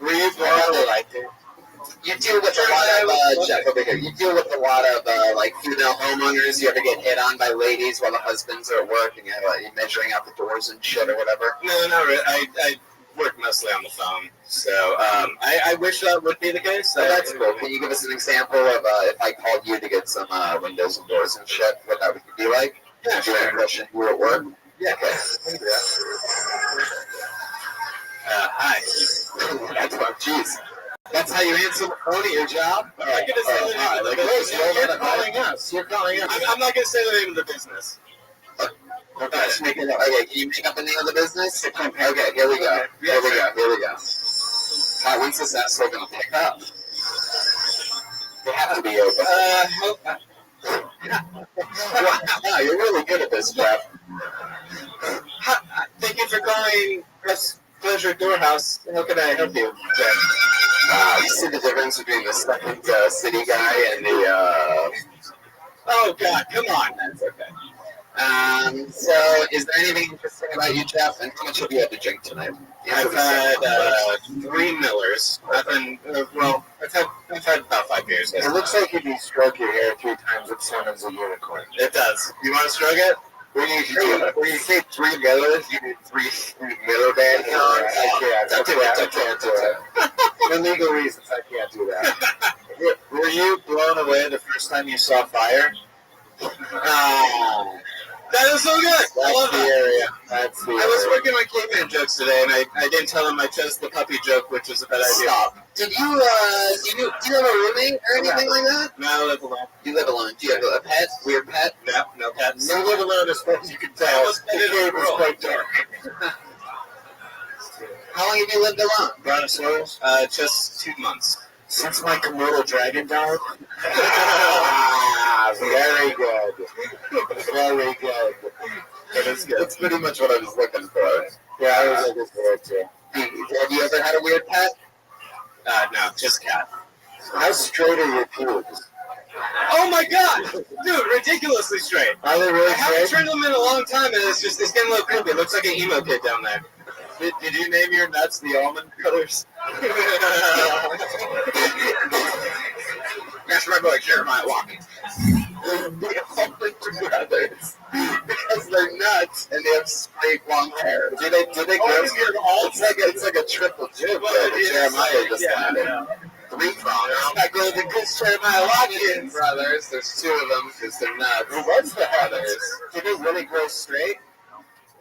Were you blown away? You deal with a lot of Jeff over here. You deal with a lot of like female homeowners. You ever get hit on by ladies while the husbands are at work and you're measuring out the doors and shit or whatever? No, not really. I work mostly on the phone, so I wish that would be the case. That's cool. Can you give us an example of if I called you to get some windows and doors and shit, what that would be like? Yeah, sure. Impression you were at work? Yeah. Okay. Hi. That's what. Jeez. That's how you answer the phone at your job? I'm not going to say the name of the business. You're calling us. You're calling us. I'm not going to say the name of the business. Okay, can you make up the name of the business? Okay, here we go. Here we go. When's this asshole going to pick up? They have to be open. Wow, you're really good at this, Jeff. Thank you for calling Pleasure Doorhouse. How can I help you, Jeff? Wow, you see the difference between the second city guy and the, Oh, God, come on. That's okay. So, is there anything interesting about you, Jeff? And how much have you had to drink tonight? I've had 3 Millers. I've had about 5 beers. It looks like if you stroke your hair 3 times, it summons a unicorn. It does. You want to stroke it? When you say 3 Millers, you mean 3 Miller Band songs? I can't do it. For legal reasons, I can't do that. Were you blown away the first time you saw fire? That is so good. I love that. Area. That's the I was working on caveman jokes today, and I didn't tell him I chose the puppy joke, which was a bad idea. Stop. Do you have a roommate or anything like that? No, I live alone. You live alone. Do you have a pet? Weird pet? No pets. You live alone as far as you can tell. The cave is quite dark. How long have you lived alone? Brontosaurus? Just 2 months. Since my Komodo dragon died? Very good. Very good. That's good. That's pretty much what I was looking for. Yeah, I was looking for it too. Have you ever had a weird pet? No, just cat. How straight are your pubes? Oh my god! Dude, ridiculously straight. Are they really I haven't straight? trimmed them in a long time, and it's getting a little creepy. It looks like an emo kid down there. Did you name your nuts the Almond Brothers? That's my boy Jeremiah Walker. The Almond Brothers. Because they're nuts and they have straight long hair. Did they grow? It's like a triple joke that Jeremiah just had. 3 prongs. I go the good Jeremiah Watkins brothers. There's 2 of them because they're nuts. Who was the brothers? Did they really grow straight?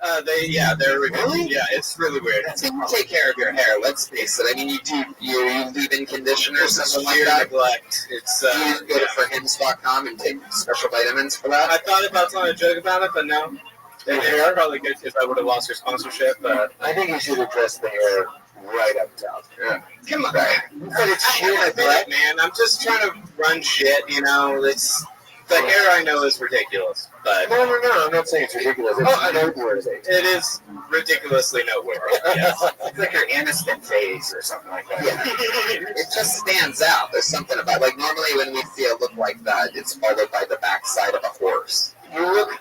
They're really? Yeah, it's really weird. So you take care of your hair, let's face it. I mean, you leave-in conditioner or something like Sheer that. neglect. It's, Do you go to forhims.com and take special vitamins for that? I thought about telling a joke about it, but no. They're probably good because I would have lost your sponsorship, but I think you should address the hair right up top. Yeah. Come on. Right. But it's sheer neglect, man. I'm just trying to run shit, It's the hair I know is ridiculous, but No, I'm not saying it's ridiculous. It's noteworthy. it is ridiculously noteworthy. Yes. It's like your Aniston phase or something like that. Yeah. It just stands out. There's something about like normally when we see a look like that, it's followed by the backside of a horse. You look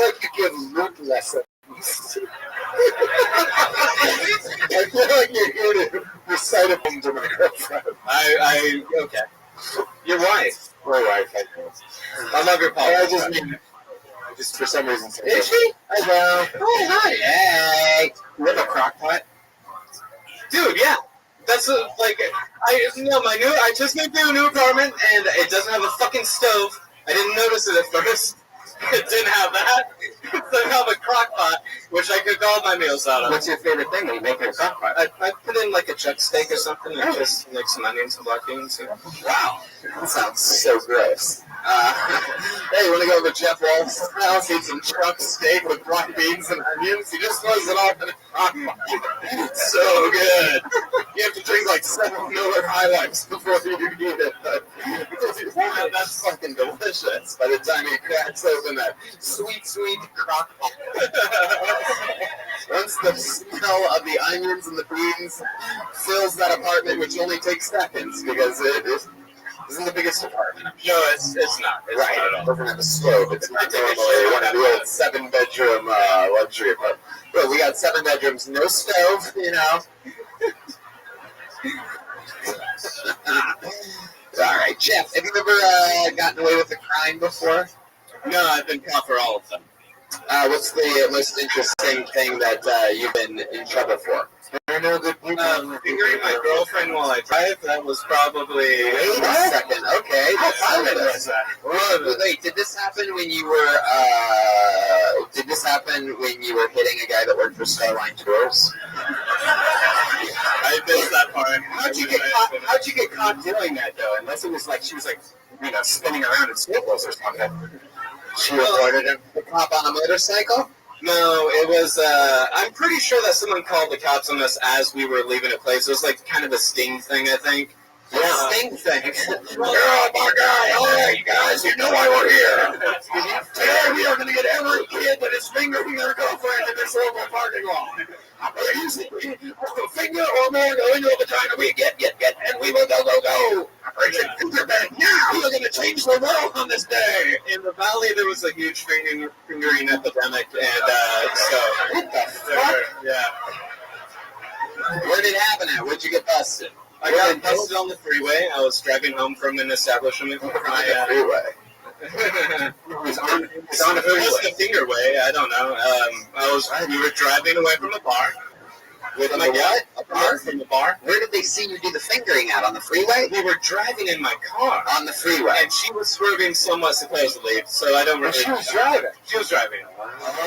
like you give loop lessons. I feel like you're here to recite a poem to my girlfriend. Okay. Your wife. My wife, I know. I love your I podcast. just mean, just for some reason. Is she? Hello. Oh, hi. Hey. You have a crock pot? Dude, yeah. That's I just moved to a new apartment and it doesn't have a fucking stove. I didn't notice it at first. It didn't have that. It didn't have a crock pot, which I cook all my meals out of. What's your favorite thing that you make in a crock pot? I put in like a chuck steak or something and just like some onions and black beans. Yeah. Wow. That sounds so gross. Hey, you want to go to Jeff Wall's house, eat some chuck steak with black beans and onions? He just throws it all in a crock pot. So good. You have to drink like 7 Miller High Lifes before you eat it. That's fucking delicious by the time he cracks open that sweet, sweet crock pot. Once the smell of the onions and the beans fills that apartment, which only takes seconds because it isn't the biggest apartment. No, it's not. It's right. not at all. It doesn't have a stove. It's not normally one of the old 7-bedroom luxury apartments. But we got 7 bedrooms, no stove, you know. All right, Jeff, have you ever gotten away with a crime before? No, I've been caught for all of them. What's the most interesting thing that you've been in trouble for? Fingering my girlfriend while I drive, that was probably... Wait a second, okay. How was that? Wait, did this happen when you were, hitting a guy that worked for Starline Tours? I missed that part. How'd you get caught doing that, though? Unless it was like, she was like, spinning around in circles or something. She reported him, the cop on a motorcycle? No, it was, I'm pretty sure that someone called the cops on us as we were leaving a place. It was like kind of a sting thing, I think. Yeah, sting thing. Oh my God! All right, guys, you know why we're here. Today we are going to get every kid that is fingering their girlfriend in this local parking lot. Operation Finger or more go into a vagina. We get, and we will go. Operation Finger Bang. Now we are going to change the world on this day. In the valley, there was a huge fingering epidemic, and so. What the fuck? Yeah. Where did it happen at? Where'd you get busted? I got busted on the freeway. I was driving home from an establishment. On the freeway. It was the finger way. I don't know. We were driving away from a bar. With From my the what? A bar? From the bar. Where did they see you do the fingering at? On the freeway? We were driving in my car. On the freeway. And she was swerving somewhat supposedly, so I don't really... She was driving. She was driving. She was driving.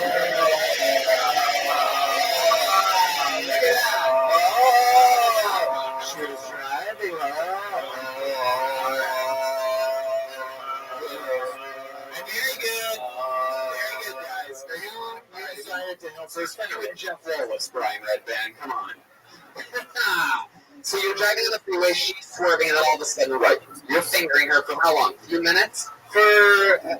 Very good. Very good, guys. Are you excited to help? So especially with Jeff Wallace, Brian Redband. Come on. So you're driving on the freeway, she's swerving, and then all of a sudden, right, you're fingering her for how long? A few minutes? In the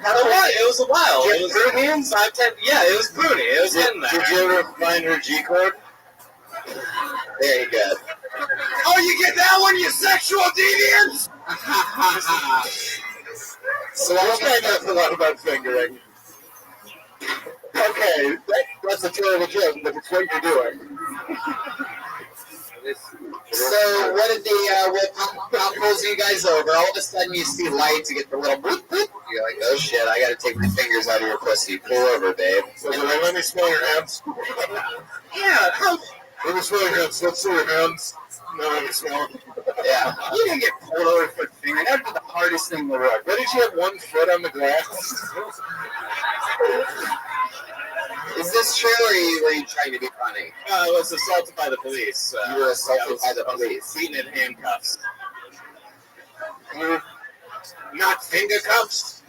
car? It was a while. It was Pruny? 5, 10. Yeah, it was Pruny. It was in there. Did you ever find her G-code? Very good. Oh, you get that one, you sexual deviants? So I was trying to ask a lot about fingering. Okay, that's a terrible joke, but it's what you're doing. So what did what pop pulls you guys over? All of a sudden you see lights, you get the little boop boop. You're like, oh shit, I gotta take my fingers out of your pussy. Pull over, babe. So let me smell your hands. Yeah, Let me smell your hands. Let's see your hands. No, let me smell them. Yeah. You didn't get pulled over for fingering. That would be the hardest thing in the world. What did you have 1 foot on the grass? Is this true, or were you trying to be funny? I was assaulted by the police. You were assaulted by the police. Beaten in handcuffs. Not finger cuffs.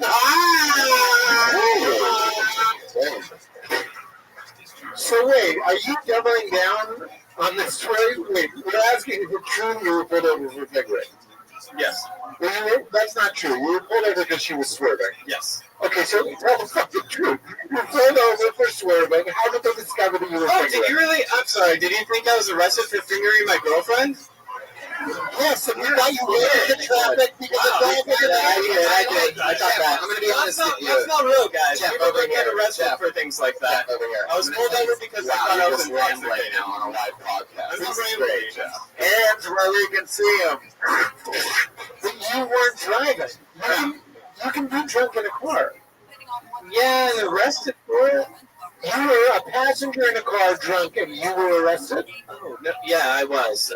So wait, are you doubling down on this story? Wait, we're asking if it's true you were pulled over for fingering. Yes. Well, that's not true. You were pulled over because she was swerving. Yes. Okay, so tell the fucking truth. You were pulled over for swerving. How did they discover that you were fingering? Did you really? I'm sorry. Did you think I was arrested for fingering my girlfriend? Yes, and you thought you were in traffic because of traffic. I did. I thought that. I'm going to be honest with you. That's not real, guys. Jeff, People over don't get here. arrested Jeff. for things like that. Over here. I was pulled over because I thought I was rambling now on a live podcast. I'm not This is rambling. great, Jeff. Hands where we can see them. But you weren't driving. You can be drunk in a car. Yeah, and arrested for it. You were a passenger in a car drunk and you were arrested? Oh, no, yeah, I was.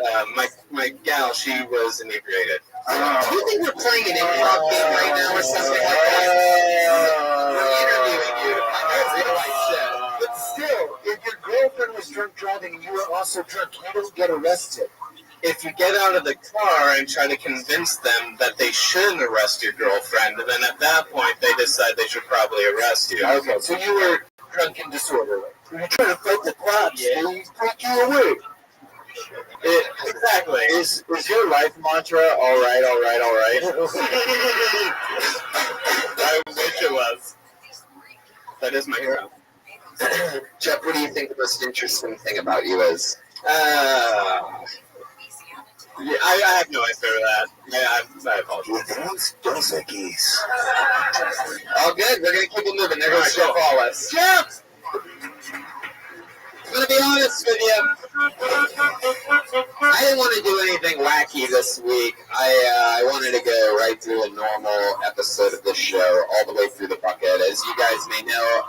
My gal, she was inebriated. Do you think we're playing an improv game right now or something like that? We're interviewing you to find out real life shit. But still, if your girlfriend was drunk driving and you were also drunk, you don't get arrested. If you get out of the car and try to convince them that they shouldn't arrest your girlfriend, then at that point they decide they should probably arrest you. Okay, so you were drunk and disorderly. You're trying to fight the cops. Yeah. They take you away. Exactly. Is your life mantra all right? I wish it was. That is my hero. Jeff, what do you think the most interesting thing about you is? Yeah, I have no answer to that. I apologize. Dos Equis. All good. We're going to keep it moving. There goes Jeff Wallace. Jeff! I'm going to be honest with you. I didn't want to do anything wacky this week. I wanted to go right through a normal episode of this show, all the way through the bucket. As you guys may know,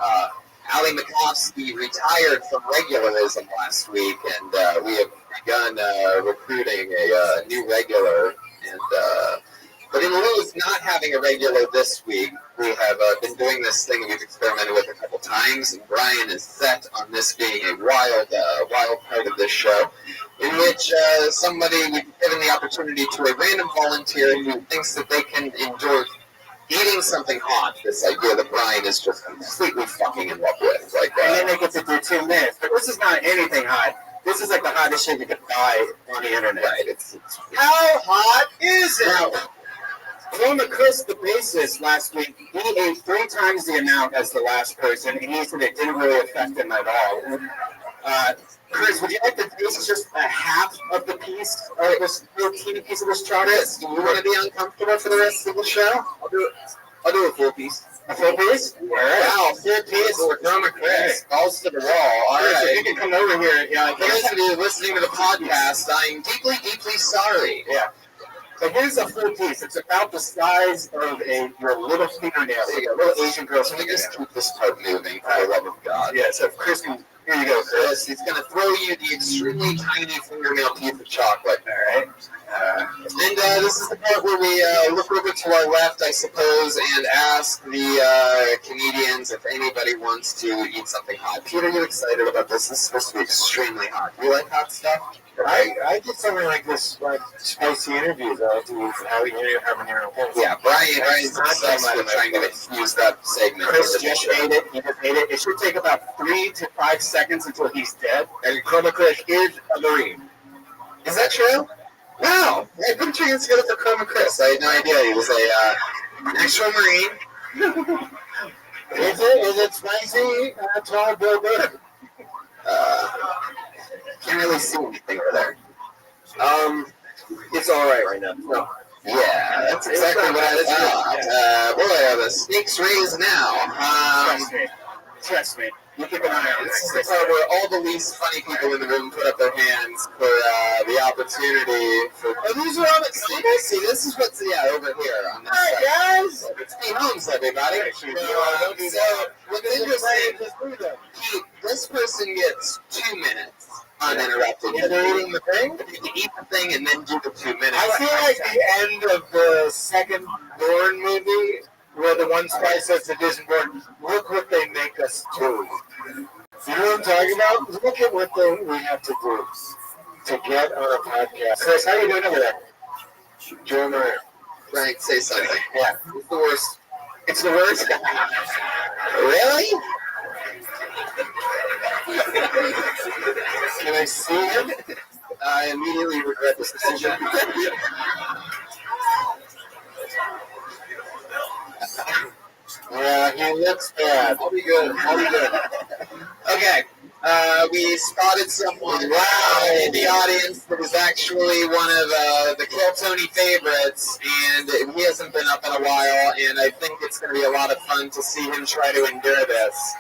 Ali Makovsky retired from regularism last week, and we have begun recruiting a new regular. But in lieu of not having a regular this week, we have been doing this thing we've experimented with a couple times, and Brian is set on this being a wild part of this show, in which we've given the opportunity to a random volunteer who thinks that they can endure eating something hot, this idea that Brian is just completely fucking in love with. And then they get to do 2 minutes. But this is not anything hot. This is like the hottest shit you could buy on the internet. Right, how hot is it? Now, Chroma Chris, the bassist, last week, he ate 3 times the amount as the last person, and he said it didn't really affect him at all. Chris, would you like to taste just a half of the piece, or this little teeny piece of this chocolate? Do you want to be uncomfortable for the rest of the show? I'll do a full piece. A full piece? All right. Wow, full piece for Chroma Chris. Balls to the wall. All right. So you can come over here. Yeah, for those of you listening to the podcast, I'm deeply, deeply sorry. Yeah. So here's a full piece. It's about the size of your little fingernail. There you go. Little Asian girl. So we just keep this part moving, for the love of God. Yeah, so Chris can... Here you go, Chris. He's going to throw you the extremely tiny fingernail piece of chocolate. All right. And this is the part where we look over to our left, I suppose, and ask the comedians if anybody wants to eat something hot. Peter, are you excited about this? This is supposed to be extremely hot. Do you like hot stuff? I did something like this, like spicy interviews. I like to use habanero. Yeah, Brian's obsessed with trying to infuse that segment. Chris just ate it. He just ate it. It should take about 3 to 5 seconds until he's dead. And Chroma Chris is a Marine. Is that true? Wow. I put you together for Chroma Chris. I had no idea he was an actual Marine. Is it spicy? Tall Bill? Can't really see anything over there. It's all right now. No. Yeah, that's exactly what I thought. Boy, are the stakes raised now. Trust me. You keep an eye on this. This is the part where all the least funny people in the room put up their hands for the opportunity for. Oh, these are all the see, this is what's over here on this side. guys! It's me homes, everybody. What's interesting, this person gets 2 minutes uninterrupted. They're eating the thing? You can eat the thing and then do the 2 minutes. I feel like the end of the second Bourne movie, where the one spy says to Disney Bourne, look what they make us do. You know what I'm talking about? Look at what we have to do to get on a podcast. Chris, how are you doing over there? Doing all right. Frank, say something. Yeah. It's the worst. It's the worst? Really? Can I see him? I immediately regret this decision. Yeah, he looks bad. I'll be good. Okay. We spotted someone in the audience that is actually one of the Kill Tony favorites, and he hasn't been up in a while, and I think it's going to be a lot of fun to see him try to endure this.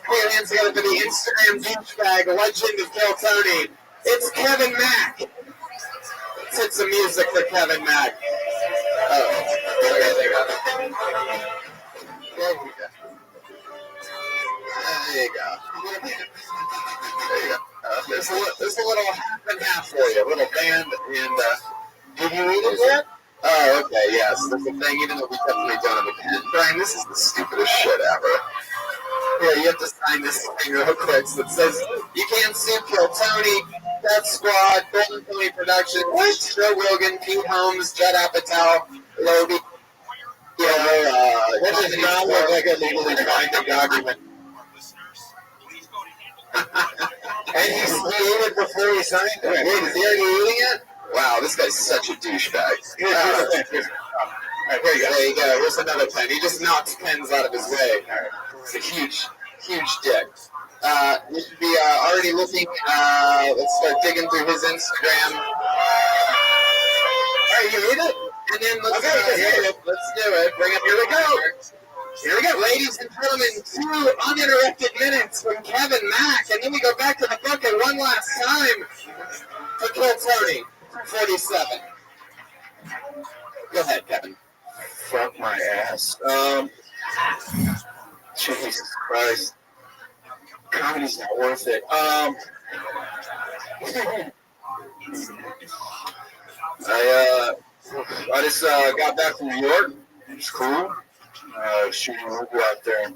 Put your hands together for the Instagram douchebag, legend of Kill Tony. It's Kevin Mack. Let's hit some music for Kevin Mack. Okay, there you go. There you go. There you go. There you go. There's a little half and half for you, a little band, and did you eat it yet? Oh, okay, yes. That's the thing, even though we definitely don't have a pen. Brian, this is the stupidest shit ever. Yeah, you have to sign this thing real quick that says, you can't sue Kill Tony, Death Squad, Golden Tony Productions, Joe Rogan, Pete Holmes, Judd Apatow, Lobie. That does not look like a legally binding document. And he ate it before he signed it. Wait, is he already eating it? Wow, this guy's such a douchebag. There you go. Here's another pen. He just knocks pens out of his way. It's a huge dick. You should be already looking. Let's start digging through his Instagram. All right, you read it? And then let's do it. Bring up. Here we go. Here we go, ladies and gentlemen. 2 uninterrupted minutes from Kevin Mack, and then we go back to the bucket one last time for Kill Tony. 47. Go ahead, Kevin. Fuck my ass. Jesus Christ. Comedy's not worth it. I just got back from New York. It was cool. Shooting a movie out there. It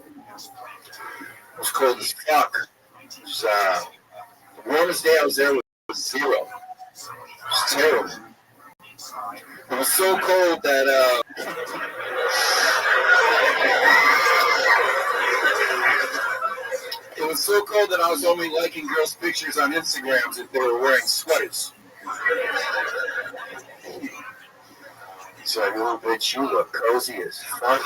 was cold as fuck. It was, the warmest day I was there was 0. It was terrible. It was so cold that I was only liking girls' pictures on Instagrams if they were wearing sweaters. It's like, oh, bitch, you look cozy as fuck.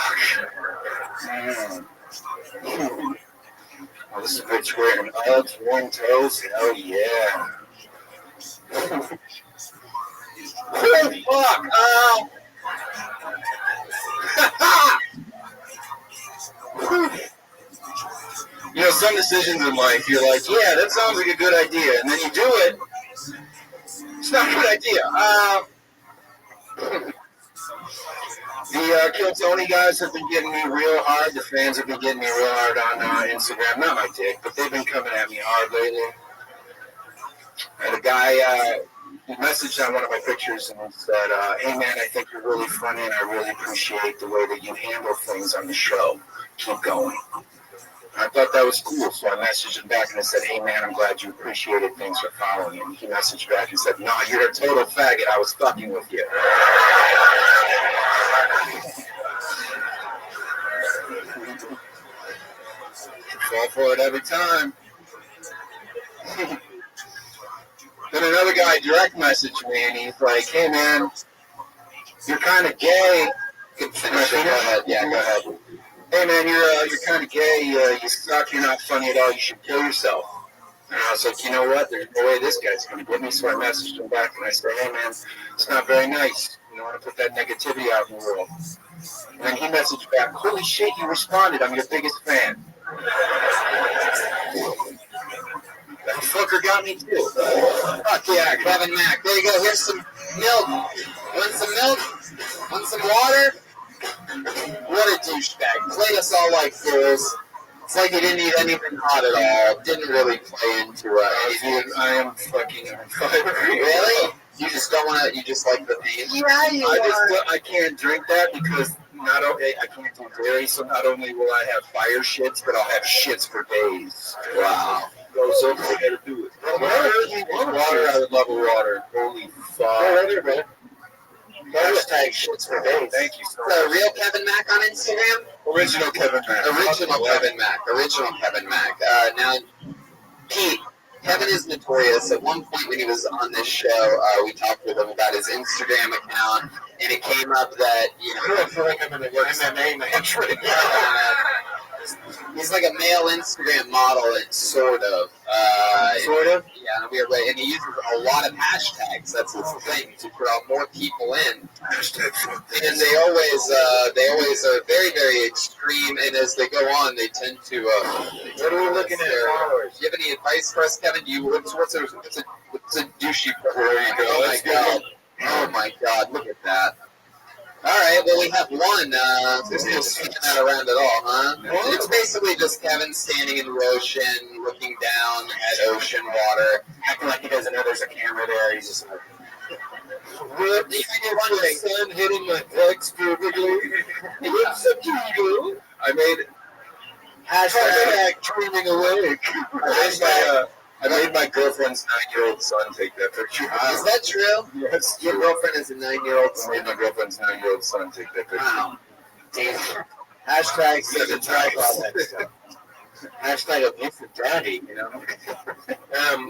Oh, this bitch wearing Uggs, worn toes. Hell yeah. Oh, fuck. You know, some decisions in life, you're like, yeah, that sounds like a good idea. And then you do it. It's not a good idea. The Kill Tony guys have been getting me real hard. The fans have been getting me real hard on Instagram. Not my dick, but they've been coming at me hard lately. And a guy, he messaged on one of my pictures and he said, hey man, I think you're really funny and I really appreciate the way that you handle things on the show. Keep going. I thought that was cool, so I messaged him back and I said, hey man, I'm glad you appreciate it. Thanks for following. And he messaged back and said, no, you're a total faggot. I was fucking with you. Fall for it every time. Then another guy direct messaged me and he's like, hey man, you're kind of gay. Can I finish? Go ahead. Yeah, go ahead. Hey man, you're kind of gay. You suck. You're not funny at all. You should kill yourself. And I was like, you know what? There's no way this guy's gonna get me. So I messaged him back and I said, hey man, it's not very nice. You don't want to put that negativity out in the world. And then he messaged back, holy shit, you responded. I'm your biggest fan. That fucker got me too. Fuck yeah, Kevin Mack. There you go. Here's some milk. Want some milk? Want some water? What a douchebag. Played us all like fools. It's like he didn't eat anything hot at all. Didn't really play into anything. I am fucking on fire. Really? You just don't want to, you just like the pain? Yeah, you are. I can't drink that because not only I can't do dairy, so not only will I have fire shits, but I'll have shits for days. Wow. So I gotta do it. Water, I would love a water. Holy fuck. Oh, right here, man. Hashtag shits for days. Thank you so The much. real Kevin Mack on Instagram? Original Kevin Mack. Original Kevin Mack. Now, Pete, Kevin is notorious. At one point when he was on this show, we talked with him about his Instagram account, and it came up that, you know, I feel like I'm in an MMA match right now. he's like a male Instagram model, and sort of. Sort of? Yeah, in a weird way. And he uses a lot of hashtags. That's his thing, to draw more people in. And they always are very, very extreme. And as they go on, they tend to. What are we looking at? Do you have any advice for us, Kevin? What's a douchey? There you go. Oh my god! Look at that. All right, well, we have one. There's no spinning that around at all, huh? It's basically just Kevin standing in the ocean, looking down at ocean water, Acting like he doesn't know there's a camera there. He's just like, What? The sun hitting my legs perfectly. What's a doodle? I made Hashtag dreaming awake. I made my girlfriend's 9-year-old son take that picture. Is that true? Yes. Your girlfriend is a 9-year-old I son. made my girlfriend's 9-year-old son take that picture. Wow. Hashtag set the tripod next time. Hashtag abusive daddy, you know.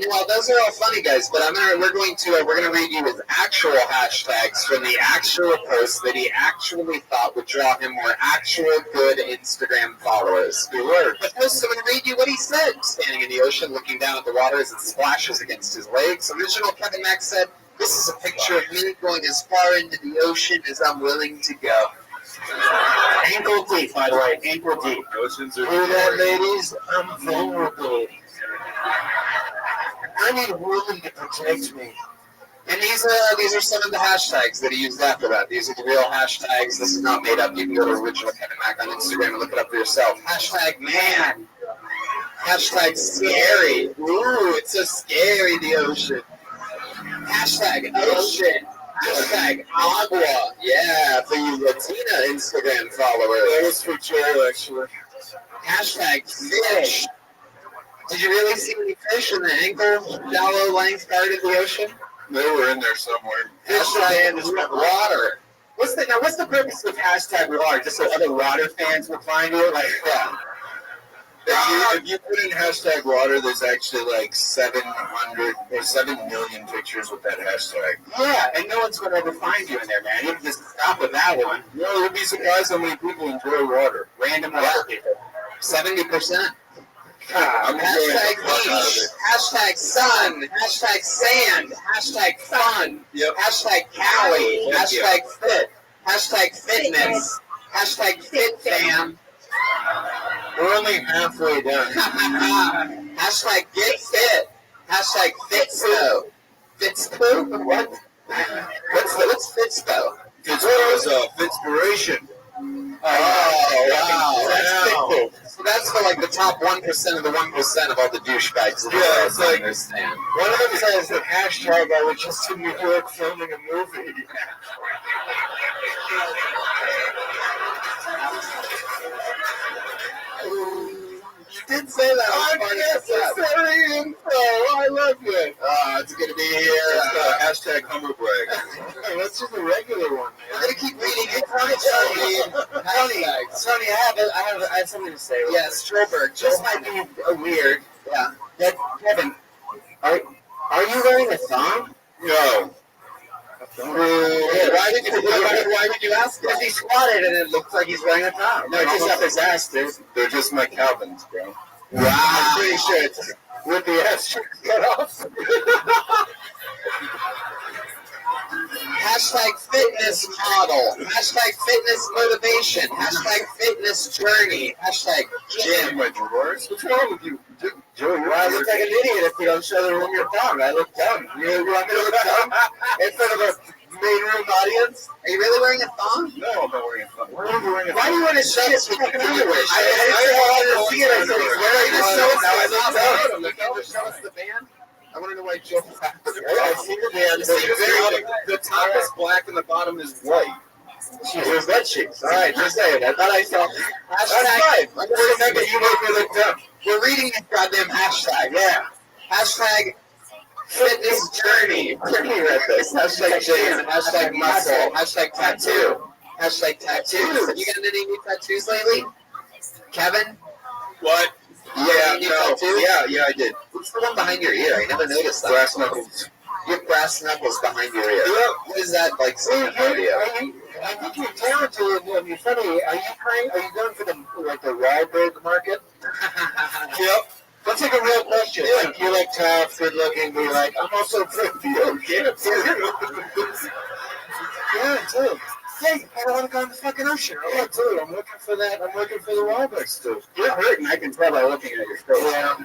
Well, those are all funny, guys. But we're going to read you his actual hashtags from the actual post that he actually thought would draw him more actual good Instagram followers. Good word. But first, I'm going to read you what he said. Standing in the ocean, looking down at the water as it splashes against his legs. Original Kevin Mack said, "This is a picture of me going as far into the ocean as I'm willing to go." ankle deep, by the way, ankle deep. Oceans are Hear that, ladies? I'm vulnerable. I need a woman to protect me. And these are some of the hashtags that he used after that. These are the real hashtags. This is not made up. You can go to Original Kevin Mack on Instagram and look it up for yourself. Hashtag man. Hashtag scary. Ooh, it's so scary, the ocean. Hashtag ocean. Hashtag agua. Yeah, for you Latina Instagram followers. That was for Joel, actually. Hashtag fish. Did you really see any fish in the ankle shallow length part of the ocean? They were in there somewhere. Hashtag water. What's the purpose of hashtag water? Just so other water fans will find you? Like, yeah. If you put in hashtag water, there's actually like 700 or 7 million pictures with that hashtag. Yeah, and no one's going to ever find you in there, man. You can just stop with that one. No, you'd be surprised how many people enjoy water. Random water people. 70%. I'm Hashtag beach, hashtag sun, hashtag sand, hashtag fun, hashtag Cali, hashtag fit, hashtag fitness, hashtag fit fam. We're only halfway done. Hashtag get fit, hashtag fitspo. Fitspo? What? What's fitspo? Fitspo is Fitspiration. Oh, wow. So that's for like the top 1% of the 1% of all the douchebags. Yeah, it's like understand. One of them says that hashtag I was just in New York filming a movie. You did say that. Unnecessary info. I love it. It's going to be here. Hashtag humble brag. Let's do the regular one, man. We're going to keep reading it. Tony, I have something to say. Yeah, Stroberg. This might be weird. Yeah. That, Kevin, are you wearing a thong? No. Why did you ask? Because he squatted and it looks like he's wearing a thong. No, just up his ass, dude. They're just my Calvins, bro. Wow. I'm pretty sure it's with the ass cut off. Hashtag fitness model. Hashtag fitness motivation. Hashtag fitness journey. Hashtag gym. My drawers? What's wrong with you? Joe, I look like an idiot if you don't show the room your thumb. I look dumb. You want me to look dumb in front of a main room audience? Are you really wearing a thong? No, I'm not wearing a thong. Why are you wearing a thong? Why do you want to show his fucking underwear? I want to see it. I said he's wearing it. Show us the band. I want to know why Joe has. I see the band. The top is black and the bottom is white. Where's that cheeks? All right, just saying. I thought I saw. That's fine. I'm just remember you make me look dumb. We're reading this goddamn hashtag. Yeah. Hashtag fitness journey. Read this. Hashtag gym. Hashtag muscle. Hashtag tattoo. Hashtag tattoos. Have you gotten any new tattoos lately? Kevin? What? Yeah, Yeah, I did. What's the one behind your ear? I never noticed that. Brass knuckles. You have brass knuckles behind your ear. Yeah. What is that like? I think you're talented and you're funny. Are you going for the Wahlberg market? Yep. That's like a real question. Yeah. Like, you're like tough, good looking, but you're like, I'm also pretty okay. Yeah, too. Hey, I don't want to go in the fucking ocean. Yeah, dude, I'm looking for that. I'm looking for the Wahlberg stuff. You're hurting. I can tell by looking at your face. Yeah.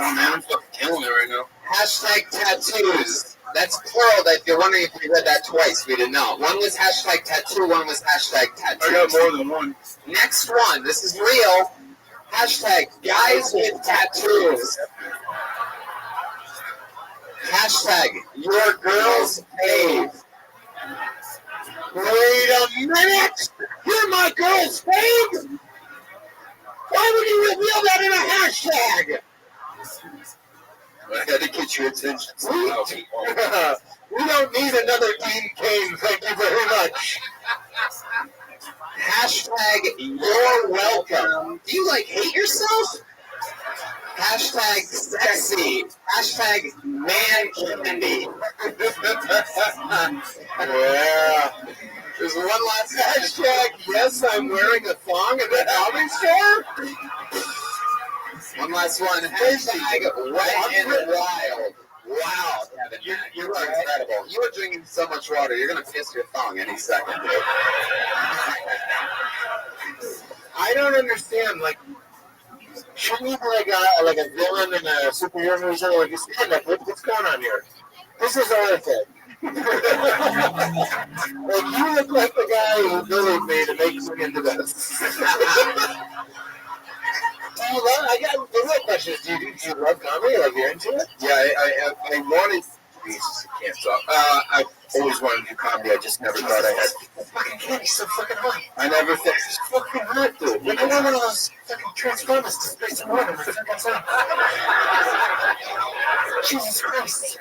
Oh man, I'm fucking killing it right now. Hashtag tattoos. That's plural. If you're wondering if we read that twice, we did not. One was hashtag tattoo, one was hashtag tattoo. I got more than one. Next one, this is real. Hashtag guys with tattoos. Hashtag your girl's fave. Wait a minute! You're my girl's fave? Why would you reveal that in a hashtag? I had to get your attention. We don't need another Dean Kane. Thank you very much. Hashtag you're welcome. Do you hate yourself? Hashtag sexy. Hashtag man candy. Yeah. There's one last hashtag. Yes, I'm wearing a thong at the comedy store. One last one. Hashtag wet and wild. Wow, Kevin. You are incredible. You are drinking so much water. You're going to piss your thong any second, dude. I don't understand. Shouldn't you be like a villain in a superhero movie? Like, stand up. What's going on here? This is our thing. You look like the guy who bullied me to make me into this. The real question is, do you love comedy? You're into it? Yeah, I wanted. Jesus, I can't talk. I always wanted to do comedy. I just never thought I had. Fucking candy's so fucking hot. I never thought. It's fucking hot, dude. I want one of those fucking Transformers to spray some water in my fucking son. Jesus Christ.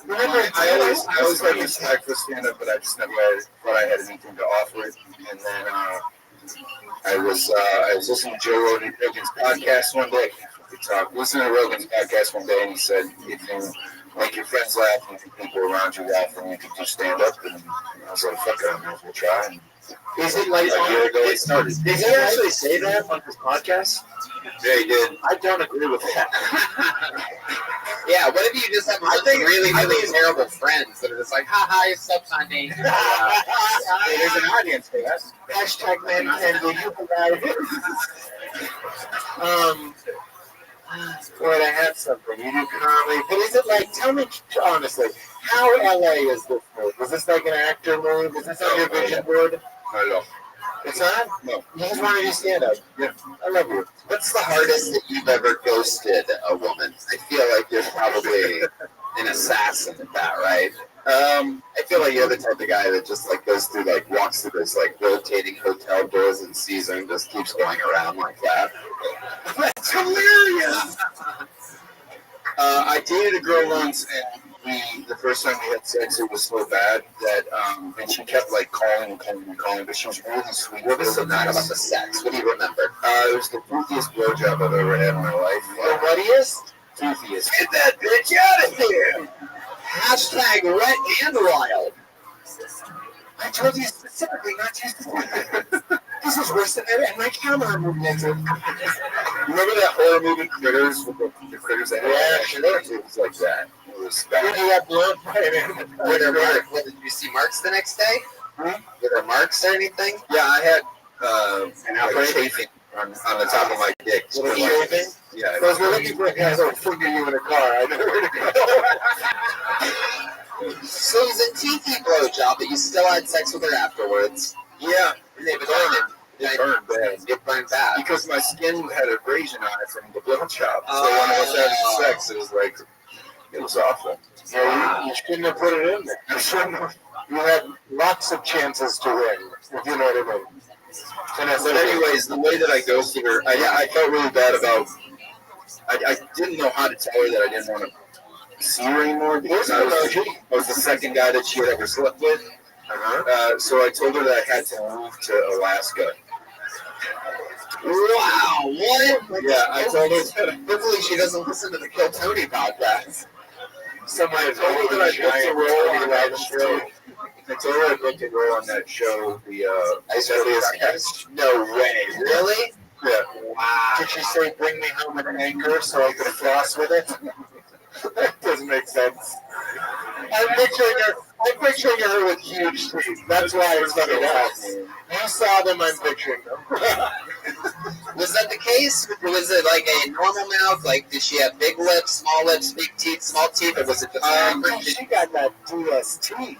I always had respect for stand-up, but I just never thought I had anything to offer it. And then I was listening to Joe Rogan's podcast one day. Listening to Rogan's podcast one day, and he said, if you make your friends laugh and make people around you laugh, then you can do stand-up. And I was like, fuck it, I might as well try. And is it like a year ago it started? Did he actually say that on his podcast? Yeah, he did. I don't agree with that. Yeah, what if you just have really terrible friends that are just like, haha, you're so funny. There's an audience for that. Hashtag man candy, you provide it. Wait, I have something. You do comedy. But is it tell me honestly, how LA is this move? Was this like an actor move? Is this on your vision board? No. It's not? No. You just want to do stand-up? Yeah. I love you. What's the hardest that you've ever ghosted a woman? I feel like you're probably an assassin at that, right? I feel like you're the type of guy that just goes through walks through this rotating hotel doors and sees her and just keeps going around like that. That's hilarious. I dated a girl once, and the first time we had sex, it was so bad that and she kept calling, but she was really sweet. What was so bad about the sex? What do you remember? It was the truthiest blowjob I've ever had in my life. The whattiest? Truthiest. Get that bitch out of here! Hashtag wet and wild. I told you specifically not to use the This is worse than ever, and my camera moved into it. Remember that horror movie Critters with the critters that had it was like that. It was bad. When you got blown by it. Were there marks? Did you see marks the next day? Were there marks or anything? Yeah, I had chafing on the top of my dick. Little chafing? Yeah. Because we're looking for a guy that will finger you in a car. I know where to go. So it was a tiki blowjob, but you still had sex with her afterwards. Yeah. It burned. It burned bad. It burned bad. Because my skin had abrasion on it from the blowjob. So when I was having sex, it was it was awful. Yeah, you shouldn't have put it in there. You shouldn't have. You had lots of chances to win, if you know what I mean. But anyways, the way that I ghosted her, I felt really bad about. I didn't know how to tell her that I didn't want to see her anymore because I was the second guy that she had ever slept with. So I told her that I had to move to Alaska. Wow, what? Yeah, I told her that. Hopefully she doesn't listen to the Kill Tony podcast. I told her that I booked a role on that show. I told her I booked a role on that show, the Ice. No way. Really? Yeah. Wow. Did she say, bring me home an anchor so I could floss with it? That doesn't make sense. I'm picturing her with huge teeth. That's why it's funny to us. You saw them, I'm picturing them. Was that the case? Was it like a normal mouth? Like, did she have big lips, small lips, big teeth, small teeth, or was it just average? She got that DST.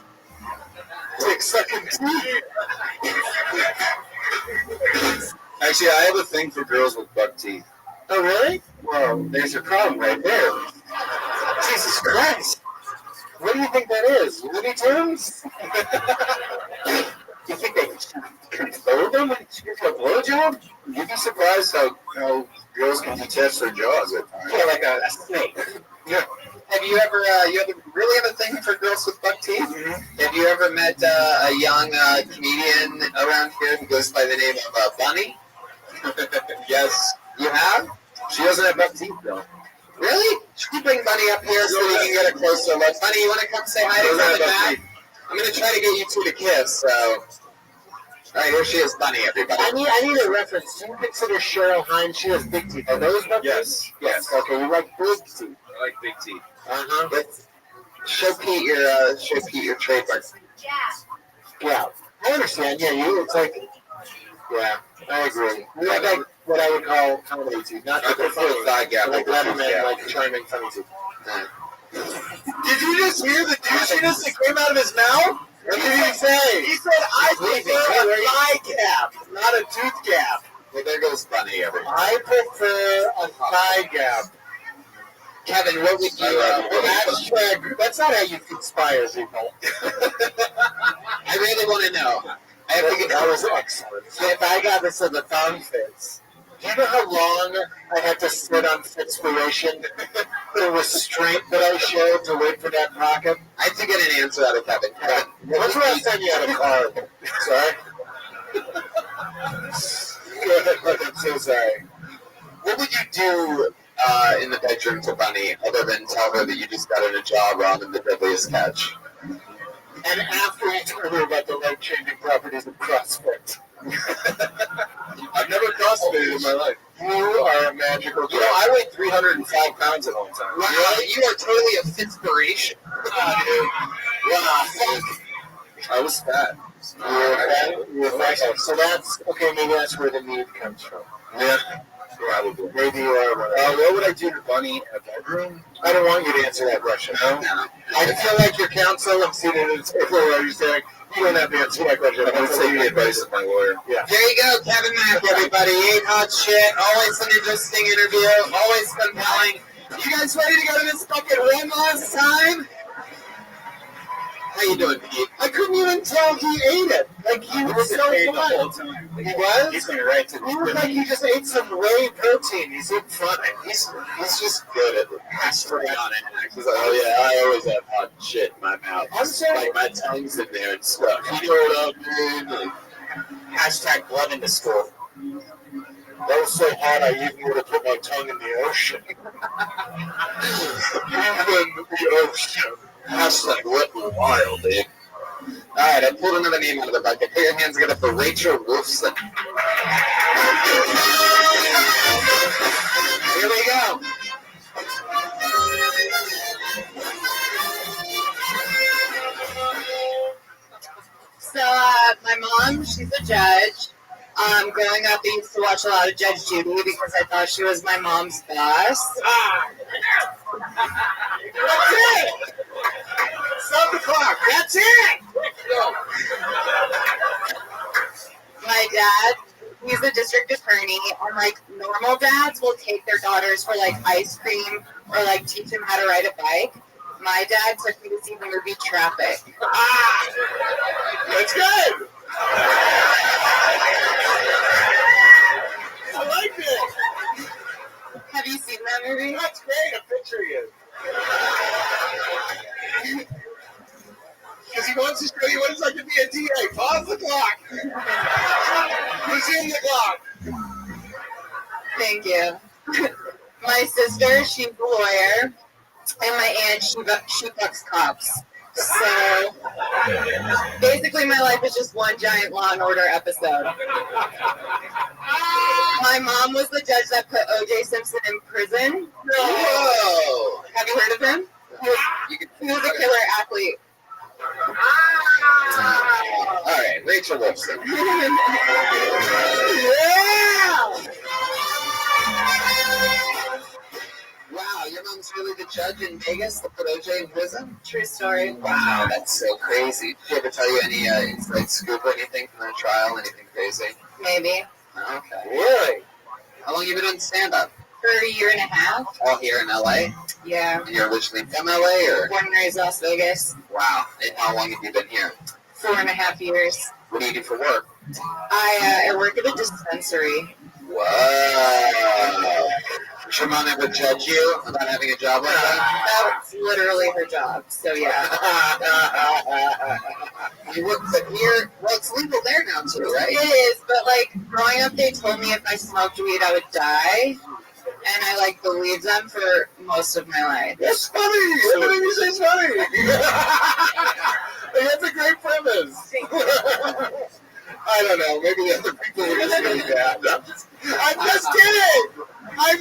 Dick sucking teeth. Actually, I have a thing for girls with buck teeth. Oh, really? Well, there's your problem right there. Jesus Christ. What do you think that is? Looney Tunes? You think they can throw them and give a blowjob? You'd be surprised how girls can detach their jaws at times. Yeah, like a snake. Yeah. Have you ever, really have a thing for girls with buck teeth? Mm-hmm. Have you ever met a young comedian around here who goes by the name of Bunny? Yes. You have? She doesn't have buck teeth, though. Really? Should we bring Bunny up here so we can get a closer look? Bunny, you want to come say hi to Kevin Matt? I'm going to try to get you two to kiss, so... All right, here she is, Bunny, everybody. I need a reference. Do you consider Cheryl Hines? She has big teeth. Are those buck teeth? Yes. Okay, you like big teeth. I like big teeth. Uh-huh. Show Pete your trademark. Yeah, I understand. Yeah, it's like, yeah, I agree. You have like what I would call comedy teeth, not I prefer thigh gap. like Letterman, like charming funny teeth. Did you just hear the douchiness that came out of his mouth? What did he say? He said, I prefer a thigh gap, not a tooth gap. Well, there goes Bunny, everybody. I prefer a thigh gap. Kevin, what would you... That's not how you inspire people. I really want to know. I have to get that was excellent. If I got this in the thong fits, do you know how long I had to sit on Fitspiration? The restraint that I showed to wait for that pocket? I have to get an answer out of Kevin. When's the last time you had a card? Sorry? I'm so sorry. What would you do in the bedroom to Bunny other than tell her that you just got in a job wrong in the deadliest catch? And after you told her about the life-changing properties of CrossFit. I've never CrossFitted in my life. You are a magical You know, I weighed 305 pounds at one time. Wow, you are totally a Fitspiration. Wow. I was fat. You were fat. So that's, okay, maybe that's where the need comes from. Yeah. Probably. Maybe you are. What would I do to Bunny in a bedroom? I don't want you to answer that question. No? I feel like your counsel. I'm sitting at the table where you're saying, you don't have to answer that question. I'm going to take the advice of my lawyer. Yeah. There you go, Kevin Mack, everybody. Ain't hot shit. Always an interesting interview. Always compelling. You guys ready to go to this fucking one last time? How you doing, Pete? I couldn't even tell he ate it. Like, he was so fun. He was? He's been right to He looked like he just ate some whey protein. He's in front. He's just good at passing on it. He's like, oh yeah, I always have hot shit in my mouth. I'm sorry. Like my tongue's in there and stuff. You know what I mean? Like, hashtag blood into school. That was so hot I even would have put my tongue in the ocean. Even the ocean. Hashtag wet and wild, dude. Alright, I pulled another name out of the bucket. Put your hands together for Rachel Wolfson. Here we go. So, my mom, she's a judge. Growing up, I used to watch a lot of Judge Judy because I thought she was my mom's boss. That's it! Stop the clock. That's it! My dad, he's a district attorney, and like normal dads will take their daughters for like ice cream or like teach them how to ride a bike. My dad took me to see the movie Traffic. That's good! I like it! Have you seen that movie? That's great, I picture you. Because he wants to show you what it's like to be a DA. Pause the clock. Resume the clock. Thank you. My sister, she's a lawyer, and my aunt, she fucks cops. So basically, my life is just one giant Law and Order episode. My mom was the judge that put O.J. Simpson in prison. Whoa! Have you heard of him? He was a killer athlete. Alright, Rachel Wolfson. Yeah! judge in Vegas that put OJ in prison? True story. Wow, that's so crazy. Did she ever tell you any inside scoop or anything from that trial? Anything crazy? Maybe. Okay. Really? How long you been doing stand-up? For a year and a half. All here in LA? Yeah. And you're originally from LA, or? Born and raised Las Vegas. Wow. And how long have you been here? 4.5 years. What do you do for work? I work at a dispensary. Wow. Does your mom ever judge you about having a job like that? That's literally her job, so yeah. You work, but here, well, it's legal there now too, right? It is, but like growing up, they told me if I smoked weed, I would die, and I like believed them for most of my life. That's funny. Everything you say is funny. That's a great premise. I don't know. Maybe the other people were just doing that. I'm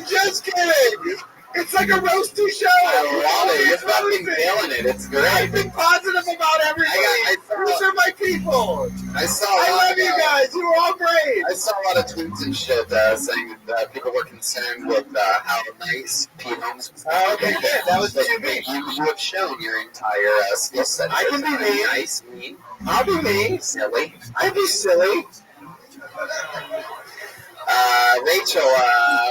just kidding. It's like a roasty show. I love it. You're fucking killing it. It's great. I've been positive about everybody. These are my people. I love you guys. You were all great. I saw a lot of tweets and shit saying that people were concerned with how nice Pete Holmes was. Okay, good. That was what you mean. You have shown your entire skill set. I can be mean. Nice, mean. I'll be mean. Silly. I'll be silly. Rachel,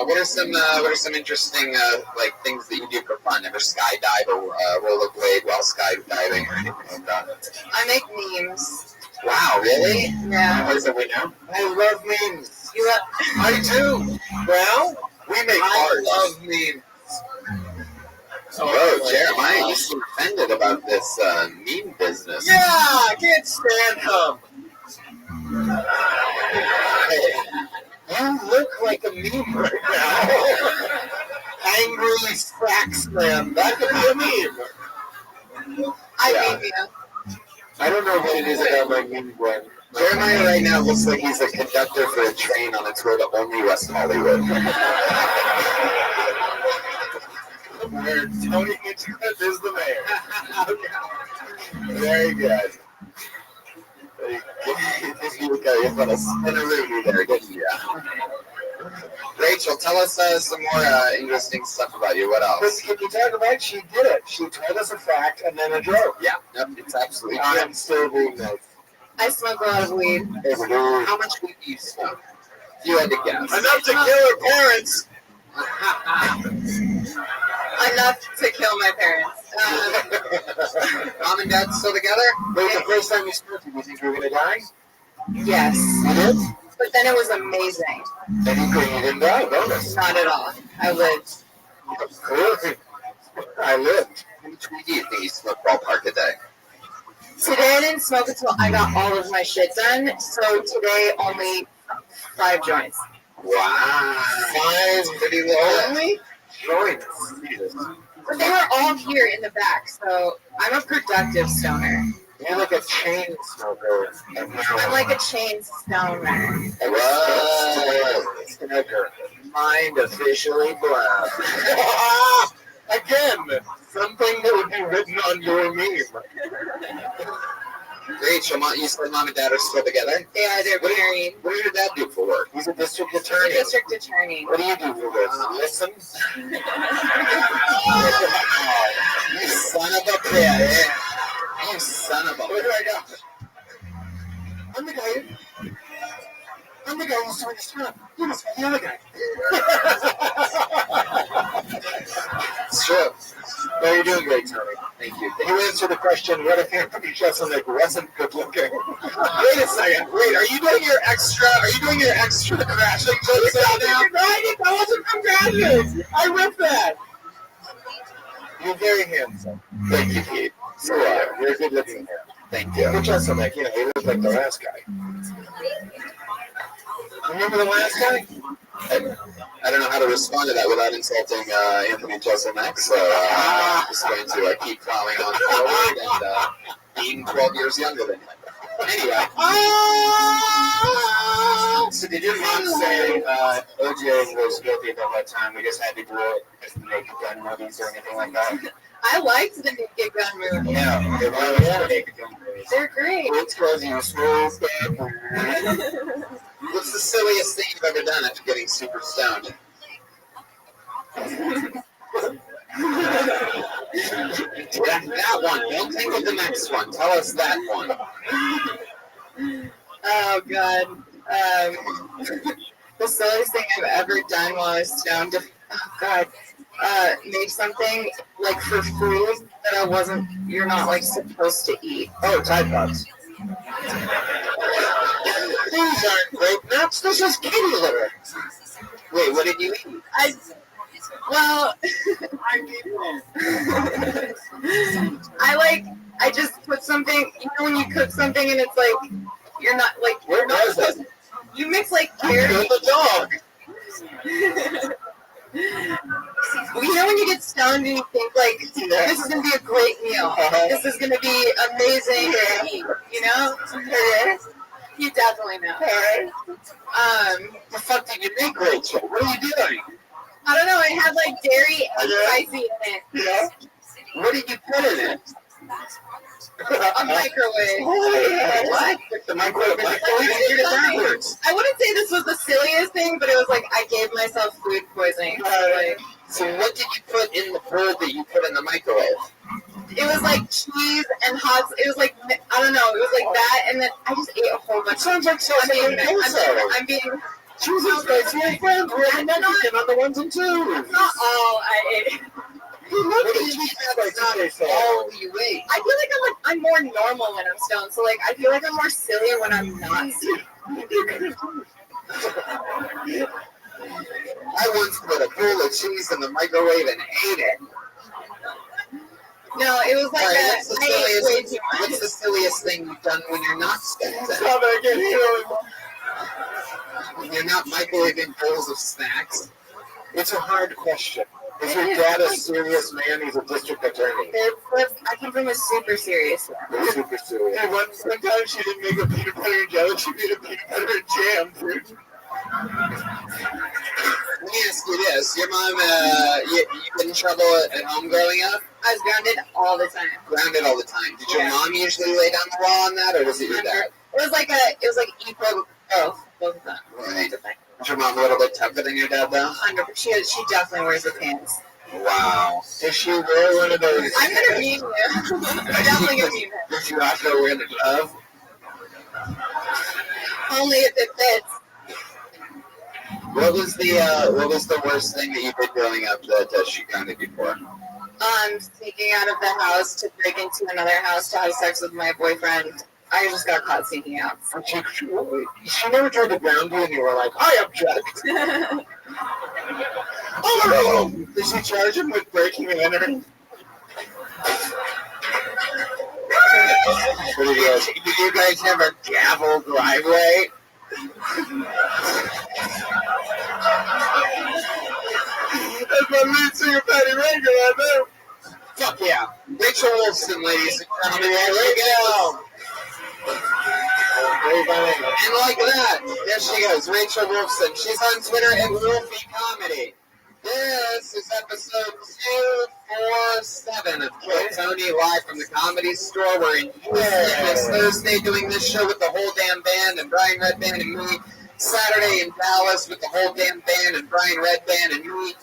what are some interesting like things that you do for fun? Ever skydive or rollerblade while skydiving or anything like that? I make memes. Wow, really? Yeah. What is it we know? I love memes. You love? I do. Well, we make art. I love memes. Whoa, Jeremiah, you seem offended about this meme business. Yeah, I can't stand them. You look like a meme right now. Angry Saxman. That could be a meme. I meme you. I don't know what it is about my meme brain. Jeremiah right now looks like he's a conductor for a train on its way to only West Hollywood. Where Tony Hitchcock is the mayor. Very good. You put a spinneroo there, didn't you? Rachel, tell us some more interesting stuff about you. What else? Can you talk about she did it? She told us a fact and then a joke. Yeah, yep, it's absolutely true. I'm still doing that. I smoke a lot of weed. How much weed do you smoke? You had to guess. Enough to kill her parents. Enough to kill my parents. Mom and Dad still together? Wait, the first time you smoked, did you think you were going to die? Yes. You did? But then it was amazing. And you didn't die, bonus. Not at all. I lived. Cool. I lived. How much weed do you think you smoke ballpark a day? Today I didn't smoke until I got all of my shit done. So today only 5 joints. Wow. 5 pretty low. Only? Joints. Jesus. But they were all here in the back, so I'm a productive stoner. You're like a chain smoker. I'm like a chain stoner. Whoa. Smoker. Mind officially blown. Again, something that would be written on your meme. Rachel, you said Mom and Dad are still together? Yeah, they're married. What does your dad do for work? He's a district attorney. District attorney. What do you do for this? Listen. You son of a bitch. You son of a bitch. Where do I go? I'm the guy who's doing this job. You must be the other guy. It's true. No, you're doing great, Tony. Thank you. You answered the question, what if Anthony Jeselnik wasn't good looking? Wait a second. Wait, are you doing your extra crashing jokes right now? That wasn't from crashing. I ripped that. You're very handsome. Thank you, Pete. So you're good looking. Thank you. But Jeselnik, you look like the last guy. Remember the last guy? I don't know how to respond to that without insulting Anthony Jeselnik, so I'm just going to keep plowing on forward and being 12 years younger than him. Anyway. So did your mom say OJ was guilty of all that time? We just had to do it as the Naked Gun movies or anything like that? I liked the Naked Gun movies. Yeah, they were the Naked Gun movies. They're great. It's because you smooth What's the silliest thing you've ever done after getting super stoned? That one. Don't think of the next one. Tell us that one. Oh God. The silliest thing I've ever done while I was stoned. Oh God. Made something like for food that you're not like supposed to eat. Oh, Tide Pods. These aren't grape nuts. This is kitty litter. Wait, what did you eat? I just put something, you know when you cook something and it's like, you're not supposed to, you mix like carrots. You're the dog. You know when you get stoned and you think like, this is going to be a great meal. This is going to be amazing to eat, you know? You definitely know. The fuck did you make, Rachel? What are you doing? I don't know, it had like dairy and spicy in it. Yeah. What did you put in it? A microwave. What? The microwave? I wouldn't say this was the silliest thing, but it was like I gave myself food poisoning. So what did you put in the bowl that you put in the microwave? It was like cheese and hot. It was like, I don't know. It was like that, and then I just ate a whole bunch. Sounds like so. I'm being. Cheese and spicy and friends. We're in Mexican on the ones and twos. Not all I ate. What did you have? All you ate. I feel like I'm more normal when I'm stoned. So like I feel like I'm more sillier when I'm not stoned. I once put a bowl of cheese in the microwave and ate it. No, it was like what's the silliest thing you've done when you're not stoned? When you're not microwaving bowls of snacks? It's a hard question. Is your dad a serious man? He's a district attorney. I come from a super serious one. Super serious. Hey, one time she didn't make a peanut butter and jelly, she made a peanut butter and jam, dude. Let me ask you this. Your mom, you in trouble at home growing up? I was grounded all the time. Grounded all the time. Did your mom usually lay down the law on that, or was it your dad? It was like equal both of them. Right. Is your mom a little bit tougher than your dad, though? 100%. She definitely wears the pants. Wow. Does she wear one of those? I'm gonna meet you. I'm definitely gonna meet you. Does she also wear the glove? Only if it fits. What was the worst thing that you did growing up that she grounded you for? Sneaking out of the house to break into another house to have sex with my boyfriend. I just got caught sneaking out. She never tried to ground you and you were like, I object. Oh, did she charge him with breaking and entering? Did you guys have a gavel driveway? That's my lead singer, Patty Ranger, right there. Fuck yeah. Rachel Wolfson, ladies and gentlemen. There we go. And like that, there she goes, Rachel Wolfson. She's on Twitter at Wolfie Comedy. This is episode 247 of Kill Tony, live from the Comedy Store. We're in Houston this Thursday doing this show with the whole damn band and Brian Redband and me. Saturday in Dallas with the whole damn band and Brian Redband and me.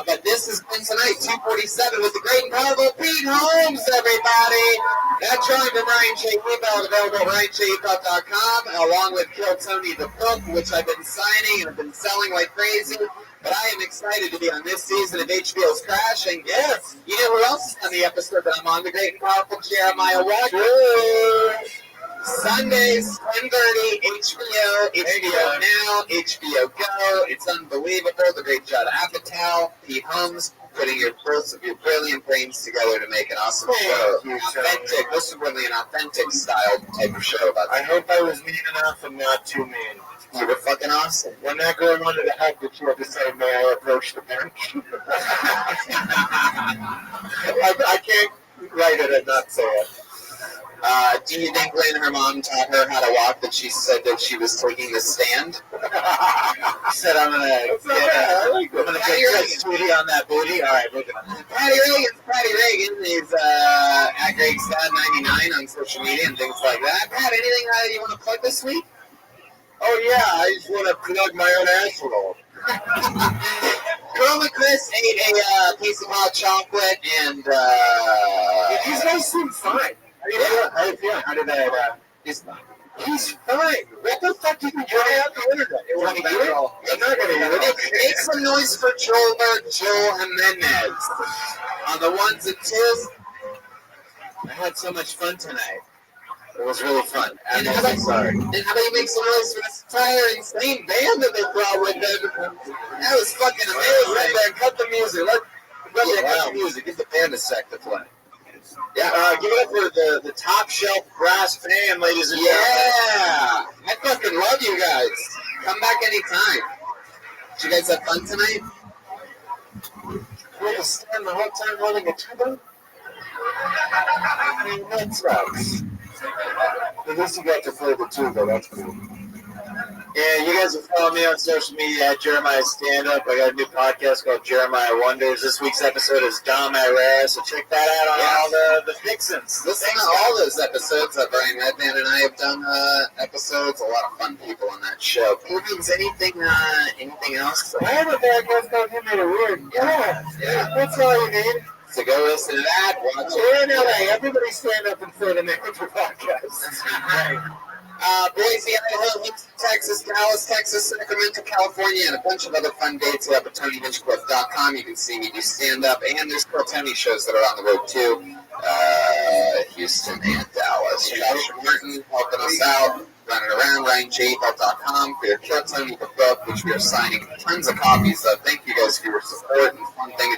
But this has been tonight, 247, with the great and powerful Pete Holmes, everybody. That joined from Ryan J. Email, available at RyanJHop.com, along with Kill Tony the book, which I've been signing and have been selling like crazy. But I am excited to be on this season of HBO's Crash. And yes, you know who else is on the episode that I'm on? The great and powerful Jeremiah Watkins. Sundays, 10:30, HBO Now, HBO Go. It's unbelievable. The great Judd Apatow, Pete Holmes, putting your brilliant brains together to make an awesome show. Authentic. This is really an authentic style type of show. I hope I was mean enough and not too mean. You were fucking awesome. When that girl wanted to hug, did you have to say, may I approach the bench? I can't write it and not say it. Do you think when her mom taught her how to walk that she said that she was taking the stand? She said, I'm gonna get sweetie on that booty. All right, look at that. Patty Reagan is at GregStad99 on social media and things like that. Pat, anything you want to plug this week? Oh yeah, I just want to plug my own asshole. Come and Chris ate a piece of hot chocolate, and these guys seem fine. How do you feel? How did that? He's fine. What the fuck did you try out the internet? It wasn't bad at all. I'm not gonna eat it. Make some noise for Joel Jimenez on the ones and twos. I had so much fun tonight. It was really fun. And how about you make some noise for this entire insane band that they brought with them? That was fucking amazing. Man, cut the music. Cut the music. Give the band a sec to play. Yeah, give it up for the top shelf brass band, ladies and gentlemen. Yeah, I fucking love you guys. Come back anytime. Did you guys have fun tonight? We had to stand the whole time holding a tuba. I mean, that sucks. At least you got to play the tuba. That's cool. And you guys can follow me on social media at Jeremiah Stand Up. I got a new podcast called Jeremiah Wonders. This week's episode is Dom Herrera, so check that out on all the fixins. Listen to all those episodes that Brian Redman and I have done episodes. A lot of fun people on that show. Please, anything else? I have a podcast called Him Made It Weird. Yeah. That's all you need. So go listen to that. Watch it. We're in LA. Everybody stand up in front of me with your podcast. Boise, Idaho, Houston, Texas, Dallas, Texas, Sacramento, California, and a bunch of other fun dates up at TonyHinchcliffe.com. You can see me do stand-up, and there's Pearl Tony shows that are on the road, too. Houston and Dallas. Josh Martin helping us out, running around, RyanJHealth.com for your Pearl Tony book, which we are signing tons of copies of. Thank you guys for your support and fun thing.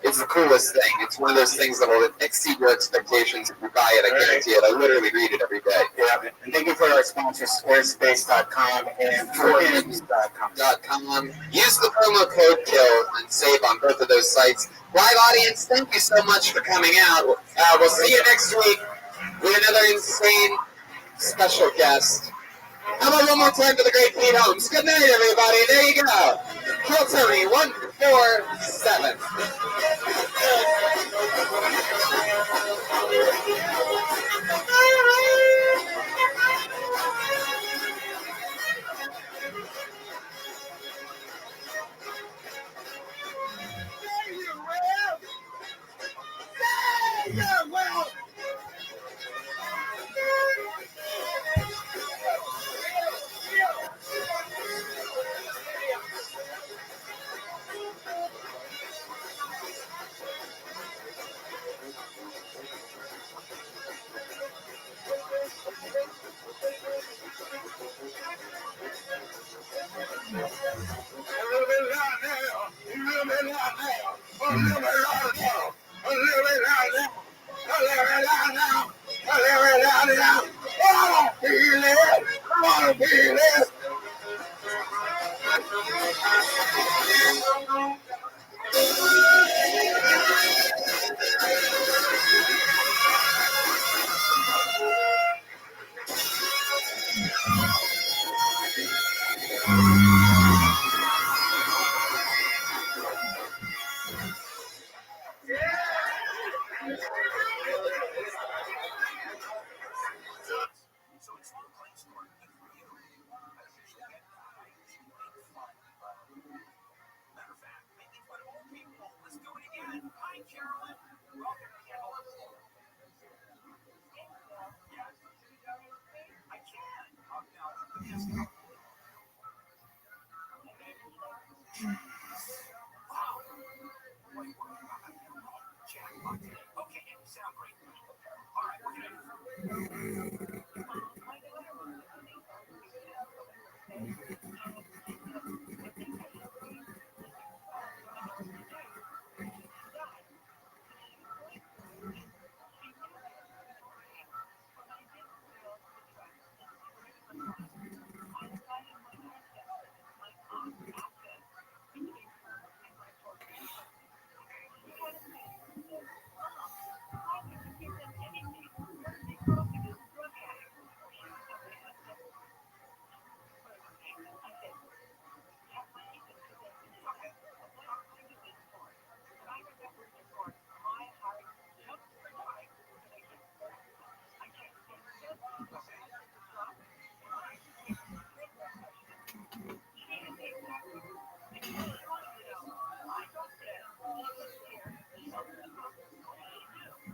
It's the coolest thing. It's one of those things that will exceed your expectations if you buy it. I guarantee it. I literally read it every day. Yeah, and thank you for our sponsors, Squarespace.com and Fortnite.com. Use the promo code KILL and save on both of those sites. Live audience, thank you so much for coming out. We'll see you next week with another insane special guest. How about one more time for the great Pete Holmes? Good night, everybody. There you go. Kill Tony 147.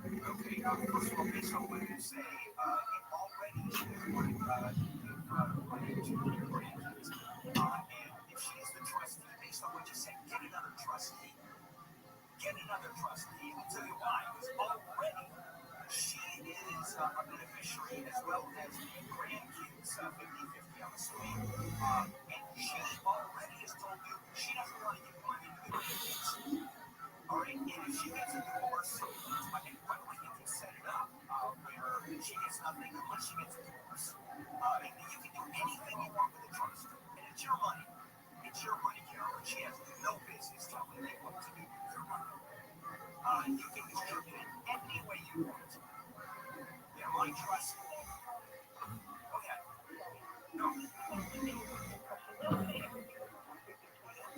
Okay, first of all, based on what you say, already she is one grandkids. And if she is the trustee, based on what you said, get another trustee. Get another trustee. I'll tell you why. Because already she is a beneficiary as well as the grandkids, 50-50, I'm assuming. And she already has told you she doesn't want to give money to the grandkids. All right, and if she gets a divorce, by the way, you can set it up where she gets nothing unless she gets a divorce. And you can do anything you want with the trust. And it's your money. It's your money, Carol. And she has no business telling you what to do with your money. You can distribute it any way you want. Yeah, my trust. Go ahead. No.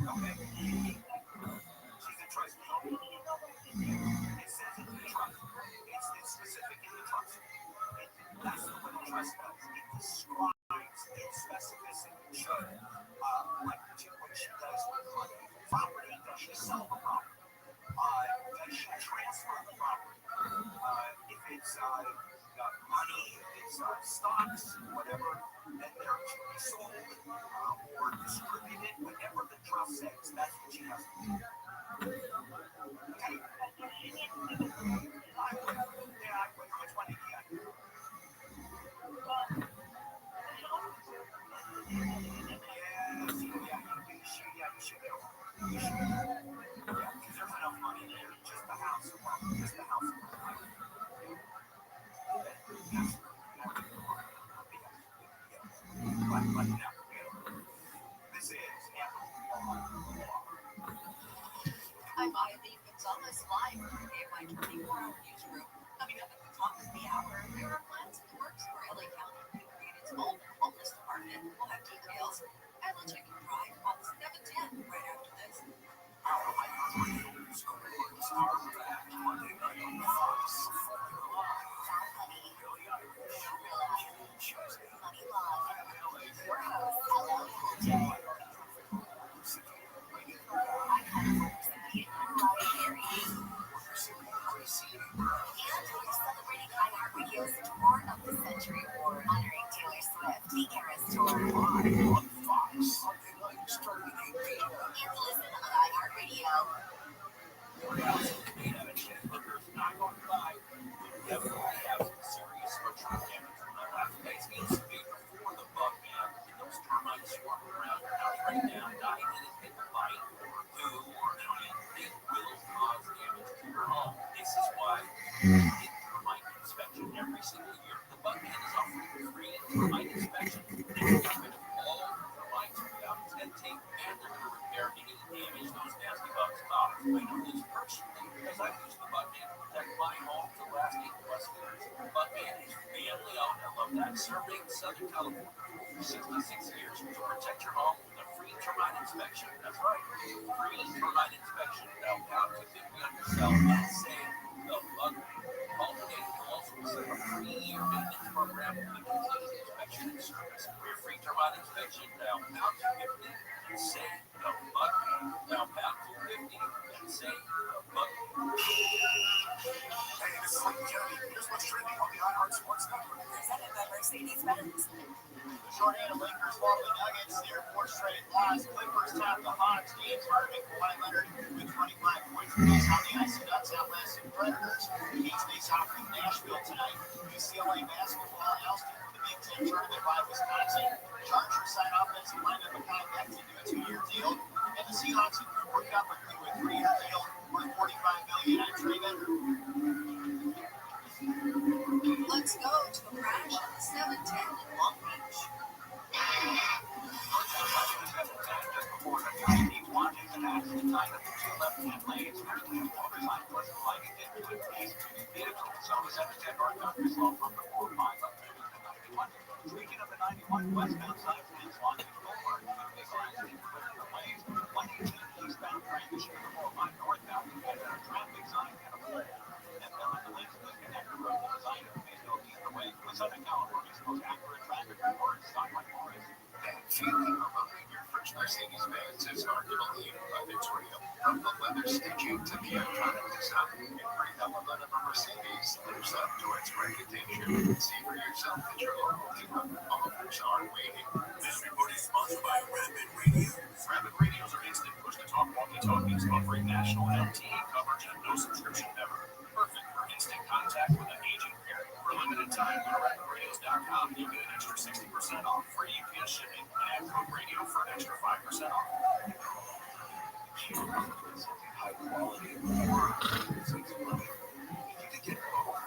Okay. She's a trustee. It says it in the trust. It's this specific in the trust. That's what the trust does. It describes its specificity. Sure. Like what she does with property. Does she sell the property? Does she transfer the property? If it's money, if it's stocks, whatever, then they're to be sold or distributed. Whatever the trust says, that's what she has to do. I'm Ivy Gonzalez live from my 24-hour newsroom. Coming up at the top of the hour, there are plans in the works for LA County to create its own homeless department. We'll have details and we'll check and drive on 710 right after this. Your host, LL Cool J. And we're celebrating iHeartRadio's Tour of the Century Award, honoring Taylor Swift, the Eras Tour. And listen on iHeartRadio. This is why termite inspection every single year. The bug man is offering free termite inspection. They're rid of all termites without tent tape, and they're going to repair any damage those nasty bugs cause. I know this personally because I've used the bug man to protect my home for the last 8+ years. The bug man is family owned. I love that. Serving Southern California for 66 years to protect your home with a free termite inspection. That's right, free termite inspection. Now, pound to 50 on your cell and say the bug man. All today will also receive a free-year maintenance program with a continuous inspection and service. For your free termite inspection, now pound to 50 and say the bug man. Now pound to 50 and say the bug man. Hey, this is Lincoln County. Here's what's trending on the iHeart Sports Network. Presented by Mercedes-Benz. The short-handed Lakers fall to the Nuggets. Their fourth-straight loss. Clippers tap the Hawks. James Harden, Kawhi Leonard with 25 points apiece on the ice. The Ducks outlasted Predators. The Kings face off in Nashville tonight. UCLA basketball ousted for the Big Ten tournament by Wisconsin. Chargers sign offensive lineman Mekhi Becton to a 2-year deal. And the Seahawks and Cooper Kupp agree to a 3-year deal worth $45 million on Trey Bender. Let's go to a crash on the 710 in Long Beach. Speaking of the 91 westbound side, plans Long Beach Boulevard. One eastbound transition to the 405 northbound had a traffic sign and a flare. And then on the Elizabeth Connector Road, the design of the goes either way. With Southern California's most accurate traffic report, stop by Morris. That feeling of owning your first Mercedes-Benz is hard to believe, but it's real. From the leather stitching to the electronic design, every element of a Mercedes lives up to its reputation. See for yourself at your local dealer. Offers are waiting. This report is sponsored by Rabbi Radio. Rabbi radios are instant push-to-talk walkie-talkies offering national LTE coverage and no subscription ever. Perfect for instant contact with an aging parent. For a limited time, go to RabbiRadios.com and you get an extra 60% off free UPS shipping and add code radio for an extra 5% off. High quality or saves money. You can get both,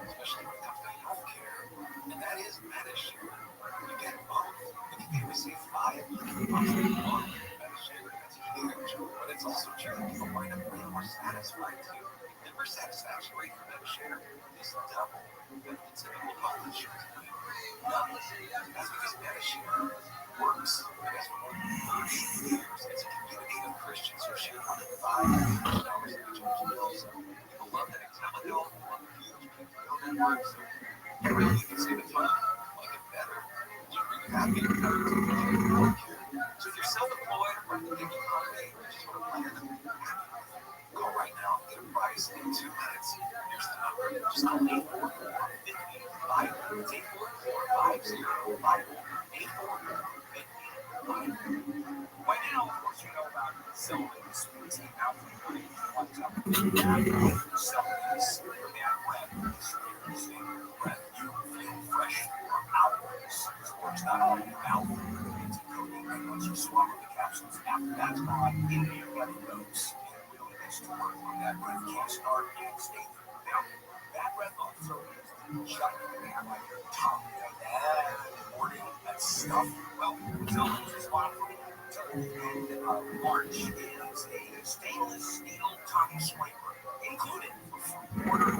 especially when it comes to healthcare, and that is Medishare. You get both, and you can receive 5 months a month. Medishare, that's huge, but it's also true that people wind up being more satisfied too. Member satisfaction rate for Medishare is double than typical health insurance plan. That's because Medishare works because for more than 30 years, it's a community of Christians who share more than $5 million in church bills. People love that telehealth, love the huge PPO networks. And really, you can save a ton, like it better. You're really happy to cover to healthcare. So if you're self-employed or thinking about it, you just want to plan it. Call right now and get a price in 2 minutes. Here's the number. Just call 844-50-BIBLE. It's 844-50-BIBLE. 844-50-BIBLE. By now, of course, you know about Selman's sweet out for money. One top of the Selman's organic bread. Bread you feel fresh for hours. This works not only in your mouth, it's a coating that once you swallow the capsules, after that's gone into your bloody nose. It really gets to work when that breath can't start and stay there. Now, that breath also is shut down like your tongue. Morning, that stuff. Well, Selman's is one of them. And March is a stainless steel tongue scraper included for free order.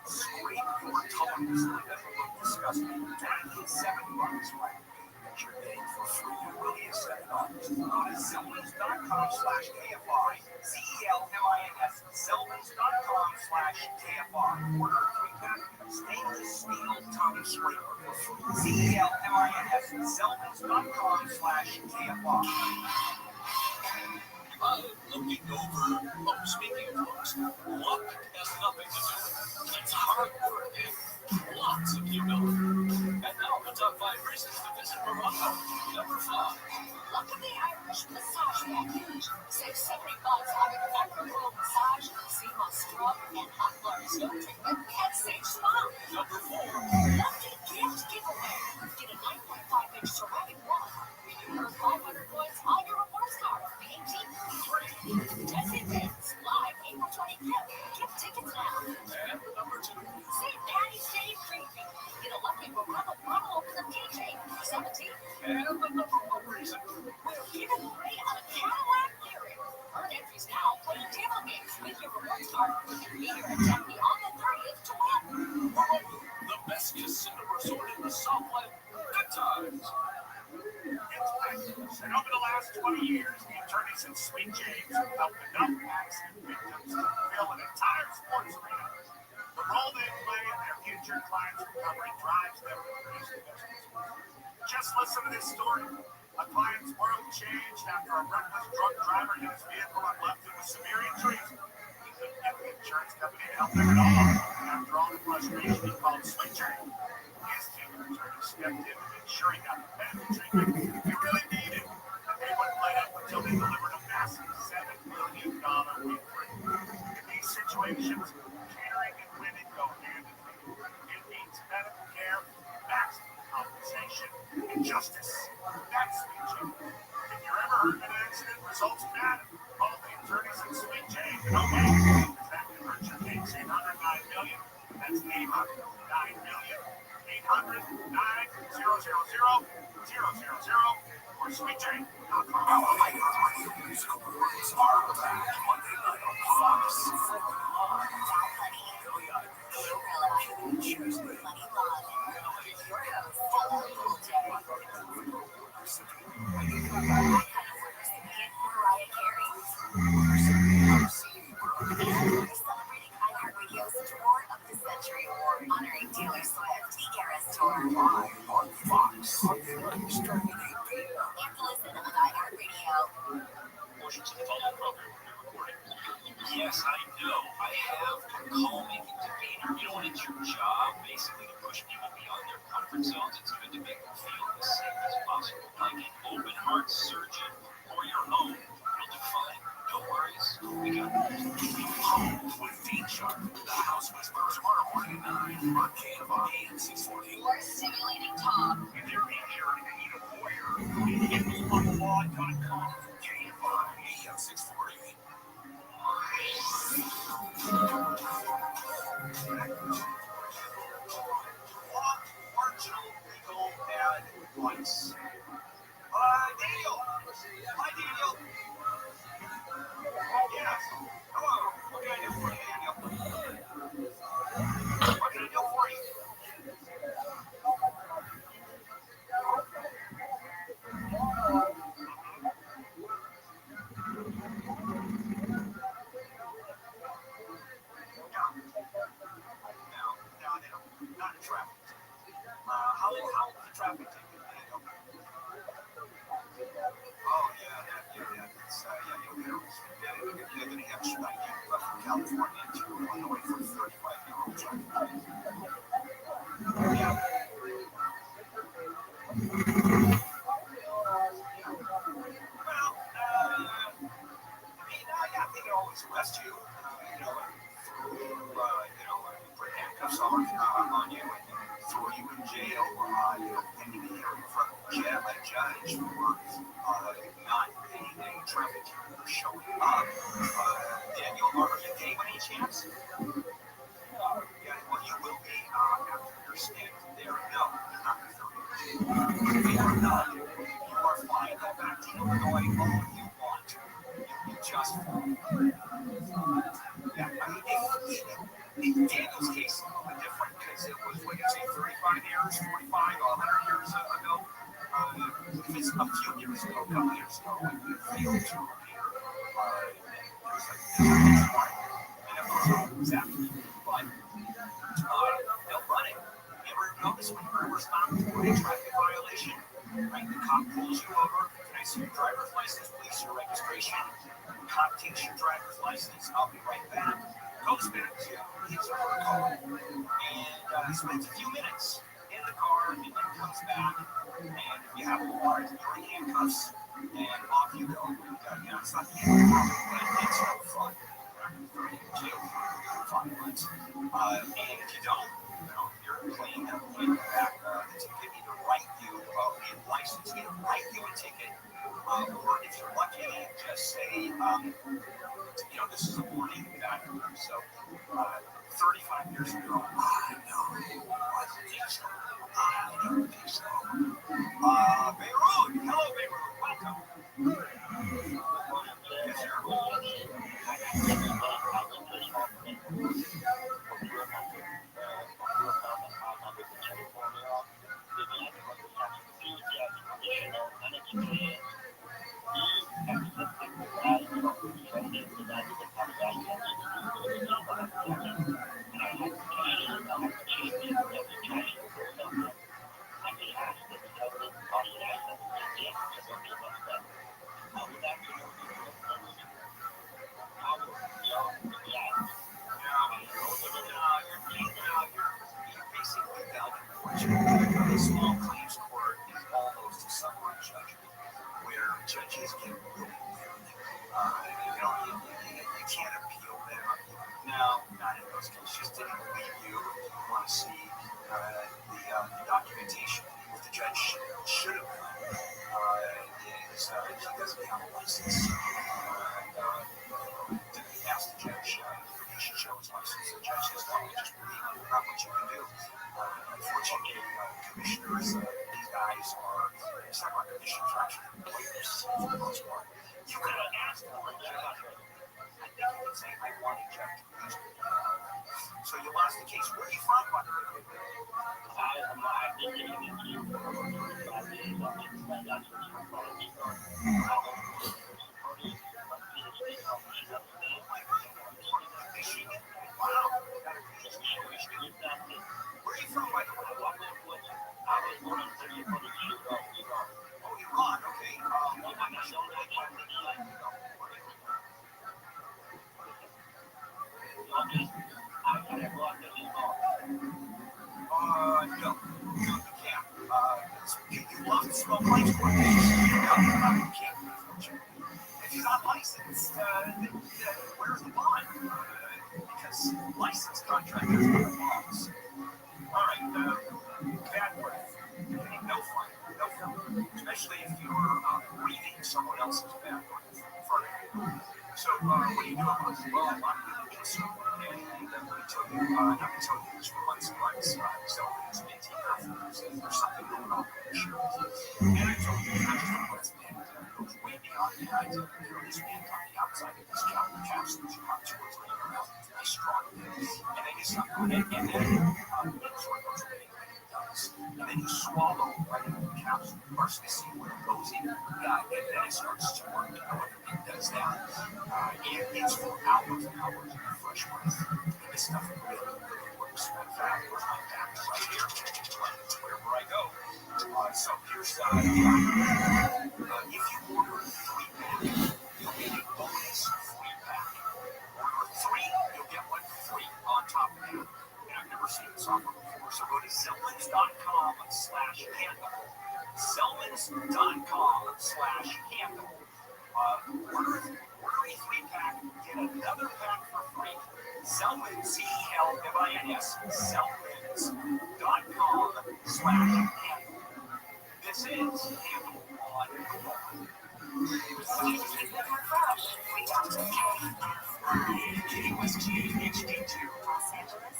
Scrape your tongues like that look disgusting. $27, right? That you're getting for free. It really is $7. Go to Zelmans.com/KFI. ZELMINS. Zelmans.com/KFI. Order a 3-pack stainless steel tongue scraper for free. ZELMINS. Zelmans.com/KFI. Looking over. Oh, speaking of looks, luck has nothing to do with it. It's hard work and lots of humility. And now the top 5 races to visit Morocco. Number 5. Luck of the Irish Massage Package. Save $70 on a memorable massage, seamless scrub, and hot blood stone treatment at Sage Spa. Number 4. Lucky Gift Giveaway. Get a 9.5-inch ceramic wall. Renew your 500 points on your rewards card. Painting free. Testing Fans live April 25th. Get tickets now. And number 2. St. Patty's Day Creepy. Get a lucky Morocco bottle opener DJ for $17. And the number 1 reason. We're giving away a Cadillac Lyric. Earn entries now. Play table games with your rewards card. You're here at Tempe on the 30th to win. The best casino resort in the Southland. Good times. And over the last 20 years, the attorneys in Sweet James have helped enough accident victims to fill an entire sports arena. The role they play in their future clients' recovery drives them to produce the best results. Just listen to this story. A client's world changed after a reckless drunk driver hit his vehicle and left him with severe injuries. He couldn't get the insurance company to help him at all. After all the frustration, he called Sweet James. His team of attorneys stepped in to make sure he got the medical treatment he really needed. And they wouldn't let up until they delivered a massive $7 million refund. In these situations, caring and winning go hand in hand. It means medical care, maximum compensation, and justice. That's Sweet James. If you're ever hurt in an accident, results matter. Call the attorneys at Sweet James. Okay, that can hurt your case. 800-9 million. That's 800-9 million. 800-900-000 or sweetjames.com. Musical awards are back Monday night on Fox. Tuesday. Your host, Mariah Carey. Celebrating iHeartRadio's Tour of the Century Award, honoring Taylor Swift, the Eras Tour. Live on Fox. Starting at 8 p.m. And listen on iHeartRadio. Portions of the following program will be recorded. Yes, I know. I have a call-making debater. You know, when it's your job, basically, to push people beyond their comfort zones, it's good to make them feel as safe as possible. Like an open-heart surgeon or your own. You'll do fine. No worries. We got with Dean Sharp, the House Whisperers tomorrow morning at 9 on KFI AM 640. You're stimulating talk. If you're injured and need a lawyer, go to HitMeOnTheLaw.com. KFI AM 640. Marginal legal advice. Daniel! Hi, Daniel! Yes. Hello. What can I do for you, Daniel? What can I do for you? No, not a traffic ticket. How was the traffic ticket, Daniel? Oh, yeah. It's, you'll get it. They're going to extradite you from California to Illinois for 35-year-old traffic. Yeah. Well, I think it always arrest you. Put handcuffs on you and throw you in jail. Pending a hearing from a judge for not paying any traffic or showing up. Daniel, are you gay by any chance? Yeah, well, you will be after your stint there. No, you're not going to throw you in jail. You are not. You are fine. Go back to Illinois all you want. You'll be just fine. Yeah, in Daniel's case, a little bit different because it was, what did you say, 35 years, 45, or 100 years ago? If it's a few years ago, a couple years ago, when you failed to appear, there's a warning. And of course, it was after you. But they'll run it. You ever notice when you're responding to a traffic violation, right? The cop pulls you over. Can I see your driver's license, please, your registration? The cop takes your driver's license. I'll be right back. Goes back to his other car. And he spends a few minutes in the car and then comes back. And if you have a warrant, you're in handcuffs. And off you go. It's not the end of the world, but it's no fun. You're in jail for 5 months. And if you don't, you're clean. They'll get back the ticket, either write you a license, either write you a ticket, or if you're lucky, just say, this is a warning that, so 35 years ago, I know, I don't think so. Beirut, hello Beirut, welcome. Yes, sir. The small claims court is almost a summary judgment where judges can really win. You can't appeal them. No, not in those cases. Just didn't believe you. You want to see the documentation. What the judge should have done is he doesn't have a license. Ask the judge if he should show his license. The judge says, no, just believe him. Not what you can do. Unfortunately, commissioners, these guys are, it's not like commissioners are actually lawyers for the most part. You could have asked for a judge. I think you would say, I want a judge. So you lost the case. Where are you from, by the way? Where are you from, by the way? I was born in Iran. Oh, Iran, okay. licensed, then where's the bond? Because licensed contractors are laws. All right, bad breath. No fun, no fun. Especially if you're breathing someone else's bad breath in front of you. So, what do you do about it? Well, a lot of people get so and let me tell you, I've been telling you this for months, so it's been there's something going on with insurance. And I told you, not just the breast pain, it goes way beyond that. I took care of this man on the outside of this capsules, about 2 or 3 years out, nice strong thing. And then you suck on it, and then it's what goes away, and it does. And then you swallow right into the capsule, first to see where it goes in your gut, and then it starts to work, it does that. And it's for hours and hours of fresh breath. And this stuff really, really works. In fact, it was my back right here, wherever I go. So here's if you order 3 pack, you'll get a bonus free pack. Order 3, you'll get 1 free on top of that. And I've never seen this offer before. So go to Zelmans.com/handle. Zelmans.com/handle. Order a 3-pack, get another pack for free. Zelmans, Zelmans, Zelmans.com/handle. This is Handle on KUSGHD2, Los Angeles,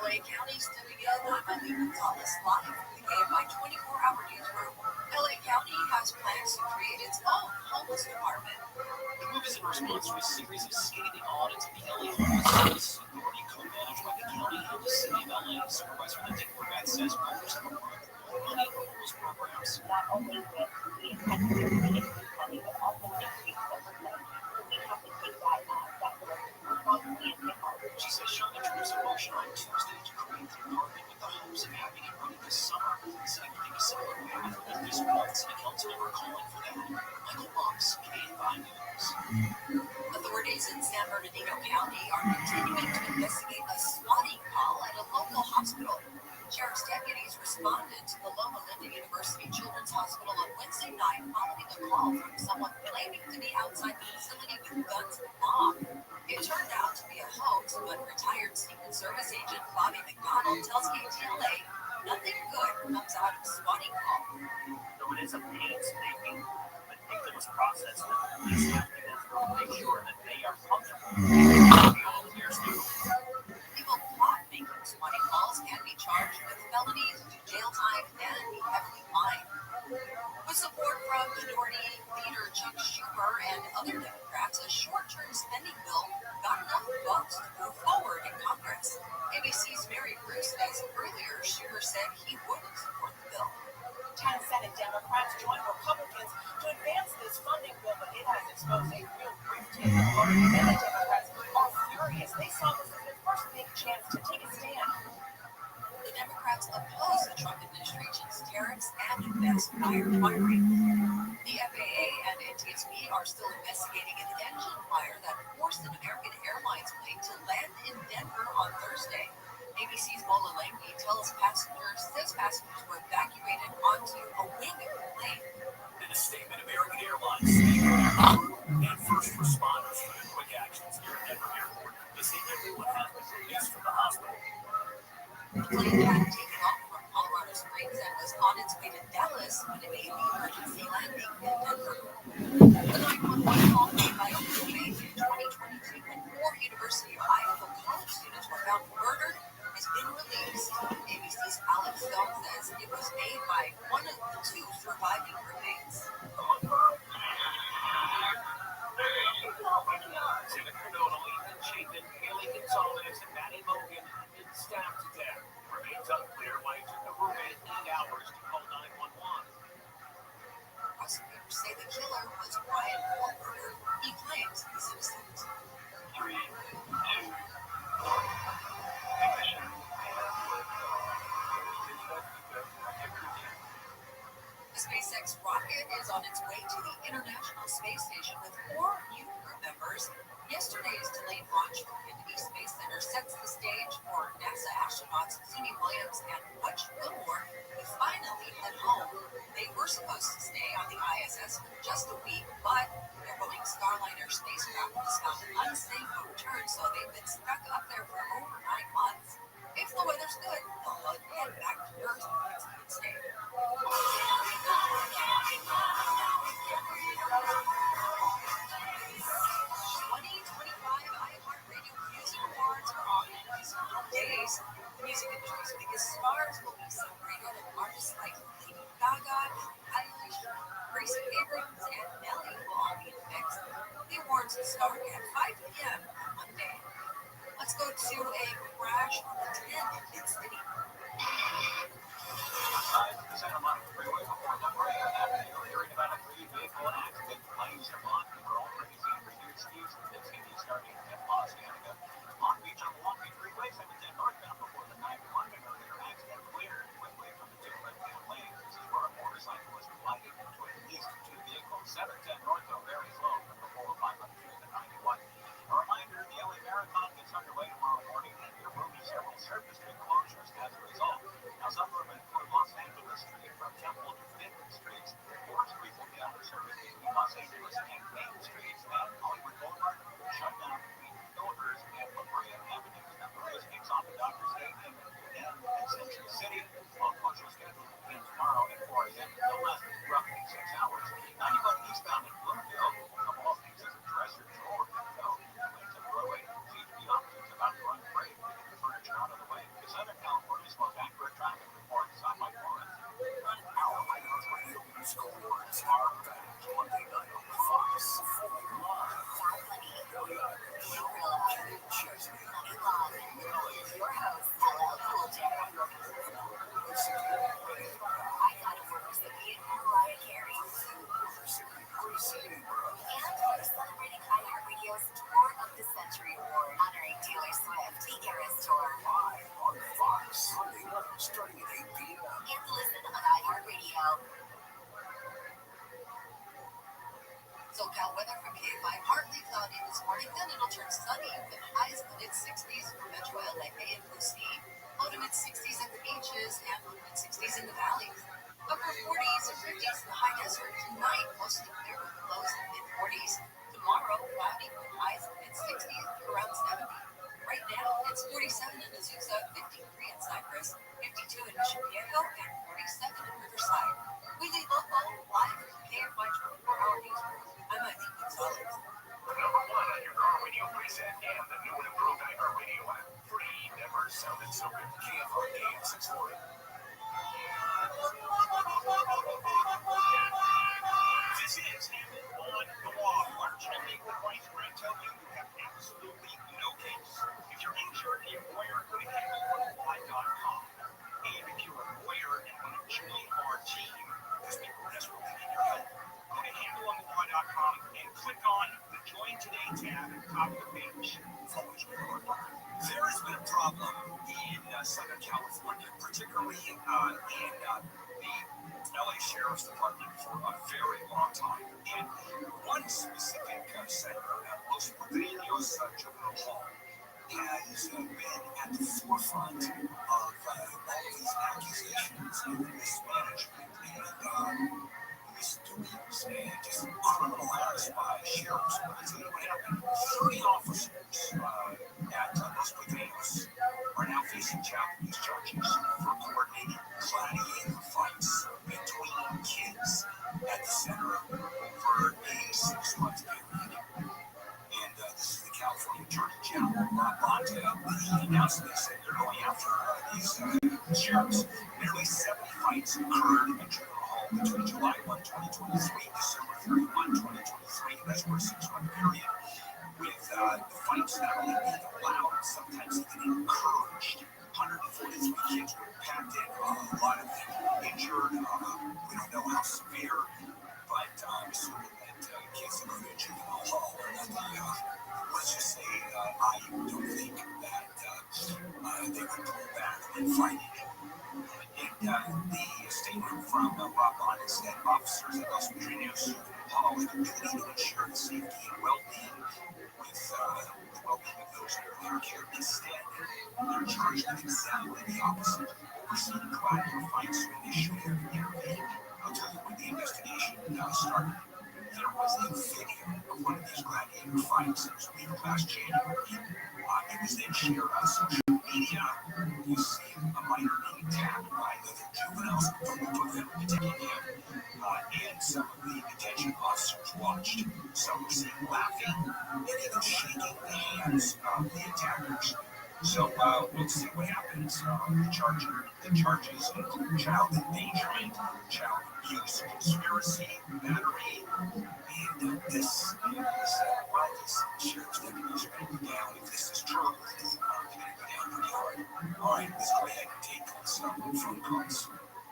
LA County Studio Rabbi Gonzalez live from the KFI 24-hour newsroom. LA County has plans to create its own homeless department. The move is in response to a series of scathing audits of the LA Homeless Authority co-managed by the county and the city of LA. Supervisor Linda Corbat says members have approved more money for those programs. Not only with the incentive to increase money, but also increase oversight. We have to keep that responsibly and take. She says Sean introduced a motion on Tuesday to create the department with the hopes of having it running this summer. Saying in a similar way with this month, city council are calling for that. Michael Bumps, KFI News. Authorities in San Bernardino County are continuing to investigate a swatting call at a local hospital. Sheriff's deputies responded to the Loma Linda University Children's Hospital on Wednesday night following a call from someone claiming to be outside the facility with guns and bombs. It turned out to be a hoax, but retired Secret Service agent Bobby McDonald tells KTLA nothing good comes out of swatting call. Though it is a painstaking, meticulous process that police have to go through to make sure that they are comfortable with all of their students. People caught making swatting calls can be charged with felonies, jail time, and be heavily fined. With support from Minority Leader Chuck Schumer and other Democrats, a short-term spending bill got enough votes to move forward in Congress. ABC's Mary Bruce says earlier Schumer said he wouldn't support the bill. 10 Senate Democrats joined Republicans to advance this funding bill, but it has exposed a real grift in the party. And the Democrats are furious. They saw this as their first big chance to take a stand. The Democrats oppose the Trump administration's tariffs and invest firing. The FAA and NTSB are still investigating an engine fire that forced an American Airlines plane to land in Denver on Thursday. ABC's Mola Langby says passengers were evacuated onto a wing of the plane. In a statement, American Airlines and first responders for the quick actions here at Denver Airport. They say everyone has been released from the hospital. The plane had taken off from Colorado Springs and was on its way to Dallas when it made the emergency landing in Denver. The 911 call made by a roommate in 2022 when 4 University of Idaho college students were found murdered has been released. ABC's Alex Stone says it was made by one of the 2 surviving roommates. Senator Donnelly, Chapin, Haley Gonzalez, and Matty Logan have been stabbed to death. Remains unclear why it took the roommate 8 hours to call 911. Prosecutors say the killer was Brian Wahlberger. He claims he's innocent. The SpaceX rocket is on its way to the International Space Station with 4 new crew members. Yesterday's delayed launch from Kennedy Space Center sets the stage for NASA astronauts Sydney Williams and Butch Wilmore to finally head home. They were supposed to stay on the ISS for just a week, but their Boeing Starliner spacecraft was found unsafe to return, so they've been stuck up there for over 9 months. If the weather's good, they'll head back to Earth next Wednesday. 2025 iHeartRadio Music Awards are on in just a few days. The music industry's biggest stars will be celebrated, and artists like Lady Gaga, Eilish, Gracie Abrams, and Nelly will all be in the mix. The awards start at 5 p.m. on Monday. Let's go to a crash on the 10 in Mid-City. The Santa Monica Freeway before La Brea Avenue, hearing about a three-vehicle accident. Lanes are blocked and we're already seeing reduced use of this city starting at Los Angeles. Long Beach on the Long Beach Freeway, 710 northbound before the 911 earlier accident cleared quickly from the two left-hand lanes. This is where a motorcycle was colliding into at least two vehicles. 710 north, though, very slow from the 405 up to the 91. A reminder, the LA Marathon gets underway tomorrow morning, and there will be several surface street closures as a result. Now, some movement through Los Angeles Street from Temple to Fifth Streets. 4th Street will be on the surface between Los Angeles and Main Streets, and Hollywood Boulevard shut down between Silvers and La Brea Avenues. Now, the race kicks off at Dodger Stadium and at Century City. All closures scheduled to begin tomorrow at 4 a.m. They'll last roughly 6 hours. 91 eastbound in Bloomfield, a couple of things as a dresser drawer window. Lanes on the roadway seem to be options about to run break to get the furniture out of the way. The Southern California's most accurate traffic reports on Mike Lawrence. Our iHeartRadio Music Awards are back Monday night on Fox. Performing live. Your host, LL Cool J. I Got It for recipient Mariah Carey. And we're celebrating iHeartRadio's Tour of the Century Award, honoring Taylor Swift, the Eras Tour. Live on Fox Sunday night, starting at 8 p.m. And listen on iHeartRadio. SoCal weather from K5. Partly cloudy this morning, then it'll turn sunny with highs in the mid-60s for Metro LA and Lucy. Low to mid-60s at the beaches and low to mid-60s in the valleys. Upper 40s and 50s in the high desert. Tonight, mostly clear with lows in the mid-40s. Tomorrow, cloudy with highs in the mid-60s, around 70. Right now, it's 47 in Azusa, 53 in Cypress, 52 in Mission Viejo, and 47 in Riverside. We lead local live from KFY 24-hour news. I'm Eileen Gonzalez. Number one on your car radio preset and the new and improved iHeartRadio app. Free, never sounded so good. KFR AM 640. This is Hammond on the Wall. Watch and make the price where I tell you you have absolutely no case. If you're injured and you're a lawyer, go to handleonthewhy.com. And if you're a lawyer and want to join our team, because people desperately need your help, go to handleonthewhy.com and click on the Join Today tab at the top of the page. There has been a problem in Southern California, particularly in the LA Sheriff's Department for a very long time. And one specific senator at Los Porteños Juvenile Hall has been at the forefront of all these accusations of mismanagement and misdoings and just criminal acts by sheriffs. I'll tell you what happened. 30 officers at Los Porteños are now facing Japanese charges for coordinating gladiator fights between kids at the center for a 6-month period. And this is the California Attorney General, Rothschild. He announced this, and they're going after these sheriffs. Nearly 70 fights occurred at Juvenile Hall between July 1, 2023, December 31, 2023. That's for a 6-month period. With the fights not only being allowed, sometimes even encouraged. 143 kids were packed in, a lot of them injured. We don't know how severe, but I'm assuming that kids that go to Juvenile Hall are not let's just say, I don't think that they would pull back when fighting. And the statement from Rob said officers at Los Porteños the duty to ensure the safety and well-being the well-being of those under their care. Instead, they're charged with exactly the opposite, overseeing gladiator fights when they should have intervened. I'll tell you when the investigation started. There was a video of one of these gladiator fights. It was leaked last January. It was then shared on social media. You see a minor being tapped by other juveniles. Two of them were taken in. And some of the detention officers watched. Some were seen laughing and even shaking the hands of the attackers. So let's see what happens. The charges include child endangerment, child abuse, conspiracy, battery, and this is why these sheriff's deputies are going to go down. If this is true, they're going to go down pretty hard. All right, let's go ahead and take some phone calls.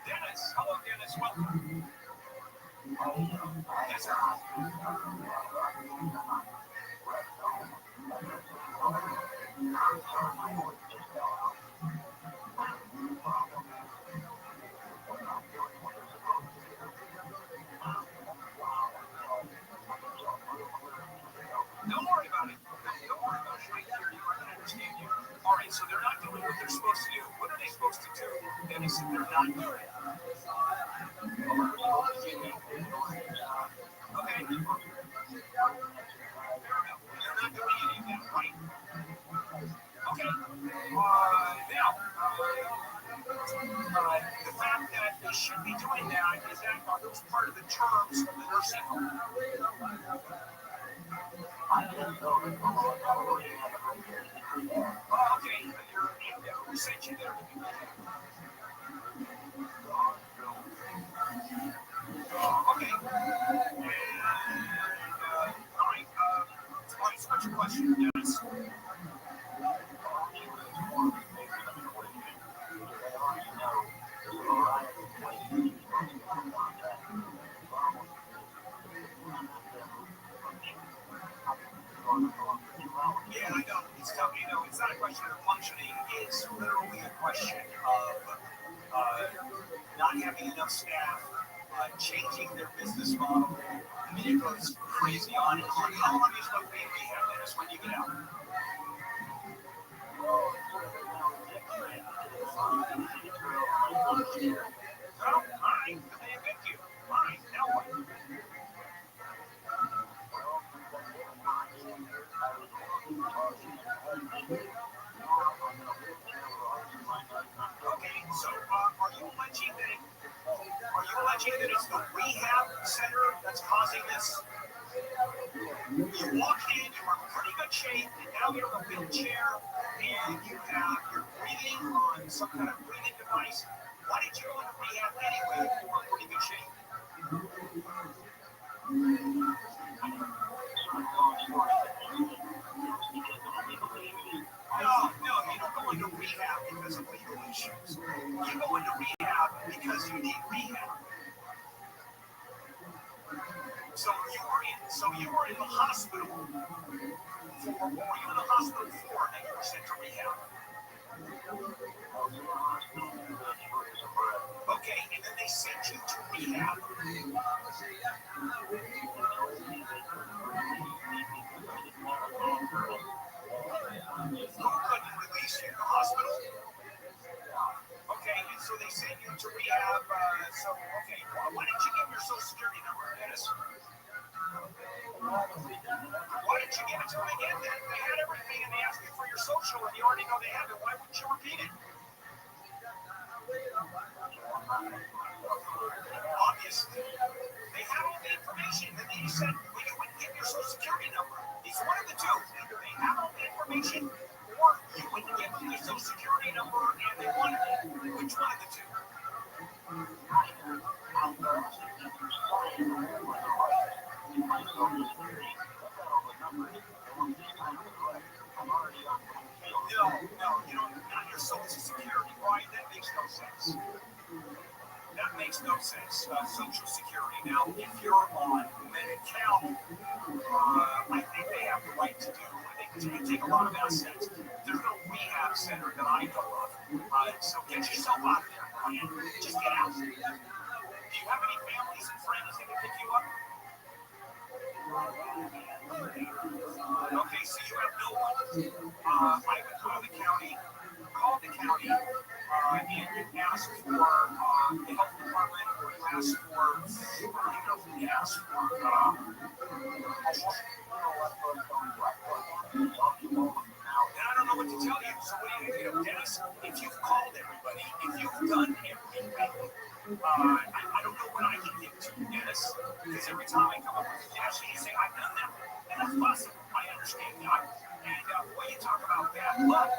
Dennis, hello, Dennis. Welcome. Yes, sir. Don't worry about it. Don't worry about it. I hear you. I understand you. All right, so they're not doing what they're supposed to do. What are they supposed to do, Dennis, if they're not doing it? Okay. They're not doing any of that, right? Okay. Now, the fact that they should be doing that is that are those part of the terms of the nursing home? Oh, okay. Who sent you there to do that? Okay. All right. So what's your question, Dennis? Yeah, I know. It's tough. You know, it's not a question of functioning. It's literally a question of not having enough staff, changing their business model. I mean, it goes crazy on and on. How long is left being rehab, Dennis, when you get out? Oh, all right. Thank you. All right. Now what? Okay, so are you alleging that it's the rehab center that's causing this? You walk in, you're in pretty good shape, and now you're in a wheelchair, and you're breathing on some kind of breathing device. Why did you go into rehab anyway if you were in pretty good shape? No, you don't go into rehab because of legal issues. You go into rehab because you need rehab. So you were in the hospital for, what were you in the hospital for, and then you were sent to rehab? Okay, and then they sent you to rehab. Who couldn't release you? The hospital? Okay, and so they sent you to rehab. Okay, why didn't you give your social security number, Dennis? Why didn't you give it to them again? They had everything, and they asked you for your social, and you already know they have it. Why wouldn't you repeat it? Obviously, they had all the information, and then you said, well, you wouldn't give your social security number. It's one of the two. Either they have all the information, or you wouldn't give them their social security number, and they wanted it. Which one of the two? No, you don't. Not your social security, right? That makes no sense. That makes no sense. Social security. Now, if you're on Medi-Cal, I think they have the right to do. They can take a lot of assets. There's no rehab center that I know of. So get yourself out of there, Brian. Just get out. Do you have any families and friends that can pick you up? ask for and I don't know what to tell you. So what do you do, Dennis? If you've called everybody, if you've done everything, I don't know what I can give to you, Dennis, because every time I come up with a dash, you say I've done that, and that's possible. I understand that. And when you talk about bad luck,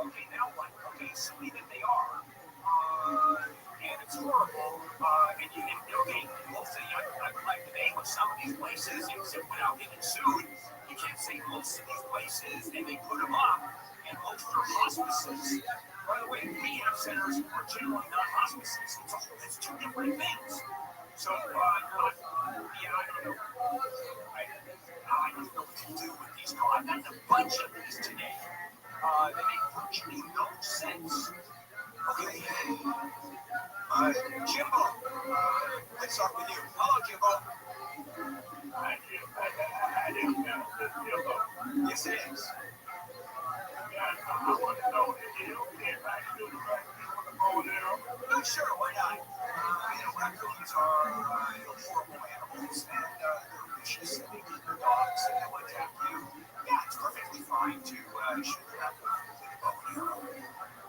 Okay, now what? Okay, silly that they are. And it's horrible. And you think, okay, we'll say I would like the name of some of these places, except without getting sued. You can't say most of these places, and they put them up, and most are hospices. By the way, rehab centers are generally not hospices. It's two different things. So, yeah, I don't know. I don't know what to do with these calls. I've gotten a bunch of these today. They make virtually no sense. Okay. Jimbo, let's start with you. Hello, Jimbo. I didn't know this Jimbo. Yes, it is. I want to know if I can do the right thing with the bow and arrow. No, sure, why not? Raccoons are horrible animals, and they're vicious, and they eat your dogs, and they'll attack you. Yeah, it's perfectly fine to shoot the raccoon with a bow and arrow.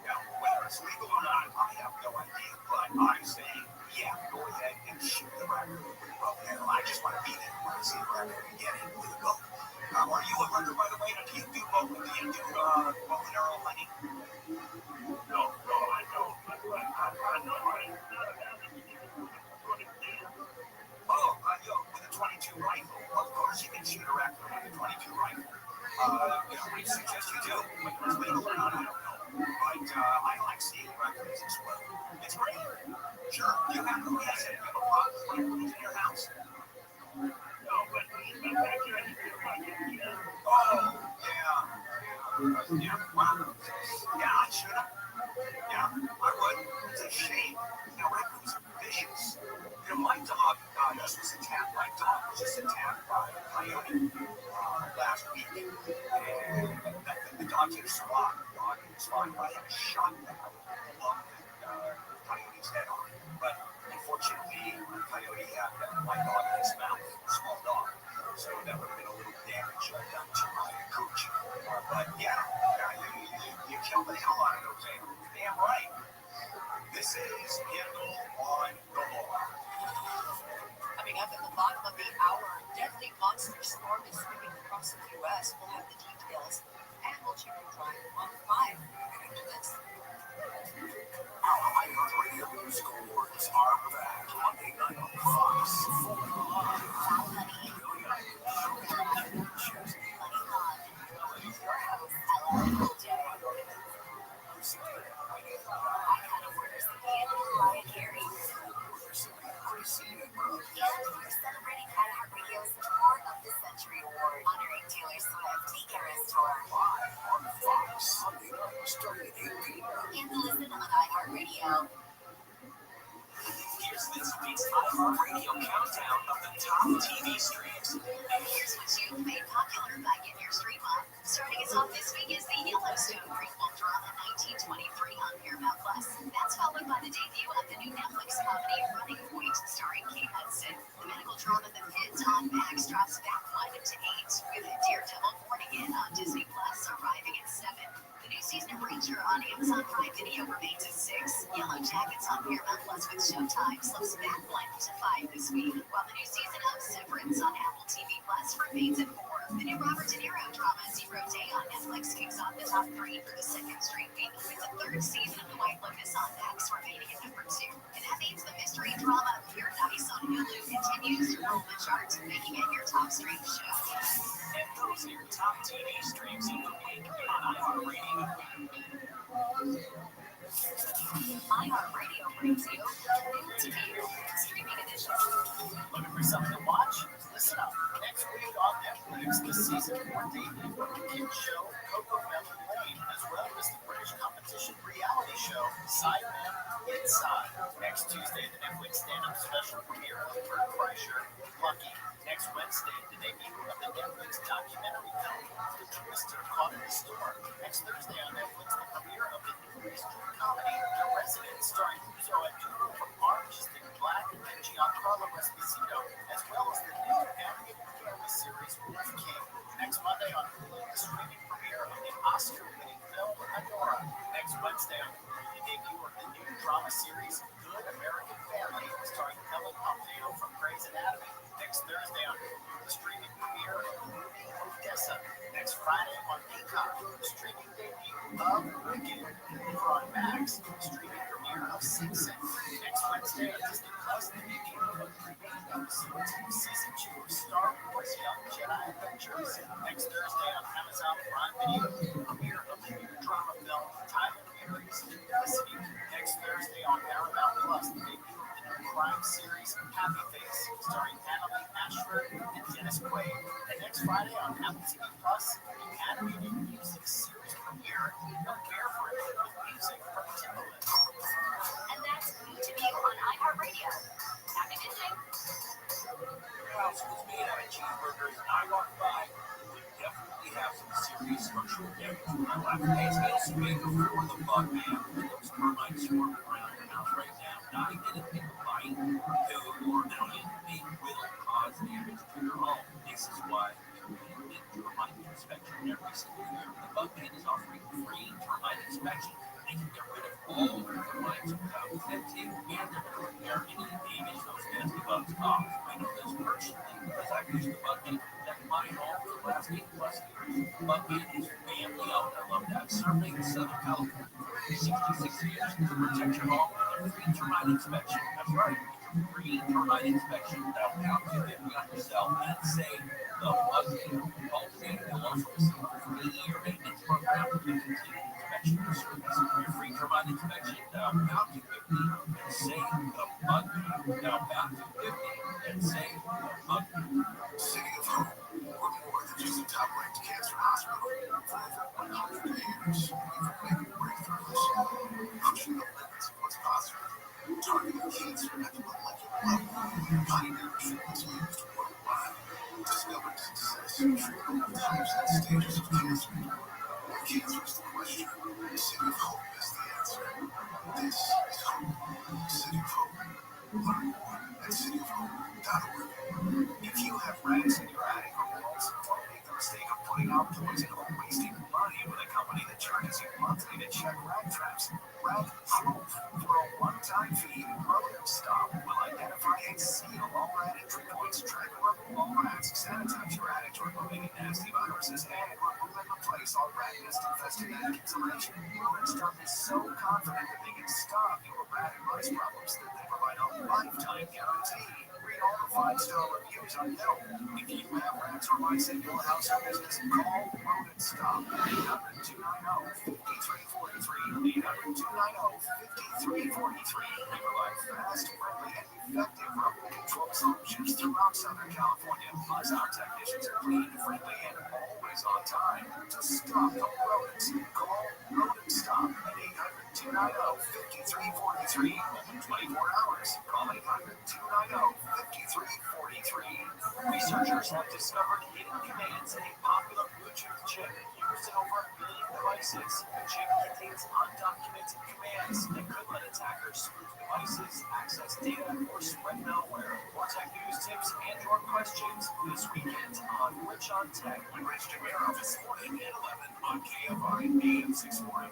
Now, whether it's legal or not, I have no idea, but I'm saying, yeah, go ahead and shoot the raccoon with a bow and arrow. I just want to be there when I see a raccoon and get it with a bow. Are you a hunter, by the way? Do you do bow and arrow hunting? No, I don't. I know Oh, with a 22 rifle. Of course you can shoot a raccoon with a 22 rifle. I suggest you do. Whether it's legal or not, I don't know. But I like seeing raccoons explode. It's great. Sure. You have who has it? You have a lot of raccoons in your house? No, but in my backyard, oh, yeah. Wow. Yeah, I should have. Yeah, I would. It's a shame. Raccoons are vicious. My dog just was attacked. My dog was just attacked by a coyote last week. And the dog did survive. The dog was fine. I had a shot that I would love that coyote's head on. But unfortunately, the coyote had my dog in his mouth, a small dog. So that would have been a little damage done to my cooch. But yeah, you killed the hell out of those animals. Damn right. This is Handle on the Law. Coming up at the bottom of the hour, deadly monster storm is sweeping across the U.S. We'll have the details, and we'll check the drive on 5 after this. Our iHeartRadio Music Awards are back Monday night on Fox. We're celebrating iHeartRadio's Tour of the Century Award, honoring Taylor Swift, the Eras Tour. Live on Fox Sunday night, starting at 8 p.m. And listen on iHeartRadio. Here's this week's iHeartRadio countdown of the top TV streams. And here's what you've made popular by Get Your Stream On. Starting us off this week is the Yellowstone prequel drama 1923 on Paramount Plus. That's followed by the debut of the new Netflix comedy Running Point, starring Kate Hudson. The medical drama The Pit on Max drops back 1 to 8, with Daredevil Born Again on Disney Plus arriving at 7. The new season of Reacher on Amazon Prime Video remains at 6. Yellow Jackets on Paramount Plus with Showtime slips back 1 to 5 this week, while the new season of Severance on Apple TV Plus remains at 4. The new Robert De Niro drama Zero Day on Netflix kicks off the top 3 for the second straight week, with the third season of The White Lotus on Max remaining at number 2. And that means the mystery drama Paradise on Hulu continues to roll the charts, making it your top streamed show. And those are your top TV streams of the week on iHeartRadio. iHeartRadio brings you New to View, streaming edition. Looking for something to watch? Listen up. Next week on Netflix, the season 4 debut of the kids show Coco Melon Lane, as well as the British competition reality show Sidemen Inside. Next Tuesday, the Netflix stand-up special premiere of Kurt Kreischer, Lucky. Next Wednesday, the debut of the Netflix documentary film, The Twister Caught in the Storm. Next Thursday on Netflix, the premiere of the new mystery comedy, The Resident, starring Uzo Aduba from Orange is the New Black and Giancarlo Esposito, as well as the new animated family series, Wolf King. Next Monday on Hulu, the streaming premiere of the Oscar-winning film, Adora. Next Wednesday on Hulu, the debut of the new drama series, Good American Family, starring Ellen Pompeo from Grey's Anatomy. Next Thursday on Hulu, the streaming premiere of the movie Odessa. Next Friday on Peacock, the streaming debut of Wicked. Over on Max, the streaming premiere of Sing Sing. Next Wednesday on Disney Plus, the debut of the remaining episodes of Season 2 of Star Wars Young Jedi Adventures. Next Thursday on Amazon Prime Video, the premiere of the new drama film Tyler Perry's Felicity. Next Thursday on Paramount Plus, the debut of the new crime series Happy Face, starring Natalie Ashford and Dennis Quaid. And next Friday on Apple TV Plus, the animated music series premiere of Barefoot with music from Timbaland. And that's to be on iHeartRadio. Happy visiting. Your house was made out of cheeseburgers, and I walked by. We definitely have some serious structural damage when I left. Hey, it's Nelson Baker for the Bug Man. Those termites swarming around your house right now. Not even if a bite, 2 or a million, they will cause damage to your home. This is why we get termite inspection every single year. The Bug Man is offering free termite inspection. They can get rid of all the termites without venting, and they're going to repair any damage those nasty bugs cause. I know this personally because I've used the Bug Man to protect my home for the last 8+ years. Bug Man is family owned. I love that. Serving Southern California for 66 years to protect your home with a free termite inspection. That's right. Free termite inspection without having to get yourself and save the Bug Man. Also, you'll also receive a 3-year maintenance program to continue inspection service. Your free termite inspection now back to 50 and save the Bug Man. Now back to 50 and save the Bug Man. City of Hope, we're more than just a top-ranked cancer hospital. For over 100 years, we've been making breakthroughs, pushing the limits of what's possible, targeting cancer at the molecular level, pioneering treatments used worldwide, discovering success in treatment of types and stages of cancer. If cancer is the question, City of Hope is the answer. This is Hope. City of Hope. Learn more at cityofhope.org. If you have rats in your attic or walls, don't make the mistake of putting out poison or wasting money with a company that charges you monthly to check rat traps. Rat Proof. For a one-time fee, Rodent Stop will identify and seal all rat entry points, track and remove all rats, sanitize your attic to remove any nasty viruses, and remove and replace all rat nest-infested attic insulation. Rodent Stop is so confident that they can stop your rat and mice problems that they provide a lifetime guarantee. Read all the 5-star reviews on Yelp. If you have rats or mice in your house or business, call Rodent Stop. 800-290-5343. 800-290-5343. We provide fast, friendly, and effective rodent control solutions throughout Southern California. Plus, our technicians are clean, friendly, and always on time to stop the rodents. Call Rodent Stop at 800-290-5343. Open 24 hours. Call 800-290-5343. Researchers have discovered hidden commands in a popular Bluetooth chip used in over 1 million devices. The chip contains undocumented commands that could let attackers spoof devices, access data, or spread malware. More tech news, tips, and your questions this weekend on Rich on Tech with Rich DeMero this morning at 11 on KFI AM 640.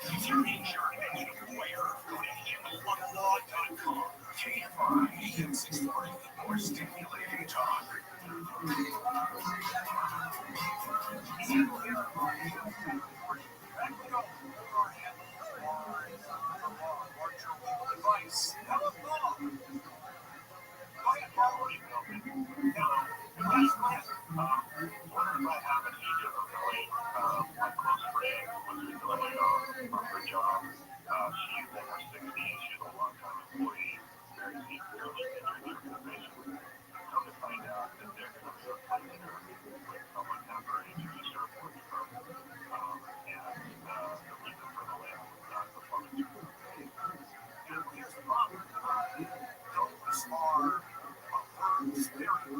If you're injured and need a lawyer, go to HandleOnLaw.com. KFI AM 640, more stimulating talk. Advice. Wondering if I have an agent or really my close friend was recently laid off from her job. She's in her 60s. She's a long-time employee, very senior in the organization. Come to find out that they're going to be replacing her with someone half her age who's a surf worker. And the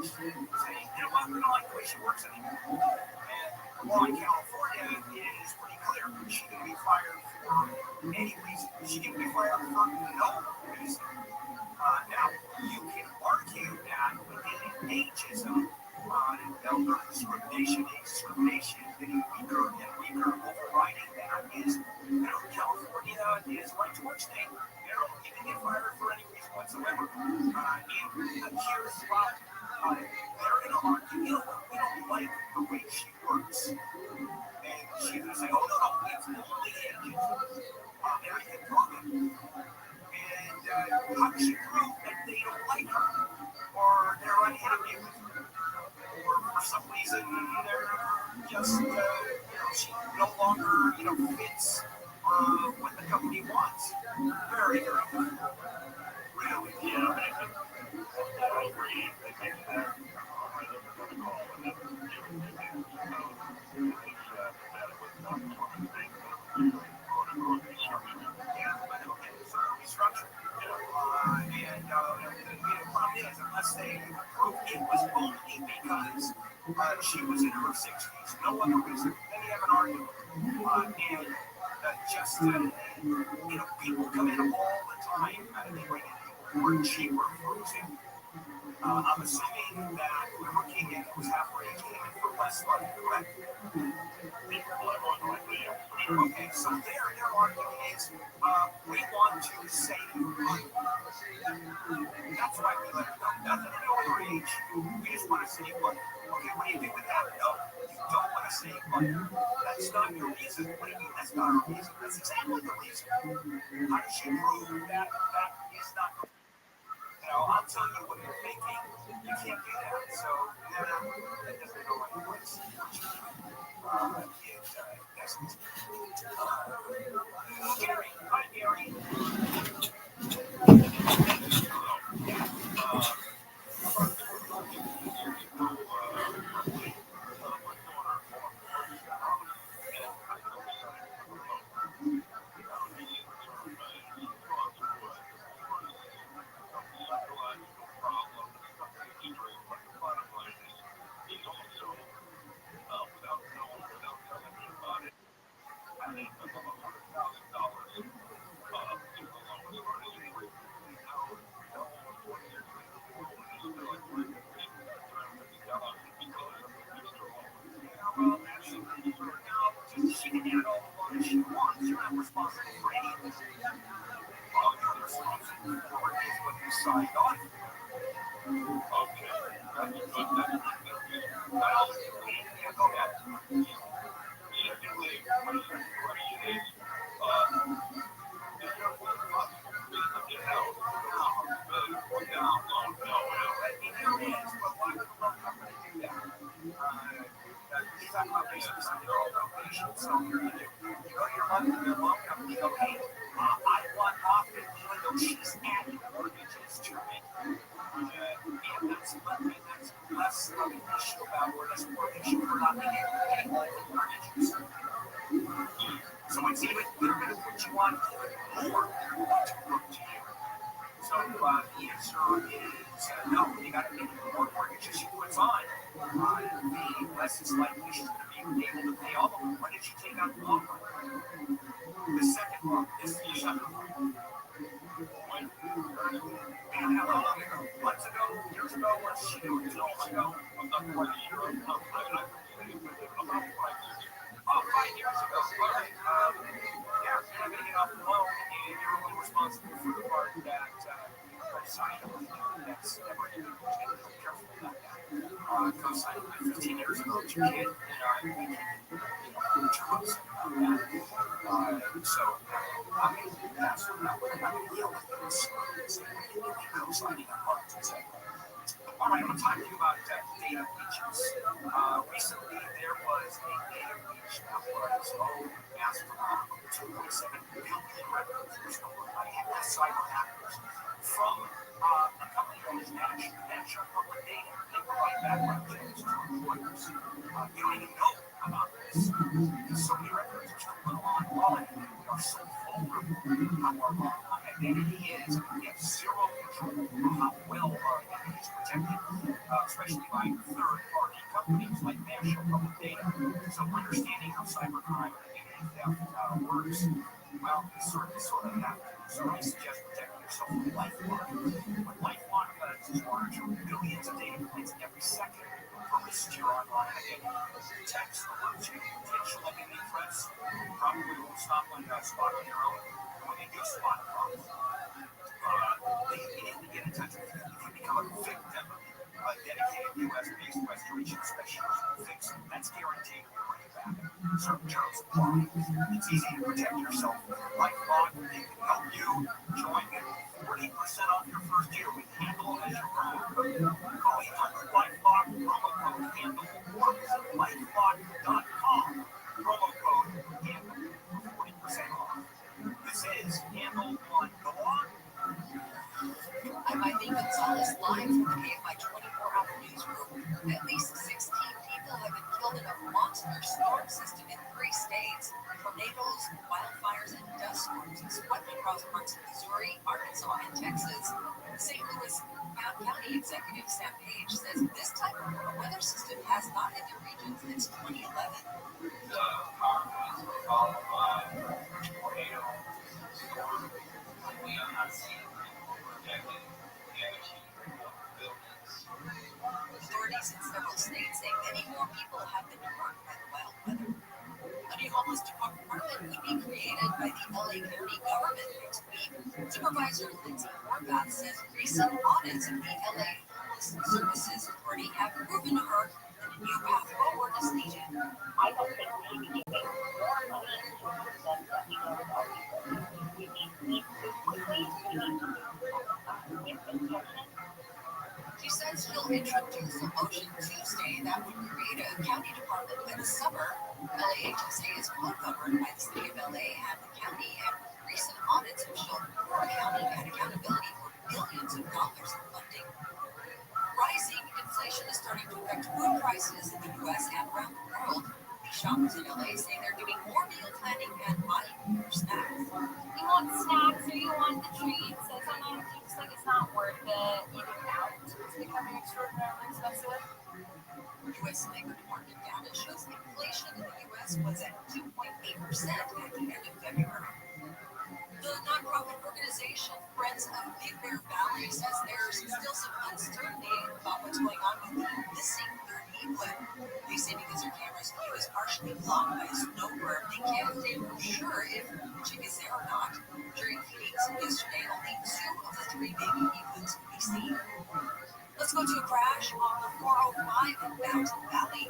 saying, you know what, we don't like the way she works anymore. And the law in California is pretty clear. She can be fired for any reason. She can be fired for no reason. Now, you can argue that within ageism, elder discrimination, age discrimination, getting weaker and weaker, overriding that is, California is a right to work state. You can get fired for any reason whatsoever. And here's why. They're going to argue, we don't like the way she works. And she's going to say, oh, no, it's only ageism. There you can prove it. And how does she prove that they don't like her? Or they're unhappy with her? Or for some reason they're just, she no longer, fits what the company wants. Very good. Really? Yeah, I agree. I think that and the problem is, unless they prove it was only because she was in her 60s, no other reason, then you have an argument. And people come in all the time, they bring in people who are cheaper for example. I'm assuming that whoever came in who was halfway came in for less money, correct? Okay, so their argument is, we want to save money. That's why we let it go. Nothing to do with our age. We just want to save money. Okay, what do you do with that? No, you don't want to save money. That's not your reason. What do you mean that's not our reason? That's exactly the reason. How does she prove that that is not the reason? I'll tell you what you're thinking. You can't do that. So, that doesn't go anyplace. Gary, hi Gary. She can add all the money she wants. You're not responsible for any of this. All you're responsible for is what you signed on for. Okay. Well, yeah, go ahead. So you go to your loan company, go, hey, I want off it even though she's adding mortgages to me. And that's less of an issue about or less more issue for not being able to pay all the mortgages. So it's even, they're going to put you on even more to look to you. So the answer is no, you got to pay the more mortgages she puts on. The less it's likely she's going to be able to pay all of them. When did she take out the loan? The second one is the second one. And how long ago? Months ago? Years ago? What's she doing? 2 months ago? I'm not quite sure. About 5 years ago. Oh, 5 years ago. All right. Yeah, you're not going to get off the loan, and you're only responsible for the part that co-signed on. That's never going to be careful about that. Co-signed 15 years ago, but you can't, so, that's not what I'm going to deal with. Co-signing a part, exactly. All right, I'm going to talk to you about data breaches. Recently, there was a data breach that was astronomical, 2.7 billion records were stolen by cyber hackers from a company called National Public Data. They provide background checks to employers. You don't even know about this because so many records are stolen online. We are so vulnerable. Our identity is, we have zero control over how well our identity is protected. especially by third-party companies like National Public Data. So understanding how cybercrime and identity theft works, well, you sort of have to. So I suggest protecting yourself with LifeLock. What LifeLock does is monitor billions of data points every second for risks to your online identity. Text alerts you to potential identity threats. Probably won't stop on spotting your own. When you do spot a problem, they immediately get in touch with you. If you become a victim, a dedicated U.S.-based restoration specialist will fix it. That's guaranteed to bring it back. Certain terms apply. It's easy to protect yourself. LifeLock, they can help you. Join it. 40% off your first year with Handle as your promo code. Call 800-LifeLock, promo code Handle, or visit LifeLock.com. Promo code Handle for 40% off. This is Handle on Go On. I'm Eileen Gonzalez, live from the KFI 24-hour newsroom. At least 16 people have been killed in a monster storm system in 3 states. Tornadoes, wildfires, and dust storms have swept across parts of Missouri, Arkansas, and Texas. St. Louis County Executive Sam Page says this type of weather system has not hit the region since 2011. The power plants were followed by tornado storm. We have not seen people protected damaging buildings. Authorities in several states say many more people have been hurt by the wild weather. A new homeless department would be created by the LA County government next week. Supervisor Lindsay Horvath says recent audits of the LA Homeless Services Authority have proven to her that a new path forward is needed. I don't think we need to give more money to the system that we know is already working. We need to move quickly. We need to move with intention. She says she'll introduce a motion Tuesday that would create a county department by the summer. LAHSA is co-governed by the city of LA and the county, and recent audits have shown poor accounting and accountability for billions of dollars in funding. Rising inflation is starting to affect food prices in the U.S. and around the world. These shoppers in LA say they're doing more meal planning and buying more snacks. You want snacks or you want the treats, and sometimes you just think it's not worth it eating out. It's becoming extraordinarily expensive. U.S. Labor Department data shows inflation in the U.S. was at 2.8% at the end of February. The nonprofit organization Friends of Big Bear Valley says there's still some uncertainty about what's going on with the missing third eaglet. They say because their camera's view is partially blocked by a snowbird, they can't say for sure if the chick is there or not. During feedings yesterday, only 2 of the 3 baby eaglets could be seen. Let's go to a crash on the 405 in Mountain Valley.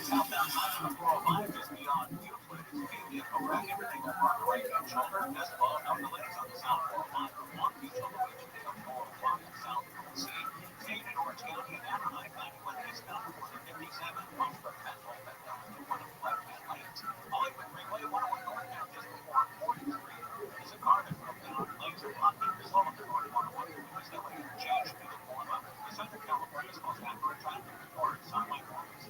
Southbound side of the 405 is beyond beautiful. It's a vehicle wreck. Everything will run the right-hand shoulder. That's above the lanes on the South 405 from Long Beach all the way to the 405 south from the sea. Staying in Orange County and Anaheim, 91 eastbound for the 57. Oxford Metro, back down to one of the left-hand lanes. Hollywood Freeway, 101 north now, just before 43. There's a car that broke down. Lanes are blocking. Sullivan Road, 101. There's no interchange to the corner. The Southern California's most accurate traffic report is on my mornings.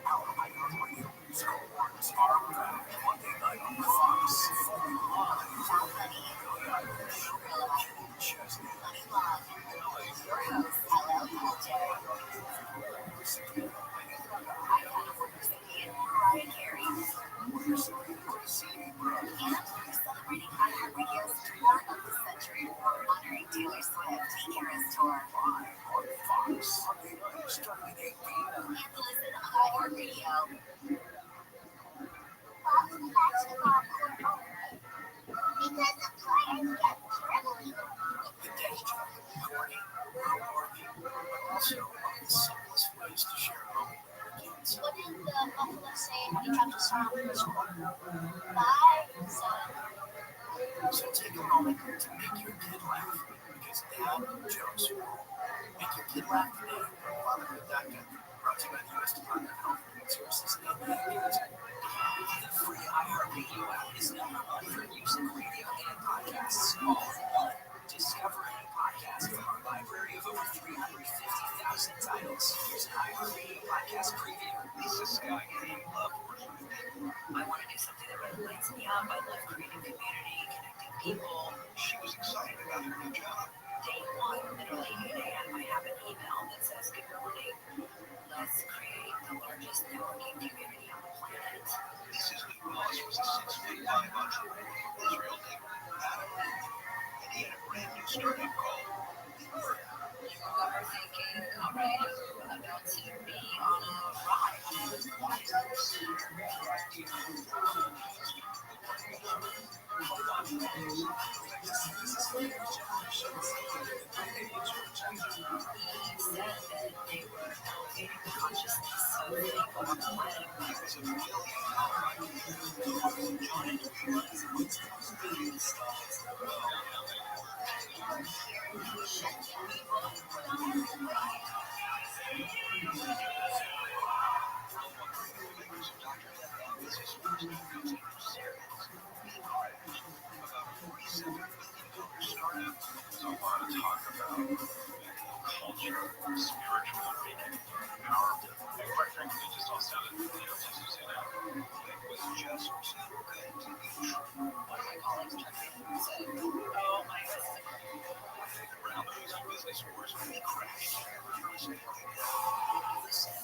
Our iHeartRadio scores are back Monday night on Fox. Fully live from Billie Eilish, Kenny Chesney, LA. Your host, LL Cool J. I kind of recipient Mariah Carey. We're celebrating iHeartRadio's Tour of the Century, honoring Taylor Swift Eras Tour. live on Fox Sunday night starting at 8 p.m. And listen on iHeartRadio. Because the players get dribbling. The digital recording, rewarding, but also one of the simplest ways to share home with your kids. What did the buffalo say when he dropped his song on the score? Bye, son. So take a moment to make your kid laugh, because dad jokes rule. Make your kid laugh today. Fatherhood.com. Brought to you by the U.S. Department of Health and Human Services and the The free iHeartRadio app is #1 for music, radio, and podcasts. All in one. Discover a podcast from our library of over 350,000 titles. Here's an iHeartRadio podcast preview. Lisa Sky and I love working with people. I want to do something that really lights me up. I love creating community, connecting people. She was excited about her new job. Day 1, literally 8 a.m., I have an email that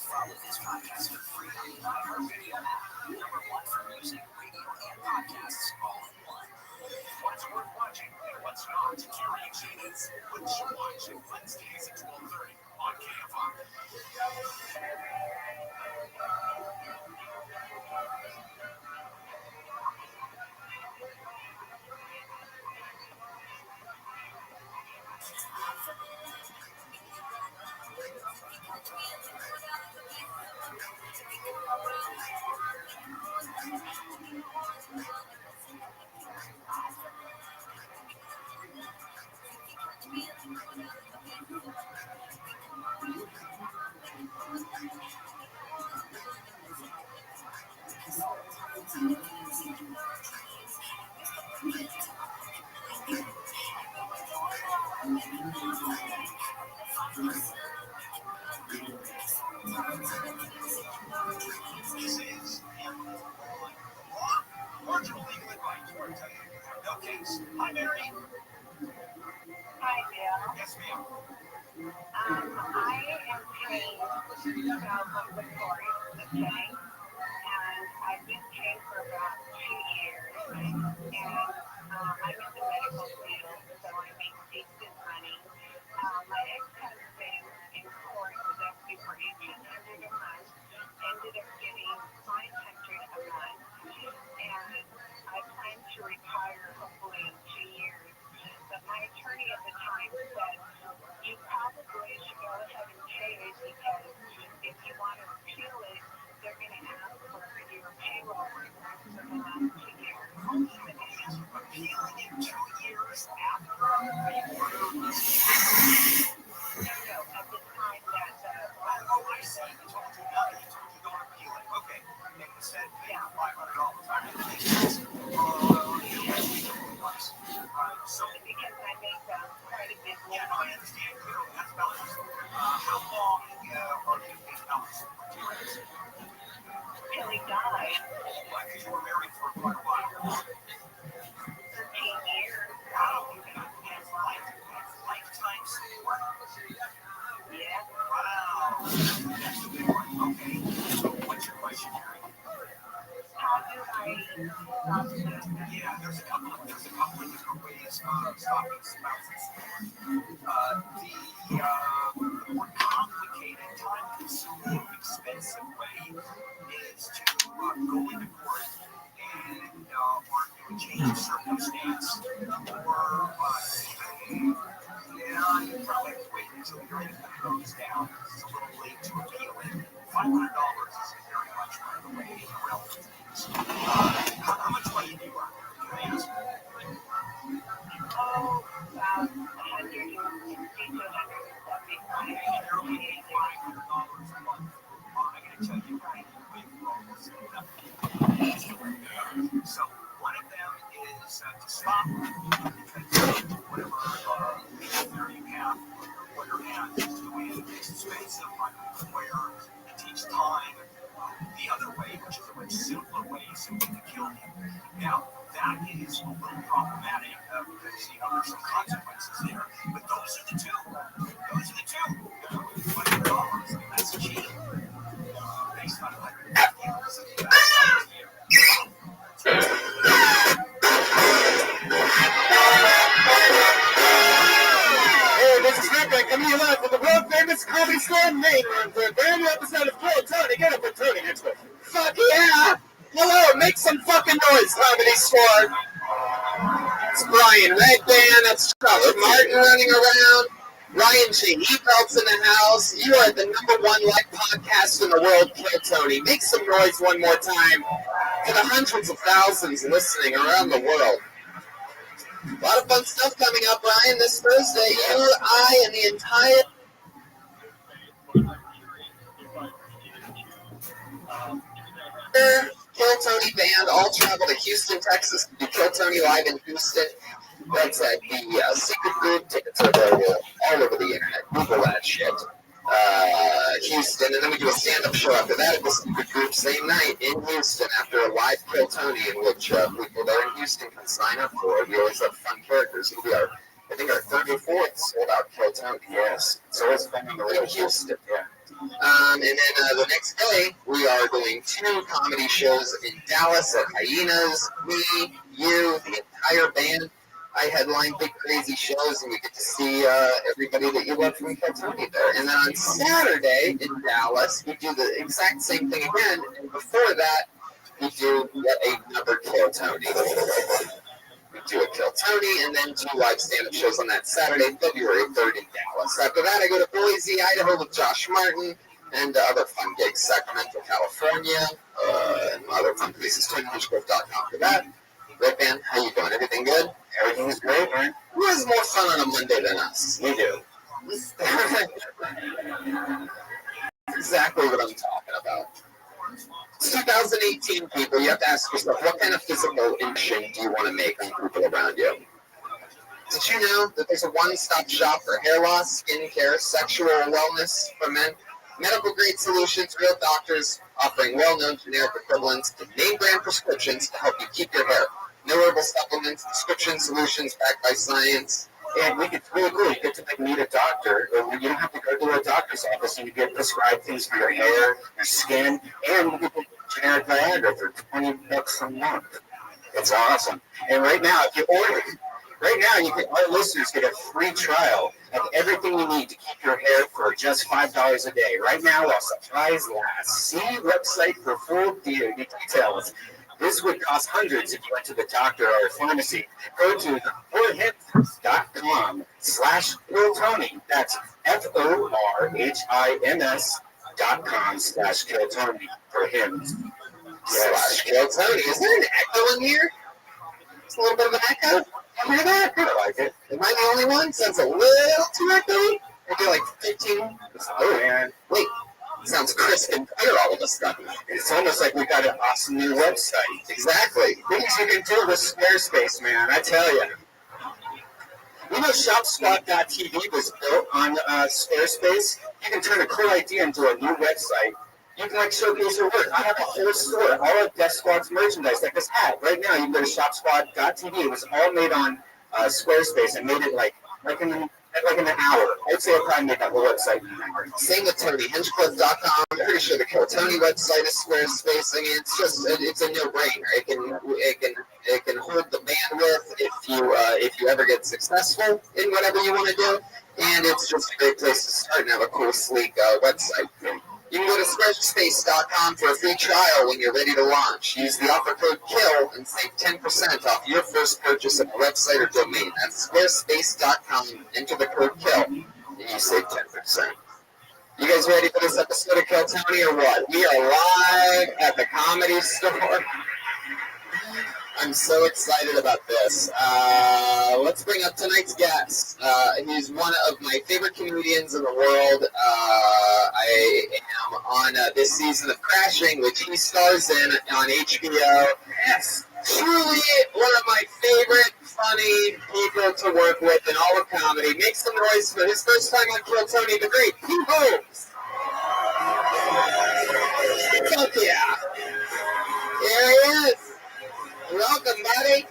Follow this podcast for free on the iHeartRadio app. Number one for music, radio, and podcasts all in one. What's worth watching and what's not? Curating Shades with watching Wednesdays at 12:30 on KFI. Hi, Mary. Hi, Bill. Yes, ma'am. I am trained laboratory, okay? And I've been trained for about 2 years. And I'm in the medical field, so I make decent money. My ex-husband in court was asking for $1,800 a month, ended up getting $500 a month, and I plan to retire hopefully in 2 years. But my attorney at the time said, you probably should go ahead and pay it because if you want to appeal it, they're going to ask for your payroll records for the last 2 years. Appealing in 2 years after? No, at the time that Oh, I see. You told you not. You told you don't appeal it. Okay. And you said pay $500. I mean, it makes sense. So, because I make quite a bit more. yeah, no, I understand. That's balance. How long are you being balanced? Till he died. Why? Because you were married for quite a while. 13 years. Wow. That's lifetime support. Yeah. Wow. That's a big one. Okay. So, what's your question, Mary? How do I stop this? Yeah, there's a couple of different ways of stopping spouses. The more complicated, time-consuming, expensive way is to go into court and or a change of circumstance, or you probably have to wait until your income goes down. It's a little late to appeal it. $500 isn't very much, by the way, in the relative terms. How much money do you earn? Can I ask? Oh, about 160 to 175. $500 a month. I gotta tell you, right, so one of them is to stop because whatever legal you have, what your hand is doing is expensive, where it takes time. The other way, which is a much simpler way, is simply to kill him. Now, that is a little problematic because, there's some consequences there. But those are the two. Those are the two. $500, that's cheap. Based on 150 years of Hey, this is Rabbi coming to you live from the world famous comedy store in Maine for a brand new episode of Kill Tony. Get up with Tony next week. Fuck yeah! Hello, make some fucking noise, comedy store. It's Brian Redband. That's Charlie Martin running around. Ryan J. Belt's in the house. You are the #1 liked podcast in the world, Kill Tony. Make some noise one more time for the hundreds of thousands listening around the world. A lot of fun stuff coming up, Ryan, this Thursday. You, I, and the entire Kill Tony band all travel to Houston, Texas to do Kill Tony live in Houston. That's at the secret group. Tickets are available all over the internet. Google that shit. Houston, and then we do a stand-up show after that at the secret group same night in Houston after a live Kill Tony in which people there in Houston can sign up for. We always have fun characters. It'll be our, I think, our third or fourth sold-out Kill Tony. Yes, it's always fun on the road in Houston. Yeah. And then the next day, we are doing 2 comedy shows in Dallas at Hyenas. Me, you, the entire band. I headline big crazy shows, and we get to see everybody that you love from Kill Tony there. And then on Saturday in Dallas, we do the exact same thing again. And before that, we do yet another Kill Tony. We do a Kill Tony, and then 2 live stand-up shows on that Saturday, February 3rd in Dallas. After that, I go to Boise, Idaho with Josh Martin, and other fun gigs, Sacramento, California, and other fun places, TonyHinchcliffe.com for that. Red Band, how you doing? Everything good? Everything's great, man. Who has more fun on a Monday than us? We do. Exactly what I'm talking about. It's 2018, people. You have to ask yourself, what kind of physical impression do you want to make on people around you? Did you know that there's a one-stop shop for hair loss, skin care, sexual wellness for men? Medical-grade solutions, real doctors offering well-known generic equivalents to name-brand prescriptions to help you keep your hair. No herbal supplements, prescription solutions backed by science. And it's really cool. You get to meet a doctor, or you don't have to go to a doctor's office, and you get prescribed things for your hair, your skin, and you get generic Viagra for $20 a month. It's awesome. And right now, if you order, our listeners get a free trial of everything you need to keep your hair for just $5 a day. Right now, while supplies last. See website for full details. This would cost hundreds if you went to the doctor or a pharmacy. Go to forhims.com/KillTony. That's FORHIMS.com/KillTony for hymns. /KillTony. Is there an echo in here? It's a little bit of an echo. You hear that? I like it. Am I the only one? Sounds a little too echoey. I do like 15. Oh, man. Wait. Sounds crisp and clear all of a sudden. It's almost like we got an awesome new website. Exactly. Things you can do with Squarespace, man, I tell you. You know ShopSquad.tv was built on Squarespace? You can turn a cool idea into a new website. You can showcase your work. I have a whole store, all of Death Squad's merchandise, like this hat. Right now, you can go to ShopSquad.tv. It was all made on Squarespace and made it like in an hour. I'd say I probably made that whole website in an hour. Same with TonyHinchcliffe.com. I'm pretty sure the Kill Tony website is Squarespace. I mean, it's a no-brainer. It can hold the bandwidth if you ever get successful in whatever you want to do, and it's just a great place to start and have a cool, sleek website. You can go to squarespace.com for a free trial when you're ready to launch. Use the offer code KILL and save 10% off your first purchase of a website or domain. That's squarespace.com. Enter the code KILL and you save 10%. You guys ready for this episode of Kill Tony or what? We are live at the Comedy Store. I'm so excited about this. Let's bring up tonight's guest. He's one of my favorite comedians in the world. I am on this season of Crashing, which he stars in on HBO. Yes, truly one of my favorite funny people to work with in all of comedy. Make some noise for his first time on Kill Tony, the great Pete Holmes. Fuck yeah. Here he is. Welcome, buddy.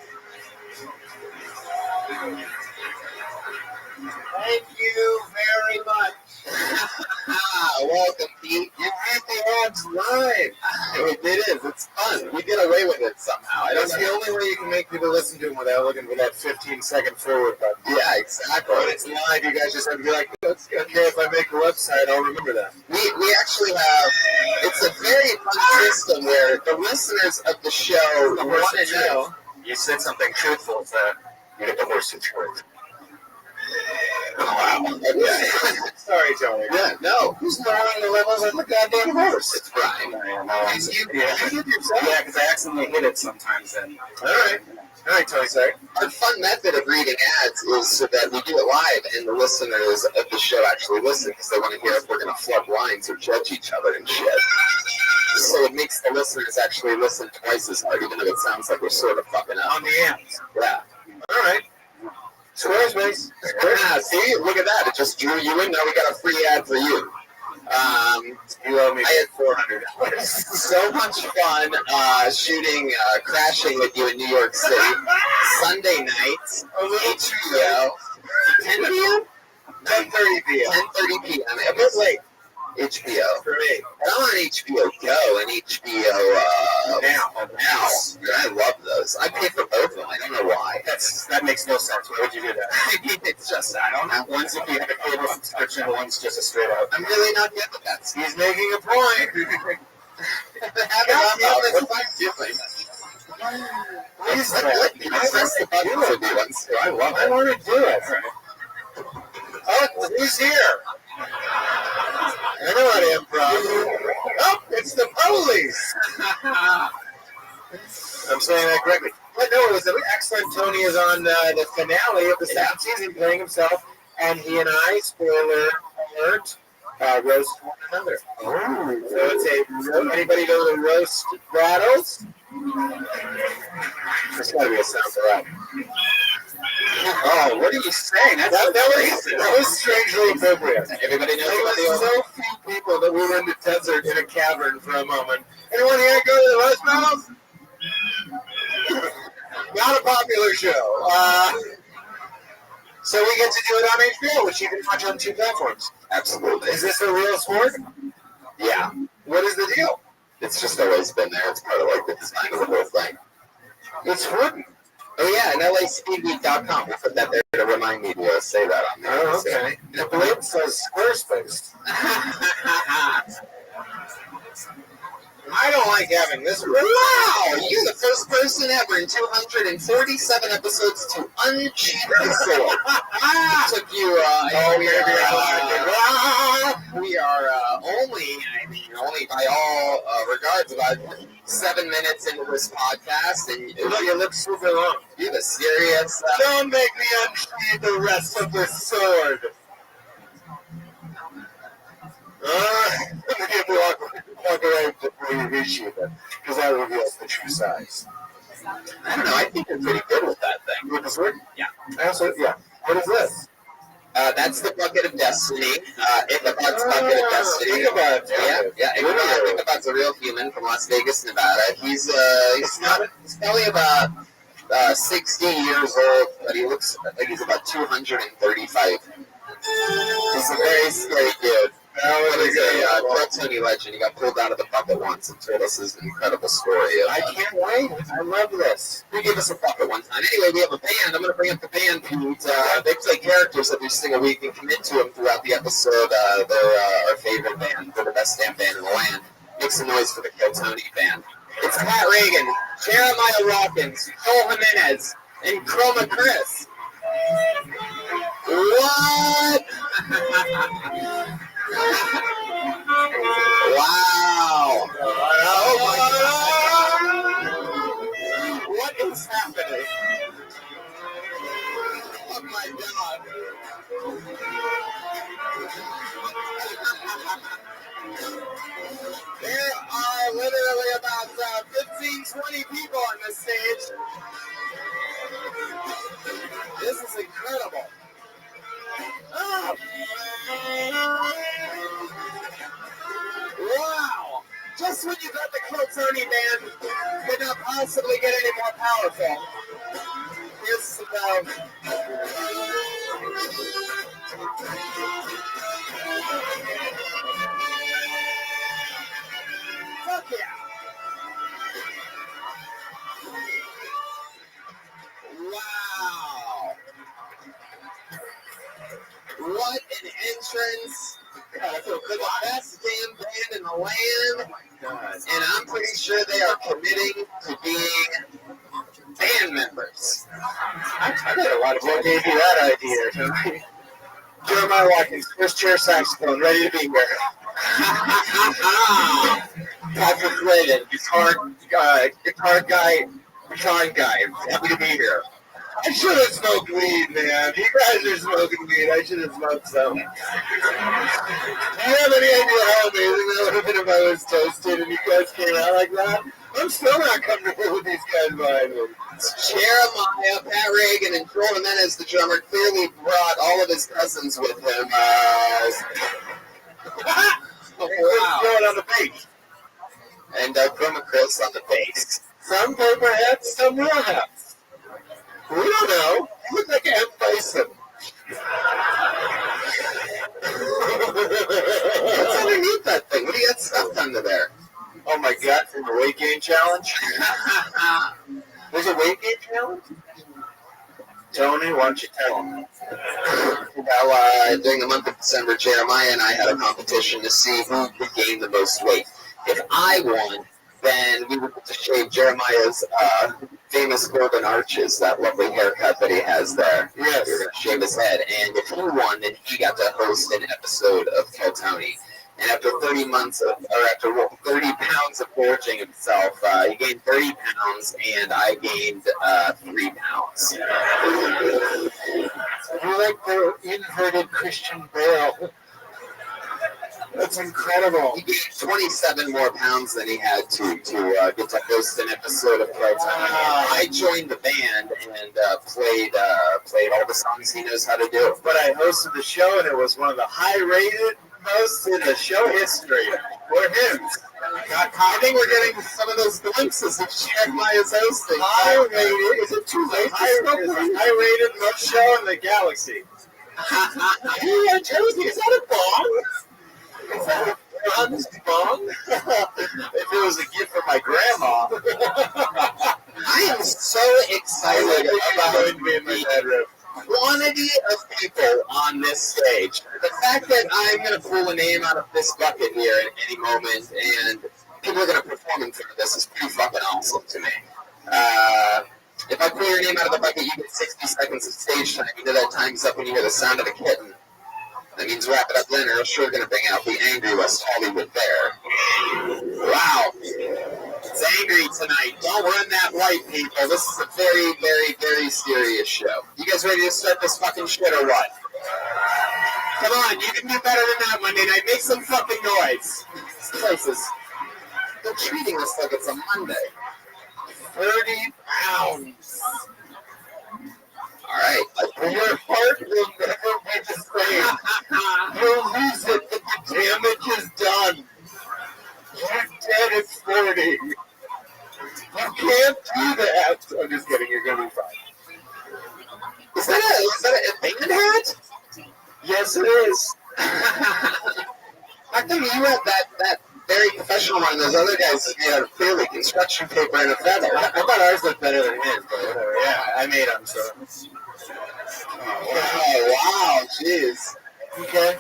Thank you very much. Welcome, Pete. You hit the odds live. It is. It's fun. We get away with it somehow. That's the only way you can make people listen to him without looking for that 15-second forward button. Yeah, exactly. When it's live, you guys just have to be like, okay, if I make a website, I'll remember that. We actually have, it's a very fun system where the listeners of the show want to know. You said something truthful, so you get the horse to truth. Wow. Okay. Sorry, Tony. Yeah, no. Who's lowering the levels on the goddamn horse? It's Brian. You did yourself? Yeah, because I accidentally hit it sometimes then. All right, Tony, sorry. Our fun method of reading ads is so that we do it live and the listeners of the show actually listen because they want to hear if we're going to flood lines or judge each other and shit. So it makes the listeners actually listen twice as hard, even though it sounds like we're sort of fucking up. On the ads. Yeah. All right. Squarespace. Yeah, see? Look at that. It just drew you in. Now we got a free ad for you. You owe me I $400. had so much fun shooting Crashing with you in New York City. Sunday nights, HBO. 10 p.m.? 10:30 p.m. 10:30 p.m. A bit late. HBO. For me. And I'm on HBO Go and HBO Now. I love those. I pay for both of them. I don't know why. That makes no sense. Why would you do that? It's just, I don't know. One's if you have a cable subscription, one's just a straight up. I'm really not good at that. He's making a point. Please press the button for me once. I love it. I want to do it. Oh, who's here? I know how to improv. Oh, it's the police. I'm saying that correctly. But no, it was excellent. Tony is on the finale of the second season playing himself, and he and I, spoiler alert, roast one another. So it's anybody know the roast battles? There's got to be a sound for that. Oh, what are you saying? That was strangely appropriate. Everybody knows there was so few people that we were in the desert in a cavern for a moment. Anyone here go to the roast battles? Not a popular show. So we get to do it on HBO, which you can watch on 2 platforms. Absolutely. Is this a real sport? Yeah. What is the deal? It's just always been there. It's part of like the design of the whole thing. It's wooden. Oh yeah, and LASpeedweek.com. I put that there to remind me to say that on there. Oh, okay. The blade says Squarespace. I don't like having this. Wow! You're the first person ever in 247 episodes to uncheat the sword. It took you, we are only by all regards, about 7 minutes into this podcast, and you look super long. You have a serious... Don't make me unsheathe the rest of the sword. Walk away before you reshoot it, because that reveals the true size. I don't know, I think you're pretty good with that thing. With the sword? Yeah. Yeah. What is this? That's the Bucket of Destiny. Ichabod's Bucket of Destiny. Ichabod. Yeah. Ichabod's a real human from Las Vegas, Nevada. He's probably about 60 years old, but he looks like he's about 235. He's a very scary dude. He's a cartoony legend. He got pulled out of the bucket once and told us his incredible story. I can't wait. I love this. He gave us a bucket one time. Anyway, we have a band. I'm going to bring up the band. And, they play characters every single week and commit to them throughout the episode. They're our favorite band. They're the best damn band in the land. Make some noise for the Kiltony band. It's Pat Reagan, Jeremiah Watkins, Joel Jimenez, and Chroma Chris. What? Wow. What is happening? Oh my God. There are literally about 15, 20 people on this stage. This is incredible. Oh. Wow! Just when you thought the Kiltony band could not possibly get any more powerful. Here's some fuck yeah! Wow! What an entrance! The best damn band in the land, and I'm pretty sure they are committing to being band members. I got a lot of what gave you that idea, Tony. Jeremiah Watkins, first chair saxophone, ready to be here. Patrick Clayton, guitar guy, baton guy, happy to be here. I should have smoked weed, man. You guys are smoking weed. I should have smoked some. Do you have any idea how amazing that would have been if I was toasted and you guys came out like that? I'm still not comfortable with these guys behind me. Jeremiah, Pat Reagan, and Joel Jimenez, the drummer, clearly brought all of his cousins with him. Wow. Going on the bass. And Chroma Chris on the bass. Some paper hats, some real hats. We don't know. You look like Ant Bison. What's underneath that thing? What do you got stuffed under there? Oh my God, from the weight gain challenge? There's a weight gain challenge? Tony, why don't you tell him? Well, during the month of December, Jeremiah and I had a competition to see who could gain the most weight. If I won, then we would get to shave Jeremiah's famous golden arches, that lovely haircut that he has there. Yes. We were going to shave his head. And if he won, then he got to host an episode of Tell Tony. And after 30 pounds of gorging himself, he gained 30 pounds, and I gained 3 pounds. You're like the inverted Christian Bale. That's incredible. He gained 27 more pounds than he had to get to host an episode of Tell Tony. I joined the band and played all the songs he knows how to do. But I hosted the show, and it was one of the high-rated most in the show history. For him. I think we're getting some of those glimpses of Jeremiah's hosting. High-rated. Is it too late? High-rated most show in the galaxy. Is that a bong? Is that a bong? If it was a gift from my grandma. I am so excited about going to be in my bedroom. Quantity of people on this stage. The fact that I'm going to pull a name out of this bucket here at any moment, and people are going to perform in front of this is pretty fucking awesome to me. If I pull your name out of the bucket, you get 60 seconds of stage time. You know that time's up when you hear the sound of a kitten. That means wrap it up then, or else sure going to bring out the angry West Hollywood bear. Wow. It's angry tonight. Don't run that light, people. This is a very, very, very serious show. You guys ready to start this fucking shit or what? Come on, you can do better than that Monday night. Make some fucking noise. These places, they're treating us like it's a Monday. 30 pounds. All right. Your heart will never be the same. You'll lose it, but the damage is done. You're dead at 40. You can't do that. I'm just kidding. You're going to be fine. Is that a band hat? Yes, it is. How come you have that very professional one and those other guys made out of clearly construction paper and a feather? I thought ours looked better than his, but whatever. Yeah, I made them, so. Oh, wow. Jeez. Okay.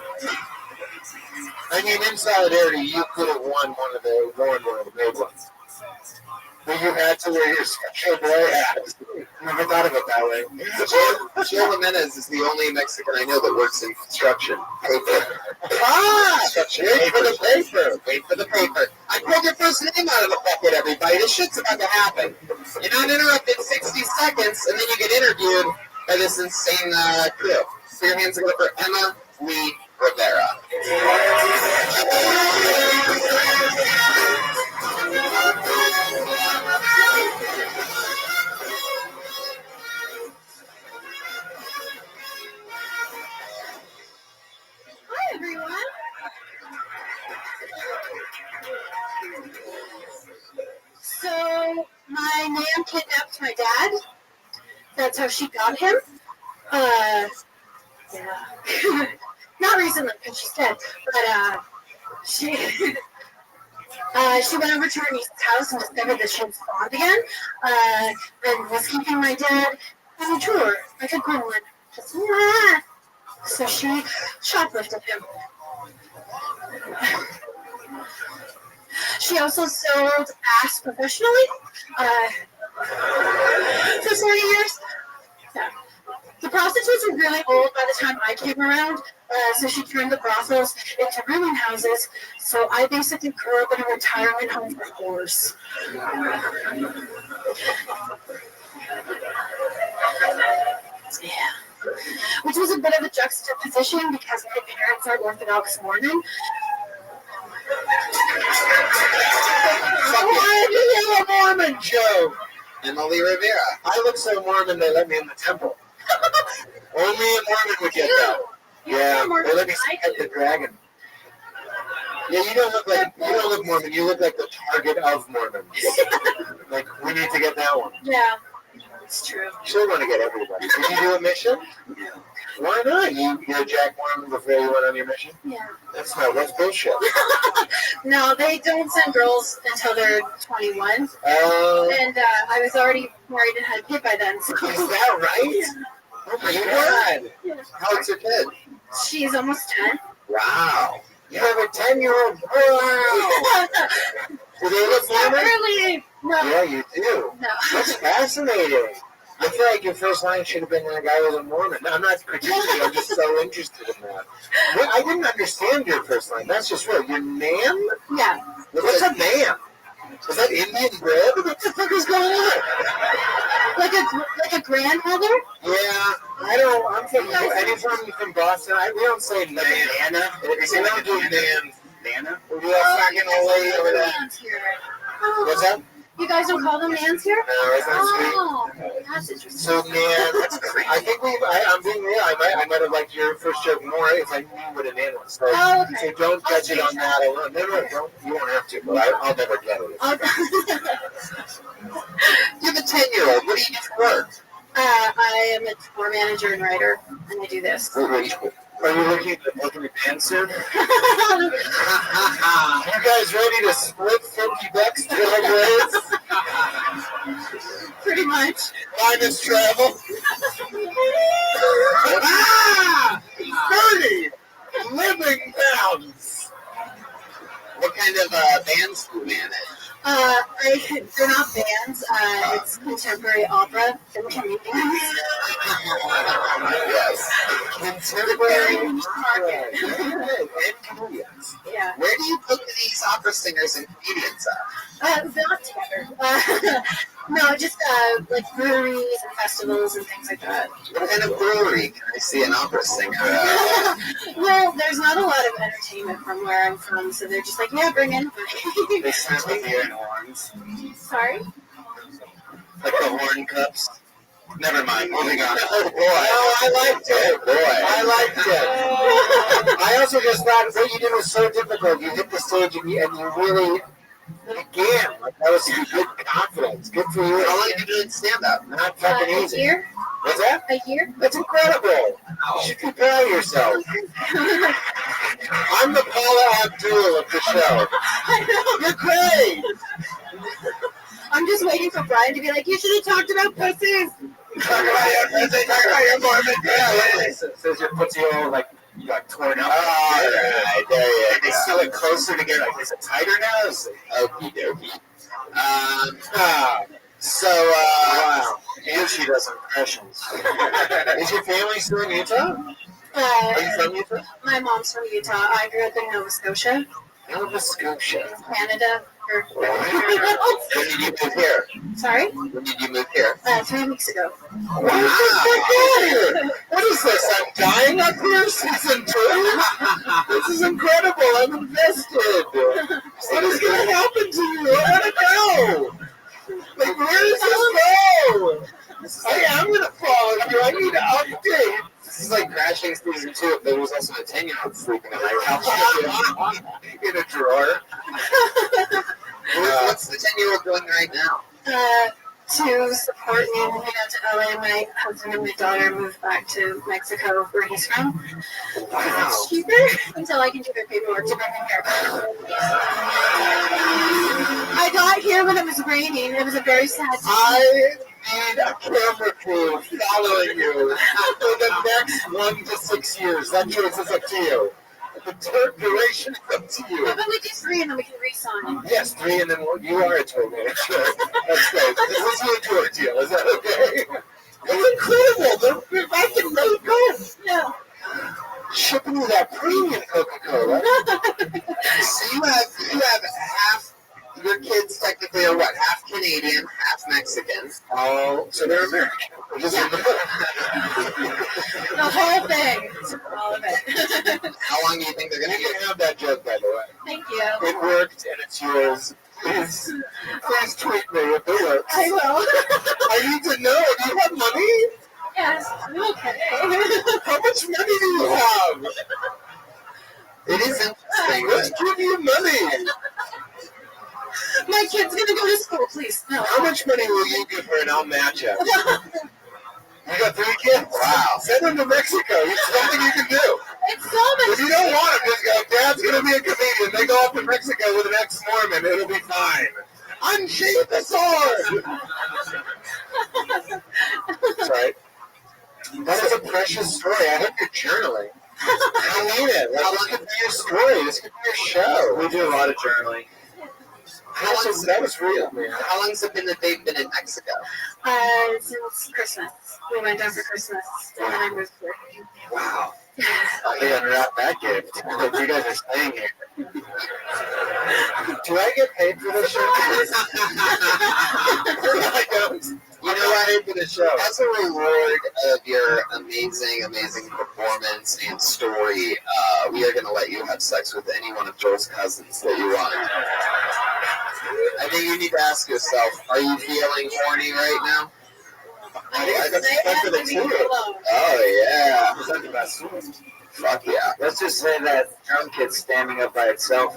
I mean, in solidarity, you could have worn one of the big ones. But you had to wear your special boy hat. Never thought of it that way. Joel Jimenez is the only Mexican I know that works in construction paper. Wait for the paper. Wait for the paper. I pulled your first name out of the bucket, everybody. This shit's about to happen. You're not interrupted 60 seconds, and then you get interviewed by this insane crew. So your hands together for Emma Lee Rivera. Hi, everyone. So, my mom kidnapped my dad. That's how she got him. Yeah. Not recently, because she's dead, but she went over to her niece's house and discovered that she was found again, and was keeping my dad in a drawer, like a gremlin. Just, so she shoplifted him. She also sold ass professionally for 40 years. Yeah. The prostitutes were really old by the time I came around, so she turned the brothels into rooming houses. So I basically grew up in a retirement home for whores. Yeah. Which was a bit of a juxtaposition because my parents are Orthodox Mormon. Why do you a Mormon, Joe? Emily Rivera. I look so Mormon they let me in the temple. Only a Mormon would get that. Yeah, they let me see the dragon. Yeah, you don't look Mormon. You look like the target of Mormons. Like, we need to get that one. Yeah, it's true. She'll want to get everybody. Did you do a mission? Yeah. Why not? You're Jack Mormon before you went on your mission? Yeah. That's bullshit. No, they don't send girls until they're 21. And I was already married and had a kid by then. So. Is that right? Yeah. Oh my God. Yeah. How old's your kid? She's almost 10. Wow. You have a 10-year-old. Wow. Do they look Mormon? Really? No. Yeah, you do. No. That's fascinating. I feel like your first line should have been that guy was a Mormon. No, I'm not critiquing you. I'm just so interested in that. I didn't understand your first line. That's just real. Your man? Yeah. What's a man? Is that Indian bread? What the fuck is going on? Like a grandmother? Yeah, I'm from Boston. We don't say nana. We don't do nan. Nana? We do a fucking old lady over there. What's that? You guys don't call them nans here? No, isn't that sweet? That's interesting. So, man, I think I'm being real. I might have liked your first joke more if I knew what a nan was. So, okay. So don't judge it on that alone. No, don't. You won't have to, but I'll never get it. You have a 10-year-old. What do you do for work? I am a tour manager and writer, and I do this. Are you looking at the band soon? You guys ready to split 50 bucks to graves? Pretty much. Minus travel? 30 living pounds. What kind of bands do you manage? They're not bands. It's contemporary opera and comedians. Yes. Contemporary opera and comedians. Yeah. Where do you book these opera singers and comedians at? Not together. No, just like breweries and festivals and things like that. What kind of brewery can I see an opera singer? Well, there's not a lot of entertainment from where I'm from, so they're just like, yeah, bring anybody. They serve the beer in horns. Sorry? Like the horn cups? Never mind, moving on. Oh, boy. No, I liked it. Oh, boy. I liked it. I also just thought what you did was so difficult. You hit the stage and you really... Again, like that was good confidence. Good for you. How long have you been doing stand-up? Not fucking easy. A year? What's that? A year? That's incredible. You should be proud of yourself. I'm the Paula Abdul of the show. You're great. I'm just waiting for Brian to be like, you should have talked about pussies. Talk about your pussy. Talk about your Mormon. Yeah. Says your pussy all like. You got torn up. All right, there you go. They sew it closer together. Like, is it tighter now? Okie dokie. Wow. And she does impressions. Is your family still in Utah? Are you from Utah? My mom's from Utah. I grew up in Nova Scotia. Nova Scotia. Canada. When did you move here? Sorry? When did you move here? 3 weeks ago. Wow. What is this? I'm dying up here? Season 2? This is incredible. I'm invested. What is going to happen to you? I want to know. Like, where does this go? I'm going to follow you. I need to update. This is like Crashing Season 2. There was also a 10-year-old sleeping in my house in a drawer. What's the 10-year-old doing right now? To support me moving out to LA, my husband and my daughter moved back to Mexico, where he's from. Wow. It's cheaper until I can do their paperwork to bring him here. I got here when it was raining. It was a very sad day. I need a camera crew following you for the next 1 to 6 years. That choice is up to you. The duration is up to you. How about we do 3 and then we can re-sign? Yes, 3 and then you are a tour manager. That's great. This is your tour deal. Is that okay? It's incredible. They're making really good. Yeah. Shipping you that premium Coca-Cola. So you have half your kids technically are what? Half Canadian, half Mexican. Oh, so they're American. Yeah. The whole thing. All of it. How long do you think they're going to You can have that joke, by the way. Thank you. It worked, and it's yours. Please tweet me if it works. I will. I need to know. Do you have money? Yes, I'm okay. How much money do you have? It is interesting. Let's give you money. My kid's gonna go to school, please. No. How much money will you give her, and I'll match it? You got 3 kids? Wow. Send them to Mexico. It's something you can do. It's so much. If you don't want them, just go, Dad's going to be a comedian. They go off to Mexico with an ex-Mormon. It'll be fine. Unsheath the sword. That's right. That is a precious story. I hope you're journaling. I need it. How long could be your story? This could be your show. We do a lot of journaling. That was real, man. How long's it been that they've been in Mexico? Since Christmas. We went down for Christmas, and then I moved here. Wow. They unwrapped that gift. You guys are staying here. Do I get paid for this show? I don't. You know I paid for the show. As a reward of your amazing, amazing performance and story, we are going to let you have sex with any one of Joel's cousins that you want. I think you need to ask yourself, are you feeling horny right now? I got stuck with it too. Oh, yeah. Is that the best one? Fuck yeah. Let's just say that drum kit's standing up by itself.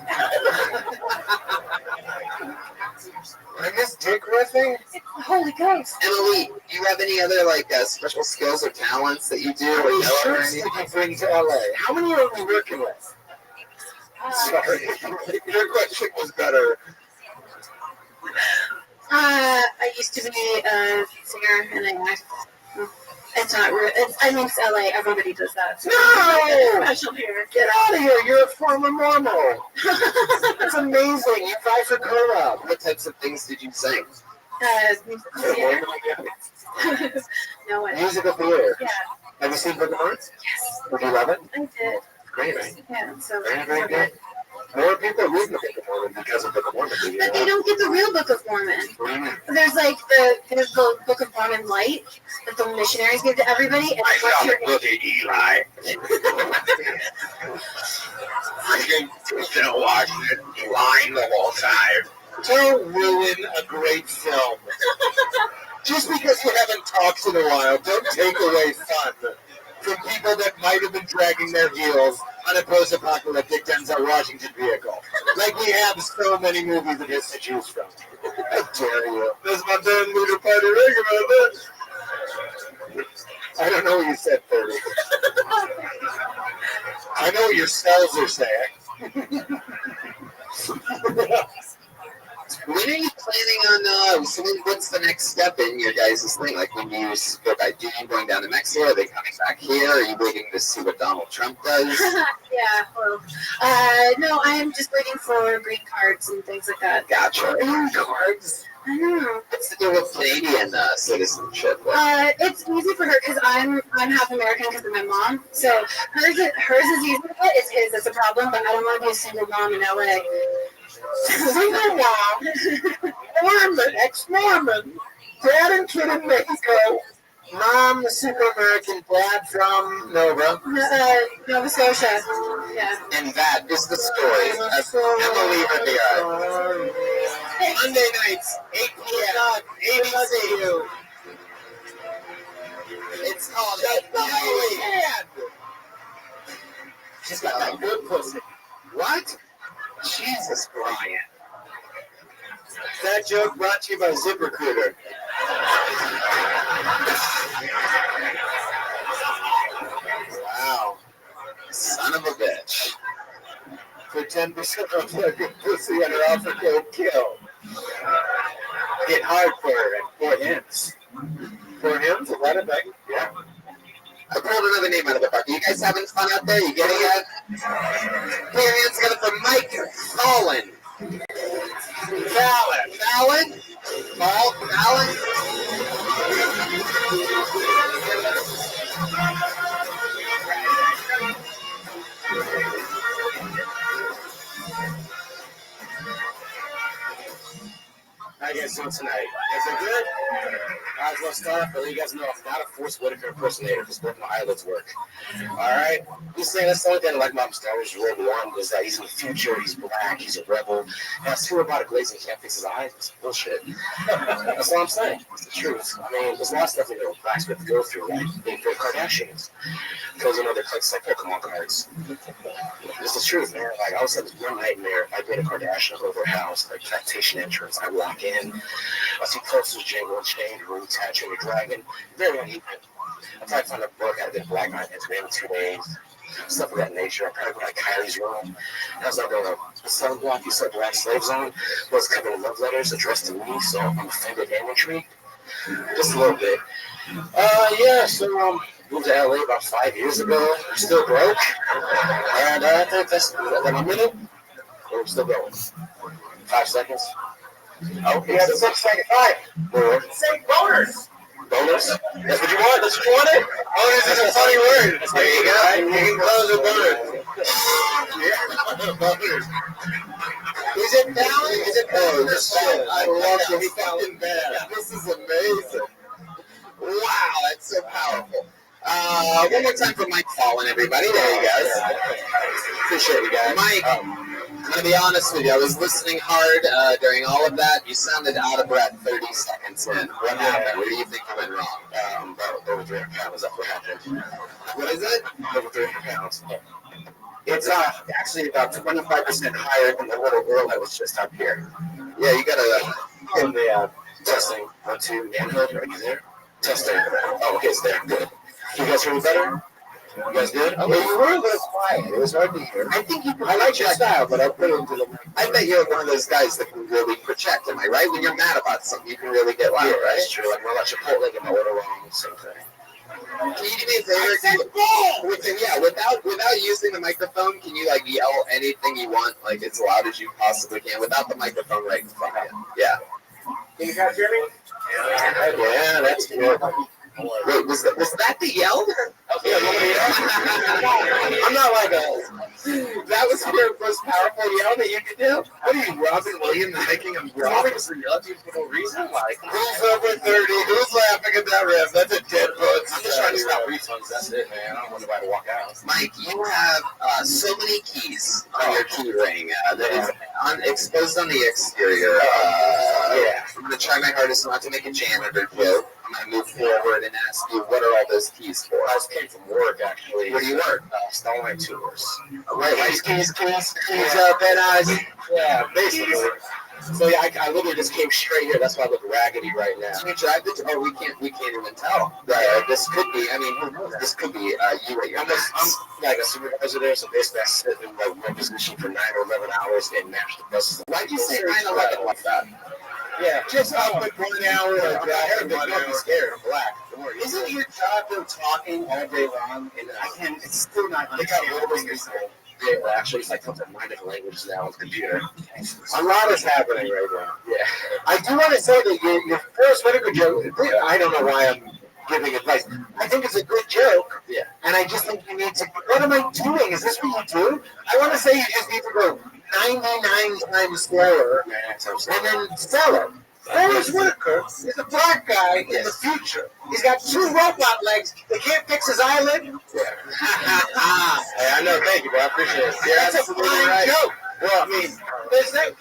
I miss dick riffing. It's the Holy Ghost. Emily, do you have any other special skills or talents that you do? How many or shirts did you bring to LA? How many are we working with? Sorry. Your question was better. I used to be a singer, and then it's not real. It's LA. Everybody does that. So No! Special here. Get out of here. You're a former normal. That's amazing. You guys are collab. What types of things did you sing? Musical theater. No way. Musical theater. Yeah. Have you seen Book of Arts? Yes. Did you love it? I did. Great, right? Yeah. So. Very, very good. More people read the Book of Mormon because of Book of Mormon. But they don't get the real Book of Mormon. There's there's the Book of Mormon light that the missionaries give to everybody. And I found the Book of Eli. Freaking Denzel Washington lying the whole time. Don't ruin a great film. Just because you haven't talked in a while, don't take away fun from people that might have been dragging their heels on a post-apocalyptic Denzel Washington vehicle. Like we have so many movies of his to choose from. How dare you? That's my 10-meter party ring about this. I don't know what you said, 30. I know what your cells are saying. When are you planning on, what's the next step in your guys' thing? Like when you go back, are you going down to Mexico? Are they coming back here? Are you waiting to see what Donald Trump does? Yeah, well, no, I'm just waiting for green cards and things like that. Gotcha. Green cards? I know. What's the deal with Canadian citizenship? It's easy for her because I'm half American because of my mom. So hers is easy. It's his that's a problem. But I don't want to be a single mom in LA. Single mom, Mormon, ex-Mormon, dad and kid in Mexico, mom, the super American, dad from Nova Scotia. Yeah. And that is the story of Emily Rivera. Monday nights, 8 p.m. ABC. It's called Emily. She's got that good pussy. What? Jesus Brian. That joke brought to you by ZipRecruiter. Wow. Son of a bitch. For 10% off that good pussy and her offer code KILL. Hit hard for her and 4 hymns. 4 hymns? Is that a thing? Yeah. I pulled another name out of the bucket. You guys having fun out there? You getting it? Put your hands together for Mike Fallon. Fallon? Paul Fallon? How you guys doing tonight? Is it good? I was going to start off, but you guys know I'm not a Forrest Whitaker impersonator because both my eyelids work. All right? I'm saying that's the only thing I like about Star Wars Rogue One is that he's in the future, he's black, he's a rebel. And that's true about a glaze and he can't fix his eyes. It's bullshit. That's all I'm saying. It's the truth. I mean, there's a lot of stuff that blacks have to go through, like being for Kardashians. Kills another clicks like Pokemon cards. It's the truth, man. Like, I was having this one nightmare. I get a Kardashian over a house, like plantation entrance. I walk in, I see posters, Django Unchained, room tattoo, a dragon. Very uneven. I try to find a book out of the black night that's been 2 days. Stuff of that nature. I probably go like Kylie's room. I was like, the sunblock you said black slaves on was covered in love letters addressed to me, so I'm offended and intrigued. Just a little bit. Yeah, so moved to LA about 5 years ago. Still broke. And I think that's that I'm in it. We're still going. 5 seconds. Okay, yeah, 6 seconds. 5. 4. Say boners. Boners? That's what you want? That's what you wanted? Boners is a funny word. There you go. You can close with boners. Yeah, boners. Is it down? Is it down? I love this fucking band. This is amazing. Wow, that's so powerful. One more time for Mike Fallon, everybody. There you go. Appreciate you guys. Mike, I'm going to be honest with you. I was listening hard during all of that. You sounded out of breath 30 seconds in. What happened? Where do you think you went wrong? About over 300 pounds. That's what happened. What is it? Over 300 pounds. It's actually about 25% higher than the little girl that was just up here. Yeah, you got to in the testing. 1, 2, manhood. Are you there? Testing. Oh, okay, it's there. Good. You guys hear me better? You guys good? Okay. Well, you were a little quiet. It was hard to hear. I think you. I like your style, but I put it into the. I bet you're one of those guys that can really project. Am I right? When you're mad about something, you can really get loud, right? That's true. Like, about Chipotle and my order wrong, same thing. Can you do me a favor? Without using the microphone, can you like yell anything you want, like as loud as you possibly can, without the microphone right in front of you? Yeah. Can you guys hear me? Yeah, that's good. Wait, was that the yell? Okay, I'm not like that was your most powerful yell that you could do? What are you, Robin Williams, making a Robinson yell at you for no reason? Like, who's over 30? Who's laughing at that riff? That's a dead book. I'm just trying to stop refunds. That's it, man. I don't want anybody to walk out. Mike, you have so many keys on your key ring that is exposed on the exterior. Yeah. I'm going to try my hardest not to make a janitor joke. I'm going to move forward and ask you, what are all those keys for? I just came from work, actually. Where do you work? Stolen tours. Keys, bad eyes. Yeah, basically. So yeah, I literally just came straight here. That's why I look raggedy right now. Can you drive the? Oh, we can't even tell. This could be. I mean, this could be you at your max. I'm like a supervisor there, so basically I sit in like my position for 9 or 11 hours and match the buses. Why'd you say 9/11 like that? Yeah, just up with 1 hour. I'm scared. I'm black. Isn't your job though talking all day long? And I can. It's still not. They got Yeah, actually, it's like comes in 9 different languages now on the computer. A lot is happening right now. Yeah. I do want to say that your Forrest Whitaker joke, I don't know why I'm giving advice. I think it's a good joke. Yeah. And I just think you need to, what am I doing? Is this what you do? I want to say you just need to go 99 times slower and then sell it. Forrest Whitaker is a black guy in the future. He's got 2 robot legs. They can't fix his eyelid. Yeah. Hey, I know. Thank you, bro. I appreciate it. Yeah, that's a fine joke. Well, I mean,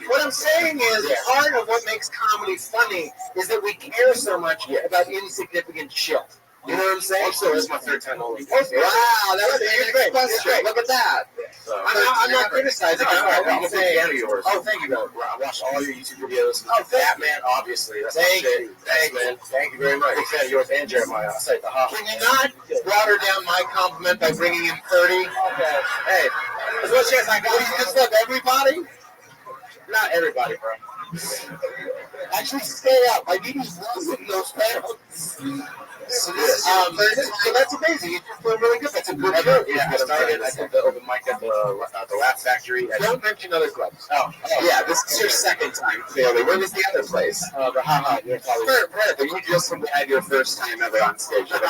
what I'm saying is part of what makes comedy funny is that we care so much about insignificant shit. You know what I'm saying? Also, it's my 3rd time only. Wow, that was a great question. Look at that. I'm not criticizing. I'm a big fan of yours. Oh, thank you, bro. I watched all your YouTube videos. Oh, Batman, obviously. Thank you. Thank you very much. Big fan of yours and Jeremiah. I'll say it the hot. Can you not water down my compliment by bringing in 30? Okay. Hey, there's no chance I got you just love everybody? Not everybody, bro. Actually, stay up. My baby's losing those pounds. So that's amazing. You just feel really good. That's a good joke. Yeah, I did the open mic at the Laugh Factory. Don't mention other clubs. Oh, yeah, this is your 2nd time, clearly. Where was the other place? The Ha-Ha. But you just had your 1st time ever on stage. What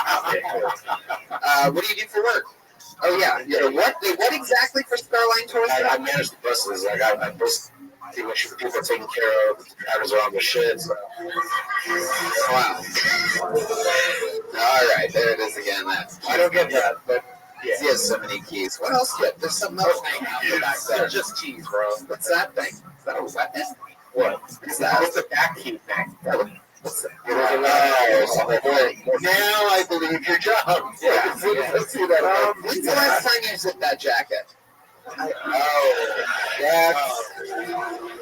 do you do for work? Oh, yeah. What exactly for Starline Tours? I manage the buses. I make sure the people are taken care of, the drivers are on their shit. So. Wow. All right, there it is again. I don't get that, but he has so many keys. What else? There's something else hanging out in the back there. They're just keys, bro. What's that thing? Is that a weapon? What? What's that? It's the back key thing. What's that? Now I believe your job. Yeah. Let's see that. When's the last time you zipped that jacket?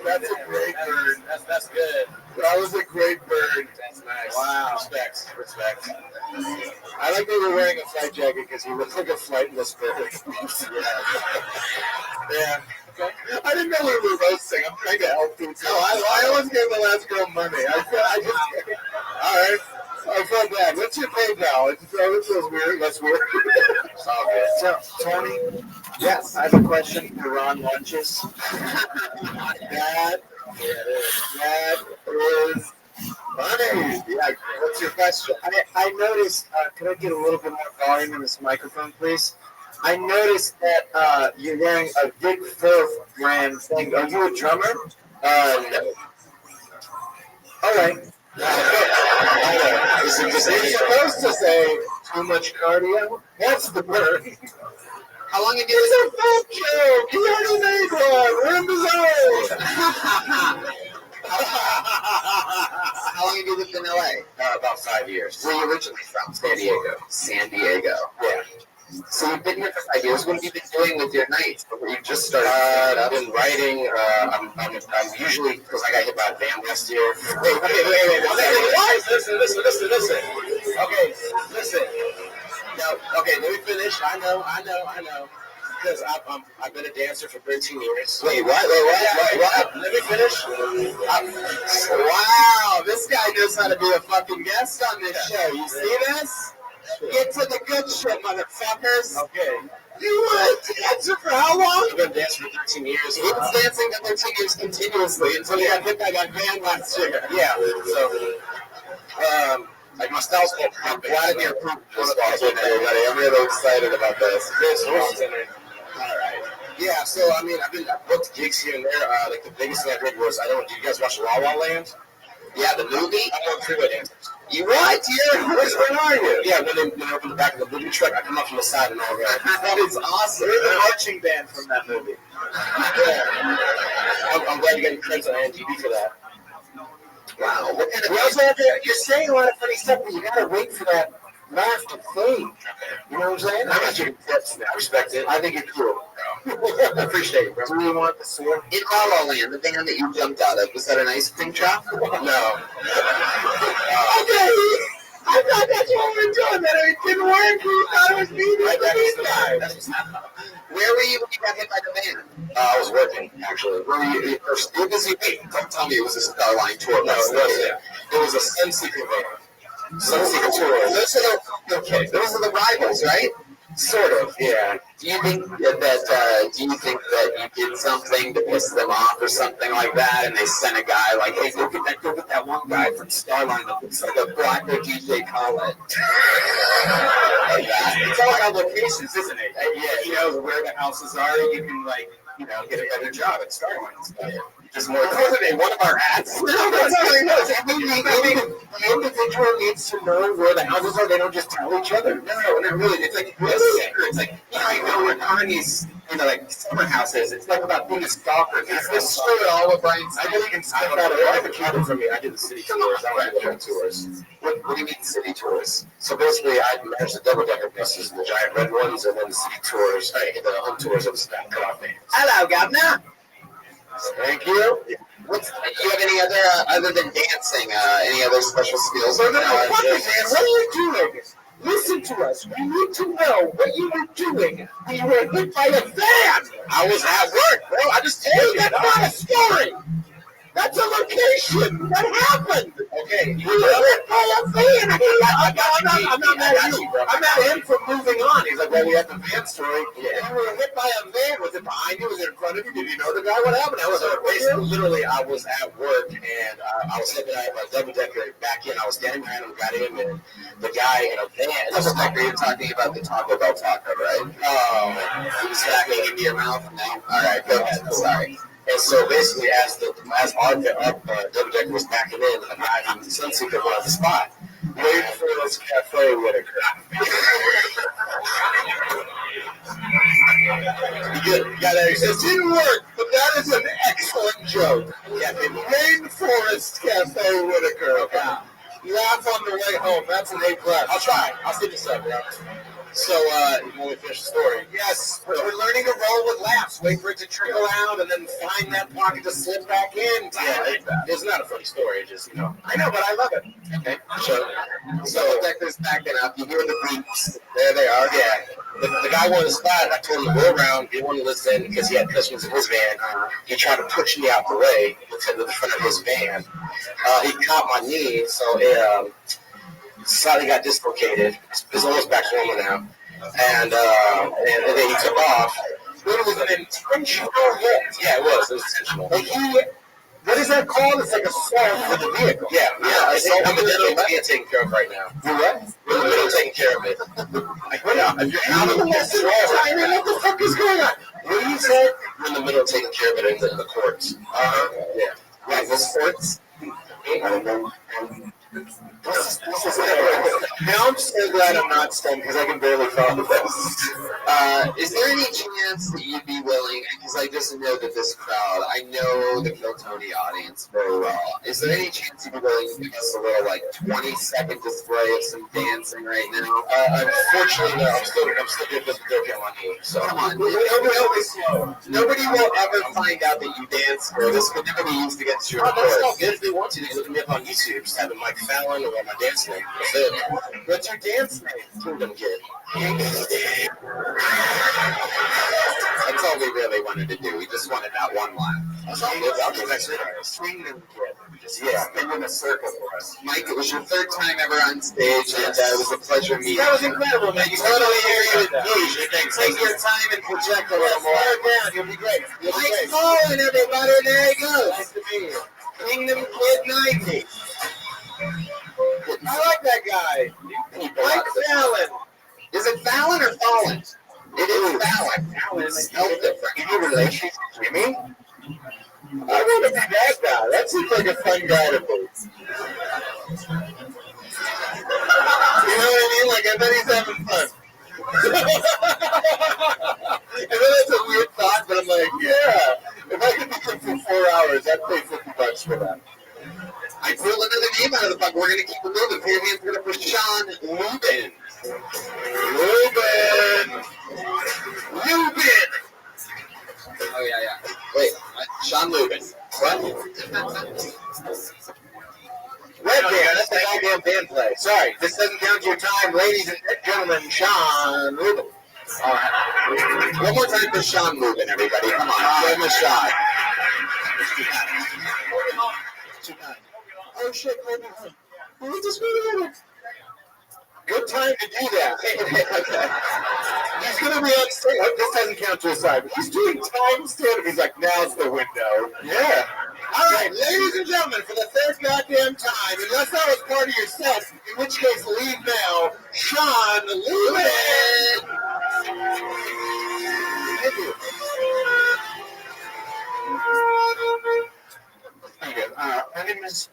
That's a great burn. That's good. That was a great burn. That's nice. Wow. Respect. I like that you're wearing a flight jacket because you look like a flightless bird. Yeah. Okay. I didn't know we were roasting. I'm trying to help you. No, I always gave the last girl money. All right. I felt bad. What's your PayPal? It feels weird. That's weird. It's all good. So, Tony, yes, I have a question for Ron Lunches. That is funny. Yeah. What's your question? I noticed, could I get a little bit more volume in this microphone, please? I noticed that you're wearing a Vic Firth brand thing. Are you a drummer? No. All right. You're supposed to say too much cardio. That's the word. How long have you It's a fat joke. You already made one. We're in the zone. How long have you lived in LA? About 5 years. Where are you originally from? San Diego. San Diego. Yeah. So you've been here for 5 years. What have you been doing with your nights? You just started. I've been writing. I'm usually, because I got hit by a van last year. Wait. Listen. Okay, listen. No, okay, let me finish. I know. Because I've been a dancer for 13 years. Wait, what? Let me finish. Wow, this guy knows how to be a fucking guest on this show. You see this? Get to the good shit, motherfuckers. Okay. You were a dancer for how long? I've been dancing for 13 years. He was dancing for 13 years continuously until he got hit by that van last year. Yeah, so, like my style's called pumping. Vladimir Putin. Everybody, I'm really excited about this. All right. Yeah, so I mean, I've booked gigs here and there. Like the biggest thing I did was, do you guys watch La La Land? Yeah, the movie? I'm on freeway dancers. You what? Where are you? Yeah, when they open the back of the movie truck, I come up from the side and all that. That is awesome. We're the marching band from that movie. Yeah. I'm glad you got your credits on IMDb for that. Wow. What kind of We also have to, you're saying a lot of funny stuff, but you gotta wait for that laugh to fade. You know what I'm saying? I got your tips now. I respect it. I think it's cool. I appreciate it, bro. Do you want the sword? In La La Land, the band that you jumped out of, was that an ice cream truck? No. Okay. I thought that's what we were doing. That it didn't work. You thought it was me. Where were you when you got hit by the van? I was working, actually. Were you don't tell me it was a Starline tour. No, it was a Sunseeker van. Sunseeker tour. Those are the rivals, right? Sort of, yeah. Do you think that you did something to piss them off or something like that, and they sent a guy like, hey, go get that one guy from Starline that looks like a blacker DJ Khaled? It's all about locations, isn't it? Yeah, you know where the houses are, you can get a better job at Starline and stuff. Just more. Wasn't it one of our ads? No, that's not what it was. I mean, the individual needs to know where the houses are. They don't just tell each other. No, not really. It's like real secret. It's like I know where Kanye's, like summer house is. It's like about being a stalker. It's the story all of Brian's. I really can. I got a cable from me. I did the city tours. I don't do tours. What do you mean city tours? So basically, I managed the double-decker buses, the giant red ones, and then the city tours, the home tours of the staff cut-off bands. Hello, Governor. Thank you. Do you have any other than dancing, any other special skills? No, fuck it, man. What are you doing? Listen to us. We need to know what you were doing. We were hit by a van. I was at work, bro. I just told you. That's not a story. That's a location. What happened? Okay. You were hit by a van. I'm not mad at you. I'm mad at him for moving on. He's like, well, we had the van story. Yeah. You were hit by a van. Was it behind you? Was it in front of you? Did you know the guy? What happened? Literally, I was at work, and I was hit by a double-decker back in. I was standing behind him, got in, and the guy in a van. Double-decker, you're talking about the Taco Bell taco, right? He was smacking into your mouth. No? All right, go ahead. Sorry. And so basically, as our double decker was backing in, a guy from Sunseeker went on the spot, waiting for this cafe would occur. It didn't work, but that is an excellent joke. Yeah, the Rainforest Cafe Whitaker. Okay. Laugh on the way home. That's an A+. I'll try. I'll see this up, bro. So, when we finish the story, yes, we're learning to roll with laughs. Wait for it to trickle out, and then find that pocket to slip back in. It's not a funny story. It's just, I know, but I love it. Okay. So Decker's backing up. You hear the beeps. There they are. Yeah. The guy wanted a spot. I told him to go around. He didn't want to listen because he had customers in his van. He tried to push me out the way to the front of his van. He caught my knee, so it slightly got dislocated. It's almost back to normal now. And then he took off. It was an intentional hit. Yeah, it was intentional. What is that called? It's like assault for the vehicle. Yeah. I'm in the middle of being taken care of right now. You what? We're in the middle of taking care of it. If you're out of the timing, what the fuck is going on? What do you say? We're in the middle of taking care of it in the courts. Yeah. Right, what's courts? I don't know. Now I'm so glad I'm not stoned because I can barely follow this. Is there any chance that you'd be willing, because I just know that this crowd, I know the Kill Tony audience very well. Is there any chance you'd be willing to give us a little 20-second display of some dancing right now? Unfortunately, no. I'm still doing this video on you. So come on, nobody will ever find out that you dance, or this could never be used against you. That's all good if they want to. They can look me up on YouTube. Just have Mike Fallon or my dance name. That's it. What's your dance name? Kingdom Kid. That's all we really wanted to do. We just wanted that one line. That's all good. I'll do next week. Kingdom Kid. Yeah, spin in a circle for us. Mike, it was your third time ever on stage, and it was a pleasure meeting. That was incredible, man. You totally hear you. Take your time and project a little more. Slow down. You'll be great. Mike's calling, everybody. There he goes. Nice to meet you. Kingdom Kid 90. I like that guy. Mike Fallon. Is it Fallon or Fallon? It is Fallon. Fallon is spelled different. In your relation to Jimmy? I want to be that guy. That seems like a fun guy to be. You know what I mean? Like, I bet he's having fun. I know that's a weird thought, but I'm like, yeah. If I could be him for 4 hours, I'd pay $50 for that. I pulled another name out of the bucket. We're going to keep it moving. Put your hands together for Sean Lubin. Lubin! Oh, yeah. Wait, Sean Lubin. What? Red Band, that's the goddamn band play. Sorry, this doesn't count your time, ladies and gentlemen. Sean Lubin. All right. One more time for Sean Lubin, everybody. Come on, give him a shot. Oh shit, we just made it. Good time to do that. He's going to be on stage. This doesn't count to his side, but he's doing time stand-up. He's like, now's the window. Yeah. All right, ladies and gentlemen, for the third goddamn time, unless that was part of your set, in which case leave now, Sean Lubin. Thank you. Thank you. My name is,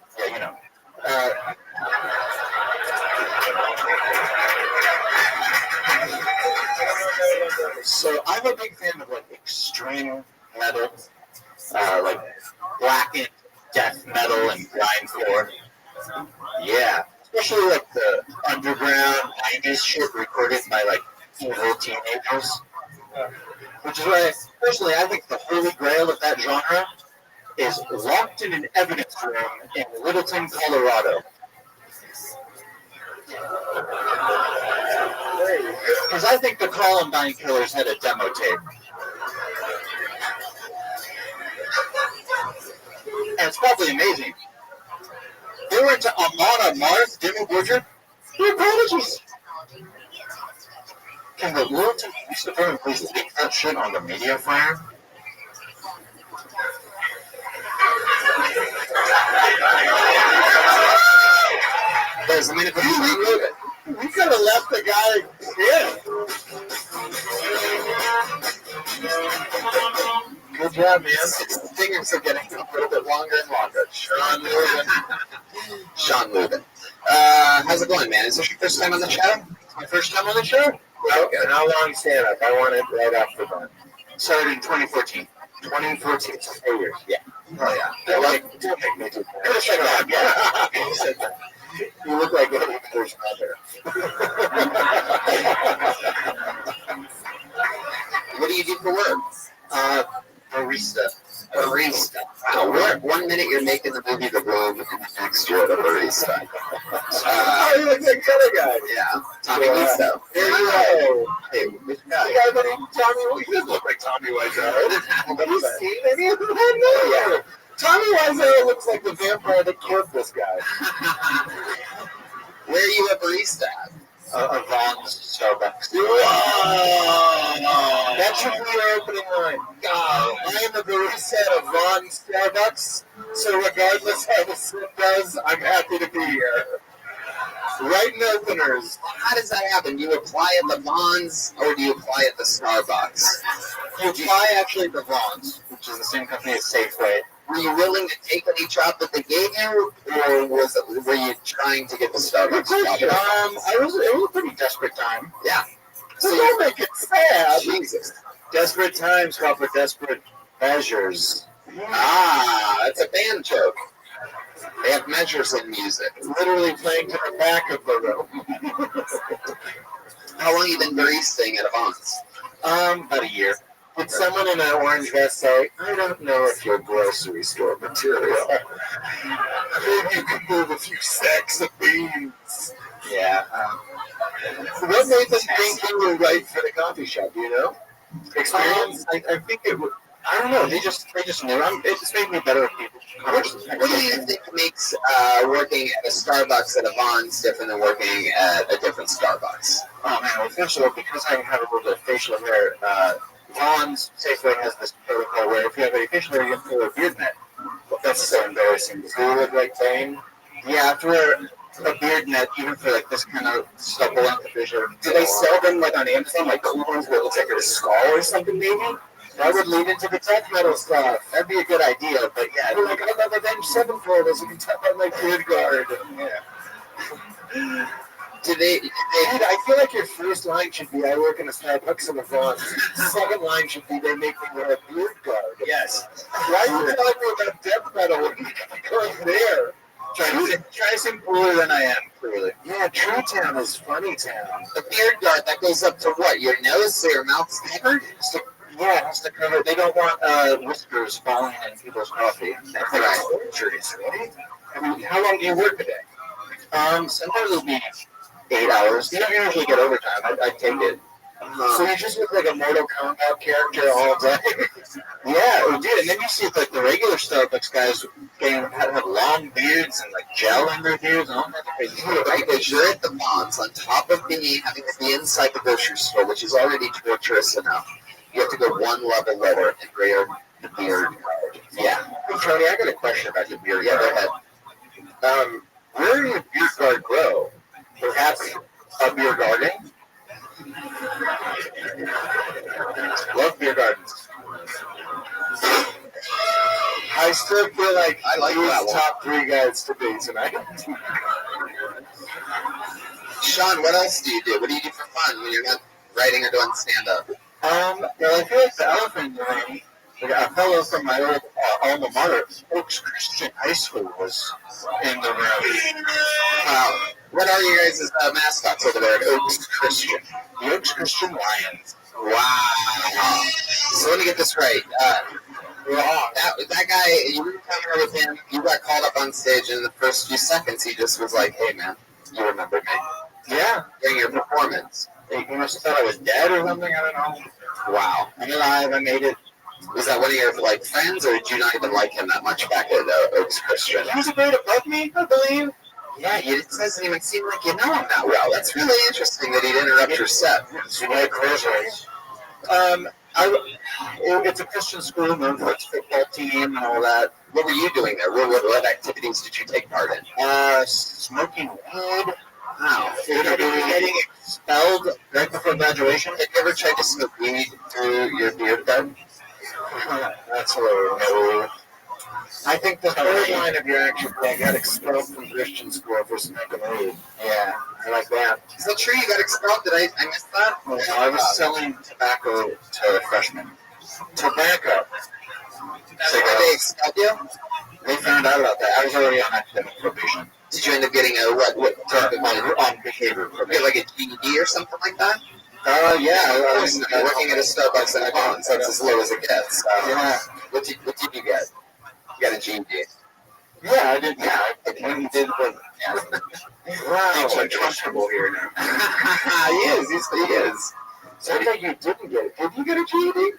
so I'm a big fan of extreme metal, like blackened death metal and grindcore. Yeah, especially the underground 90s shit recorded by evil teenagers. Which is why, personally, I think the holy grail of that genre is locked in an evidence room in Littleton, Colorado. Because I think the Columbine Killers had a demo tape. And it's probably amazing. They went to Amon Amarth, Jimmy Butcher. Their apologies. Can the Littleton Police Department please leak that shit on the media flyer? There's a minute. We could have left the guy in. Good Good job, man. His fingers are getting a little bit longer and longer. Sean Lubin. Sean Lubin. How's it going, man? Is this your first time on the show? My first time on the show? How long stand up? I want it right off the bat. Started in 2014. 2014, so 4 years. Yeah. Oh, yeah. Don't make me too Could have said that. Yeah. You said that. You look like a there's mother. What do you do for work? Barista. Barista. Wow. 1 minute you're making the movie The Room, and the next you're a barista. Oh, you look like the other guy. Yeah. Tommy Wiseau. There you go. Hey, this guy. The guy that Tommy, he doesn't look like Tommy Wiseau. Have you seen any of them? No. Tommy Wiseau looks like the vampire that killed this guy. Where are you a barista at? Vaughn's Starbucks. Whoa! That should be your opening line. I am a barista at Vaughn's Starbucks, so regardless how the slip goes, I'm happy to be here. Writing openers. How does that happen? Do you apply at the Vaughn's or do you apply at the Starbucks? You apply actually at the Vaughn's, which is the same company as Safeway. Were you willing to take any job that they gave you, or were you trying to get the Starbucks job? It was a pretty desperate time. Yeah. So don't make it sad. Jesus. Desperate times call for desperate measures. That's a band joke. They have measures in music. Literally playing to the back of the room. How long have you been baristing at Vaughn's? About a year. Did someone in an orange vest say, I don't know if you're grocery store material. Maybe you could move a few sacks of beans. Yeah. What made them think you were right for the coffee shop, do you know? Experience? I think it would. I don't know. They just knew. It just made me better at people. What do you think makes working at a Starbucks at a Vaughn's different than working at a different Starbucks? Oh man, well, first of all, because I have a little bit of facial hair, Vaughn's Safeway has this protocol where if you have any facial hair, you have to wear a beard net. That's so embarrassing. Do you look like Bane? Yeah, I have to wear a beard net even for like this kind of succulent facial hair. Do they sell them like on Amazon, like cool ones where it looks like a skull or something, maybe? That would lead into the death metal stuff. That'd be a good idea, but yeah. They're like, I love Avenged Sevenfold, as you can tell by my beard guard. Yeah. Dude, I feel like your first line should be, I work in a Starbucks in a Vaughn's. Second line should be, they make me wear a beard guard. Yes. Why are you telling me about death metal when you going there? Trying to seem cooler than I am, clearly. Yeah, True Town is funny town. The beard guard, that goes up to what? Your nose so your mouth's covered? Yeah, it has to cover. They don't want whiskers falling in people's coffee. That's right. Trees, right? I mean, how long do you work a day? Sometimes it'll be 8 hours. You don't usually get overtime. I take it. So you just look like a Mortal Kombat character all day. Yeah, we did. And then you see like the regular Starbucks guys have long beards and like gel in their beards and all that crazy stuff. Right, because you're at the Vaughn's on top of having to be inside the grocery store, which is already torturous enough. You have to go one level lower and wear the beard guard. Yeah. Hey, Tony, I got a question about your beard guard. Yeah, go ahead. Where do your beard guard grow? Perhaps a beer garden? Love beer gardens. I still feel like I like that one. Top 3 guys to be tonight. Sean, what else do you do? What do you do for fun when you're not writing or doing stand-up? Well, I feel like the elephant in the room, a fellow from my old alma mater, Oaks Christian High School, was in the room. Wow. What are you guys' mascots over there at Oaks Christian? The Oaks Christian Lions. Wow. So let me get this right. That guy, you were talking with him, you got called up on stage, and in the first few seconds, he just was like, hey, man, you remember me. Yeah. During your performance. You must have thought I was dead or something, I don't know. Wow. I'm alive, I made it. Was that one of your friends, or did you not even like him that much back at Oaks Christian? He was a grade above me, I believe. Yeah, it doesn't even seem like you know him that well. That's really interesting that he'd interrupt your set. It's a Christian school, known for its football team and all that. What were you doing there? What activities did you take part in? Smoking weed. Wow. Getting expelled right before graduation. Have you ever tried to smoke weed through your beard guard? That's hilarious. I think the third line of your action plan got expelled from Christian school for smoking weed. Yeah, I like that. Is that true? You got expelled? Did I miss that? No, I was selling tobacco to freshmen. Tobacco. So did they expel you? They found out about that. I was already on academic probation. Did you end up getting a what type of on behavior probation? like a GED or something like that? Yeah, I was working at a Starbucks in Akron, so that's as low as it gets. Yeah. What did you get? You got a GED. Yeah, I did. Yeah, I did. But wow, I'm comfortable here now. He is. So I think you didn't get it. Did you get a GED?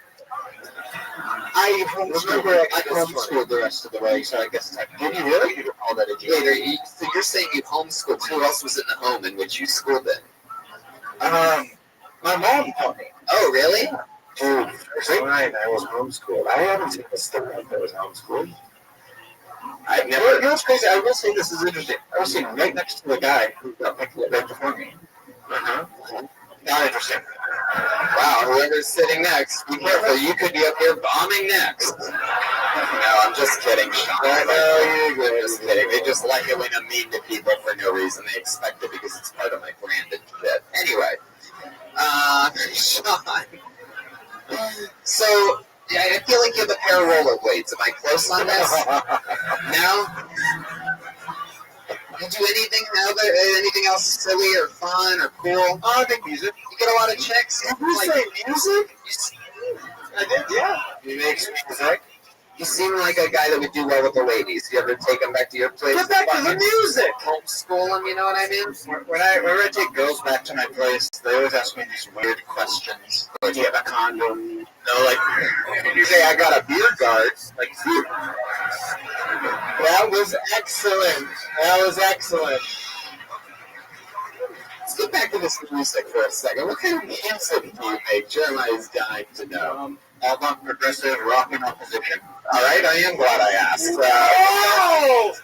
I homeschooled the rest of the way, so I guess did you really? You could call that a GED. Wait, so you're saying you homeschooled? Who else was in the home in which you schooled in? My mom taught me. Oh, really? Dude, first night I was homeschooled. I haven't seen a student that was homeschooled. I've never. You know what's crazy? I will say this is interesting. I was sitting right next to a guy who got picked up right before me. Not interesting. Wow, whoever's sitting next, be careful. You could be up here bombing next. No, I'm just kidding, Sean. I'm just kidding. They just like it when I'm mean to people for no reason. They expect it because it's part of my brand and shit. Anyway, Sean. So, yeah, I feel like you have a pair of rollerblades. Am I close on this? No? You do anything else silly or fun or cool? Oh, I think music. You get a lot of chicks? Did you say music? I did, yeah. You make music? You seem like a guy that would do well with the ladies. You ever take them back to your place? Get back to the music! Homeschool them, you know what I mean? Whenever I take girls back to my place, they always ask me these weird questions. Like, do you have a condom? No, like, you say, I got a beer guard. Like, that was excellent. Let's get back to this music for a second. What kind of music do you make? Jeremiah's dying to know. All-punk progressive rock and opposition. All right, I am glad I asked. Oh!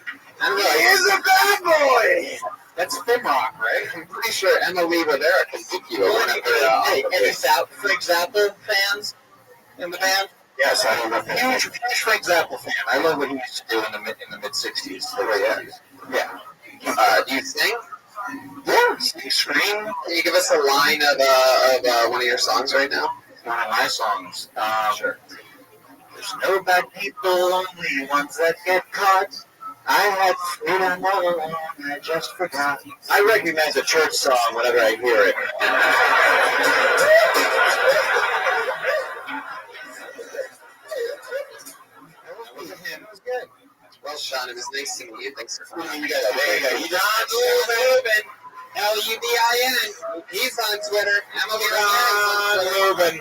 He is a bad boy! That's Fim Rock, right? I'm pretty sure Emma Lee Rivera can pick you one of her. Hey, any Frank Zappa fans in the band? Yes, I don't know. Huge Frank Zappa fan. I love what he used to do in the mid '60s. Yeah. Do you sing? Yeah. Scream. Can you give us a line of one of your songs right now? One of my songs. Sure. There's no bad people, only ones that get caught. I had freedom all along, I just forgot. I recognize a church song whenever I hear it. It was good. Well, Sean, it was nice to meet you. Thanks for coming. You got it. John Lubin. Lubin. He's on Twitter. John Lubin.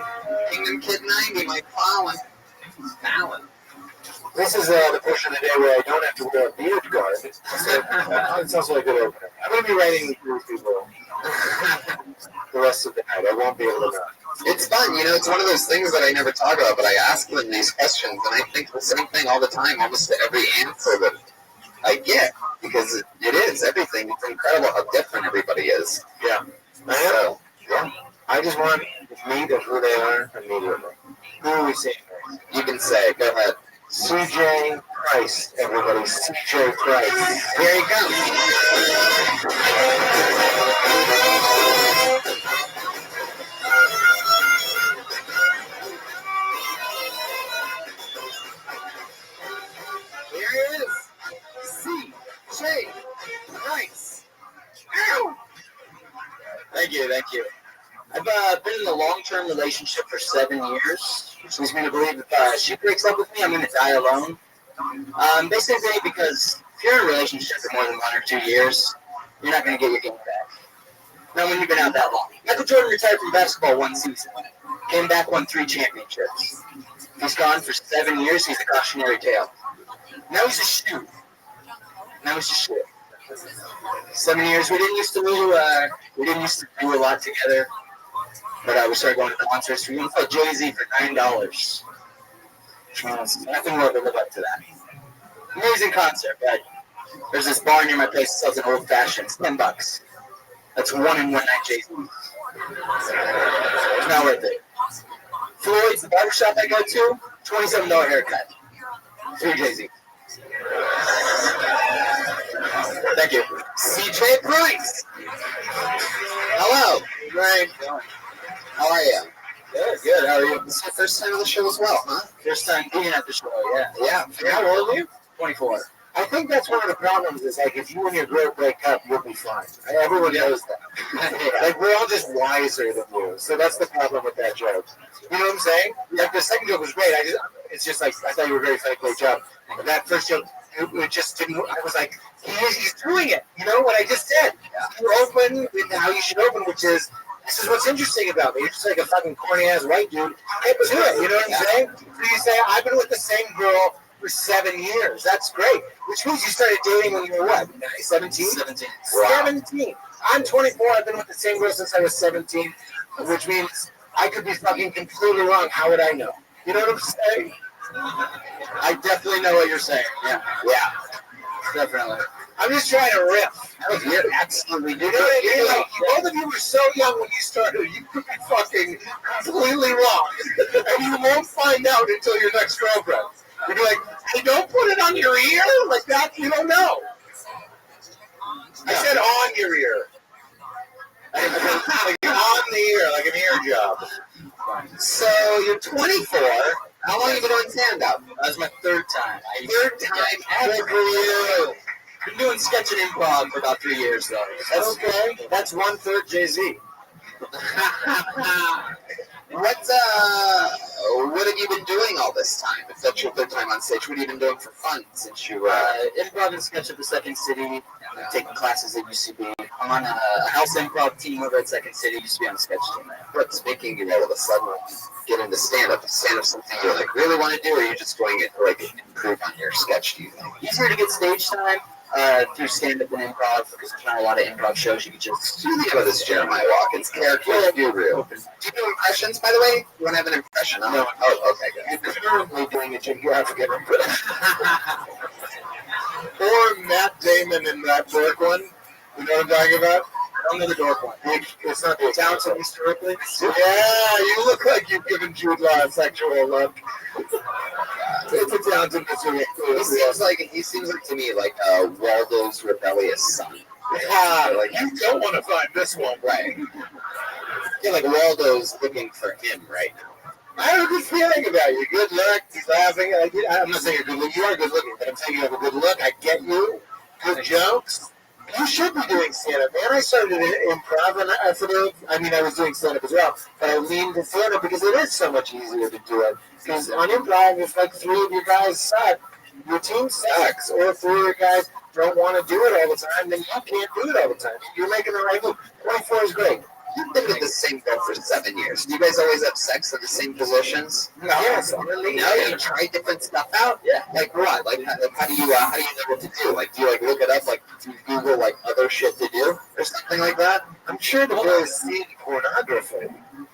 Kingdom Kid 90, Mike Fallon. This is the portion of the day where I don't have to wear a beard guard. It's also a good opener. I'm going to be writing through people the rest of the night. I won't be able to know. It's fun. You know, it's one of those things that I never talk about, but I ask them these questions, and I think the same thing all the time, almost to every answer that I get, because it is everything. It's incredible how different everybody is. Yeah. So, yeah. I just want to meet of who they are immediately. Who are we seeing? You can say, go ahead. CJ Price, everybody. CJ Price. Here he comes. Here he is. CJ Price. Ow! Thank you. I've been in a long-term relationship for 7 years, which leads me to believe if she breaks up with me, I'm going to die alone. Basically, because if you're in a relationship for more than 1 or 2 years, you're not going to get your game back. Not when you've been out that long. Michael Jordan retired from basketball 1 season. Came back, won 3 championships. He's gone for 7 years. He's a cautionary tale. Now he's a shoe. 7 years. We didn't used to do a lot together. But we started going to concerts. We went to Jay-Z for $9. Nothing more to live up to that. Amazing concert, but there's this bar near my place that sells an old fashioned. It's $10. That's 1 and 1 night Jay-Z. It's not worth it. Floyd's, the barbershop I go to, $27 haircut. 3 Jay-Z. Thank you. CJ Price. Hello. Right. How are you? Good. How are you? This is your first time on the show as well, huh? First time being at the show, yeah. Yeah. How old are you? 24. I think that's one of the problems is, like, if you and your girl break up, you'll be fine. Everyone knows that. Like, we're all just wiser than you. So that's the problem with that joke. You know what I'm saying? Like, the second joke was great. It's just like, I thought you were very funny, great job. But that first joke, it just didn't, I was like, he's doing it. You know what I just said? You open with how you should open, which is, this is what's interesting about me. You're just like a fucking corny-ass white dude. Get to it, you know what I'm saying? So you say, I've been with the same girl for 7 years. That's great. Which means you started dating when you were what? 17? 17. Wow. 17. I'm 24. I've been with the same girl since I was 17, which means I could be fucking completely wrong. How would I know? You know what I'm saying? I definitely know what you're saying. Yeah. Definitely. I'm just trying to riff. You're absolutely doing Like, both of you were so young when you started. You could be fucking completely wrong. And you won't find out until your next girlfriend. You'd be like, hey, don't put it on your ear? Like that, you don't know. I said on your ear. Like on the ear, like an ear job. So you're 24. How long have you been doing stand-up? That was my third time. Third time ever for you. Been doing sketch and improv for about 3 years, though. That's okay. That's 1/3 Jay-Z. What have you been doing all this time? If that's your third time on stage, what have you been doing for fun since you improv and sketch at the Second City. I'm taking classes at UCB. I'm on a house improv team over at Second City. Used to be on the sketch team there. What's making you all of a sudden get into stand-up? Is stand-up something you like really want to do, or are you just doing it to like improve on your sketch? Do you think? Easier to get stage time through stand-up and improv because there's not a lot of improv shows. You can just do you think about this Jeremiah Watkins character? Do real. Do you do impressions, by the way? You want to have an impression? No. Oh, okay, good. You're currently doing a Jim Gaffigan impression. Or Matt Damon in that dork one. You know what I'm talking about? I don't know the dork one. It's not the Downton Mr. Ripley? Yeah, you look like you've given Jude Law a sexual look. It's a Downton Mr. Ripley. He seems like to me like Waldo's rebellious son. Yeah, like you don't want to find this one, right? Yeah, like Waldo's looking for him right now. I have a good feeling about you. Good look. He's laughing. I'm not saying you're good looking. You are good looking, but I'm saying you have a good look. I get you. Good jokes. You should be doing stand-up, man. I started improv, and I was doing stand-up as well, but I leaned to stand-up because it is so much easier to do it. Because on improv, if like 3 of your guys suck, your team sucks. Or if 3 of your guys don't want to do it all the time, then you can't do it all the time. You're making the right move. 24 is great. You've been with the same girl for 7 years. Do you guys always have sex in the same positions? No. Yes, really. No, you try different stuff out? Yeah. Like what? Like how do you know what to do? Like do you like look it up? Like do you Google like other shit to do or something like that? I'm sure the boys see pornography.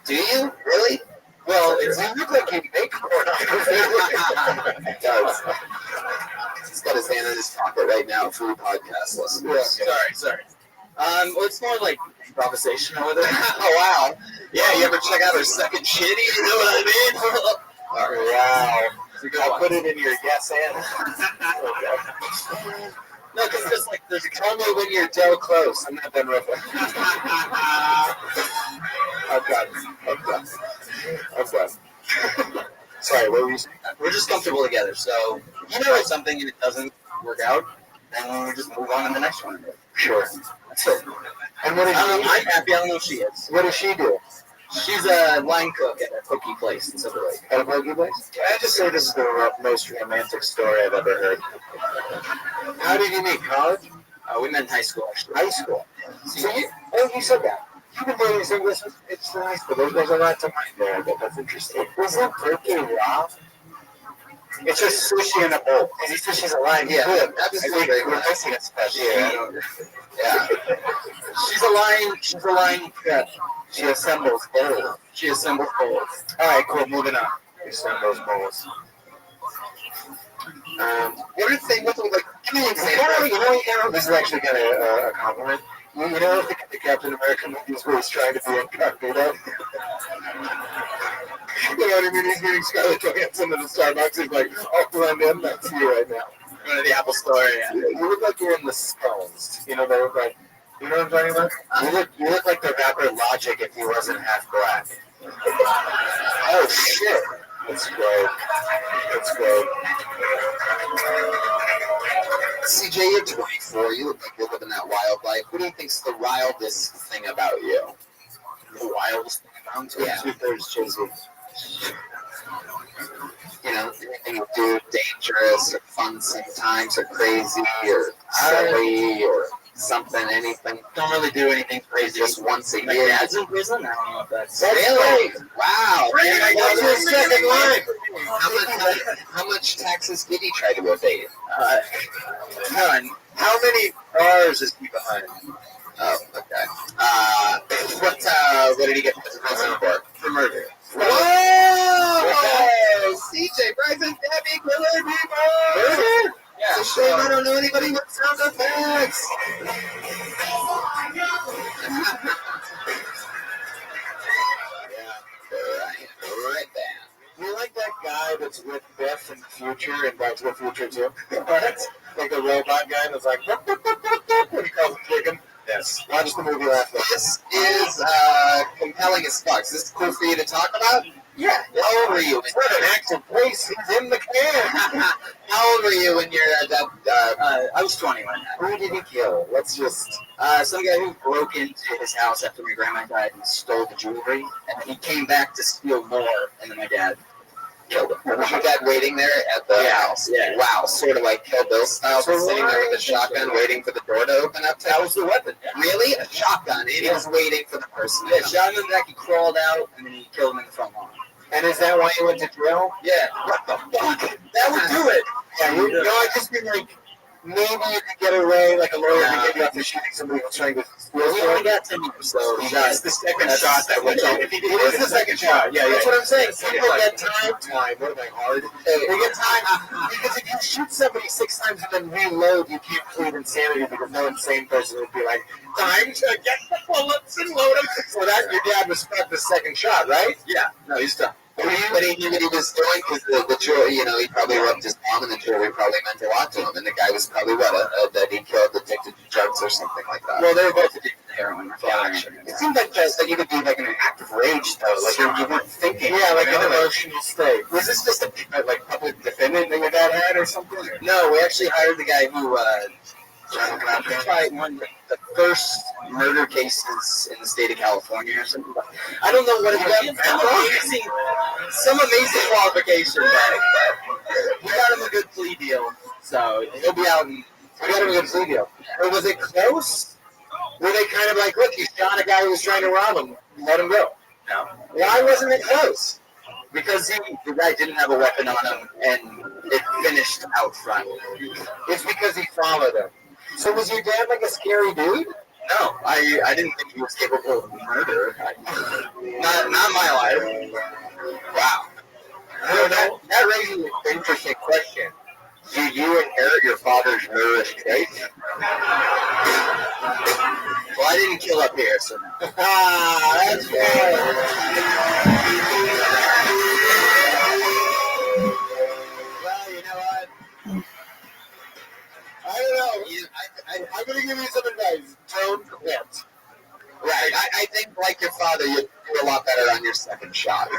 Do you really? Well, you look like you make pornography. He does. He's got his hand in his pocket right now for podcast listeners. Yeah. Sorry. Well, it's more like improvisation over there. Oh, wow. Yeah, you ever check out her second shitty? You know what I mean? Wow. I'll put it in your yes and. No, because there's like, tell me when you're Del Close. I'm not done riffing. I'm done. Sorry, what were you saying? We're just comfortable together, so you know it's something and it doesn't work out, then we just move on to the next one. Sure. That's it. And what is she? I'm happy. I don't know if she is. What does she do? She's a line cook at a cookie place in Silver Lake. At a cookie place? Can I just say this is the most romantic story I've ever heard? How did you meet? College? We met in high school, actually. High school? So you said that. You've been dating some listen. It's nice, but there's a lot to mind there. But that's interesting. Was that turkey raw? It's just sushi in a bowl. And he says she's a line. Yeah, absolutely. We're missing a special. Yeah. She's a line cook. She assembles bowls. All right, cool. Moving on. She assembles bowls. What did they look like? Give me an example. You know, this is actually kind of a compliment. You know the Captain America movies where he's trying to be incognito? You know what I mean? He's meeting Scarlett Johansson in the Starbucks. He's like, "I'll blend in. That's you right now." Going to the Apple Store. Yeah. You look like you're in the Skulls. You know, they look like. You know what I'm talking about? You look like the rapper Logic if he wasn't half black. Oh shit! That's great. That's great. CJ, you're 24. You look like you're living that wild life. What do you think's the wildest thing about you? The wildest thing about him? Yeah. 2/3 Jay-Z. You know, anything you do dangerous or fun sometimes or crazy or silly or something, anything. Don't really do anything crazy. Just once a My year. dad's in prison? I don't know if that's... Really? Wow. Man, I got you a second line. How much taxes did he try to evade? None. How many bars is he behind? Oh, okay. What did he get prison for? For murder. Whoa! CJ Bryson, Debbie, killing people! Yeah. It's a shame I don't know anybody with sound effects. Right there. You like that guy that's with Biff in the future and Back to the Future too? What? Like the robot guy that's like, "Wup, wup, wup, wup, wup," when he calls him chicken? Yes. Watch the movie last night. This is compelling as fuck. Is this cool for you to talk about? Yeah. How old were you? What an actual place. He's in the can. How old were you when you're I was 21. Who did he kill? Let's just... Some guy who broke into his house after my grandma died and stole the jewelry, and then he came back to steal more, and then my dad killed him. Was your dad waiting there at the house? Yeah. Wow, sort of like Kill Bill style, just sitting there with a shotgun waiting for the door to open up? That was the weapon. Yeah. Really? A shotgun, and he was waiting for the person to Yeah, come. shot him in the back, he crawled out, and then he killed him in the front lawn. And is that why you went to jail? Yeah. What the fuck? That would do it. Yeah, you know, I just mean like, maybe you could get away, like a lawyer could get you after shooting somebody who's trying to steal. Well, he only got 10 years, so he got the second shot that went off. It is the second shot. Yeah, that's what I'm saying. People get time. What am I hard? They get time because if you shoot somebody 6 times and then reload, you can't plead insanity because no insane person would be like, time to get the bullets and load them. So that your dad respect the second shot, right? Yeah. No, he's done. But he knew what he was doing because the jewelry, you know, he probably rubbed his mom and the jewelry probably meant a lot to him. And the guy was probably that he killed addicted to drugs or something like that. Well, they were both addicted to heroin. It seemed like that you could be like in an act of rage though, like you weren't thinking. Yeah, like an emotional state. Was this just a like public defendant that your dad had or something? No, we actually hired the guy who tried one of the first murder cases in the state of California or something. I don't know what it was. Some amazing qualification, but we got him a good plea deal, so he'll be out. We got him a good plea deal. Or was it close? Were they kind of like, look, you shot a guy who was trying to rob him, let him go? No. Why wasn't it close? Because the guy didn't have a weapon on him, and it finished out front. It's because he followed him. So was your dad like a scary dude? No, I didn't think he was capable of murder. Not my life. Wow. That raises an interesting question. Do you inherit your father's murderous traits? Well, I didn't kill up here, so no. That's good. Well, you know what? I don't know. I'm going to give you some advice. Don't quit. Right. I think, like your father, you'd do a lot better on your second shot.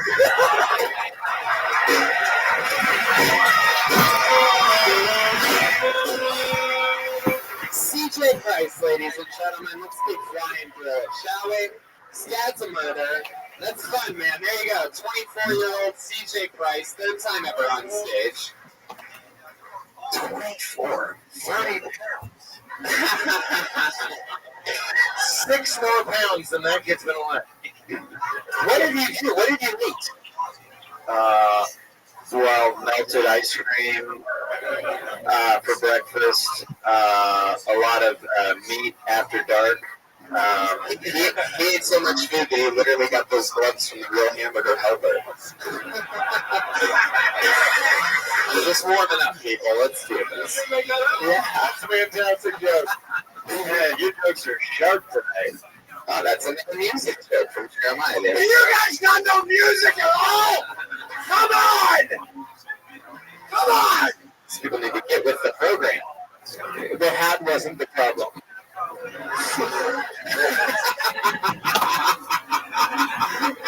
CJ Price, ladies and gentlemen. Let's keep flying through it, shall we? Stats of murder. That's fun, man. There you go. 24-year-old CJ Price, third time ever on stage. 24. 30 pounds. 6 more pounds than that kid's been alive. What did you do? What did you eat? Well, melted ice cream for breakfast. A lot of meat after dark. He ate so much food that he literally got those gloves from the real hamburger helper. Just warming up, people. Let's do this. Yeah, that's a fantastic joke. Yeah, your jokes are sharp tonight. Oh, that's another music joke from Jeremiah there. You guys got no music at all? Come on! Come on! These people need to get with the program. The hat wasn't the problem.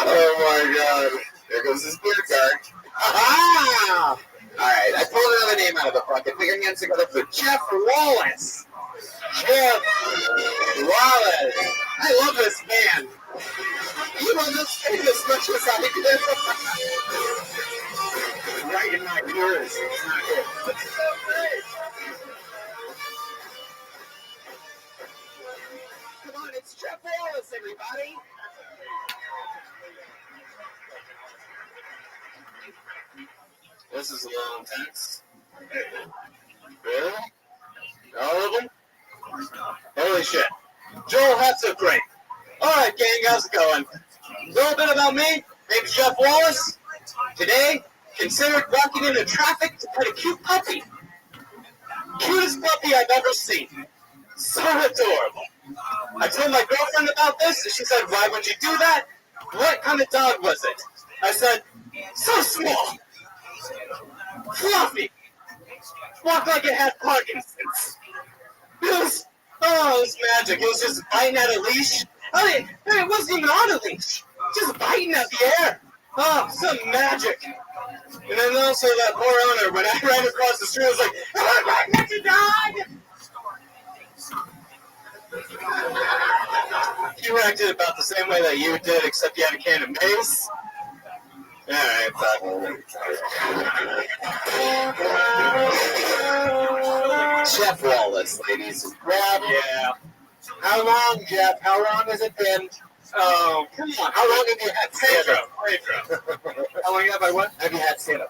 Oh my God. There goes his beer card. Ah! Alright, I pulled another name out of the bucket. Put your hands together for Jeff Wallace. Jeff Wallace. I love this man. You love this face as much as I do. Right in my ears. It's not good. It's so great. Come on, it's Jeff Wallace, everybody. This is a long text. Really? All of them? Holy shit. Joel, that's so great. All right, gang, how's it going? A little bit about me. Name's Jeff Wallace. Today, considered walking into traffic to pet a cute puppy. Cutest puppy I've ever seen. So adorable. I told my girlfriend about this, and she said, why would you do that? What kind of dog was it? I said, so small. Fluffy. Walked like it had Parkinson's. It was magic. It was just biting at a leash. It wasn't even on a leash. Just biting at the air. Oh, some magic. And then also that poor owner, when I ran across the street, was like, am I biting at your dog? He reacted about the same way that you did, except you had a can of mace. Alright, Jeff Wallace, ladies and Rob, yeah. How long, Jeff? How long has it been? Oh, come on. How long have you had Santa? How long have I what? Have you had Santa?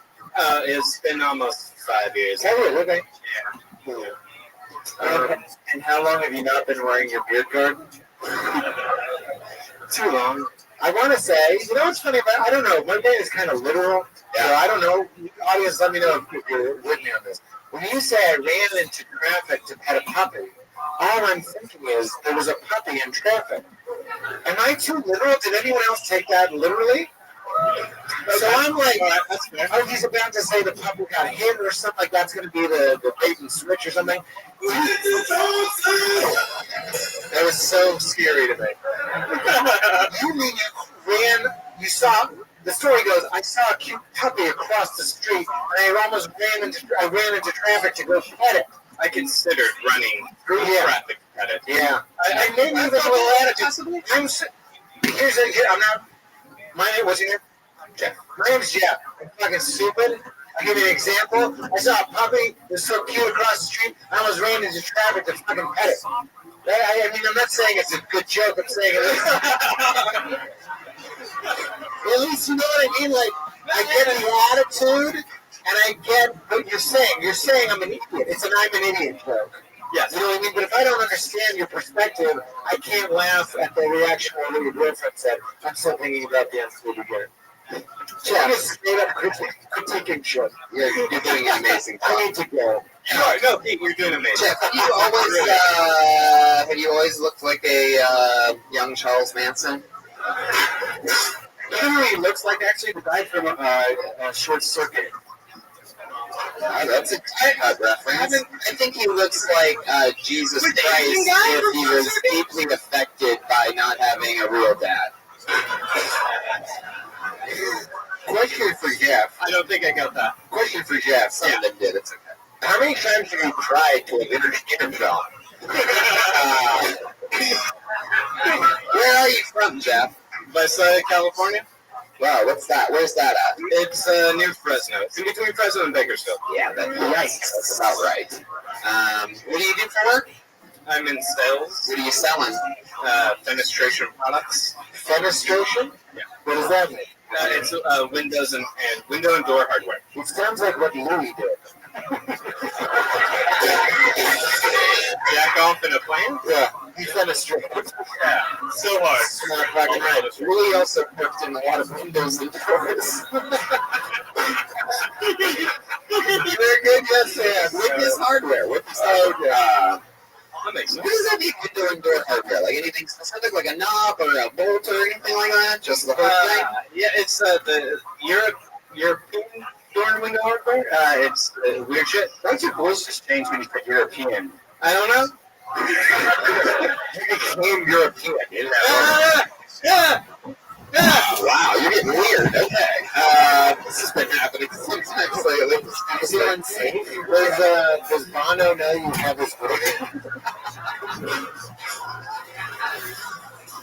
It's been almost 5 years. Oh, really? Okay. Yeah. And how long have you not been wearing your beard guard? Too long. I want to say, you know what's funny about I don't know, one day is kind of literal. Yeah. So I don't know. Audience, let me know if you're with me on this. When you say I ran into traffic to pet a puppy, all I'm thinking is there was a puppy in traffic. Am I too literal? Did anyone else take that literally? So I'm like, oh, he's about to say the puppy got hit or something like that's going to be the bait and switch or something. That was so scary to me. You mean you saw, the story goes, I saw a cute puppy across the street and I ran into traffic to go pet it. I considered running through traffic to pet it. Yeah. I maybe with a little attitude. I'm not, what's your name? Jeff. My name's Jeff. I'm fucking stupid. I'll give you an example. I saw a puppy that was so cute across the street, I almost ran into traffic to fucking pet it. I mean, I'm not saying it's a good joke. I'm saying at least you know what I mean? Like, I get the attitude, and I get what you're saying. You're saying I'm an idiot. It's an I'm an idiot joke. Yes. You know what I mean? But if I don't understand your perspective, I can't laugh at the reaction of what your girlfriend said. I'm still thinking about the answer again. Jeff, straight up critiquing shit. You're doing an amazing job. I need to go. Sure, no, Pete, you're doing amazing. Jeff, have you always looked like a young Charles Manson? You know who he looks like, actually? The guy from Short Circuit. That's a deep reference. I think he looks like Jesus Christ if he was deeply affected by not having a real dad. Question for Jeff. I don't think I got that. Question for Jeff. Some of them did. It's okay. How many times have you cried to an inner film? Where are you from, Jeff? West California. Wow, what's that? Where's that at? It's near Fresno. It's in between Fresno and Bakersfield. Yeah, that's about right. What do you do for work? I'm in sales. What are you selling? Fenestration products. Fenestration? Yeah. What does that mean? It's windows and window and door hardware. It sounds like what Louis did. Jack off in a plane? Yeah, he fenestrated. Yeah, so hard. That's not fucking right. Louis also worked in a lot of windows and doors. Very good, yes, with his hardware. That makes sense. What does that mean indoor hardware? Like anything specific, like a knob or a bolt or anything like that? Just the whole thing? Yeah, it's the European door and window hardware. It's weird shit. Why'd your voice just change when you said European? I don't know. You became European. Wow, you're getting weird. Okay. This has been happening sometimes lately. Is he unsafe? Does Bono know you have his voice?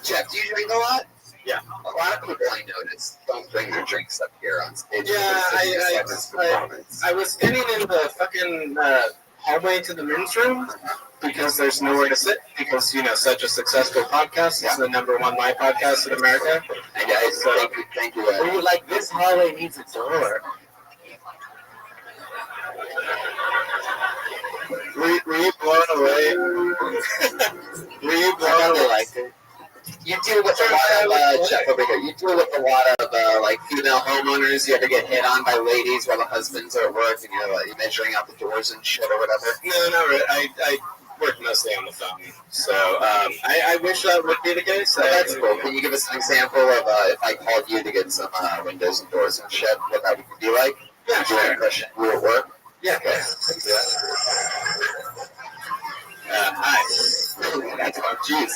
Jeff, do you drink a lot? Yeah. A lot of people I notice don't bring their drinks up here on stage. Yeah, I was standing in the fucking hallway to the men's room because there's nowhere to sit because, such a successful podcast. It's the #1 live podcast in America. And guys, thank you. Like this hallway needs a door. Were you blown away? Were you blown away? Like it. You deal with a lot of Jeff over here. You deal with a lot of like female homeowners. You ever get hit on by ladies while the husbands are at work and you're measuring out the doors and shit or whatever? No, not really. I work mostly on the phone, so I wish that would be the case. Well, that's cool. Can you give us an example of if I called you to get some windows and doors and shit, what that would be like? Yeah, sure. Impression. You at work? Yeah. Okay. Hi. Jeez.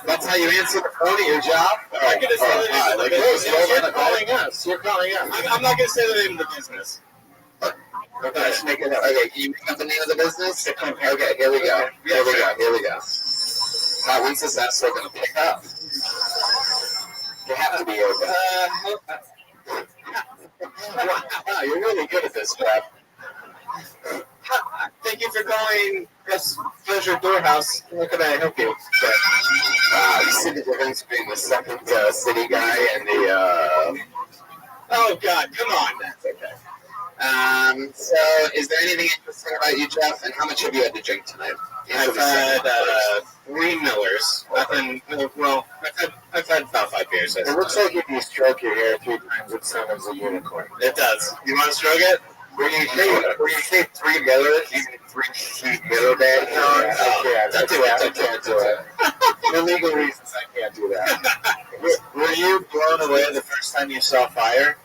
That's how you answer the phone at your job? I'm going to say the name of the business. You're calling us. You're calling us. I'm not going to say the name of the business. Okay, let's make it up. Okay, can you make up the name of the business? Okay, here we go. Here we go. That one says that's still going to pick up. You have to be open. Wow, you're really good at this, Jeff. Thank you for calling Pleasure Doorhouse. How can I help you? You see the difference between the second city guy and the... Oh, God, come on. That's okay. So, is there anything interesting about you, Jeff? And how much have you had to drink tonight? I've had 3 Millers. I've had about 5 beers. It looks like if you stroke your hair 3 times, it sounds a unicorn. It does. You want to stroke it? When you say 3 Millers, you mean 3 Miller bags? I can't do it. For legal reasons, I can't do that. Were you blown away the first time you saw fire?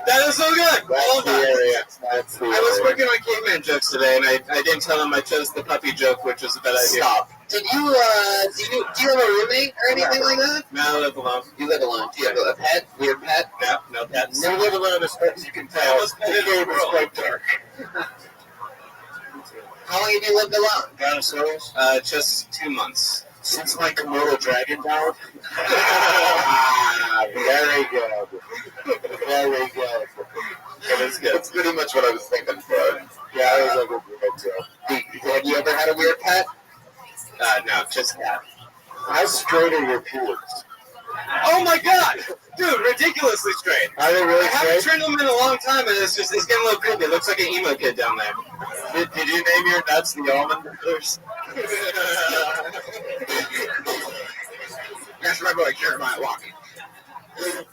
That is so good. That's the area. I was working on caveman jokes today, and I didn't tell him I chose the puppy joke, which was a bad idea. Stop. Do you have a roommate or anything like that? No, I live alone. You live alone. Do you have a pet? Weird pet? No pets. You live alone as far as you can tell. The game is quite dark. How long have you lived alone? Dinosaurs? Just 2 months. Since my Komodo dragon died? Very good. Very good. It is good. That's pretty much what I was thinking for. Yeah, I was like a weird too. Have you ever had a weird pet? No, just cat. How straight are your pubes? Oh my God, dude, ridiculously straight. Are they really I haven't straight? trimmed them in a long time, and it's getting a little creepy. It looks like an emo kid down there. Did you name your nuts the Almond Brothers? That's my boy Jeremiah Walking.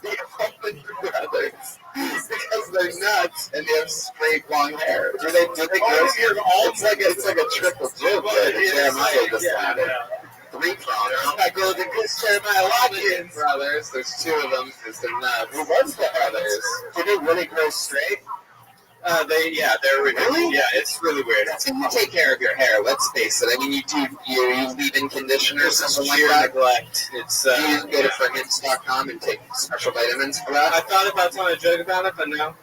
The Almond Brothers. Because they're nuts and they have straight long hair. Do they grow? It's like a triple joke that Jeremiah just added. 3-pronged. I go to this Jeremiah Watkins brothers. There's 2 of them because they're nuts. Who was the brothers? Do they really grow straight? They're really? Yeah, it's really weird. That's how you take care of your hair. Let's face it. I mean, you leave-in conditioner or something like sheer that. neglect. It's Do you go to ferments.com and take special vitamins for that? I thought about telling a joke about it, but no.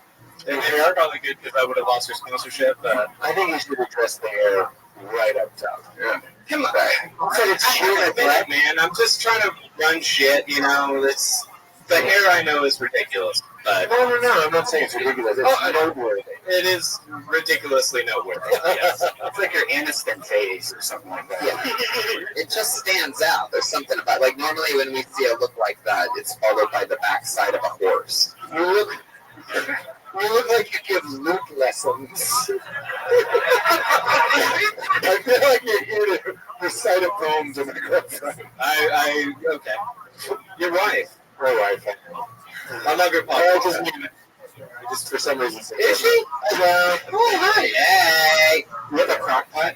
They are probably good because I would have lost their sponsorship. But I think you should address the hair right up top. Yeah. Come on. It's Man, I'm just trying to run shit, It's the hair I know is ridiculous. But No, I'm not saying it's ridiculous. It's noteworthy. it is ridiculously noteworthy. Yes. It's like your Aniston phase or something like that. Yeah. It just stands out. There's something about, normally when we see a look like that, it's followed by the backside of a horse. You look like you give Luke lessons. I feel like you're here to recite a poem to my girlfriend. Okay. Your wife. My wife, I know. I love your I just for some reason say Is she? Hello. Oh, hi. Hey. You have a crock pot?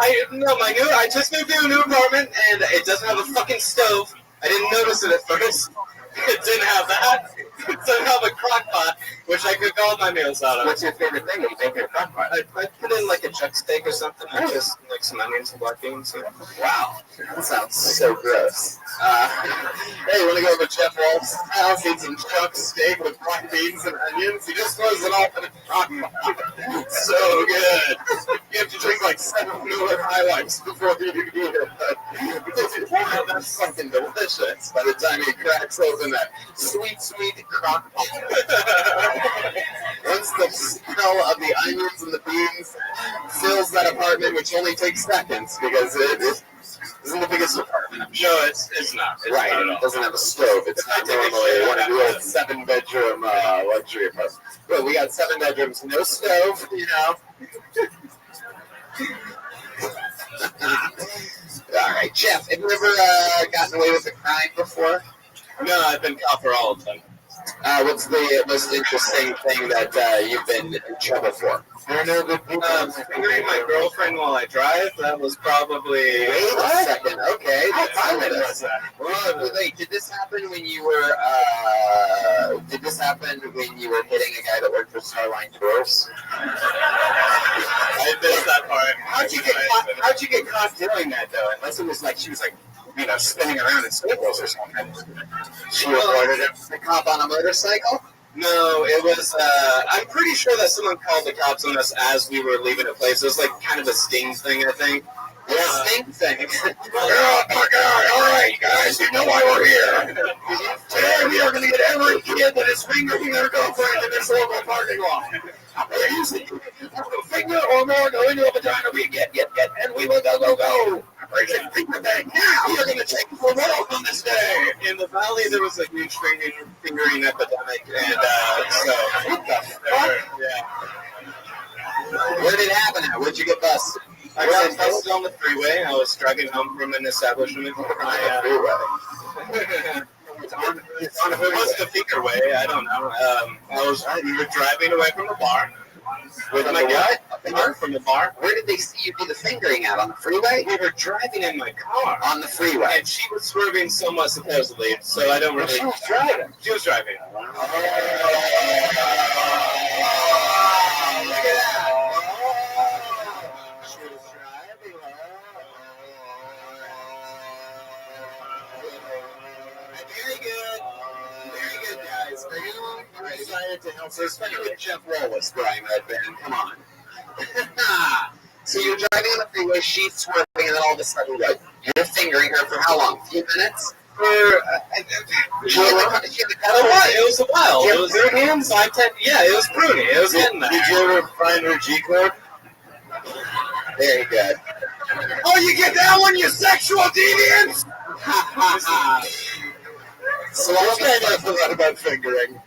I just moved to a new apartment and it doesn't have a fucking stove. I didn't notice it at first. It didn't have that. It doesn't have a crock pot, which I cook all my meals out of. What's your favorite thing? You make a crock pot? I put in like a chuck steak or something. I just like some onions and black beans. Yeah. Wow, that sounds so gross. Hey, you want to go over to Jeff Walt's house, eat some chuck steak with black beans and onions? He just throws it all in a crock pot. So good. You have to drink like 7 Miller High Lifes before you eat it. That's something delicious by the time he cracks open that sweet, sweet crock pot. Once the smell of the onions and the beans fills that apartment, which only takes seconds because it isn't the biggest apartment. No, it's not. It's right. Not at all. It doesn't have a stove. It's not normally one of your 7-bedroom luxury apartments. But we got 7 bedrooms, no stove, you know. All right, Jeff, have you ever gotten away with a crime before? No, I've been caught for all of them. What's the most interesting thing that you've been in trouble for? Fingering my girlfriend while I drive. That was probably. Wait a second. Okay. What time was that? Wait, did this happen when you were? Did this happen when you were hitting a guy that worked for Starline Tours? I missed that part. How'd you get caught doing that though? Unless it was like she was like, you know, spinning around in circles or something. She reported it. The cop on a motorcycle? No, it was, I'm pretty sure that someone called the cops on us as we were leaving a place. It was like kind of a sting thing, I think. Yeah, sting thing. Oh my God! All right, guys, you know why we're here. Today we are going to get every kid that is fingering their girlfriend in this local parking lot. Operation finger or more go into a vagina. We get, and we will go. Operation finger bang. Now we are going to take the world on this day. In the valley, there was a huge fingering epidemic, and so. What the fuck? Yeah. Where did it happen at? Where'd you get busted? I got busted on the freeway. I was driving home from an establishment. It's on the finger way. I don't know. We were driving away from the bar. With my guy? From the bar. Where did they see you do the fingering at? On the freeway? We were driving in my car. On the freeway. And she was swerving somewhat supposedly, so I don't really. She was driving. She was driving. Look at that. She was driving. Very good. Very good, guys. Are you excited to help? So especially with Jeff Wallace, Brian Redband. Come on. So you're driving on the freeway, she's swerving, and then all of a sudden, like, you're fingering her for how long? A few minutes? It was a while. It was her hands. Yeah, it was pruny. It was getting there. Did you ever find her G-code? Very good. Oh, you get that one, you sexual deviants! So I'll try not to lot about fingering.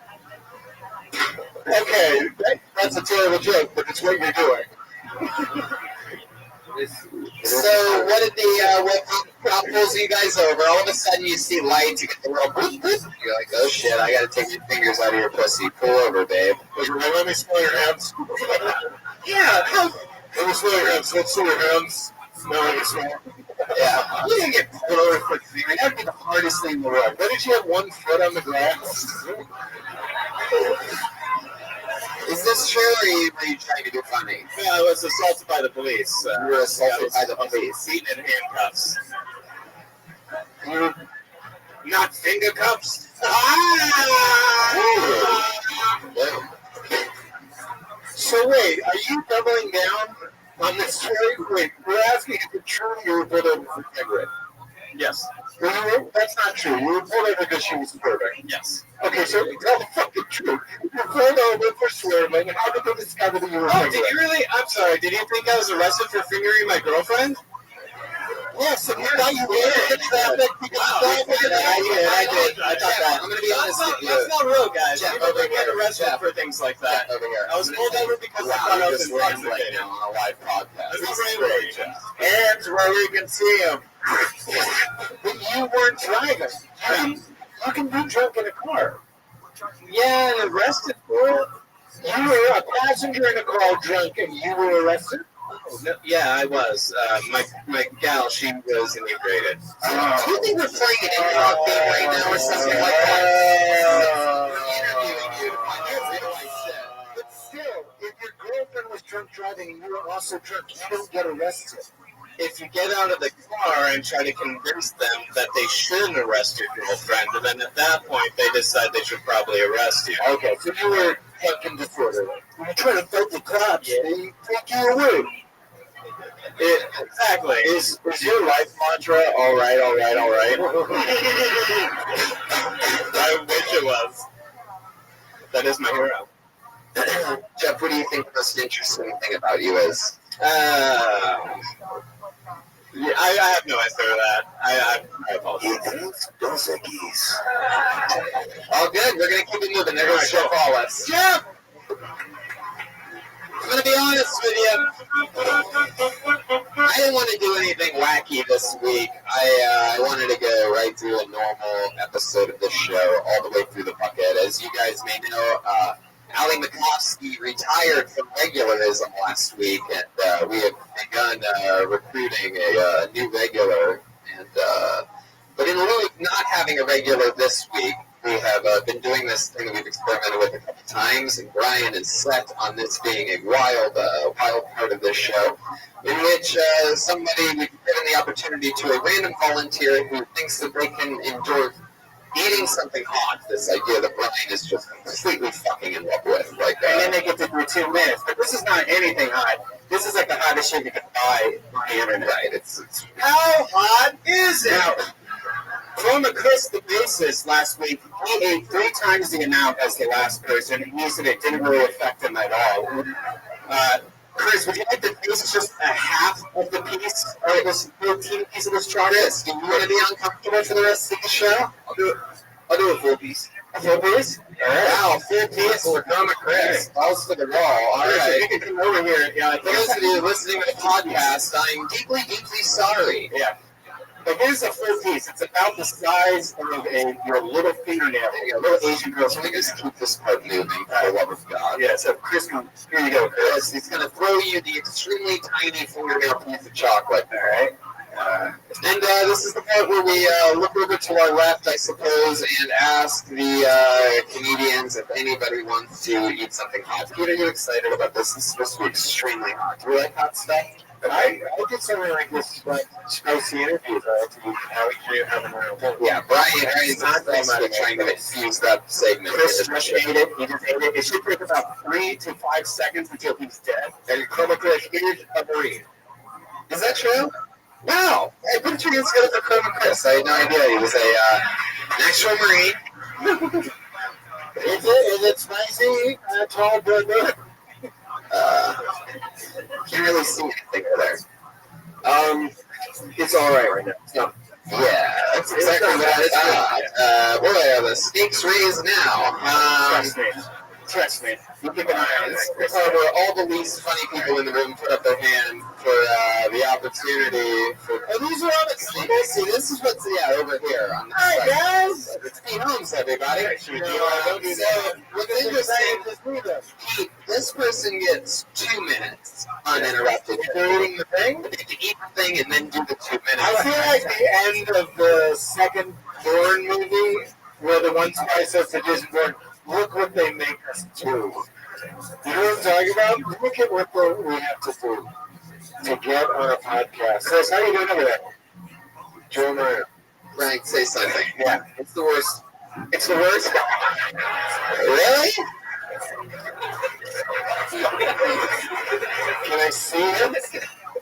Okay, that's a terrible joke, but it's what you're doing. So what did what cop pulls you guys over? All of a sudden you see lights, you get the little boop, boop. You're like, oh shit, I gotta take your fingers out of your pussy. Pull over, babe. Let me smell your hands. Yeah. Let me smell your hands. Let's smell your hands. No, let me smell. Yeah. You didn't get pulled over for fingering. That'd be the hardest thing in the world. What did you have 1 foot on the grass? Is this true, or were you trying to be funny? Yeah, I was assaulted by the police. You were assaulted by the police. Beaten in handcuffs. Not finger cuffs. So wait, are you doubling down on this story? Wait, we're asking if it's true you were pulled over for fingering. Yes. That's not true. You were pulled over because she was swerving. Yes. Okay, so tell the fucking truth. You were pulled over for swerving. How did they discover that you were fingering? Did you really? I'm sorry. Did you think I was arrested for fingering my girlfriend? Yes, and you thought you were in the traffic because I did. I thought that. I'm going to be honest with you. That's not real, guys. Jeff, People don't get arrested for things like that. Over here. I was pulled over because I thought I was intoxicated. Right now on a live podcast. That's not very great. Hands where we can see him. But you weren't driving. You can be drunk in a car. Yeah, and arrested for it. You were a passenger in a car drunk and you were arrested? No, yeah, I was. My gal, she was inebriated. Do you think we're playing an improv game right now or something like that? We're interviewing you to find out real life shit. But still, if your girlfriend was drunk driving and you were also drunk, you don't get arrested. If you get out of the car and try to convince them that they shouldn't arrest your girlfriend, and then at that point they decide they should probably arrest you. Okay, so you were fucking disorderly. You're trying to fight the cops. They take you away. Exactly. Is your life mantra all right, all right, all right? I wish it was. That is my hero. Jeff, what do you think the most interesting thing about you is? Yeah, I have no answer to that. I apologize. All good. We're going to keep it moving. There goes Jeff Wallace. Jeff! I'm going to be honest with you. I didn't want to do anything wacky this week. I wanted to go right through a normal episode of this show, all the way through the bucket. As you guys may know, Ali Makovsky retired from regularism last week, and we have begun recruiting a new regular. And but in lieu of not having a regular this week, we have been doing this thing that we've experimented with a couple times, and Brian is set on this being a wild part of this show, in which somebody we've given the opportunity to a random volunteer who thinks that they can endure eating something hot. This idea that Brian is just completely fucking in love with, like, and then they get to do 2 minutes. But this is not anything hot. This is like the hottest shit you can buy on the internet. Right? It's how hot is it? Now, Chroma Chris, the bassist, last week, he ate 3 times the amount as the last person. He said it didn't really affect him at all. Chris, would you like the piece just a half of the piece, or this 15 piece of this chocolate? Do you want to be uncomfortable for the rest of the show? I'll do a full piece. A full piece? Wow, full piece for Chroma Chris. Balls to the wall. All right. You can come over here. Yeah, for those of you listening to the podcast, I'm deeply, deeply sorry. Yeah. But here's a full piece. It's about the size of your little fingernail. A little Asian girl. Can we just keep this part moving, for the love of God? Yeah, so Chris, here you go, Chris. He's going to throw you the extremely tiny fingernail piece of chocolate. All right. And this is the part where we look over to our left, I suppose, and ask the comedians if anybody wants to eat something hot. Peter, are you excited about this? This is supposed to be extremely hot. Do you like hot stuff? I did something like this, like spicy interviews. I like to eat how you have an oil. Yeah, Brian is not trying to fuse that segment. Chris just ate it. He just ate it. It should take about 3 to 5 seconds until he's dead. And Chroma Chris is a Marine. Is that true? Wow. I put 2 years together for Chroma Chris. I had no idea he was an actual Marine. Is it spicy? Tall brother. Can't really see anything there. It's all right now. It's not. Yeah, that's exactly what I thought. What are the stakes raised now? Trust me. You keep an eye on this. Where all the least funny people in the room put up their hand for the opportunity for. Oh, these are on the stage. See, this is what's over here on this side. Guys! It's Pete Holmes, everybody. Don't do that. What's interesting, Pete, this person gets 2 minutes uninterrupted. They're eating the thing? They get to eat the thing and then do the 2 minutes. I feel like the end of the second Bourne movie, where the one guy says to Jason Bourne, "Look what they make us do." You know what I'm talking about? Look at what we have to do to get on a podcast. Chris, how you doing over there? Jeremiah. Frank, say something. Yeah. It's the worst. It's the worst? Really? Can I see him?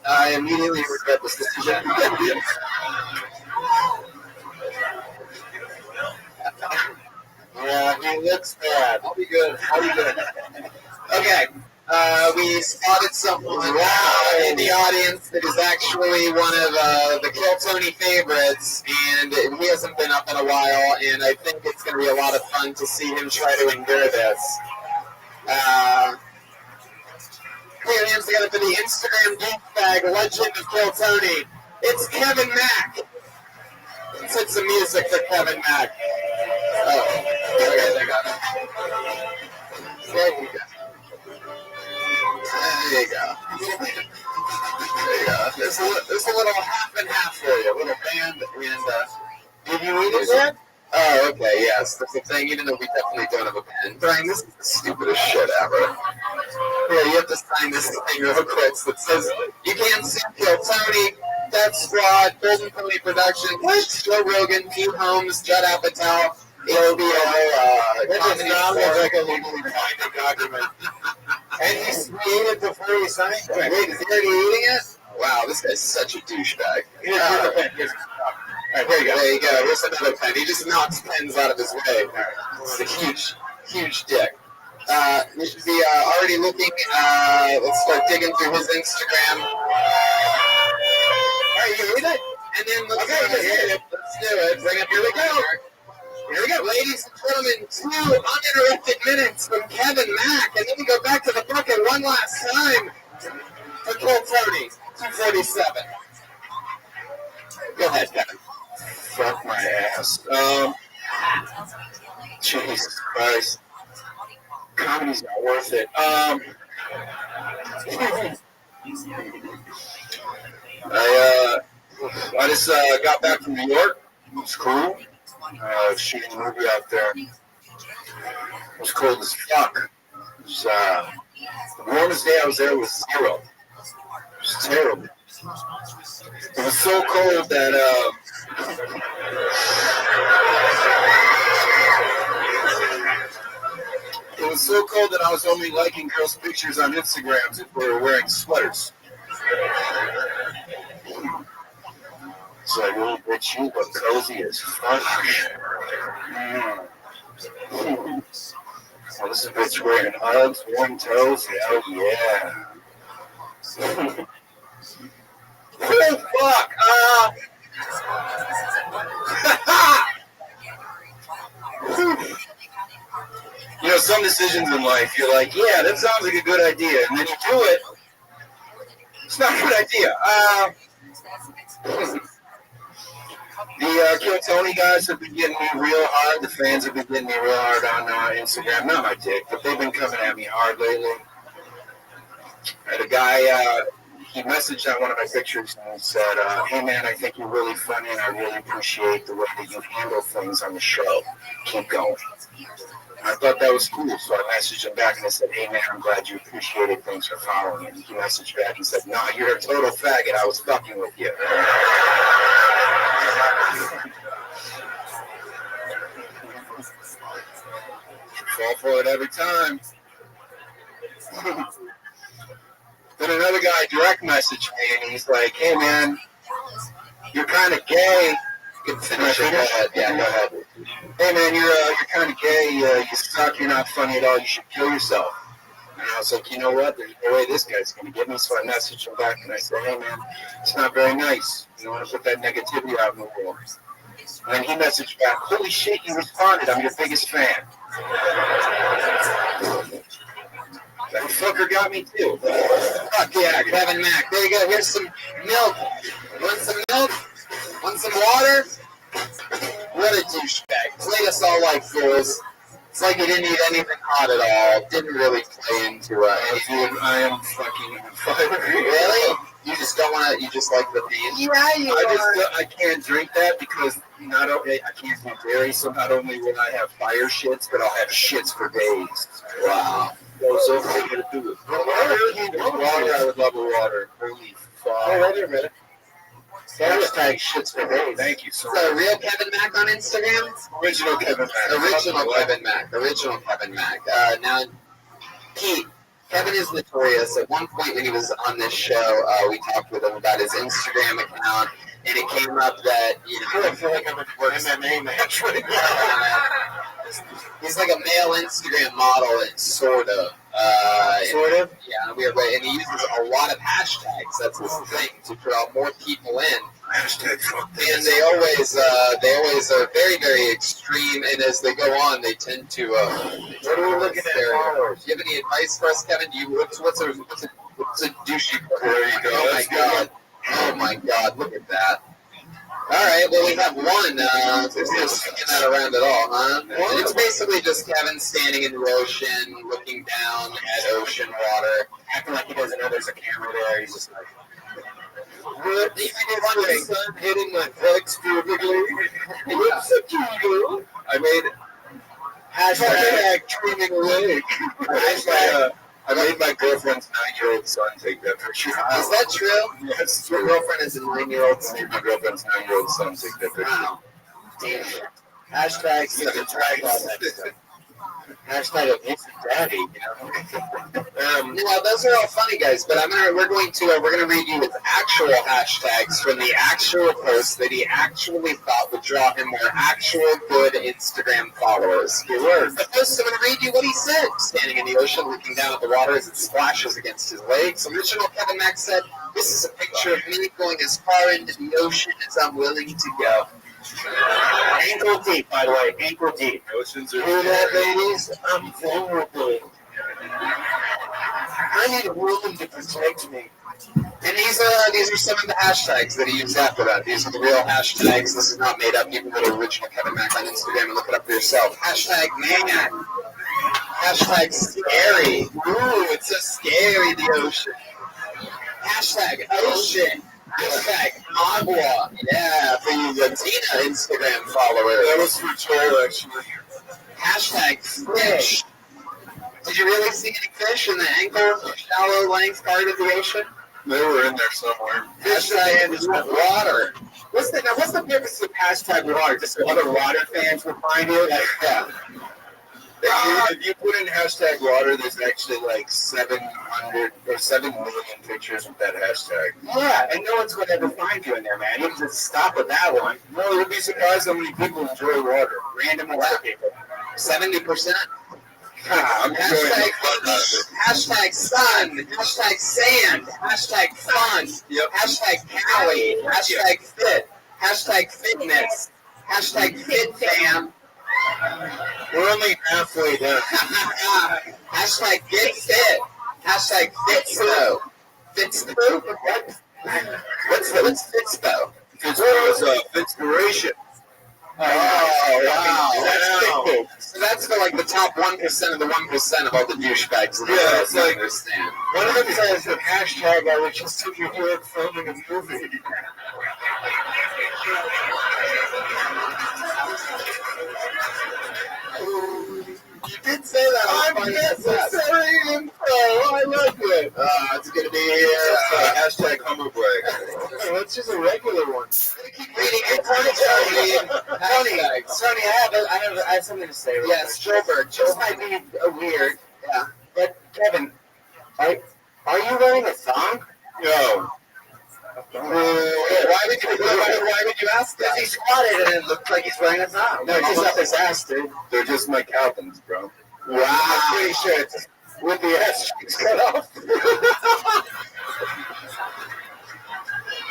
I immediately regret this decision. Yeah, he looks bad. I'll be good. Okay. We spotted someone in the audience that is actually one of the Kill Tony favorites, and he hasn't been up in a while, and I think it's going to be a lot of fun to see him try to endure this. Put your hands together for the Instagram douchebag legend of Kill Tony. It's Kevin Mack. Let's hit some music for Kevin Mack. Oh, there you go. There you go. there's a little half and half for you, a little band, and did you eat it yet? Oh, okay, yes, that's the thing, even though we definitely don't have a pen. Brian, this is the stupidest shit ever. Yeah, you have to sign this thing real quick that says, you can't sue Kill Tony, Death Squad, Golden Pony Productions, Joe Rogan, Pete Holmes, Judd Apatow, HBO, That does Comedy not look Store. like a legally binding document. And he ate it before he signed it. Wait, is he already eating it? Wow, this guy's such a douchebag. Here's the pen. Here's All right, there you go. Here's another pen. He just knocks pens out of his way. It's a huge, huge dick. You should be already looking. Let's start digging through his Instagram. All right, you read it? And then let's do it. Bring up, here we go. Here we go, ladies and gentlemen. 2 uninterrupted minutes from Kevin Mack. And then we go back to the bucket one last time for Kill Tony, 247. Go ahead, Kevin. Fuck my ass. Jesus Christ. Comedy's not worth it. I just got back from New York. It was cool. Shooting a movie out there. It was cold as fuck. It was, the warmest day I was there was 0. It was terrible. It was so cold that I was only liking girls' pictures on Instagrams if they were wearing sweaters. It's like, oh, bitch, you look cozy as fuck. Oh, this bitch wearing Uggs, worn toes. Hell yeah. Oh, fuck. You know, some decisions in life, you're like, yeah, that sounds like a good idea. And then you do it. It's not a good idea. The Kill Tony guys have been getting me real hard. The fans have been getting me real hard on Instagram. Not my dick, but they've been coming at me hard lately. I had a guy, he messaged on one of my pictures and he said, hey man, I think you're really funny and I really appreciate the way that you handle things on the show. Keep going. I thought that was cool, so I messaged him back and I said, hey man, I'm glad you appreciate it. Thanks for following me. And he messaged back and said, nah, you're a total faggot. I was fucking with you. Fall for it every time. Then another guy direct messaged me and he's like, hey man, you're kind of gay. Go ahead. Yeah, go ahead. Hey man, you're kind of gay. You suck. You're not funny at all. You should kill yourself. And I was like, you know what? There's no way this guy's gonna get me. So I messaged him back and I said, hey man, it's not very nice. You don't want to put that negativity out in the world. And then he messaged back, holy shit, you responded. I'm your biggest fan. That fucker got me too. Fuck yeah, Kevin Mack. There you go. Here's some milk. Want some milk? Want some water? What a douchebag. Played us all like fools. It's like he didn't eat anything hot at all. Didn't really play into it. I am fucking on fire. Really? You just don't want to, you just like the bean? Yeah, you are. I can't drink that because not only I can't do dairy, so not only will I have fire shits, but I'll have shits for days. Wow. So what are you going to do with water? I would love a water. Holy fuck. Oh, wait a minute. Hashtag shits for days. Thank you so much. So, real Kevin Mack on Instagram? Original Kevin Mack. Original Kevin Mack. Now, Pete, Kevin is notorious. At one point when he was on this show, we talked with him about his Instagram account, and it came up that, you know, I feel like I'm in an MMA match right now. He's like a male Instagram model, and sort of. Sort of? Yeah, weird way. And he uses a lot of hashtags. That's his thing, to draw more people in. Hashtag fuck this. And they always are very, very extreme. And as they go on, they tend to. What are we looking at? Do you have any advice for us, Kevin? Do you what's a douchey? There you go. Oh my god! Oh my god! Look at that. All right, well, we have one. There's no sticking that around at all, huh? And it's basically just Kevin standing in the ocean, looking down at ocean water, acting like he doesn't know there's a camera there. He's just like, What? My son hitting my pecs perfectly. What's a kegel? I made hashtag trimming a leg. I made my girlfriend's 9-year-old son take that picture. Is that true? Yes. Your girlfriend is a 9-year-old. I made my girlfriend's 9-year-old son take that picture. Wow. Damn. Hashtag such a track on that stuff. Hashtag abusive daddy, you know. Now those are all funny, guys. But we're going to read you with actual hashtags from the actual post that he actually thought would draw him more actual good Instagram followers. The post, I'm going to read you what he said. Standing in the ocean, looking down at the water as it splashes against his legs. Original Kevin Mack said, "This is a picture of me going as far into the ocean as I'm willing to go." Ankle deep, by the way, ankle deep. Oceans are Hear that, ladies? I'm vulnerable. I need a woman to protect me. And these are some of the hashtags that he used after that. These are the real hashtags. This is not made up. You can go to original Kevin Mack on Instagram and look it up for yourself. Hashtag man. Hashtag scary. Ooh, it's so scary, the ocean. Hashtag ocean. Hashtag agua. Yeah, for you Latina Instagram followers. That was for Joel, actually. Hashtag fish. Did you really see any fish in the ankle shallow length part of the ocean? They were in there somewhere. Hashtag water. What's the purpose of hashtag water? Just so other water fans will find you? Yeah. If you put in hashtag water, there's actually like 700 or 7 million pictures with that hashtag. Yeah, and no one's going to ever find you in there, man. You can just stop with that one. No, you'll be surprised how many people enjoy water. Random water people. 70%. I'm enjoying Hashtag sun. Hashtag sand. Hashtag fun. Yep. Hashtag Cali. Hashtag fit. Hashtag fitness. Hashtag fit fam. We're only halfway done. Hashtag get fit. Hashtag fitspo. Fitspo? What's fitspo? Fitspo is Fitspiration. Oh, wow. So that's for like the top 1% of the 1% of all the douchebags. Yeah, it's like, understand. One of them says the hashtag I was just in New York filming a movie. You did say that. I'm necessary info. I like it. It's going to be hashtag humble brag. That's just a regular one. Keep reading it. Tony, I have something to say. Yes, Joburg. This might be weird. Yeah. But Kevin, are you wearing a thong? No. Why would you ask that? Because he squatted and it looked like he's wearing a thong. No, just up his ass, dude. They're just my Calvins, bro. Wow. I'm pretty sure it's with the ass cheeks cut off.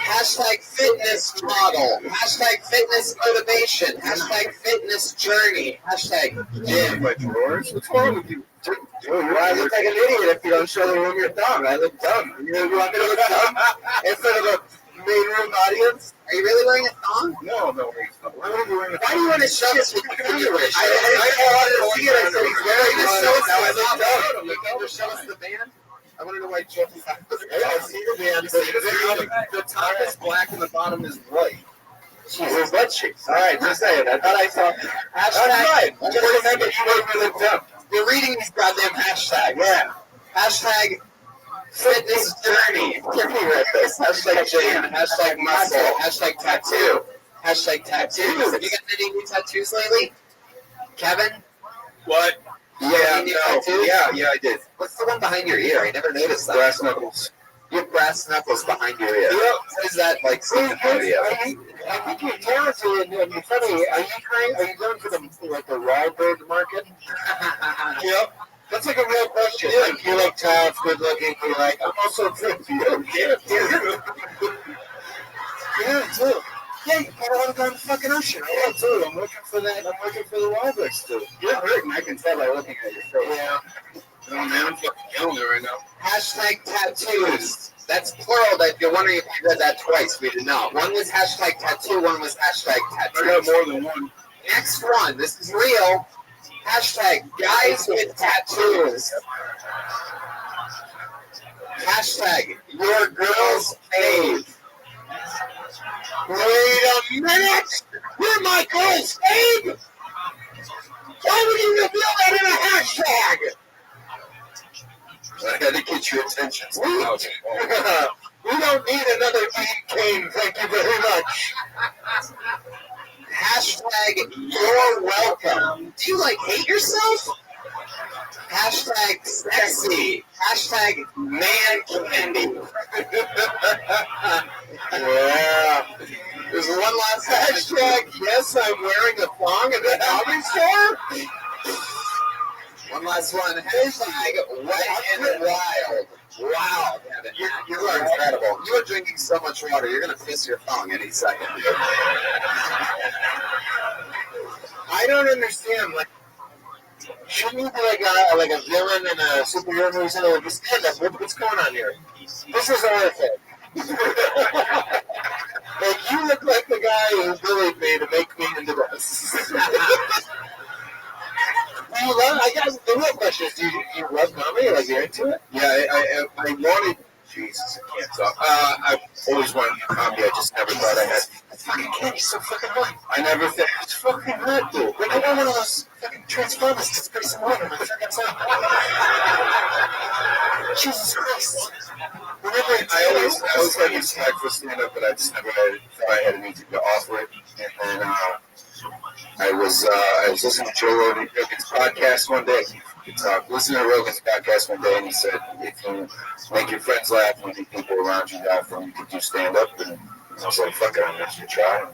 Hashtag fitness model. Hashtag fitness motivation. Hashtag fitness journey. Hashtag gym. My drawers? What's wrong with you? I look like an idiot if you don't show the room your thong. I look dumb. You want me to look dumb in front of a main room audience? Are you really wearing a thong? No. Why would you wearing a thong? Why do you want to show us what you wish? I wanted to see it. I said he's wearing it. Now I look dumb. Can you show us the band? I want to know why Joe. I see the band. The top is black and the bottom is white. Jesus, butt cheeks. All right, just saying. I thought I saw. Hashtag. Just remember, you were really dumb. You're reading these goddamn hashtags. Yeah. Hashtag fitness journey. Hashtag gym. Hashtag muscle. Hashtag tattoo. Hashtag tattoos. Have you gotten any new tattoos lately? Kevin? What? Yeah, I did. What's the one behind your ear? I never noticed that. Brass knuckles. You have brass knuckles behind your ear. Yep. What is that like? I think you're talented and you're funny. Are you going for the wild bird market? Yep. That's like a real question. Yeah. Like, you're like tough, good looking. You're like, I'm also pretty. Yeah, too. Yeah, I want to go in the fucking ocean. I want to. I'm looking for the wild birds too. You're hurting. I can tell by looking at your face. Yeah. Oh man, I'm fucking killing it right now. Hashtag tattoos. That's plural. That you're wondering if you read that twice. We did not. One was hashtag tattoo. One was hashtag tattoos. I got more than one. Next one. This is real. Hashtag guys with tattoos. Hashtag your girl's fave. Wait a minute! You're my girl's babe! Why would you reveal that in a hashtag? I had to get your attention. We don't need another Dean Kane, thank you very much. Hashtag you're welcome. Do you like hate yourself? Hashtag sexy. Hashtag man candy. Yeah. There's one last hashtag. Yes, I'm wearing a thong at the comedy store. One last one. Hashtag wet and wild. Wow, Kevin. You are incredible. You are drinking so much water. You're going to piss your thong any second. I don't understand. Like, shouldn't you be like a villain in a superhero movie? So just stand up. What's going on here? This is our thing. Like, you look like the guy who bullied me to make me into this. Do you love? I guess the real question is: do you love comedy? Like, you're into it? Yeah, I wanted. Jesus, I can't talk. I've always wanted to do comedy. I just never thought I had. That fucking candy's so fucking hot. I never thought. It's fucking hot, dude. Like, I want one of those fucking Transformers to spray some water on my fucking tongue. Jesus Christ. I always had respect for stand-up, but I just never thought I had anything to offer it. And then I was listening to Joe Rogan's podcast one day. Listening to Rogan's podcast one day, and he said, if you make your friends laugh and make people around you laugh, then you could do stand-up. And I was like, fuck it, I'm going to try.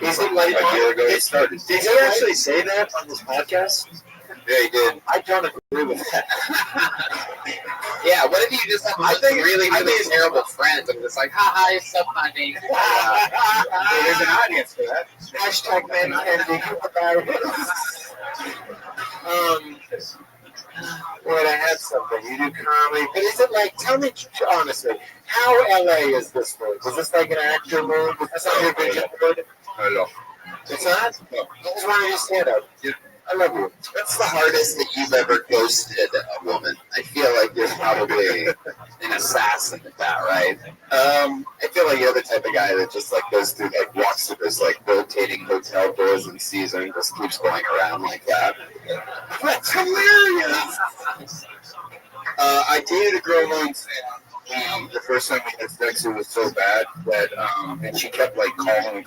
Is it like a year ago, it started. Did he actually say that on this podcast? Yeah, he did. I don't agree with that. Yeah, what if you just have a really terrible friend and it's like, haha, you're so funny. There's an audience for that. Hashtag man candy. Wait, I had something. You do comedy, but is it like? Tell me honestly, how LA is this movie? Was this like an actor move? Was this on your vision board? No. It's not. No. I just wanted to stand up. Yeah. I love you. What's the hardest that you've ever ghosted a woman? I feel like you're probably an assassin at that, right? I feel like you're the type of guy that just like goes through, like walks through this like rotating hotel doors and sees and just keeps going around like that. That's hilarious. I dated a girl once, and the first time we had sex, it was so bad that, and she kept like calling,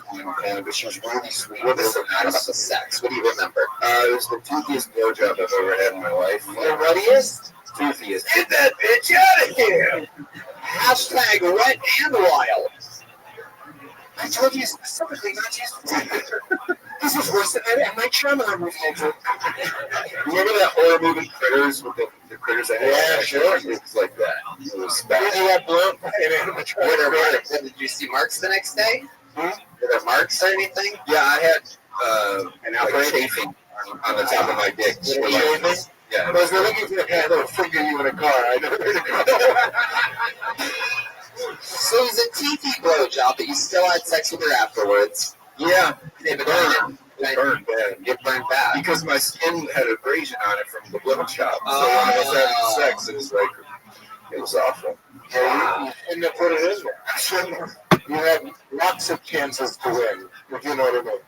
but she was really sweet. What is so bad about the sex? What do you remember? It was the toothiest blowjob I've ever had in my life. The ruddiest? Toothiest. Get that bitch out of here! Hashtag wet and wild. I told you specifically not to use the teeth. This is worse than that. And my Shyamalan movie I did. Remember that horror movie Critters with the critters that had? Yeah, sure. It was like that. It was bad. You got blown by an animatronic. Did you see marks the next day? Hmm? Were there marks or anything? Yeah, I had an outbreak chafing on the top of my dick. Chafing? Yeah. I was looking for the guy that would finger you in a car. I never heard of it. So it was a teethy blowjob, but you still had sex with her afterwards. Yeah. It burned. It burned bad. It burned bad. Because my skin had abrasion on it from the blowjob. So when I was having sex, it was like, it was awful. Yeah, you shouldn't have put it in there. You had lots of chances to win, if you know what I mean.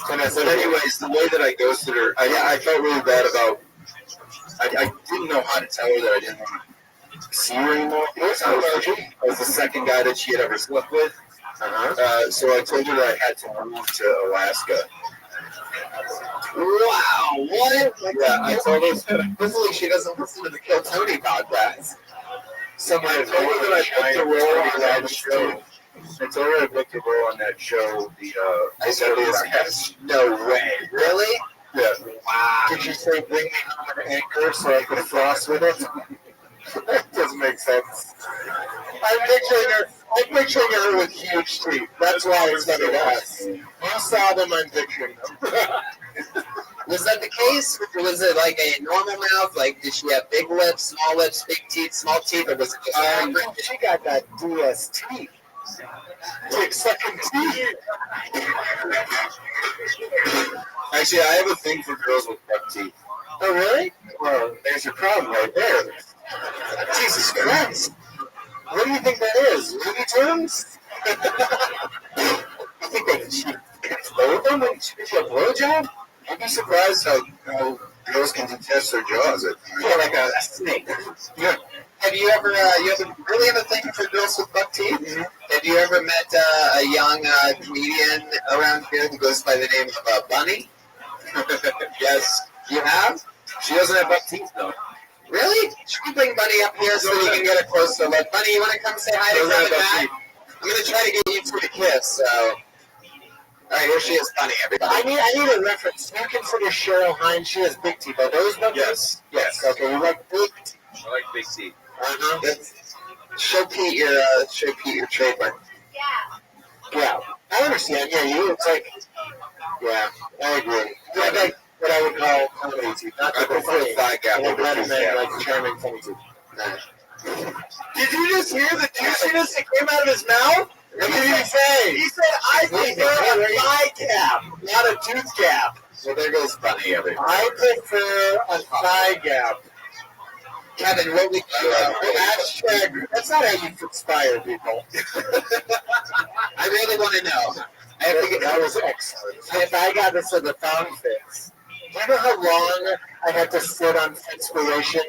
But anyways, the way that I ghosted her, I felt really bad about. I didn't know how to tell her that I didn't want to see her anymore. I was the second guy that she had ever slept with. So I told her that I had to move to Alaska. Wow, what? Yeah, I told her. Hopefully she doesn't listen to the Kill Tony podcast. I told her that I booked a role on that show. I told her I booked a role on that show, the No way. Really? Yeah. Wow. Did you say bring me home an anchor so I could floss with it? That doesn't make sense. I'm picturing her with huge teeth. That's why it's better to us. You saw them, I'm picturing them. Was that the case? Was it like a normal mouth? Like, did she have big lips, small lips, big teeth, small teeth, or was it just she got that DST. Big sucking teeth. Actually, I have a thing for girls with buck teeth. Oh, really? Well, there's your problem right there. Jesus Christ. What do you think that is? Looney Tunes? think she controlled them when she did a blowjob? I'd be surprised how girls can detest their jaws. Yeah, like a snake. Yeah. Have you ever really have a thing for girls with buck teeth? Mm-hmm. Have you ever met a young comedian around here who goes by the name of Bunny? Yes. You have? She doesn't have buck teeth, though. Really? Should we bring Bunny up here so we can get a closer look? Bunny, you want to come say hi to Kevin Mack? I'm going to try to get you two to kiss, so... All right, here she is, Bunny, everybody. I need a reference. Do you consider Cheryl Hines, she has big teeth. Are those buck teeth? Yes. Okay, you like big teeth? I like big teeth. Uh-huh. Show Pete your trademark. Yeah, I understand. Yeah, it's like, yeah, I agree. Yeah, like what I would call comedy teeth. Not I prefer thigh gap over tooth gap. Like charming funny teeth. Did you just hear the juiciness that came out of his mouth? What did he say? He said, I prefer a thigh gap, not a tooth gap. So there goes Bunny, everybody. I prefer a thigh gap. Kevin, what would you hashtag, that's not how you inspire people. I really want to know. I think that was excellent. If I got this in the found fix, do you know how long I had to sit on inspiration?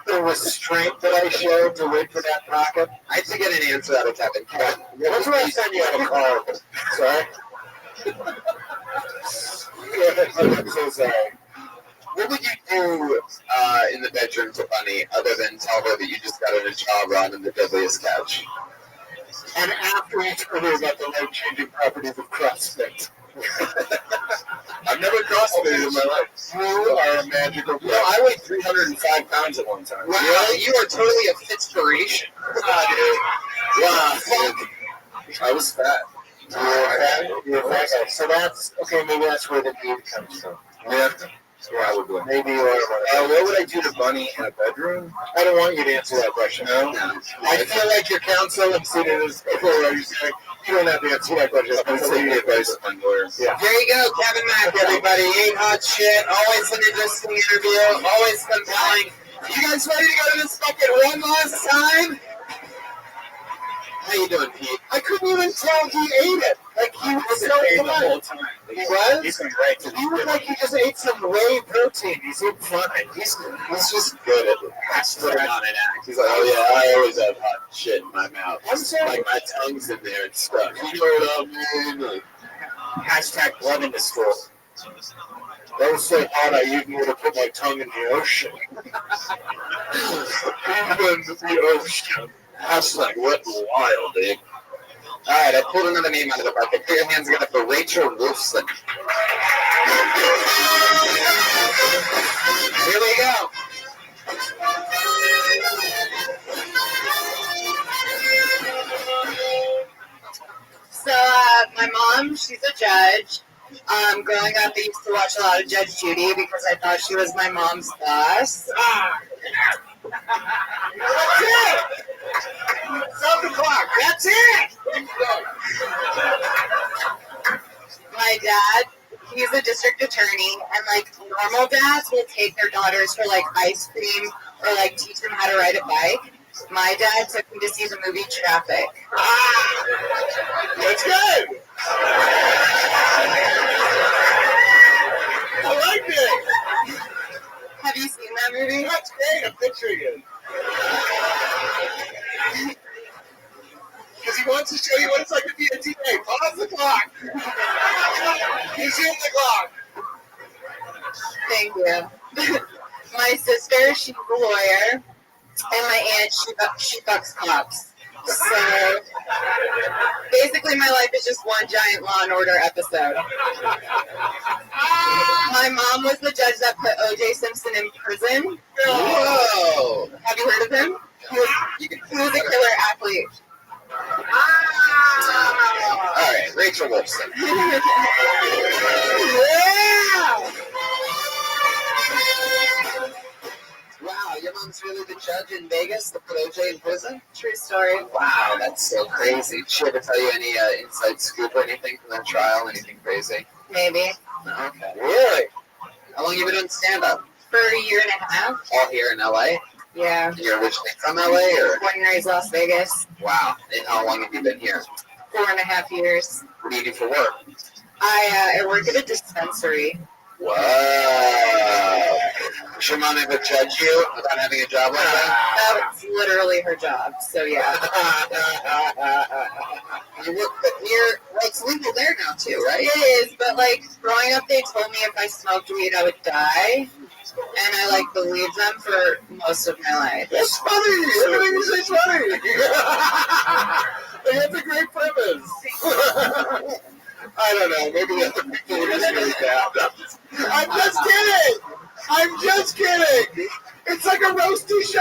The restraint that I showed to wait for that pocket? I have to get an answer out of Kevin. When's the last time you had a card? Sorry? I'm so sorry. What would you do in the bedroom to Bunny other than tell her that you just got on a jaw run in the deadliest couch? And after we told her about the life-changing properties of CrossFit. I've never CrossFitted in my life. You are a magical player. I weighed 305 pounds at one time. Wow, you are totally a fitspiration. Wow. I was fat. You were fat. So that's, okay, maybe that's where the need comes from. Yeah. Probably. Maybe you are. What would I do to Bunny in a bedroom? I don't want you to answer that question. No? I feel like your counsel and seated as before. You saying you don't have to answer that question. I'm taking the advice of my lawyer. Yeah. There you go, Kevin Mack, everybody. Ain't hot shit. Always an interesting interview. Always compelling. You guys ready to go to this bucket one last time? How you doing, Pete? I couldn't even tell he ate it. Like he was so the whole time. He was? He's been great to He was like he just ate some whey protein. He seemed fine. He's just good at putting on an act. He's like, oh yeah, I always have hot shit in my mouth. I'm sorry. Like my tongue's in there and stuff. You know what I mean? Like, Hashtag blood in the school. That was so hot I even would have put my tongue in the ocean. Even the ocean. Hashtag wet and wild, dude. Alright, I pulled another name out of the bucket. Put your hands together for Rachel Wolfson. Here we go. So, my mom, she's a judge. Growing up, I used to watch a lot of Judge Judy because I thought she was my mom's boss. That's it! Stop the clock. That's it! My dad, he's a district attorney, and like normal dads will take their daughters for like ice cream or like teach them how to ride a bike. My dad took me to see the movie Traffic. That's good! I like it! Have you seen that movie? That's great, I'm picturing it. Because he wants to show you what it's like to be a DA. Pause the clock. Resume the clock. Thank you. My sister, she's a lawyer, and my aunt, she fucks cops. So basically, my life is just one giant Law and Order episode. My mom was the judge that put O.J. Simpson in prison. Whoa! Have you heard of him? He was a killer athlete. Alright, Rachel Wolfson. Yeah! Wow, your mom's really the judge in Vegas that put OJ in prison? True story. Wow, that's so crazy. Did she ever tell you any inside scoop or anything from that trial? Anything crazy? Maybe. No, okay. Really? How long have you been doing stand-up? For a year and a half. All here in LA? Yeah. You're originally from LA, or? Born and raised Las Vegas. Wow. And how long have you been here? 4.5 years. What do you do for work? I work at a dispensary. Wow. Does your mom ever judge you about having a job like that? That's literally her job, so yeah. You work, but well, it's legal there now too, right? It is, but like growing up, they told me if I smoked weed, I would die, and I like believed them for most of my life. That's funny. Everything you say is funny. That's a great premise. I don't know. Maybe the other people were just really bad. I'm just kidding. It's like a roasty show. I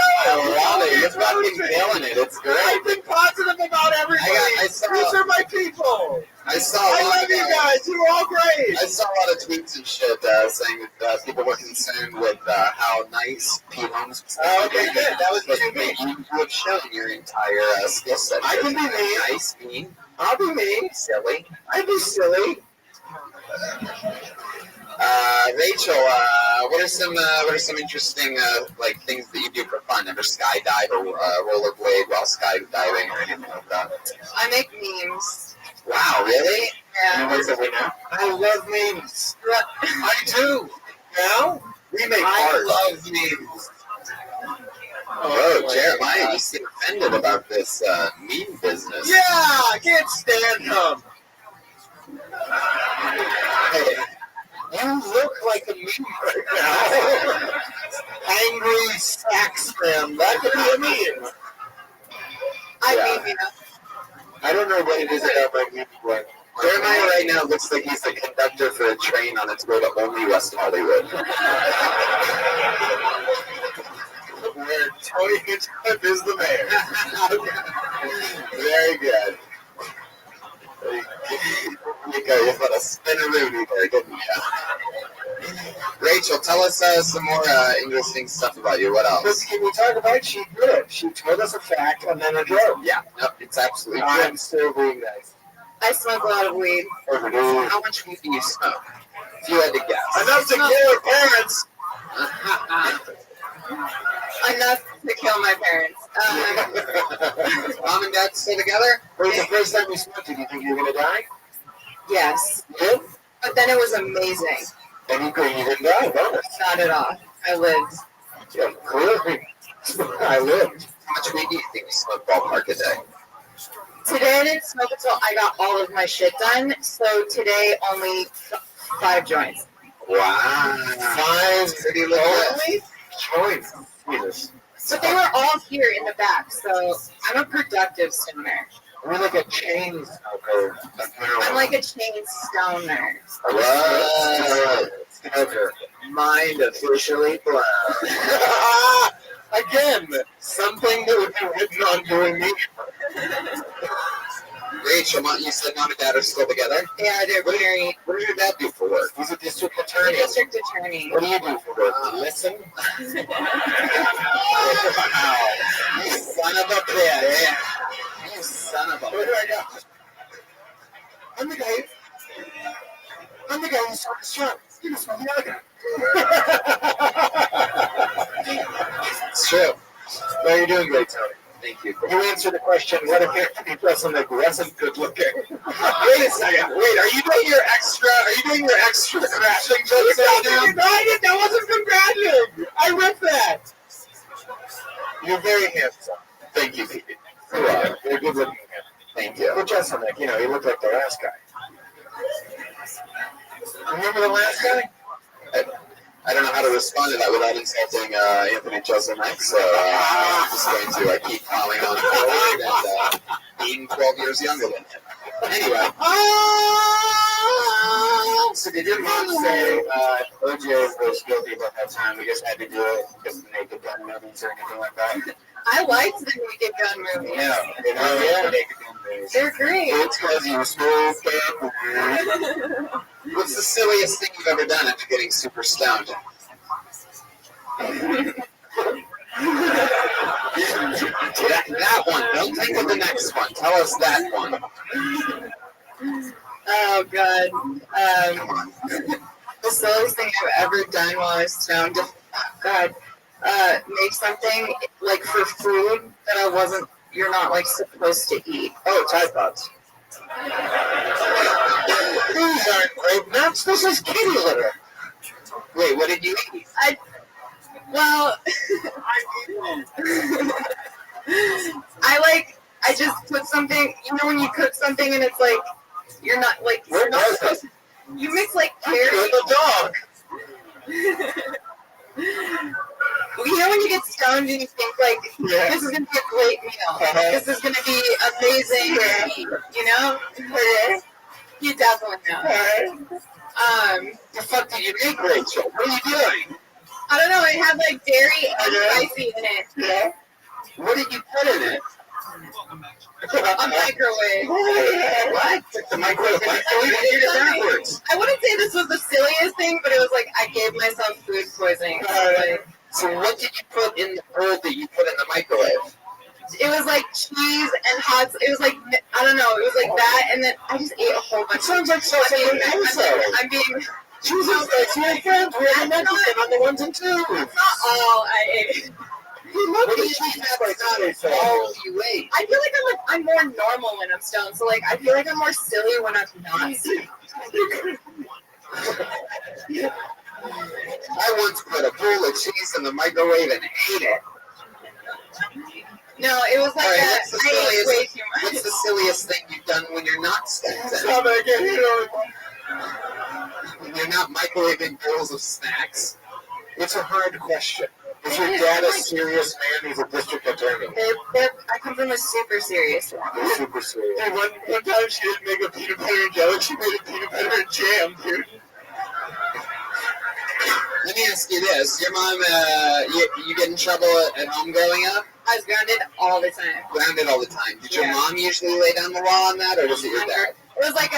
love it. You're fucking killing it. It's great. I've been positive about everybody. These are my people. I love you guys. You're all great. I saw a lot of tweets and shit saying that people were concerned with how nice Pete Holmes was. Oh, okay, good. That was too big. You have shown your entire skill set. I can be mean. Nice, mean. I'll be mean. Silly. I'd be silly. Rachel, what are some interesting like things that you do for fun? Ever skydive or rollerblade while skydiving or anything like that? I make memes. Wow, really? Yeah. I love memes. I do. Now we make I art. love memes. Oh, Jeremiah, you seem offended about this meme business. Yeah, I can't stand them. Hey, you look like a meme right now. Angry saxman. That could be a meme. I don't know what it is about my meme boy. Jeremiah right now looks like he's the conductor for a train on its way to only West Hollywood. Where Tony Hinchcliffe is the mayor. Very good. You've got a spinneroonie there, didn't you? Rachel, tell us some more interesting stuff about you. What else? Can we talk about it? She did it. She told us a fact and then a joke. Yeah, no, it's absolutely true. I'm still being nice. I smoke a lot of weed. How much weed do you smoke? If you had to guess. Enough to kill your parents. Enough to kill my parents. Mom and Dad still together? When was the first time you smoked? Did you think you were going to die? Yes. Yeah? But then it was amazing. And you didn't die, bonus. Not at all. I lived. Yeah, clearly. I lived. How much weed do you think you smoke ballpark a day? Today I didn't smoke until I got all of my shit done. So today only 5 joints. Wow. 5 pretty only? Joints. Jesus. But they were all here in the back, so I'm a productive stoner. We're like a chain smoker. I'm like a chain stoner. Wow. Smoker. Mind officially blown. Again, something that would be written on your meme. Rachel, you said mom and dad are still together? Yeah, they're married. What does your dad do for work? He's a district I'm attorney. a district attorney. What do you do for work? Listen? Wow. You son of a bitch. You son of a Where do I go? I'm the guy who saw the shot. You just want the other guy. It's true. Well, you're doing great, Tony. Thank you. You answered the question, what if Anthony Preston wasn't good looking? Wait a second. Wait, are you doing your extra crashing jokes right now? That wasn't congratulating. I ripped that. You're very handsome. Thank you, Pete. You are. You're good looking. Thank you. But Jeselnik, you look like the last guy. Remember the last guy? I don't know how to respond to that without insulting Anthony Jeselnik, so I'm just going to keep plowing on forward and being 12 years younger than him. Anyway. So did your mom say OJ was guilty about that time? We just had to do it because the Naked Gun movies or anything like that? I liked the Naked Gun movies. Yeah. The Naked Gun movies. They're great. It's because you smoked that. What's the silliest thing you've ever done after getting super stoned? That one. Don't think of the next one. Tell us that one. Oh, God. The silliest thing I've ever done while I was stoned, make something, like, for food that you're not, like, supposed to eat. Oh, Tide Pods. These aren't grape nuts. This is kitty litter. Wait, what did you eat? I just put something, you know when you cook something and it's like, you're not, like, Where you're not was supposed to, you mix, like, I carrots. killed the dog. You know when you get stoned and you think, like, this is going to be a great meal. This is going to be amazing. You know? You definitely know. The fuck did you make, Rachel? What are you doing? I don't know. It had, like, dairy and spicy in it. Yeah. What did you put in it? A microwave. What? The microwave? I wouldn't say this was the silliest thing, but it was like I gave myself food poisoning. So what did you put in the bowl that you put in the microwave? It was like cheese and hot. It was like, I don't know. It was like that, and then I just ate a whole bunch. It sounds like something I'm being. Jesus, that's my friend. We're the mental on the ones and twos. That's not all I ate. What did you have like that? All you ate. I feel like I'm more normal when I'm stoned. So like I feel like I'm more silly when I'm not stoned. I once put a bowl of cheese in the microwave and ate it. No, it was like Right, I ate way too much. what's the silliest thing you've done when you're not stoned? Stop it, I can't hear When you're not microwaving bowls of snacks? It's a hard question. Is your dad a serious man? He's a district attorney. I come from a super serious one. They're super serious. Hey, one time she didn't make a peanut butter and jelly. She made a peanut butter and jam, dude. Let me ask you this. Your mom, you get in trouble at home growing up? I was grounded all the time. Grounded all the time. Did your mom usually lay down the law on that, or was it your dad? It was like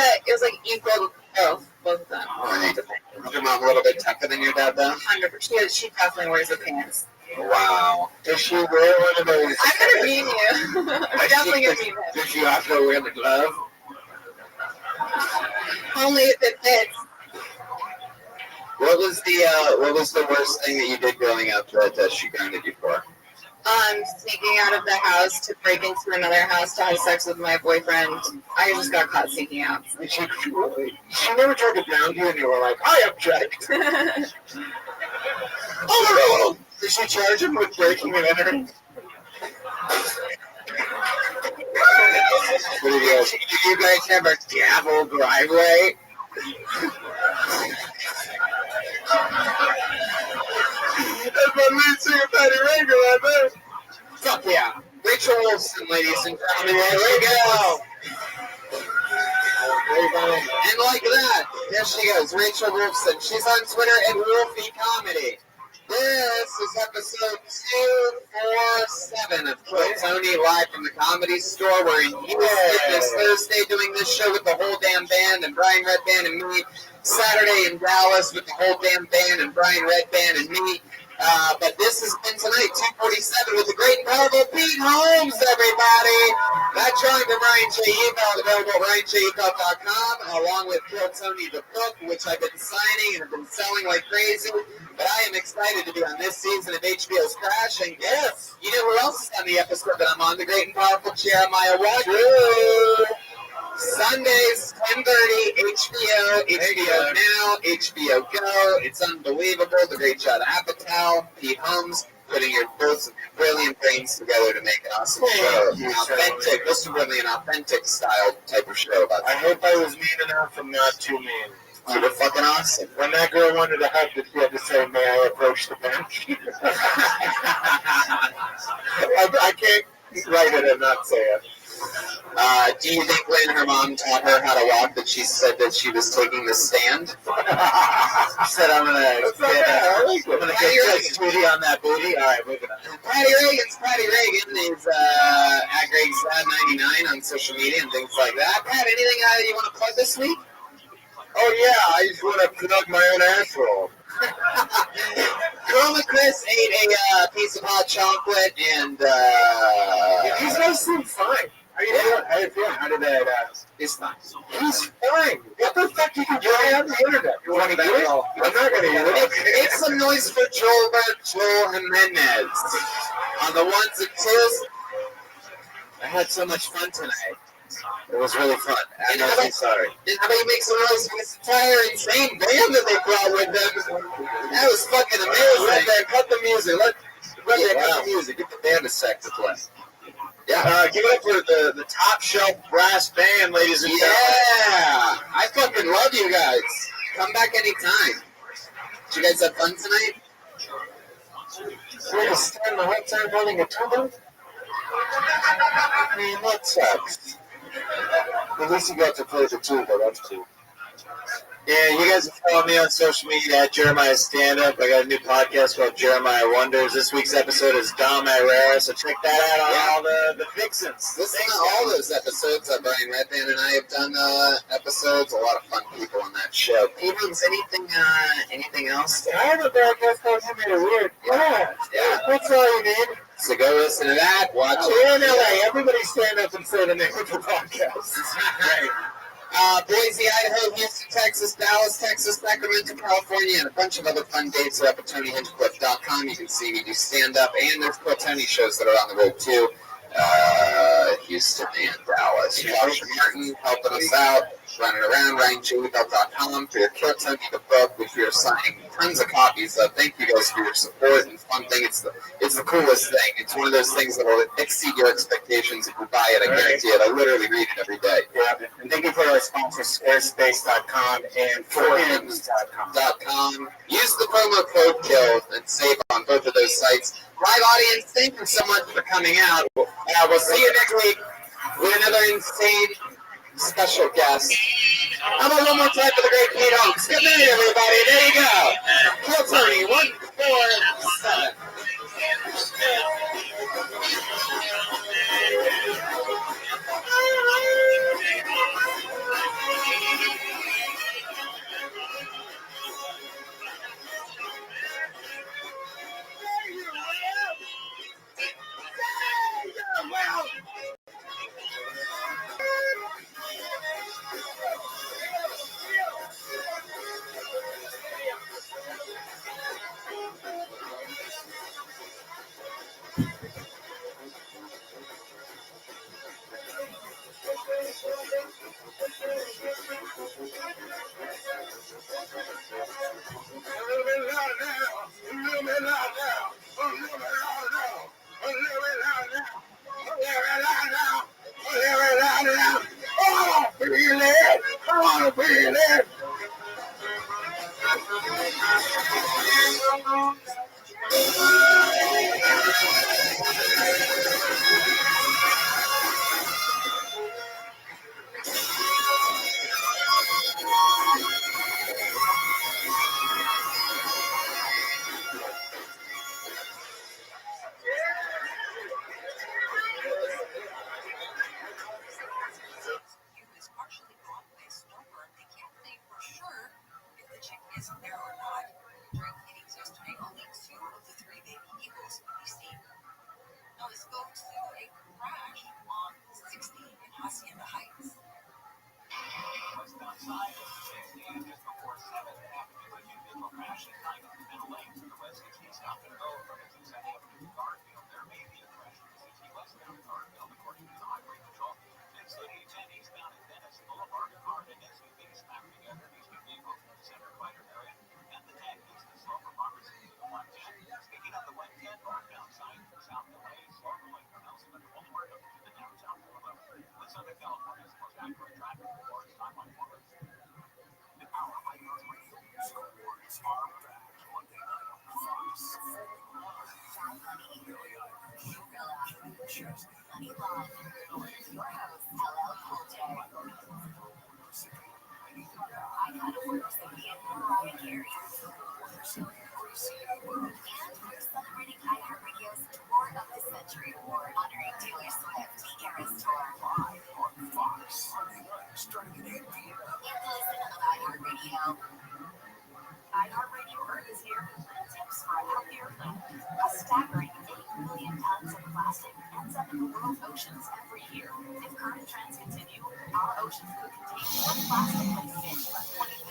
equal both of them. Right. Is your mom a little bit tougher than your dad, though? 100%. She definitely wears the pants. Wow. Does she wear one of those? I'm gonna mean you. I'm definitely gonna mean it. Does she have to wear the glove? Only if it fits. What was the worst thing that you did growing up that she grounded you for? Sneaking out of the house to break into another house to have sex with my boyfriend. I just got caught sneaking out. She never tried to ground you, and you were like, I object. Oh no! Did she charge him with breaking and entering? Do you guys have a gavel driveway? That's my lead singer, Patty Rager, right there. Fuck yeah. Rachel Wolfson, ladies and gentlemen. There we go. And like that, there she goes, Rachel Wolfson. She's on Twitter at Wolfie Comedy. This is episode 247 of Kill Tony live from the Comedy Store. We're in Houston this Thursday doing this show with the whole damn band and Brian Redband and me. Saturday in Dallas with the whole damn band and Brian Redband and me. But this has been tonight, 247, with the great and powerful Pete Holmes, everybody. That's drawing from Ryan J. Email, available at RyanJEpop.com, along with Kill Tony the book, which I've been signing and have been selling like crazy. But I am excited to be on this season of HBO's Crash. And yes, you know who else is on the episode that I'm on? The great and powerful Jeremiah Watkins. Sundays, 10:30, HBO Now, HBO Go. It's unbelievable. The great Judd Apatow, Pete Holmes, putting your both brilliant brains together to make an awesome show. Authentic. This is really an authentic style type of show. I hope I was mean enough and not too mean. You were fucking awesome. When that girl wanted to hug, she had to say, "May I approach the bench?" I can't write it and not say it. Do you think when her mom taught her how to walk that she said that she was taking the stand? She said, I'm going to get Judge Judy on that booty. All right, moving on. Patty Reagan is at GregSad99 on social media and things like that. Pat, anything you want to plug this week? Oh, yeah, I just want to plug my own asshole. Chroma Chris ate a piece of hot chocolate and These guys seem fine. How are you feeling? How did that He's fine. He's fine. What the fuck you can try on the internet? You want to do it? I'm not going to do it. Make some noise for Joel Jimenez on the ones and twos. I had so much fun tonight. It was really fun. And how about, sorry. and how about you make some noise for this entire insane band that they brought with them? That was fucking amazing. Redman, cut the music. Redman, Wow. cut the music. Give the band a sec to play. Yeah. Give it up for the top shelf brass band, ladies and gentlemen. Yeah. I fucking love you guys. Come back anytime. Did you guys have fun tonight? We're going to stand the whole time holding a tumbler? I mean, that sucks. At least you got to play the tuba. That's cool. Yeah, you guys can follow me on social media at Jeremiah Stand Up. I got a new podcast called Jeremiah Wonders. This week's episode is Dom Herrera, so check that out on all the fixins. Listen to all those episodes. Brian Redband and I have done episodes. A lot of fun people on that show. Evans, anything else? I have a podcast called Him Made It Weird. Yeah. That's all you need. So go listen to that. Watch it. We're in LA. Everybody stand up and say the name of the podcast. Right. Boise, Idaho, Houston, Texas, Dallas, Texas, Sacramento, California, and a bunch of other fun dates are up at TonyHinchcliffe.com. You can see me do stand-up, and there's Pro Tony shows that are on the road, too. Houston and Dallas. Josh Martin helping us out, running around, RyanJWell.com for your Pro Tony, the book, which we are signing tons of copies of. Thank you guys for your support and fun thing. It's the coolest thing. It's one of those things that will exceed your expectations if you buy it. I guarantee it. I literally read it every day. Yeah, and thank you for our sponsors, Squarespace.com and ForHims.com. Use the promo code KILL and save on both of those sites. Live audience, thank you so much for coming out. We'll see you next week with another insane special guest. How about one more time for the great Pete Oaks? Good night, everybody. There you go. Kill Tony, 147. Celebrating iHeartRadio's Tour of the Century Award, honoring Taylor Swift, the Eras Tour. Live on Fox, Sunday night, starting at 8 p.m. And listen on iHeartRadio. iHeartRadio Earth is here with tips for a healthier planet. A staggering 8 million tons of plastic ends up in the world's oceans every year. If current trends continue, our oceans could contain more plastic than fish by 2050.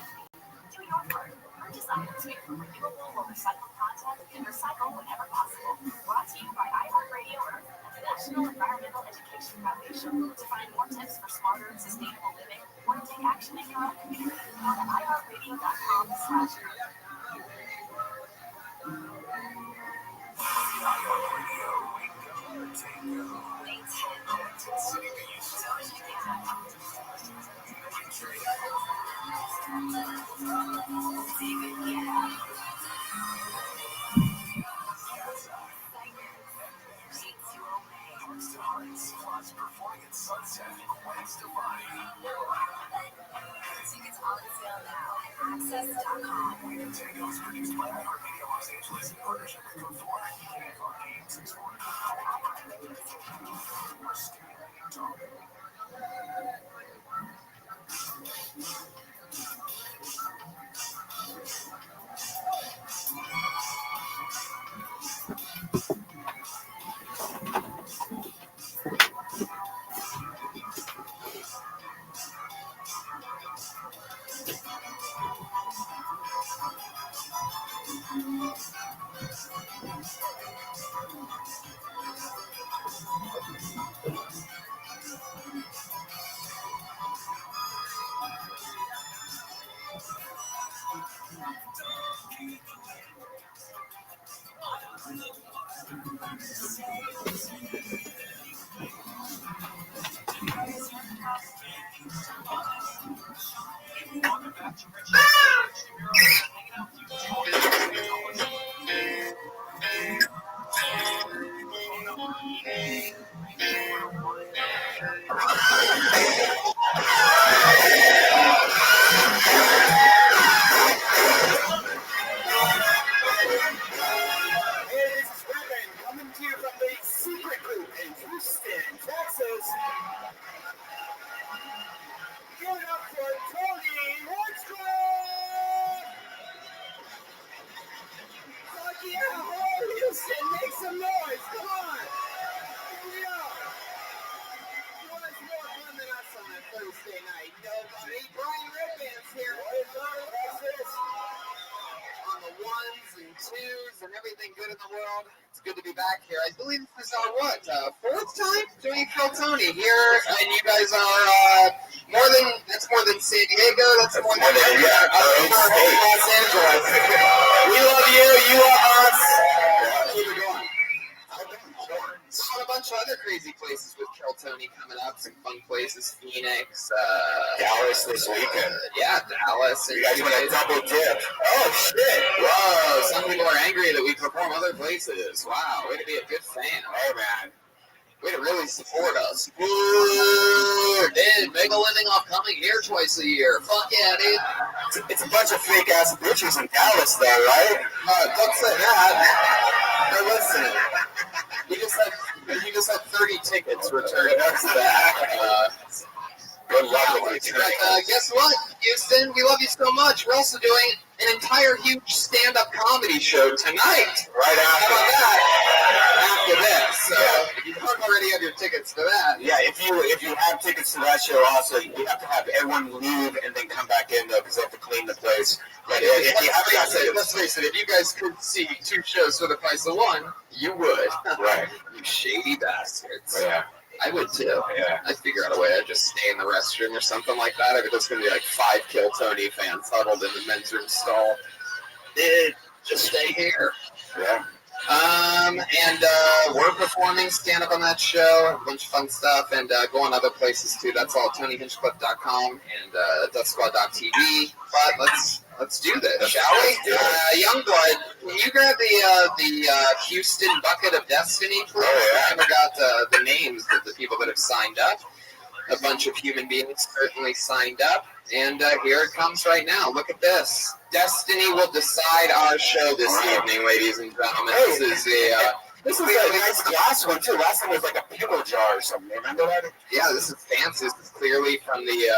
Do your part. Purchase items made from renewable or recycled content and recycle whenever possible. Brought to you by iHeartRadio Earth and the National Environmental Education Foundation. To find more tips for smarter and sustainable living, or to take action in your own community, go to iHeartRadio.com/. Performing at Sunset, Gwen's Divine. Tickets on sale now at access.com. Daniels produced by iHeartMedia Los Angeles in partnership with Code 4. KFR Games and Sport. We're studio talk. Hey, this is Rabbi coming to you from the secret group in Houston, Texas. Give it up for Tony Rothschild! Fuck yeah, hello Houston, make some noise, come on! Here we are. What's more fun than us on a Thursday night? Nobody. Brian Redband's here. What's this? On the ones and twos and everything good in the world. It's good to be back here. I believe this is our fourth time doing Kill Tony here, and you guys are that's more than San Diego. That's more than Los Angeles. We love you. You love us. Keep it going. So a bunch of other crazy places with Kill Tony coming up. Some fun places. Phoenix, Dallas this weekend. Yeah, Dallas. You guys want to double dip? Oh shit! Whoa! Some people are angry that we perform other places. Wow, way to be a good fan. Hey man, way to really support us. Ooh, dude, make a living off coming here twice a year. Fuck yeah, dude. It's a bunch of fake ass bitches in Dallas, though, right? Don't say that. Now listen. You just had 30 tickets returned us back. Good luck with you. Guess what, Houston? We love you so much. We're also doing an entire huge stand-up comedy show tonight. Right after. How about that? After this. So if you don't already have your tickets for that. Yeah, if you have tickets to that show, also you have to have everyone leave and then come back in though, because they have to clean the place. But if you haven't got tickets, let's face it, if you guys could see 2 shows for the price of 1, you would. Right. You shady bastards. Yeah. I would too. Yeah. I'd figure out a way to just stay in the restroom or something like that. If it's going to be like 5 Kill Tony fans huddled in the men's room stall, just stay here. Yeah. And we're performing stand-up on that show, a bunch of fun stuff, and going other places too. That's all at TonyHinchcliffe.com and DeathSquad.tv. But let's do this, shall we? Youngblood, can you grab the Houston Bucket of Destiny, please? I never got the names of the people that have signed up. A bunch of human beings certainly signed up. And here it comes right now. Look at this. Destiny will decide our show this evening, ladies and gentlemen. This is a nice glass one too. Last time was like a pickle jar or something. Remember that? Yeah, this is fancy. This is clearly from the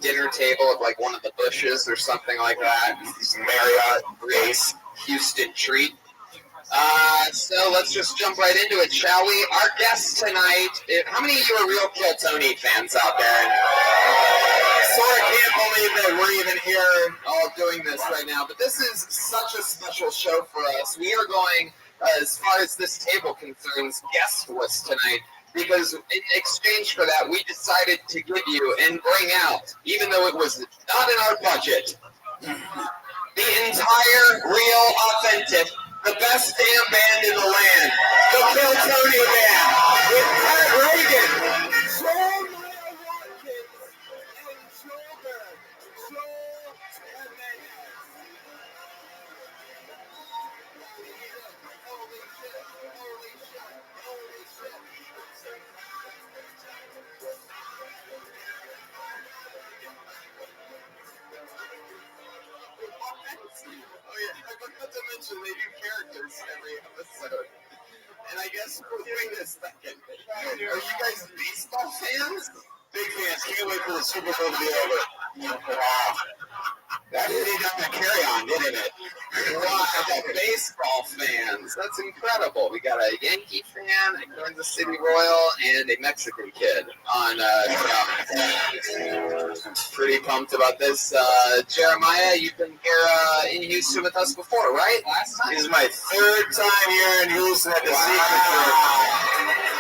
dinner table at like one of the Bushes or something like that. Marriott Grace Houston treat. So let's just jump right into it, shall we? Our guest tonight, how many of you are real Kill Tony fans out there? Sort of can't believe that we're even here all doing this right now, but this is such a special show for us. We are going, as far as this table concerns, guestless tonight. because in exchange for that, we decided to give you and bring out, even though it was not in our budget, the entire, real, authentic, the best damn band in the land, the Kill Tony Band, with Pat Reagan, Joel Maya Watkins, and Joelberg. Joel Jimenez. Oh yeah, I forgot to mention they do characters every episode. And I guess wait a second. Are you guys baseball fans? Big fans. Can't wait for the Super Bowl to be over. Wow. That really got the carry on, didn't it? Wow, baseball fans. That's incredible. We got a Yankee fan, a Kansas City Royal, and a Mexican kid on I'm pretty pumped about this. Jeremiah, you've been here in Houston with us before, right? Last time? This is my third time here in Houston at the Secret Tour.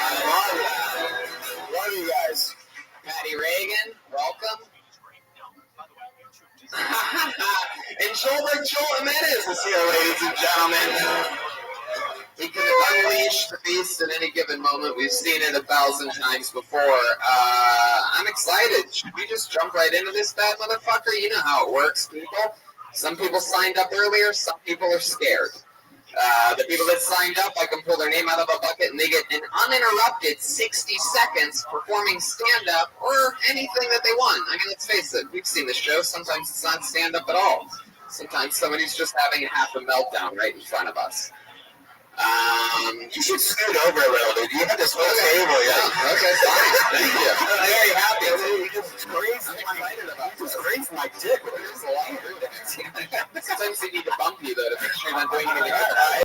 I love you guys. Patty Reagan, welcome. And Joel Jimenez is here, ladies and gentlemen. He can unleash the beast at any given moment. We've seen it 1,000 times before. I'm excited. Should we just jump right into this bad motherfucker? You know how it works, people. Some people signed up earlier. Some people are scared. The people that signed up, I can pull their name out of a bucket and they get an uninterrupted 60 seconds performing stand-up or anything that they want. I mean, let's face it, we've seen the show. Sometimes it's not stand-up at all. Sometimes somebody's just having half a meltdown right in front of us. You should scoot over a little bit. You have this whole table, yeah. Okay, fine. Thank you. I'm very happy. You just grazed my dick. Sometimes they need to bump you, though, to make sure you're not doing anything.